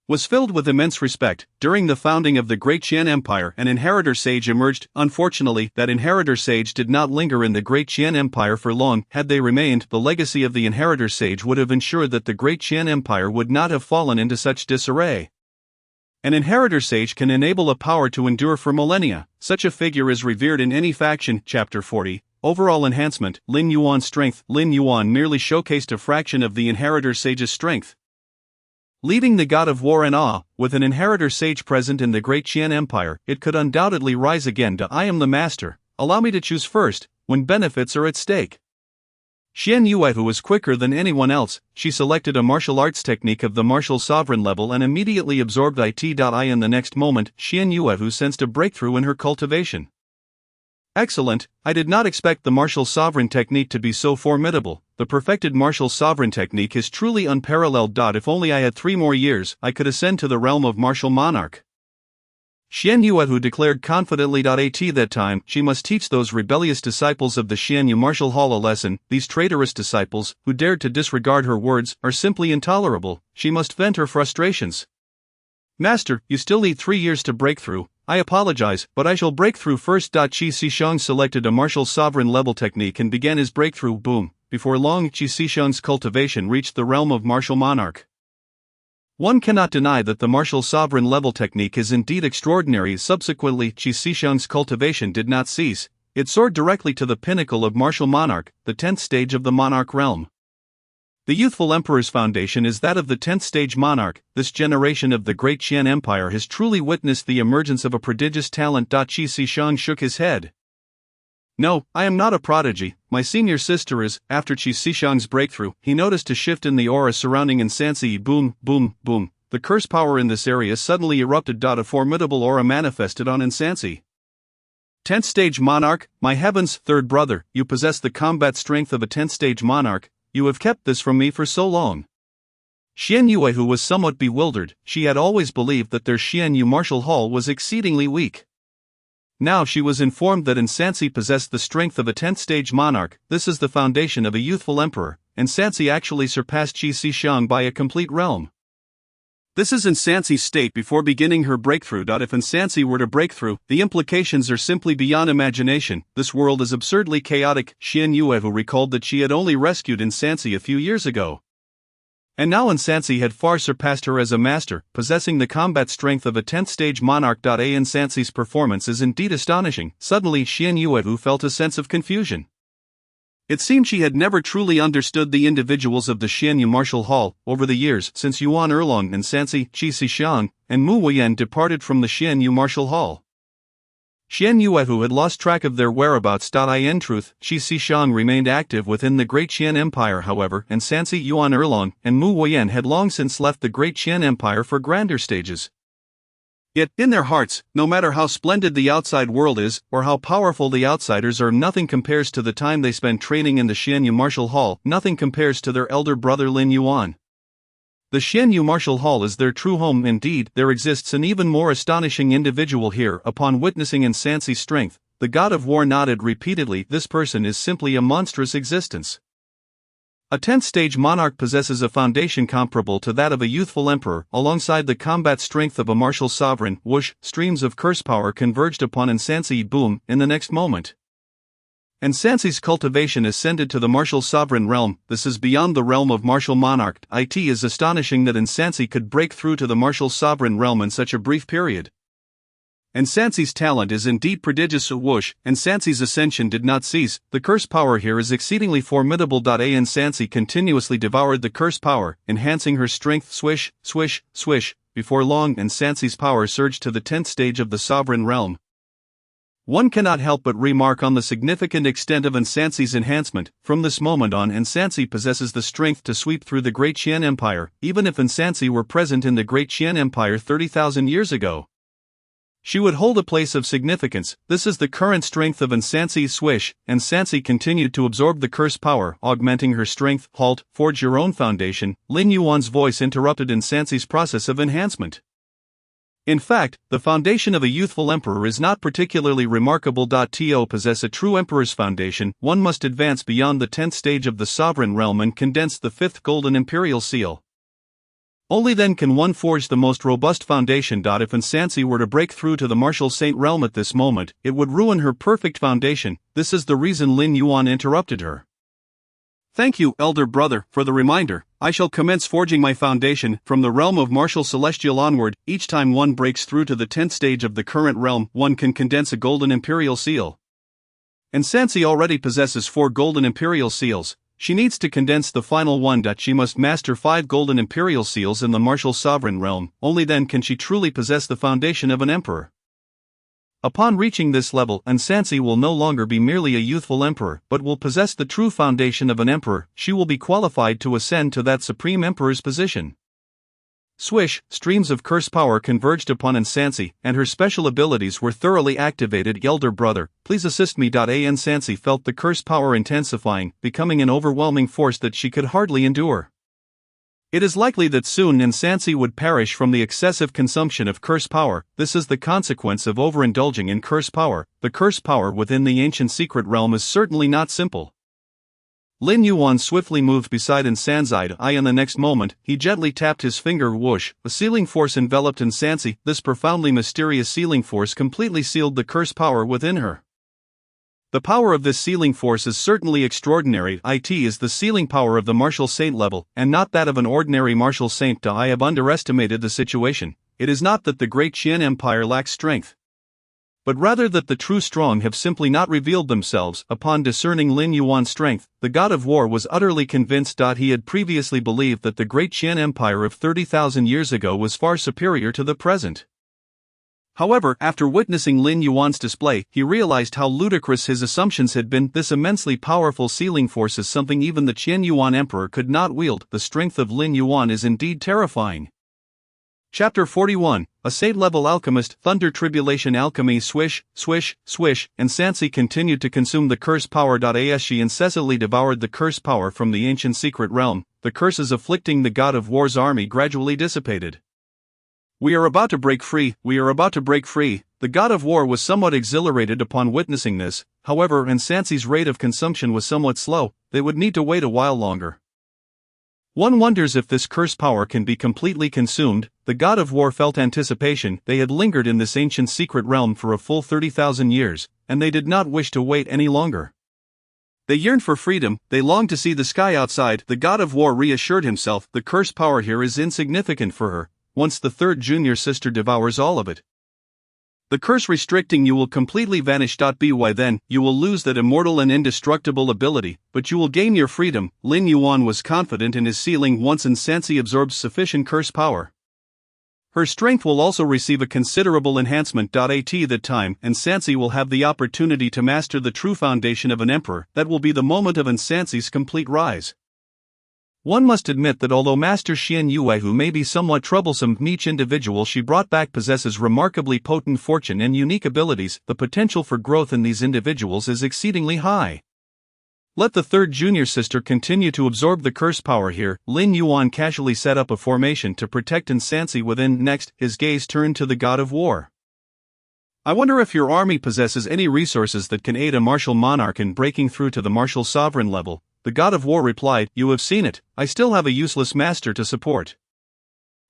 was filled with immense respect. During the founding of the Great Qian Empire, an Inheritor Sage emerged. Unfortunately, that Inheritor Sage did not linger in the Great Qian Empire for long. Had they remained, the legacy of the Inheritor Sage would have ensured that the Great Qian Empire would not have fallen into such disarray. An Inheritor Sage can enable a power to endure for millennia. Such a figure is revered in any faction. Chapter 40. Overall enhancement. Lin Yuan's strength. Lin Yuan merely showcased a fraction of the Inheritor Sage's strength, leaving the god of war in awe. With an Inheritor Sage present in the Great Qian Empire, it could undoubtedly rise again. I am the master. Allow me to choose first, when benefits are at stake. Xian Yuehu was quicker than anyone else. She selected a martial arts technique of the martial sovereign level and immediately absorbed it. In the next moment, Xian Yuehu sensed a breakthrough in her cultivation. Excellent, I did not expect the martial sovereign technique to be so formidable. The perfected martial sovereign technique is truly unparalleled. If only I had 3 more years, I could ascend to the realm of martial monarch. Xian Yuehu declared confidently. At that time, she must teach those rebellious disciples of the Xianyu Martial Hall a lesson. These traitorous disciples, who dared to disregard her words, are simply intolerable. She must vent her frustrations. Master, you still need 3 years to break through. I apologize, but I shall break through first. Qi Shixiang selected a martial sovereign level technique and began his breakthrough. Boom. Before long, Qi Shixiang's cultivation reached the realm of martial monarch. One cannot deny that the martial sovereign level technique is indeed extraordinary. Subsequently, Qi Shixiang's cultivation did not cease. It soared directly to the pinnacle of martial monarch, the 10th stage of the monarch realm. The youthful emperor's foundation is that of the 10th stage monarch. This generation of the Great Qian Empire has truly witnessed the emergence of a prodigious talent. Qi Shixiang shook his head. No, I am not a prodigy. My senior sister is. After Qi Shixiang's breakthrough, he noticed a shift in the aura surrounding Insansi. Boom, boom, boom. The curse power in this area suddenly erupted. A formidable aura manifested on Insansi. 10th stage monarch, my heavens, third brother, you possess the combat strength of a 10th stage monarch. You have kept this from me for so long. Xian Yuehu was somewhat bewildered. She had always believed that their Xianyu martial hall was exceedingly weak. Now she was informed that Insansi possessed the strength of a 10th stage monarch. This is the foundation of a youthful emperor. Insansi actually surpassed Qi Shixiang by a complete realm. This is Insansi's state before beginning her breakthrough. If Insansi were to break through, the implications are simply beyond imagination. This world is absurdly chaotic. Xian Yuehu recalled that she had only rescued Insansi a few years ago, and now Insansi had far surpassed her as a master, possessing the combat strength of a 10th stage monarch. Insansi's performance is indeed astonishing. Suddenly Xian Yuehu felt a sense of confusion. It seemed she had never truly understood the individuals of the Xianyu Martial Hall. Over the years, since Yuan Erlong, Insansi, Qi Shixiang, and Mu Wuyan departed from the Xianyu Martial Hall, Xian Yuehu had lost track of their whereabouts. In truth, Qi Xixiang remained active within the Great Qian Empire, however, and Sansi Yuan Erlong and Mu Weiyan had long since left the Great Qian Empire for grander stages. Yet, in their hearts, no matter how splendid the outside world is, or how powerful the outsiders are, nothing compares to the time they spend training in the Xianyu Martial Hall, nothing compares to their elder brother Lin Yuan. The Xianyu Martial Hall is their true home. Indeed, there exists an even more astonishing individual here. Upon witnessing Sansi's strength, the god of war nodded repeatedly. This person is simply a monstrous existence. A 10th stage monarch possesses a foundation comparable to that of a youthful emperor. Alongside the combat strength of a martial sovereign, whoosh, streams of curse power converged upon Sansi. Boom, in the next moment. Sansi's cultivation ascended to the martial sovereign realm. This is beyond the realm of martial monarch. It is astonishing that Sansi could break through to the martial sovereign realm in such a brief period. Sansi's talent is indeed prodigious. Whoosh, Sansi's ascension did not cease. The curse power here is exceedingly formidable. Sansi continuously devoured the curse power, enhancing her strength. Swish, swish, swish. Before long, Sansi's power surged to the 10th stage of the sovereign realm. One cannot help but remark on the significant extent of Sansi's enhancement. From this moment on, Sansi possesses the strength to sweep through the Great Qian Empire, even if Sansi were present in the Great Qian Empire 30,000 years ago. She would hold a place of significance. This is the current strength of Sansi. Swish, Sansi continued to absorb the curse power, augmenting her strength. Halt, forge your own foundation. Lin Yuan's voice interrupted Sansi's process of enhancement. In fact, the foundation of a youthful emperor is not particularly remarkable. To possess a true emperor's foundation, one must advance beyond the 10th stage of the sovereign realm and condense the 5th golden imperial seal. Only then can one forge the most robust foundation. If Sansi were to break through to the martial saint realm at this moment, it would ruin her perfect foundation. This is the reason Lin Yuan interrupted her. Thank you, elder brother, for the reminder. I shall commence forging my foundation. From the realm of martial celestial onward, each time one breaks through to the 10th stage of the current realm, one can condense a golden imperial seal. Sansi already possesses 4 golden imperial seals. She needs to condense the final one. She must master 5 golden imperial seals in the martial sovereign realm. Only then can she truly possess the foundation of an emperor. Upon reaching this level, Sansi will no longer be merely a youthful emperor, but will possess the true foundation of an emperor. She will be qualified to ascend to that supreme emperor's position. Swish, streams of curse power converged upon Sansi, and her special abilities were thoroughly activated. Elder brother, please assist me. Sansi felt the curse power intensifying, becoming an overwhelming force that she could hardly endure. It is likely that soon Sansi would perish from the excessive consumption of curse power. This is the consequence of overindulging in curse power. The curse power within the ancient secret realm is certainly not simple. Lin Yuan swiftly moved beside Sansi. In the next moment, he gently tapped his finger. Whoosh, a sealing force enveloped Sansi. This profoundly mysterious sealing force completely sealed the curse power within her. The power of this sealing force is certainly extraordinary. It is the sealing power of the martial saint level, and not that of an ordinary martial saint. I have underestimated the situation. It is not that the Great Qian Empire lacks strength, but rather that the true strong have simply not revealed themselves. Upon discerning Lin Yuan's strength, the god of war was utterly convinced. He had previously believed that the Great Qian Empire of 30,000 years ago was far superior to the present. However, after witnessing Lin Yuan's display, he realized how ludicrous his assumptions had been. This immensely powerful sealing force is something even the Qian Yuan Emperor could not wield. The strength of Lin Yuan is indeed terrifying. Chapter 41, A Saint-Level Alchemist. Thunder Tribulation Alchemy. Swish, swish, swish, Sansi continued to consume the curse power. As she incessantly devoured the curse power from the ancient secret realm, the curses afflicting the god of war's army gradually dissipated. We are about to break free, we are about to break free. The god of war was somewhat exhilarated upon witnessing this. However, Sansi's rate of consumption was somewhat slow. They would need to wait a while longer. One wonders if this curse power can be completely consumed. The god of war felt anticipation. They had lingered in this ancient secret realm for a full 30,000 years, and they did not wish to wait any longer. They yearned for freedom, they longed to see the sky outside. The god of war reassured himself, the curse power here is insignificant for her. Once the third junior sister devours all of it, the curse restricting you will completely vanish. By then, you will lose that immortal and indestructible ability, but you will gain your freedom. Lin Yuan was confident in his sealing once Sansi absorbed sufficient curse power. Her strength will also receive a considerable enhancement. At that time, Ansansi will have the opportunity to master the true foundation of an emperor. That will be the moment of Ansansi's complete rise. One must admit that although Master Xian Yuehu may be somewhat troublesome, each individual she brought back possesses remarkably potent fortune and unique abilities. The potential for growth in these individuals is exceedingly high. Let the third junior sister continue to absorb the curse power here. Lin Yuan casually set up a formation to protect Ansansi within. Next, his gaze turned to the god of war. I wonder if your army possesses any resources that can aid a martial monarch in breaking through to the martial sovereign level. The god of war replied, "You have seen it, I still have a useless master to support.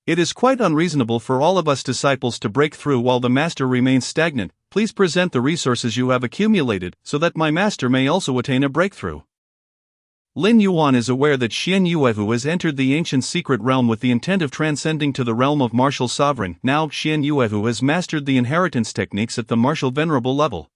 It is quite unreasonable for all of us disciples to break through while the master remains stagnant. Please present the resources you have accumulated, so that my master may also attain a breakthrough." Lin Yuan is aware that Xian Yuehu has entered the ancient secret realm with the intent of transcending to the realm of martial sovereign. Now, Xian Yuehu has mastered the inheritance techniques at the martial venerable level,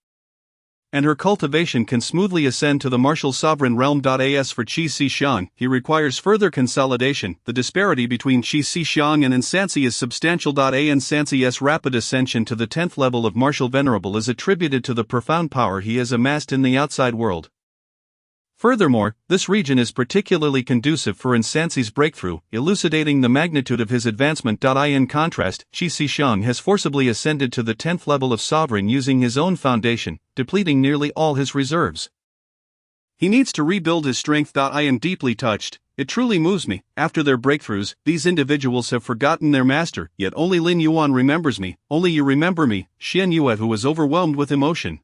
and her cultivation can smoothly ascend to the martial sovereign realm. As for Qi Xiang, he requires further consolidation. The disparity between Qi Xiang and Ansansi is substantial. Ansansi's rapid ascension to the 10th level of martial venerable is attributed to the profound power he has amassed in the outside world. Furthermore, this region is particularly conducive for Ansansi's breakthrough, elucidating the magnitude of his advancement. In contrast, Qi Xiang has forcibly ascended to the 10th level of sovereign using his own foundation, depleting nearly all his reserves. He needs to rebuild his strength. I am deeply touched. It truly moves me. After their breakthroughs, these individuals have forgotten their master, yet only Lin Yuan remembers me. Only you remember me. Xian Yuehu was overwhelmed with emotion.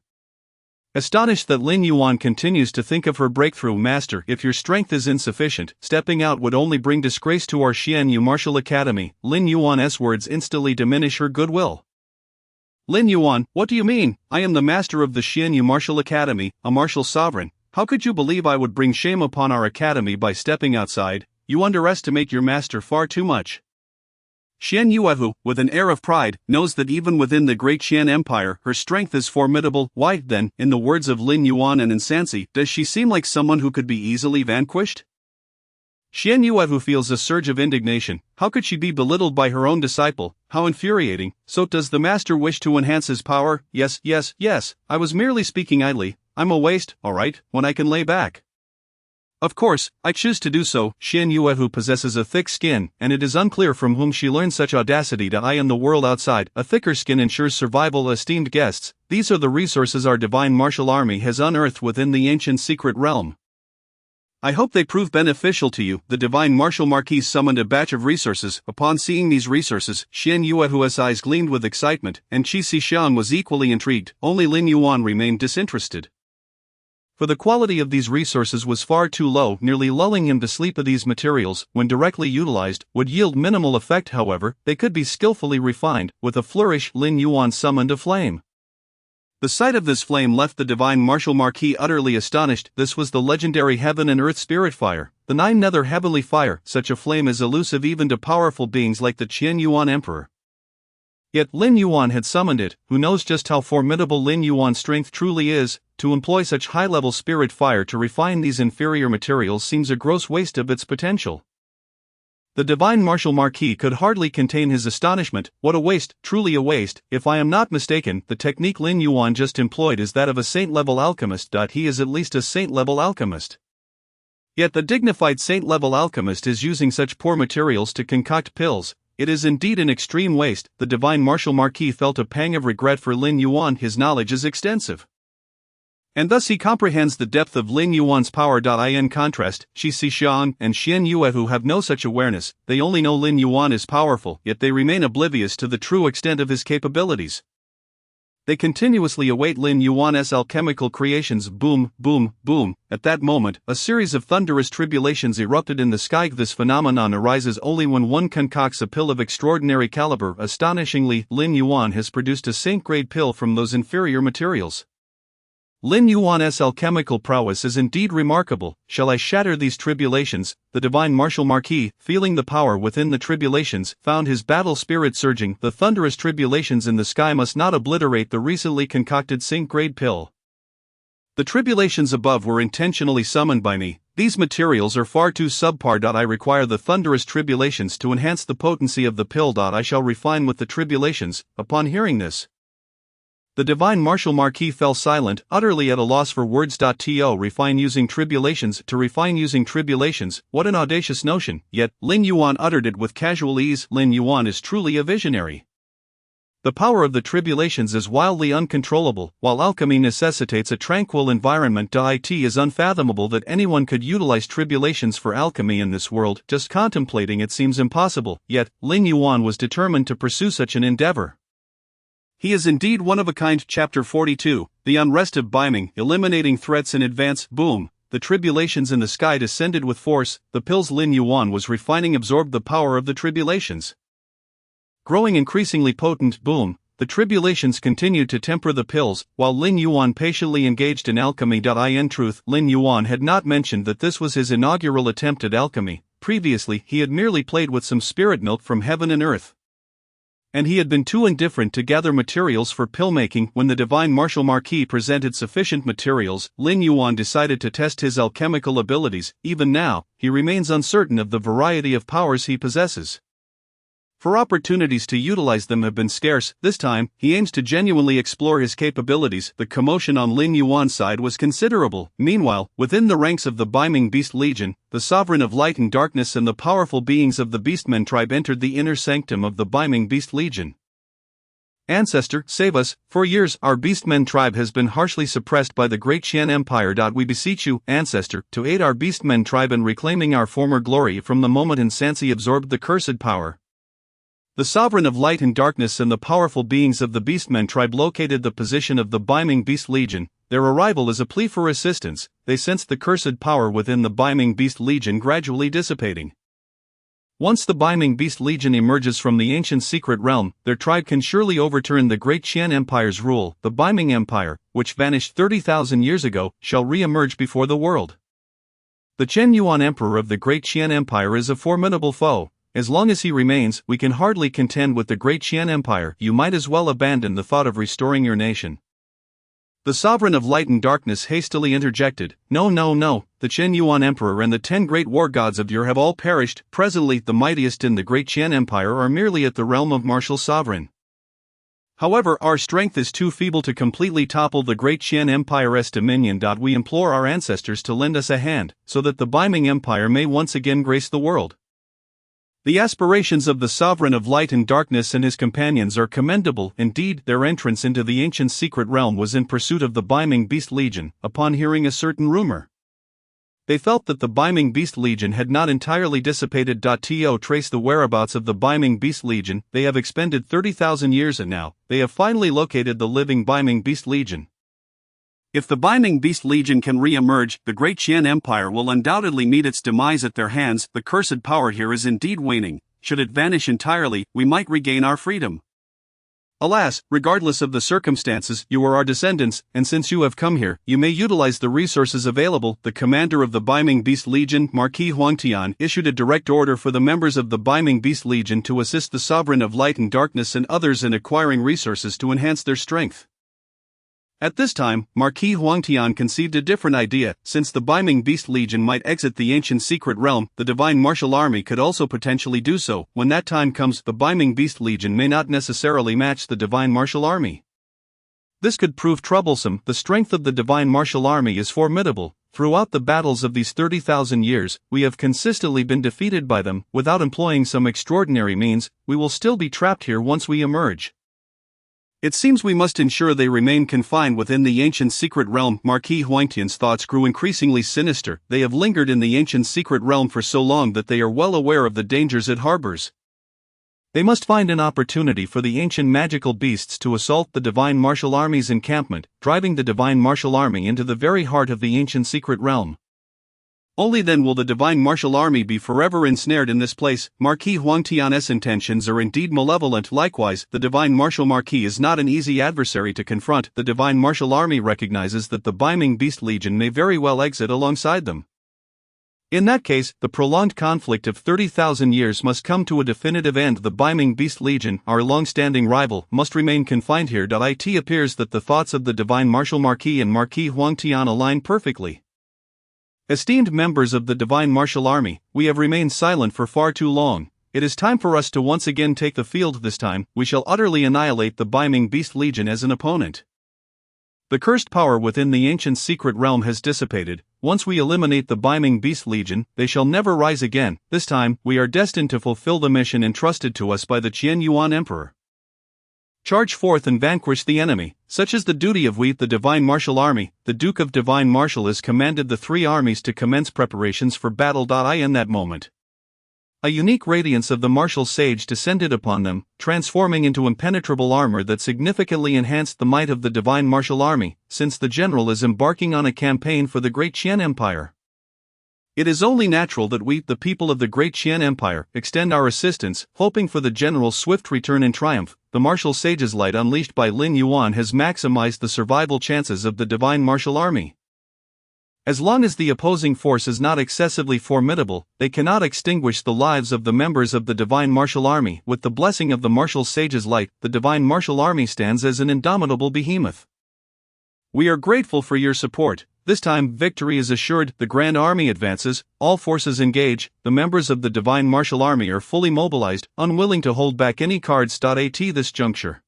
Astonished that Lin Yuan continues to think of her breakthrough. "Master, if your strength is insufficient, stepping out would only bring disgrace to our Xian Yu Martial Academy." Lin Yuan's words instantly diminish her goodwill. "Lin Yuan, what do you mean? I am the master of the Xian Yu Martial Academy, a martial sovereign. How could you believe I would bring shame upon our academy by stepping outside? You underestimate your master far too much." Xian Yuehu, with an air of pride, knows that even within the great Qian Empire, her strength is formidable. Why, then, in the words of Lin Yuan and Ansansi, does she seem like someone who could be easily vanquished? Xian Yuehu feels a surge of indignation. How could she be belittled by her own disciple? How infuriating. So does the master wish to enhance his power? Yes, I was merely speaking idly. I'm a waste, alright, when I can lay back. Of course, I choose to do so. Xian Yuehu possesses a thick skin, and it is unclear from whom she learned such audacity. In the world outside, a thicker skin ensures survival. Esteemed guests, these are the resources our divine martial army has unearthed within the ancient secret realm. I hope they prove beneficial to you. The divine martial marquis summoned a batch of resources. Upon seeing these resources, Xian Yuehu's eyes gleamed with excitement, and Qi Xiang was equally intrigued. Only Lin Yuan remained disinterested. For the quality of these resources was far too low, nearly lulling him to sleep. These materials, when directly utilized, would yield minimal effect. However, they could be skillfully refined. With a flourish, Lin Yuan summoned a flame. The sight of this flame left the divine martial marquis utterly astonished. This was the legendary heaven and earth spirit fire, the 9 nether heavenly fire. Such a flame is elusive even to powerful beings like the Qian Yuan Emperor. Yet Lin Yuan had summoned it. Who knows just how formidable Lin Yuan's strength truly is? To employ such high-level spirit fire to refine these inferior materials seems a gross waste of its potential. The divine martial marquis could hardly contain his astonishment. What a waste, truly a waste. If I am not mistaken, the technique Lin Yuan just employed is that of a saint-level alchemist. He is at least a saint-level alchemist. Yet the dignified saint-level alchemist is using such poor materials to concoct pills. It is indeed an extreme waste. The divine martial marquis felt a pang of regret for Lin Yuan. His knowledge is extensive, and thus he comprehends the depth of Lin Yuan's power. In contrast, Qi Xiang and Xian Yuehu have no such awareness. They only know Lin Yuan is powerful, yet they remain oblivious to the true extent of his capabilities. They continuously await Lin Yuan's alchemical creations. Boom, boom, boom. At that moment, a series of thunderous tribulations erupted in the sky. This phenomenon arises only when one concocts a pill of extraordinary caliber. Astonishingly, Lin Yuan has produced a saint-grade pill from those inferior materials. Lin Yuan's alchemical prowess is indeed remarkable. Shall I shatter these tribulations? The divine martial marquis, feeling the power within the tribulations, found his battle spirit surging. The thunderous tribulations in the sky must not obliterate the recently concocted saint-grade pill. The tribulations above were intentionally summoned by me. These materials are far too subpar. I require the thunderous tribulations to enhance the potency of the pill. I shall refine with the tribulations. Upon hearing this, the divine martial marquis fell silent, utterly at a loss for words. To refine using tribulations, to refine using tribulations, what an audacious notion, yet Lin Yuan uttered it with casual ease. Lin Yuan is truly a visionary. The power of the tribulations is wildly uncontrollable, while alchemy necessitates a tranquil environment. It is unfathomable that anyone could utilize tribulations for alchemy in this world. Just contemplating it seems impossible, yet Lin Yuan was determined to pursue such an endeavor. He is indeed one of a kind. Chapter 42, The Unrest of Biming, Eliminating Threats in Advance. Boom! The tribulations in the sky descended with force. The pills Lin Yuan was refining absorbed the power of the tribulations. Growing increasingly potent. Boom! The tribulations continued to temper the pills, while Lin Yuan patiently engaged in alchemy. In truth, Lin Yuan had not mentioned that this was his inaugural attempt at alchemy. Previously, he had merely played with some spirit milk from heaven and earth, and he had been too indifferent to gather materials for pill making. When the divine martial marquis presented sufficient materials, Lin Yuan decided to test his alchemical abilities. Even now, he remains uncertain of the variety of powers he possesses, for opportunities to utilize them have been scarce. This time, he aims to genuinely explore his capabilities. The commotion on Lin Yuan's side was considerable. Meanwhile, within the ranks of the Biming Beast Legion, the Sovereign of Light and Darkness and the powerful beings of the Beastmen tribe entered the inner sanctum of the Biming Beast Legion. Ancestor, save us. For years, our Beastmen tribe has been harshly suppressed by the Great Qian Empire. We beseech you, Ancestor, to aid our Beastmen tribe in reclaiming our former glory from the moment Insansi absorbed the cursed power. The Sovereign of Light and Darkness and the powerful beings of the Beastmen tribe located the position of the Biming Beast Legion. Their arrival is a plea for assistance. They sensed the cursed power within the Biming Beast Legion gradually dissipating. Once the Biming Beast Legion emerges from the ancient secret realm, their tribe can surely overturn the Great Qian Empire's rule. The Biming Empire, which vanished 30,000 years ago, shall re-emerge before the world. The Chen Yuan Emperor of the Great Qian Empire is a formidable foe. As long as he remains, we can hardly contend with the Great Qian Empire. You might as well abandon the thought of restoring your nation. The Sovereign of Light and Darkness hastily interjected. No, no, no, the Chen Yuan Emperor and the 10 great war gods of Ur have all perished. Presently, the mightiest in the Great Qian Empire are merely at the realm of martial sovereign. However, our strength is too feeble to completely topple the Great Qian Empire's dominion. We implore our ancestors to lend us a hand, so that the Biming Empire may once again grace the world. The aspirations of the Sovereign of Light and Darkness and his companions are commendable. Indeed, their entrance into the ancient secret realm was in pursuit of the Biming Beast Legion. Upon hearing a certain rumor, they felt that the Biming Beast Legion had not entirely dissipated. To trace the whereabouts of the Biming Beast Legion, they have expended 30,000 years and now, they have finally located the living Biming Beast Legion. If the Biming Beast Legion can re-emerge, the Great Qian Empire will undoubtedly meet its demise at their hands. The cursed power here is indeed waning. Should it vanish entirely, we might regain our freedom. Alas, regardless of the circumstances, you are our descendants, and since you have come here, you may utilize the resources available. The commander of the Biming Beast Legion, Marquis Huangtian, issued a direct order for the members of the Biming Beast Legion to assist the Sovereign of Light and Darkness and others in acquiring resources to enhance their strength. At this time, Marquis Huangtian conceived a different idea. Since the Biming Beast Legion might exit the ancient secret realm, the Divine Martial Army could also potentially do so. When that time comes, the Biming Beast Legion may not necessarily match the Divine Martial Army. This could prove troublesome. The strength of the Divine Martial Army is formidable. Throughout the battles of these 30,000 years, we have consistently been defeated by them. Without employing some extraordinary means, we will still be trapped here once we emerge. It seems we must ensure they remain confined within the ancient secret realm. Marquis Huangtian's thoughts grew increasingly sinister. They have lingered in the ancient secret realm for so long that they are well aware of the dangers it harbors. They must find an opportunity for the ancient magical beasts to assault the Divine Martial Army's encampment, driving the Divine Martial Army into the very heart of the ancient secret realm. Only then will the Divine Martial Army be forever ensnared in this place. Marquis Huangtian's intentions are indeed malevolent. Likewise, the Divine Martial Marquis is not an easy adversary to confront. The Divine Martial Army recognizes that the Biming Beast Legion may very well exit alongside them. In that case, the prolonged conflict of 30,000 years must come to a definitive end. The Biming Beast Legion, our long-standing rival, must remain confined here. It appears that the thoughts of the Divine Martial Marquis and Marquis Huangtian align perfectly. Esteemed members of the Divine Martial Army, we have remained silent for far too long. It is time for us to once again take the field. This time, we shall utterly annihilate the Biming Beast Legion as an opponent. The cursed power within the ancient secret realm has dissipated. Once we eliminate the Biming Beast Legion, they shall never rise again. This time, we are destined to fulfill the mission entrusted to us by the Qian Yuan Emperor. Charge forth and vanquish the enemy. Such is the duty of we, the Divine Martial Army. The Duke of Divine Martial has commanded the three armies to commence preparations for battle. In that moment, a unique radiance of the martial sage descended upon them, transforming into impenetrable armor that significantly enhanced the might of the Divine Martial Army, since the general is embarking on a campaign for the Great Qian Empire. It is only natural that we, the people of the Great Qian Empire, extend our assistance, hoping for the general's swift return in triumph. The martial sage's light unleashed by Lin Yuan has maximized the survival chances of the Divine Martial Army. As long as the opposing force is not excessively formidable, they cannot extinguish the lives of the members of the Divine Martial Army. With the blessing of the martial sage's light, the Divine Martial Army stands as an indomitable behemoth. We are grateful for your support. This time, victory is assured. The Grand Army advances, all forces engage. The members of the Divine Martial Army are fully mobilized, unwilling to hold back any cards. At this juncture,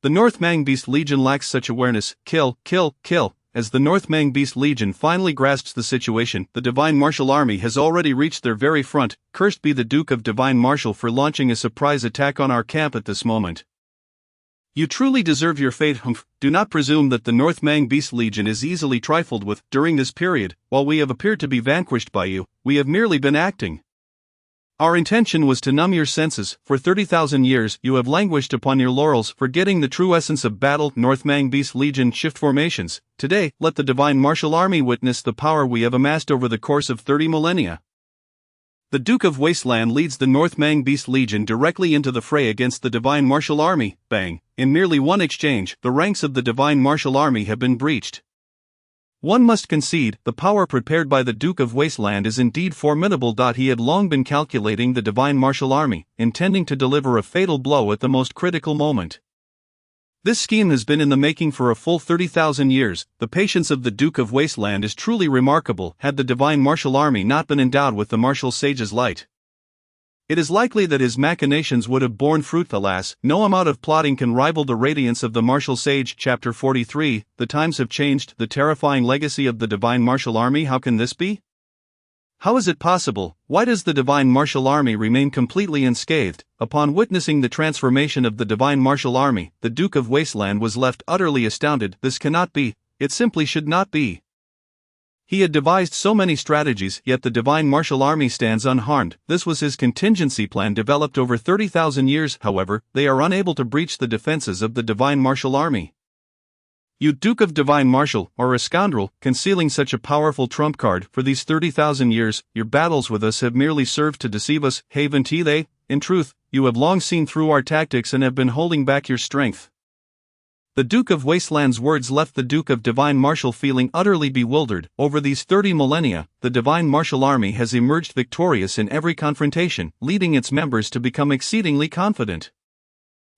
the North Mang Beast Legion lacks such awareness. Kill, kill, kill. As the North Mang Beast Legion finally grasps the situation, the Divine Martial Army has already reached their very front. Cursed be the Duke of Divine Martial for launching a surprise attack on our camp at this moment. You truly deserve your fate. Do not presume that the North Mang Beast Legion is easily trifled with. During this period, while we have appeared to be vanquished by you, we have merely been acting. Our intention was to numb your senses. For 30,000 years, you have languished upon your laurels, forgetting the true essence of battle. North Mang Beast Legion shift formations. Today, let the Divine Martial Army witness the power we have amassed over the course of 30 millennia. The Duke of Wasteland leads the North Mang Beast Legion directly into the fray against the Divine Martial Army. Bang! In merely one exchange, the ranks of the Divine Martial Army have been breached. One must concede, the power prepared by the Duke of Wasteland is indeed formidable. He had long been calculating the Divine Martial Army, intending to deliver a fatal blow at the most critical moment. This scheme has been in the making for a full 30,000 years. The patience of the Duke of Wasteland is truly remarkable. Had the Divine Martial Army not been endowed with the martial sage's light, it is likely that his machinations would have borne fruit. Alas, no amount of plotting can rival the radiance of the martial sage. Chapter 43. The times have changed. The terrifying legacy of the Divine Martial Army. How can this be? How is it possible? Why does the Divine Martial Army remain completely unscathed? Upon witnessing the transformation of the Divine Martial Army, the Duke of Wasteland was left utterly astounded. This cannot be. It simply should not be. He had devised so many strategies, yet the Divine Martial Army stands unharmed. This was his contingency plan developed over 30,000 years. However, they are unable to breach the defenses of the Divine Martial Army. You Duke of Divine Martial, are a scoundrel, concealing such a powerful trump card. For these 30,000 years, your battles with us have merely served to deceive us. Haven't they? In truth, you have long seen through our tactics and have been holding back your strength. The Duke of Wasteland's words left the Duke of Divine Martial feeling utterly bewildered. Over these 30 millennia, the Divine Martial Army has emerged victorious in every confrontation, leading its members to become exceedingly confident.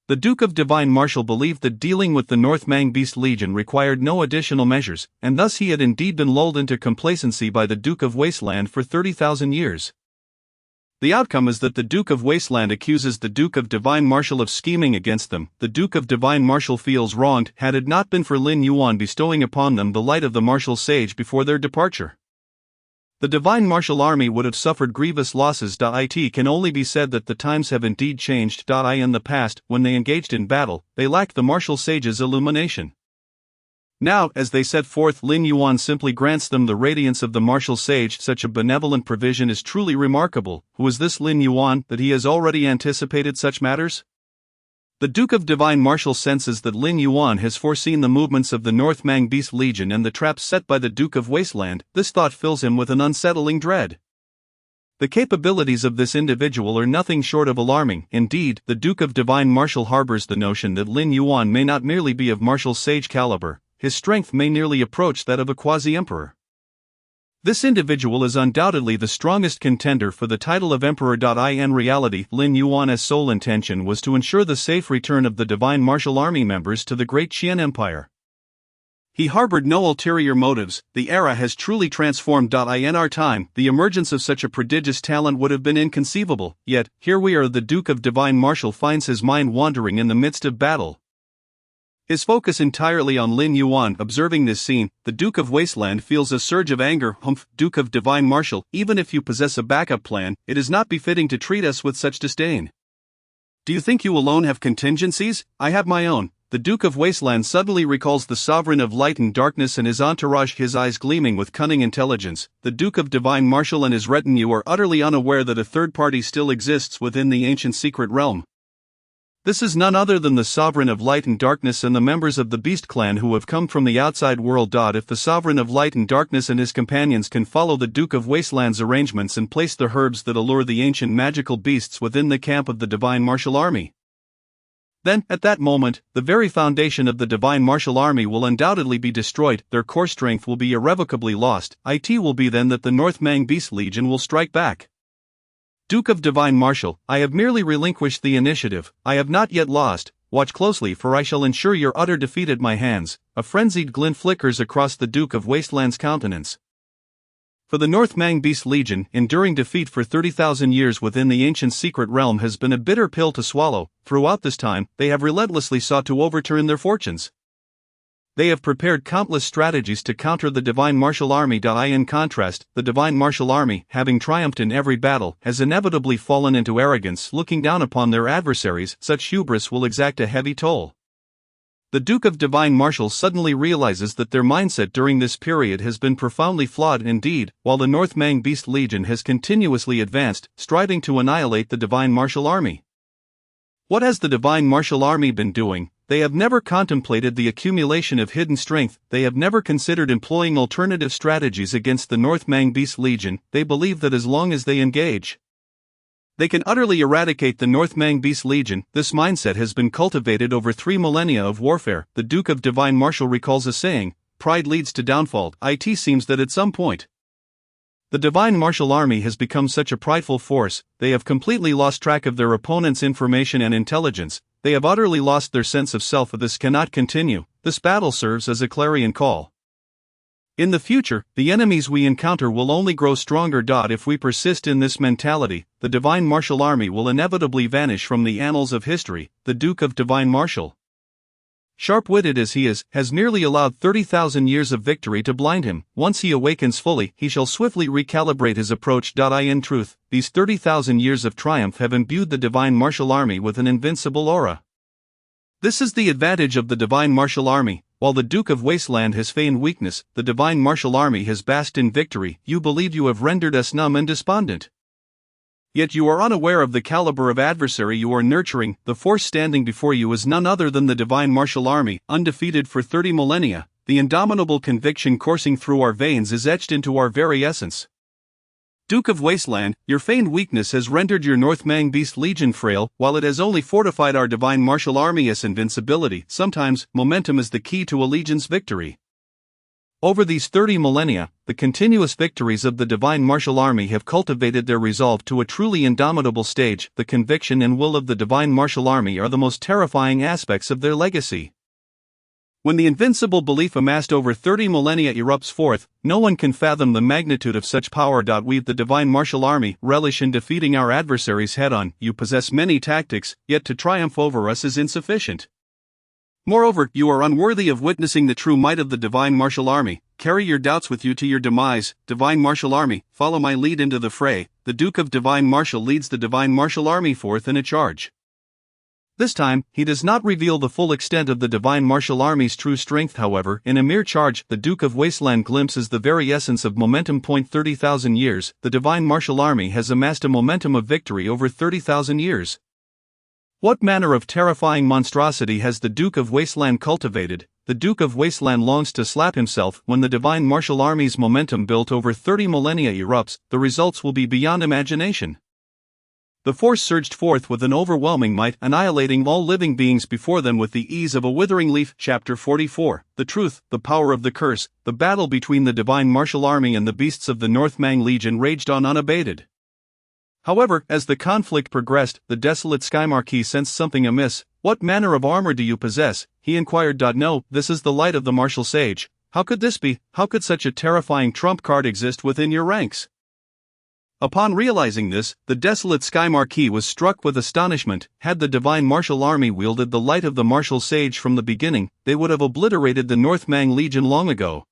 The Duke of Divine Martial believed that dealing with the North Mang Beast Legion required no additional measures, and thus he had indeed been lulled into complacency by the Duke of Wasteland for 30,000 years. The outcome is that the Duke of Wasteland accuses the Duke of Divine Martial of scheming against them. The Duke of Divine Martial feels wronged, had it not been for Lin Yuan bestowing upon them the light of the martial sage before their departure. The Divine Martial Army would have suffered grievous losses. It can only be said that the times have indeed changed. In the past, when they engaged in battle, they lacked the martial sage's illumination. Now, as they set forth, Lin Yuan simply grants them the radiance of the martial sage. Such a benevolent provision is truly remarkable. Who is this Lin Yuan, that he has already anticipated such matters? The Duke of Divine Martial senses that Lin Yuan has foreseen the movements of the North Mang Beast Legion and the traps set by the Duke of Wasteland. This thought fills him with an unsettling dread. The capabilities of this individual are nothing short of alarming. Indeed, the Duke of Divine Martial harbors the notion that Lin Yuan may not merely be of martial sage caliber. His strength may nearly approach that of a quasi-emperor. This individual is undoubtedly the strongest contender for the title of emperor. In reality, Lin Yuan's sole intention was to ensure the safe return of the Divine Martial Army members to the Great Qian Empire. He harbored no ulterior motives. The era has truly transformed. In our time, the emergence of such a prodigious talent would have been inconceivable, yet, here we are. The Duke of Divine Marshal finds his mind wandering in the midst of battle. His focus entirely on Lin Yuan. Observing this scene, the Duke of Wasteland feels a surge of anger. Humph, Duke of Divine Marshal, even if you possess a backup plan, it is not befitting to treat us with such disdain. Do you think you alone have contingencies? I have my own. The Duke of Wasteland suddenly recalls the Sovereign of Light and Darkness and his entourage, his eyes gleaming with cunning intelligence. The Duke of Divine Marshal and his retinue are utterly unaware that a third party still exists within the ancient secret realm. This is none other than the Sovereign of Light and Darkness and the members of the Beast Clan who have come from the outside world. If the Sovereign of Light and Darkness and his companions can follow the Duke of Wasteland's arrangements and place the herbs that allure the ancient magical beasts within the camp of the Divine Marshal Army, then, at that moment, the very foundation of the Divine Marshal Army will undoubtedly be destroyed, their core strength will be irrevocably lost. It will be then that the North Mang Beast Legion will strike back. Duke of Divine Marshal, I have merely relinquished the initiative, I have not yet lost. Watch closely, for I shall ensure your utter defeat at my hands. A frenzied glint flickers across the Duke of Wasteland's countenance. For the North Mang Beast Legion, enduring defeat for 30,000 years within the ancient secret realm has been a bitter pill to swallow. Throughout this time, they have relentlessly sought to overturn their fortunes. They have prepared countless strategies to counter the Divine Marshal Army. In contrast, the Divine Marshal Army, having triumphed in every battle, has inevitably fallen into arrogance, looking down upon their adversaries. Such hubris will exact a heavy toll. The Duke of Divine Marshal suddenly realizes that their mindset during this period has been profoundly flawed indeed. While the North Mang Beast Legion has continuously advanced, striving to annihilate the Divine Marshal Army. What has the Divine Marshal Army been doing? They have never contemplated the accumulation of hidden strength, they have never considered employing alternative strategies against the North Mang Beast Legion. They believe that as long as they engage, they can utterly eradicate the North Mang Beast Legion. This mindset has been cultivated over 3 millennia of warfare. The Duke of Divine Marshal recalls a saying, pride leads to downfall. It seems that at some point, the Divine Marshal Army has become such a prideful force, they have completely lost track of their opponent's information and intelligence, they have utterly lost their sense of self. This cannot continue. This battle serves as a clarion call. In the future, the enemies we encounter will only grow stronger. If we persist in this mentality, the Divine Marshal Army will inevitably vanish from the annals of history. The Duke of Divine Marshal, sharp-witted as he is, has merely allowed 30,000 years of victory to blind him. Once he awakens fully, he shall swiftly recalibrate his approach. In truth, these 30,000 years of triumph have imbued the Divine Marshal Army with an invincible aura. This is the advantage of the Divine Marshal Army. While the Duke of Wasteland has feigned weakness, the Divine Marshal Army has basked in victory. You believe you have rendered us numb and despondent. Yet you are unaware of the caliber of adversary you are nurturing. The force standing before you is none other than the Divine Marshal Army, undefeated for 30 millennia. The indomitable conviction coursing through our veins is etched into our very essence. Duke of Wasteland, your feigned weakness has rendered your North Mang Beast Legion frail, while it has only fortified our Divine Marshal Army's invincibility. Sometimes, momentum is the key to a legion's victory. Over these 30 millennia, the continuous victories of the Divine Marshal Army have cultivated their resolve to a truly indomitable stage. The conviction and will of the Divine Marshal Army are the most terrifying aspects of their legacy. When the invincible belief amassed over 30 millennia erupts forth, no one can fathom the magnitude of such power. We, the Divine Marshal Army, relish in defeating our adversaries head-on. You possess many tactics, yet to triumph over us is insufficient. Moreover, you are unworthy of witnessing the true might of the Divine Marshal Army. Carry your doubts with you to your demise. Divine Marshal Army, follow my lead into the fray. The Duke of Divine Marshal leads the Divine Marshal Army forth in a charge. This time, he does not reveal the full extent of the Divine Marshal Army's true strength. However, in a mere charge, the Duke of Wasteland glimpses the very essence of momentum. 30,000 years, the Divine Marshal Army has amassed a momentum of victory over 30,000 years. What manner of terrifying monstrosity has the Duke of Wasteland cultivated? The Duke of Wasteland longs to slap himself. When the Divine Marshal Army's momentum built over 30 millennia erupts, the results will be beyond imagination. The force surged forth with an overwhelming might, annihilating all living beings before them with the ease of a withering leaf. Chapter 44. The Truth, the Power of the Curse. The battle between the Divine Marshal Army and the beasts of the North Mang Legion raged on unabated. However, as the conflict progressed, the desolate Sky Marquis sensed something amiss. What manner of armor do you possess? he inquired. No, this is the light of the martial sage. How could this be? How could such a terrifying trump card exist within your ranks? Upon realizing this, the desolate Sky Marquis was struck with astonishment. Had the divine martial army wielded the light of the martial sage from the beginning, they would have obliterated the Northmang Legion long ago.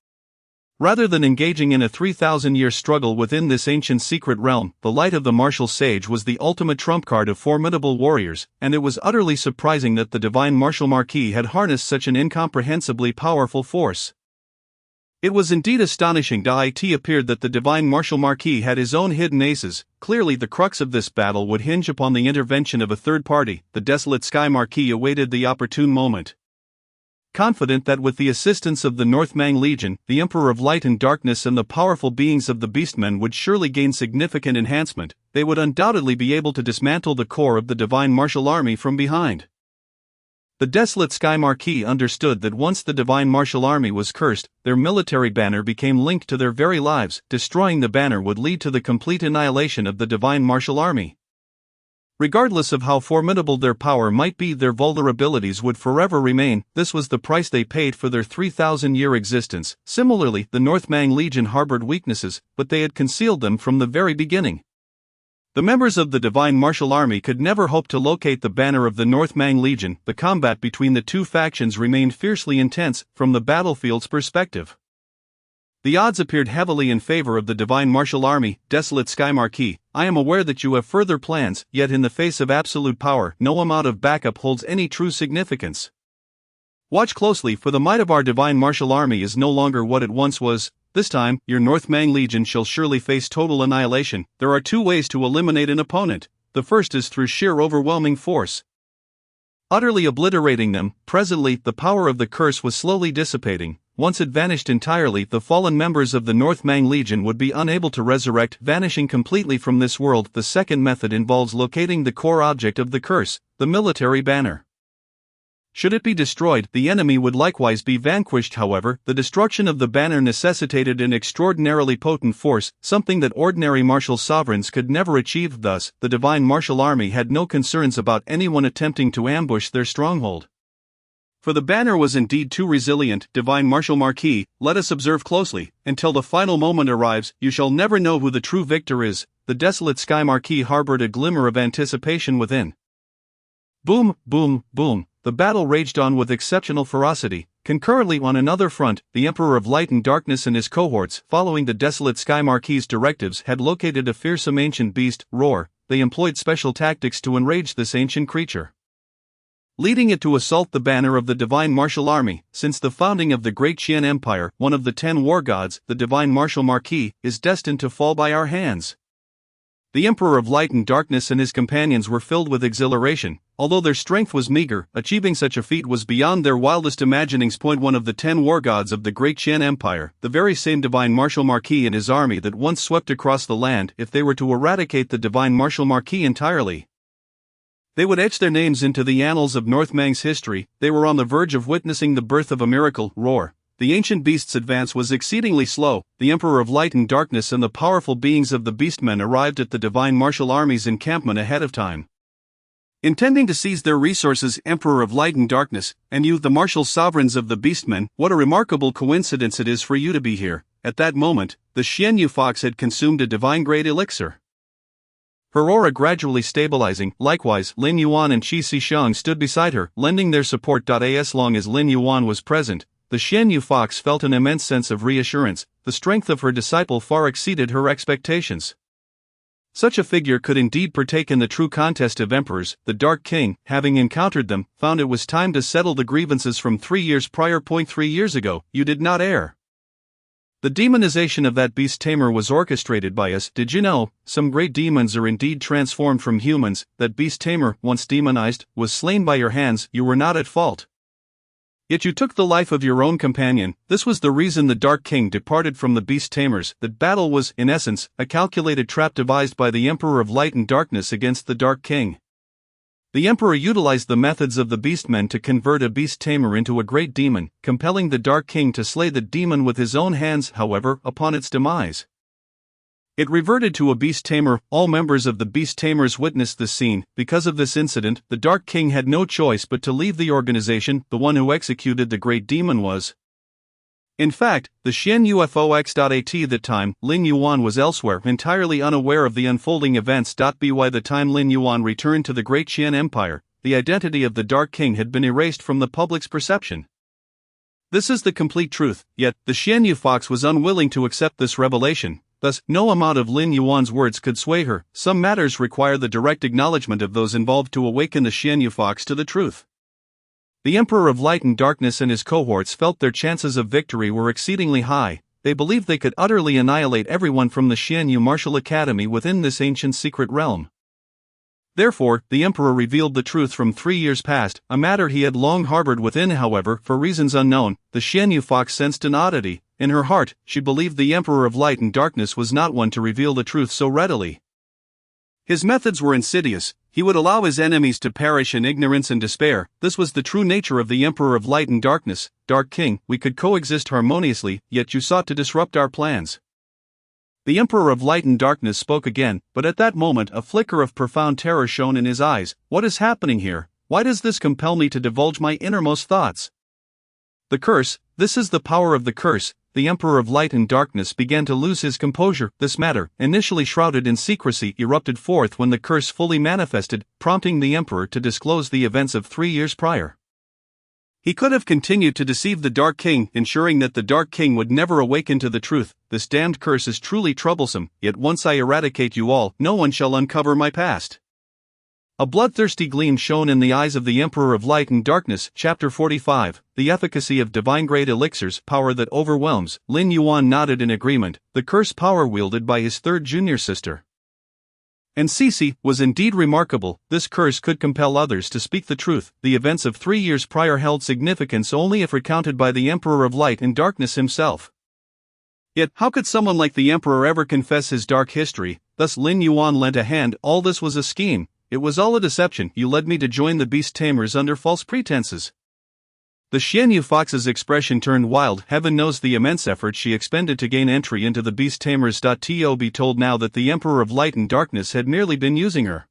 Rather than engaging in a 3,000-year struggle within this ancient secret realm, the light of the martial sage was the ultimate trump card of formidable warriors, and it was utterly surprising that the divine martial marquis had harnessed such an incomprehensibly powerful force. It was indeed astonishing. It appeared that the divine martial marquis had his own hidden aces. Clearly the crux of this battle would hinge upon the intervention of a third party. The desolate Sky Marquis awaited the opportune moment. Confident that with the assistance of the Northmang Legion, the Emperor of Light and Darkness and the powerful beings of the Beastmen would surely gain significant enhancement, they would undoubtedly be able to dismantle the core of the divine martial army from behind. The desolate Sky Marquis understood that once the divine martial army was cursed, their military banner became linked to their very lives. Destroying the banner would lead to the complete annihilation of the divine martial army. Regardless of how formidable their power might be, their vulnerabilities would forever remain. This was the price they paid for their 3,000-year existence. Similarly, the Northmang Legion harbored weaknesses, but they had concealed them from the very beginning. The members of the Divine Martial Army could never hope to locate the banner of the Northmang Legion. The combat between the two factions remained fiercely intense from the battlefield's perspective. The odds appeared heavily in favor of the Divine Martial Army. Desolate Sky Marquis, I am aware that you have further plans, yet in the face of absolute power, no amount of backup holds any true significance. Watch closely, for the might of our Divine Martial Army is no longer what it once was. This time, your Northmang Legion shall surely face total annihilation. There are two ways to eliminate an opponent. The first is through sheer overwhelming force, utterly obliterating them. Presently, the power of the curse was slowly dissipating. Once it vanished entirely, the fallen members of the Northmang Legion would be unable to resurrect, vanishing completely from this world. The second method involves locating the core object of the curse, the military banner. Should it be destroyed, the enemy would likewise be vanquished. However, the destruction of the banner necessitated an extraordinarily potent force, something that ordinary martial sovereigns could never achieve. Thus, the Divine Martial Army had no concerns about anyone attempting to ambush their stronghold. For the banner was indeed too resilient. Divine Martial Marquis, let us observe closely. Until the final moment arrives, you shall never know who the true victor is. The desolate Sky Marquis harbored a glimmer of anticipation within. Boom, boom, boom. The battle raged on with exceptional ferocity. Concurrently on another front, the Emperor of Light and Darkness and his cohorts, following the desolate Sky Marquis' directives, had located a fearsome ancient beast, Roar. They employed special tactics to enrage this ancient creature, leading it to assault the banner of the Divine Martial Army. Since the founding of the Great Qian Empire, one of the 10 war gods, the Divine Martial Marquis, is destined to fall by our hands. The Emperor of Light and Darkness and his companions were filled with exhilaration. Although their strength was meager, achieving such a feat was beyond their wildest imaginings. One of the 10 war gods of the Great Qian Empire, the very same Divine Martial Marquis and his army that once swept across the land. If they were to eradicate the Divine Martial Marquis entirely, they would etch their names into the annals of Northmang's history. They were on the verge of witnessing the birth of a miracle. Roar. The ancient beast's advance was exceedingly slow. The Emperor of Light and Darkness and the powerful beings of the Beastmen arrived at the Divine Martial Army's encampment ahead of time, intending to seize their resources. Emperor of Light and Darkness, and you, the martial sovereigns of the Beastmen, what a remarkable coincidence it is for you to be here. At that moment, the Xianyu Fox had consumed a divine-grade elixir, her aura gradually stabilizing. Likewise, Lin Yuan and Qi Xixiang stood beside her, lending their support. As long as Lin Yuan was present, the Xianyu Fox felt an immense sense of reassurance. The strength of her disciple far exceeded her expectations. Such a figure could indeed partake in the true contest of emperors. The Dark King, having encountered them, found it was time to settle the grievances from 3 years prior. 3 years ago, you did not err. The demonization of that beast tamer was orchestrated by us. Did you know, some great demons are indeed transformed from humans? That beast tamer, once demonized, was slain by your hands. You were not at fault, yet you took the life of your own companion. This was the reason the Dark King departed from the beast tamers. That battle was, in essence, a calculated trap devised by the Emperor of Light and Darkness against the Dark King. The Emperor utilized the methods of the Beastmen to convert a beast tamer into a great demon, compelling the Dark King to slay the demon with his own hands. However, upon its demise, It reverted to a beast tamer. All members of the beast tamers witnessed this scene. Because of this incident, the Dark King had no choice but to leave the organization. The one who executed the great demon was, in fact, the Xian UFO that time, Lin Yuan was elsewhere, entirely unaware of the unfolding events. By the time Lin Yuan returned to the Great Qian Empire, the identity of the Dark King had been erased from the public's perception. This is the complete truth, yet, the Xian Yu Fox was unwilling to accept this revelation. Thus, no amount of Lin Yuan's words could sway her. Some matters require the direct acknowledgement of those involved to awaken the Xian Yu Fox to the truth. The Emperor of Light and Darkness and his cohorts felt their chances of victory were exceedingly high. They believed they could utterly annihilate everyone from the Xian Yu Martial Academy within this ancient secret realm. Therefore, the Emperor revealed the truth from 3 years past, a matter he had long harbored within. However, for reasons unknown, the Xian Yu Fox sensed an oddity. In her heart, she believed the Emperor of Light and Darkness was not one to reveal the truth so readily. His methods were insidious. He would allow his enemies to perish in ignorance and despair. This was the true nature of the Emperor of Light and Darkness. Dark King, we could coexist harmoniously, yet you sought to disrupt our plans. The Emperor of Light and Darkness spoke again, but at that moment a flicker of profound terror shone in his eyes. What is happening here? Why does this compel me to divulge my innermost thoughts? The curse, this is the power of the curse. The Emperor of Light and Darkness began to lose his composure. This matter, initially shrouded in secrecy, erupted forth when the curse fully manifested, prompting the Emperor to disclose the events of 3 years prior. He could have continued to deceive the Dark King, ensuring that the Dark King would never awaken to the truth. This damned curse is truly troublesome, yet once I eradicate you all, no one shall uncover my past. A bloodthirsty gleam shone in the eyes of the Emperor of Light and Darkness. Chapter 45, The Efficacy of Divine-Grade Elixirs, Power that Overwhelms. Lin Yuan nodded in agreement. The curse power wielded by his third junior sister, Encici, was indeed remarkable. This curse could compel others to speak the truth. The events of 3 years prior held significance only if recounted by the Emperor of Light and Darkness himself. Yet, how could someone like the Emperor ever confess his dark history? Thus Lin Yuan lent a hand. All this was a scheme. It was all a deception. You led me to join the beast tamers under false pretenses. The Xian Yu Fox's expression turned wild. Heaven knows the immense effort she expended to gain entry into the beast tamers. To be told now that the Emperor of Light and Darkness had merely been using her.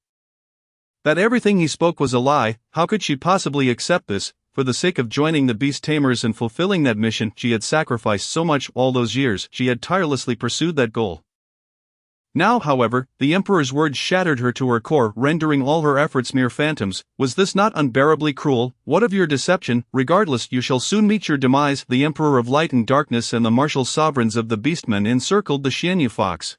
That everything he spoke was a lie. How could she possibly accept this? For the sake of joining the beast tamers and fulfilling that mission, she had sacrificed so much. All those years, she had tirelessly pursued that goal. Now, however, the Emperor's words shattered her to her core, rendering all her efforts mere phantoms. Was this not unbearably cruel? What of your deception? Regardless, you shall soon meet your demise. The Emperor of Light and Darkness and the martial sovereigns of the Beastmen encircled the Xian Yu Fox.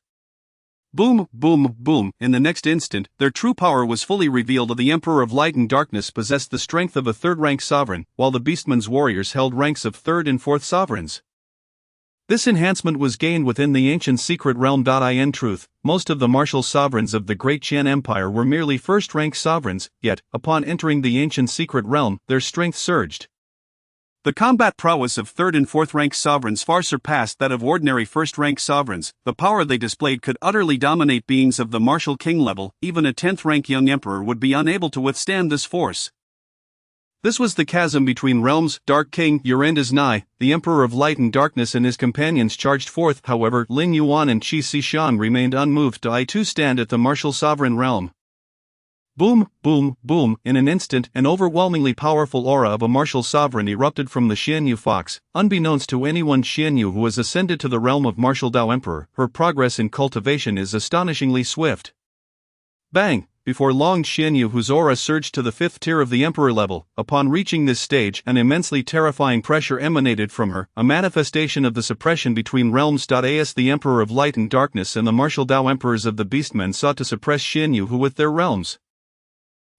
Boom, boom, boom. In the next instant, their true power was fully revealed. The Emperor of Light and Darkness possessed the strength of a third-rank sovereign, while the Beastmen's warriors held ranks of third and fourth sovereigns. This enhancement was gained within the ancient secret realm. In truth, most of the martial sovereigns of the Great Qian Empire were merely first-rank sovereigns, yet, upon entering the ancient secret realm, their strength surged. The combat prowess of third and fourth-rank sovereigns far surpassed that of ordinary first-rank sovereigns. The power they displayed could utterly dominate beings of the martial king level. Even a 10th-rank young emperor would be unable to withstand this force. This was the chasm between realms. Dark King, your end is nigh. The Emperor of Light and Darkness and his companions charged forth. However, Lin Yuan and Qi Xishan remained unmoved. I too stand at the martial sovereign realm. Boom, boom, boom. In an instant, an overwhelmingly powerful aura of a martial sovereign erupted from the Xian Yu Fox. Unbeknownst to anyone, Xian Yu, who has ascended to the realm of martial Dao Emperor, her progress in cultivation is astonishingly swift. Bang! Before long, Xian Yu, whose aura surged to the 5th tier of the Emperor level. Upon reaching this stage, an immensely terrifying pressure emanated from her, a manifestation of the suppression between realms. As the Emperor of Light and Darkness and the martial Dao Emperors of the Beastmen sought to suppress Xian Yu who with their realms,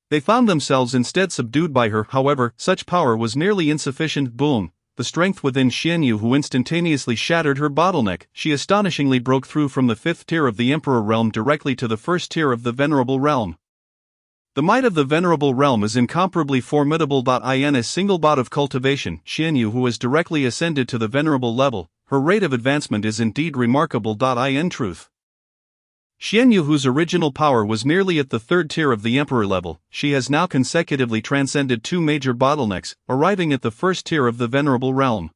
they found themselves instead subdued by her. However, such power was nearly insufficient. Boom! The strength within Xian Yu who instantaneously shattered her bottleneck. She astonishingly broke through from the 5th tier of the Emperor realm directly to the 1st tier of the Venerable realm. The might of the Venerable realm is incomparably formidable. In a single bout of cultivation, Xian Yu who has directly ascended to the Venerable level, her rate of advancement is indeed remarkable. In truth, Xian Yu, whose original power was merely at the 3rd tier of the Emperor level, she has now consecutively transcended 2 major bottlenecks, arriving at the 1st tier of the Venerable realm.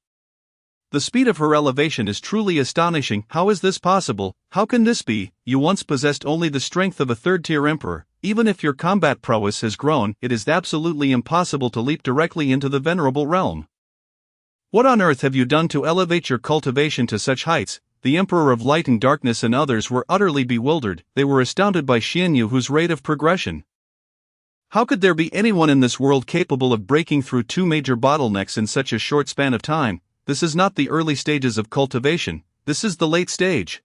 The speed of her elevation is truly astonishing. How is this possible? How can this be? You once possessed only the strength of a third-tier emperor. Even if your combat prowess has grown, it is absolutely impossible to leap directly into the venerable realm. What on earth have you done to elevate your cultivation to such heights? The Emperor of Light and Darkness and others were utterly bewildered. They were astounded by Xian Yu's rate of progression. How could there be anyone in this world capable of breaking through two major bottlenecks in such a short span of time? This is not the early stages of cultivation, this is the late stage.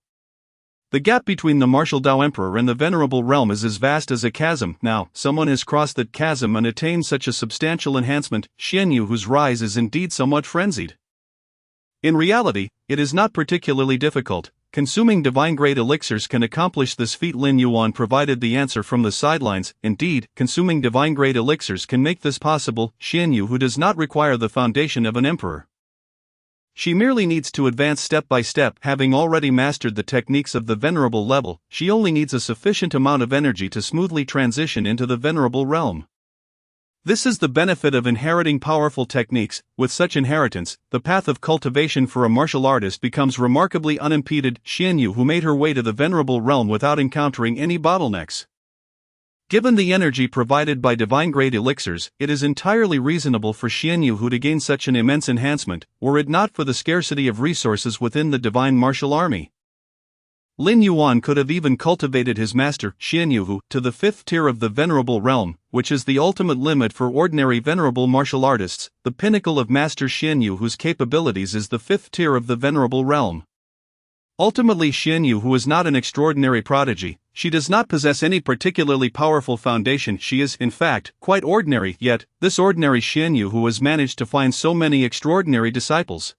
The gap between the martial Dao Emperor and the Venerable Realm is as vast as a chasm. Now, someone has crossed that chasm and attained such a substantial enhancement. Xian Yu's rise is indeed somewhat frenzied. In reality, it is not particularly difficult. Consuming divine-grade elixirs can accomplish this feat. Lin Yuan provided the answer from the sidelines. Indeed, consuming divine-grade elixirs can make this possible. Xian Yu does not require the foundation of an emperor. She merely needs to advance step by step. Having already mastered the techniques of the venerable level, she only needs a sufficient amount of energy to smoothly transition into the venerable realm. This is the benefit of inheriting powerful techniques. With such inheritance, the path of cultivation for a martial artist becomes remarkably unimpeded. Xian Yu made her way to the venerable realm without encountering any bottlenecks. Given the energy provided by divine-grade elixirs, it is entirely reasonable for Xian Yu to gain such an immense enhancement, were it not for the scarcity of resources within the divine martial army. Lin Yuan could have even cultivated his master, Xian Yu, to the 5th tier of the Venerable Realm, which is the ultimate limit for ordinary venerable martial artists. The pinnacle of Master Xian Yu's capabilities is the 5th tier of the Venerable Realm. Ultimately, Xian Yu is not an extraordinary prodigy. She does not possess any particularly powerful foundation. She is, in fact, quite ordinary, yet, this ordinary Xian Yu has managed to find so many extraordinary disciples.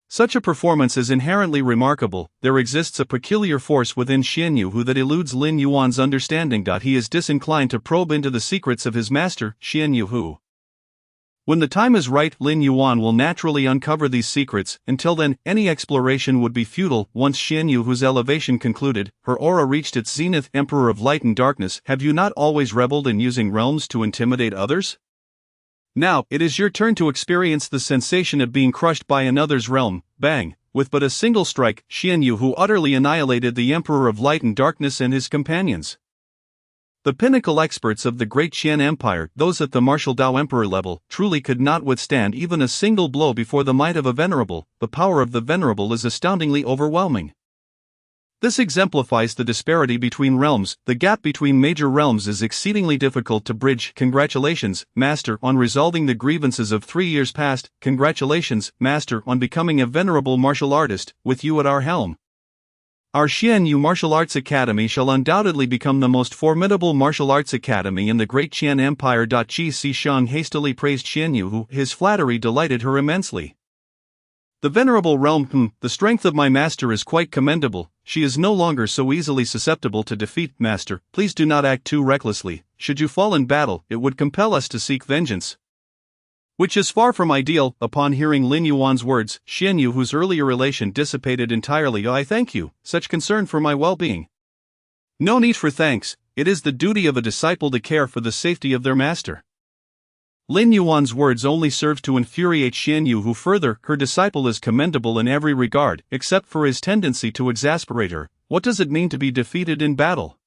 Such a performance is inherently remarkable. There exists a peculiar force within Xian Yu that eludes Lin Yuan's understanding. He is disinclined to probe into the secrets of his master, Xian Yu. When the time is right, Lin Yuan will naturally uncover these secrets. Until then, any exploration would be futile. Once Xian Yu's elevation concluded, her aura reached its zenith. Emperor of Light and Darkness, have you not always reveled in using realms to intimidate others? Now, it is your turn to experience the sensation of being crushed by another's realm. Bang! With but a single strike, Xian Yu utterly annihilated the Emperor of Light and Darkness and his companions. The pinnacle experts of the Great Qian Empire, those at the martial Dao Emperor level, truly could not withstand even a single blow before the might of a venerable. The power of the venerable is astoundingly overwhelming. This exemplifies the disparity between realms. The gap between major realms is exceedingly difficult to bridge. Congratulations, Master, on resolving the grievances of 3 years past. Congratulations, Master, on becoming a venerable martial artist, with you at our helm. Our Xian Yu Martial Arts Academy shall undoubtedly become the most formidable martial arts academy in the Great Qian Empire. Qi Shang hastily praised Xian Yu. His flattery delighted her immensely. The venerable realm, the strength of my master is quite commendable. She is no longer so easily susceptible to defeat. Master, please do not act too recklessly. Should you fall in battle, it would compel us to seek vengeance, which is far from ideal. Upon hearing Lin Yuan's words, Xian Yu's earlier elation dissipated entirely. I thank you, such concern for my well-being. No need for thanks, it is the duty of a disciple to care for the safety of their master. Lin Yuan's words only served to infuriate Xian Yu further. Her disciple is commendable in every regard, except for his tendency to exasperate her. What does it mean to be defeated in battle?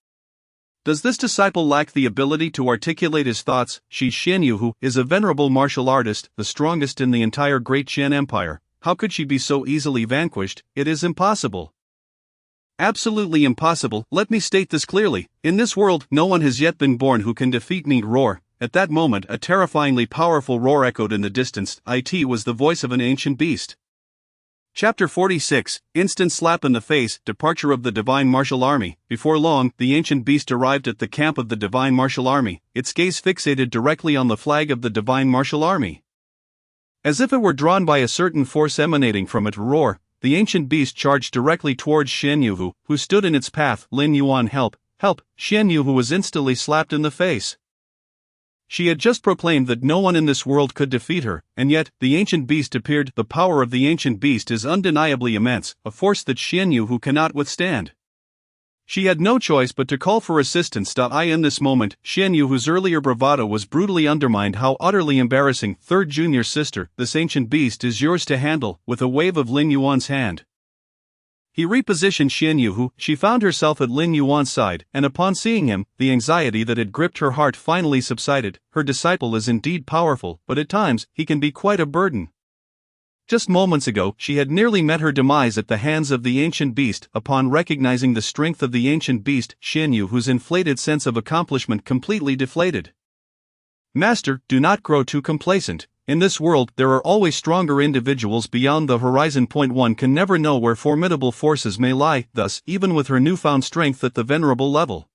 Does this disciple lack the ability to articulate his thoughts? Xian Yu is a venerable martial artist, the strongest in the entire Great Qian Empire. How could she be so easily vanquished? It is impossible. Absolutely impossible. Let me state this clearly. In this world, no one has yet been born who can defeat me. Roar. At that moment, a terrifyingly powerful roar echoed in the distance. It was the voice of an ancient beast. Chapter 46, Instant Slap in the Face, Departure of the Divine Martial Army. Before long, the ancient beast arrived at the camp of the Divine Martial Army, its gaze fixated directly on the flag of the Divine Martial Army. As if it were drawn by a certain force emanating from it. Roar, the ancient beast charged directly towards Xian Yu, who stood in its path. Lin Yuan, help, help! Xian Yu was instantly slapped in the face. She had just proclaimed that no one in this world could defeat her, and yet, the ancient beast appeared. The power of the ancient beast is undeniably immense, a force that Xian Yu cannot withstand. She had no choice but to call for assistance. In this moment, Xian Yu, whose earlier bravado was brutally undermined, how utterly embarrassing. Third junior sister, this ancient beast is yours to handle, with a wave of Lin Yuan's hand. He repositioned Xian Yu, who she found herself at Lin Yuan's side, and upon seeing him, the anxiety that had gripped her heart finally subsided. Her disciple is indeed powerful, but at times, he can be quite a burden. Just moments ago, she had nearly met her demise at the hands of the ancient beast. Upon recognizing the strength of the ancient beast, Xian Yu, whose inflated sense of accomplishment completely deflated. Master, do not grow too complacent. In this world, there are always stronger individuals beyond the horizon. One can never know where formidable forces may lie, thus, even with her newfound strength at the venerable level,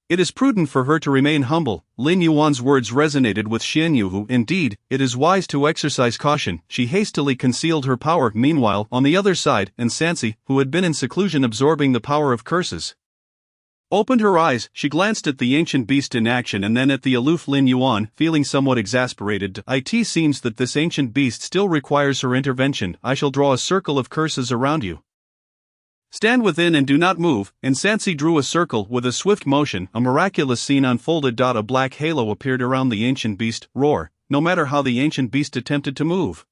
it is prudent for her to remain humble. Lin Yuan's words resonated with Xian Yu, who, indeed, it is wise to exercise caution. She hastily concealed her power. Meanwhile, on the other side, Sansi, who had been in seclusion absorbing the power of curses, opened her eyes. She glanced at the ancient beast in action and then at the aloof Lin Yuan, feeling somewhat exasperated. It seems that this ancient beast still requires her intervention. I shall draw a circle of curses around you. Stand within and do not move. Sansi drew a circle with a swift motion. A miraculous scene unfolded. A black halo appeared around the ancient beast. Roar! No matter how the ancient beast attempted to move,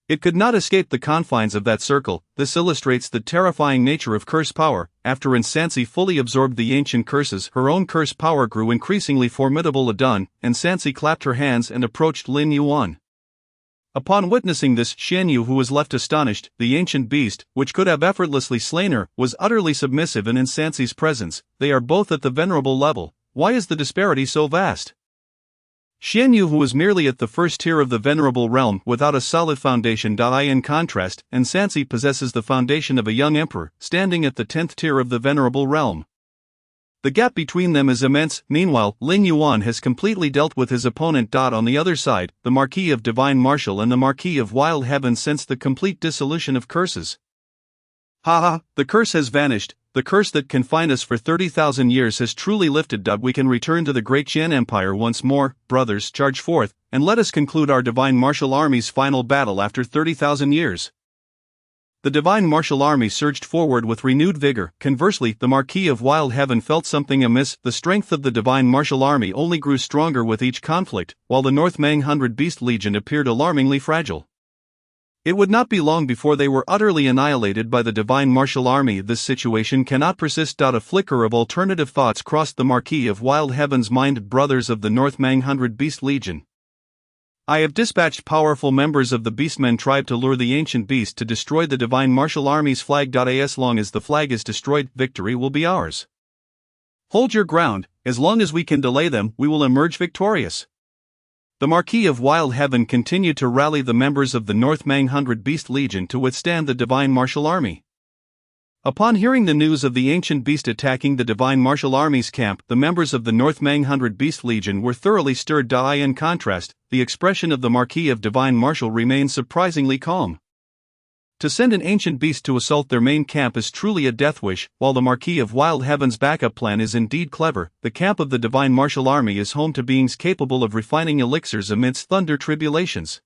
it could not escape the confines of that circle. This illustrates the terrifying nature of curse power. After Sansi fully absorbed the ancient curses, her own curse power grew increasingly formidable. Sansi clapped her hands and approached Lin Yuan. Upon witnessing this, Xian Yu, who was left astonished, the ancient beast, which could have effortlessly slain her, was utterly submissive in Sansi's presence. They are both at the venerable level. Why is the disparity so vast? Xian Yu, who was merely at the first tier of the venerable realm, without a solid foundation. In contrast, Sansi possesses the foundation of a young emperor, standing at the 10th tier of the venerable realm. The gap between them is immense. Meanwhile, Lin Yuan has completely dealt with his opponent. On the other side, the Marquis of Divine Martial and the Marquis of Wild Heaven sense the complete dissolution of curses. The curse has vanished. The curse that confined us for 30,000 years has truly lifted. We can return to the Great Qian Empire once more. Brothers, charge forth, and let us conclude our Divine Martial Army's final battle after 30,000 years. The Divine Martial Army surged forward with renewed vigor. Conversely, the Marquis of Wild Heaven felt something amiss. The strength of the Divine Martial Army only grew stronger with each conflict, while the North Mang 100 Beast Legion appeared alarmingly fragile. It would not be long before they were utterly annihilated by the Divine Martial Army. This situation cannot persist. A flicker of alternative thoughts crossed the Marquis of Wild Heaven's mind. Brothers of the North Mang 100 Beast Legion, I have dispatched powerful members of the Beastmen tribe to lure the ancient beast to destroy the Divine Martial Army's flag. As long as the flag is destroyed, victory will be ours. Hold your ground. As long as we can delay them, we will emerge victorious. The Marquis of Wild Heaven continued to rally the members of the North Mang 100 Beast Legion to withstand the Divine Martial Army. Upon hearing the news of the ancient beast attacking the Divine Martial Army's camp, the members of the North Mang 100 Beast Legion were thoroughly stirred. In contrast, the expression of the Marquis of Divine Martial remained surprisingly calm. To send an ancient beast to assault their main camp is truly a death wish. While the Marquis of Wild Heaven's backup plan is indeed clever, the camp of the Divine Martial Army is home to beings capable of refining elixirs amidst thunder tribulations.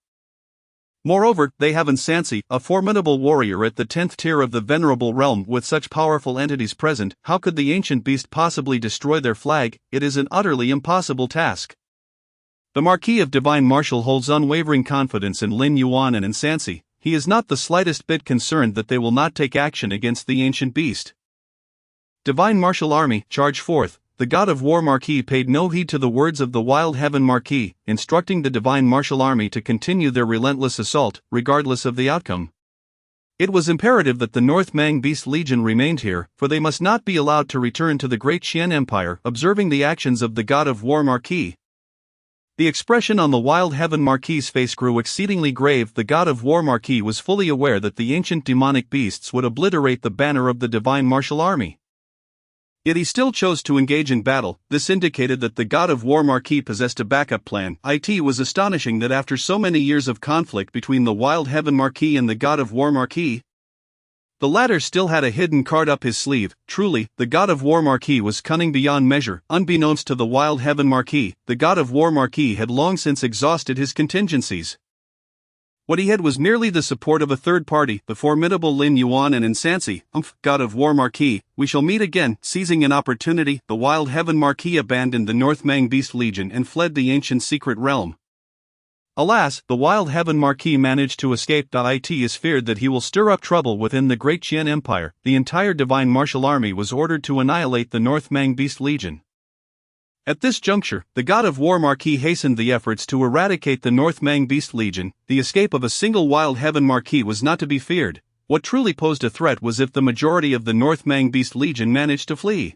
Moreover, they have Sansi, a formidable warrior at the 10th tier of the venerable realm. With such powerful entities present, how could the ancient beast possibly destroy their flag? It is an utterly impossible task. The Marquis of Divine Martial holds unwavering confidence in Lin Yuan and Sansi. He is not the slightest bit concerned that they will not take action against the ancient beast. Divine Martial Army, charge forth. The God of War Marquis paid no heed to the words of the Wild Heaven Marquis, instructing the Divine Martial Army to continue their relentless assault, regardless of the outcome. It was imperative that the North Mang Beast Legion remained here, for they must not be allowed to return to the Great Qian Empire. Observing the actions of the God of War Marquis, the expression on the Wild Heaven Marquis's face grew exceedingly grave. The God of War Marquis was fully aware that the ancient demonic beasts would obliterate the banner of the Divine Martial Army. Yet he still chose to engage in battle. This indicated that the God of War Marquis possessed a backup plan. It was astonishing that after so many years of conflict between the Wild Heaven Marquis and the God of War Marquis, the latter still had a hidden card up his sleeve. Truly, the God of War Marquis was cunning beyond measure. Unbeknownst to the Wild Heaven Marquis, the God of War Marquis had long since exhausted his contingencies. What he had was merely the support of a third party, the formidable Lin Yuan and Insansi, God of War Marquis. We shall meet again. Seizing an opportunity, the Wild Heaven Marquis abandoned the North Mang Beast Legion and fled the ancient secret realm. Alas, the Wild Heaven Marquis managed to escape. It is feared that he will stir up trouble within the Great Qian Empire. The entire Divine Martial Army was ordered to annihilate the North Mang Beast Legion. At this juncture, the God of War Marquis hastened the efforts to eradicate the North Mang Beast Legion. The escape of a single Wild Heaven Marquis was not to be feared. What truly posed a threat was if the majority of the North Mang Beast Legion managed to flee.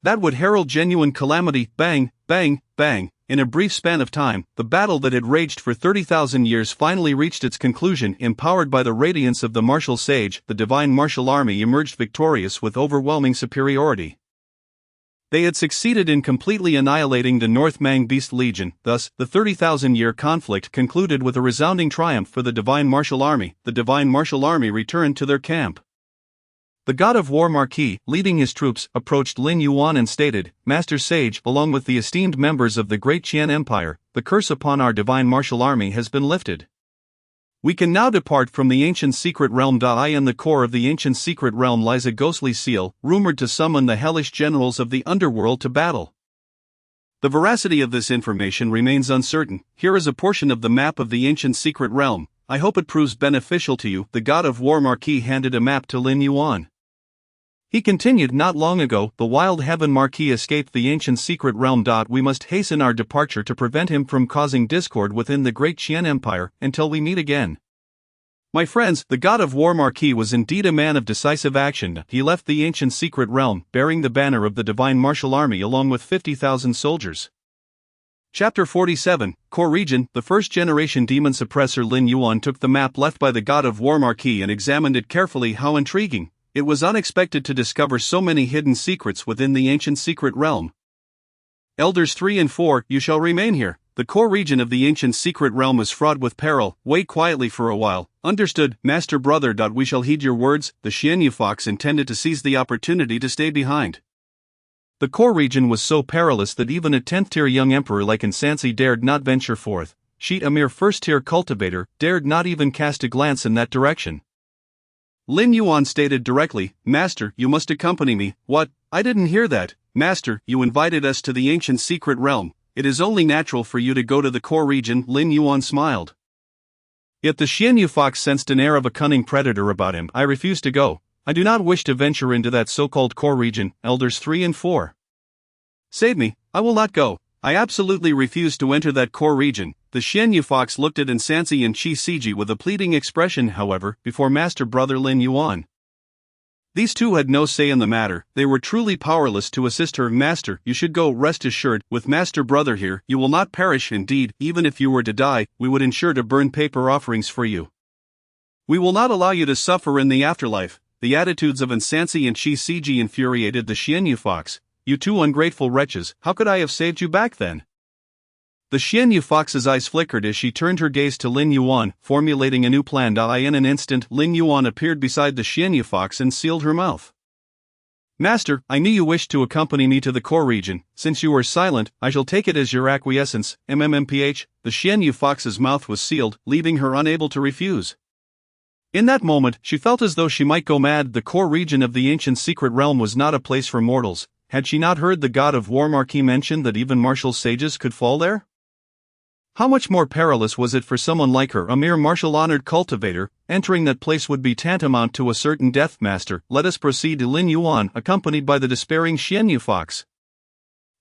That would herald genuine calamity. Bang, bang, bang. In a brief span of time, the battle that had raged for 30,000 years finally reached its conclusion. Empowered by the radiance of the martial sage, the Divine Martial Army emerged victorious with overwhelming superiority. They had succeeded in completely annihilating the North Mang Beast Legion. Thus, the 30,000-year conflict concluded with a resounding triumph for the Divine Martial Army. The Divine Martial Army returned to their camp. The God of War Marquis, leading his troops, approached Lin Yuan and stated, "Master Sage, along with the esteemed members of the Great Qian Empire, the curse upon our Divine Martial Army has been lifted. We can now depart from the ancient secret realm. In the core of the ancient secret realm lies a ghostly seal, rumored to summon the hellish generals of the underworld to battle. The veracity of this information remains uncertain. Here is a portion of the map of the ancient secret realm. I hope it proves beneficial to you." The God of War Marquis handed a map to Lin Yuan. He continued, "Not long ago, the Wild Heaven Marquis escaped the ancient secret realm. We must hasten our departure to prevent him from causing discord within the Great Qian Empire, until we meet again." My friends, the God of War Marquis was indeed a man of decisive action. He left the ancient secret realm, bearing the banner of the Divine Martial Army along with 50,000 soldiers. Chapter 47, Core Region. The first-generation demon suppressor Lin Yuan took the map left by the God of War Marquis and examined it carefully. How intriguing! It was unexpected to discover so many hidden secrets within the ancient secret realm. Elders 3 and 4, you shall remain here. The core region of the ancient secret realm is fraught with peril. Wait quietly for a while. Understood, Master Brother. We shall heed your words. The Xianyu Fox intended to seize the opportunity to stay behind. The core region was so perilous that even a 10th-tier young emperor like Insansi dared not venture forth. She, a mere first-tier cultivator, dared not even cast a glance in that direction. Lin Yuan stated directly, "Master, you must accompany me." "What? I didn't hear that." "Master, you invited us to the ancient secret realm. It is only natural for you to go to the core region." Lin Yuan smiled. Yet the Xianyu Fox sensed an air of a cunning predator about him. "I refuse to go. I do not wish to venture into that so-called core region." Elders 3 and 4. "Save me, I will not go. I absolutely refuse to enter that core region." The Xianyu Fox looked at Insansi and Qi Siji with a pleading expression, however, before Master Brother Lin Yuan. These two had no say in the matter. They were truly powerless to assist her. "Master, you should go. Rest assured, with Master Brother here, you will not perish. Indeed, even if you were to die, we would ensure to burn paper offerings for you. We will not allow you to suffer in the afterlife." The attitudes of Insansi and Qi Siji infuriated the Xianyu Fox. "You two ungrateful wretches, how could I have saved you back then?" The Xianyu Fox's eyes flickered as she turned her gaze to Lin Yuan, formulating a new plan. In an instant, Lin Yuan appeared beside the Xianyu Fox and sealed her mouth. "Master, I knew you wished to accompany me to the core region. Since you were silent, I shall take it as your acquiescence." MMMPH, the Xianyu Fox's mouth was sealed, leaving her unable to refuse. In that moment, she felt as though she might go mad. The core region of the ancient secret realm was not a place for mortals. Had she not heard the God of War Marquis mention that even martial sages could fall there? How much more perilous was it for someone like her, a mere martial-honored cultivator? Entering that place would be tantamount to a certain death. "Master, let us proceed." Lin Yuan, accompanied by the despairing Xianyu Fox,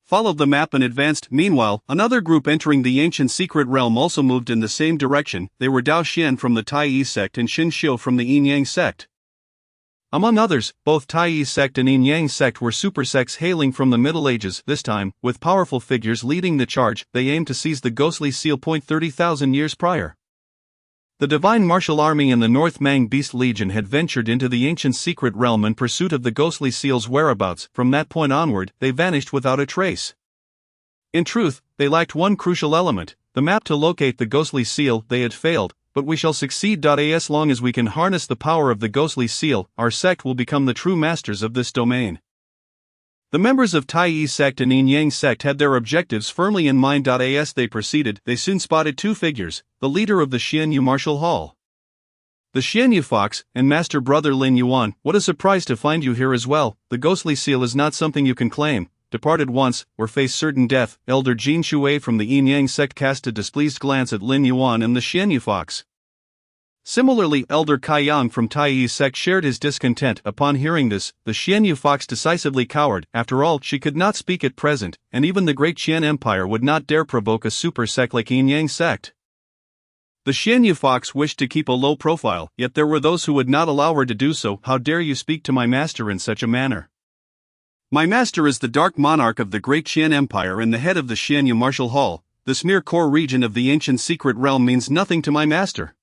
followed the map and advanced. Meanwhile, another group entering the ancient secret realm also moved in the same direction. They were Dao Xian from the Tai sect and Xin Xiu from the Yin Yang sect. Among others, both Tai sect and Yin Yang sect were super sects hailing from the Middle Ages. This time, with powerful figures leading the charge, they aimed to seize the ghostly seal. 30,000 years prior, the Divine Martial Army and the North Mang Beast Legion had ventured into the ancient secret realm in pursuit of the ghostly seal's whereabouts. From that point onward, they vanished without a trace. In truth, they lacked one crucial element, the map to locate the ghostly seal. They had failed. But we shall succeed. As long as we can harness the power of the ghostly seal, our sect will become the true masters of this domain. The members of Tai Yi sect and Yin Yang sect had their objectives firmly in mind. As they proceeded, they soon spotted two figures, the leader of the Xianyu Martial Hall, the Xianyu Fox, and Master Brother Lin Yuan. What a surprise to find you here as well. The ghostly seal is not something you can claim. Departed once, or face certain death. Elder Jin Shui from the Yin Yang sect cast a displeased glance at Lin Yuan and the Xianyu Fox. Similarly, Elder Kai Yang from Tai Yi's sect shared his discontent. Upon hearing this, the Xianyu Fox decisively cowered. After all, she could not speak at present, and even the Great Qian Empire would not dare provoke a super sect like Yin Yang sect. The Xianyu Fox wished to keep a low profile, yet there were those who would not allow her to do so. How dare you speak to my master in such a manner? My master is the Dark Monarch of the Great Qian Empire and the head of the Xianyu Martial Hall. This mere core region of the ancient secret realm means nothing to my master.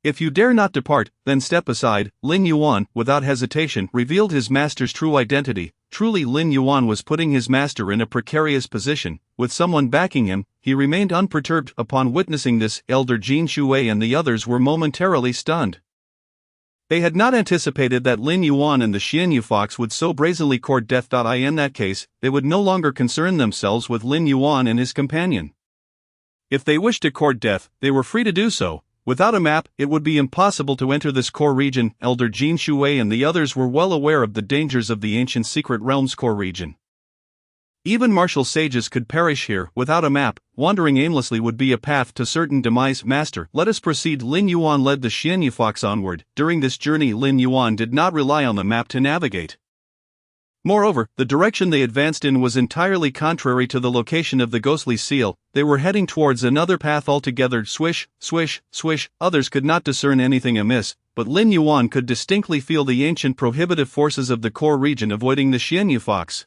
If you dare not depart, then step aside. Lin Yuan, without hesitation, revealed his master's true identity. Truly, Lin Yuan was putting his master in a precarious position. With someone backing him, he remained unperturbed. Upon witnessing this, Elder Jin Shui and the others were momentarily stunned. They had not anticipated that Lin Yuan and the Xianyu Fox would so brazenly court death. In that case, they would no longer concern themselves with Lin Yuan and his companion. If they wished to court death, they were free to do so. Without a map, it would be impossible to enter this core region. Elder Jin Shui and the others were well aware of the dangers of the ancient secret realm's core region. Even martial sages could perish here. Without a map, wandering aimlessly would be a path to certain demise. Master, let us proceed. Lin Yuan led the Xianyu Fox onward. During this journey, Lin Yuan did not rely on the map to navigate. Moreover, the direction they advanced in was entirely contrary to the location of the ghostly seal. They were heading towards another path altogether. Swish, swish, swish. Others could not discern anything amiss, but Lin Yuan could distinctly feel the ancient prohibitive forces of the core region avoiding the Xianyu Fox.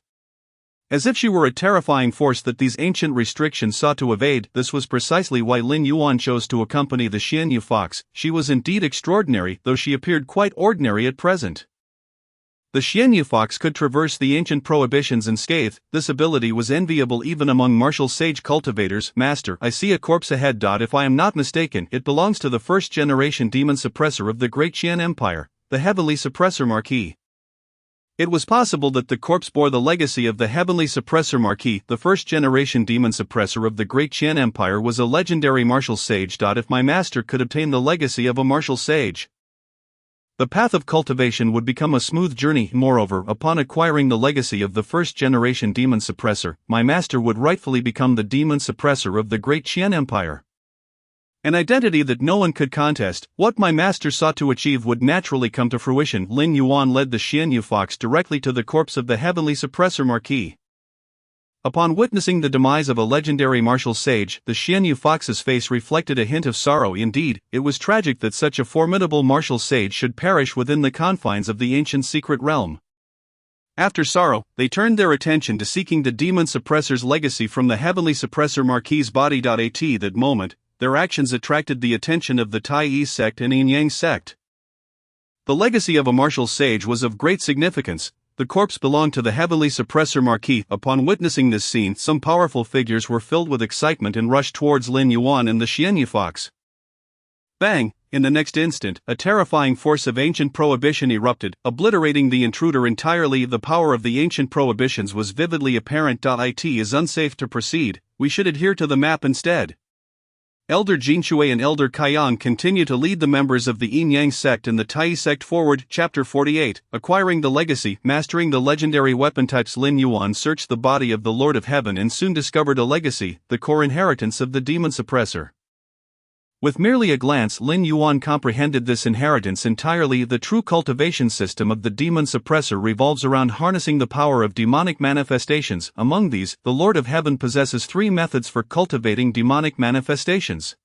As if she were a terrifying force that these ancient restrictions sought to evade. This was precisely why Lin Yuan chose to accompany the Xianyu Fox. She was indeed extraordinary, though she appeared quite ordinary at present. The Xianyu Fox could traverse the ancient prohibitions unscathed. This ability was enviable even among martial sage cultivators. Master, I see a corpse ahead. If I am not mistaken, it belongs to the first-generation demon suppressor of the Great Qian Empire, the Heavenly Suppressor Marquis. It was possible that the corpse bore the legacy of the Heavenly Suppressor Marquis. The first-generation demon suppressor of the Great Qian Empire was a legendary martial sage. If my master could obtain the legacy of a martial sage, the path of cultivation would become a smooth journey. Moreover, upon acquiring the legacy of the first-generation demon suppressor, my master would rightfully become the demon suppressor of the Great Qian Empire. An identity that no one could contest. What my master sought to achieve would naturally come to fruition. Lin Yuan led the Xianyu Fox directly to the corpse of the Heavenly Suppressor Marquis. Upon witnessing the demise of a legendary martial sage, the Xianyu Fox's face reflected a hint of sorrow. Indeed, it was tragic that such a formidable martial sage should perish within the confines of the ancient secret realm. After sorrow, they turned their attention to seeking the demon suppressor's legacy from the Heavenly Suppressor Marquis' body. At that moment, their actions attracted the attention of the Tai Yi sect and Yin Yang sect. The legacy of a martial sage was of great significance. The corpse belonged to the Heavenly Suppressor Marquis. Upon witnessing this scene, some powerful figures were filled with excitement and rushed towards Lin Yuan and the Xianyu Fox. Bang! In the next instant, a terrifying force of ancient prohibition erupted, obliterating the intruder entirely. The power of the ancient prohibitions was vividly apparent. It is unsafe to proceed. We should adhere to the map instead. Elder Jin Shui and Elder Kai Yang continue to lead the members of the Yin Yang sect and the Tai Yi sect forward. Chapter 48, Acquiring the Legacy, Mastering the Legendary Weapon Types. Lin Yuan searched the body of the Lord of Heaven and soon discovered a legacy, the core inheritance of the demon suppressor. With merely a glance, Lin Yuan comprehended this inheritance entirely. The true cultivation system of the demon suppressor revolves around harnessing the power of demonic manifestations. Among these, the Lord of Heaven possesses 3 methods for cultivating demonic manifestations.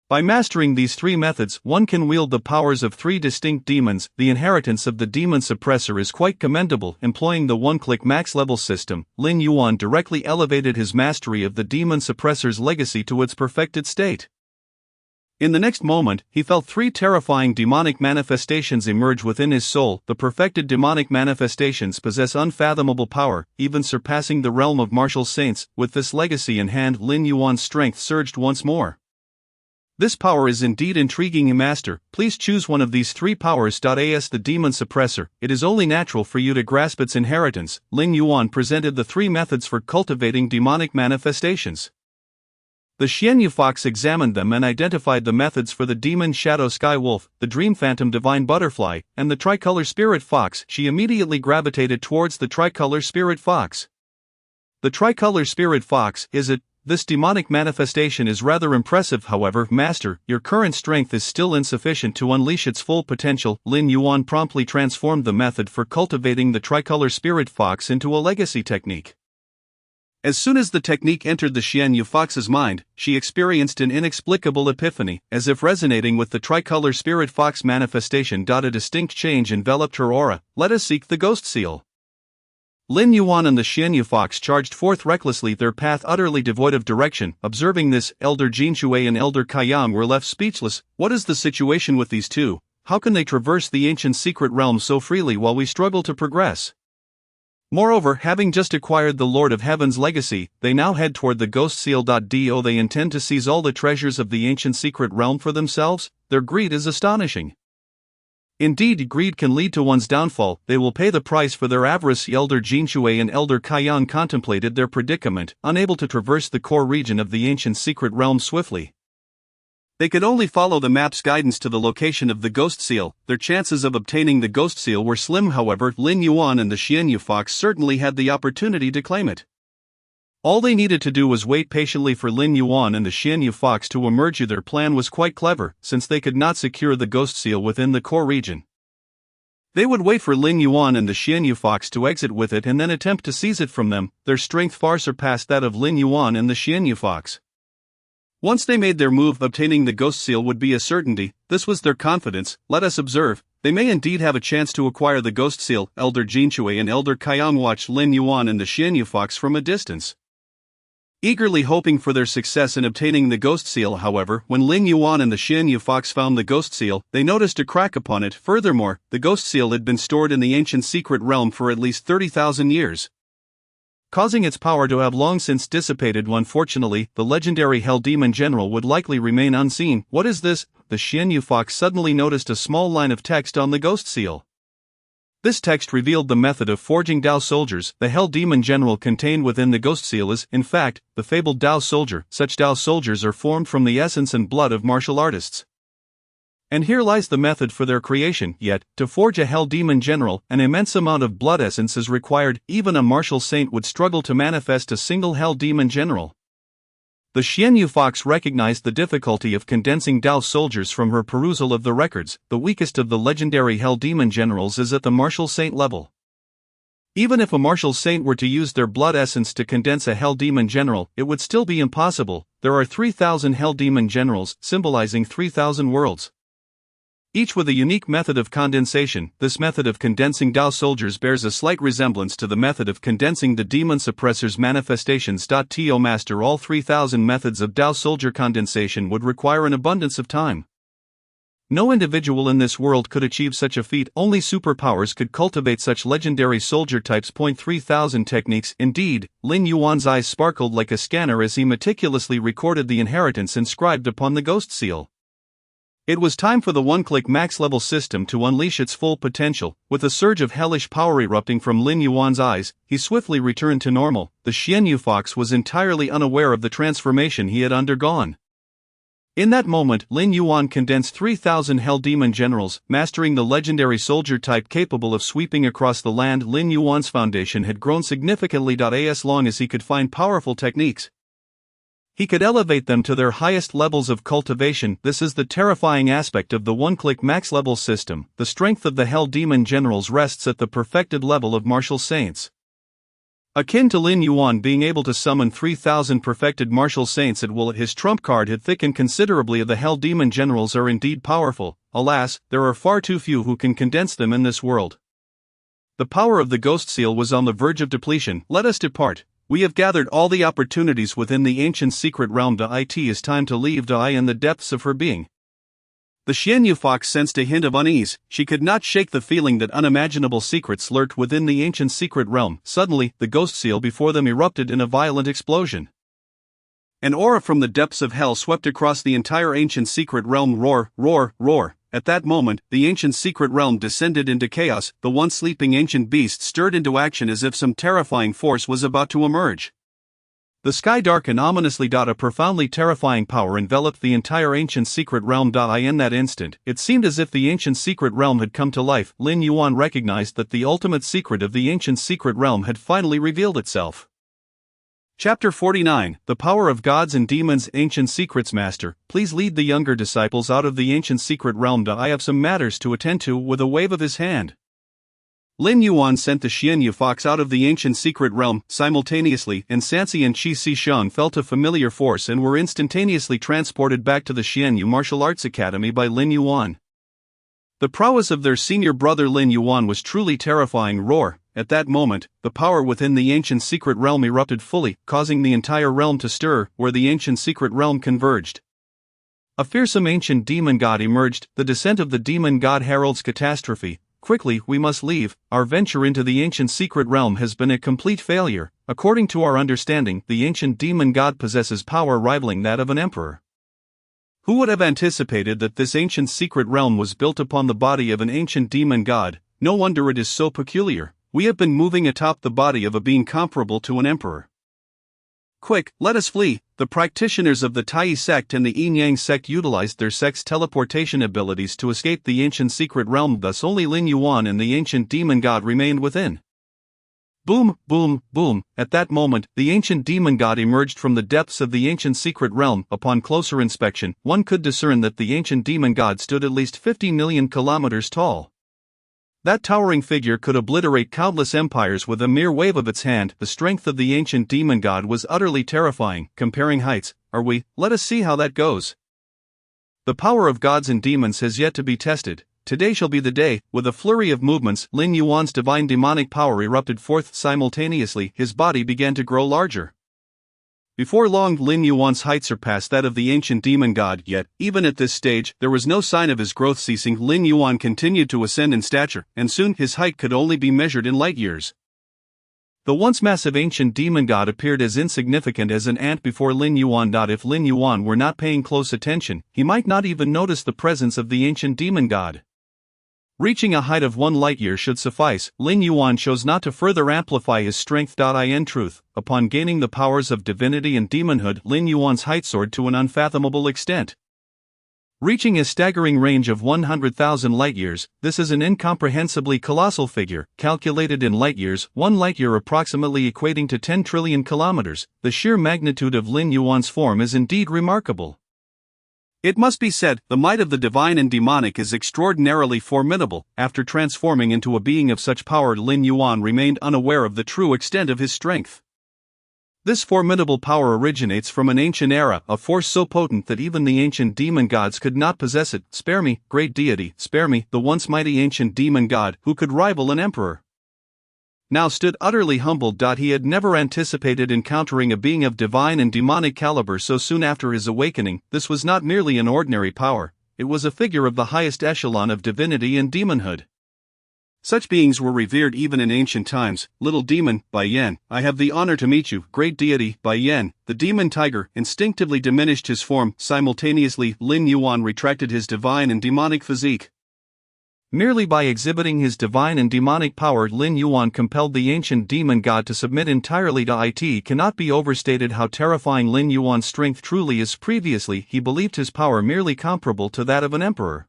By mastering these 3 methods, one can wield the powers of 3 distinct demons. The inheritance of the demon suppressor is quite commendable. Employing the one-click max level system, Lin Yuan directly elevated his mastery of the demon suppressor's legacy to its perfected state. In the next moment, he felt 3 terrifying demonic manifestations emerge within his soul. The perfected demonic manifestations possess unfathomable power, even surpassing the realm of martial saints. With this legacy in hand, Lin Yuan's strength surged once more. This power is indeed intriguing, Master. Please choose one of these three powers. As the demon suppressor, it is only natural for you to grasp its inheritance. Lin Yuan presented the three methods for cultivating demonic manifestations. The Xianyu Fox examined them and identified the methods for the Demon Shadow Sky Wolf, the Dream Phantom Divine Butterfly, and the Tricolor Spirit Fox. She immediately gravitated towards the Tricolor Spirit Fox. The Tricolor Spirit Fox is it. This demonic manifestation is rather impressive, however, Master, your current strength is still insufficient to unleash its full potential. Lin Yuan promptly transformed the method for cultivating the Tricolor Spirit Fox into a legacy technique. As soon as the technique entered the Xianyu Fox's mind, she experienced an inexplicable epiphany, as if resonating with the Tricolor Spirit Fox manifestation. A distinct change enveloped her aura. Let us seek the Ghost Seal. Lin Yuan and the Xianyu Fox charged forth recklessly, their path utterly devoid of direction. Observing this, Elder Jinshui and Elder Kaiyang were left speechless. What is the situation with these two? How can they traverse the ancient secret realm so freely while we struggle to progress? Moreover, having just acquired the Lord of Heaven's legacy, they now head toward the Ghost Seal. Do they intend to seize all the treasures of the ancient secret realm for themselves? Their greed is astonishing. Indeed, greed can lead to one's downfall. They will pay the price for their avarice. Elder Jinshui and Elder Kaiyang contemplated their predicament, unable to traverse the core region of the ancient secret realm swiftly. They could only follow the map's guidance to the location of the Ghost Seal. Their chances of obtaining the Ghost Seal were slim, however. Lin Yuan and the Xianyu Fox certainly had the opportunity to claim it. All they needed to do was wait patiently for Lin Yuan and the Xianyu Fox to emerge. Their plan was quite clever, since they could not secure the Ghost Seal within the core region. They would wait for Lin Yuan and the Xianyu Fox to exit with it and then attempt to seize it from them. Their strength far surpassed that of Lin Yuan and the Xianyu Fox. Once they made their move, obtaining the Ghost Seal would be a certainty. This was their confidence. Let us observe. They may indeed have a chance to acquire the Ghost Seal. Elder Jinshui and Elder Kaiyang watched Lin Yuan and the Xianyu Fox from a distance, eagerly hoping for their success in obtaining the Ghost Seal. However, when Lin Yuan and the Xianyu Fox found the Ghost Seal, they noticed a crack upon it. Furthermore, the Ghost Seal had been stored in the ancient secret realm for at least 30,000 years, causing its power to have long since dissipated. Unfortunately, the legendary Hell Demon General would likely remain unseen. What is this? The Xianyu Fox suddenly noticed a small line of text on the Ghost Seal. This text revealed the method of forging Dao soldiers. The Hell Demon General contained within the Ghost Seal is, in fact, the fabled Dao soldier. Such Dao soldiers are formed from the essence and blood of martial artists. And here lies the method for their creation. Yet, to forge a Hell Demon General, an immense amount of blood essence is required. Even a martial saint would struggle to manifest a single Hell Demon General. The Xianyu Fox recognized the difficulty of condensing Dao soldiers from her perusal of the records. The weakest of the legendary Hell Demon Generals is at the martial saint level. Even if a martial saint were to use their blood essence to condense a Hell Demon General, it would still be impossible. There are 3,000 Hell Demon Generals, symbolizing 3,000 worlds, each with a unique method of condensation. This method of condensing Dao soldiers bears a slight resemblance to the method of condensing the demon suppressor's manifestations. To master all 3,000 methods of Dao soldier condensation would require an abundance of time. No individual in this world could achieve such a feat. Only superpowers could cultivate such legendary soldier types. 3,000 techniques. Indeed, Lin Yuan's eyes sparkled like a scanner as he meticulously recorded the inheritance inscribed upon the Ghost Seal. It was time for the one-click max-level system to unleash its full potential. With a surge of hellish power erupting from Lin Yuan's eyes, he swiftly returned to normal. The Xianyu Fox was entirely unaware of the transformation he had undergone. In that moment, Lin Yuan condensed 3,000 Hell Demon Generals, mastering the legendary soldier type capable of sweeping across the land. Lin Yuan's foundation had grown significantly. As long as he could find powerful techniques, he could elevate them to their highest levels of cultivation. This is the terrifying aspect of the one-click max-level system. The strength of the Hell Demon Generals rests at the perfected level of martial saints. Akin to Lin Yuan being able to summon 3,000 perfected martial saints at will, his trump card had thickened considerably. The Hell Demon Generals are indeed powerful. Alas, there are far too few who can condense them in this world. The power of the Ghost Seal was on the verge of depletion. Let us depart. We have gathered all the opportunities within the ancient secret realm. It is time to leave Dai in the depths of her being. The Xianyu Fox sensed a hint of unease. She could not shake the feeling that unimaginable secrets lurked within the ancient secret realm. Suddenly, the Ghost Seal before them erupted in a violent explosion. An aura from the depths of hell swept across the entire ancient secret realm. Roar, roar, roar. At that moment, the ancient secret realm descended into chaos. The once sleeping ancient beast stirred into action as if some terrifying force was about to emerge. The sky darkened ominously. A profoundly terrifying power enveloped the entire ancient secret realm. In that instant, it seemed as if the ancient secret realm had come to life. Lin Yuan recognized that the ultimate secret of the ancient secret realm had finally revealed itself. Chapter 49, The Power of Gods and Demons. Ancient Secrets Master, please lead the younger disciples out of the ancient secret realm. I have some matters to attend to. With a wave of his hand, Lin Yuan sent the Xianyu Fox out of the ancient secret realm. Simultaneously, and Sansi and Qi Xisheng felt a familiar force and were instantaneously transported back to the Xianyu Martial Arts Academy by Lin Yuan. The prowess of their senior brother Lin Yuan was truly terrifying. Roar. At that moment, the power within the ancient secret realm erupted fully, causing the entire realm to stir. Where the ancient secret realm converged, a fearsome ancient demon god emerged. The descent of the demon god heralds catastrophe. Quickly, we must leave. Our venture into the ancient secret realm has been a complete failure. According to our understanding, the ancient demon god possesses power rivaling that of an emperor. Who would have anticipated that this ancient secret realm was built upon the body of an ancient demon god? No wonder it is so peculiar. We have been moving atop the body of a being comparable to an emperor. Quick, let us flee. The practitioners of the Tai sect and the Yin Yang sect utilized their sect's teleportation abilities to escape the ancient secret realm. Thus only Lin Yuan and the ancient demon god remained within. Boom, boom, boom. At that moment, the ancient demon god emerged from the depths of the ancient secret realm. Upon closer inspection, one could discern that the ancient demon god stood at least 50 million kilometers tall. That towering figure could obliterate countless empires with a mere wave of its hand. The strength of the ancient demon god was utterly terrifying. Comparing heights, are we? Let us see how that goes. The power of gods and demons has yet to be tested. Today shall be the day. With a flurry of movements, Lin Yuan's divine demonic power erupted forth simultaneously. His body began to grow larger. Before long, Lin Yuan's height surpassed that of the ancient demon god, yet, even at this stage, there was no sign of his growth ceasing. Lin Yuan continued to ascend in stature, and soon his height could only be measured in light years. The once massive ancient demon god appeared as insignificant as an ant before Lin Yuan. If Lin Yuan were not paying close attention, he might not even notice the presence of the ancient demon god. Reaching a height of 1 light year should suffice. Lin Yuan chose not to further amplify his strength. In truth, upon gaining the powers of divinity and demonhood, Lin Yuan's height soared to an unfathomable extent. Reaching a staggering range of 100,000 light years, this is an incomprehensibly colossal figure. Calculated in light years, 1 light year approximately equating to 10 trillion kilometers, the sheer magnitude of Lin Yuan's form is indeed remarkable. It must be said, the might of the divine and demonic is extraordinarily formidable. After transforming into a being of such power, Lin Yuan remained unaware of the true extent of his strength. This formidable power originates from an ancient era, a force so potent that even the ancient demon gods could not possess it. Spare me, great deity, spare me. The once mighty ancient demon god, who could rival an emperor, now stood utterly humbled. He had never anticipated encountering a being of divine and demonic caliber so soon after his awakening. This was not merely an ordinary power, it was a figure of the highest echelon of divinity and demonhood. Such beings were revered even in ancient times. Little demon, Bai Yan, I have the honor to meet you. Great deity, Bai Yan. The demon tiger instinctively diminished his form. Simultaneously, Lin Yuan retracted his divine and demonic physique. Merely by exhibiting his divine and demonic power, Lin Yuan compelled the ancient demon god to submit entirely to it. Cannot be overstated how terrifying Lin Yuan's strength truly is. Previously, he believed his power merely comparable to that of an emperor,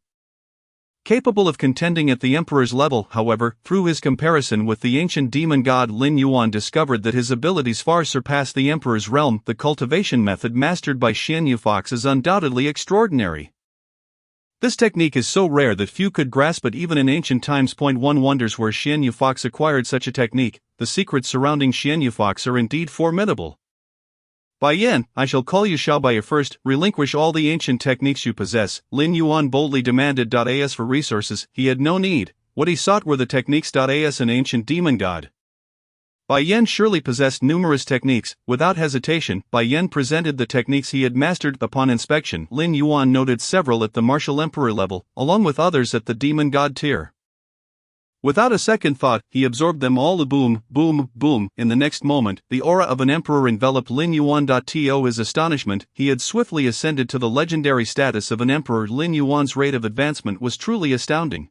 capable of contending at the emperor's level. However, through his comparison with the ancient demon god, Lin Yuan discovered that his abilities far surpass the emperor's realm. The cultivation method mastered by Xianyu Fox is undoubtedly extraordinary. This technique is so rare that few could grasp it even in ancient times. One wonders where Xianyu Fox acquired such a technique. The secrets surrounding Xianyu Fox are indeed formidable. Bai Yan, I shall call you Xiao Bai. First, relinquish all the ancient techniques you possess. Lin Yuan boldly demanded. As for resources, he had no need. What he sought were the techniques. As an ancient demon god, Bai Yan surely possessed numerous techniques. Without hesitation, Bai Yan presented the techniques he had mastered. Upon inspection, Lin Yuan noted several at the martial emperor level, along with others at the demon god tier. Without a second thought, he absorbed them all. Boom, boom, boom. In the next moment, the aura of an emperor enveloped Lin Yuan. To his astonishment, he had swiftly ascended to the legendary status of an emperor. Lin Yuan's rate of advancement was truly astounding.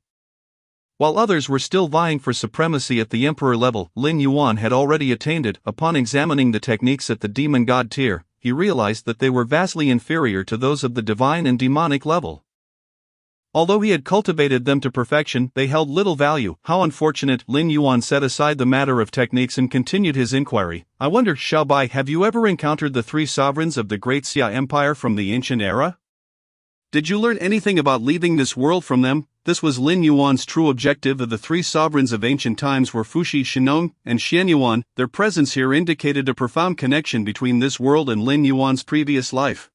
While others were still vying for supremacy at the emperor level, Lin Yuan had already attained it. Upon examining the techniques at the demon god tier, he realized that they were vastly inferior to those of the divine and demonic level. Although he had cultivated them to perfection, they held little value. How unfortunate! Lin Yuan set aside the matter of techniques and continued his inquiry. I wonder, Xiaobai, have you ever encountered the three sovereigns of the Great Xia Empire from the ancient era? Did you learn anything about leaving this world from them? This was Lin Yuan's true objective. The three sovereigns of ancient times were Fuxi, Shennong, and Xianyuan. Their presence here indicated a profound connection between this world and Lin Yuan's previous life.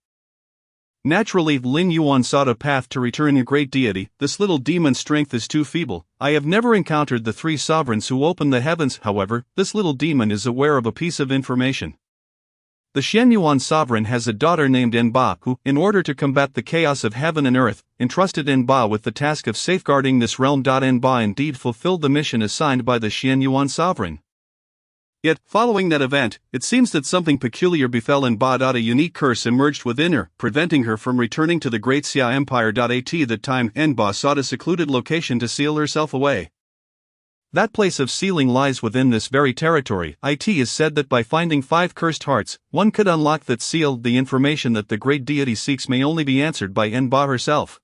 Naturally, Lin Yuan sought a path to return. A great deity, this little demon's strength is too feeble. I have never encountered the three sovereigns who open the heavens. However, this little demon is aware of a piece of information. The Xianyuan sovereign has a daughter named Enba who, in order to combat the chaos of heaven and earth, entrusted Enba with the task of safeguarding this realm. Enba indeed fulfilled the mission assigned by the Xianyuan sovereign. Yet, following that event, it seems that something peculiar befell Enba. A unique curse emerged within her, preventing her from returning to the Great Xia Empire. At that time, Enba sought a secluded location to seal herself away. That place of sealing lies within this very territory. It is said that by finding 5 cursed hearts, one could unlock that seal. The information that the great deity seeks may only be answered by Enba herself.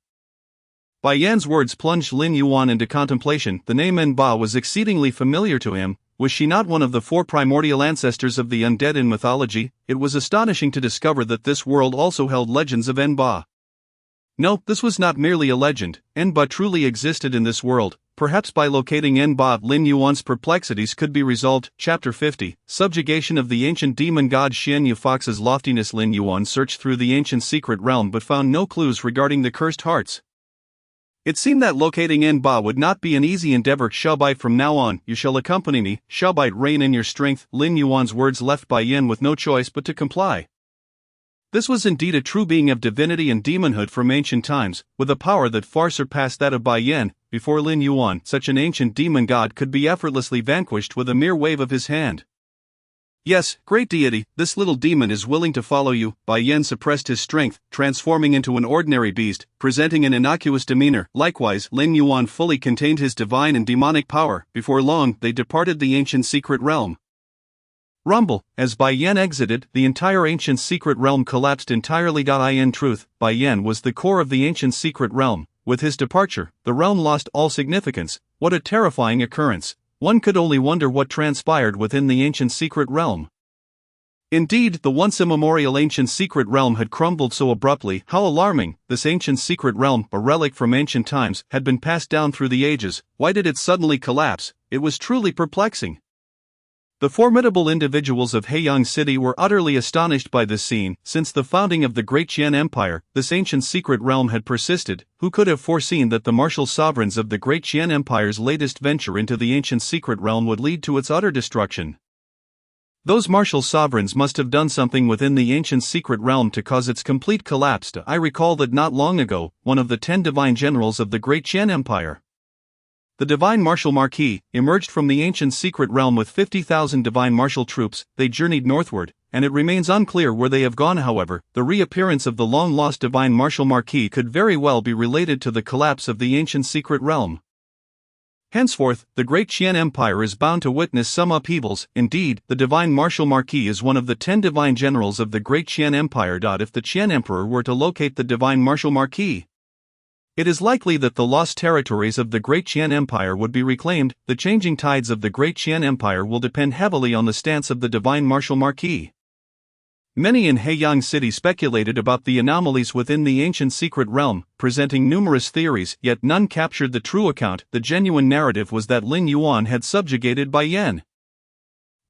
Bai Yan's words plunged Lin Yuan into contemplation. The name Enba was exceedingly familiar to him. Was she not one of the 4 primordial ancestors of the undead in mythology? It was astonishing to discover that this world also held legends of Enba. No, this was not merely a legend. Enba truly existed in this world. Perhaps by locating Enba, Lin Yuan's perplexities could be resolved. Chapter 50, Subjugation of the Ancient Demon God Xianyu Fox's Loftiness. Lin Yuan searched through the ancient secret realm but found no clues regarding the cursed hearts. It seemed that locating Enba would not be an easy endeavor. Xiaobai, from now on, you shall accompany me. Xiaobai, reign in your strength. Lin Yuan's words left Bai Yan with no choice but to comply. This was indeed a true being of divinity and demonhood from ancient times, with a power that far surpassed that of Bai Yan. Before Lin Yuan, such an ancient demon god could be effortlessly vanquished with a mere wave of his hand. Yes, great deity, this little demon is willing to follow you. Bai Yan suppressed his strength, transforming into an ordinary beast, presenting an innocuous demeanor. Likewise, Lin Yuan fully contained his divine and demonic power. Before long, they departed the ancient secret realm. Rumble. As Bai Yan exited, the entire ancient secret realm collapsed entirely. In truth, Bai Yan was the core of the ancient secret realm. With his departure, the realm lost all significance. What a terrifying occurrence! One could only wonder what transpired within the ancient secret realm. Indeed, the once immemorial ancient secret realm had crumbled so abruptly. How alarming! This ancient secret realm, a relic from ancient times, had been passed down through the ages. Why did it suddenly collapse? It was truly perplexing. The formidable individuals of Heiyang City were utterly astonished by this scene. Since the founding of the Great Qian Empire, this ancient secret realm had persisted. Who could have foreseen that the martial sovereigns of the Great Qian Empire's latest venture into the ancient secret realm would lead to its utter destruction? Those martial sovereigns must have done something within the ancient secret realm to cause its complete collapse. I recall that not long ago, one of the 10 divine generals of the Great Qian Empire, the Divine Martial Marquis, emerged from the ancient secret realm with 50,000 divine martial troops. They journeyed northward, and it remains unclear where they have gone. However, the reappearance of the long-lost Divine Martial Marquis could very well be related to the collapse of the ancient secret realm. Henceforth, the Great Qian Empire is bound to witness some upheavals. Indeed, the Divine Martial Marquis is one of the 10 divine generals of the Great Qian Empire. If the Qian Emperor were to locate the Divine Martial Marquis, it is likely that the lost territories of the Great Qian Empire would be reclaimed. The changing tides of the Great Qian Empire will depend heavily on the stance of the Divine Martial Marquis. Many in Heiyang City speculated about the anomalies within the ancient secret realm, presenting numerous theories, yet none captured the true account. The genuine narrative was that Lin Yuan had subjugated Bai Yan,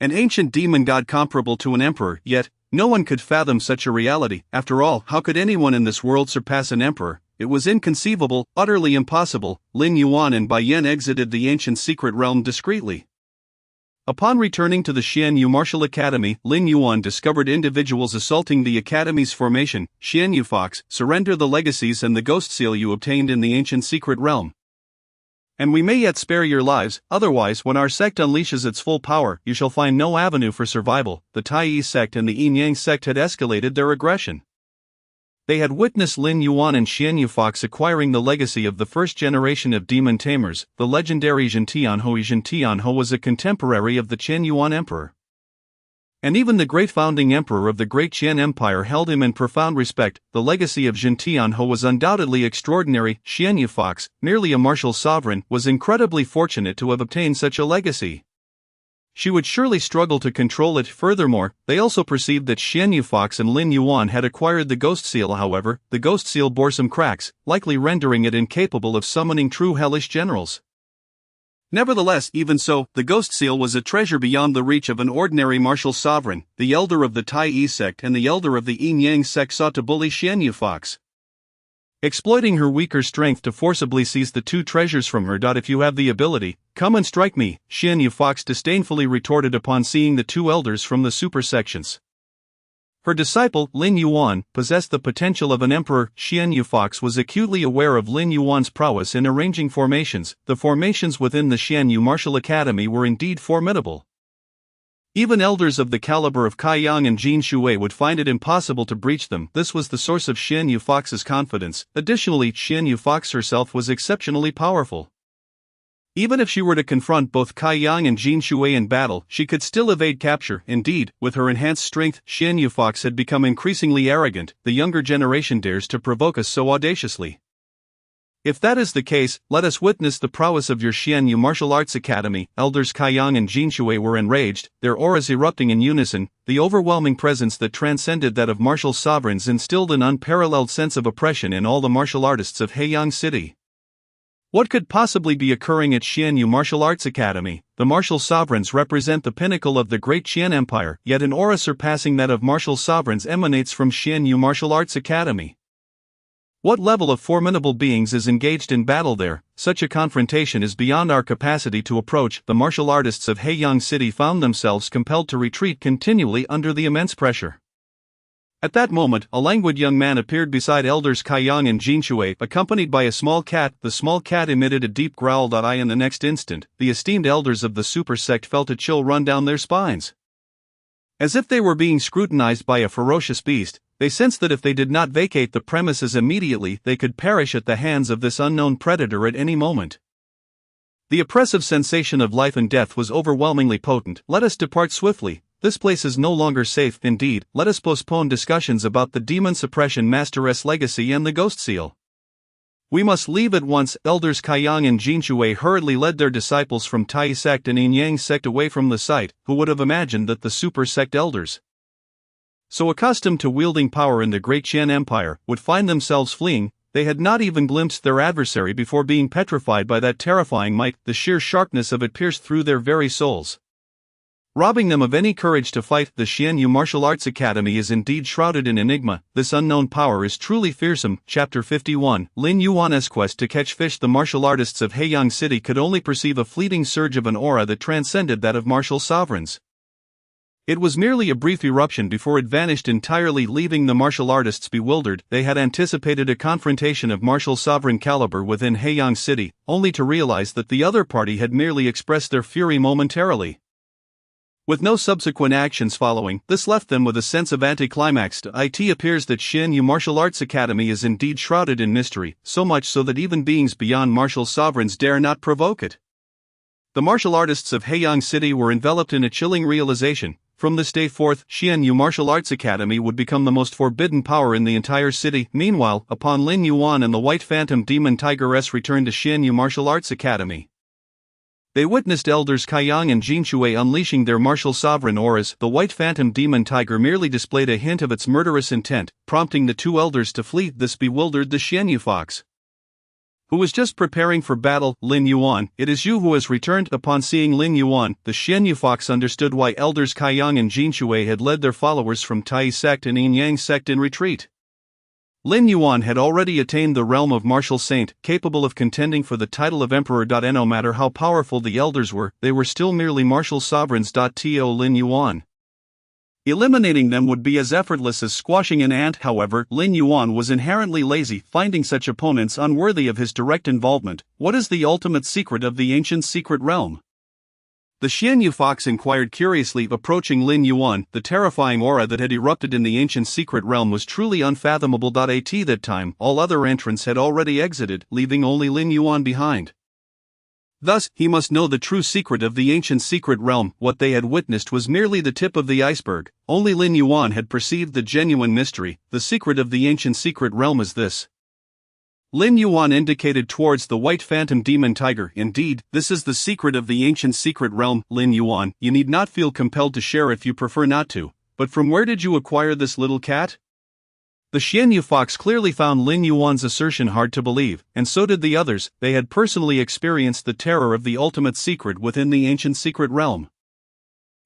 an ancient demon god comparable to an emperor, yet no one could fathom such a reality. After all, how could anyone in this world surpass an emperor? It was inconceivable, utterly impossible. Lin Yuan and Bai Yan exited the ancient secret realm discreetly. Upon returning to the Xianyu Martial Academy, Lin Yuan discovered individuals assaulting the academy's formation. Xianyu Fox, surrender the legacies and the ghost seal you obtained in the ancient secret realm. And we may yet spare your lives, otherwise when our sect unleashes its full power, you shall find no avenue for survival." The Tai sect and the Yin Yang sect had escalated their aggression. They had witnessed Lin Yuan and Xian Yufox acquiring the legacy of the first generation of demon tamers. The legendary Zhen Tianhou. Zhen Tianhou was a contemporary of the Chen Yuan emperor. And even the great founding emperor of the Great Qian Empire held him in profound respect. The legacy of Zhen Tianhou was undoubtedly extraordinary. Xian Yufox, merely a martial sovereign, was incredibly fortunate to have obtained such a legacy. She would surely struggle to control it. Furthermore, they also perceived that Xian Yufox and Lin Yuan had acquired the Ghost Seal. However, the Ghost Seal bore some cracks, likely rendering it incapable of summoning true hellish generals. Nevertheless, even so, the Ghost Seal was a treasure beyond the reach of an ordinary martial sovereign. The elder of the Tai sect and the elder of the Yin Yang sect sought to bully Xian Yufox, exploiting her weaker strength to forcibly seize the two treasures from her. "If you have the ability, come and strike me," Xian Yufox disdainfully retorted upon seeing the two elders from the super sections. Her disciple, Lin Yuan, possessed the potential of an emperor. Xian Yufox was acutely aware of Lin Yuan's prowess in arranging formations. The formations within the Xianyu Martial Academy were indeed formidable. Even elders of the caliber of Kai Yang and Jin Shui would find it impossible to breach them. This was the source of Xian Yufox's confidence. Additionally, Xian Yufox herself was exceptionally powerful. Even if she were to confront both Kai Yang and Jin Shui in battle, she could still evade capture. Indeed, with her enhanced strength, Xian Yufox had become increasingly arrogant. The younger generation dares to provoke us so audaciously. If that is the case, let us witness the prowess of your Xianyu Martial Arts Academy. Elders Kai Yang and Jin Shui were enraged, their auras erupting in unison. The overwhelming presence that transcended that of martial sovereigns instilled an unparalleled sense of oppression in all the martial artists of Heiyang City. What could possibly be occurring at Xianyu Martial Arts Academy? The martial sovereigns represent the pinnacle of the Great Qian Empire, yet an aura surpassing that of martial sovereigns emanates from Xianyu Martial Arts Academy. What level of formidable beings is engaged in battle there? Such a confrontation is beyond our capacity to approach. The martial artists of Heiyang City found themselves compelled to retreat continually under the immense pressure. At that moment, a languid young man appeared beside elders Kai Yang and Jin Shui, accompanied by a small cat. The small cat emitted a deep growl. In the next instant, the esteemed elders of the super sect felt a chill run down their spines. As if they were being scrutinized by a ferocious beast, they sensed that if they did not vacate the premises immediately, they could perish at the hands of this unknown predator at any moment. The oppressive sensation of life and death was overwhelmingly potent. Let us depart swiftly. This place is no longer safe. Indeed, let us postpone discussions about the Demon Suppression Masteress legacy and the Ghost Seal. We must leave at once. Elders Kai Yang and Jin Shui hurriedly led their disciples from Tai sect and Yin Yang sect away from the site. Who would have imagined that the super sect elders, so accustomed to wielding power in the Great Qian Empire, would find themselves fleeing? They had not even glimpsed their adversary before being petrified by that terrifying might. The sheer sharpness of it pierced through their very souls, robbing them of any courage to fight. The Xianyu Martial Arts Academy is indeed shrouded in enigma. This unknown power is truly fearsome. Chapter 51. Lin Yuan's quest to catch fish. The martial artists of Heiyang City could only perceive a fleeting surge of an aura that transcended that of martial sovereigns. It was merely a brief eruption before it vanished entirely, leaving the martial artists bewildered. They had anticipated a confrontation of martial sovereign caliber within Heiyang City, only to realize that the other party had merely expressed their fury momentarily, with no subsequent actions following. This left them with a sense of anticlimax. It appears that Xianyu Martial Arts Academy is indeed shrouded in mystery, so much so that even beings beyond martial sovereigns dare not provoke it. The martial artists of Heiyang City were enveloped in a chilling realization. From this day forth, Xianyu Martial Arts Academy would become the most forbidden power in the entire city. Meanwhile, upon Lin Yuan and the White Phantom Demon Tigress return to Xianyu Martial Arts Academy, they witnessed elders Kai Yang and Jin Shui unleashing their martial sovereign auras. The White Phantom Demon Tiger merely displayed a hint of its murderous intent, prompting the two elders to flee. This bewildered the Xian Yufox, who was just preparing for battle. Lin Yuan, it is you who has returned. Upon seeing Lin Yuan, the Xian Yufox understood why elders Kai Yang and Jin Shui had led their followers from Tai sect and Yin Yang sect in retreat. Lin Yuan had already attained the realm of martial saint, capable of contending for the title of emperor. No matter how powerful the elders were, they were still merely martial sovereigns. To Lin Yuan, Eliminating them would be as effortless as squashing an ant. However, Lin Yuan was inherently lazy, finding such opponents unworthy of his direct involvement. What is the ultimate secret of the ancient secret realm? The Xianyu fox inquired curiously, approaching Lin Yuan. The terrifying aura that had erupted in the ancient secret realm was truly unfathomable. At that time, all other entrants had already exited, leaving only Lin Yuan behind. Thus, he must know the true secret of the ancient secret realm. What they had witnessed was merely the tip of the iceberg. Only Lin Yuan had perceived the genuine mystery. The secret of the ancient secret realm is this. Lin Yuan indicated towards the white phantom demon tiger. Indeed, this is the secret of the ancient secret realm. Lin Yuan, you need not feel compelled to share if you prefer not to. But from where did you acquire this little cat? The Xianyu fox clearly found Lin Yuan's assertion hard to believe, and so did the others. They had personally experienced the terror of the ultimate secret within the ancient secret realm.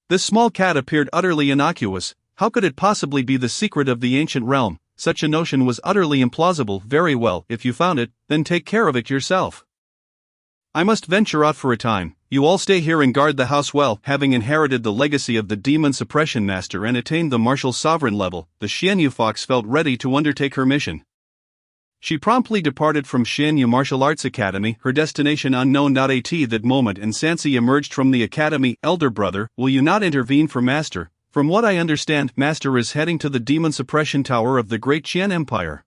This small cat appeared utterly innocuous. How could it possibly be the secret of the ancient realm? Such a notion was utterly implausible. Very well, if you found it, then take care of it yourself. I must venture out for a time. You all stay here and guard the house well. Having inherited the legacy of the demon suppression master and attained the martial sovereign level, the Xianyu fox felt ready to undertake her mission. She promptly departed from Xianyu Martial Arts Academy, her destination unknown. At that moment, and Sansi emerged from the academy. Elder brother, will you not intervene for master? From what I understand, Master is heading to the demon suppression tower of the Great Qian Empire,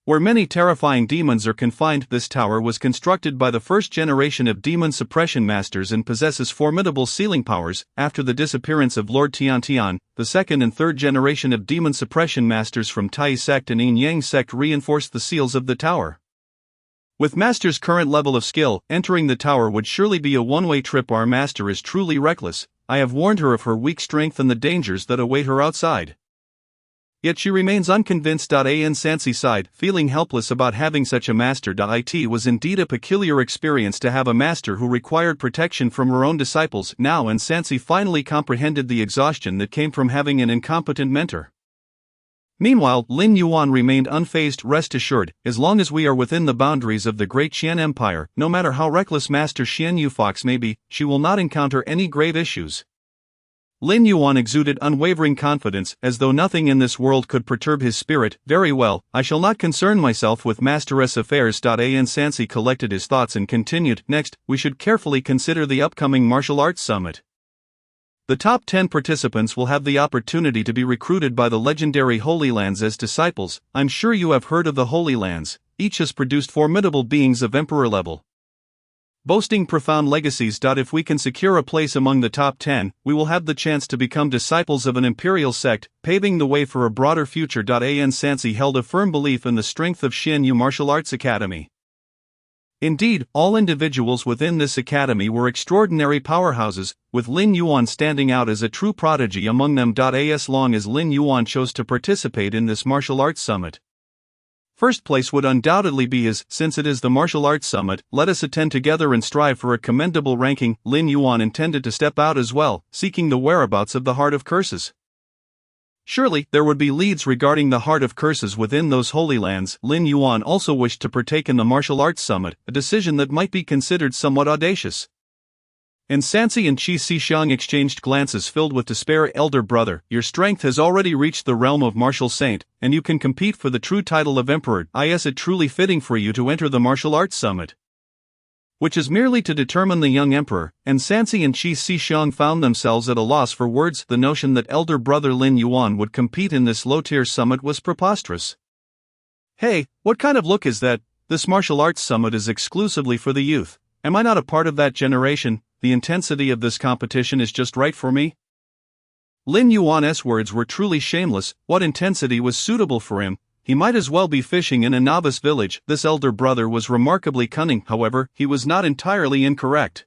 where many terrifying demons are confined. This tower was constructed by the first generation of demon suppression masters and possesses formidable sealing powers. After the disappearance of Lord Tiantian, the second and third generation of demon suppression masters from Tai sect and Yin Yang sect reinforced the seals of the tower. With Master's current level of skill, entering the tower would surely be a one-way trip. Our Master is truly reckless. I have warned her of her weak strength and the dangers that await her outside. Yet she remains unconvinced. Sansi sighed, feeling helpless about having such a master. It was indeed a peculiar experience to have a master who required protection from her own disciples. Now and Sansi finally comprehended the exhaustion that came from having an incompetent mentor. Meanwhile, Lin Yuan remained unfazed. Rest assured, as long as we are within the boundaries of the Great Qian Empire, no matter how reckless Master Xianyu Fox may be, she will not encounter any grave issues. Lin Yuan exuded unwavering confidence, as though nothing in this world could perturb his spirit. Very well, I shall not concern myself with Master's affairs. Sansi collected his thoughts and continued, next, we should carefully consider the upcoming martial arts summit. The top 10 participants will have the opportunity to be recruited by the legendary Holy Lands as disciples. I'm sure you have heard of the Holy Lands. Each has produced formidable beings of emperor level, boasting profound legacies. If we can secure a place among the top 10, we will have the chance to become disciples of an imperial sect, paving the way for a broader future. Sansi held a firm belief in the strength of Xianyu Martial Arts Academy. Indeed, all individuals within this academy were extraordinary powerhouses, with Lin Yuan standing out as a true prodigy among them. As long as Lin Yuan chose to participate in this martial arts summit, first place would undoubtedly be his. Since it is the martial arts summit, let us attend together and strive for a commendable ranking. Lin Yuan intended to step out as well, seeking the whereabouts of the Heart of Curses. Surely, there would be leads regarding the Heart of Curses within those Holy Lands. Lin Yuan also wished to partake in the martial arts summit, a decision that might be considered somewhat audacious. And Sansi and Qi Xixiang exchanged glances filled with despair. Elder brother, your strength has already reached the realm of martial saint, and you can compete for the true title of emperor. Is it truly fitting for you to enter the martial arts summit, which is merely to determine the young emperor? And Sansi and Qi Xixiang found themselves at a loss for words. The notion that elder brother Lin Yuan would compete in this low-tier summit was preposterous. Hey, what kind of look is that? This martial arts summit is exclusively for the youth. Am I not a part of that generation? The intensity of this competition is just right for me. Lin Yuan's words were truly shameless. What intensity was suitable for him? He might as well be fishing in a novice village. This elder brother was remarkably cunning. However, he was not entirely incorrect.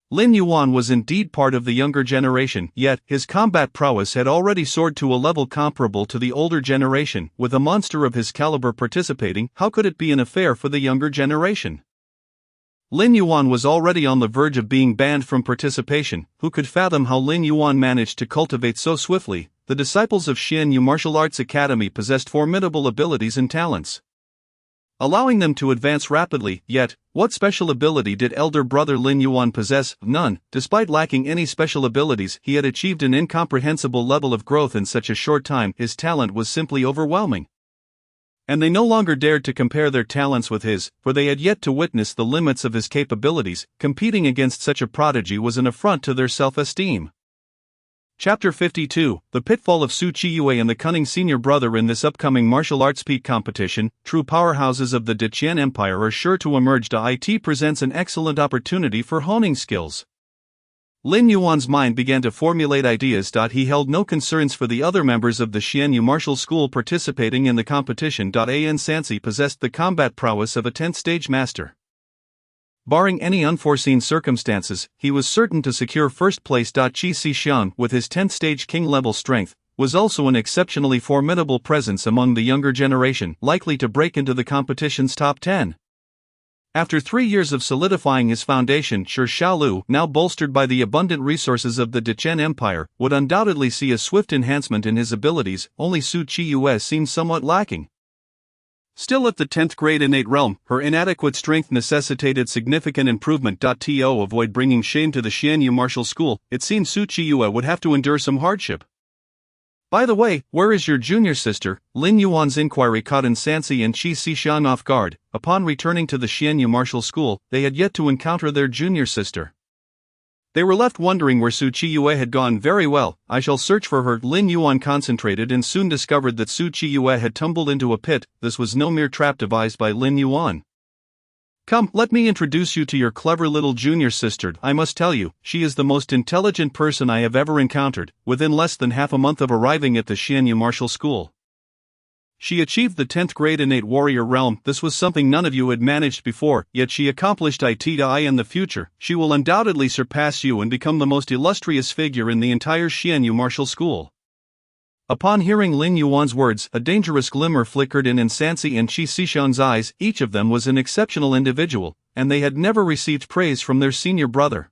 Lin Yuan was indeed part of the younger generation, yet his combat prowess had already soared to a level comparable to the older generation. With a monster of his caliber participating, how could it be an affair for the younger generation? Lin Yuan was already on the verge of being banned from participation. Who could fathom how Lin Yuan managed to cultivate so swiftly? The disciples of Xianyu Martial Arts Academy possessed formidable abilities and talents. allowing them to advance rapidly. Yet, what special ability did elder brother Lin Yuan possess? None. Despite lacking any special abilities, he had achieved an incomprehensible level of growth in such a short time. His talent was simply overwhelming. And they no longer dared to compare their talents with his, for they had yet to witness the limits of his capabilities. Competing against such a prodigy was an affront to their self-esteem. Chapter 52, The Pitfall of Su Chiyue and the Cunning Senior Brother. In this upcoming martial arts peak competition, true powerhouses of the Deqian Empire are sure to emerge. It presents an excellent opportunity for honing skills. Lin Yuan's mind began to formulate ideas. He held no concerns for the other members of the Xianyu martial school participating in the competition. An Sansi possessed the combat prowess of a 10th stage master. Barring any unforeseen circumstances, he was certain to secure first place. Qi Xixiang, with his 10th stage king-level strength, was also an exceptionally formidable presence among the younger generation, likely to break into the competition's top 10. After 3 years of solidifying his foundation, Shi Xiaolu, now bolstered by the abundant resources of the Deqian Empire, would undoubtedly see a swift enhancement in his abilities. Only Su Chiyue seemed somewhat lacking. Still at the 10th grade innate realm, her inadequate strength necessitated significant improvement. To avoid bringing shame to the Xianyu martial school, it seemed Su Chiyue would have to endure some hardship. By the way, where is your junior sister? Lin Yuan's inquiry caught Sansi and Qi Xixiang off guard. Upon returning to the Xianyu martial school, they had yet to encounter their junior sister. They were left wondering where Su Chiyue had gone. Very well, I shall search for her. Lin Yuan concentrated and soon discovered that Su Chiyue had tumbled into a pit. This was no mere trap devised by Lin Yuan. Come, let me introduce you to your clever little junior sister. I must tell you, she is the most intelligent person I have ever encountered. Within less than half a month of arriving at the Xianyu martial school, she achieved the 10th grade innate warrior realm. This was something none of you had managed before, yet she accomplished it. In the future, she will undoubtedly surpass you and become the most illustrious figure in the entire Xianyu martial school. Upon hearing Lin Yuan's words, a dangerous glimmer flickered in Sansi and Qi Xixiang's eyes. Each of them was an exceptional individual, and they had never received praise from their senior brother.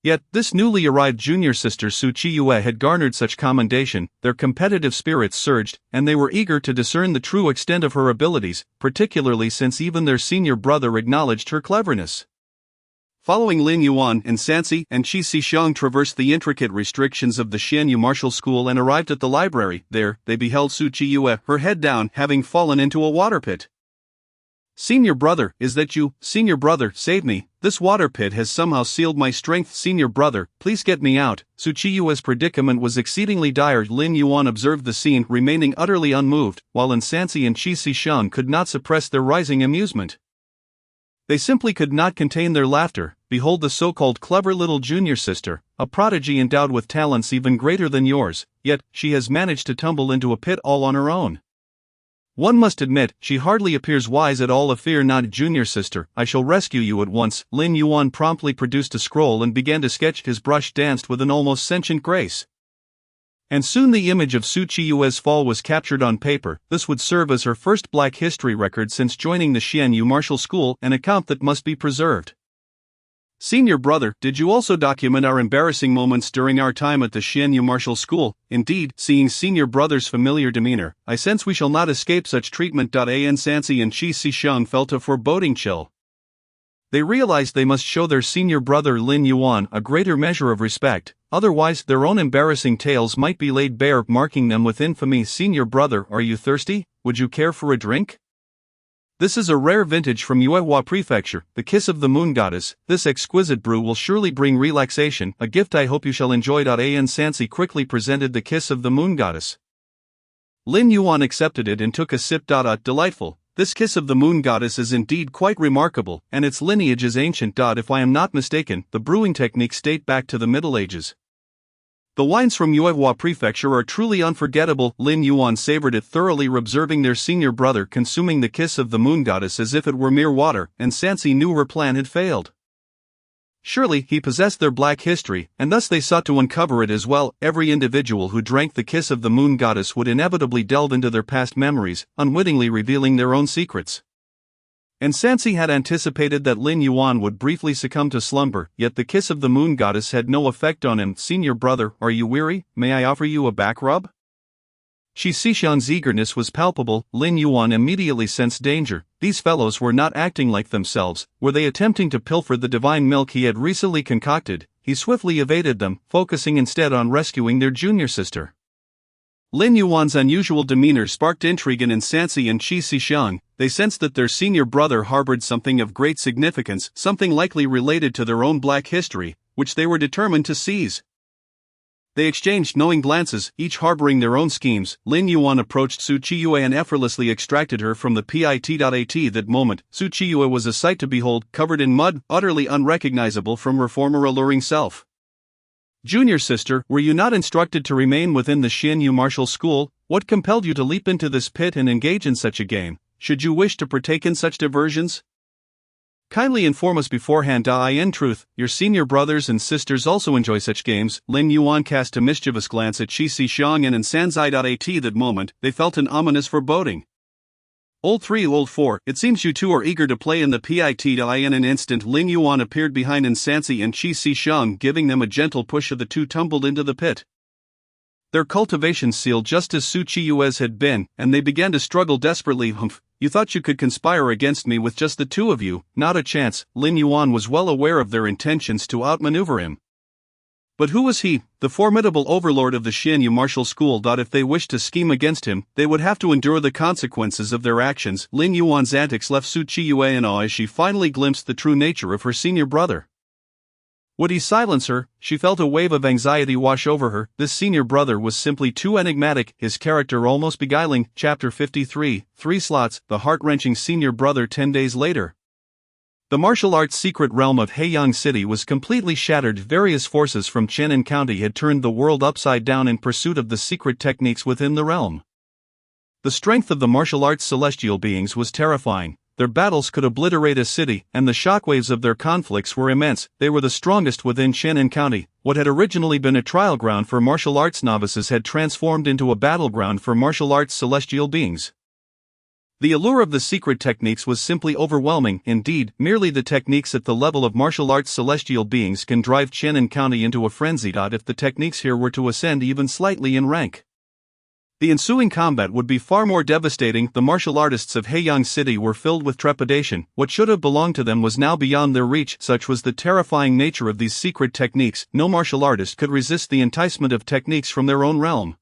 Yet, this newly arrived junior sister Su Chiyue had garnered such commendation. Their competitive spirits surged, and they were eager to discern the true extent of her abilities, particularly since even their senior brother acknowledged her cleverness. Following Lin Yuan, Sansi and Qi Xixiang traversed the intricate restrictions of the Xianyu martial school and arrived at the library. There, they beheld Su Chiyue, her head down, having fallen into a water pit. Senior brother, is that you? Senior brother, save me, this water pit has somehow sealed my strength. Senior brother, please get me out. Su Chiyue's predicament was exceedingly dire. Lin Yuan observed the scene, remaining utterly unmoved, while Sansi and Qi Xixiang could not suppress their rising amusement. They simply could not contain their laughter. Behold the so-called clever little junior sister, a prodigy endowed with talents even greater than yours, yet she has managed to tumble into a pit all on her own. One must admit, she hardly appears wise at all. Fear not, junior sister, I shall rescue you at once. Lin Yuan promptly produced a scroll and began to sketch. His brush danced with an almost sentient grace. And soon the image of Su Chiyue's fall was captured on paper. This would serve as her first Black history record since joining the Xianyu martial school, an account that must be preserved. Senior brother, did you also document our embarrassing moments during our time at the Xianyu martial school? Indeed, seeing senior brother's familiar demeanor, I sense we shall not escape such treatment. Sansi and Qi Xixiang felt a foreboding chill. They realized they must show their senior brother Lin Yuan a greater measure of respect, otherwise their own embarrassing tales might be laid bare, marking them with infamy. Senior brother, are you thirsty? Would you care for a drink? This is a rare vintage from Yuehua Prefecture, the Kiss of the Moon Goddess. This exquisite brew will surely bring relaxation, a gift I hope you shall enjoy. Sansi quickly presented the Kiss of the Moon Goddess. Lin Yuan accepted it and took a sip. Delightful. This Kiss of the Moon Goddess is indeed quite remarkable, and its lineage is ancient. If I am not mistaken, the brewing techniques date back to the Middle Ages. The wines from Yuehua Prefecture are truly unforgettable. Lin Yuan savored it thoroughly, observing their senior brother consuming the Kiss of the Moon Goddess as if it were mere water, and Sansi knew her plan had failed. Surely he possessed their Black history, and thus they sought to uncover it as well. Every individual who drank the Kiss of the Moon Goddess would inevitably delve into their past memories, unwittingly revealing their own secrets. And Sansi had anticipated that Lin Yuan would briefly succumb to slumber, yet the Kiss of the Moon Goddess had no effect on him. Senior brother, are you weary? May I offer you a back rub? Qi Shixiang's eagerness was palpable. Lin Yuan immediately sensed danger. These fellows were not acting like themselves. Were they attempting to pilfer the divine milk he had recently concocted? He swiftly evaded them, focusing instead on rescuing their junior sister. Lin Yuan's unusual demeanor sparked intrigue in Sansi and Qi Shixiang. They sensed that their senior brother harbored something of great significance, something likely related to their own black history, which they were determined to seize. They exchanged knowing glances, each harboring their own schemes. Lin Yuan approached Su Qiyue and effortlessly extracted her from the pit.at. That moment, Su Qiyue was a sight to behold, covered in mud, utterly unrecognizable from her former alluring self. Junior sister, were you not instructed to remain within the Xianyu martial school? What compelled you to leap into this pit and engage in such a game? Should you wish to partake in such diversions? Kindly inform us beforehand. In truth, your senior brothers and sisters also enjoy such games. Lin Yuan cast a mischievous glance at Qi Shixiang and in Sanzai.at. That moment, they felt an ominous foreboding. Old 3, old 4, it seems you two are eager to play in the pit. In an instant, Lin Yuan appeared behind Sansi and Qi Shixiang, giving them a gentle push. The two tumbled into the pit. Their cultivations sealed just as Su Qiyue's had been, and they began to struggle desperately. Humph, you thought you could conspire against me with just the two of you? Not a chance. Lin Yuan was well aware of their intentions to outmaneuver him. But who was he, the formidable overlord of the Xianyu martial school? If they wished to scheme against him, they would have to endure the consequences of their actions. Lin Yuan's antics left Su Qiyue in awe as she finally glimpsed the true nature of her senior brother. Would he silence her? She felt a wave of anxiety wash over her. This senior brother was simply too enigmatic, his character almost beguiling. Chapter 53, 3 slots, the heart-wrenching senior brother 10 days later. The martial arts secret realm of Heiyang City was completely shattered. Various forces from Qianan County had turned the world upside down in pursuit of the secret techniques within the realm. The strength of the martial arts celestial beings was terrifying. Their battles could obliterate a city, and the shockwaves of their conflicts were immense. They were the strongest within Qianan County. What had originally been a trial ground for martial arts novices had transformed into a battleground for martial arts celestial beings. The allure of the secret techniques was simply overwhelming. Indeed, merely the techniques at the level of martial arts celestial beings can drive Qianan County into a frenzy. If the techniques here were to ascend even slightly in rank, the ensuing combat would be far more devastating. The martial artists of Heiyang City were filled with trepidation. What should have belonged to them was now beyond their reach. Such was the terrifying nature of these secret techniques. No martial artist could resist the enticement of techniques from their own realm.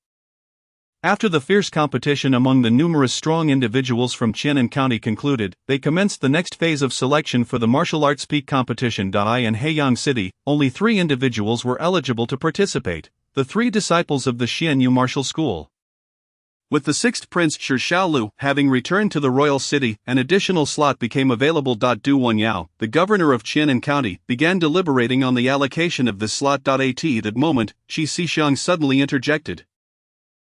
After the fierce competition among the numerous strong individuals from Qianan County concluded, they commenced the next phase of selection for the martial arts peak competition. In Heiyang City, only 3 individuals were eligible to participate: the 3 disciples of the Xianyu martial school. With the 6th prince Shi Xiaolu having returned to the royal city, an additional slot became available. Du Wenyao, the governor of Qianan County, began deliberating on the allocation of this slot. At that moment, Qi Shixiang suddenly interjected.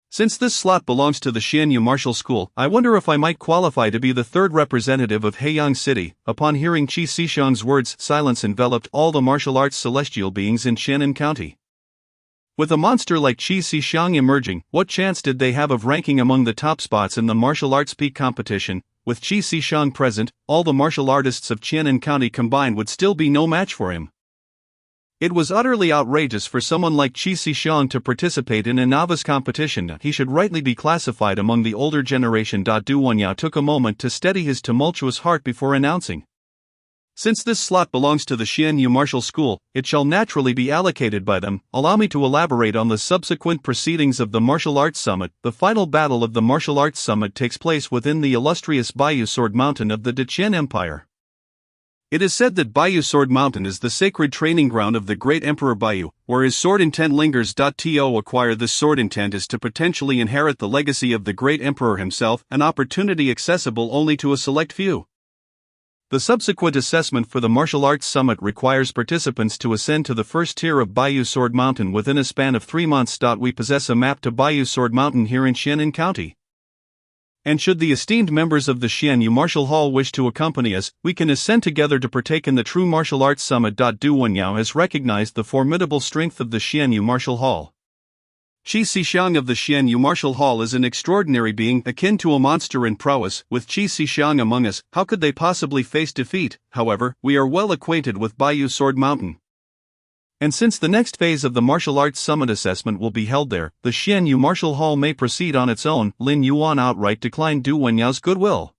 Since this slot belongs to the Xianyu martial school, I wonder if I might qualify to be the 3rd representative of Heiyang City. Upon hearing Qi Shixiang's words, silence enveloped all the martial arts celestial beings in Qianan County. With a monster like Qi Shixiang emerging, what chance did they have of ranking among the top spots in the martial arts peak competition? With Qi Shixiang present, all the martial artists of Qianan County combined would still be no match for him. It was utterly outrageous for someone like Qi Shixiang to participate in a novice competition. He should rightly be classified among the older generation. Du Wenyao took a moment to steady his tumultuous heart before announcing. Since this slot belongs to the Xianyu martial school, it shall naturally be allocated by them. Allow me to elaborate on the subsequent proceedings of the Martial Arts Summit. The final battle of the Martial Arts Summit takes place within the illustrious Baiyu Sword Mountain of the Deqian Empire. It is said that Baiyu Sword Mountain is the sacred training ground of the great Emperor Baiyu, where his sword intent lingers. To acquire this sword intent is to potentially inherit the legacy of the great Emperor himself, an opportunity accessible only to a select few. The subsequent assessment for the Martial Arts Summit requires participants to ascend to the first tier of Baiyu Sword Mountain within a span of 3 months. We possess a map to Baiyu Sword Mountain here in Qianan County. And should the esteemed members of the Xianyu Martial Hall wish to accompany us, we can ascend together to partake in the true Martial Arts Summit. Du Wenyao has recognized the formidable strength of the Xianyu Martial Hall. Qi Shixiang of the Xianyu Martial Hall is an extraordinary being, akin to a monster in prowess. With Qi Shixiang among us, how could they possibly face defeat? However, we are well acquainted with Baiyu Sword Mountain. And since the next phase of the Martial Arts Summit assessment will be held there, the Xianyu Martial Hall may proceed on its own. Lin Yuan outright declined Du Wenyao's goodwill.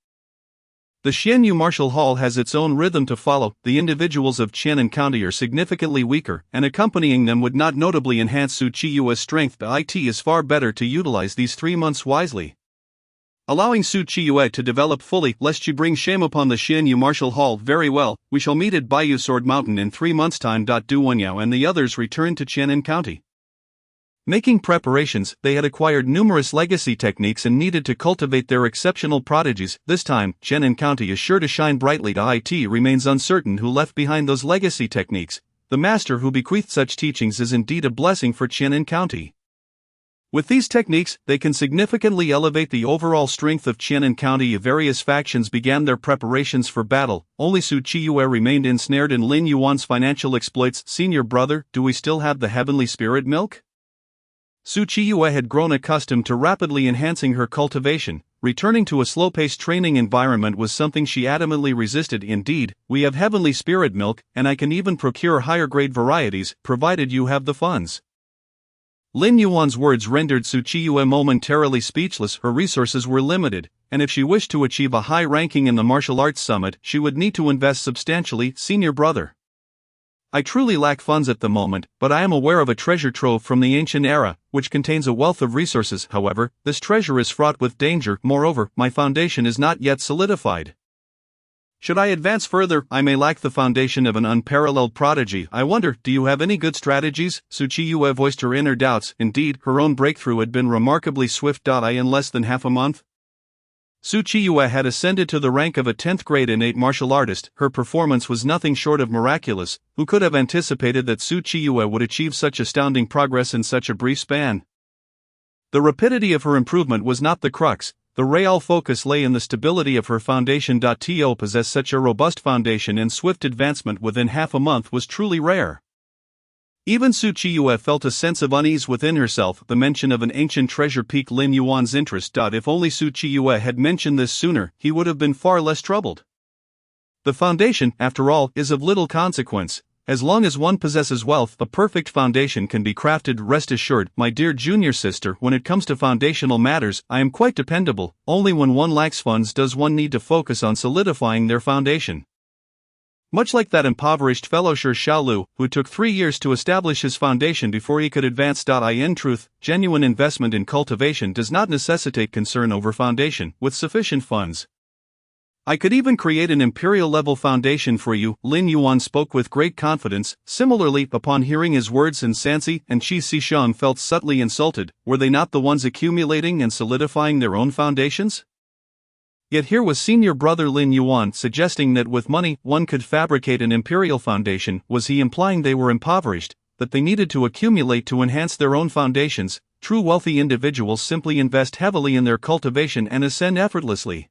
The Xianyu Martial Hall has its own rhythm to follow. The individuals of Qianan County are significantly weaker, and accompanying them would not notably enhance Su Qiyue's strength. It is far better to utilize these 3 months wisely, allowing Su Qiyue to develop fully, lest she bring shame upon the Xianyu Martial Hall. Very well, we shall meet at Baiyu Sword Mountain in 3 months' time. Du Wenyao and the others returned to Qianan County. Making preparations, they had acquired numerous legacy techniques and needed to cultivate their exceptional prodigies. This time, Qianan County is sure to shine brightly. It remains uncertain who left behind those legacy techniques. The master who bequeathed such teachings is indeed a blessing for Qianan County. With these techniques, they can significantly elevate the overall strength of Qianan County. Various factions began their preparations for battle. Only Su Qiyue remained ensnared in Lin Yuan's financial exploits. Senior brother, do we still have the heavenly spirit milk? Su Qiyue had grown accustomed to rapidly enhancing her cultivation. Returning to a slow-paced training environment was something she adamantly resisted. Indeed, we have heavenly spirit milk, and I can even procure higher-grade varieties, provided you have the funds. Lin Yuan's words rendered Su Qiyue momentarily speechless. Her resources were limited, and if she wished to achieve a high ranking in the martial arts summit, she would need to invest substantially. Senior brother, I truly lack funds at the moment, but I am aware of a treasure trove from the ancient era, which contains a wealth of resources. However, this treasure is fraught with danger. Moreover, my foundation is not yet solidified. Should I advance further, I may lack the foundation of an unparalleled prodigy. I wonder, do you have any good strategies? Su Qiyue voiced her inner doubts. Indeed, her own breakthrough had been remarkably swift. In less than half a month, Su Qiyue had ascended to the rank of a 10th grade innate martial artist. Her performance was nothing short of miraculous. Who could have anticipated that Su Qiyue would achieve such astounding progress in such a brief span? The rapidity of her improvement was not the crux. The real focus lay in the stability of her foundation. To possess such a robust foundation and swift advancement within half a month was truly rare. Even Su Qiyue felt a sense of unease within herself. The mention of an ancient treasure piqued Lin Yuan's interest. If only Su Qiyue had mentioned this sooner, he would have been far less troubled. The foundation, after all, is of little consequence. As long as one possesses wealth, a perfect foundation can be crafted. Rest assured, my dear junior sister, when it comes to foundational matters, I am quite dependable. Only when one lacks funds does one need to focus on solidifying their foundation. Much like that impoverished fellow Shi Xiaolu, who took 3 years to establish his foundation before he could advance. In truth, genuine investment in cultivation does not necessitate concern over foundation. With sufficient funds, I could even create an imperial-level foundation for you. Lin Yuan spoke with great confidence. Similarly, upon hearing his words, Sansi and Qi Xishan felt subtly insulted. Were they not the ones accumulating and solidifying their own foundations? Yet here was senior brother Lin Yuan suggesting that with money one could fabricate an imperial foundation. Was he implying they were impoverished, that they needed to accumulate to enhance their own foundations? True wealthy individuals simply invest heavily in their cultivation and ascend effortlessly.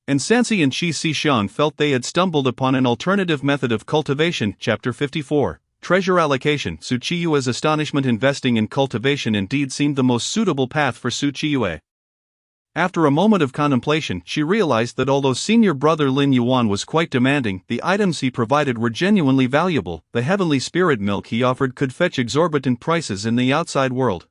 And Sansi and Qi Xishan felt they had stumbled upon an alternative method of cultivation. Chapter 54. Treasure Allocation. Su Qiyue's astonishment. Investing in cultivation indeed seemed the most suitable path for Su Qiyue. After a moment of contemplation, she realized that although senior brother Lin Yuan was quite demanding, the items he provided were genuinely valuable. The heavenly spirit milk he offered could fetch exorbitant prices in the outside world.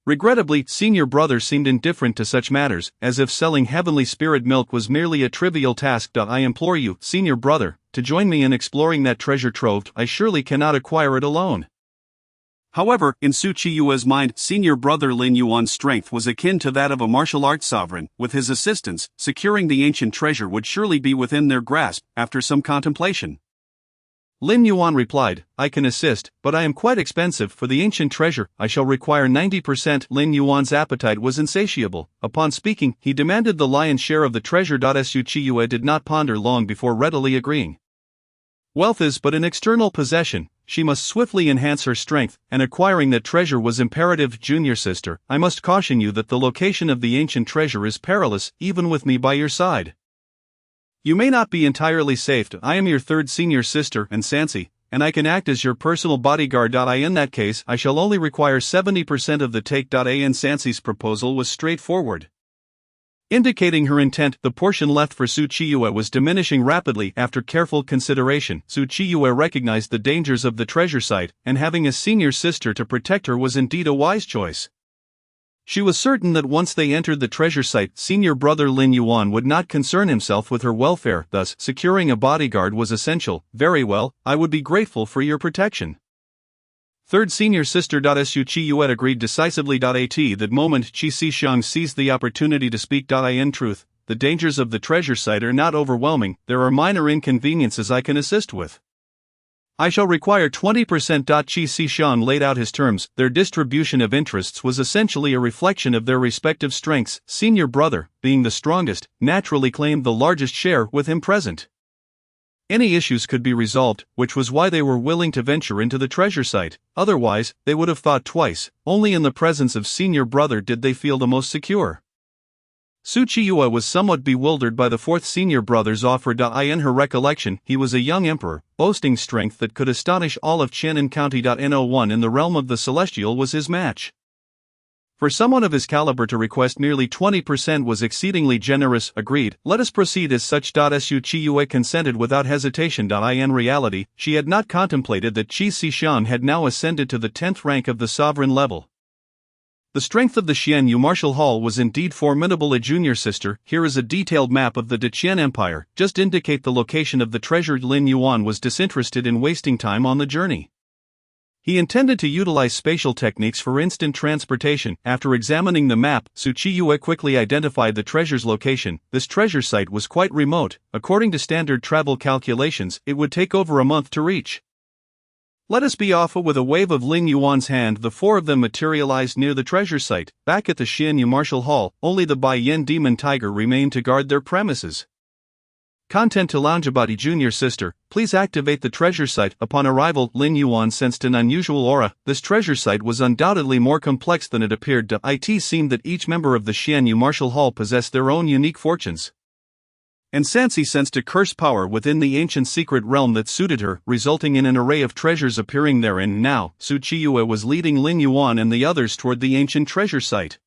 Regrettably, senior brother seemed indifferent to such matters, as if selling heavenly spirit milk was merely a trivial task. I implore you, senior brother, to join me in exploring that treasure trove. I surely cannot acquire it alone. However, in Su Qiyue's mind, senior brother Lin Yuan's strength was akin to that of a martial arts sovereign. With his assistance, securing the ancient treasure would surely be within their grasp. After some contemplation, Lin Yuan replied, I can assist, but I am quite expensive. For the ancient treasure, I shall require 90%. Lin Yuan's appetite was insatiable. Upon speaking, he demanded the lion's share of the treasure. Su Qiyue did not ponder long before readily agreeing. Wealth is but an external possession. She must swiftly enhance her strength, and acquiring that treasure was imperative. Junior sister, I must caution you that the location of the ancient treasure is perilous, even with me by your side. You may not be entirely safe. I am your third senior sister and Sansi, and I can act as your personal bodyguard. In that case, I shall only require 70% of the take. And Sansi's proposal was straightforward. Indicating her intent, the portion left for Su Chiyue was diminishing rapidly. After careful consideration, Su Chiyue recognized the dangers of the treasure site, and having a senior sister to protect her was indeed a wise choice. She was certain that once they entered the treasure site, senior brother Lin Yuan would not concern himself with her welfare, thus, securing a bodyguard was essential. Very well, I would be grateful for your protection. Third senior sister. Su Chiyue agreed decisively. At that moment, Qi Xishang seized the opportunity to speak. In truth, the dangers of the treasure site are not overwhelming, there are minor inconveniences I can assist with. I shall require 20%. Qi Xishang laid out his terms. Their distribution of interests was essentially a reflection of their respective strengths. Senior brother, being the strongest, naturally claimed the largest share with him present. Any issues could be resolved, which was why they were willing to venture into the treasure site. Otherwise, they would have thought twice. Only in the presence of senior brother did they feel the most secure. Su Chiyue was somewhat bewildered by the fourth senior brother's offer. In her recollection, he was a young emperor, boasting strength that could astonish all of Qianan County. No one in the realm of the celestial was his match. For someone of his caliber to request merely 20% was exceedingly generous. Agreed, let us proceed as such. Su Chiyue consented without hesitation. In reality, she had not contemplated that Qi Xishang had now ascended to the 10th rank of the sovereign level. The strength of the Xianyu Martial Hall was indeed formidable. A junior sister, here is a detailed map of the Deqian Empire, just indicate the location of the treasure. Lin Yuan was disinterested in wasting time on the journey. He intended to utilize spatial techniques for instant transportation. After examining the map, Su Chiyue quickly identified the treasure's location. This treasure site was quite remote. According to standard travel calculations, it would take over a month to reach. Let us be off. With a wave of Lin Yuan's hand, the four of them materialized near the treasure site. Back at the Xianyu Martial Hall, only the Bai Yin Demon Tiger remained to guard their premises. Content to Loungeabody. Junior sister, please activate the treasure site. Upon arrival, Lin Yuan sensed an unusual aura. This treasure site was undoubtedly more complex than it appeared. It seemed that each member of the Xianyu Martial Hall possessed their own unique fortunes. And Sansi sensed a curse power within the ancient secret realm that suited her, resulting in an array of treasures appearing therein. Now, Su Chiyue was leading Lin Yuan and the others toward the ancient treasure site,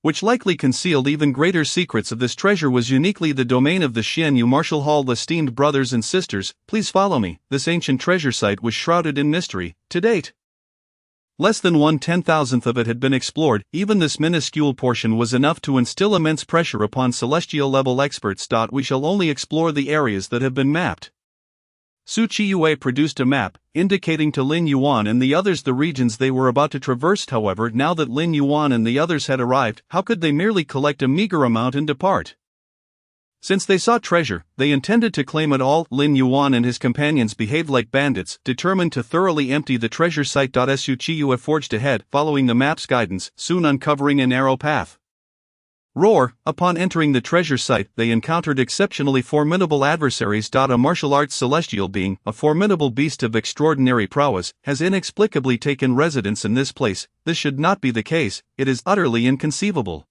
which likely concealed even greater secrets. Of this treasure was uniquely the domain of the Xianyu Martial Hall. Esteemed brothers and sisters, please follow me. This ancient treasure site was shrouded in mystery. To date, less than 1/10,000th of it had been explored. Even this minuscule portion was enough to instill immense pressure upon celestial-level experts. We shall only explore the areas that have been mapped. Su Chiyue produced a map, indicating to Lin Yuan and the others the regions they were about to traverse. However, now that Lin Yuan and the others had arrived, how could they merely collect a meager amount and depart? Since they sought treasure, they intended to claim it all. Lin Yuan and his companions behaved like bandits, determined to thoroughly empty the treasure site. Su Chiyue forged ahead, following the map's guidance, soon uncovering a narrow path. Roar! Upon entering the treasure site, they encountered exceptionally formidable adversaries. A martial arts celestial being, a formidable beast of extraordinary prowess, has inexplicably taken residence in this place. This should not be the case, it is utterly inconceivable.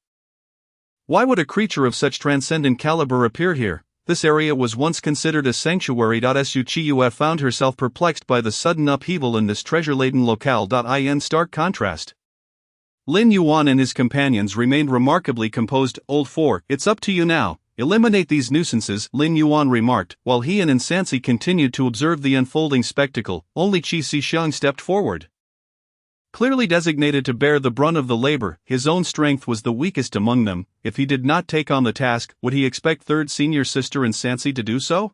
Why would a creature of such transcendent caliber appear here? This area was once considered a sanctuary. Su Chiyue found herself perplexed by the sudden upheaval in this treasure-laden locale. In stark contrast, Lin Yuan and his companions remained remarkably composed. Old 4, it's up to you now. Eliminate these nuisances, Lin Yuan remarked, while he and Insansi continued to observe the unfolding spectacle. Only Qi Xishang stepped forward. Clearly designated to bear the brunt of the labor, his own strength was the weakest among them. If he did not take on the task, would he expect third senior sister Insansi to do so?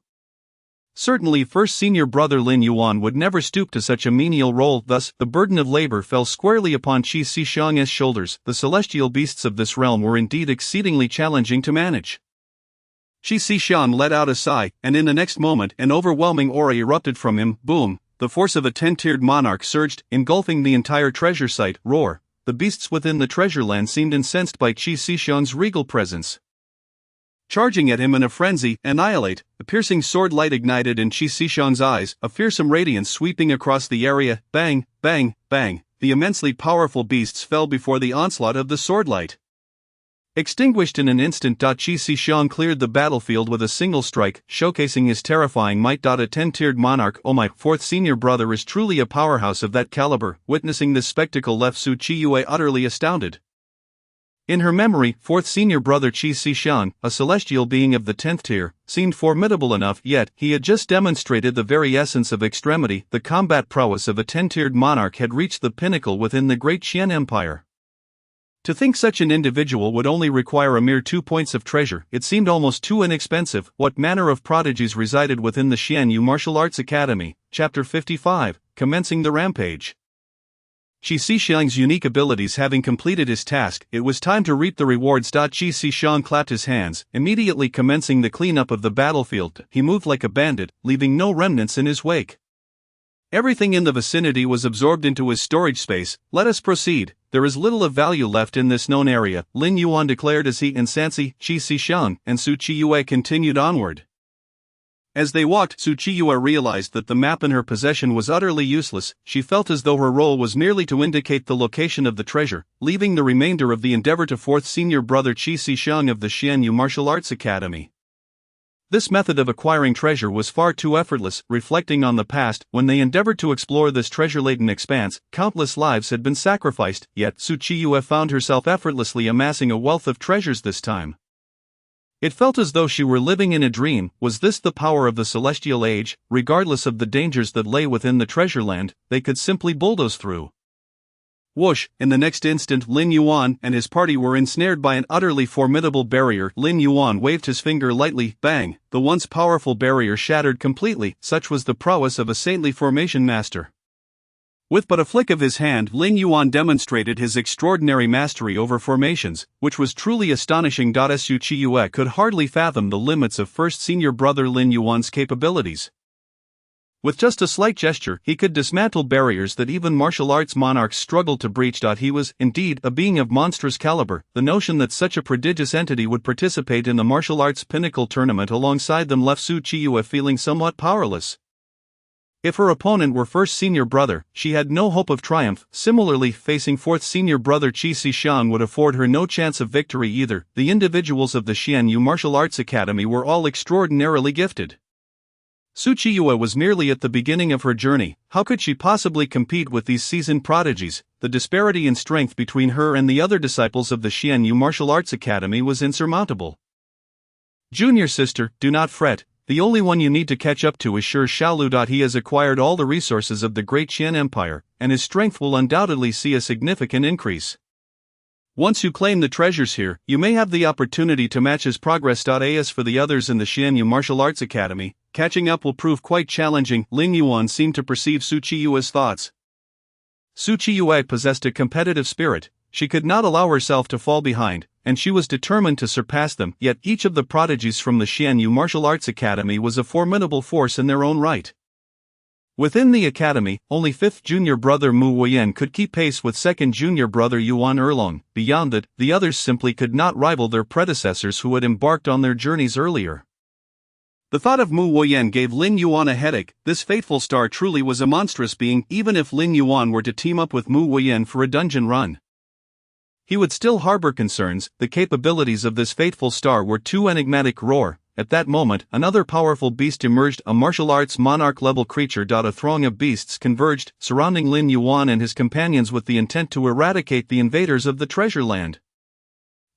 Certainly first senior brother Lin Yuan would never stoop to such a menial role. Thus, the burden of labor fell squarely upon Qi Xishang's shoulders. The celestial beasts of this realm were indeed exceedingly challenging to manage. Qi Xishang let out a sigh, and in the next moment an overwhelming aura erupted from him. Boom! The force of a 10-tiered monarch surged, engulfing the entire treasure site. Roar! The beasts within the treasure land seemed incensed by Qi Xishang's regal presence. Charging at him in a frenzy, annihilate! A piercing sword light ignited in Qi Xishang's eyes, a fearsome radiance sweeping across the area. Bang, bang, bang! The immensely powerful beasts fell before the onslaught of the sword light. Extinguished in an instant. Qi Xishang cleared the battlefield with a single strike, showcasing his terrifying might. A 10-tiered monarch. Oh my, fourth senior brother is truly a powerhouse of that caliber. Witnessing this spectacle left Su Chiyue utterly astounded. In her memory, fourth senior brother Qi Shixiang, a celestial being of the 10th tier, seemed formidable enough, yet he had just demonstrated the very essence of extremity. The combat prowess of a 10-tiered monarch had reached the pinnacle within the great Qian Empire. To think such an individual would only require a mere 2 points of treasure, it seemed almost too inexpensive. What manner of prodigies resided within the Xianyu Martial Arts Academy? Chapter 55, Commencing the Rampage. Qi Shixiang's unique abilities having completed his task, it was time to reap the rewards. Qi Shixiang clapped his hands, immediately commencing the cleanup of the battlefield. He moved like a bandit, leaving no remnants in his wake. Everything in the vicinity was absorbed into his storage space. Let us proceed. There is little of value left in this known area, Lin Yuan declared as he and Sansi, Qi Shixiang, and Su Qiyue continued onward. As they walked, Su Qiyue realized that the map in her possession was utterly useless. She felt as though her role was merely to indicate the location of the treasure, leaving the remainder of the endeavor to fourth senior brother Qi Shixiang of the Xianyu Martial Arts Academy. This method of acquiring treasure was far too effortless. Reflecting on the past, when they endeavored to explore this treasure-laden expanse, countless lives had been sacrificed, yet Su Qiyue found herself effortlessly amassing a wealth of treasures this time. It felt as though she were living in a dream. Was this the power of the celestial age? Regardless of the dangers that lay within the treasure land, they could simply bulldoze through. Whoosh! In the next instant, Lin Yuan and his party were ensnared by an utterly formidable barrier. Lin Yuan waved his finger lightly. Bang! The once powerful barrier shattered completely. Such was the prowess of a saintly formation master. With but a flick of his hand, Lin Yuan demonstrated his extraordinary mastery over formations, which was truly astonishing. Su Qiyue could hardly fathom the limits of first senior brother Lin Yuan's capabilities. With just a slight gesture, he could dismantle barriers that even martial arts monarchs struggled to breach. He was, indeed, a being of monstrous caliber. The notion that such a prodigious entity would participate in the martial arts pinnacle tournament alongside them left Su Qiyue feeling somewhat powerless. If her opponent were first senior brother, she had no hope of triumph. Similarly, facing fourth senior brother Qi Shixiang would afford her no chance of victory either. The individuals of the Xianyu Martial Arts Academy were all extraordinarily gifted. Su Qiyue was merely at the beginning of her journey. How could she possibly compete with these seasoned prodigies? The disparity in strength between her and the other disciples of the Xianyu Martial Arts Academy was insurmountable. Junior sister, do not fret. The only one you need to catch up to is Shi Xiaolu. He has acquired all the resources of the great Qian Empire, and his strength will undoubtedly see a significant increase. Once you claim the treasures here, you may have the opportunity to match his progress. As for the others in the Xianyu Martial Arts Academy, catching up will prove quite challenging. Lin Yuan seemed to perceive Su Qiyue's thoughts. Su Qiyue possessed a competitive spirit. She could not allow herself to fall behind, and she was determined to surpass them. Yet each of the prodigies from the Xianyu Martial Arts Academy was a formidable force in their own right. Within the academy, only 5th junior brother Mu Weiyan could keep pace with 2nd junior brother Yuan Erlong. Beyond that, the others simply could not rival their predecessors who had embarked on their journeys earlier. The thought of Mu Weiyan gave Lin Yuan a headache. This fateful star truly was a monstrous being. Even if Lin Yuan were to team up with Mu Weiyan for a dungeon run, he would still harbor concerns. The capabilities of this fateful star were too enigmatic. Roar! At that moment, another powerful beast emerged, a martial arts monarch-level creature. A throng of beasts converged, surrounding Lin Yuan and his companions with the intent to eradicate the invaders of the treasure land.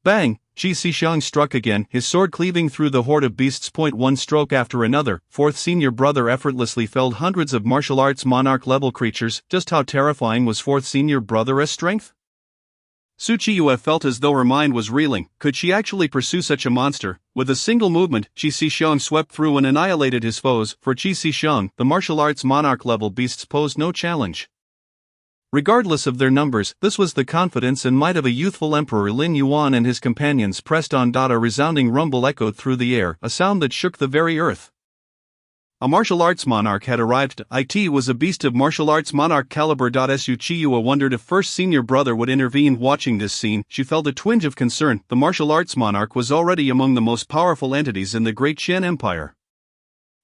Bang! Qi Shixiang struck again, his sword cleaving through the horde of beasts. One stroke after another, fourth senior brother effortlessly felled hundreds of martial arts monarch-level creatures. Just how terrifying was fourth senior brother's strength? Su Qiyue felt as though her mind was reeling. Could she actually pursue such a monster? With a single movement, Qi Shixiang swept through and annihilated his foes. For Qi Shixiang, the martial arts monarch-level beasts posed no challenge. Regardless of their numbers, this was the confidence and might of a youthful emperor. Lin Yuan and his companions pressed on. A resounding rumble echoed through the air, a sound that shook the very earth. A martial arts monarch had arrived. It was a beast of martial arts monarch caliber. Su Qiyue wondered if first senior brother would intervene. Watching this scene, she felt a twinge of concern. The martial arts monarch was already among the most powerful entities in the great Qian Empire.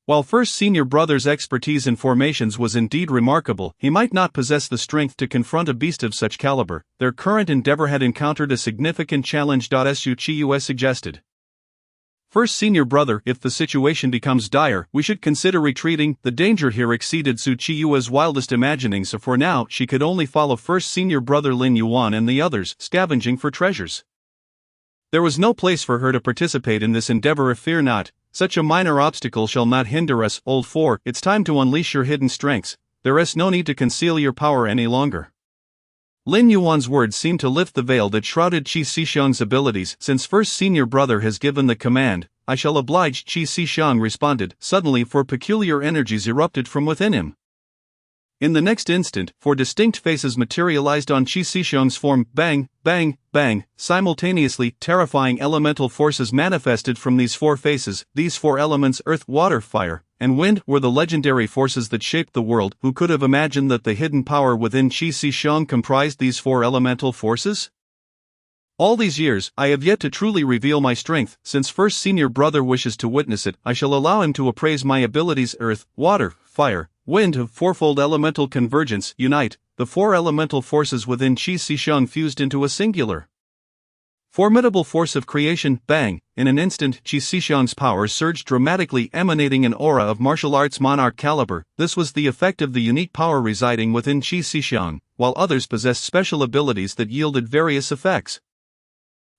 While first senior brother's expertise in formations was indeed remarkable, he might not possess the strength to confront a beast of such caliber. Their current endeavor had encountered a significant challenge. Su Qiyue suggested. First senior brother, if the situation becomes dire, we should consider retreating. The danger here exceeded Su Qiyue's wildest imaginings, so for now, she could only follow first senior brother Lin Yuan and the others, scavenging for treasures. There was no place for her to participate in this endeavor. Fear not, such a minor obstacle shall not hinder us. Old 4, it's time to unleash your hidden strengths, there is no need to conceal your power any longer. Lin Yuan's words seemed to lift the veil that shrouded Qi Shixiang's abilities. Since first senior brother has given the command, I shall oblige. Qi Shixiang responded. Suddenly, 4 peculiar energies erupted from within him. In the next instant, 4 distinct faces materialized on Qi Shixiang's form. Bang, bang, bang. Simultaneously, terrifying elemental forces manifested from these 4 faces. These 4 elements, earth, water, fire, and wind, were the legendary forces that shaped the world. Who could have imagined that the hidden power within Qi Shixiang comprised these 4 elemental forces? All these years, I have yet to truly reveal my strength. Since first senior brother wishes to witness it, I shall allow him to appraise my abilities. Earth, water, fire, wind of 4-fold elemental convergence. Unite, the 4 elemental forces within Qi Shixiang fused into a singular formidable force of creation. Bang! In an instant, Qi Shixiang's power surged dramatically, emanating an aura of martial arts monarch caliber. This was the effect of the unique power residing within Qi Shixiang, while others possessed special abilities that yielded various effects.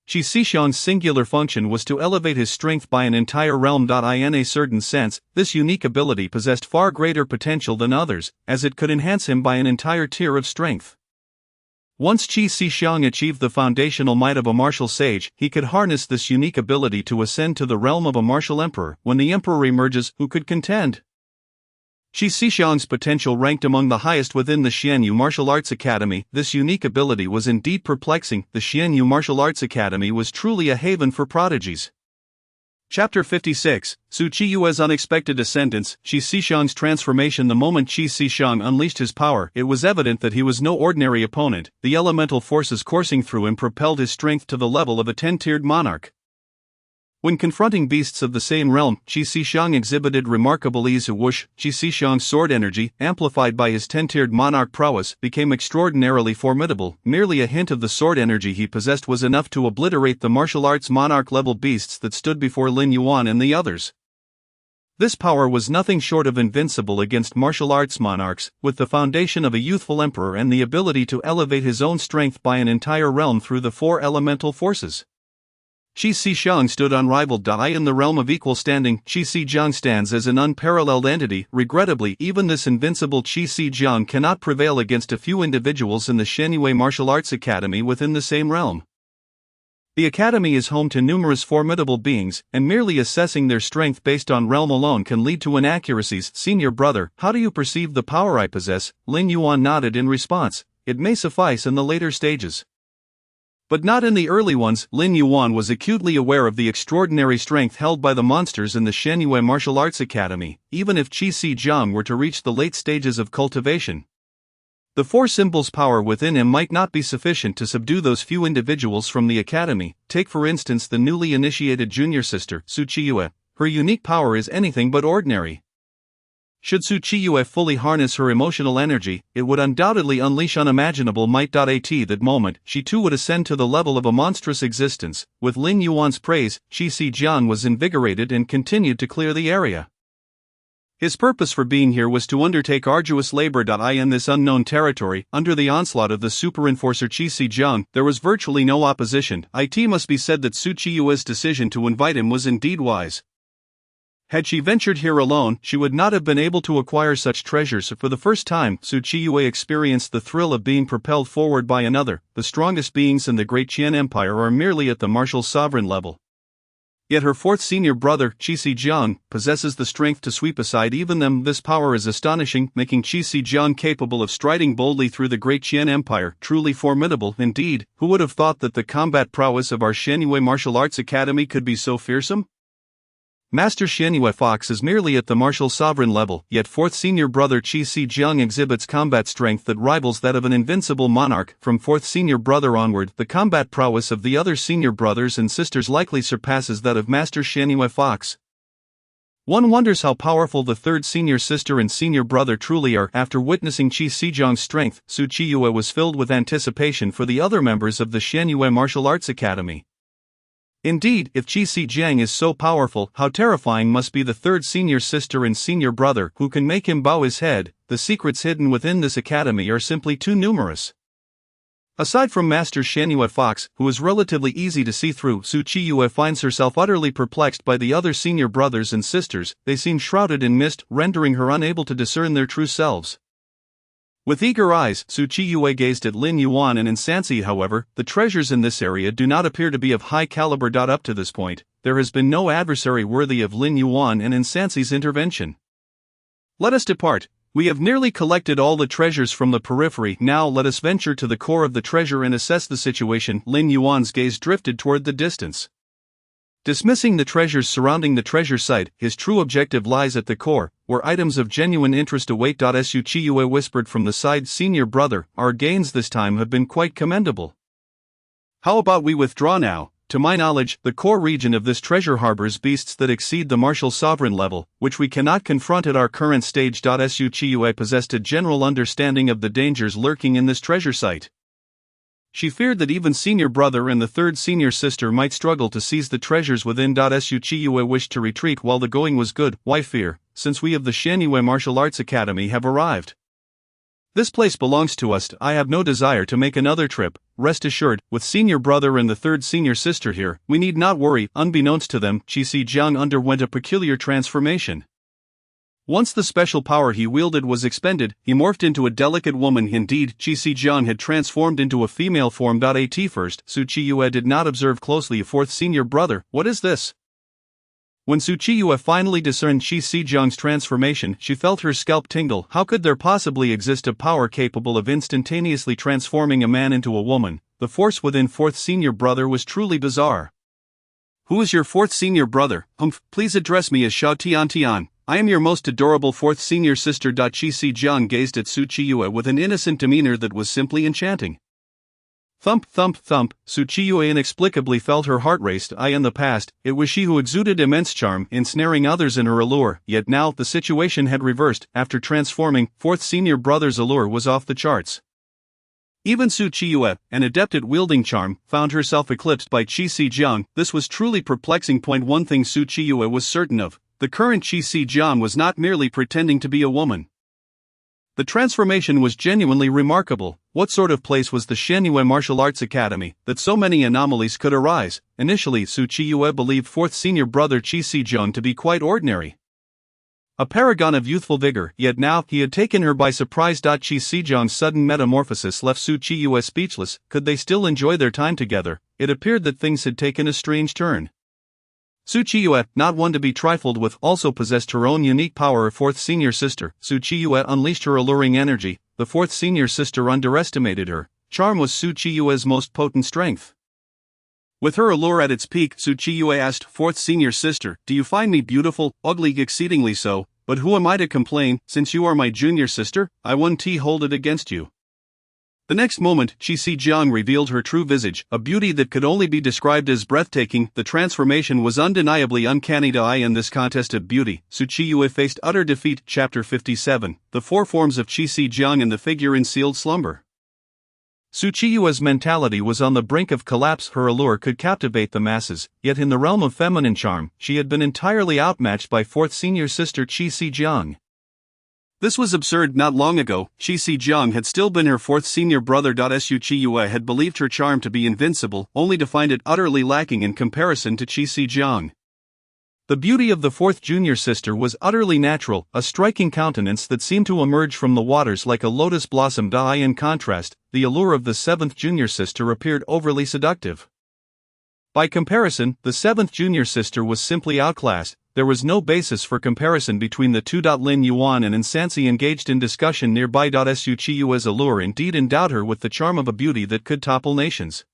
Qi Shixiang's singular function was to elevate his strength by an entire realm. In a certain sense, this unique ability possessed far greater potential than others, as it could enhance him by an entire tier of strength. Once Qi Shixiang achieved the foundational might of a martial sage, he could harness this unique ability to ascend to the realm of a martial emperor. When the emperor emerges, who could contend? Qi Shixiang's potential ranked among the highest within the Xianyu Martial Arts Academy. This unique ability was indeed perplexing. The Xianyu Martial Arts Academy was truly a haven for prodigies. Chapter 56, Su Qiyue's unexpected ascendance. Qi Shixiang's transformation. The moment Qi Shixiang unleashed his power, it was evident that he was no ordinary opponent. The elemental forces coursing through him propelled his strength to the level of a 10-tiered monarch. When confronting beasts of the same realm, Qi Shixiang exhibited remarkable ease. Whoosh! Qi Shixiang's sword energy, amplified by his 10-tiered monarch prowess, became extraordinarily formidable. Merely a hint of the sword energy he possessed was enough to obliterate the martial arts monarch-level beasts that stood before Lin Yuan and the others. This power was nothing short of invincible against martial arts monarchs, with the foundation of a youthful emperor and the ability to elevate his own strength by an entire realm through the 4 elemental forces. Qi Shixiang stood unrivaled. In the realm of equal standing, Qi Shixiang stands as an unparalleled entity. Regrettably, even this invincible Qi Shixiang cannot prevail against a few individuals in the Xianyue Martial Arts Academy within the same realm. The academy is home to numerous formidable beings, and merely assessing their strength based on realm alone can lead to inaccuracies. Senior brother, how do you perceive the power I possess? Lin Yuan nodded in response. It may suffice in the later stages, but not in the early ones. Lin Yuan was acutely aware of the extraordinary strength held by the monsters in the Xianyue Martial Arts Academy. Even if Qi Shixiang were to reach the late stages of cultivation, the 4 symbols' power within him might not be sufficient to subdue those few individuals from the academy. Take for instance the newly initiated junior sister, Su Qiyue. Her unique power is anything but ordinary. Should Su Qiyue fully harness her emotional energy, it would undoubtedly unleash unimaginable might. At that moment, she too would ascend to the level of a monstrous existence. With Lin Yuan's praise, Qi Shixiang was invigorated and continued to clear the area. His purpose for being here was to undertake arduous labor. In this unknown territory, under the onslaught of the super enforcer Qi Shixiang, there was virtually no opposition. It must be said that Su Qiyue's decision to invite him was indeed wise. Had she ventured here alone, she would not have been able to acquire such treasures. For the first time, Su Qiyue experienced the thrill of being propelled forward by another. The strongest beings in the Great Qian Empire are merely at the martial sovereign level. Yet her 4th senior brother, Qi Shixiang, possesses the strength to sweep aside even them. This power is astonishing, making Qi Shixiang capable of striding boldly through the Great Qian Empire. Truly formidable indeed. Who would have thought that the combat prowess of our Xianyue Martial Arts Academy could be so fearsome? Master Xianyue Fox is merely at the martial sovereign level, yet 4th senior brother Qi Shixiang exhibits combat strength that rivals that of an invincible monarch. From 4th senior brother onward, the combat prowess of the other senior brothers and sisters likely surpasses that of Master Xianyue Fox. One wonders how powerful the 3rd senior sister and senior brother truly are. After witnessing Qi Shixiang's strength, Su Qiyue was filled with anticipation for the other members of the Xianyue Martial Arts Academy. Indeed, if Qi Shixiang is so powerful, how terrifying must be the 3rd senior sister and senior brother who can make him bow his head. The secrets hidden within this academy are simply too numerous. Aside from Master Shangyue Fox, who is relatively easy to see through, Su Chiyue finds herself utterly perplexed by the other senior brothers and sisters. They seem shrouded in mist, rendering her unable to discern their true selves. With eager eyes, Su Chiyue gazed at Lin Yuan and Insansi. However, the treasures in this area do not appear to be of high caliber. Up to this point, there has been no adversary worthy of Lin Yuan and Insansi's intervention. Let us depart. We have nearly collected all the treasures from the periphery. Now let us venture to the core of the treasure and assess the situation. Lin Yuan's gaze drifted toward the distance. Dismissing the treasures surrounding the treasure site, his true objective lies at the core, where items of genuine interest await. Su Chiyue whispered from the side. Senior brother, our gains this time have been quite commendable. How about we withdraw now? To my knowledge, the core region of this treasure harbors beasts that exceed the martial sovereign level, which we cannot confront at our current stage. Su Chiyue possessed a general understanding of the dangers lurking in this treasure site. She feared that even senior brother and the third senior sister might struggle to seize the treasures within. Su Chiyue wished to retreat while the going was good. Why fear, since we of the Shangyue Martial Arts Academy have arrived? This place belongs to us. I have no desire to make another trip. Rest assured, with senior brother and the third senior sister here, we need not worry. Unbeknownst to them, Qi Si Jiang underwent a peculiar transformation. Once the special power he wielded was expended, he morphed into a delicate woman. Indeed, Qi Si Jiang had transformed into a female form. At first, Su Chiyue did not observe closely a fourth senior brother. What is this? When Su Chiyue finally discerned Qi Si Jiang's transformation, she felt her scalp tingle. How could there possibly exist a power capable of instantaneously transforming a man into a woman? The force within fourth senior brother was truly bizarre. Who is your fourth senior brother? Please address me as Xiao Tian Tian. I am your most adorable fourth senior sister. Qi Si Jiang gazed at Su Chiyue with an innocent demeanor that was simply enchanting. Thump, thump, thump, Su Chiyue inexplicably felt her heart race. In the past, it was she who exuded immense charm, ensnaring others in her allure, yet now the situation had reversed. After transforming, fourth senior brother's allure was off the charts. Even Su Chiyue, an adept at wielding charm, found herself eclipsed by Qi Si Jiang. This was truly perplexing. One thing Su Chiyue was certain of, the current Qi Si Jiang was not merely pretending to be a woman. The transformation was genuinely remarkable. What sort of place was the Shangyue Martial Arts Academy, that so many anomalies could arise? Initially, Su Chiyue believed fourth senior brother Qi Si Jiang to be quite ordinary. A paragon of youthful vigor, yet now he had taken her by surprise. Qi Si Jiang's sudden metamorphosis left Su Chiyue speechless. Could they still enjoy their time together? It appeared that things had taken a strange turn. Su Chiyue, not one to be trifled with, also possessed her own unique power. Fourth senior sister, Su Chiyue unleashed her alluring energy. The fourth senior sister underestimated her. Charm was Su Chiyue's most potent strength. With her allure at its peak, Su Chiyue asked, fourth senior sister, do you find me beautiful? Ugly, exceedingly so, but who am I to complain? Since you are my junior sister, I won't hold it against you. The next moment, Qi Si Jiang revealed her true visage, a beauty that could only be described as breathtaking. The transformation was undeniably uncanny. In this contest of beauty, Su Chiyue faced utter defeat. Chapter 57, The Four Forms of Qi Si Jiang and the Figure in Sealed Slumber. Su Chiyue's mentality was on the brink of collapse. Her allure could captivate the masses, yet in the realm of feminine charm, she had been entirely outmatched by fourth senior sister Qi Si Jiang. This was absurd. Not long ago, Qi Si Jiang had still been her fourth senior brother. Su Chiyue had believed her charm to be invincible, only to find it utterly lacking in comparison to Qi Si Jiang. The beauty of the fourth junior sister was utterly natural, a striking countenance that seemed to emerge from the waters like a lotus blossom. In contrast, the allure of the seventh junior sister appeared overly seductive. By comparison, the seventh junior sister was simply outclassed. There was no basis for comparison between the two. Lin Yuan and Insansi engaged in discussion nearby. Su Chiyue's allure indeed endowed her with the charm of a beauty that could topple nations.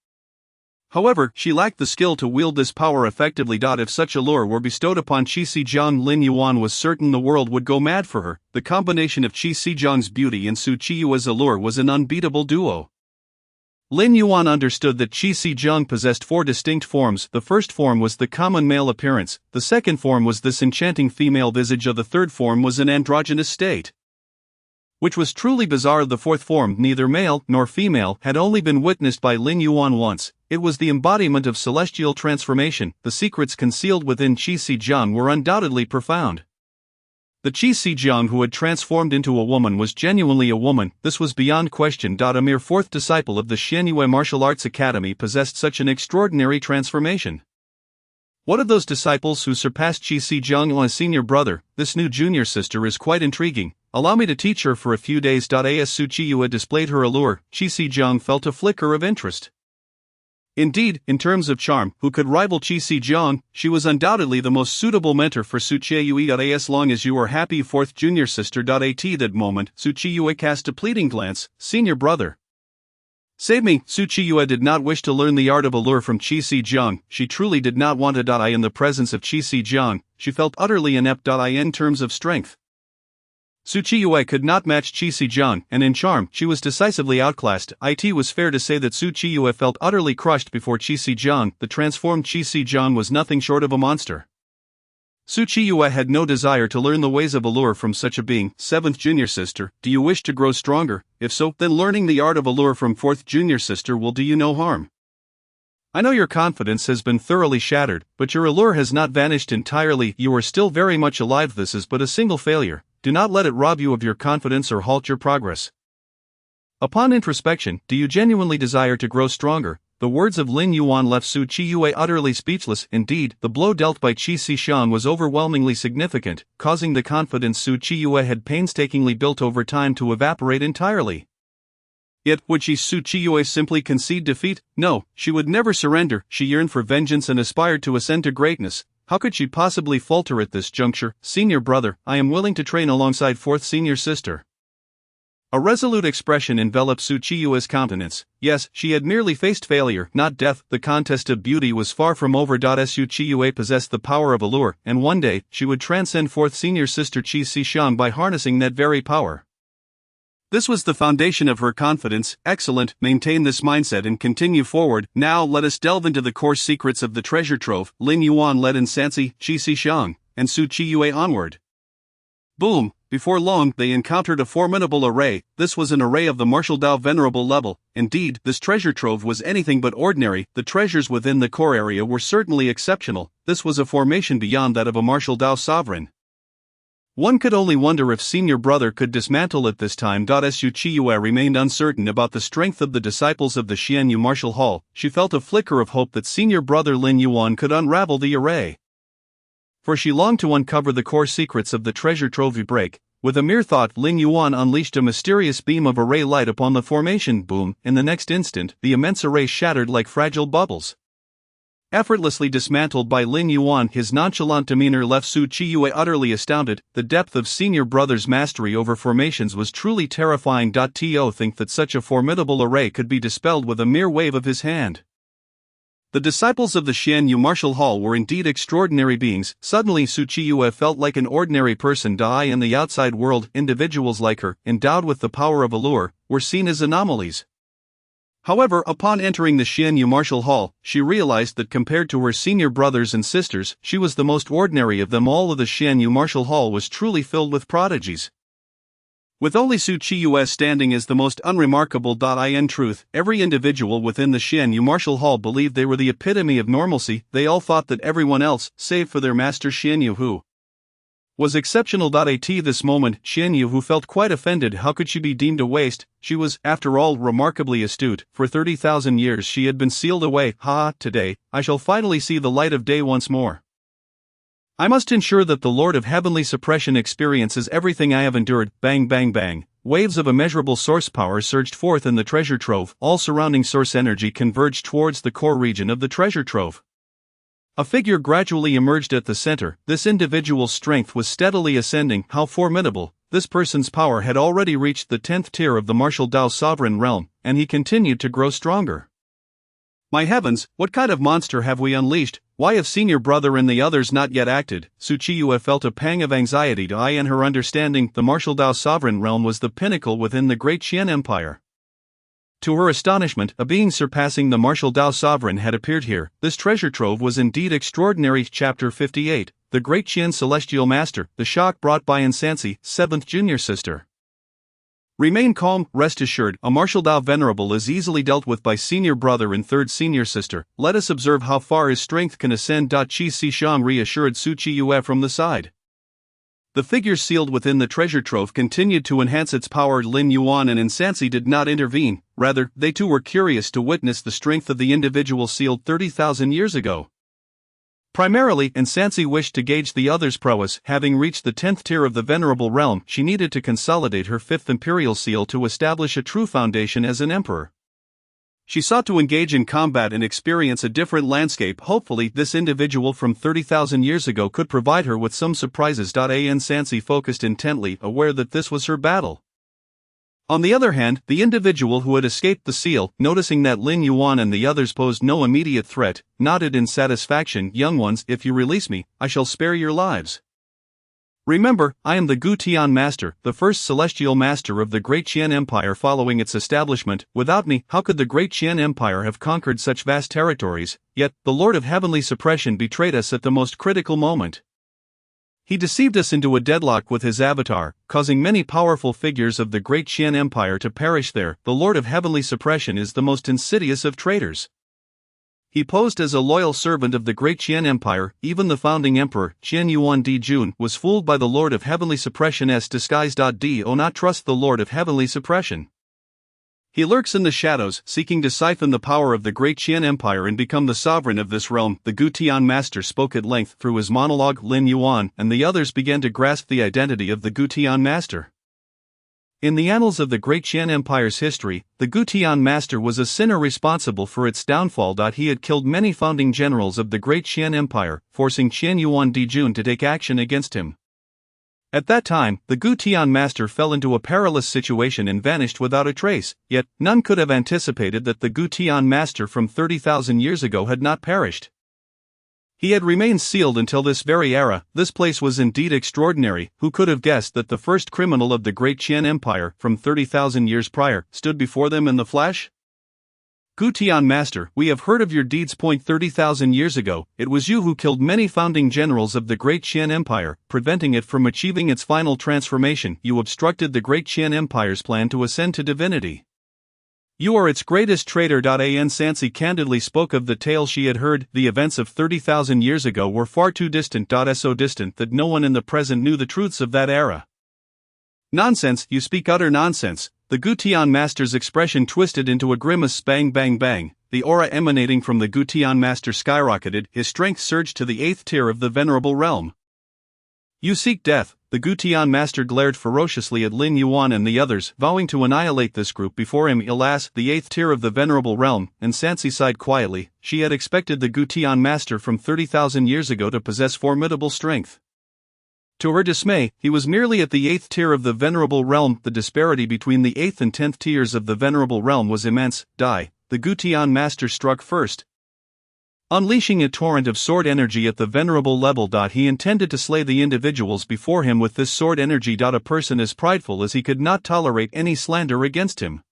However, she lacked the skill to wield this power effectively. If such allure were bestowed upon Qi Si Jiang, Lin Yuan was certain the world would go mad for her. The combination of Qi Si Jiang's beauty and Su Chiyue's allure was an unbeatable duo. Lin Yuan understood that Qi Si Jiang possessed four distinct forms. The first form was the common male appearance, the second form was this enchanting female visage, the third form was an androgynous state, which was truly bizarre. The fourth form, neither male nor female, had only been witnessed by Lin Yuan once. It was the embodiment of celestial transformation. The secrets concealed within Qi Si Jiang were undoubtedly profound. The Qi Zijiang who had transformed into a woman was genuinely a woman, this was beyond question. A mere fourth disciple of the Xianyue Martial Arts Academy possessed such an extraordinary transformation. What of those disciples who surpassed Qi Zijiang as senior brother? This new junior sister is quite intriguing. Allow me to teach her for a few days. As Su Qiyue displayed her allure, Qi Zijiang felt a flicker of interest. Indeed, in terms of charm, who could rival Qi Zijiang? She was undoubtedly the most suitable mentor for Su Qiyue. As long as you are happy, fourth junior sister. At that moment, Su Qiyue cast a pleading glance. Senior brother, save me. Su Qiyue did not wish to learn the art of allure from Qi Zijiang. She truly did not want to. In the presence of Qi Zijiang, she felt utterly inept. In terms of strength, Su Qiyue could not match Qi Zijiang, and in charm, she was decisively outclassed. It was fair to say that Su Qiyue felt utterly crushed before Qi Zijiang. The transformed Qi Zijiang was nothing short of a monster. Su Qiyue had no desire to learn the ways of allure from such a being. Seventh junior sister, do you wish to grow stronger? If so, then learning the art of allure from fourth junior sister will do you no harm. I know your confidence has been thoroughly shattered, but your allure has not vanished entirely. You are still very much alive. This is but a single failure. Do not let it rob you of your confidence or halt your progress. Upon introspection, do you genuinely desire to grow stronger? The words of Lin Yuan left Su Qiyue utterly speechless. Indeed, the blow dealt by Qi Zijiang was overwhelmingly significant, causing the confidence Su Qiyue had painstakingly built over time to evaporate entirely. Yet, would Su Qiyue simply concede defeat? No, she would never surrender. She yearned for vengeance and aspired to ascend to greatness. How could she possibly falter at this juncture? Senior brother, I am willing to train alongside fourth senior sister. A resolute expression enveloped Su Qiyue's countenance. Yes, she had merely faced failure, not death. The contest of beauty was far from over. Su Qiyue possessed the power of allure, and one day, she would transcend fourth senior sister Qi Zijiang by harnessing that very power. This was the foundation of her confidence. Excellent, maintain this mindset and continue forward. Now let us delve into the core secrets of the treasure trove. Lin Yuan led Insansi, Qi Zijiang, and Su Qiyue onward. Boom! Before long, they encountered a formidable array. This was an array of the martial Dao venerable level. Indeed, this treasure trove was anything but ordinary. The treasures within the core area were certainly exceptional. This was a formation beyond that of a martial Dao sovereign. One could only wonder if senior brother could dismantle at this time. Su Qiyue remained uncertain about the strength of the disciples of the Xianyue Martial Hall. She felt a flicker of hope that senior brother Lin Yuan could unravel the array. For she longed to uncover the core secrets of the treasure trove. Break. With a mere thought, Lin Yuan unleashed a mysterious beam of array light upon the formation. Boom! In the next instant, the immense array shattered like fragile bubbles. Effortlessly dismantled by Lin Yuan, his nonchalant demeanor left Su Qiyue utterly astounded. The depth of senior brother's mastery over formations was truly terrifying. To think that such a formidable array could be dispelled with a mere wave of his hand. The disciples of the Xianyue Martial Hall were indeed extraordinary beings. Suddenly Su Qiyue felt like an ordinary person. In the outside world, individuals like her, endowed with the power of allure, were seen as anomalies. However, upon entering the Xianyue Martial Hall, she realized that compared to her senior brothers and sisters, she was the most ordinary of them all. The Xianyue Martial Hall was truly filled with prodigies. With only Su Qiyue standing as the most unremarkable. In truth, every individual within the Xianyue Martial Hall believed they were the epitome of normalcy. They all thought that everyone else, save for their master Xianyue Hu, was exceptional. At this moment, Xianyue Hu felt quite offended. How could she be deemed a waste? She was, after all, remarkably astute. For 30,000 years she had been sealed away. Today, I shall finally see the light of day once more. I must ensure that the Lord of Heavenly Suppression experiences everything I have endured. Bang bang bang. Waves of immeasurable source power surged forth in the treasure trove. All surrounding source energy converged towards the core region of the treasure trove. A figure gradually emerged at the center. This individual's strength was steadily ascending. How formidable! This person's power had already reached the 10th tier of the martial Dao sovereign realm, and he continued to grow stronger. My heavens, what kind of monster have we unleashed? Why have senior brother and the others not yet acted? Su Qiyue felt a pang of anxiety. In her understanding, the martial Dao sovereign realm was the pinnacle within the great Qian Empire. To her astonishment, a being surpassing the martial Dao sovereign had appeared here. This treasure trove was indeed extraordinary. Chapter 58, The Great Qian Celestial Master, the shock brought by Insansi, 7th junior sister. Remain calm, rest assured, a martial Dao venerable is easily dealt with by senior brother and 3rd senior sister. Let us observe how far his strength can ascend. Qi Zijiang reassured Su Qiyue from the side. The figures sealed within the treasure trove continued to enhance its power. Lin Yuan and Insansi did not intervene, rather, they too were curious to witness the strength of the individual sealed 30,000 years ago. Primarily, Insansi wished to gauge the other's prowess. Having reached the 10th tier of the Venerable Realm, she needed to consolidate her 5th imperial seal to establish a true foundation as an emperor. She sought to engage in combat and experience a different landscape. Hopefully, this individual from 30,000 years ago could provide her with some surprises. Insansi focused intently, aware that this was her battle. On the other hand, the individual who had escaped the seal, noticing that Lin Yuan and the others posed no immediate threat, nodded in satisfaction. Young ones, if you release me, I shall spare your lives. Remember, I am the Gu Tian Master, the first celestial master of the Great Qian Empire following its establishment. Without me, how could the Great Qian Empire have conquered such vast territories? Yet, the Lord of Heavenly Suppression betrayed us at the most critical moment. He deceived us into a deadlock with his avatar, causing many powerful figures of the Great Qian Empire to perish there. The Lord of Heavenly Suppression is the most insidious of traitors. He posed as a loyal servant of the Great Qian Empire. Even the founding emperor, Qian Yuan Dijun, was fooled by the Lord of Heavenly Suppression's disguise. Do not trust the Lord of Heavenly Suppression. He lurks in the shadows, seeking to siphon the power of the Great Qian Empire and become the sovereign of this realm. The Gu Tian Master spoke at length through his monologue. Lin Yuan and the others began to grasp the identity of the Gu Tian Master. In the annals of the Great Qian Empire's history, the Gu Tian Master was a sinner responsible for its downfall. He had killed many founding generals of the Great Qian Empire, forcing Qian Yuan Dijun to take action against him. At that time, the Gu Tian Master fell into a perilous situation and vanished without a trace, yet none could have anticipated that the Gu Tian Master from 30,000 years ago had not perished. He had remained sealed until this very era. This place was indeed extraordinary. Who could have guessed that the first criminal of the Great Qian Empire, from 30,000 years prior, stood before them in the flesh? Gu Tian Master, we have heard of your deeds. 30,000 years ago, it was you who killed many founding generals of the Great Qian Empire, preventing it from achieving its final transformation. You obstructed the Great Qian Empire's plan to ascend to divinity. You are its greatest traitor. Insansi candidly spoke of the tale she had heard. The events of 30,000 years ago were far too distant. So distant that no one in the present knew the truths of that era. Nonsense, you speak utter nonsense. The Gu Tian Master's expression twisted into a grimace. Bang bang bang. The aura emanating from the Gu Tian Master skyrocketed. His strength surged to the 8th tier of the Venerable Realm. You seek death. The Gu Tian Master glared ferociously at Lin Yuan and the others, vowing to annihilate this group before him. Alas, the 8th tier of the Venerable Realm. Insansi sighed quietly. She had expected the Gu Tian Master from 30,000 years ago to possess formidable strength. To her dismay, he was merely at the 8th tier of the Venerable Realm. The disparity between the 8th and 10th tiers of the Venerable Realm was immense. The Gu Tian Master struck first. Unleashing a torrent of sword energy at the venerable level. He intended to slay the individuals before him with this sword energy. A person as prideful as he could not tolerate any slander against him.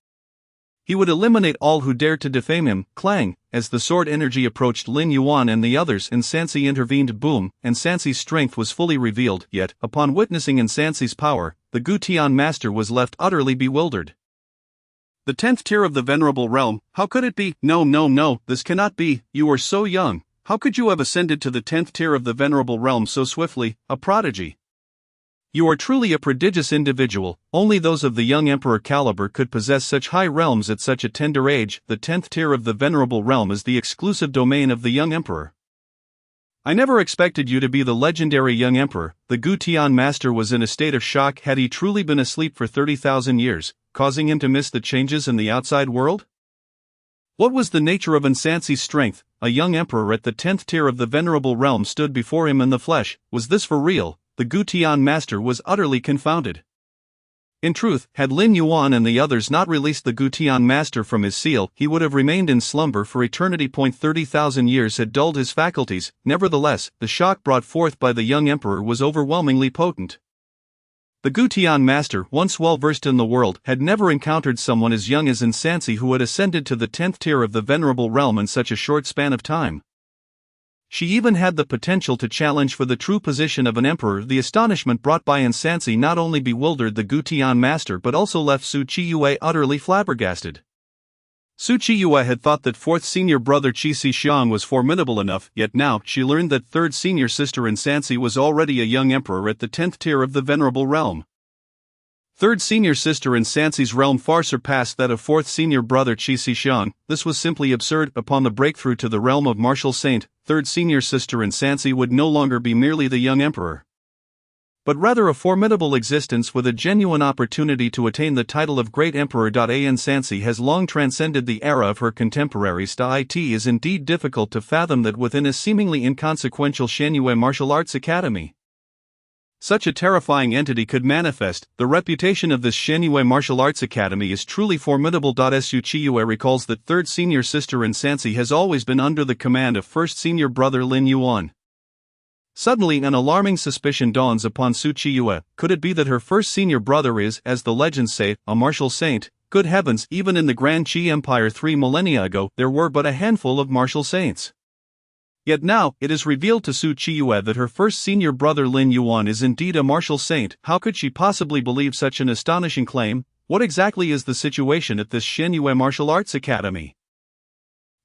He would eliminate all who dared to defame him. Clang! As the sword energy approached Lin Yuan and the others, Insansi intervened. Boom! Insansi's strength was fully revealed. Yet, upon witnessing Insansi's power, the Gu Tian Master was left utterly bewildered. The 10th tier of the Venerable Realm, how could it be? No, this cannot be. You are so young. How could you have ascended to the 10th tier of the Venerable Realm so swiftly? A prodigy. You are truly a prodigious individual. Only those of the young emperor caliber could possess such high realms at such a tender age. The 10th tier of the Venerable Realm is the exclusive domain of the young emperor. I never expected you to be the legendary young emperor. The Gu Tian Master was in a state of shock. Had he truly been asleep for 30,000 years, causing him to miss the changes in the outside world? What was the nature of Insansi's strength? A young emperor at the 10th tier of the Venerable Realm stood before him in the flesh. Was this for real? The Gu Tian Master was utterly confounded. In truth, had Lin Yuan and the others not released the Gu Tian Master from his seal, he would have remained in slumber for eternity. 30,000 years had dulled his faculties. Nevertheless, the shock brought forth by the young emperor was overwhelmingly potent. The Gu Tian Master, once well versed in the world, had never encountered someone as young as Insansi who had ascended to the 10th tier of the Venerable Realm in such a short span of time. She even had the potential to challenge for the true position of an emperor. The astonishment brought by Insansi not only bewildered the Gu Tian Master but also left Su Chiyue utterly flabbergasted. Su Chiyue had thought that fourth senior brother Qi Xiang was formidable enough, yet now she learned that third senior sister Insansi was already a young emperor at the 10th tier of the Venerable Realm. Third senior sister Insansi's realm far surpassed that of fourth senior brother Qi Xiang. This was simply absurd. Upon the breakthrough to the realm of martial saint, third senior sister Insansi would no longer be merely the young emperor, but rather a formidable existence with a genuine opportunity to attain the title of Great Emperor. Insansi has long transcended the era of her contemporaries. It is indeed difficult to fathom that within a seemingly inconsequential Xianyue Martial Arts Academy, such a terrifying entity could manifest. The reputation of this Xianyue Martial Arts Academy is truly formidable. Su Chiyue recalls that third senior sister Insansi has always been under the command of first senior brother Lin Yuan. Suddenly an alarming suspicion dawns upon Su Chiyue. Could it be that her first senior brother is, as the legends say, a martial saint? Good heavens, even in the Grand Qi Empire 3 millennia ago, there were but a handful of martial saints. Yet now, it is revealed to Su Chiyue that her first senior brother Lin Yuan is indeed a martial saint. How could she possibly believe such an astonishing claim? What exactly is the situation at this Xianyue Martial Arts Academy?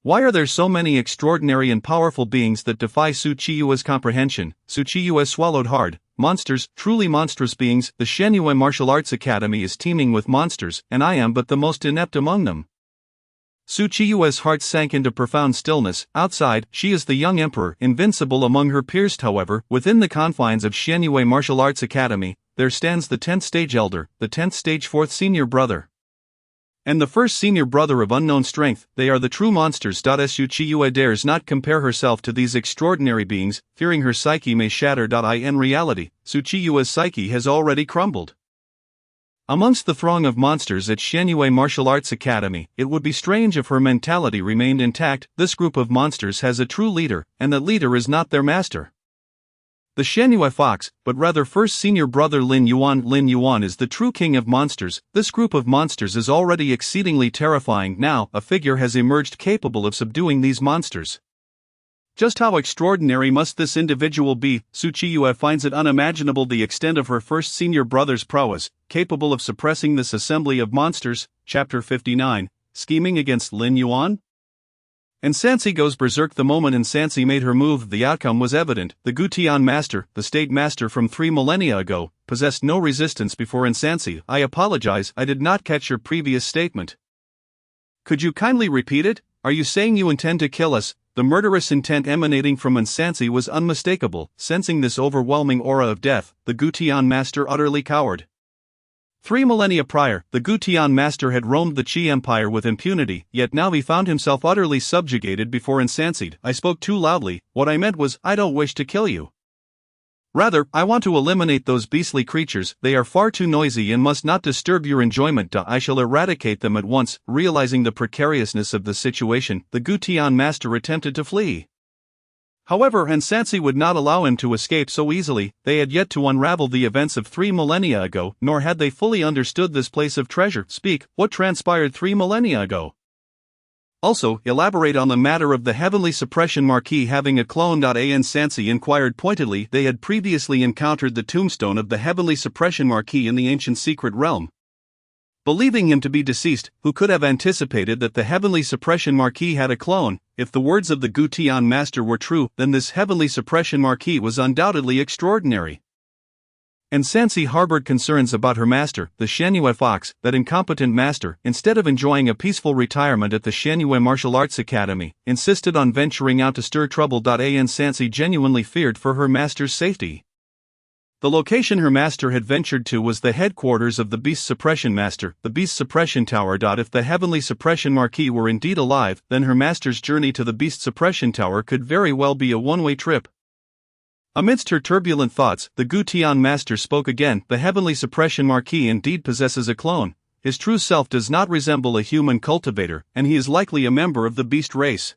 Why are there so many extraordinary and powerful beings that defy Su Chiyue's comprehension? Su Chiyue swallowed hard. Monsters, truly monstrous beings. The Xianyue Martial Arts Academy is teeming with monsters, and I am but the most inept among them. Su Chiyue's heart sank into profound stillness. Outside, she is the young emperor, invincible among her peers. However, within the confines of Xianyue Martial Arts Academy, there stands the 10th stage elder, the 10th stage fourth senior brother, and the first senior brother of unknown strength. They are the true monsters. Su Chiyue dares not compare herself to these extraordinary beings, fearing her psyche may shatter. In reality, Su Chiyue's psyche has already crumbled. Amongst the throng of monsters at Xianyue Martial Arts Academy, it would be strange if her mentality remained intact. This group of monsters has a true leader, and that leader is not their master, the Xianyue Fox, but rather first senior brother Lin Yuan. Lin Yuan is the true king of monsters. This group of monsters is already exceedingly terrifying. Now, a figure has emerged capable of subduing these monsters. Just how extraordinary must this individual be? Su Chiyue finds it unimaginable the extent of her first senior brother's prowess, capable of suppressing this assembly of monsters. Chapter 59, Scheming against Lin Yuan? Insansi goes berserk the moment Insansi made her move. The outcome was evident. The Gutian master, the state master from 3 millennia ago, possessed no resistance before Insansi. I apologize, I did not catch your previous statement. Could you kindly repeat it? Are you saying you intend to kill us? The murderous intent emanating from Insansi was unmistakable. Sensing this overwhelming aura of death, the Gutian master utterly cowered. 3 millennia prior, the Gutian master had roamed the Qi Empire with impunity, yet now he found himself utterly subjugated before Insansi. I spoke too loudly. What I meant was, I don't wish to kill you. Rather, I want to eliminate those beastly creatures. They are far too noisy and must not disturb your enjoyment. I shall eradicate them at once. Realizing the precariousness of the situation, the Gutian master attempted to flee. However, Insansi would not allow him to escape so easily. They had yet to unravel the events of 3 millennia ago, nor had they fully understood this place of treasure. Speak, what transpired 3 millennia ago? Also, elaborate on the matter of the Heavenly Suppression Marquis having a clone. Insansi inquired pointedly. They had previously encountered the tombstone of the Heavenly Suppression Marquis in the ancient secret realm. Believing him to be deceased, who could have anticipated that the Heavenly Suppression Marquis had a clone? If the words of the Gutian master were true, then this Heavenly Suppression Marquis was undoubtedly extraordinary. Insansi harbored concerns about her master, the Xianyue Fox. That incompetent master, instead of enjoying a peaceful retirement at the Xianyue Martial Arts Academy, insisted on venturing out to stir trouble. Insansi genuinely feared for her master's safety. The location her master had ventured to was the headquarters of the Beast Suppression Master, the Beast Suppression Tower. If the Heavenly Suppression Marquis were indeed alive, then her master's journey to the Beast Suppression Tower could very well be a one-way trip. Amidst her turbulent thoughts, the Gutian master spoke again. The Heavenly Suppression Marquis indeed possesses a clone. His true self does not resemble a human cultivator, and he is likely a member of the beast race.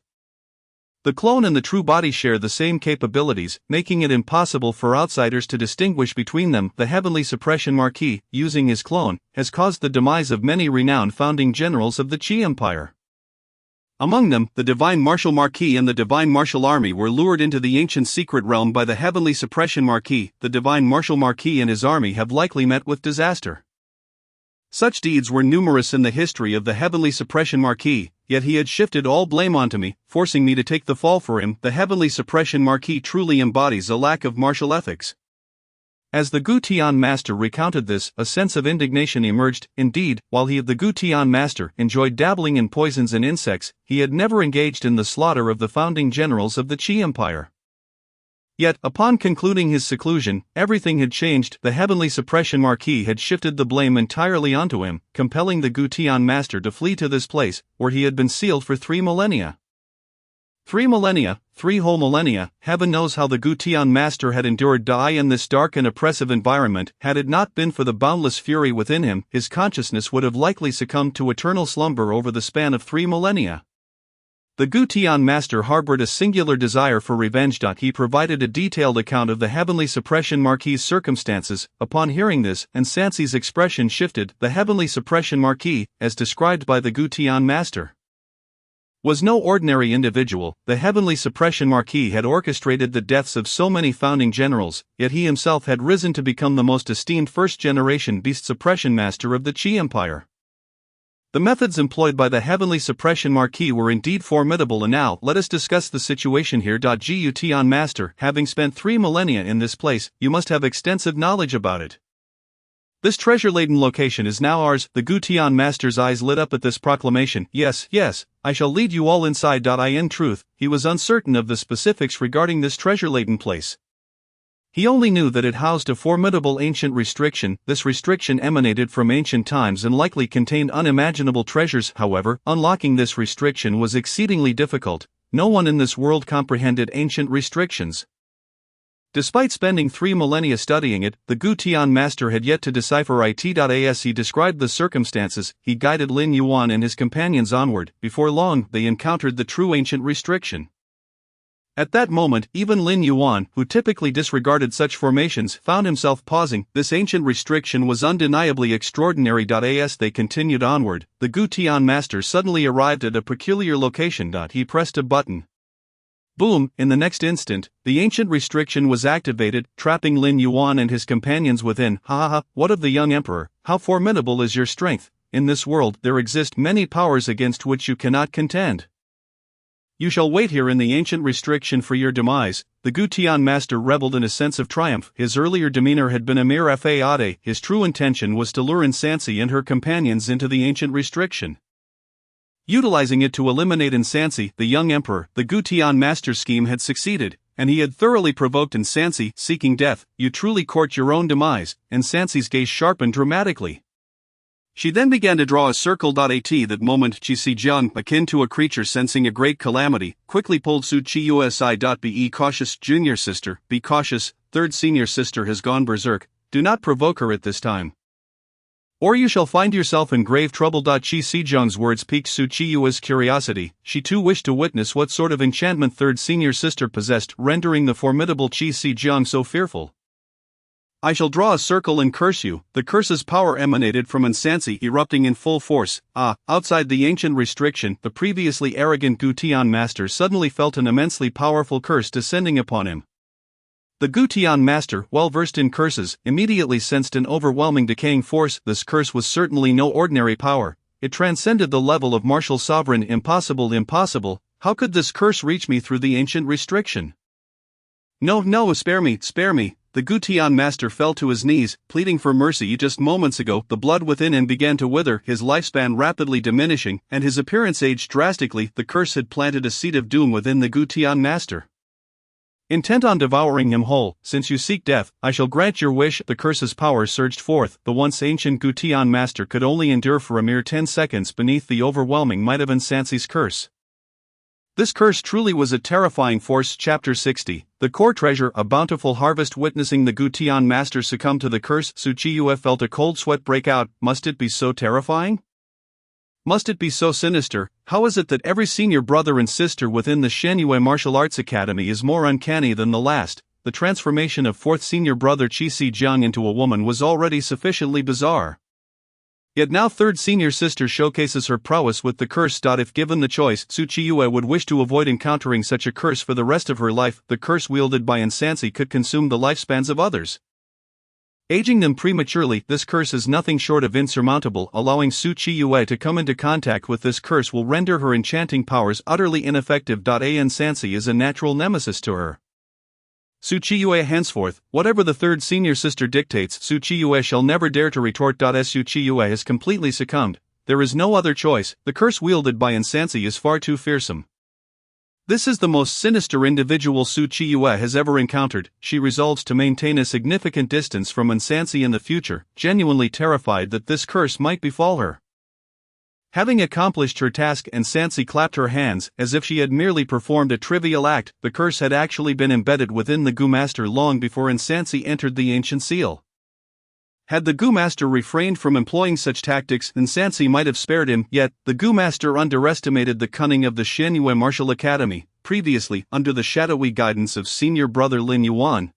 The clone and the true body share the same capabilities, making it impossible for outsiders to distinguish between them. The Heavenly Suppression Marquis, using his clone, has caused the demise of many renowned founding generals of the Qi Empire. Among them, the Divine Martial Marquis and the Divine Martial Army were lured into the ancient secret realm by the Heavenly Suppression Marquis. The Divine Martial Marquis and his army have likely met with disaster. Such deeds were numerous in the history of the Heavenly Suppression Marquis, yet he had shifted all blame onto me, forcing me to take the fall for him. The Heavenly Suppression Marquis truly embodies a lack of martial ethics. As the Gutian Master recounted this, a sense of indignation emerged. Indeed, while the Gutian Master enjoyed dabbling in poisons and insects, he had never engaged in the slaughter of the founding generals of the Qi Empire. Yet, upon concluding his seclusion, everything had changed. The Heavenly Suppression Marquis had shifted the blame entirely onto him, compelling the Gutian Master to flee to this place, where he had been sealed for 3 millennia. 3 millennia, 3 whole millennia. Heaven knows how the Gutian Master had endured die in this dark and oppressive environment. Had it not been for the boundless fury within him, his consciousness would have likely succumbed to eternal slumber over the span of 3 millennia. The Gutian Master harbored a singular desire for revenge. He provided a detailed account of the Heavenly Suppression Marquis' circumstances. Upon hearing this, Ansansi's expression shifted. The Heavenly Suppression Marquis, as described by the Gutian Master, was no ordinary individual. The Heavenly Suppression Marquis had orchestrated the deaths of so many founding generals, yet he himself had risen to become the most esteemed first-generation beast suppression master of the Qi Empire. The methods employed by the Heavenly Suppression Marquis were indeed formidable, and now let us discuss the situation here. Gutian Master, having spent 3 millennia in this place, you must have extensive knowledge about it. This treasure-laden location is now ours. The Gutian Master's eyes lit up at this proclamation. Yes, I shall lead you all inside. In truth, he was uncertain of the specifics regarding this treasure-laden place. He only knew that it housed a formidable ancient restriction. This restriction emanated from ancient times and likely contained unimaginable treasures. However, unlocking this restriction was exceedingly difficult. No one in this world comprehended ancient restrictions. Despite spending 3 millennia studying it, the Gutian Master had yet to decipher it. As he described the circumstances, he guided Lin Yuan and his companions onward. Before long, they encountered the true ancient restriction. At that moment, even Lin Yuan, who typically disregarded such formations, found himself pausing. This ancient restriction was undeniably extraordinary. As they continued onward, the Gutian Master suddenly arrived at a peculiar location. He pressed a button. Boom! In the next instant, the ancient restriction was activated, trapping Lin Yuan and his companions within. Ha! What of the young emperor? How formidable is your strength? In this world there exist many powers against which you cannot contend. You shall wait here in the ancient restriction for your demise. The Gutian Master reveled in a sense of triumph. His earlier demeanor had been a mere fade. His true intention was to lure Ansansi and her companions into the ancient restriction. Utilizing it to eliminate Ansansi, the young emperor, the Gutian Master's scheme had succeeded, and he had thoroughly provoked Ansansi, seeking death. You truly court your own demise. Ansansi's gaze sharpened dramatically. She then began to draw a circle. At that moment, Qi Zijiang, akin to a creature sensing a great calamity, quickly pulled Su Qiyu aside. Be cautious, junior sister, be cautious, third senior sister has gone berserk, do not provoke her at this time, or you shall find yourself in grave trouble. Qi Zijiang's words piqued Su Qiyua's curiosity. She too wished to witness what sort of enchantment third senior sister possessed, rendering the formidable Qi Zijiang so fearful. I shall draw a circle and curse you. The curse's power emanated from Ansansi, erupting in full force. Outside the ancient restriction, the previously arrogant Gutian Master suddenly felt an immensely powerful curse descending upon him. The Gutian Master, well versed in curses, immediately sensed an overwhelming decaying force. This curse was certainly no ordinary power. It transcended the level of martial sovereign. Impossible. How could this curse reach me through the ancient restriction? No, spare me. The Gutian Master fell to his knees, pleading for mercy. Just moments ago, the blood within him began to wither, his lifespan rapidly diminishing, and his appearance aged drastically. The curse had planted a seed of doom within the Gutian Master. Intent on devouring him whole, since you seek death, I shall grant your wish. The curse's power surged forth. The once ancient Gutian Master could only endure for a mere 10 seconds beneath the overwhelming might of Ansansi's curse. This curse truly was a terrifying force. Chapter 60. The core treasure, a bountiful harvest. Witnessing the Gutian Master succumb to the curse, Su Qiyu felt a cold sweat break out. Must it be so terrifying? Must it be so sinister? How is it that every senior brother and sister within the Shenyue Martial Arts Academy is more uncanny than the last? The transformation of fourth senior brother Qi Zijiang into a woman was already sufficiently bizarre. Yet now third senior sister showcases her prowess with the curse. If given the choice, Su Qiyu would wish to avoid encountering such a curse for the rest of her life. The curse wielded by Ansansi could consume the lifespans of others. Aging them prematurely, this curse is nothing short of insurmountable. Allowing Su Chiyue to come into contact with this curse will render her enchanting powers utterly ineffective. An Sansi is a natural nemesis to her. Su Chiyue henceforth, whatever the third senior sister dictates, Su Chiyue shall never dare to retort. As Su Chiyue has completely succumbed, there is no other choice. The curse wielded by Insansi is far too fearsome. This is the most sinister individual Su Chiyue has ever encountered. She resolves to maintain a significant distance from Insansi in the future, genuinely terrified that this curse might befall her. Having accomplished her task, Insansi clapped her hands as if she had merely performed a trivial act. The curse had actually been embedded within the Gu Master long before Insansi entered the ancient seal. Had the Gu Master refrained from employing such tactics, Insansi might have spared him, yet, the Gu Master underestimated the cunning of the Xianyue Martial Academy, previously, under the shadowy guidance of senior brother Lin Yuan.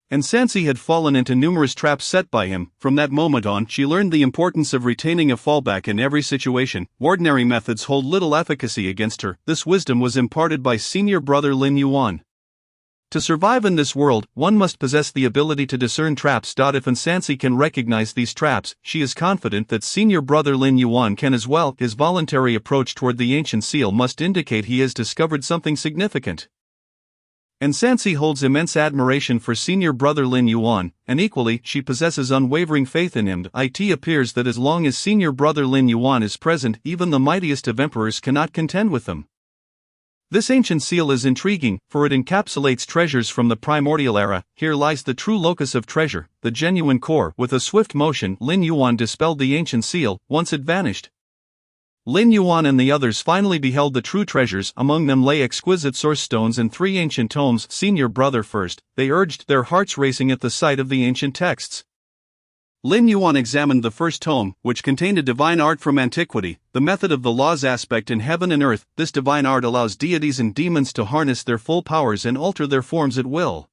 Insansi had fallen into numerous traps set by him. From that moment on, she learned the importance of retaining a fallback in every situation. Ordinary methods hold little efficacy against her. This wisdom was imparted by senior brother Lin Yuan. To survive in this world, one must possess the ability to discern traps. If Insansi can recognize these traps, she is confident that senior brother Lin Yuan can as well. His voluntary approach toward the ancient seal must indicate he has discovered something significant. Insansi holds immense admiration for senior brother Lin Yuan, and equally, she possesses unwavering faith in him. It appears that as long as senior brother Lin Yuan is present, even the mightiest of emperors cannot contend with them. This ancient seal is intriguing, for it encapsulates treasures from the primordial era. Here lies the true locus of treasure, the genuine core. With a swift motion, Lin Yuan dispelled the ancient seal. Once it vanished, Lin Yuan and the others finally beheld the true treasures. Among them lay exquisite source stones and 3 ancient tomes. Senior brother first, they urged, their hearts racing at the sight of the ancient texts. Lin Yuan examined the first tome, which contained a divine art from antiquity, the method of the law's aspect in heaven and earth. This divine art allows deities and demons to harness their full powers and alter their forms at will.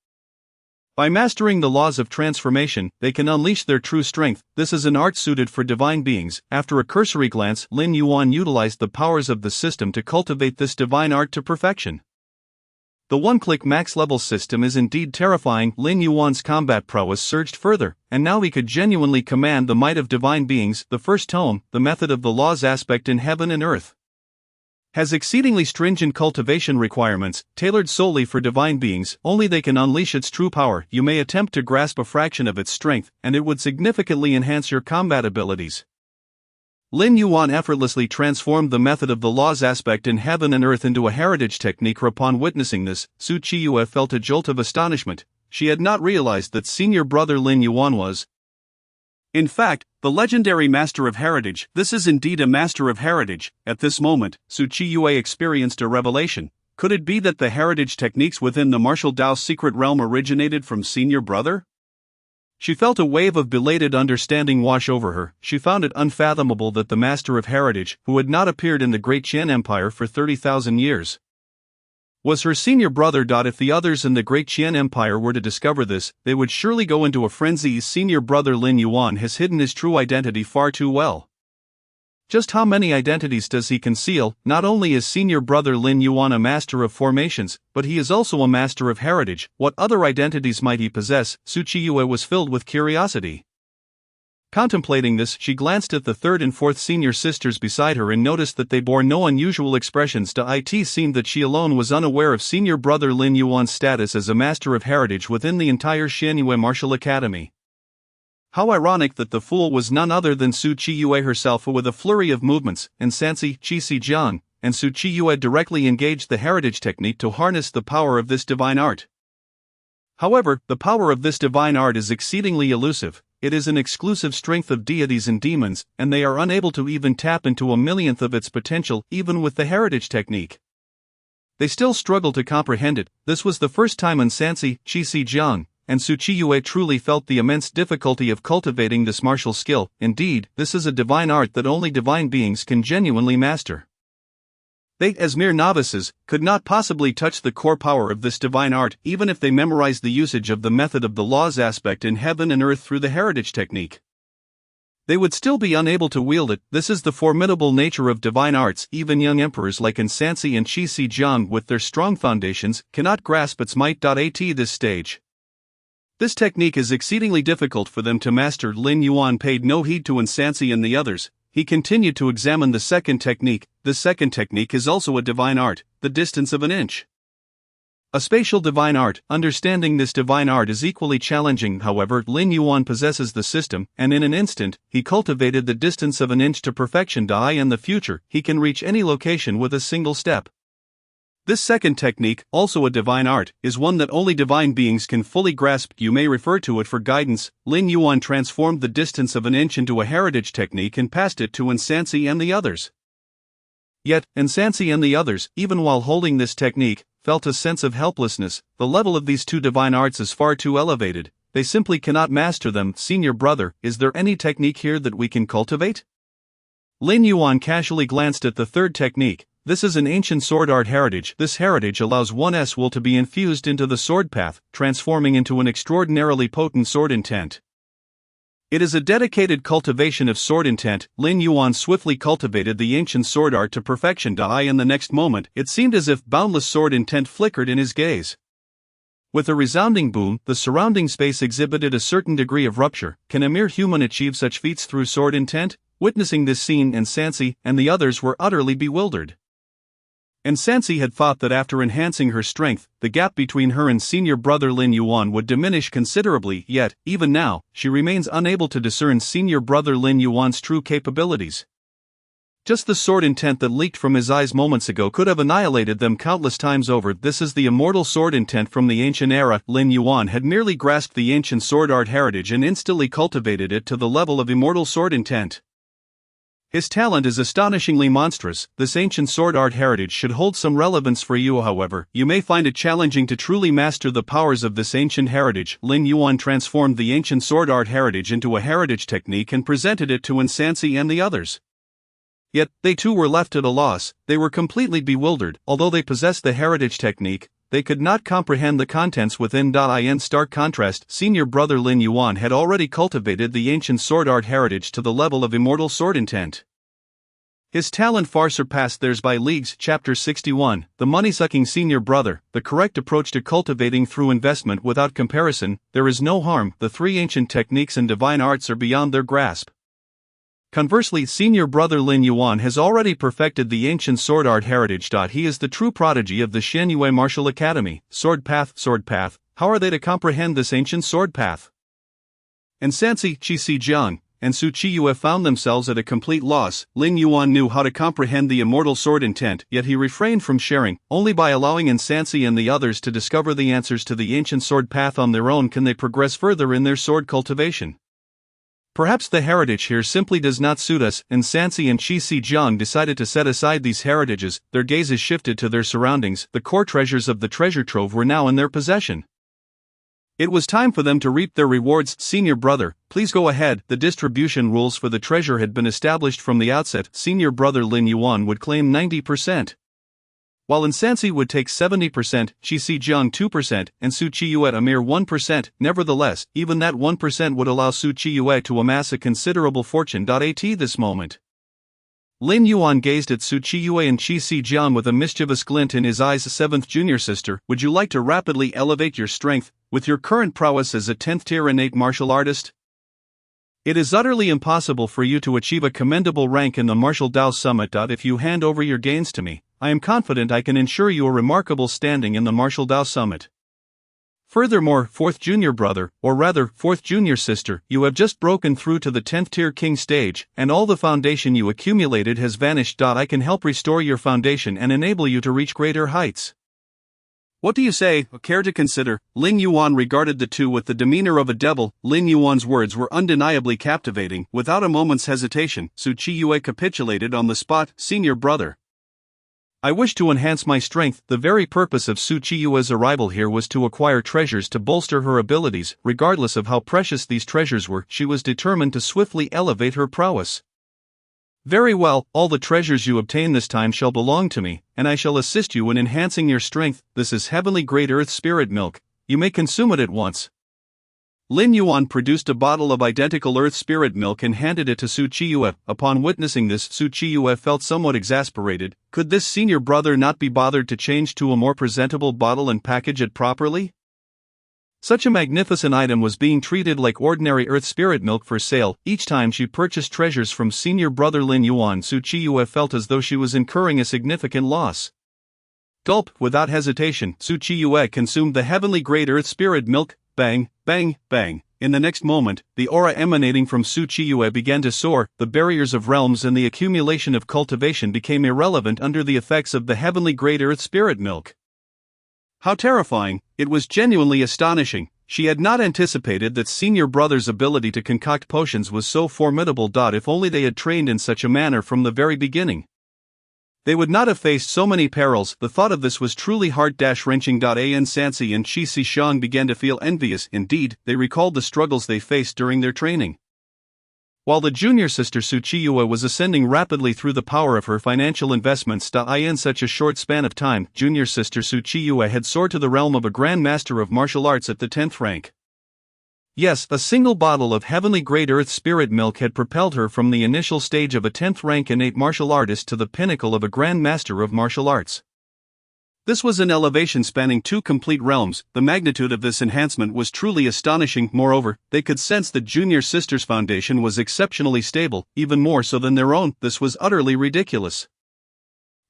By mastering the laws of transformation, they can unleash their true strength. This is an art suited for divine beings. After a cursory glance, Lin Yuan utilized the powers of the system to cultivate this divine art to perfection. The one-click max-level system is indeed terrifying. Lin Yuan's combat prowess surged further, and now he could genuinely command the might of divine beings. The first tome, the method of the law's aspect in heaven and earth, has exceedingly stringent cultivation requirements, tailored solely for divine beings. Only they can unleash its true power. You may attempt to grasp a fraction of its strength, and it would significantly enhance your combat abilities. Lin Yuan effortlessly transformed the method of the law's aspect in heaven and earth into a heritage technique. Upon witnessing this, Su Chiyue felt a jolt of astonishment. She had not realized that senior brother Lin Yuan was, in fact, the legendary master of heritage. This is indeed a master of heritage. At this moment, Su Chiyue experienced a revelation. Could it be that the heritage techniques within the martial Dao's secret realm originated from senior brother? She felt a wave of belated understanding wash over her. She found it unfathomable that the master of heritage, who had not appeared in the Great Qian Empire for 30,000 years, was her senior brother. If the others in the Great Qian Empire were to discover this, they would surely go into a frenzy. Senior brother Lin Yuan has hidden his true identity far too well. Just how many identities does he conceal? Not only is senior brother Lin Yuan a master of formations, but he is also a master of heritage. What other identities might he possess? Su Chiyue was filled with curiosity. Contemplating this, she glanced at the third and fourth senior sisters beside her and noticed that they bore no unusual expressions. It seemed that she alone was unaware of senior brother Lin Yuan's status as a master of heritage within the entire Xianyue Martial Academy. How ironic that the fool was none other than Su Chiyue herself, who with a flurry of movements, Insansi, Qi Jiang, and Su Chiyue directly engaged the heritage technique to harness the power of this divine art. However, the power of this divine art is exceedingly elusive. It is an exclusive strength of deities and demons, and they are unable to even tap into a millionth of its potential, even with the heritage technique. They still struggle to comprehend it. This was the first time Insansi, Qi Jiang, and Su Chiyue truly felt the immense difficulty of cultivating this martial skill. Indeed, this is a divine art that only divine beings can genuinely master. They, as mere novices, could not possibly touch the core power of this divine art, even if they memorized the usage of the method of the law's aspect in heaven and earth through the heritage technique. They would still be unable to wield it. This is the formidable nature of divine arts. Even young emperors like Insansi and Qi Jiang, with their strong foundations, cannot grasp its might. At this stage, This technique is exceedingly difficult for them to master. Lin Yuan paid no heed to Insansi and the others. He continued to examine the second technique. The second technique is also a divine art, the distance of an inch. A spatial divine art. Understanding this divine art is equally challenging. However, Lin Yuan possesses the system, and in an instant, he cultivated the distance of an inch to perfection. In the future, he can reach any location with a single step. This second technique, also a divine art, is one that only divine beings can fully grasp. You may refer to it for guidance. Lin Yuan transformed the distance of an inch into a heritage technique and passed it to Insansi and the others. Yet, Insansi and the others, even while holding this technique, felt a sense of helplessness. The level of these two divine arts is far too elevated. They simply cannot master them. Senior brother, is there any technique here that we can cultivate? Lin Yuan casually glanced at the third technique. This is an ancient sword art heritage. This heritage allows one's will to be infused into the sword path, transforming into an extraordinarily potent sword intent. It is a dedicated cultivation of sword intent. Lin Yuan swiftly cultivated the ancient sword art to perfection. In the next moment, it seemed as if boundless sword intent flickered in his gaze. With a resounding boom, the surrounding space exhibited a certain degree of rupture. Can a mere human achieve such feats through sword intent? Witnessing this scene, Insansi and the others were utterly bewildered. Insansi had thought that after enhancing her strength, the gap between her and senior brother Lin Yuan would diminish considerably, yet, even now, she remains unable to discern senior brother Lin Yuan's true capabilities. Just the sword intent that leaked from his eyes moments ago could have annihilated them countless times over. This is the immortal sword intent from the ancient era. Lin Yuan had merely grasped the ancient sword art heritage and instantly cultivated it to the level of immortal sword intent. His talent is astonishingly monstrous. This ancient sword art heritage should hold some relevance for you. However, you may find it challenging to truly master the powers of this ancient heritage. Lin Yuan transformed the ancient sword art heritage into a heritage technique and presented it to Insansi and the others. Yet, they too were left at a loss. They were completely bewildered. Although they possessed the heritage technique, they could not comprehend the contents within. In stark contrast, senior brother Lin Yuan had already cultivated the ancient sword art heritage to the level of immortal sword intent. His talent far surpassed theirs by leagues. Chapter 61, The Money-Sucking Senior Brother, the correct approach to cultivating through investment without comparison. There is no harm. The three ancient techniques and divine arts are beyond their grasp. Conversely, senior brother Lin Yuan has already perfected the ancient sword art heritage. He is the true prodigy of the Xianyue Martial Academy. Sword path. How are they to comprehend this ancient sword path? Insansi, Qi Zijiang, and Su Qiyue found themselves at a complete loss. Lin Yuan knew how to comprehend the immortal sword intent, yet he refrained from sharing. Only by allowing Insansi and the others to discover the answers to the ancient sword path on their own can they progress further in their sword cultivation. Perhaps the heritage here simply does not suit us. Insansi and Qi Zijiang decided to set aside these heritages. Their gazes shifted to their surroundings. The core treasures of the treasure trove were now in their possession. It was time for them to reap their rewards. Senior brother, please go ahead. The distribution rules for the treasure had been established from the outset. Senior brother Lin Yuan would claim 90%. While Insansi would take 70%, Qi Zijiang 2%, and Su Qiyue a mere 1%. Nevertheless, even that 1% would allow Su Qiyue to amass a considerable fortune. At this moment, Lin Yuan gazed at Su Qiyue and Qi Zijiang with a mischievous glint in his eyes. Seventh junior sister, would you like to rapidly elevate your strength with your current prowess as a 10th tier innate martial artist? It is utterly impossible for you to achieve a commendable rank in the Martial Dao Summit. If you hand over your gains to me, I am confident I can ensure you a remarkable standing in the Martial Dao Summit. Furthermore, fourth junior brother, or rather, fourth junior sister, you have just broken through to the 10th tier king stage, and all the foundation you accumulated has vanished. I can help restore your foundation and enable you to reach greater heights. What do you say? Care to consider? Lin Yuan regarded the two with the demeanor of a devil. Lin Yuan's words were undeniably captivating. Without a moment's hesitation, Su Qiyue capitulated on the spot. Senior brother, I wish to enhance my strength. The very purpose of Su Qiyue's arrival here was to acquire treasures to bolster her abilities. Regardless of how precious these treasures were, she was determined to swiftly elevate her prowess. Very well, all the treasures you obtain this time shall belong to me, and I shall assist you in enhancing your strength. This is heavenly great earth spirit milk. You may consume it at once. Lin Yuan produced a bottle of identical earth spirit milk and handed it to Su Qiyue. Upon witnessing this, Su Qiyue felt somewhat exasperated. Could this senior brother not be bothered to change to a more presentable bottle and package it properly? Such a magnificent item was being treated like ordinary earth spirit milk for sale. Each time she purchased treasures from senior brother Lin Yuan, Su Qiyue felt as though she was incurring a significant loss. Gulp, without hesitation, Su Qiyue consumed the heavenly grade earth spirit milk. Bang, bang, bang. In the next moment, the aura emanating from Su Qiyue began to soar, the barriers of realms and the accumulation of cultivation became irrelevant under the effects of the heavenly grade earth spirit milk. How terrifying! It was genuinely astonishing. She had not anticipated that senior brother's ability to concoct potions was so formidable. If only they had trained in such a manner from the very beginning, they would not have faced so many perils. The thought of this was truly heart-wrenching. An Sansi and Qi Shang began to feel envious. Indeed, they recalled the struggles they faced during their training. While the junior sister Su Qiyue was ascending rapidly through the power of her financial investments. In such a short span of time, junior sister Su Qiyue had soared to the realm of a Grand Master of Martial Arts at the 10th rank. Yes, a single bottle of heavenly grade earth spirit milk had propelled her from the initial stage of a 10th rank innate martial artist to the pinnacle of a Grand Master of Martial Arts. This was an elevation spanning 2 complete realms. The magnitude of this enhancement was truly astonishing. Moreover, they could sense that junior sister's foundation was exceptionally stable, even more so than their own. This was utterly ridiculous.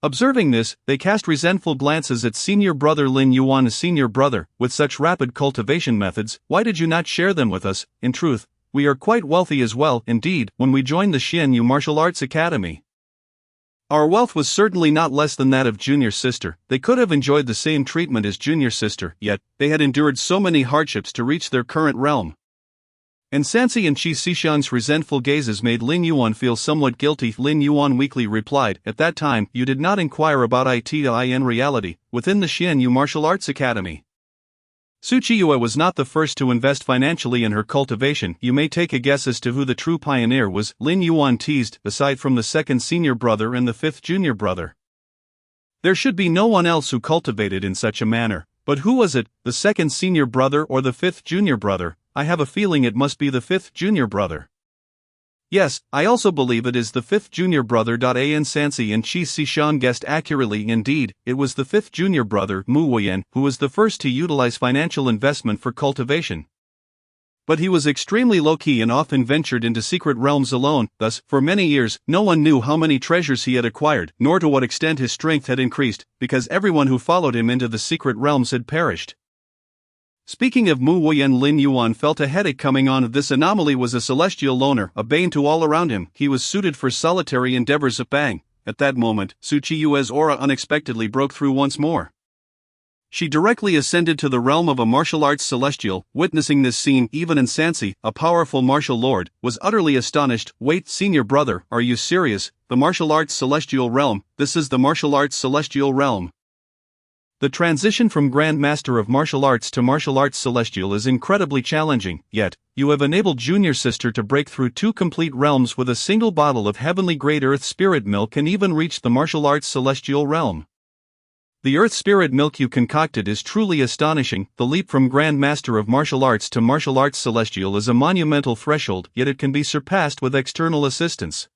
Observing this, they cast resentful glances at senior brother Lin Yuan. Senior brother, with such rapid cultivation methods, why did you not share them with us? In truth, we are quite wealthy as well. Indeed, when we joined the Xianyu Martial Arts Academy, our wealth was certainly not less than that of junior sister. They could have enjoyed the same treatment as junior sister, yet they had endured so many hardships to reach their current realm. And Sansi and Qi Shang's resentful gazes made Lin Yuan feel somewhat guilty. Lin Yuan weakly replied, "At that time, you did not inquire about it in reality, within the Xianyu Martial Arts Academy. Su Qiyue was not the first to invest financially in her cultivation. You may take a guess as to who the true pioneer was," Lin Yuan teased, "aside from the 2nd senior brother and the 5th junior brother. There should be no one else who cultivated in such a manner. But who was it, the 2nd senior brother or the 5th junior brother? I have a feeling it must be the 5th junior brother." "Yes, I also believe it is the 5th junior brother." An Sansi and Qi Shang guessed accurately. Indeed, it was the 5th junior brother, Mu Wuyan, who was the first to utilize financial investment for cultivation. But he was extremely low-key and often ventured into secret realms alone. Thus, for many years, no one knew how many treasures he had acquired, nor to what extent his strength had increased, because everyone who followed him into the secret realms had perished. Speaking of Mu Wuyan, Lin Yuan felt a headache coming on. This anomaly was a celestial loner, a bane to all around him. He was suited for solitary endeavors. Bang! At that moment, Su Qiyue's aura unexpectedly broke through once more. She directly ascended to the realm of a martial arts celestial. Witnessing this scene, even An Sansi, a powerful martial lord, was utterly astonished. "Wait, senior brother, are you serious? The martial arts celestial realm, this is the martial arts celestial realm." The transition from Grand Master of Martial Arts to Martial Arts Celestial is incredibly challenging, yet, you have enabled junior sister to break through 2 complete realms with a single bottle of heavenly grade earth spirit milk and even reach the Martial Arts Celestial realm. The earth spirit milk you concocted is truly astonishing. The leap from Grand Master of Martial Arts to Martial Arts Celestial is a monumental threshold, yet it can be surpassed with external assistance.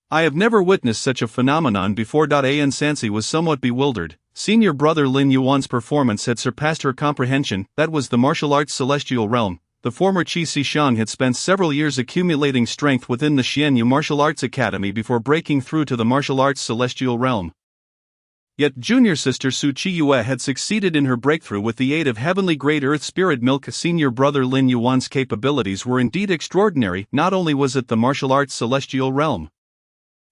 I have never witnessed such a phenomenon before. An Sansi was somewhat bewildered. Senior brother Lin Yuan's performance had surpassed her comprehension. That was the martial arts celestial realm. The former Qi Shang had spent several years accumulating strength within the Xianyu Martial Arts Academy before breaking through to the martial arts celestial realm. Yet junior sister Su Qiyue had succeeded in her breakthrough with the aid of heavenly grade earth spirit milk. Senior brother Lin Yuan's capabilities were indeed extraordinary. Not only was it the martial arts celestial realm,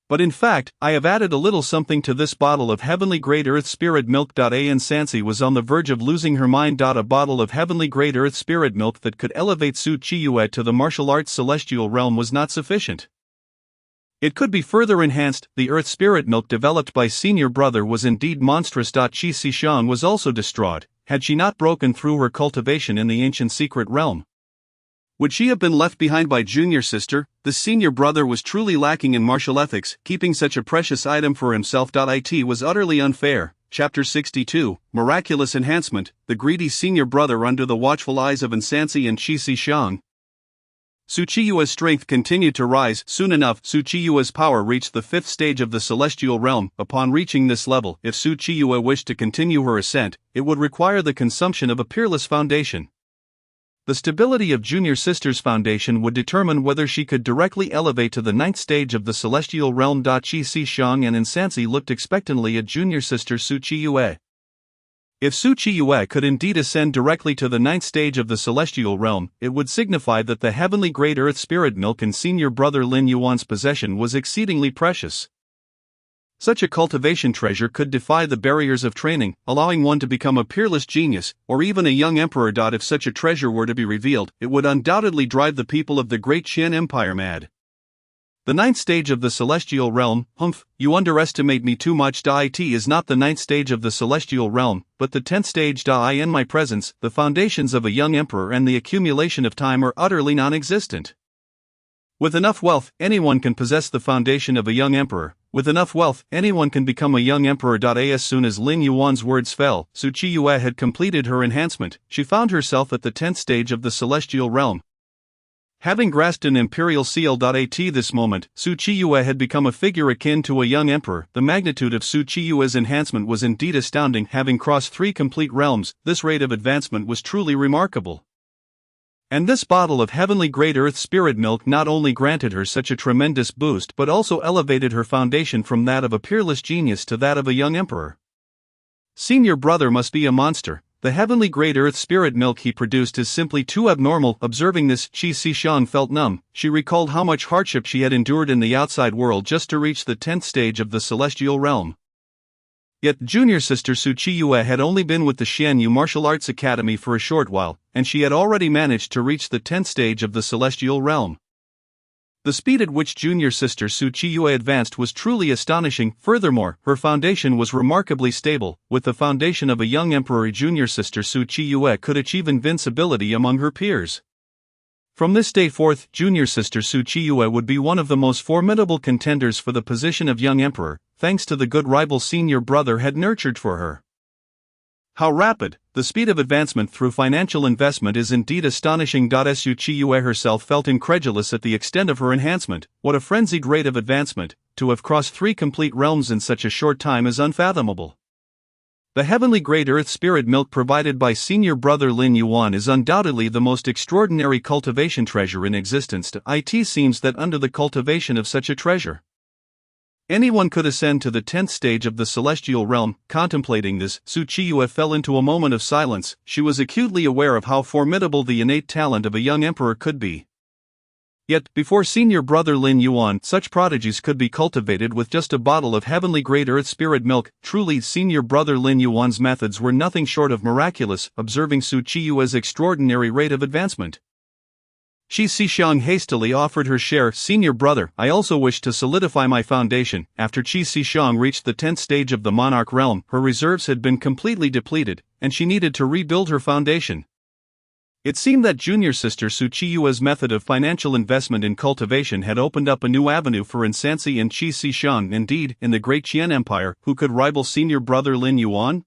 but in fact, I have added a little something to this bottle of heavenly grade earth spirit milk. An Sansi was on the verge of losing her mind. A bottle of heavenly grade earth spirit milk that could elevate Su Qiyue to the martial arts celestial realm was not sufficient. It could be further enhanced. The earth spirit milk developed by senior brother was indeed monstrous. Qi Shang was also distraught. Had she not broken through her cultivation in the ancient secret realm, would she have been left behind by junior sister? The senior brother was truly lacking in martial ethics. Keeping such a precious item for himself. It was utterly unfair. Chapter 62, Miraculous Enhancement. The greedy senior brother under the watchful eyes of An Sansi and Qi Shang. Su Qiyue's strength continued to rise. Soon enough, Su Qiyue's power reached the 5th stage of the celestial realm. Upon reaching this level, if Su Qiyue wished to continue her ascent, it would require the consumption of a peerless foundation. The stability of junior sister's foundation would determine whether she could directly elevate to the ninth stage of the celestial realm. Qi Shang and Insansi looked expectantly at junior sister Su Qiyue. If Su Qiyue could indeed ascend directly to the ninth stage of the celestial realm, it would signify that the heavenly great earth spirit milk in senior brother Lin Yuan's possession was exceedingly precious. Such a cultivation treasure could defy the barriers of training, allowing one to become a peerless genius, or even a young emperor. If such a treasure were to be revealed, it would undoubtedly drive the people of the Great Qian Empire mad. The ninth stage of the celestial realm, humph, you underestimate me too much. It is not the ninth stage of the celestial realm, but the 10th stage. In my presence, the foundations of a young emperor and the accumulation of time are utterly non-existent. With enough wealth, anyone can possess the foundation of a young emperor. With enough wealth, anyone can become a young emperor. As soon as Lin Yuan's words fell, Su Qiyue had completed her enhancement. She found herself at the 10th stage of the celestial realm. Having grasped an imperial seal. At this moment, Su Qiyue had become a figure akin to a young emperor. The magnitude of Su Qiyue's enhancement was indeed astounding. Having crossed 3 complete realms, this rate of advancement was truly remarkable. And this bottle of heavenly great earth spirit milk not only granted her such a tremendous boost but also elevated her foundation from that of a peerless genius to that of a young emperor. Senior brother must be a monster. The heavenly great earth spirit milk he produced is simply too abnormal. Observing this, Qi Shang felt numb. She recalled how much hardship she had endured in the outside world just to reach the 10th stage of the celestial realm. Yet junior sister Su Qiyue had only been with the Xianyu Martial Arts Academy for a short while, and she had already managed to reach the 10th stage of the celestial realm. The speed at which junior sister Su Qiyue advanced was truly astonishing. Furthermore, her foundation was remarkably stable. With the foundation of a young emperor, junior sister Su Qiyue could achieve invincibility among her peers. From this day forth, junior sister Su Qiyue would be one of the most formidable contenders for the position of young emperor, thanks to the good rival senior brother had nurtured for her. How rapid! The speed of advancement through financial investment is indeed astonishing. Su Qiyue herself felt incredulous at the extent of her enhancement. What a frenzied rate of advancement! To have crossed 3 complete realms in such a short time is unfathomable. The heavenly great earth spirit milk provided by senior brother Lin Yuan is undoubtedly the most extraordinary cultivation treasure in existence. It seems that under the cultivation of such a treasure, anyone could ascend to the 10th stage of the celestial realm. Contemplating this, Su Qiyue fell into a moment of silence. She was acutely aware of how formidable the innate talent of a young emperor could be. Yet, before senior brother Lin Yuan, such prodigies could be cultivated with just a bottle of heavenly great earth spirit milk. Truly, senior brother Lin Yuan's methods were nothing short of miraculous. Observing Su Qiyue's extraordinary rate of advancement, Qi Shang hastily offered her share. Senior brother, I also wish to solidify my foundation. After Qi Shang reached the 10th stage of the monarch realm, her reserves had been completely depleted, and she needed to rebuild her foundation. It seemed that junior sister Su Qiyue's method of financial investment in cultivation had opened up a new avenue for Insansi and Qi Shang. Indeed, in the Great Qian Empire, who could rival senior brother Lin Yuan?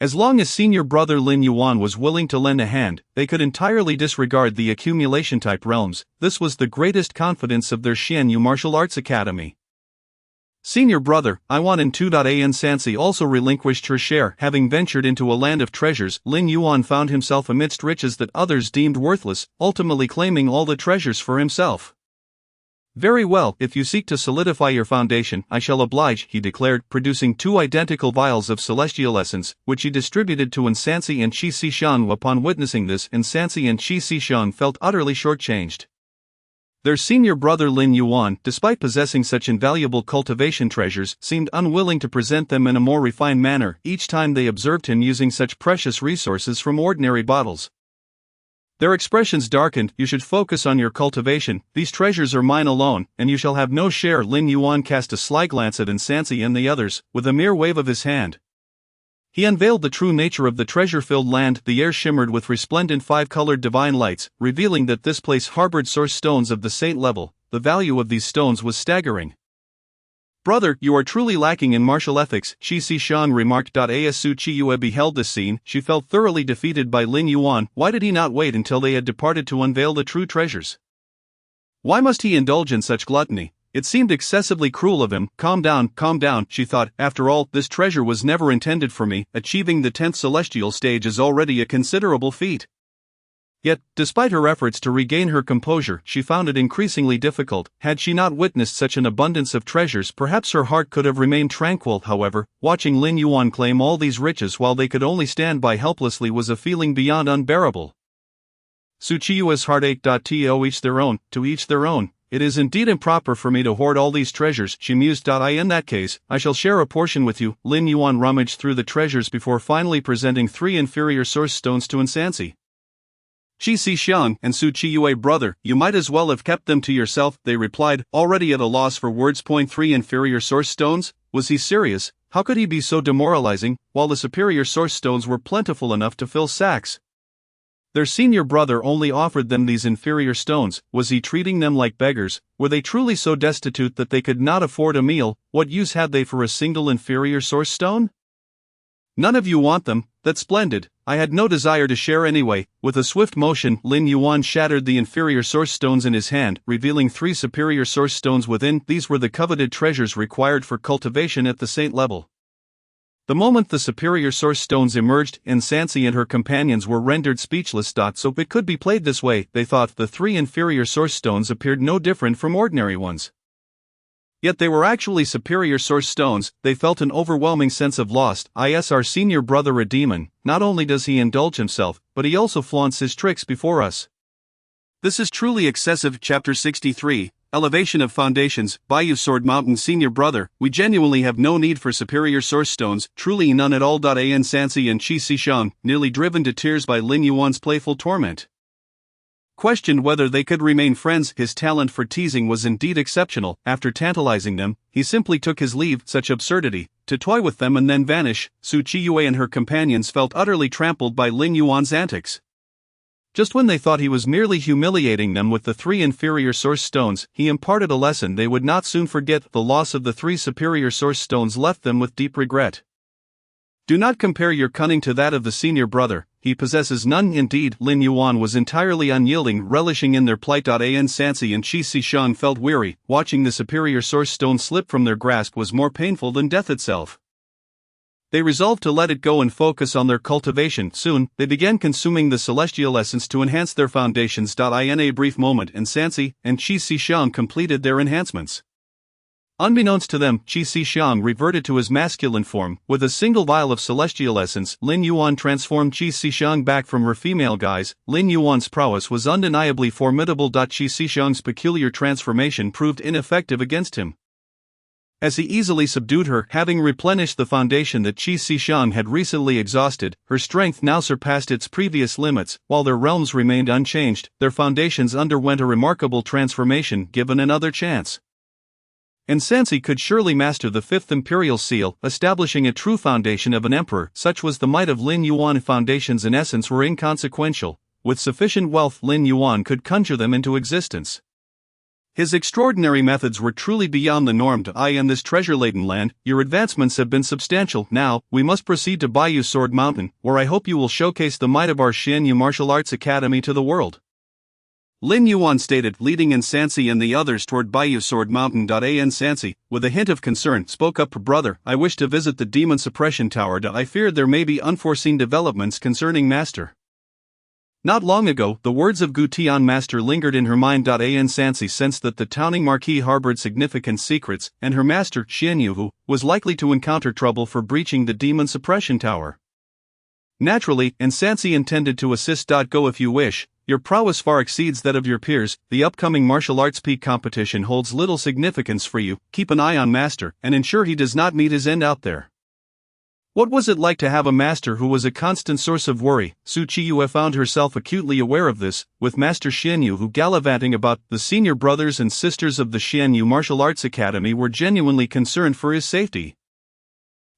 As long as senior brother Lin Yuan was willing to lend a hand, they could entirely disregard the accumulation-type realms. This was the greatest confidence of their Xianyu Martial Arts Academy. Senior brother, I want in 2. Insansi also relinquished her share. Having ventured into a land of treasures, Lin Yuan found himself amidst riches that others deemed worthless, ultimately claiming all the treasures for himself. Very well, if you seek to solidify your foundation, I shall oblige, he declared, producing 2 identical vials of celestial essence, which he distributed to Insansi and Qi Shang. Upon witnessing this, Insansi and Qi Shang felt utterly shortchanged. Their senior brother Lin Yuan, despite possessing such invaluable cultivation treasures, seemed unwilling to present them in a more refined manner each time they observed him using such precious resources from ordinary bottles. Their expressions darkened. You should focus on your cultivation. These treasures are mine alone, and you shall have no share. Lin Yuan cast a sly glance at Insansi and the others, with a mere wave of his hand. He unveiled the true nature of the treasure-filled land. The air shimmered with resplendent 5-colored divine lights, revealing that this place harbored source stones of the saint level. The value of these stones was staggering. Brother, you are truly lacking in martial ethics, Qi Shang remarked. As Su Qiyue beheld this scene, she felt thoroughly defeated by Lin Yuan. Why did he not wait until they had departed to unveil the true treasures? Why must he indulge in such gluttony? It seemed excessively cruel of him. Calm down, she thought. After all, this treasure was never intended for me. Achieving the 10th celestial stage is already a considerable feat. Yet, despite her efforts to regain her composure, she found it increasingly difficult. Had she not witnessed such an abundance of treasures, perhaps her heart could have remained tranquil. However, watching Lin Yuan claim all these riches while they could only stand by helplessly was a feeling beyond unbearable. Su Chiyue's heartache. To each their own, to each their own. It is indeed improper for me to hoard all these treasures, she mused. In that case, I shall share a portion with you. Lin Yuan rummaged through the treasures before finally presenting 3 inferior source stones to Insansi. Qi Xiang and Su Chiyue, brother, you might as well have kept them to yourself, they replied, already at a loss for words. 3 inferior source stones? Was he serious? How could he be so demoralizing, while the superior source stones were plentiful enough to fill sacks? Their senior brother only offered them these inferior stones. Was he treating them like beggars? Were they truly so destitute that they could not afford a meal? What use had they for a single inferior source stone? None of you want them? That's splendid. I had no desire to share anyway. With a swift motion, Lin Yuan shattered the inferior source stones in his hand, revealing 3 superior source stones within. These were the coveted treasures required for cultivation at the saint level. The moment the superior source stones emerged, Insansi and her companions were rendered speechless. So it could be played this way, they thought. The 3 inferior source stones appeared no different from ordinary ones. Yet they were actually superior source stones. They felt an overwhelming sense of loss. Our senior brother a demon. Not only does he indulge himself, but he also flaunts his tricks before us. This is truly excessive. Chapter 63. Elevation of Foundations. Bayou Sword Mountain, senior brother, we genuinely have no need for superior source stones, truly none at all. Insansi and Qi Xiang, nearly driven to tears by Lin Yuan's playful torment, questioned whether they could remain friends. His talent for teasing was indeed exceptional. After tantalizing them, he simply took his leave. Such absurdity, to toy with them and then vanish. Su Chiyue and her companions felt utterly trampled by Lin Yuan's antics. Just when they thought he was merely humiliating them with the 3 inferior source stones, he imparted a lesson they would not soon forget. The loss of the 3 superior source stones left them with deep regret. Do not compare your cunning to that of the senior brother, he possesses none. Indeed, Lin Yuan was entirely unyielding, relishing in their plight. Insansi and Qi Xiang felt weary. Watching the superior source stone slip from their grasp was more painful than death itself. They resolved to let it go and focus on their cultivation. Soon, they began consuming the celestial essence to enhance their foundations. In a brief moment, Insansi and Qi Xiang completed their enhancements. Unbeknownst to them, Qi Xiang reverted to his masculine form. With a single vial of celestial essence, Lin Yuan transformed Qi Xiang back from her female guise. Lin Yuan's prowess was undeniably formidable. Qi Xiang's peculiar transformation proved ineffective against him, as he easily subdued her. Having replenished the foundation that Qi Xiang had recently exhausted, her strength now surpassed its previous limits. While their realms remained unchanged, their foundations underwent a remarkable transformation. Given another chance, Insansi could surely master the 5th imperial seal, establishing a true foundation of an emperor. Such was the might of Lin Yuan. Foundations in essence were inconsequential. With sufficient wealth, Lin Yuan could conjure them into existence. His extraordinary methods were truly beyond the norm. In this treasure-laden land, your advancements have been substantial. Now, we must proceed to Bayou Sword Mountain, where I hope you will showcase the might of our Xianyu Martial Arts Academy to the world. Lin Yuan stated, leading Insansi and the others toward Bayou Sword Mountain. Insansi, with a hint of concern, spoke up, brother, I wish to visit the Demon Suppression Tower. I fear there may be unforeseen developments concerning Master. Not long ago, the words of Gu Tian Master lingered in her mind. Insansi sensed that the Towning Marquis harbored significant secrets, and her master, Xianyu, was likely to encounter trouble for breaching the Demon Suppression Tower. Naturally, Insansi intended to assist. Go if you wish. Your prowess far exceeds that of your peers. The upcoming martial arts peak competition holds little significance for you. Keep an eye on Master, and ensure he does not meet his end out there. What was it like to have a master who was a constant source of worry? Su Chiyue found herself acutely aware of this, with Master Xianyu gallivanting about. The senior brothers and sisters of the Xianyu Martial Arts Academy were genuinely concerned for his safety.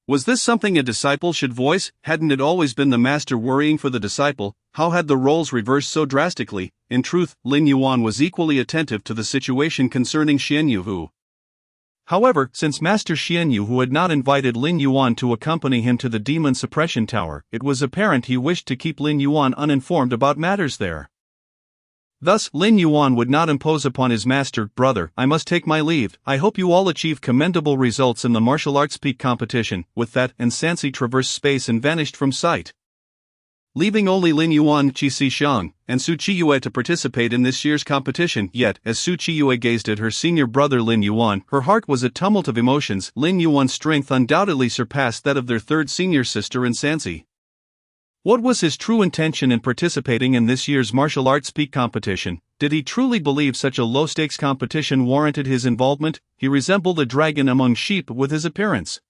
Was this something a disciple should voice? Hadn't it always been the master worrying for the disciple? How had the roles reversed so drastically? In truth, Lin Yuan was equally attentive to the situation concerning Xianyu. However, since Master Xianyu had not invited Lin Yuan to accompany him to the Demon Suppression Tower, it was apparent he wished to keep Lin Yuan uninformed about matters there. Thus, Lin Yuan would not impose upon his master. Brother, I must take my leave. I hope you all achieve commendable results in the martial arts peak competition. With that, Insansi traversed space and vanished from sight. leaving only Lin Yuan, Qi Xixiang, and Su Qiyue to participate in this year's competition. Yet, as Su Qiyue gazed at her senior brother Lin Yuan, her heart was a tumult of emotions. Lin Yuan's strength undoubtedly surpassed that of their third senior sister in Sanxi. What was his true intention in participating in this year's martial arts peak competition? Did he truly believe such a low-stakes competition warranted his involvement? He resembled a dragon among sheep with his appearance.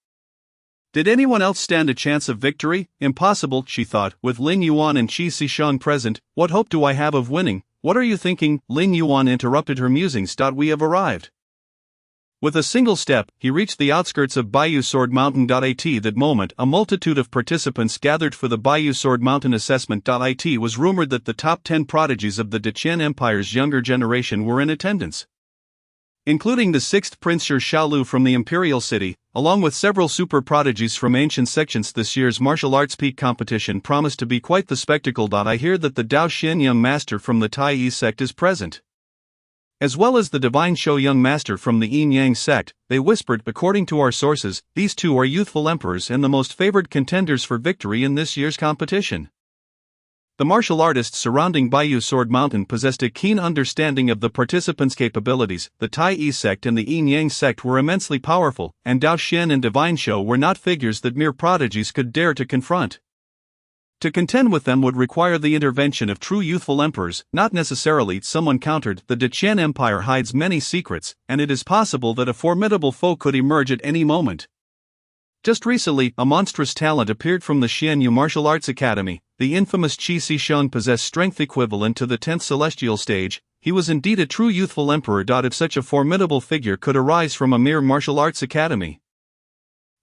Did anyone else stand a chance of victory? Impossible, she thought, with Lin Yuan and Qi Xixiang present. What hope do I have of winning? What are you thinking? Lin Yuan interrupted her musings. We have arrived. With a single step, he reached the outskirts of Baiyu Sword Mountain. At that moment, a multitude of participants gathered for the Baiyu Sword Mountain assessment. It was rumored that the top 10 prodigies of the Deqian Empire's younger generation were in attendance, including the 6th Prince Shi Xiaolu from the Imperial City, along with several super prodigies from ancient sections. This year's martial arts peak competition promised to be quite the spectacle. I hear that the Dao Xian young master from the Tai Yi sect is present, as well as the Divine Shou young master from the Yin Yang sect. They whispered. According to our sources, these two are youthful emperors and the most favored contenders for victory in this year's competition. The martial artists surrounding Baiyu Sword Mountain possessed a keen understanding of the participants' capabilities. The Tai Yi sect and the Yin Yang sect were immensely powerful, and Dao Xian and Divine Shou were not figures that mere prodigies could dare to confront. To contend with them would require the intervention of true youthful emperors, not necessarily. Someone countered. The Deqian Empire hides many secrets, and it is possible that a formidable foe could emerge at any moment. Just recently, a monstrous talent appeared from the Xianyu Martial Arts Academy. The infamous Qi Xixiang possessed strength equivalent to the 10th celestial stage. He was indeed a true youthful emperor. If such a formidable figure could arise from a mere martial arts academy,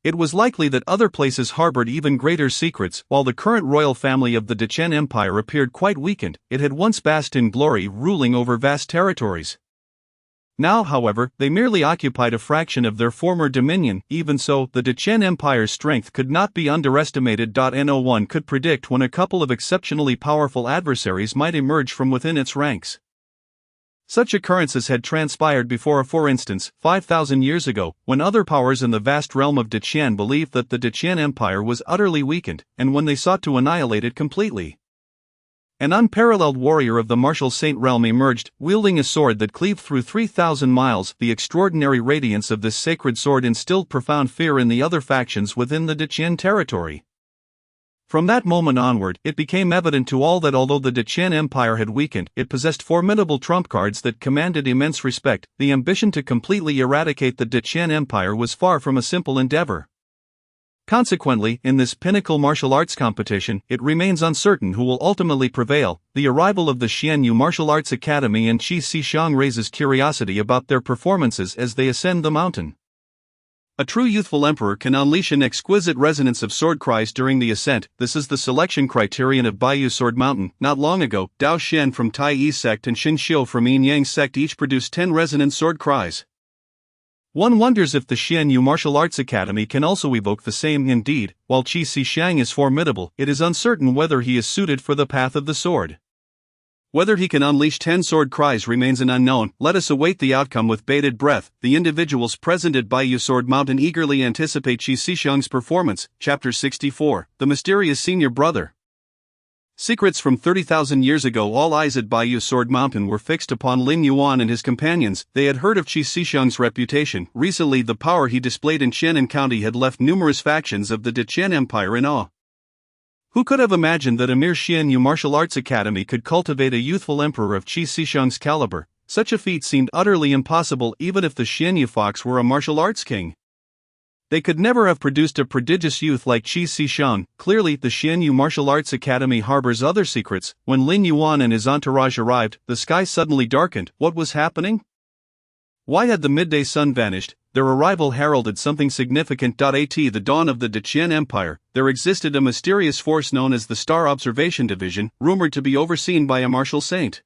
it was likely that other places harbored even greater secrets. While the current royal family of the Deqian Empire appeared quite weakened, it had once basked in glory, ruling over vast territories. Now, however, they merely occupied a fraction of their former dominion. Even so, the Deqian Empire's strength could not be underestimated. No one could predict when a couple of exceptionally powerful adversaries might emerge from within its ranks. Such occurrences had transpired before. For instance, 5,000 years ago, when other powers in the vast realm of Deqian believed that the Deqian Empire was utterly weakened, and when they sought to annihilate it completely. An unparalleled warrior of the martial saint realm emerged, wielding a sword that cleaved through 3,000 miles. The extraordinary radiance of this sacred sword instilled profound fear in the other factions within the Deqian territory. From that moment onward, it became evident to all that although the Deqian Empire had weakened, it possessed formidable trump cards that commanded immense respect. The ambition to completely eradicate the Deqian Empire was far from a simple endeavor. Consequently, in this pinnacle martial arts competition, it remains uncertain who will ultimately prevail. The arrival of the Xianyu Martial Arts Academy and Qi Xixiang raises curiosity about their performances as they ascend the mountain. A true youthful emperor can unleash an exquisite resonance of sword cries during the ascent. This is the selection criterion of Baiyu Sword Mountain. Not long ago, Dao Xian from Tai Yi sect and Xin Xiu from Yin Yang sect each produced 10 resonant sword cries. One wonders if the Xianyu Martial Arts Academy can also evoke the same. Indeed, while Qi Xixiang is formidable, it is uncertain whether he is suited for the path of the sword. Whether he can unleash 10 sword cries remains an unknown. Let us await the outcome with bated breath. The individuals present at Baiyu Sword Mountain eagerly anticipate Qi Xixiang's performance. Chapter 64, The Mysterious Senior Brother. Secrets from 30,000 years ago. All eyes at Baiyu Sword Mountain were fixed upon Lin Yuan and his companions. They had heard of Qi Xixiang's reputation. Recently, the power he displayed in Qianan County had left numerous factions of the Deqian Empire in awe. Who could have imagined that a mere Xianyu Martial Arts Academy could cultivate a youthful emperor of Qi Xixiang's caliber? Such a feat seemed utterly impossible even if the Xianyu Fox were a martial arts king. They could never have produced a prodigious youth like Qi Xixiang. Clearly, the Xianyu Martial Arts Academy harbors other secrets. When Lin Yuan and his entourage arrived, the sky suddenly darkened. What was happening? Why had the midday sun vanished? Their arrival heralded something significant. At the dawn of the Deqian Empire, there existed a mysterious force known as the Star Observation Division, rumored to be overseen by a martial saint.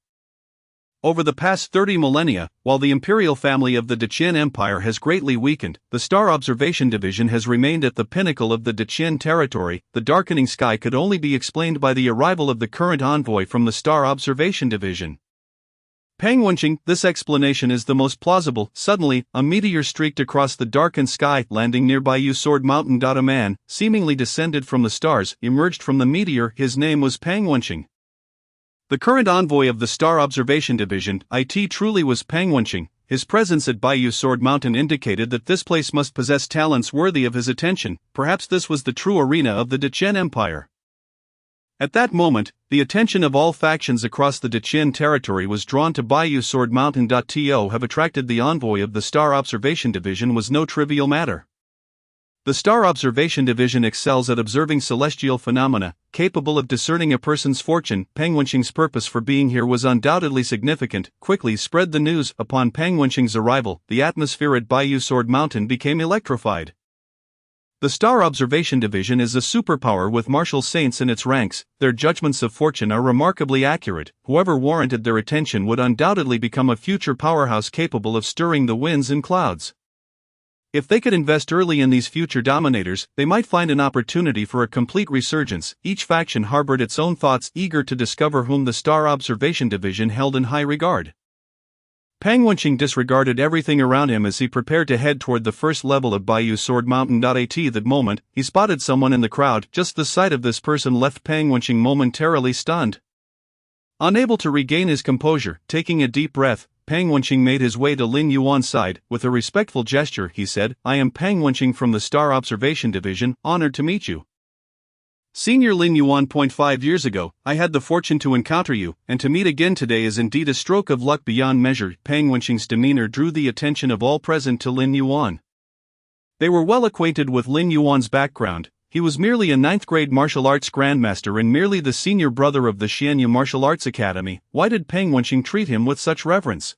Over the past 30 millennia, while the imperial family of the Deqian Empire has greatly weakened, the Star Observation Division has remained at the pinnacle of the Deqian territory. The darkening sky could only be explained by the arrival of the current envoy from the Star Observation Division. Peng Wenqing, this explanation is the most plausible. Suddenly, a meteor streaked across the darkened sky, landing near Baiyu Sword Mountain. A man, seemingly descended from the stars, emerged from the meteor. His name was Peng Wenqing. The current envoy of the Star Observation Division, IT, truly was Peng Wenqing. His presence at Baiyu Sword Mountain indicated that this place must possess talents worthy of his attention. Perhaps this was the true arena of the Dechen Empire. At that moment, the attention of all factions across the Dechen territory was drawn to Baiyu Sword Mountain. To have attracted the envoy of the Star Observation Division was no trivial matter. The Star Observation Division excels at observing celestial phenomena, capable of discerning a person's fortune. Peng Wenqing's purpose for being here was undoubtedly significant. Quickly spread the news. Upon Peng Wenqing's arrival, the atmosphere at Baiyu Sword Mountain became electrified. The Star Observation Division is a superpower with martial saints in its ranks. Their judgments of fortune are remarkably accurate. Whoever warranted their attention would undoubtedly become a future powerhouse capable of stirring the winds and clouds. If they could invest early in these future dominators, they might find an opportunity for a complete resurgence. Each faction harbored its own thoughts, eager to discover whom the Star Observation Division held in high regard. Peng Wenqing disregarded everything around him as he prepared to head toward the first level of Baiyu Sword Mountain. At that moment, he spotted someone in the crowd. Just the sight of this person left Peng Wenqing momentarily stunned. Unable to regain his composure, taking a deep breath, Peng Wenqing made his way to Lin Yuan's side. With a respectful gesture, he said, "I am Peng Wenqing from the Star Observation Division, honored to meet you." Senior Lin Yuan. 5 years ago, I had the fortune to encounter you, and to meet again today is indeed a stroke of luck beyond measure. Peng Wenqing's demeanor drew the attention of all present to Lin Yuan. They were well acquainted with Lin Yuan's background. He was merely a 9th grade martial arts grandmaster and merely the senior brother of the Xianyu Martial Arts Academy. Why did Peng Wenqing treat him with such reverence?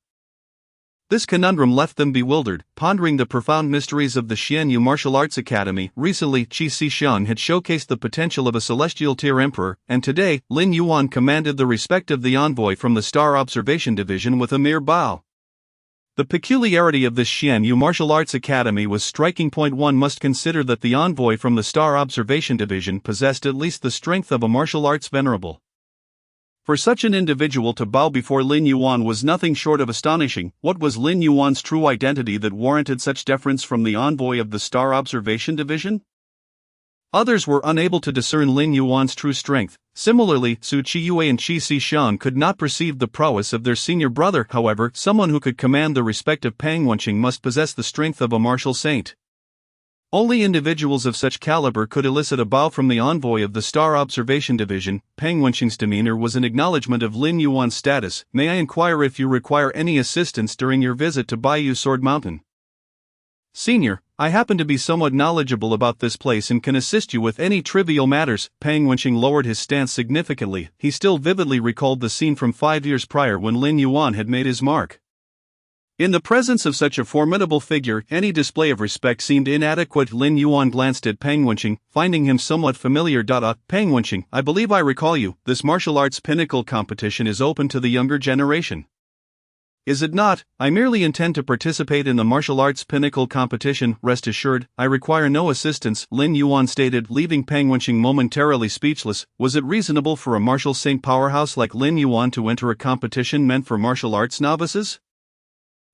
This conundrum left them bewildered, pondering the profound mysteries of the Xianyu Martial Arts Academy. Recently, Qi Xishan had showcased the potential of a celestial tier emperor, and today, Lin Yuan commanded the respect of the envoy from the Star Observation Division with a mere bow. The peculiarity of this Xianyu Martial Arts Academy was striking. One must consider that the envoy from the Star Observation Division possessed at least the strength of a martial arts venerable. For such an individual to bow before Lin Yuan was nothing short of astonishing. What was Lin Yuan's true identity that warranted such deference from the envoy of the Star Observation Division? Others were unable to discern Lin Yuan's true strength. Similarly, Su Qiyue and Qi Xishan could not perceive the prowess of their senior brother. However, someone who could command the respect of Peng Wenqing must possess the strength of a martial saint. Only individuals of such caliber could elicit a bow from the envoy of the Star Observation Division. Peng Wenqing's demeanor was an acknowledgement of Lin Yuan's status. "May I inquire if you require any assistance during your visit to Baiyu Sword Mountain?" "Senior, I happen to be somewhat knowledgeable about this place and can assist you with any trivial matters." Peng Wenqing lowered his stance significantly. He still vividly recalled the scene from 5 years prior when Lin Yuan had made his mark. In the presence of such a formidable figure, any display of respect seemed inadequate. Lin Yuan glanced at Peng Wenqing, finding him somewhat familiar. "Peng Wenqing, I believe I recall you. This martial arts pinnacle competition is open to the younger generation." "Is it not? I merely intend to participate in the martial arts pinnacle competition. Rest assured, I require no assistance," Lin Yuan stated, leaving Peng Wenqing momentarily speechless. Was it reasonable for a martial saint powerhouse like Lin Yuan to enter a competition meant for martial arts novices?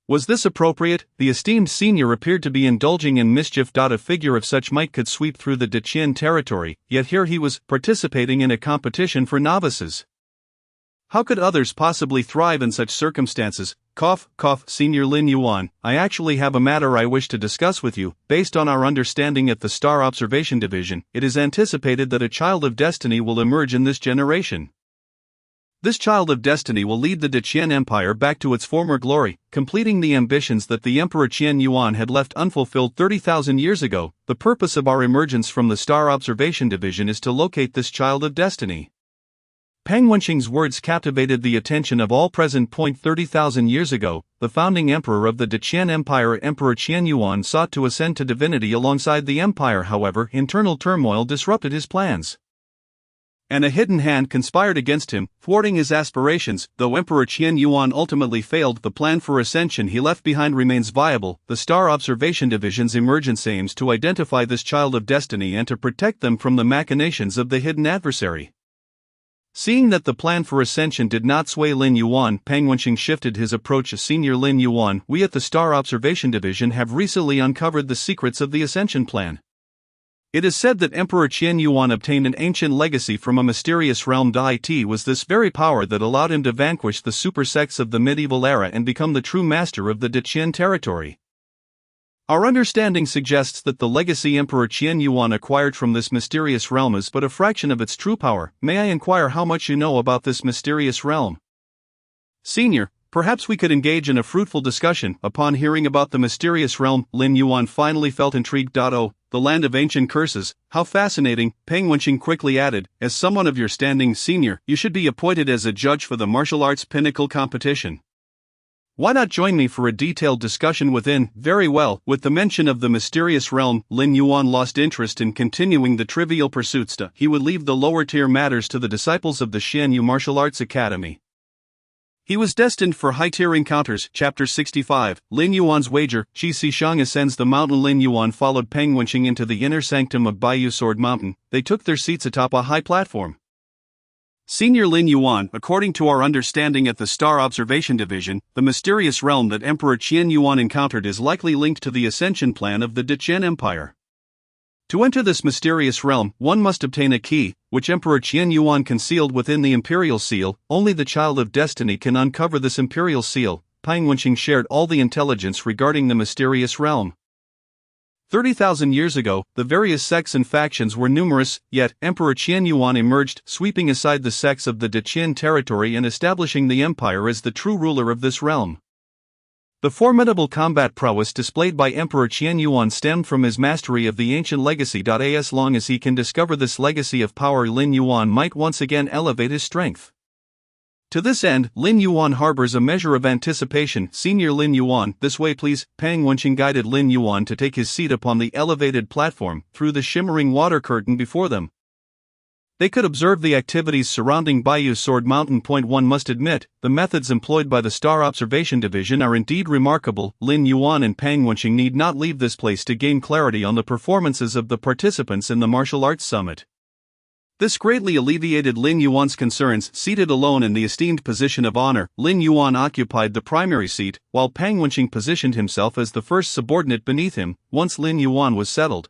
Was this appropriate? The esteemed senior appeared to be indulging in mischief. A figure of such might could sweep through the Dechen territory, yet here he was, participating in a competition for novices. How could others possibly thrive in such circumstances? Cough, cough. "Senior Lin Yuan, I actually have a matter I wish to discuss with you. Based on our understanding at the Star Observation Division, it is anticipated that a child of destiny will emerge in this generation. This child of destiny will lead the Dechen Empire back to its former glory, completing the ambitions that the Emperor Qian Yuan had left unfulfilled 30,000 years ago. The purpose of our emergence from the Star Observation Division is to locate this child of destiny." Peng Wenqing's words captivated the attention of all present. 30,000 years ago, the founding emperor of the Dechen Empire, Emperor Qian Yuan, sought to ascend to divinity alongside the empire. However, internal turmoil disrupted his plans, and a hidden hand conspired against him, thwarting his aspirations. Though Emperor Qian Yuan ultimately failed, the plan for ascension he left behind remains viable. The Star Observation Division's emergence aims to identify this child of destiny and to protect them from the machinations of the hidden adversary. Seeing that the plan for ascension did not sway Lin Yuan, Peng Wenqing shifted his approach. Senior Lin Yuan, we at the Star Observation Division have recently uncovered the secrets of the ascension plan. It is said that Emperor Qian Yuan obtained an ancient legacy from a mysterious realm. It was this very power that allowed him to vanquish the super sects of the medieval era and become the true master of the Deqian territory. Our understanding suggests that the legacy Emperor Qian Yuan acquired from this mysterious realm is but a fraction of its true power. May I inquire how much you know about this mysterious realm? Senior, perhaps we could engage in a fruitful discussion. Upon hearing about the mysterious realm, Lin Yuan finally felt intrigued. Oh, the land of ancient curses, how fascinating, Peng Wenqing quickly added. As someone of your standing, Senior, you should be appointed as a judge for the martial arts pinnacle competition. Why not join me for a detailed discussion within? Very well. With the mention of the mysterious realm, Lin Yuan lost interest in continuing the trivial pursuits. He would leave the lower tier matters to the disciples of the Xianyu Martial Arts Academy. He was destined for high-tier encounters. Chapter 65, Lin Yuan's Wager. Qi Xixiang ascends the mountain. Lin Yuan followed Peng Wenqing into the inner sanctum of Baiyu Sword Mountain. They took their seats atop a high platform. Senior Lin Yuan, according to our understanding at the Star Observation Division, the mysterious realm that Emperor Qian Yuan encountered is likely linked to the ascension plan of the Deqian Empire. To enter this mysterious realm, one must obtain a key, which Emperor Qian Yuan concealed within the Imperial Seal. Only the Child of Destiny can uncover this Imperial Seal. Peng Wenqing shared all the intelligence regarding the mysterious realm. 30,000 years ago, the various sects and factions were numerous, yet Emperor Qian Yuan emerged, sweeping aside the sects of the Deqian territory and establishing the empire as the true ruler of this realm. The formidable combat prowess displayed by Emperor Qian Yuan stemmed from his mastery of the ancient legacy. As long as he can discover this legacy of power, Lin Yuan might once again elevate his strength. To this end, Lin Yuan harbors a measure of anticipation. Senior Lin Yuan, this way please. Peng Wenqing guided Lin Yuan to take his seat upon the elevated platform, through the shimmering water curtain before them. They could observe the activities surrounding Baiyu Sword Mountain. One must admit, the methods employed by the Star Observation Division are indeed remarkable. Lin Yuan and Peng Wenqing need not leave this place to gain clarity on the performances of the participants in the Martial Arts Summit. This greatly alleviated Lin Yuan's concerns. Seated alone in the esteemed position of honor, Lin Yuan occupied the primary seat, while Peng Wenqing positioned himself as the first subordinate beneath him. Once Lin Yuan was settled,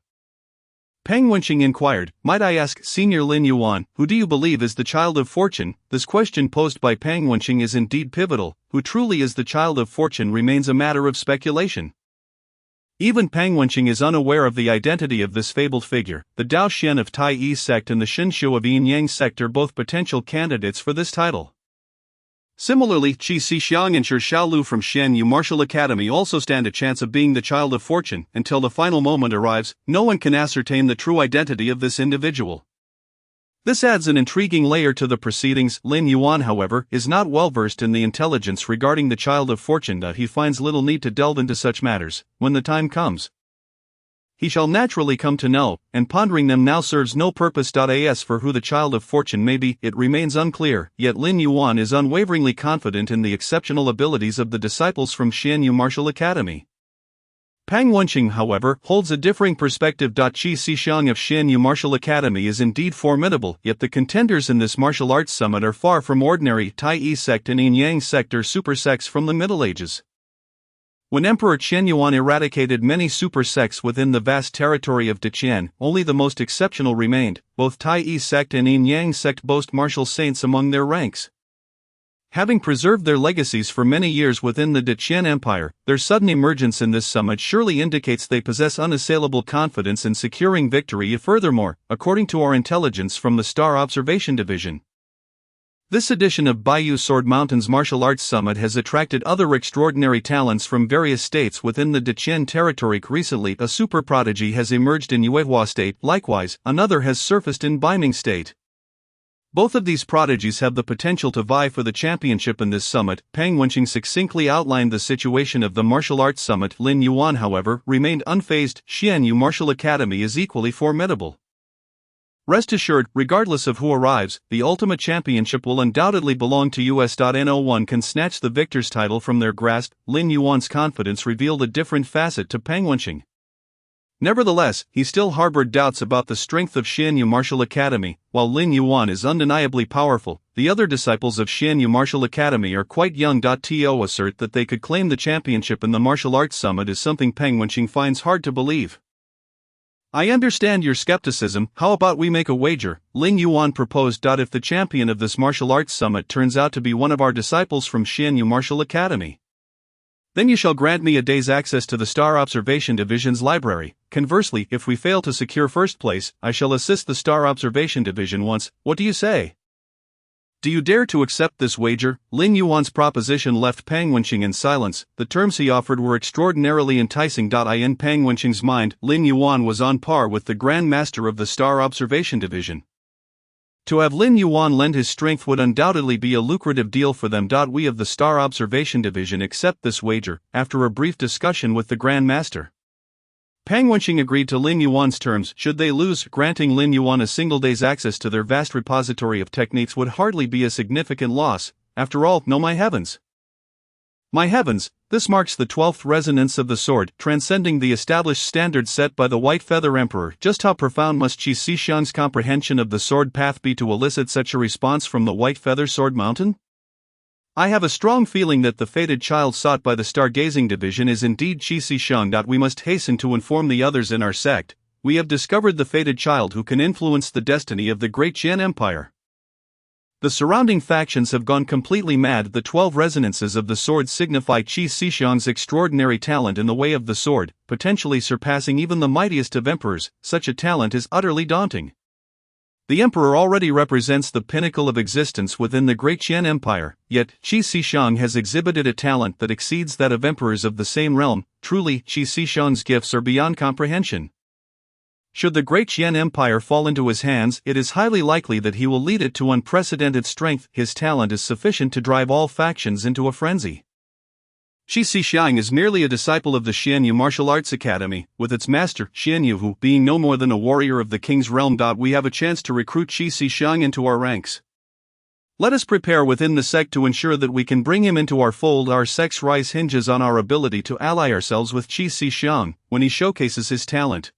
Peng Wenqing inquired, "Might I ask, Senior Lin Yuan, who do you believe is the child of fortune?" This question posed by Peng Wenqing is indeed pivotal. Who truly is the child of fortune remains a matter of speculation. Even Peng Wenqing is unaware of the identity of this fabled figure. The Dao Xian of Tai Yi sect and the Xinshu of Yin Yang sect are both potential candidates for this title. Similarly, Qi Xixiang and Shi Xiaolu from Xianyu Martial Academy also stand a chance of being the child of fortune. Until the final moment arrives, no one can ascertain the true identity of this individual. This adds an intriguing layer to the proceedings. Lin Yuan, however, is not well versed in the intelligence regarding the child of fortune. He finds little need to delve into such matters. When the time comes, he shall naturally come to know, and pondering them now serves no purpose. As for who the child of fortune may be, it remains unclear, yet Lin Yuan is unwaveringly confident in the exceptional abilities of the disciples from Xianyu Martial Academy. Peng Wenqing, however, holds a differing perspective. Qi Xixiang of Xianyu Martial Academy is indeed formidable, yet the contenders in this martial arts summit are far from ordinary. Tai Yi sect and Yin Yang sect are super sects from the Middle Ages. When Emperor Qian Yuan eradicated many super sects within the vast territory of Deqian, only the most exceptional remained. Both Tai Yi sect and Yin Yang sect boast martial saints among their ranks. Having preserved their legacies for many years within the Deqian Empire, their sudden emergence in this summit surely indicates they possess unassailable confidence in securing victory. Furthermore, according to our intelligence from the Star Observation Division, this edition of Baiyu Sword Mountain's Martial Arts Summit has attracted other extraordinary talents from various states within the Deqian territory. Recently, a super prodigy has emerged in Yuehua State. Likewise, another has surfaced in Baiming State. Both of these prodigies have the potential to vie for the championship in this summit. Peng Wenqing succinctly outlined the situation of the Martial Arts Summit. Lin Yuan, however, remained unfazed. Xianyu Martial Academy is equally formidable. Rest assured, regardless of who arrives, the ultimate championship will undoubtedly belong to us. No one can snatch the victor's title from their grasp. Lin Yuan's confidence revealed a different facet to Peng Wenqing. Nevertheless, he still harbored doubts about the strength of Xianyu Martial Academy. While Lin Yuan is undeniably powerful, the other disciples of Xianyu Martial Academy are quite young. To assert that they could claim the championship in the martial arts summit is something Peng Wenqing finds hard to believe. I understand your skepticism. How about we make a wager? Lin Yuan proposed. If the champion of this martial arts summit turns out to be one of our disciples from Xianyu Martial Academy, then you shall grant me a day's access to the Star Observation Division's library. Conversely, if we fail to secure first place, I shall assist the Star Observation Division once. What do you say? Do you dare to accept this wager? Lin Yuan's proposition left Peng Wenqing in silence. The terms he offered were extraordinarily enticing. In Peng Wenqing's mind, Lin Yuan was on par with the Grand Master of the Star Observation Division. To have Lin Yuan lend his strength would undoubtedly be a lucrative deal for them. We of the Star Observation Division accept this wager. After a brief discussion with the Grand Master, Peng Wenqing agreed to Lin Yuan's terms. Should they lose, granting Lin Yuan a single day's access to their vast repository of techniques would hardly be a significant loss. After all, no, my heavens! My heavens, this marks the 12th resonance of the sword, transcending the established standards set by the White Feather Emperor. Just how profound must Qi Shixiang's comprehension of the sword path be to elicit such a response from the White Feather Sword Mountain? I have a strong feeling that the fated child sought by the Stargazing Division is indeed Qi Shixiang. We must hasten to inform the others in our sect. We have discovered the fated child who can influence the destiny of the Great Qian Empire. The surrounding factions have gone completely mad. The 12 resonances of the sword signify Qi Shixiang's extraordinary talent in the way of the sword, potentially surpassing even the mightiest of emperors. Such a talent is utterly daunting. The emperor already represents the pinnacle of existence within the Great Qian Empire, yet Qi Shixiang has exhibited a talent that exceeds that of emperors of the same realm. Truly, Qi Shixiang's gifts are beyond comprehension. Should the Great Qian Empire fall into his hands, it is highly likely that he will lead it to unprecedented strength. His talent is sufficient to drive all factions into a frenzy. Qi Shixiang is merely a disciple of the Xianyu Martial Arts Academy, with its master, Xianyu, who, being no more than a warrior of the king's realm. We have a chance to recruit Qi Shixiang into our ranks. Let us prepare within the sect to ensure that we can bring him into our fold. Our sect's rise hinges on our ability to ally ourselves with Qi Shixiang. When he showcases his talent,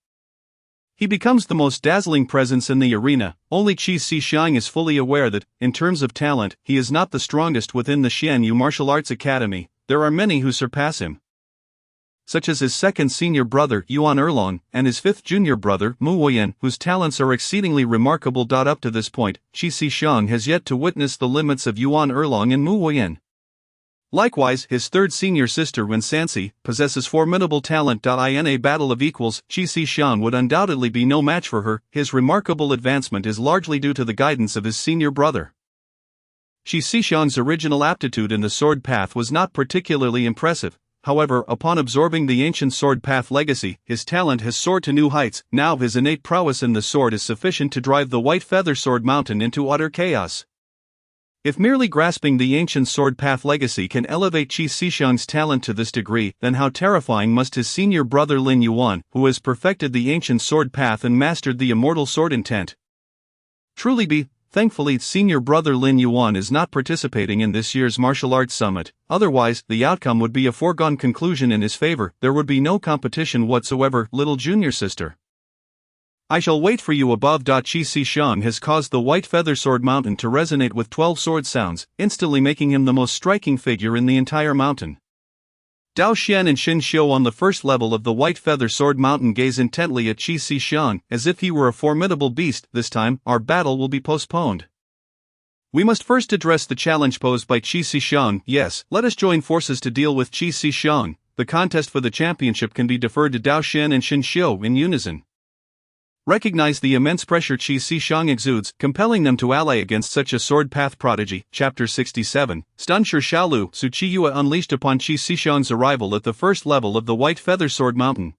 he becomes the most dazzling presence in the arena. Only Qi Shixiang is fully aware that, in terms of talent, he is not the strongest within the Xianyu Martial Arts Academy. There are many who surpass him, such as his second senior brother Yuan Erlong and his fifth junior brother Mu Woyan, whose talents are exceedingly remarkable. Up to this point, Qi Shixiang has yet to witness the limits of Yuan Erlong and Mu Woyan. Likewise, his third senior sister Wen Sansi possesses formidable talent. In a battle of equals, Qi Shixiang would undoubtedly be no match for her. His remarkable advancement is largely due to the guidance of his senior brother. Qi Shixiang's original aptitude in the sword path was not particularly impressive. However, upon absorbing the ancient sword path legacy, his talent has soared to new heights. Now his innate prowess in the sword is sufficient to drive the White Feather Sword Mountain into utter chaos. If merely grasping the ancient sword path legacy can elevate Qi Shixiang's talent to this degree, then how terrifying must his senior brother Lin Yuan, who has perfected the ancient sword path and mastered the immortal sword intent, truly be. Thankfully, senior brother Lin Yuan is not participating in this year's martial arts summit. Otherwise, the outcome would be a foregone conclusion in his favor. There would be no competition whatsoever. Little junior sister, I shall wait for you above. Qi Shixiang has caused the White Feather Sword Mountain to resonate with 12 sword sounds, instantly making him the most striking figure in the entire mountain. Dao Xian and Xin Xiu on the first level of the White Feather Sword Mountain gaze intently at Qi Shixiang, as if he were a formidable beast. This time, our battle will be postponed. We must first address the challenge posed by Qi Shixiang. Yes, let us join forces to deal with Qi Shixiang. The contest for the championship can be deferred to Dao Xian and Xin Xiu in unison. Recognize the immense pressure Qi Shixiang exudes, compelling them to ally against such a sword path prodigy. Chapter 67. Stunned Shi Xiaolu, Su Qiyue unleashed upon Qi Shixiang's arrival at the first level of the White Feather Sword Mountain.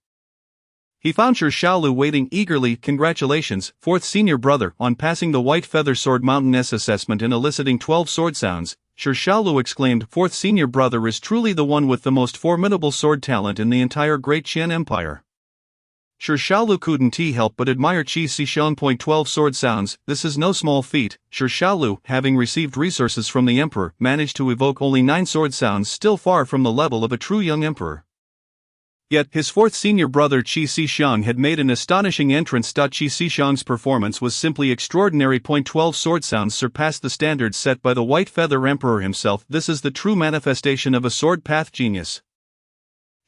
He found Shi Xiaolu waiting eagerly. Congratulations, fourth senior brother, on passing the White Feather Sword Mountain's assessment and eliciting 12 sword sounds. Shi Xiaolu exclaimed, fourth senior brother is truly the one with the most formidable sword talent in the entire Great Qian Empire. Shi Xiaolu couldn't help but admire Qi Shixiang. 12 sword sounds, this is no small feat. Shi Xiaolu, having received resources from the emperor, managed to evoke only 9 sword sounds, still far from the level of a true young emperor. Yet, his fourth senior brother Qi Shixiang had made an astonishing entrance. Qi Shixiang's performance was simply extraordinary. 12 sword sounds surpassed the standards set by the White Feather Emperor himself. This is the true manifestation of a sword path genius.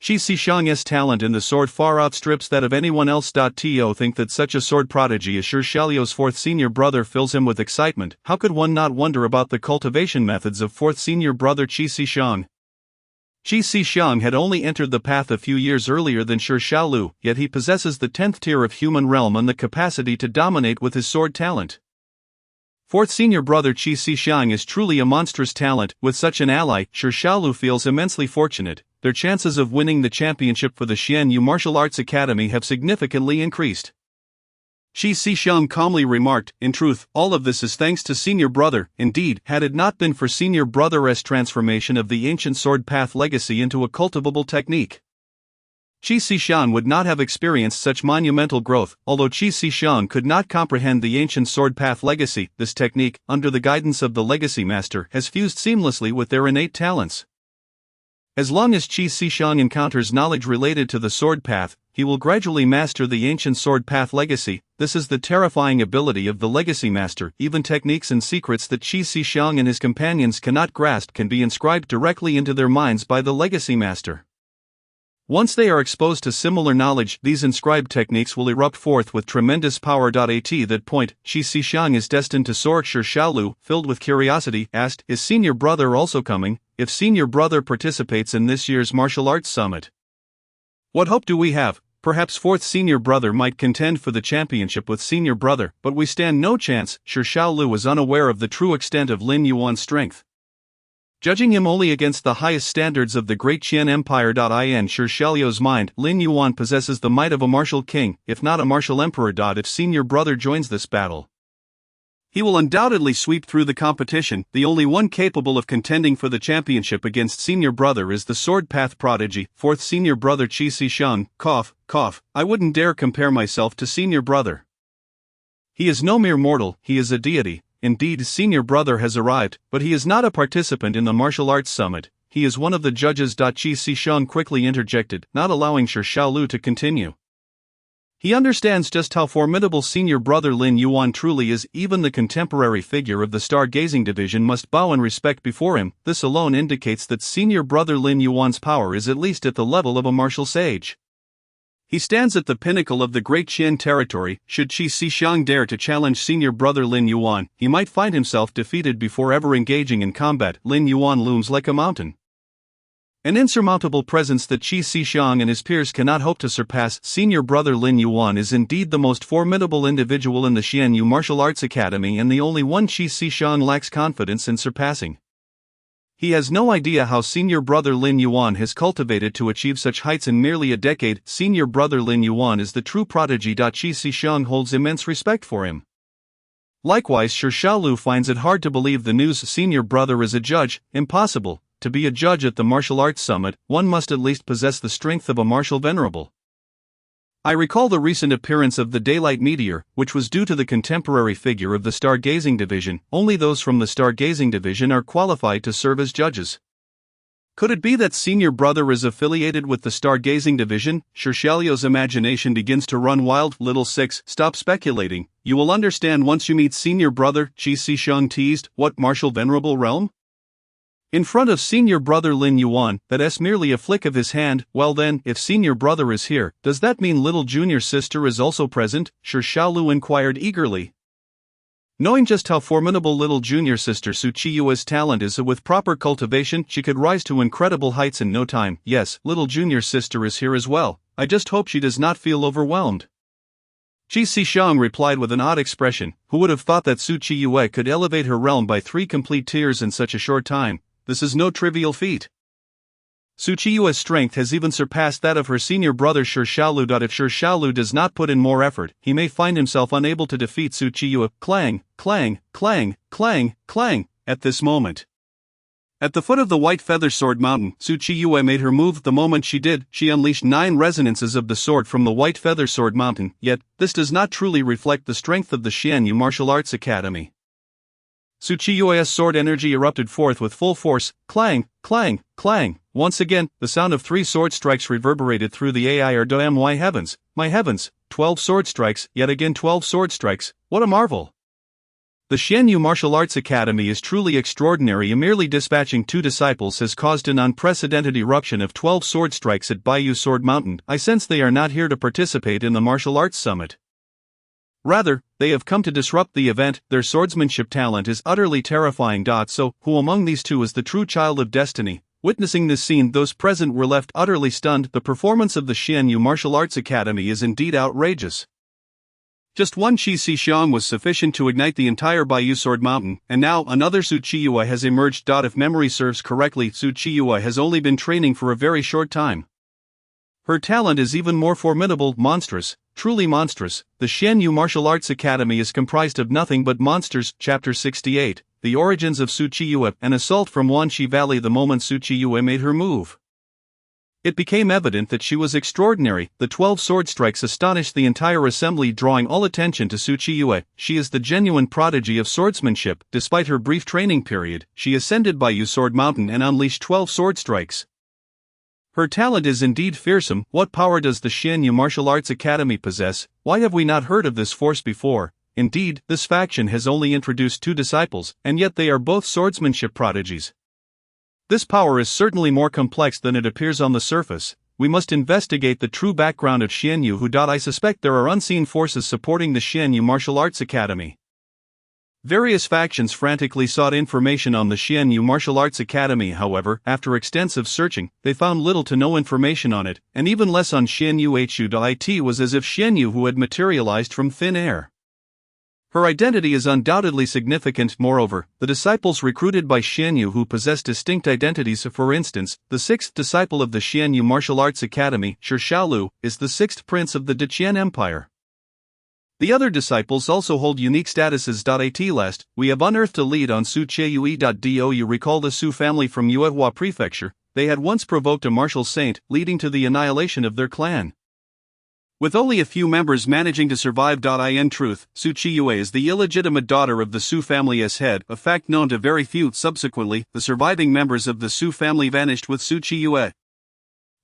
Qi Shixiang's talent in the sword far outstrips that of anyone else. To think that such a sword prodigy as Shi Xiaoliu's fourth senior brother fills him with excitement. How could one not wonder about the cultivation methods of fourth senior brother Qi Shixiang? Qi Shixiang had only entered the path a few years earlier than Shi Xiaoliu, yet he possesses the 10th tier of human realm and the capacity to dominate with his sword talent. Fourth senior brother Qi Shixiang is truly a monstrous talent. With such an ally, Shi Xiaoliu feels immensely fortunate. Their chances of winning the championship for the Xianyu Martial Arts Academy have significantly increased. Qi Shixiang calmly remarked, "In truth, all of this is thanks to senior brother. Indeed, had it not been for senior brother's transformation of the ancient sword path legacy into a cultivable technique, Qi Shixiang would not have experienced such monumental growth." Although Qi Shixiang could not comprehend the ancient sword path legacy, this technique, under the guidance of the legacy master, has fused seamlessly with their innate talents. As long as Qi Shixiang encounters knowledge related to the sword path, he will gradually master the ancient sword path legacy. This is the terrifying ability of the legacy master. Even techniques and secrets that Qi Shixiang and his companions cannot grasp can be inscribed directly into their minds by the legacy master. Once they are exposed to similar knowledge, these inscribed techniques will erupt forth with tremendous power. At that point, Qi Shixiang is destined to soar. Shi Xiaoliu, filled with curiosity, asked, "Is senior brother also coming? If senior brother participates in this year's martial arts summit, what hope do we have? Perhaps fourth senior brother might contend for the championship with senior brother, but we stand no chance." Shi Xiaoliu was unaware of the true extent of Lin Yuan's strength. Judging him only against the highest standards of the Great Qian Empire. In Shi Xiaoliu's mind, Lin Yuan possesses the might of a martial king, if not a martial emperor. If senior brother joins this battle, he will undoubtedly sweep through the competition. The only one capable of contending for the championship against senior brother is the sword path prodigy, fourth senior brother Qi Shixiang. Cough, cough, I wouldn't dare compare myself to senior brother. He is no mere mortal, he is a deity. Indeed, senior brother has arrived, but he is not a participant in the martial arts summit. He is one of the judges. Qi Shixiang quickly interjected, not allowing Shi Xiaoliu to continue. He understands just how formidable senior brother Lin Yuan truly is. Even the contemporary figure of the Stargazing Division must bow in respect before him. This alone indicates that senior brother Lin Yuan's power is at least at the level of a martial sage. He stands at the pinnacle of the Great Qian territory. Should Qi Shixiang dare to challenge senior brother Lin Yuan, he might find himself defeated before ever engaging in combat. Lin Yuan looms like a mountain, an insurmountable presence that Qi Shixiang and his peers cannot hope to surpass. Senior brother Lin Yuan is indeed the most formidable individual in the Xianyu Martial Arts Academy and the only one Qi Shixiang lacks confidence in surpassing. He has no idea how senior brother Lin Yuan has cultivated to achieve such heights in merely a decade. Senior brother Lin Yuan is the true prodigy. Qi Shixiang holds immense respect for him. Likewise, Shi Xiaoliu finds it hard to believe the news. Senior brother is a judge. Impossible. To be a judge at the martial arts summit, one must at least possess the strength of a martial venerable. I recall the recent appearance of the daylight meteor, which was due to the contemporary figure of the Stargazing Division. Only those from the Stargazing Division are qualified to serve as judges. Could it be that senior brother is affiliated with the Stargazing Division? Shi Xiaoliu's imagination begins to run wild. Little six, stop speculating. You will understand once you meet senior brother. Qi Shixiang teased. What martial venerable realm? In front of senior brother Lin Yuan, that's merely a flick of his hand. Well then, if senior brother is here, does that mean little junior sister is also present? Shi Xiaoliu inquired eagerly. Knowing just how formidable little junior sister Su Qiyue's talent is, with proper cultivation, she could rise to incredible heights in no time. Yes, little junior sister is here as well. I just hope she does not feel overwhelmed. Qi Shixiang replied with an odd expression. Who would have thought that Su Qiyue could elevate her realm by 3 complete tiers in such a short time? This is no trivial feat. Su Qiyue's strength has even surpassed that of her senior brother Shi Xiaoliu. If Shi Xiaoliu does not put in more effort, he may find himself unable to defeat Su Qiyue. Clang, clang, clang, clang, clang. At this moment, at the foot of the White Feather Sword Mountain, Su Qiyue made her move. The moment she did, she unleashed 9 resonances of the sword from the White Feather Sword Mountain. Yet, this does not truly reflect the strength of the Xianyu Martial Arts Academy. Su Qiyue's sword energy erupted forth with full force. Clang, clang, clang. Once again, the sound of 3 sword strikes reverberated through the air. My heavens, 12 sword strikes, yet again 12 sword strikes, what a marvel! The Xianyu Martial Arts Academy is truly extraordinary. Merely dispatching 2 disciples has caused an unprecedented eruption of 12 sword strikes at Baiyu Sword Mountain. I sense they are not here to participate in the martial arts summit. Rather, they have come to disrupt the event. Their swordsmanship talent is utterly terrifying. So, who among these 2 is the true child of destiny? Witnessing this scene, those present were left utterly stunned. The performance of the Xianyu Martial Arts Academy is indeed outrageous. Just one Qi Xiong was sufficient to ignite the entire Baiyu Sword Mountain, and now another Su Qiyue has emerged. If memory serves correctly, Su Qiyue has only been training for a very short time. Her talent is even more formidable, monstrous, truly monstrous. The Xianyu Martial Arts Academy is comprised of nothing but monsters. Chapter 68. The origins of Su Qiyue. An assault from Wanxi Valley. The moment Su Qiyue made her move, it became evident that she was extraordinary. The 12 sword strikes astonished the entire assembly, drawing all attention to Su Qiyue. She is the genuine prodigy of swordsmanship. Despite her brief training period, she ascended Baiyu Sword Mountain and unleashed 12 sword strikes. Her talent is indeed fearsome. What power does the Xianyu Martial Arts Academy possess? Why have we not heard of this force before? Indeed, this faction has only introduced 2 disciples, and yet they are both swordsmanship prodigies. This power is certainly more complex than it appears on the surface. We must investigate the true background of Xianyu. I suspect there are unseen forces supporting the Xianyu Martial Arts Academy. Various factions frantically sought information on the Xianyu Martial Arts Academy. However, after extensive searching, they found little to no information on it, and even less on Xianyu Hu. It was as if Xianyu had materialized from thin air. Her identity is undoubtedly significant. Moreover, the disciples recruited by Xianyu possess distinct identities. For instance, the 6th disciple of the Xianyu Martial Arts Academy, Shi Shaolu, is the 6th prince of the Deqian Empire. The other disciples also hold unique statuses. At last, we have unearthed a lead on Su Qieyue. Do you recall the Su family from Yuehua Prefecture? They had once provoked a martial saint, leading to the annihilation of their clan. With only a few members managing to survive. In truth, Su Qiyue is the illegitimate daughter of the Su family as head, a fact known to very few. Subsequently, the surviving members of the Su family vanished with Su Qiyue.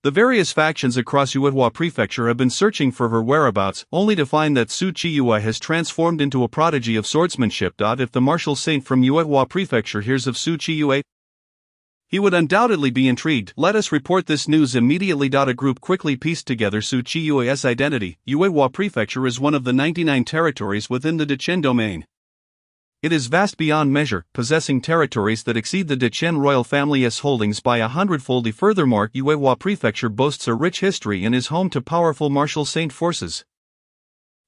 The various factions across Yuehua Prefecture have been searching for her whereabouts, only to find that Su Qiyue has transformed into a prodigy of swordsmanship. If the martial saint from Yuehua Prefecture hears of Su Qiyue, he would undoubtedly be intrigued. Let us report this news immediately. A group quickly pieced together Su Qiyue's identity. Yuehua Prefecture is one of the 99 territories within the Deqian domain. It is vast beyond measure, possessing territories that exceed the Deqian royal family's holdings by 100-fold. Furthermore, Yuehua Prefecture boasts a rich history and is home to powerful martial saint forces.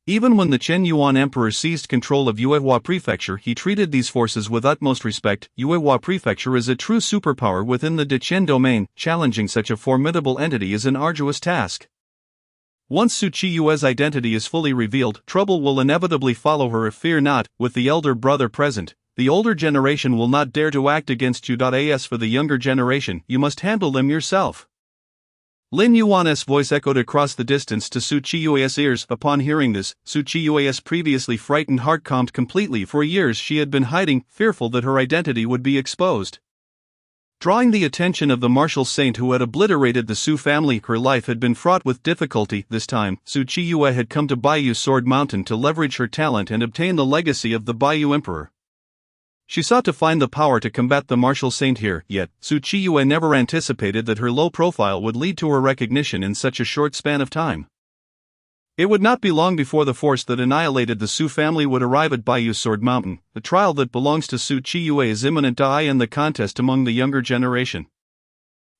Even when the Chen Yuan Emperor seized control of Yuehua Prefecture, he treated these forces with utmost respect. Yuehua Prefecture is a true superpower within the Deqian domain. Challenging such a formidable entity is an arduous task. Once Su Qiyue's identity is fully revealed, trouble will inevitably follow her. Fear not, with the elder brother present, the older generation will not dare to act against you. As for the younger generation, you must handle them yourself. Lin Yuan's voice echoed across the distance to Su Qiyue's ears. Upon hearing this, Su Qiyue's previously frightened heart calmed completely. For years she had been hiding, fearful that her identity would be exposed. Drawing the attention of the martial saint who had obliterated the Su family, her life had been fraught with difficulty. This time, Su Qiyue had come to Baiyu Sword Mountain to leverage her talent and obtain the legacy of the Baiyu Emperor. She sought to find the power to combat the martial saint here, yet Su Qiyue never anticipated that her low profile would lead to her recognition in such a short span of time. It would not be long before the force that annihilated the Su family would arrive at Baiyu Sword Mountain. The trial that belongs to Su Qiyue is imminent. In the contest among the younger generation,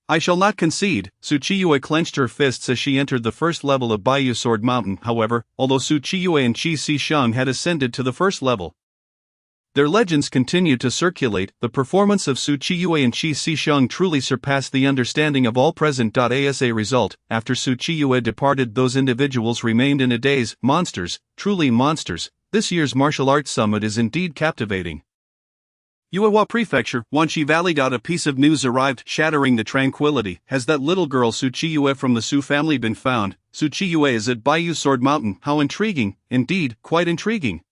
I shall not concede. Su Qiyue clenched her fists as she entered the first level of Baiyu Sword Mountain. However, although Su Qiyue and Qi Xiong had ascended to the first level, their legends continued to circulate. The performance of Su Qiyue and Qi Xiong truly surpassed the understanding of all present. As a result, after Su Qiyue departed, those individuals remained in a daze. Monsters, truly monsters. This year's martial arts summit is indeed captivating. Yuehua Prefecture, Wanxi Valley. A piece of news arrived, shattering the tranquility. Has that little girl Su Qiyue from the Su family been found? Su Qiyue is at Baiyu Sword Mountain. How intriguing, indeed, quite intriguing.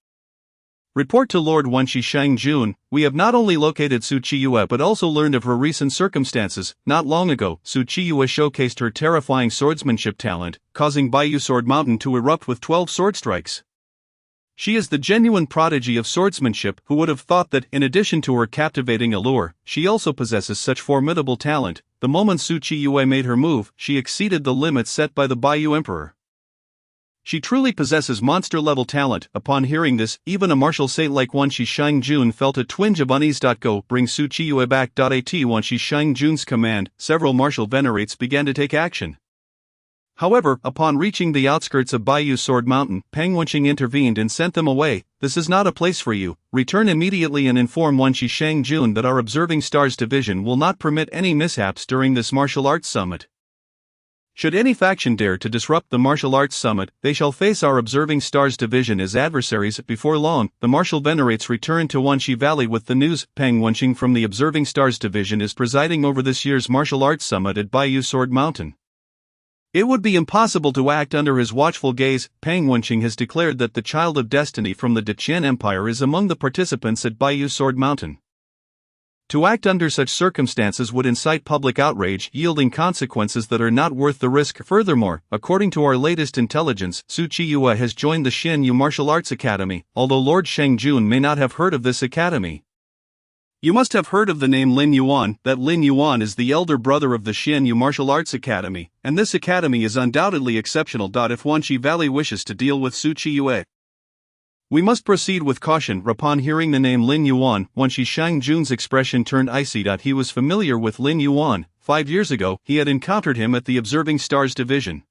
Report to Lord Wenshi Shang Jun, we have not only located Su Chiyue but also learned of her recent circumstances. Not long ago, Su Chiyue showcased her terrifying swordsmanship talent, causing Baiyu Sword Mountain to erupt with 12 sword strikes. She is the genuine prodigy of swordsmanship. Who would have thought that, in addition to her captivating allure, she also possesses such formidable talent? The moment Su Chiyue made her move, she exceeded the limits set by the Baiyu Emperor. She truly possesses monster-level talent. Upon hearing this, even a martial saint like Wenshi Shang Jun felt a twinge of unease. Go, bring Su Chiyue back. At Wenshi Shang Jun's command, several martial venerates began to take action. However, upon reaching the outskirts of Baiyu Sword Mountain, Peng Wenqing intervened and sent them away. This is not a place for you. Return immediately and inform Wenshi Shang Jun that our Observing Stars Division will not permit any mishaps during this martial arts summit. Should any faction dare to disrupt the martial arts summit, they shall face our Observing Stars Division as adversaries. Before long, the martial venerates returned to Wenshi Valley with the news. Peng Wenqing from the Observing Stars Division is presiding over this year's martial arts summit at Baiyu Sword Mountain. It would be impossible to act under his watchful gaze. Peng Wenqing has declared that the Child of Destiny from the Deqian Empire is among the participants at Baiyu Sword Mountain. To act under such circumstances would incite public outrage, yielding consequences that are not worth the risk. Furthermore, according to our latest intelligence, Su Chiyue has joined the Xianyu Martial Arts Academy, although Lord Shang Jun may not have heard of this academy. You must have heard of the name Lin Yuan. That Lin Yuan is the elder brother of the Xianyu Martial Arts Academy, and this academy is undoubtedly exceptional. If Wenshi Valley wishes to deal with Su Chiyue, we must proceed with caution. Upon hearing the name Lin Yuan, Wenshi Shang Jun's expression turned icy. He was familiar with Lin Yuan. 5 years ago, he had encountered him at the Observing Stars Division.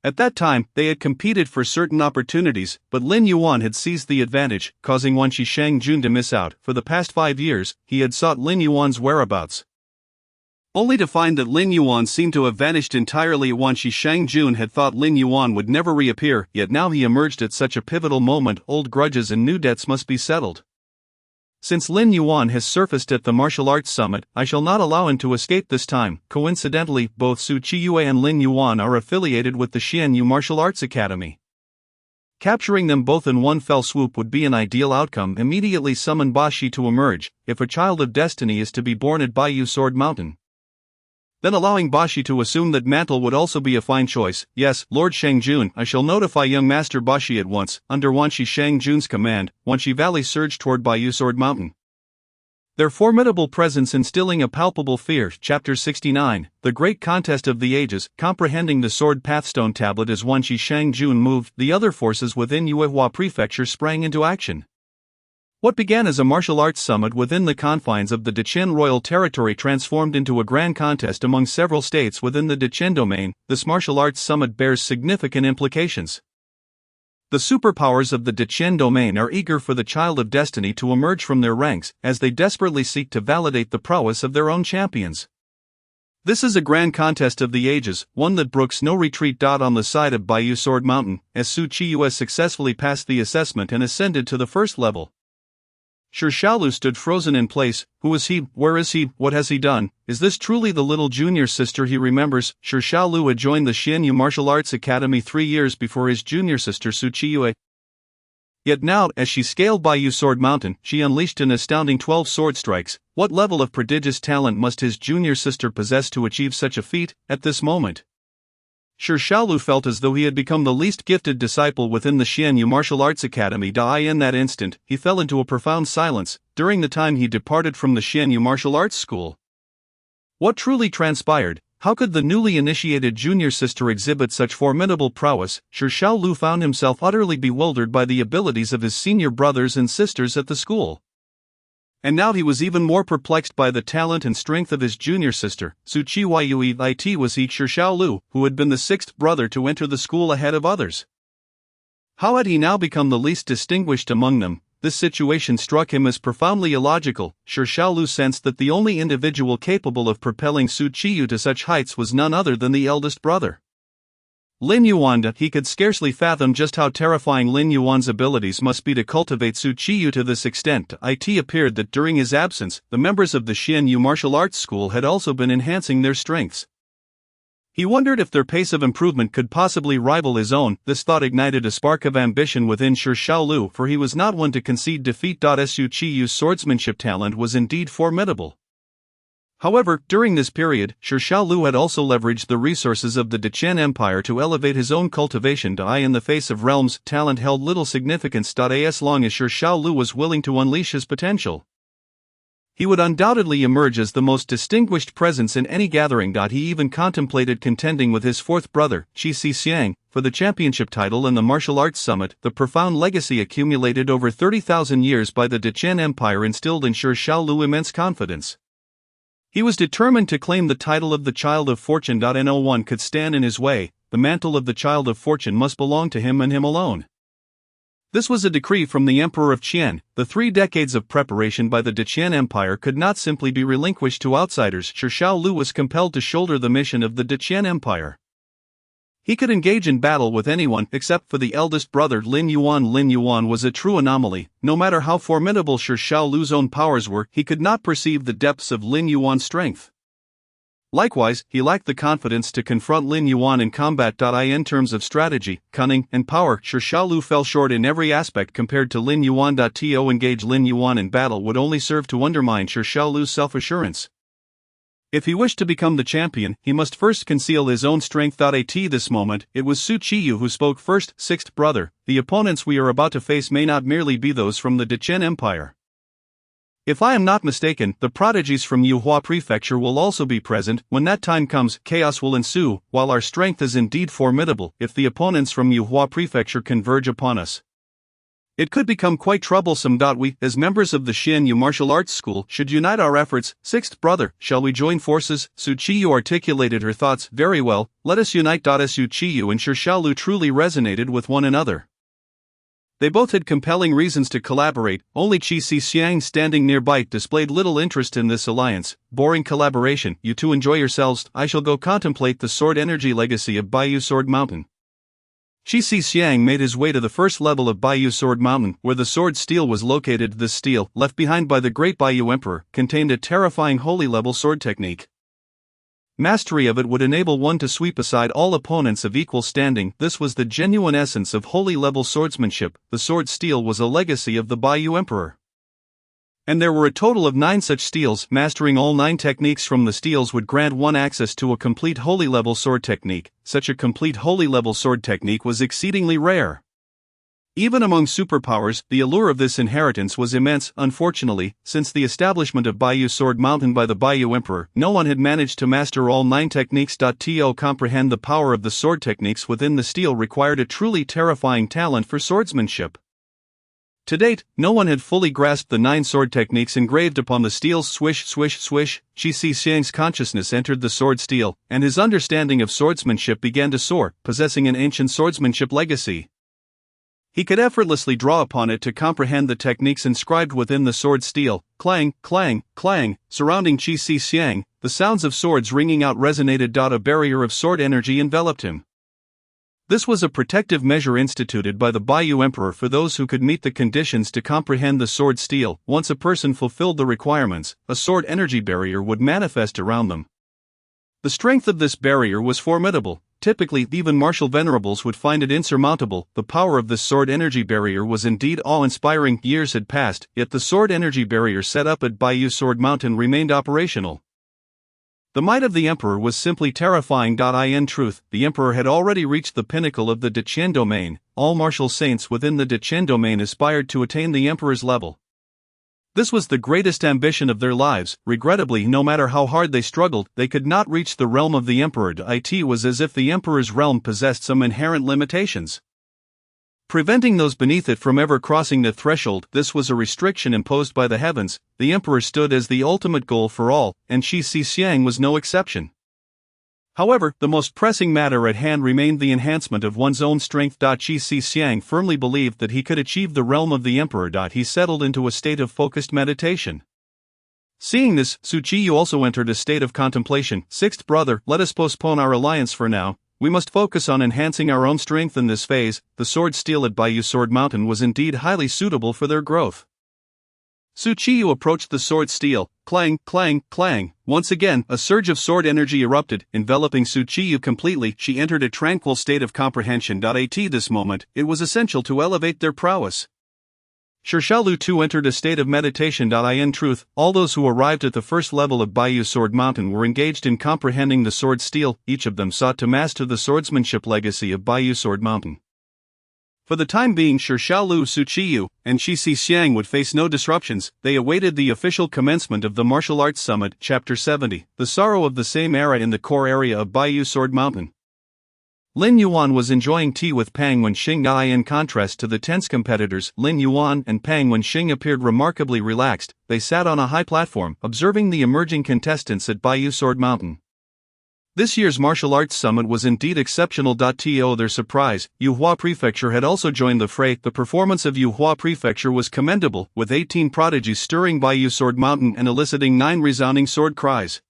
At that time, they had competed for certain opportunities, but Lin Yuan had seized the advantage, causing Wenshi Shang Jun to miss out. For the past 5 years, he had sought Lin Yuan's whereabouts, only to find that Lin Yuan seemed to have vanished entirely. Wenshi Shang Jun had thought Lin Yuan would never reappear, yet now he emerged at such a pivotal moment. Old grudges and new debts must be settled. Since Lin Yuan has surfaced at the martial arts summit, I shall not allow him to escape this time. Coincidentally, both Su Chiyue and Lin Yuan are affiliated with the Xianyu Martial Arts Academy. Capturing them both in one fell swoop would be an ideal outcome. Immediately summon Bashi to emerge. If a Child of Destiny is to be born at Baiyu Sword Mountain, then allowing Bashi to assume that mantle would also be a fine choice. Yes, Lord Shang Jun, I shall notify young Master Bashi at once. Under Wenshi Shang Jun's command, Wenshi Valley surged toward Baiyu Sword Mountain, their formidable presence instilling a palpable fear. Chapter 69, The Great Contest of the Ages. Comprehending the Sword Pathstone Tablet as Wenshi Shang Jun moved, the other forces within Yuehua Prefecture sprang into action. What began as a martial arts summit within the confines of the Deqian Royal Territory transformed into a grand contest among several states within the Deqian domain. This martial arts summit bears significant implications. The superpowers of the Deqian domain are eager for the Child of Destiny to emerge from their ranks, as they desperately seek to validate the prowess of their own champions. This is a grand contest of the ages, one that brooks no retreat. On the side of Baiyu Sword Mountain, as Su Chiyue successfully passed the assessment and ascended to the first level, Shi Shaolu stood frozen in place. Who is he? Where is he? What has he done? Is this truly the little junior sister he remembers? Shi Shaolu had joined the Xianyu Martial Arts Academy 3 years before his junior sister Su Chiyue. Yet now, as she scaled Baiyu Sword Mountain, she unleashed an astounding 12 sword strikes. What level of prodigious talent must his junior sister possess to achieve such a feat? At this moment, Shi Shaolu felt as though he had become the least gifted disciple within the Xianyu Martial Arts Academy. In that instant, he fell into a profound silence. During the time he departed from the Xianyu Martial Arts School, what truly transpired? How could the newly initiated junior sister exhibit such formidable prowess? Shi Shaolu found himself utterly bewildered by the abilities of his senior brothers and sisters at the school. And now he was even more perplexed by the talent and strength of his junior sister. Su Chiyue it was he, Shi Shaolu, who had been the 6th brother to enter the school ahead of others. How had he now become the least distinguished among them? This situation struck him as profoundly illogical. Shi Shaolu sensed that the only individual capable of propelling Su Chiyue to such heights was none other than the eldest brother, Lin Yuan. He could scarcely fathom just how terrifying Lin Yuan's abilities must be to cultivate Su Chiyue to this extent. It appeared that during his absence, the members of the Xianyu Martial Arts School had also been enhancing their strengths. He wondered if their pace of improvement could possibly rival his own. This thought ignited a spark of ambition within Shi Xiaolu, for he was not one to concede defeat. Su Qiyu's swordsmanship talent was indeed formidable. However, during this period, Shi Xiaolu had also leveraged the resources of the Dechen Empire to elevate his own cultivation. In the face of realms, talent held little significance. As long as Shi Xiaolu was willing to unleash his potential, he would undoubtedly emerge as the most distinguished presence in any gathering. He even contemplated contending with his fourth brother, Qi Xixiang, for the championship title in the martial arts summit. The profound legacy accumulated over 30,000 years by the Dechen Empire instilled in Shi Xiaolu immense confidence. He was determined to claim the title of the Child of Fortune. No one could stand in his way. The mantle of the Child of Fortune must belong to him and him alone. This was a decree from the Emperor of Qian. The 3 decades of preparation by the Dechen Empire could not simply be relinquished to outsiders. Shi Xiaolu was compelled to shoulder the mission of the Dechen Empire. He could engage in battle with anyone except for the eldest brother Lin Yuan. Lin Yuan was a true anomaly. No matter how formidable Shi Xiaolu's own powers were, he could not perceive the depths of Lin Yuan's strength. Likewise, he lacked the confidence to confront Lin Yuan in combat. In terms of strategy, cunning, and power, Shi Xiaolu fell short in every aspect compared to Lin Yuan. To engage Lin Yuan in battle would only serve to undermine Shi Xiaolu's self-assurance. If he wished to become the champion, he must first conceal his own strength. At this moment, it was Su Qiyu who spoke first. Sixth brother, the opponents we are about to face may not merely be those from the Dechen Empire. If I am not mistaken, the prodigies from Yuhua Prefecture will also be present. When that time comes, chaos will ensue. While our strength is indeed formidable, if the opponents from Yuhua Prefecture converge upon us, it could become quite troublesome. We, as members of the Xianyu Martial Arts School, should unite our efforts. Sixth brother, shall we join forces? Su Qiyu articulated her thoughts. Very well, let us unite. Su Qiyu and Shi Xiaolu truly resonated with one another. They both had compelling reasons to collaborate. Only Qi Xixiang, standing nearby, displayed little interest in this alliance. Boring collaboration. You two enjoy yourselves. I shall go contemplate the sword energy legacy of Baiyu Sword Mountain. Qi Xixiang made his way to the first level of Baiyu Sword Mountain, where the sword steel was located. This steel, left behind by the great Baiyu Emperor, contained a terrifying holy level sword technique. Mastery of it would enable one to sweep aside all opponents of equal standing. This was the genuine essence of holy-level swordsmanship. The sword steel was a legacy of the Baiyu Emperor. And there were a total of 9 such steels. Mastering all 9 techniques from the steels would grant one access to a complete holy-level sword technique. Such a complete holy-level sword technique was exceedingly rare. Even among superpowers, the allure of this inheritance was immense. Unfortunately, since the establishment of Baiyu Sword Mountain by the Baiyu Emperor, no one had managed to master all 9 techniques. To comprehend the power of the sword techniques within the steel required a truly terrifying talent for swordsmanship. To date, no one had fully grasped the 9 sword techniques engraved upon the steel's swish, swish, swish. Qi Xixiang's consciousness entered the sword steel, and his understanding of swordsmanship began to soar, possessing an ancient swordsmanship legacy. He could effortlessly draw upon it to comprehend the techniques inscribed within the sword steel. Clang, clang, clang, surrounding Qi Xixiang, the sounds of swords ringing out resonated. A barrier of sword energy enveloped him. This was a protective measure instituted by the Baiyu Emperor for those who could meet the conditions to comprehend the sword steel. Once a person fulfilled the requirements, a sword energy barrier would manifest around them. The strength of this barrier was formidable. Typically, even martial venerables would find it insurmountable. The power of this sword energy barrier was indeed awe-inspiring. Years had passed, yet the sword energy barrier set up at Baiyu Sword Mountain remained operational. The might of the Emperor was simply terrifying. In truth, the Emperor had already reached the pinnacle of the Dechen domain. All martial saints within the Dechen domain aspired to attain the Emperor's level. This was the greatest ambition of their lives. Regrettably, no matter how hard they struggled, they could not reach the realm of the Emperor. It was as if the Emperor's realm possessed some inherent limitations, preventing those beneath it from ever crossing the threshold. This was a restriction imposed by the heavens. The Emperor stood as the ultimate goal for all, and Qi Xixiang was no exception. However, the most pressing matter at hand remained the enhancement of one's own strength. Qi Xixiang firmly believed that he could achieve the realm of the Emperor. He settled into a state of focused meditation. Seeing this, Su Qiyu also entered a state of contemplation. Sixth brother, let us postpone our alliance for now. We must focus on enhancing our own strength in this phase. The sword steel at Baiyu Sword Mountain was indeed highly suitable for their growth. Su Qiyu approached the sword steel. Clang, clang, clang. Once again, a surge of sword energy erupted, enveloping Su Qiyu completely. She entered a tranquil state of comprehension. At this moment, it was essential to elevate their prowess. Xiaolu too entered a state of meditation. In truth, all those who arrived at the first level of Baiyu Sword Mountain were engaged in comprehending the sword steel. Each of them sought to master the swordsmanship legacy of Baiyu Sword Mountain. For the time being, Xiaolu, Su Qiyu, and Qi Xiang would face no disruptions. They awaited the official commencement of the Martial Arts Summit. Chapter 70, The Sorrow of the Same Era in the core area of Baiyu Sword Mountain. Lin Yuan was enjoying tea with Pang Wenxing. In contrast to the tense competitors, Lin Yuan and Pang Wenxing appeared remarkably relaxed. They sat on a high platform, observing the emerging contestants at Baiyu Sword Mountain. This year's Martial Arts Summit was indeed exceptional. To their surprise, Yuhua Prefecture had also joined the fray. The performance of Yuhua Prefecture was commendable, with 18 prodigies stirring Baiyu Sword Mountain and eliciting 9 resounding sword cries.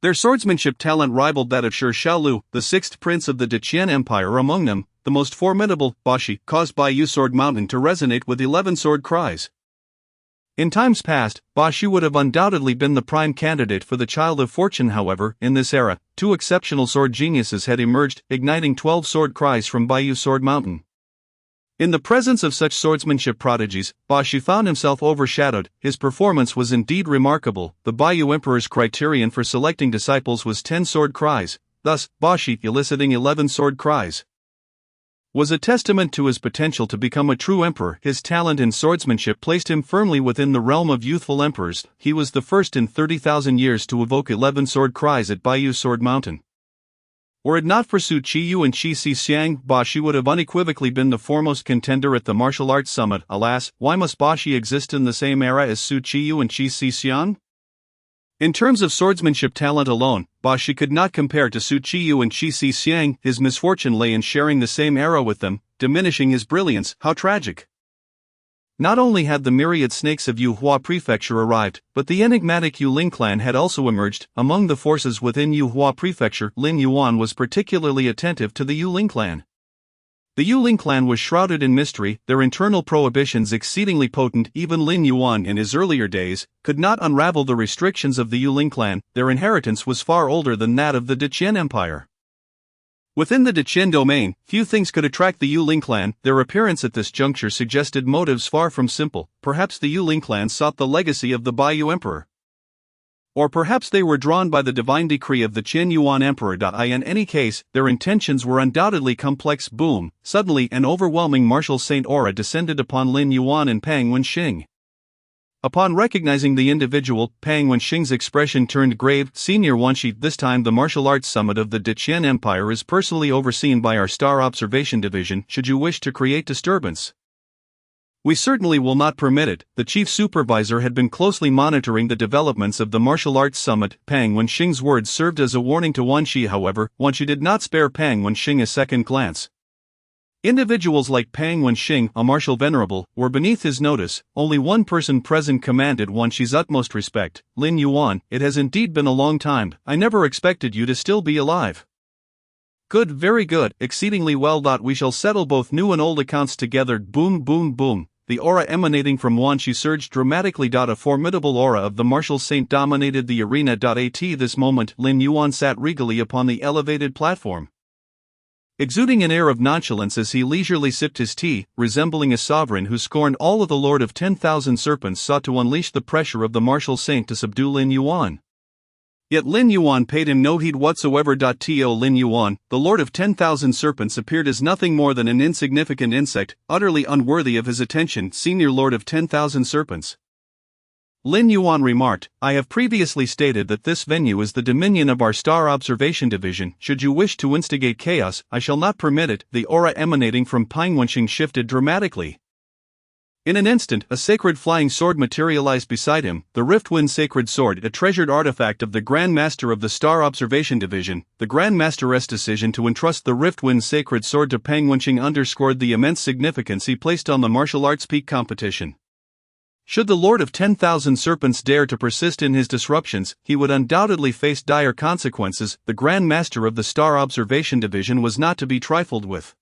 Their swordsmanship talent rivaled that of Xiaolu, the 6th prince of the Deqian Empire. Among them, the most formidable, Baxi, caused Baiyu Sword Mountain to resonate with 11 sword cries. In times past, Baxi would have undoubtedly been the prime candidate for the Child of Fortune. However, in this era, 2 exceptional sword geniuses had emerged, igniting 12 sword cries from Baiyu Sword Mountain. In the presence of such swordsmanship prodigies, Baxi found himself overshadowed. His performance was indeed remarkable. The Baiyu Emperor's criterion for selecting disciples was 10 sword cries, thus, Baxi eliciting 11 sword cries was a testament to his potential to become a true emperor. His talent in swordsmanship placed him firmly within the realm of youthful emperors. He was the first in 30,000 years to evoke 11 sword cries at Baiyu Sword Mountain. Were it not for Su Qiyu and Qi Xiang, Baxi would have unequivocally been the foremost contender at the Martial Arts Summit. Alas, why must Baxi exist in the same era as Su Qiyu and Qi Xiang? In terms of swordsmanship talent alone, Baxi could not compare to Su Qiyu and Qi Xiang. His misfortune lay in sharing the same era with them, diminishing his brilliance. How tragic! Not only had the myriad snakes of Yuhua Prefecture arrived, but the enigmatic Yuling clan had also emerged. Among the forces within Yuhua Prefecture, Lin Yuan was particularly attentive to the Yuling clan. The Yuling clan was shrouded in mystery, their internal prohibitions exceedingly potent. Even Lin Yuan in his earlier days could not unravel the restrictions of the Yuling clan. Their inheritance was far older than that of the Deqian Empire. Within the Deqian domain, few things could attract the Yuling clan. Their appearance at this juncture suggested motives far from simple. Perhaps the Yuling clan sought the legacy of the Baiyu Emperor. Or perhaps they were drawn by the divine decree of the Qin Yuan Emperor. In any case, their intentions were undoubtedly complex. Boom! Suddenly an overwhelming martial saint aura descended upon Lin Yuan and Pang Wenxing. Upon recognizing the individual, Pang Wenxing's expression turned grave. Senior Wanshi, this time the Martial Arts Summit of the Deqian Empire is personally overseen by our Star Observation Division. Should you wish to create disturbance, we certainly will not permit it. The chief supervisor had been closely monitoring the developments of the Martial Arts Summit. Pang Wenxing's words served as a warning to Wanshi. However, Wanshi did not spare Pang Wenxing a second glance. Individuals like Pang Wenxing, a martial venerable, were beneath his notice. Only one person present commanded Wanshi's utmost respect. Lin Yuan, it has indeed been a long time. I never expected you to still be alive. Good, very good, exceedingly well. We shall settle both new and old accounts together. Boom, boom, boom. The aura emanating from Wanshi surged dramatically. A formidable aura of the martial saint dominated the arena. At this moment, Lin Yuan sat regally upon the elevated platform, exuding an air of nonchalance as he leisurely sipped his tea, resembling a sovereign who scorned all of the Lord of 10,000 Serpents sought to unleash the pressure of the martial saint to subdue Lin Yuan. Yet Lin Yuan paid him no heed whatsoever. To Lin Yuan, the Lord of 10,000 Serpents appeared as nothing more than an insignificant insect, utterly unworthy of his attention. Senior Lord of 10,000 Serpents, Lin Yuan remarked, I have previously stated that this venue is the dominion of our Star Observation Division. Should you wish to instigate chaos, I shall not permit it. The aura emanating from Pang Wenxing shifted dramatically. In an instant, a sacred flying sword materialized beside him, the Riftwind Sacred Sword, a treasured artifact of the Grand Master of the Star Observation Division. The Grand Master's decision to entrust the Riftwind Sacred Sword to Pang Wenxing underscored the immense significance he placed on the martial arts peak competition. Should the Lord of 10,000 Serpents dare to persist in his disruptions, he would undoubtedly face dire consequences. The Grand Master of the Star Observation Division was not to be trifled with.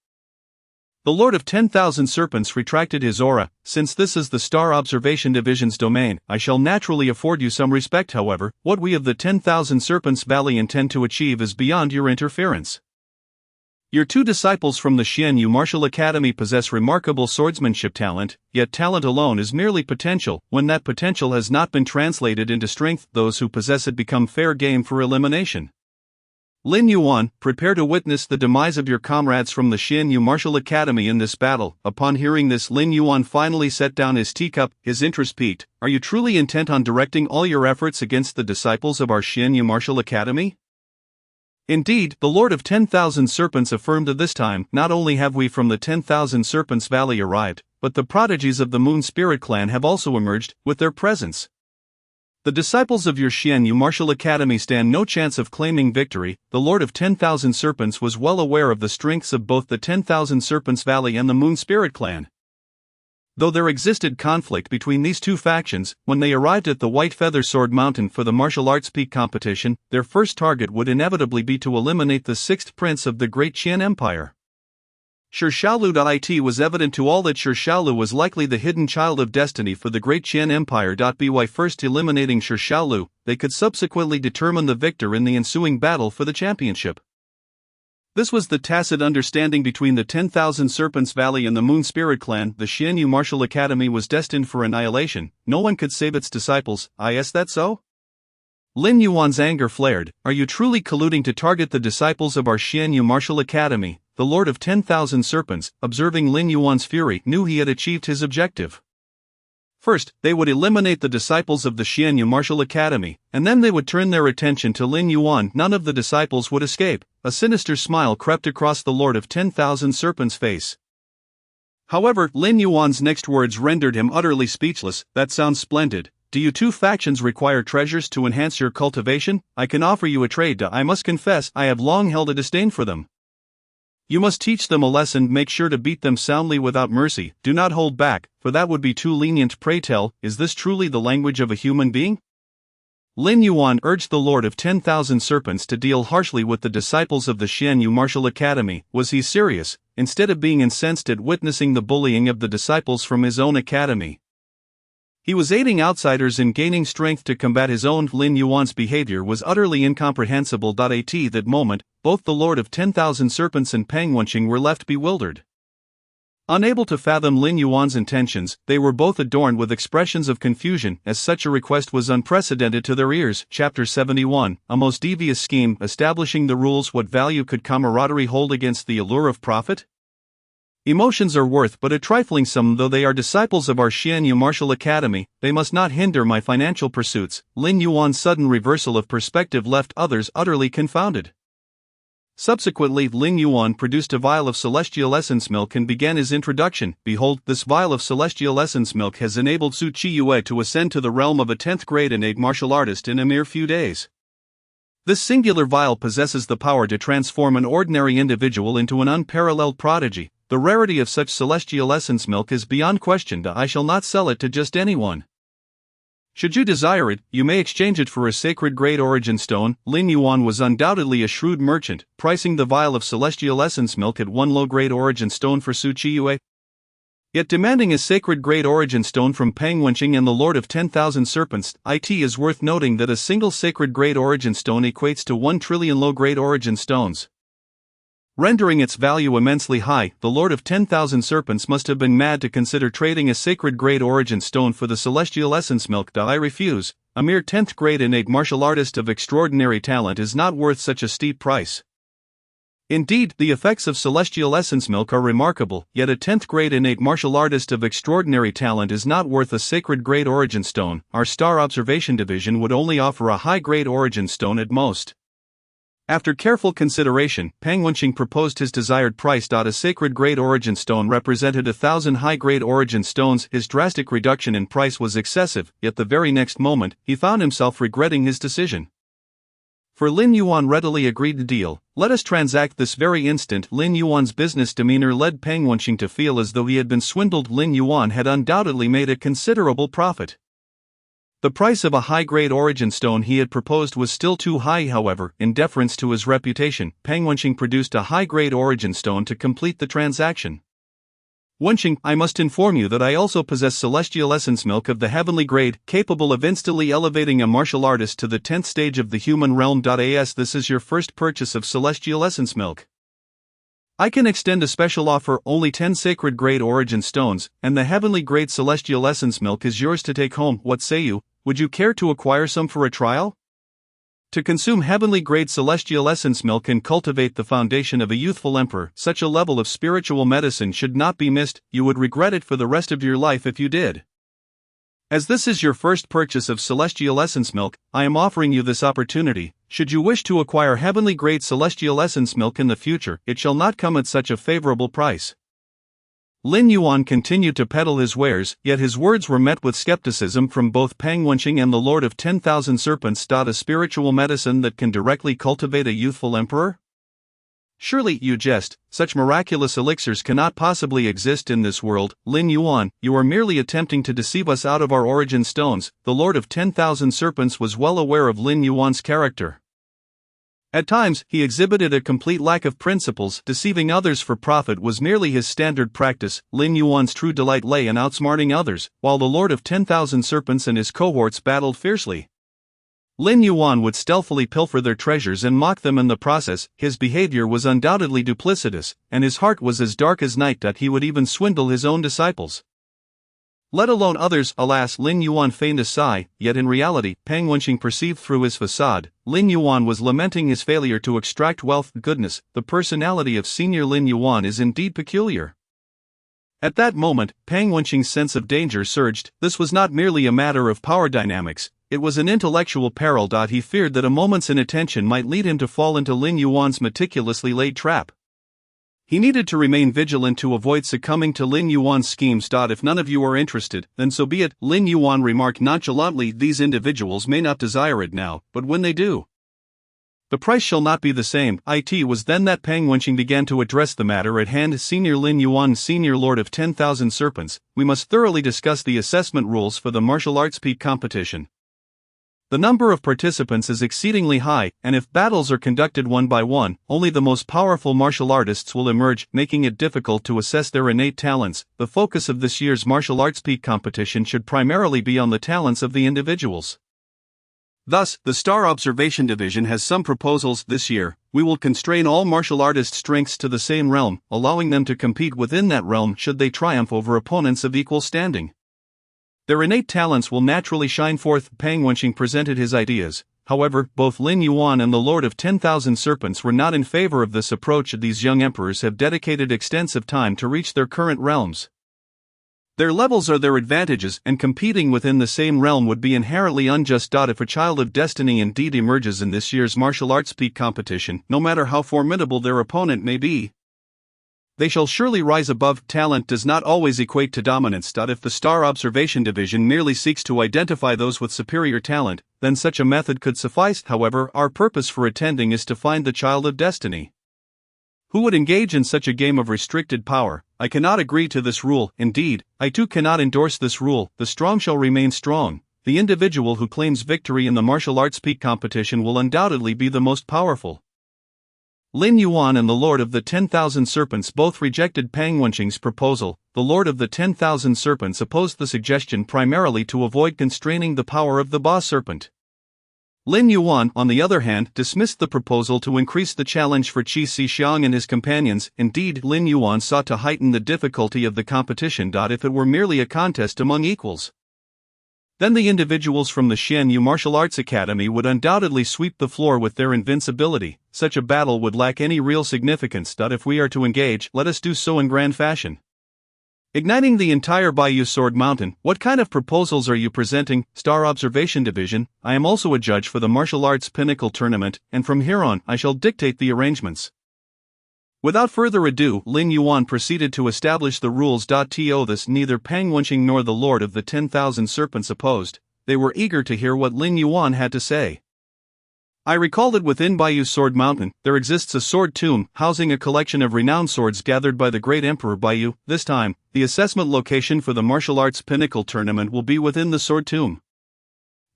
The Lord of 10,000 Serpents retracted his aura. Since this is the Star Observation Division's domain, I shall naturally afford you some respect. However, what we of the 10,000 Serpents Valley intend to achieve is beyond your interference. Your two disciples from the Xianyu Martial Academy possess remarkable swordsmanship talent, yet talent alone is merely potential. When that potential has not been translated into strength, those who possess it become fair game for elimination. Lin Yuan, prepare to witness the demise of your comrades from the Xianyu Martial Academy in this battle. Upon hearing this, Lin Yuan finally set down his teacup, his interest peaked. Are you truly intent on directing all your efforts against the disciples of our Xianyu Martial Academy? Indeed, the Lord of 10,000 Serpents affirmed that this time, not only have we from the 10,000 Serpents Valley arrived, but the prodigies of the Moon Spirit Clan have also emerged, with their presence. The disciples of your Xianyu Martial Academy stand no chance of claiming victory. The Lord of 10,000 Serpents was well aware of the strengths of both the 10,000 Serpents Valley and the Moon Spirit Clan. Though there existed conflict between these two factions, when they arrived at the White Feather Sword Mountain for the martial arts peak competition, their first target would inevitably be to eliminate the sixth prince of the Great Qian Empire. Shirshaolu.it was evident to all that Shirshaolu was likely the hidden child of destiny for the Great Qian Empire. By first eliminating Shirshaolu, they could subsequently determine the victor in the ensuing battle for the championship. This was the tacit understanding between the 10,000 Serpents Valley and the Moon Spirit Clan. The Xianyu Martial Academy was destined for annihilation. No one could save its disciples. Is that so? Lin Yuan's anger flared. Are you truly colluding to target the disciples of our Xianyu Martial Academy? The Lord of 10,000 Serpents, observing Lin Yuan's fury, knew he had achieved his objective. First, they would eliminate the disciples of the Xianyu Martial Academy, and then they would turn their attention to Lin Yuan. None of the disciples would escape. A sinister smile crept across the Lord of 10,000 Serpents' face. However, Lin Yuan's next words rendered him utterly speechless. That sounds splendid. Do you two factions require treasures to enhance your cultivation? I can offer you a trade. I must confess, I have long held a disdain for them. You must teach them a lesson. Make sure to beat them soundly without mercy. Do not hold back, for that would be too lenient. Pray tell, is this truly the language of a human being? Lin Yuan urged the Lord of 10,000 Serpents to deal harshly with the disciples of the Xianyu Martial Academy. Was he serious, instead of being incensed at witnessing the bullying of the disciples from his own academy? He was aiding outsiders in gaining strength to combat his own. Lin Yuan's behavior was utterly incomprehensible. At that moment, both the Lord of 10,000 Serpents and Peng Wenqing were left bewildered. Unable to fathom Lin Yuan's intentions, they were both adorned with expressions of confusion, as such a request was unprecedented to their ears. Chapter 71, a most devious scheme. Establishing the rules. What value could camaraderie hold against the allure of profit? Emotions are worth but a trifling sum. Though they are disciples of our Xianyu Martial Academy, they must not hinder my financial pursuits. Lin Yuan's sudden reversal of perspective left others utterly confounded. Subsequently, Lin Yuan produced a vial of celestial essence milk and began his introduction. Behold, this vial of celestial essence milk has enabled Su Qiyue to ascend to the realm of a 10th grade innate martial artist in a mere few days. This singular vial possesses the power to transform an ordinary individual into an unparalleled prodigy. The rarity of such celestial essence milk is beyond question. I shall not sell it to just anyone. Should you desire it, you may exchange it for a sacred grade origin stone. Lin Yuan was undoubtedly a shrewd merchant, pricing the vial of celestial essence milk at one low-grade origin stone for Su Qiyue, yet demanding a sacred grade origin stone from Peng Wenqing and the Lord of 10,000 Serpents. It is worth noting that a single sacred grade origin stone equates to 1 trillion low-grade origin stones. Rendering its value immensely high, the Lord of 10,000 Serpents must have been mad to consider trading a sacred grade origin stone for the celestial essence milk. I refuse. A mere 10th grade innate martial artist of extraordinary talent is not worth such a steep price. Indeed, the effects of celestial essence milk are remarkable, yet a 10th grade innate martial artist of extraordinary talent is not worth a sacred grade origin stone. Our Star Observation Division would only offer a high grade origin stone at most. After careful consideration, Peng Wenqing proposed his desired price. A sacred grade origin stone represented 1,000 high-grade origin stones. His drastic reduction in price was excessive, yet the very next moment, he found himself regretting his decision. For Lin Yuan readily agreed to deal. Let us transact this very instant. Lin Yuan's business demeanor led Peng Wenqing to feel as though he had been swindled. Lin Yuan had undoubtedly made a considerable profit. The price of a high-grade origin stone he had proposed was still too high. However, in deference to his reputation, Peng Wenqing produced a high-grade origin stone to complete the transaction. Wenqing, I must inform you that I also possess celestial essence milk of the heavenly grade, capable of instantly elevating a martial artist to the 10th stage of the human realm. As this is your first purchase of celestial essence milk, I can extend a special offer: only 10 sacred grade origin stones, and the heavenly grade celestial essence milk is yours to take home. What say you? Would you care to acquire some for a trial? To consume heavenly grade celestial essence milk and cultivate the foundation of a youthful emperor, such a level of spiritual medicine should not be missed. You would regret it for the rest of your life if you did. As this is your first purchase of celestial essence milk, I am offering you this opportunity. Should you wish to acquire heavenly grade celestial essence milk in the future, it shall not come at such a favorable price. Lin Yuan continued to peddle his wares, yet his words were met with skepticism from both Peng Wenqing and the Lord of 10,000 Serpents. A spiritual medicine that can directly cultivate a youthful emperor? Surely you jest. Such miraculous elixirs cannot possibly exist in this world. Lin Yuan, you are merely attempting to deceive us out of our origin stones. The Lord of 10,000 Serpents was well aware of Lin Yuan's character. At times, he exhibited a complete lack of principles. Deceiving others for profit was merely his standard practice. Lin Yuan's true delight lay in outsmarting others, while the Lord of 10,000 Serpents and his cohorts battled fiercely. Lin Yuan would stealthily pilfer their treasures and mock them in the process. His behavior was undoubtedly duplicitous, and his heart was as dark as night. He would even swindle his own disciples, let alone others. Alas, Lin Yuan feigned a sigh, yet in reality, Peng Wenqing perceived through his facade. Lin Yuan was lamenting his failure to extract wealth. Goodness, the personality of Senior Lin Yuan is indeed peculiar. At that moment, Peng Wenqing's sense of danger surged. This was not merely a matter of power dynamics, it was an intellectual peril. He feared that a moment's inattention might lead him to fall into Lin Yuan's meticulously laid trap. He needed to remain vigilant to avoid succumbing to Lin Yuan's schemes. If none of you are interested, then so be it, Lin Yuan remarked nonchalantly. These individuals may not desire it now, but when they do, the price shall not be the same. It was then that Peng Wenqing began to address the matter at hand. Senior Lin Yuan, Senior Lord of 10,000 Serpents, we must thoroughly discuss the assessment rules for the martial arts peak competition. The number of participants is exceedingly high, and if battles are conducted one by one, only the most powerful martial artists will emerge, making it difficult to assess their innate talents. The focus of this year's martial arts peak competition should primarily be on the talents of the individuals. Thus, the Star Observation Division has some proposals. This year, we will constrain all martial artist strengths to the same realm, allowing them to compete within that realm should they triumph over opponents of equal standing. Their innate talents will naturally shine forth. Peng Wenqing presented his ideas. However, both Lin Yuan and the Lord of 10,000 Serpents were not in favor of this approach. These young emperors have dedicated extensive time to reach their current realms. Their levels are their advantages, and competing within the same realm would be inherently unjust. If a child of destiny indeed emerges in this year's martial arts peak competition, no matter how formidable their opponent may be, they shall surely rise above. Talent does not always equate to dominance. If the Star Observation Division merely seeks to identify those with superior talent, then such a method could suffice. However, our purpose for attending is to find the child of destiny who would engage in such a game of restricted power. I cannot agree to this rule. Indeed, I too cannot endorse this rule. The strong shall remain strong. The individual who claims victory in the martial arts peak competition will undoubtedly be the most powerful. Lin Yuan and the Lord of the 10,000 Serpents both rejected Peng Wenqing's proposal. The Lord of the 10,000 Serpents opposed the suggestion primarily to avoid constraining the power of the boss serpent. Lin Yuan, on the other hand, dismissed the proposal to increase the challenge for Qi Xiang and his companions. Indeed, Lin Yuan sought to heighten the difficulty of the competition. If it were merely a contest among equals, then the individuals from the Xian Yu Martial Arts Academy would undoubtedly sweep the floor with their invincibility. Such a battle would lack any real significance. If we are to engage, let us do so in grand fashion, igniting the entire Baiyu Sword Mountain. What kind of proposals are you presenting, Star Observation Division? I am also a judge for the Martial Arts Pinnacle Tournament, and from here on, I shall dictate the arrangements. Without further ado, Lin Yuan proceeded to establish the rules. To this, neither Peng Wenqing nor the Lord of the 10,000 Serpents opposed. They were eager to hear what Lin Yuan had to say. I recall that within Baiyu Sword Mountain, there exists a sword tomb, housing a collection of renowned swords gathered by the great Emperor Baiyu. This time, the assessment location for the Martial Arts Pinnacle Tournament will be within the sword tomb.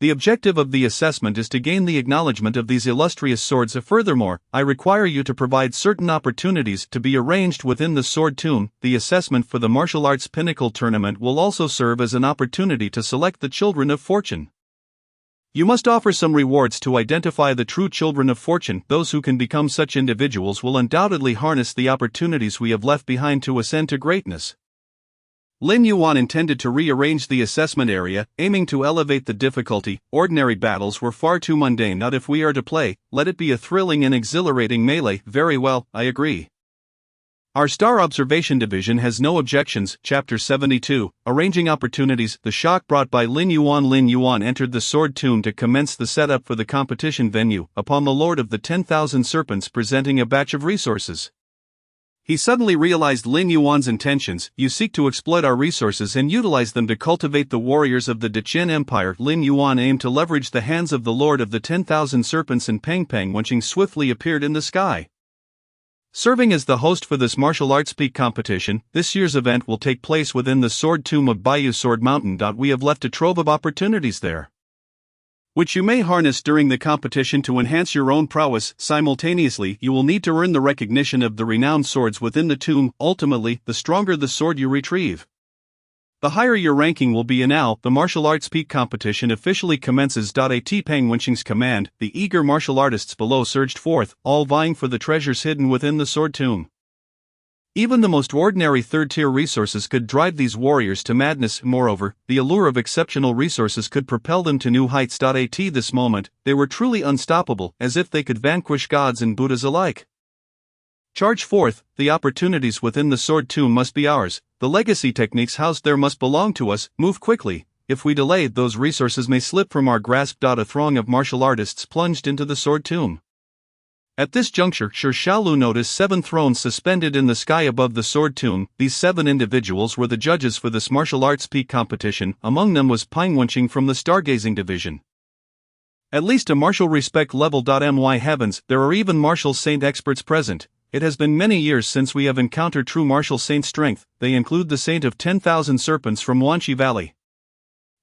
The objective of the assessment is to gain the acknowledgement of these illustrious swords. Furthermore, I require you to provide certain opportunities to be arranged within the Sword Tomb. The assessment for the Martial Arts Pinnacle Tournament will also serve as an opportunity to select the Children of Fortune. You must offer some rewards to identify the true Children of Fortune. Those who can become such individuals will undoubtedly harness the opportunities we have left behind to ascend to greatness. Lin Yuan intended to rearrange the assessment area, aiming to elevate the difficulty. Ordinary battles were far too mundane. Not if we are to play, let it be a thrilling and exhilarating melee. Very well, I agree. Our Star Observation Division has no objections. Chapter 72, Arranging Opportunities. The shock brought by Lin Yuan. Lin Yuan entered the Sword Tomb to commence the setup for the competition venue, upon the Lord of the 10,000 Serpents presenting a batch of resources. He suddenly realized Lin Yuan's intentions. You seek to exploit our resources and utilize them to cultivate the warriors of the Deqian Empire. Lin Yuan aimed to leverage the hands of the Lord of the 10,000 Serpents, and Pang Pang Wenqing swiftly appeared in the sky. Serving as the host for this martial arts peak competition, this year's event will take place within the Sword Tomb of Baiyu Sword Mountain. We have left a trove of opportunities there, which you may harness during the competition to enhance your own prowess. Simultaneously, you will need to earn the recognition of the renowned swords within the tomb. Ultimately, the stronger the sword you retrieve, the higher your ranking will be. And now, the martial arts peak competition officially commences. At Pang Wenqing's command, the eager martial artists below surged forth, all vying for the treasures hidden within the Sword Tomb. Even the most ordinary third-tier resources could drive these warriors to madness. Moreover, the allure of exceptional resources could propel them to new heights. At this moment, they were truly unstoppable, as if they could vanquish gods and Buddhas alike. Charge forth, the opportunities within the Sword Tomb must be ours, the legacy techniques housed there must belong to us. Move quickly. If we delay, those resources may slip from our grasp. A throng of martial artists plunged into the Sword Tomb. At this juncture, Shi Xiaolu noticed 7 thrones suspended in the sky above the Sword Tomb. These 7 individuals were the judges for this martial arts peak competition. Among them was Pang Wenqing from the Stargazing Division. At least a martial respect level. My heavens, there are even martial saint experts present. It has been many years since we have encountered true martial saint strength. They include the Saint of 10,000 Serpents from Wanxi Valley,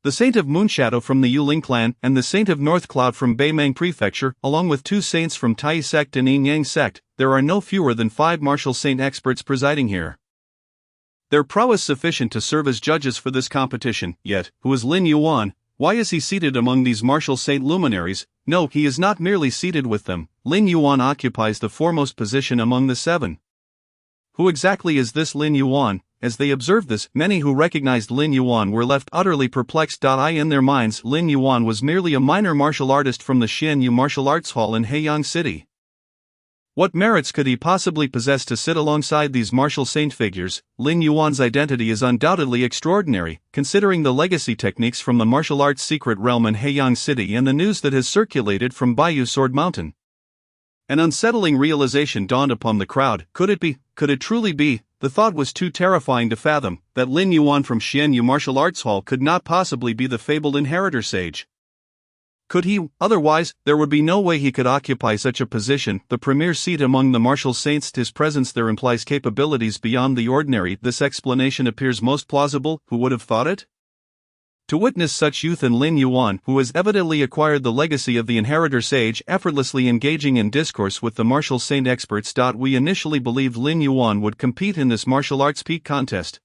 the Saint of Moonshadow from the Yuling clan, and the Saint of North Cloud from Beimang Prefecture, along with 2 saints from Tai Sect and Yin Yang Sect. There are no fewer than 5 martial saint experts presiding here. Their prowess sufficient to serve as judges for this competition. Yet, who is Lin Yuan? Why is he seated among these martial saint luminaries? No, he is not merely seated with them. Lin Yuan occupies the foremost position among the 7. Who exactly is this Lin Yuan? As they observed this, many who recognized Lin Yuan were left utterly perplexed. In their minds, Lin Yuan was merely a minor martial artist from the Xianyu Martial Arts Hall in Heiyang City. What merits could he possibly possess to sit alongside these martial saint figures? Lin Yuan's identity is undoubtedly extraordinary, considering the legacy techniques from the martial arts secret realm in Heiyang City and the news that has circulated from Baiyu Sword Mountain. An unsettling realization dawned upon the crowd. Could it be? Could it truly be? The thought was too terrifying to fathom, that Lin Yuan from Xianyu Martial Arts Hall could not possibly be the fabled inheritor sage. Could he? Otherwise, there would be no way he could occupy such a position, the premier seat among the martial saints. His presence there implies capabilities beyond the ordinary. This explanation appears most plausible. Who would have thought it? To witness such youth in Lin Yuan, who has evidently acquired the legacy of the inheritor sage, effortlessly engaging in discourse with the martial saint experts. We initially believed Lin Yuan would compete in this martial arts peak contest,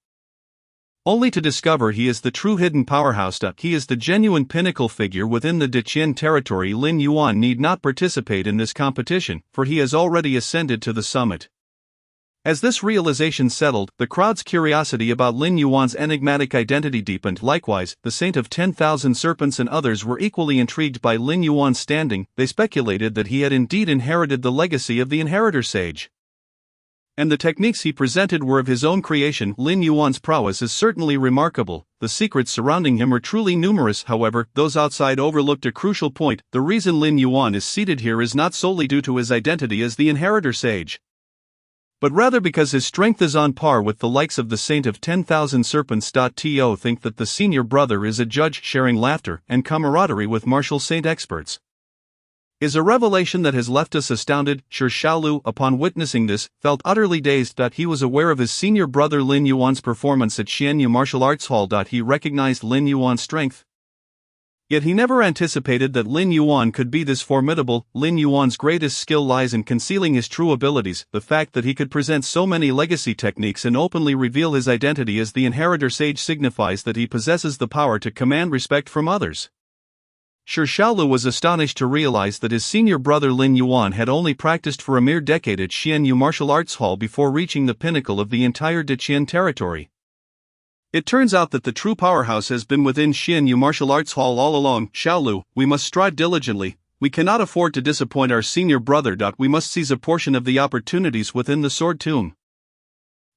only to discover he is the true hidden powerhouse. He is the genuine pinnacle figure within the Deqian territory. Lin Yuan need not participate in this competition, for he has already ascended to the summit. As this realization settled, the crowd's curiosity about Lin Yuan's enigmatic identity deepened. Likewise, the Saint of 10,000 Serpents and others were equally intrigued by Lin Yuan's standing. They speculated that he had indeed inherited the legacy of the inheritor sage, and the techniques he presented were of his own creation. Lin Yuan's prowess is certainly remarkable. The secrets surrounding him are truly numerous. However, those outside overlooked a crucial point. The reason Lin Yuan is seated here is not solely due to his identity as the inheritor sage, but rather because his strength is on par with the likes of the Saint of 10,000 Serpents. To think that the senior brother is a judge sharing laughter and camaraderie with martial saint experts is a revelation that has left us astounded. Shi Xiaolu, upon witnessing this, felt utterly dazed. He was aware of his senior brother Lin Yuan's performance at Xianyu Martial Arts Hall. He recognized Lin Yuan's strength. Yet he never anticipated that Lin Yuan could be this formidable. Lin Yuan's greatest skill lies in concealing his true abilities. The fact that he could present so many legacy techniques and openly reveal his identity as the inheritor sage signifies that he possesses the power to command respect from others. Shi Xiaolu was astonished to realize that his senior brother Lin Yuan had only practiced for a mere decade at Xianyu Martial Arts Hall before reaching the pinnacle of the entire Deqian territory. It turns out that the true powerhouse has been within Xianyu Martial Arts Hall all along. Xiaolu, we must strive diligently. We cannot afford to disappoint our senior brother. We must seize a portion of the opportunities within the Sword Tomb.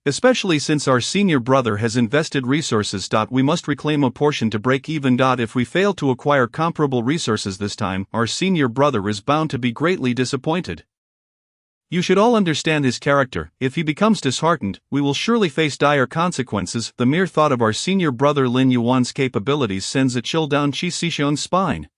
Especially since our senior brother has invested resources. We must reclaim a portion to break even. If we fail to acquire comparable resources this time, our senior brother is bound to be greatly disappointed. You should all understand his character. If he becomes disheartened, we will surely face dire consequences. The mere thought of our senior brother Lin Yuan's capabilities sends a chill down Qi Xixion's spine.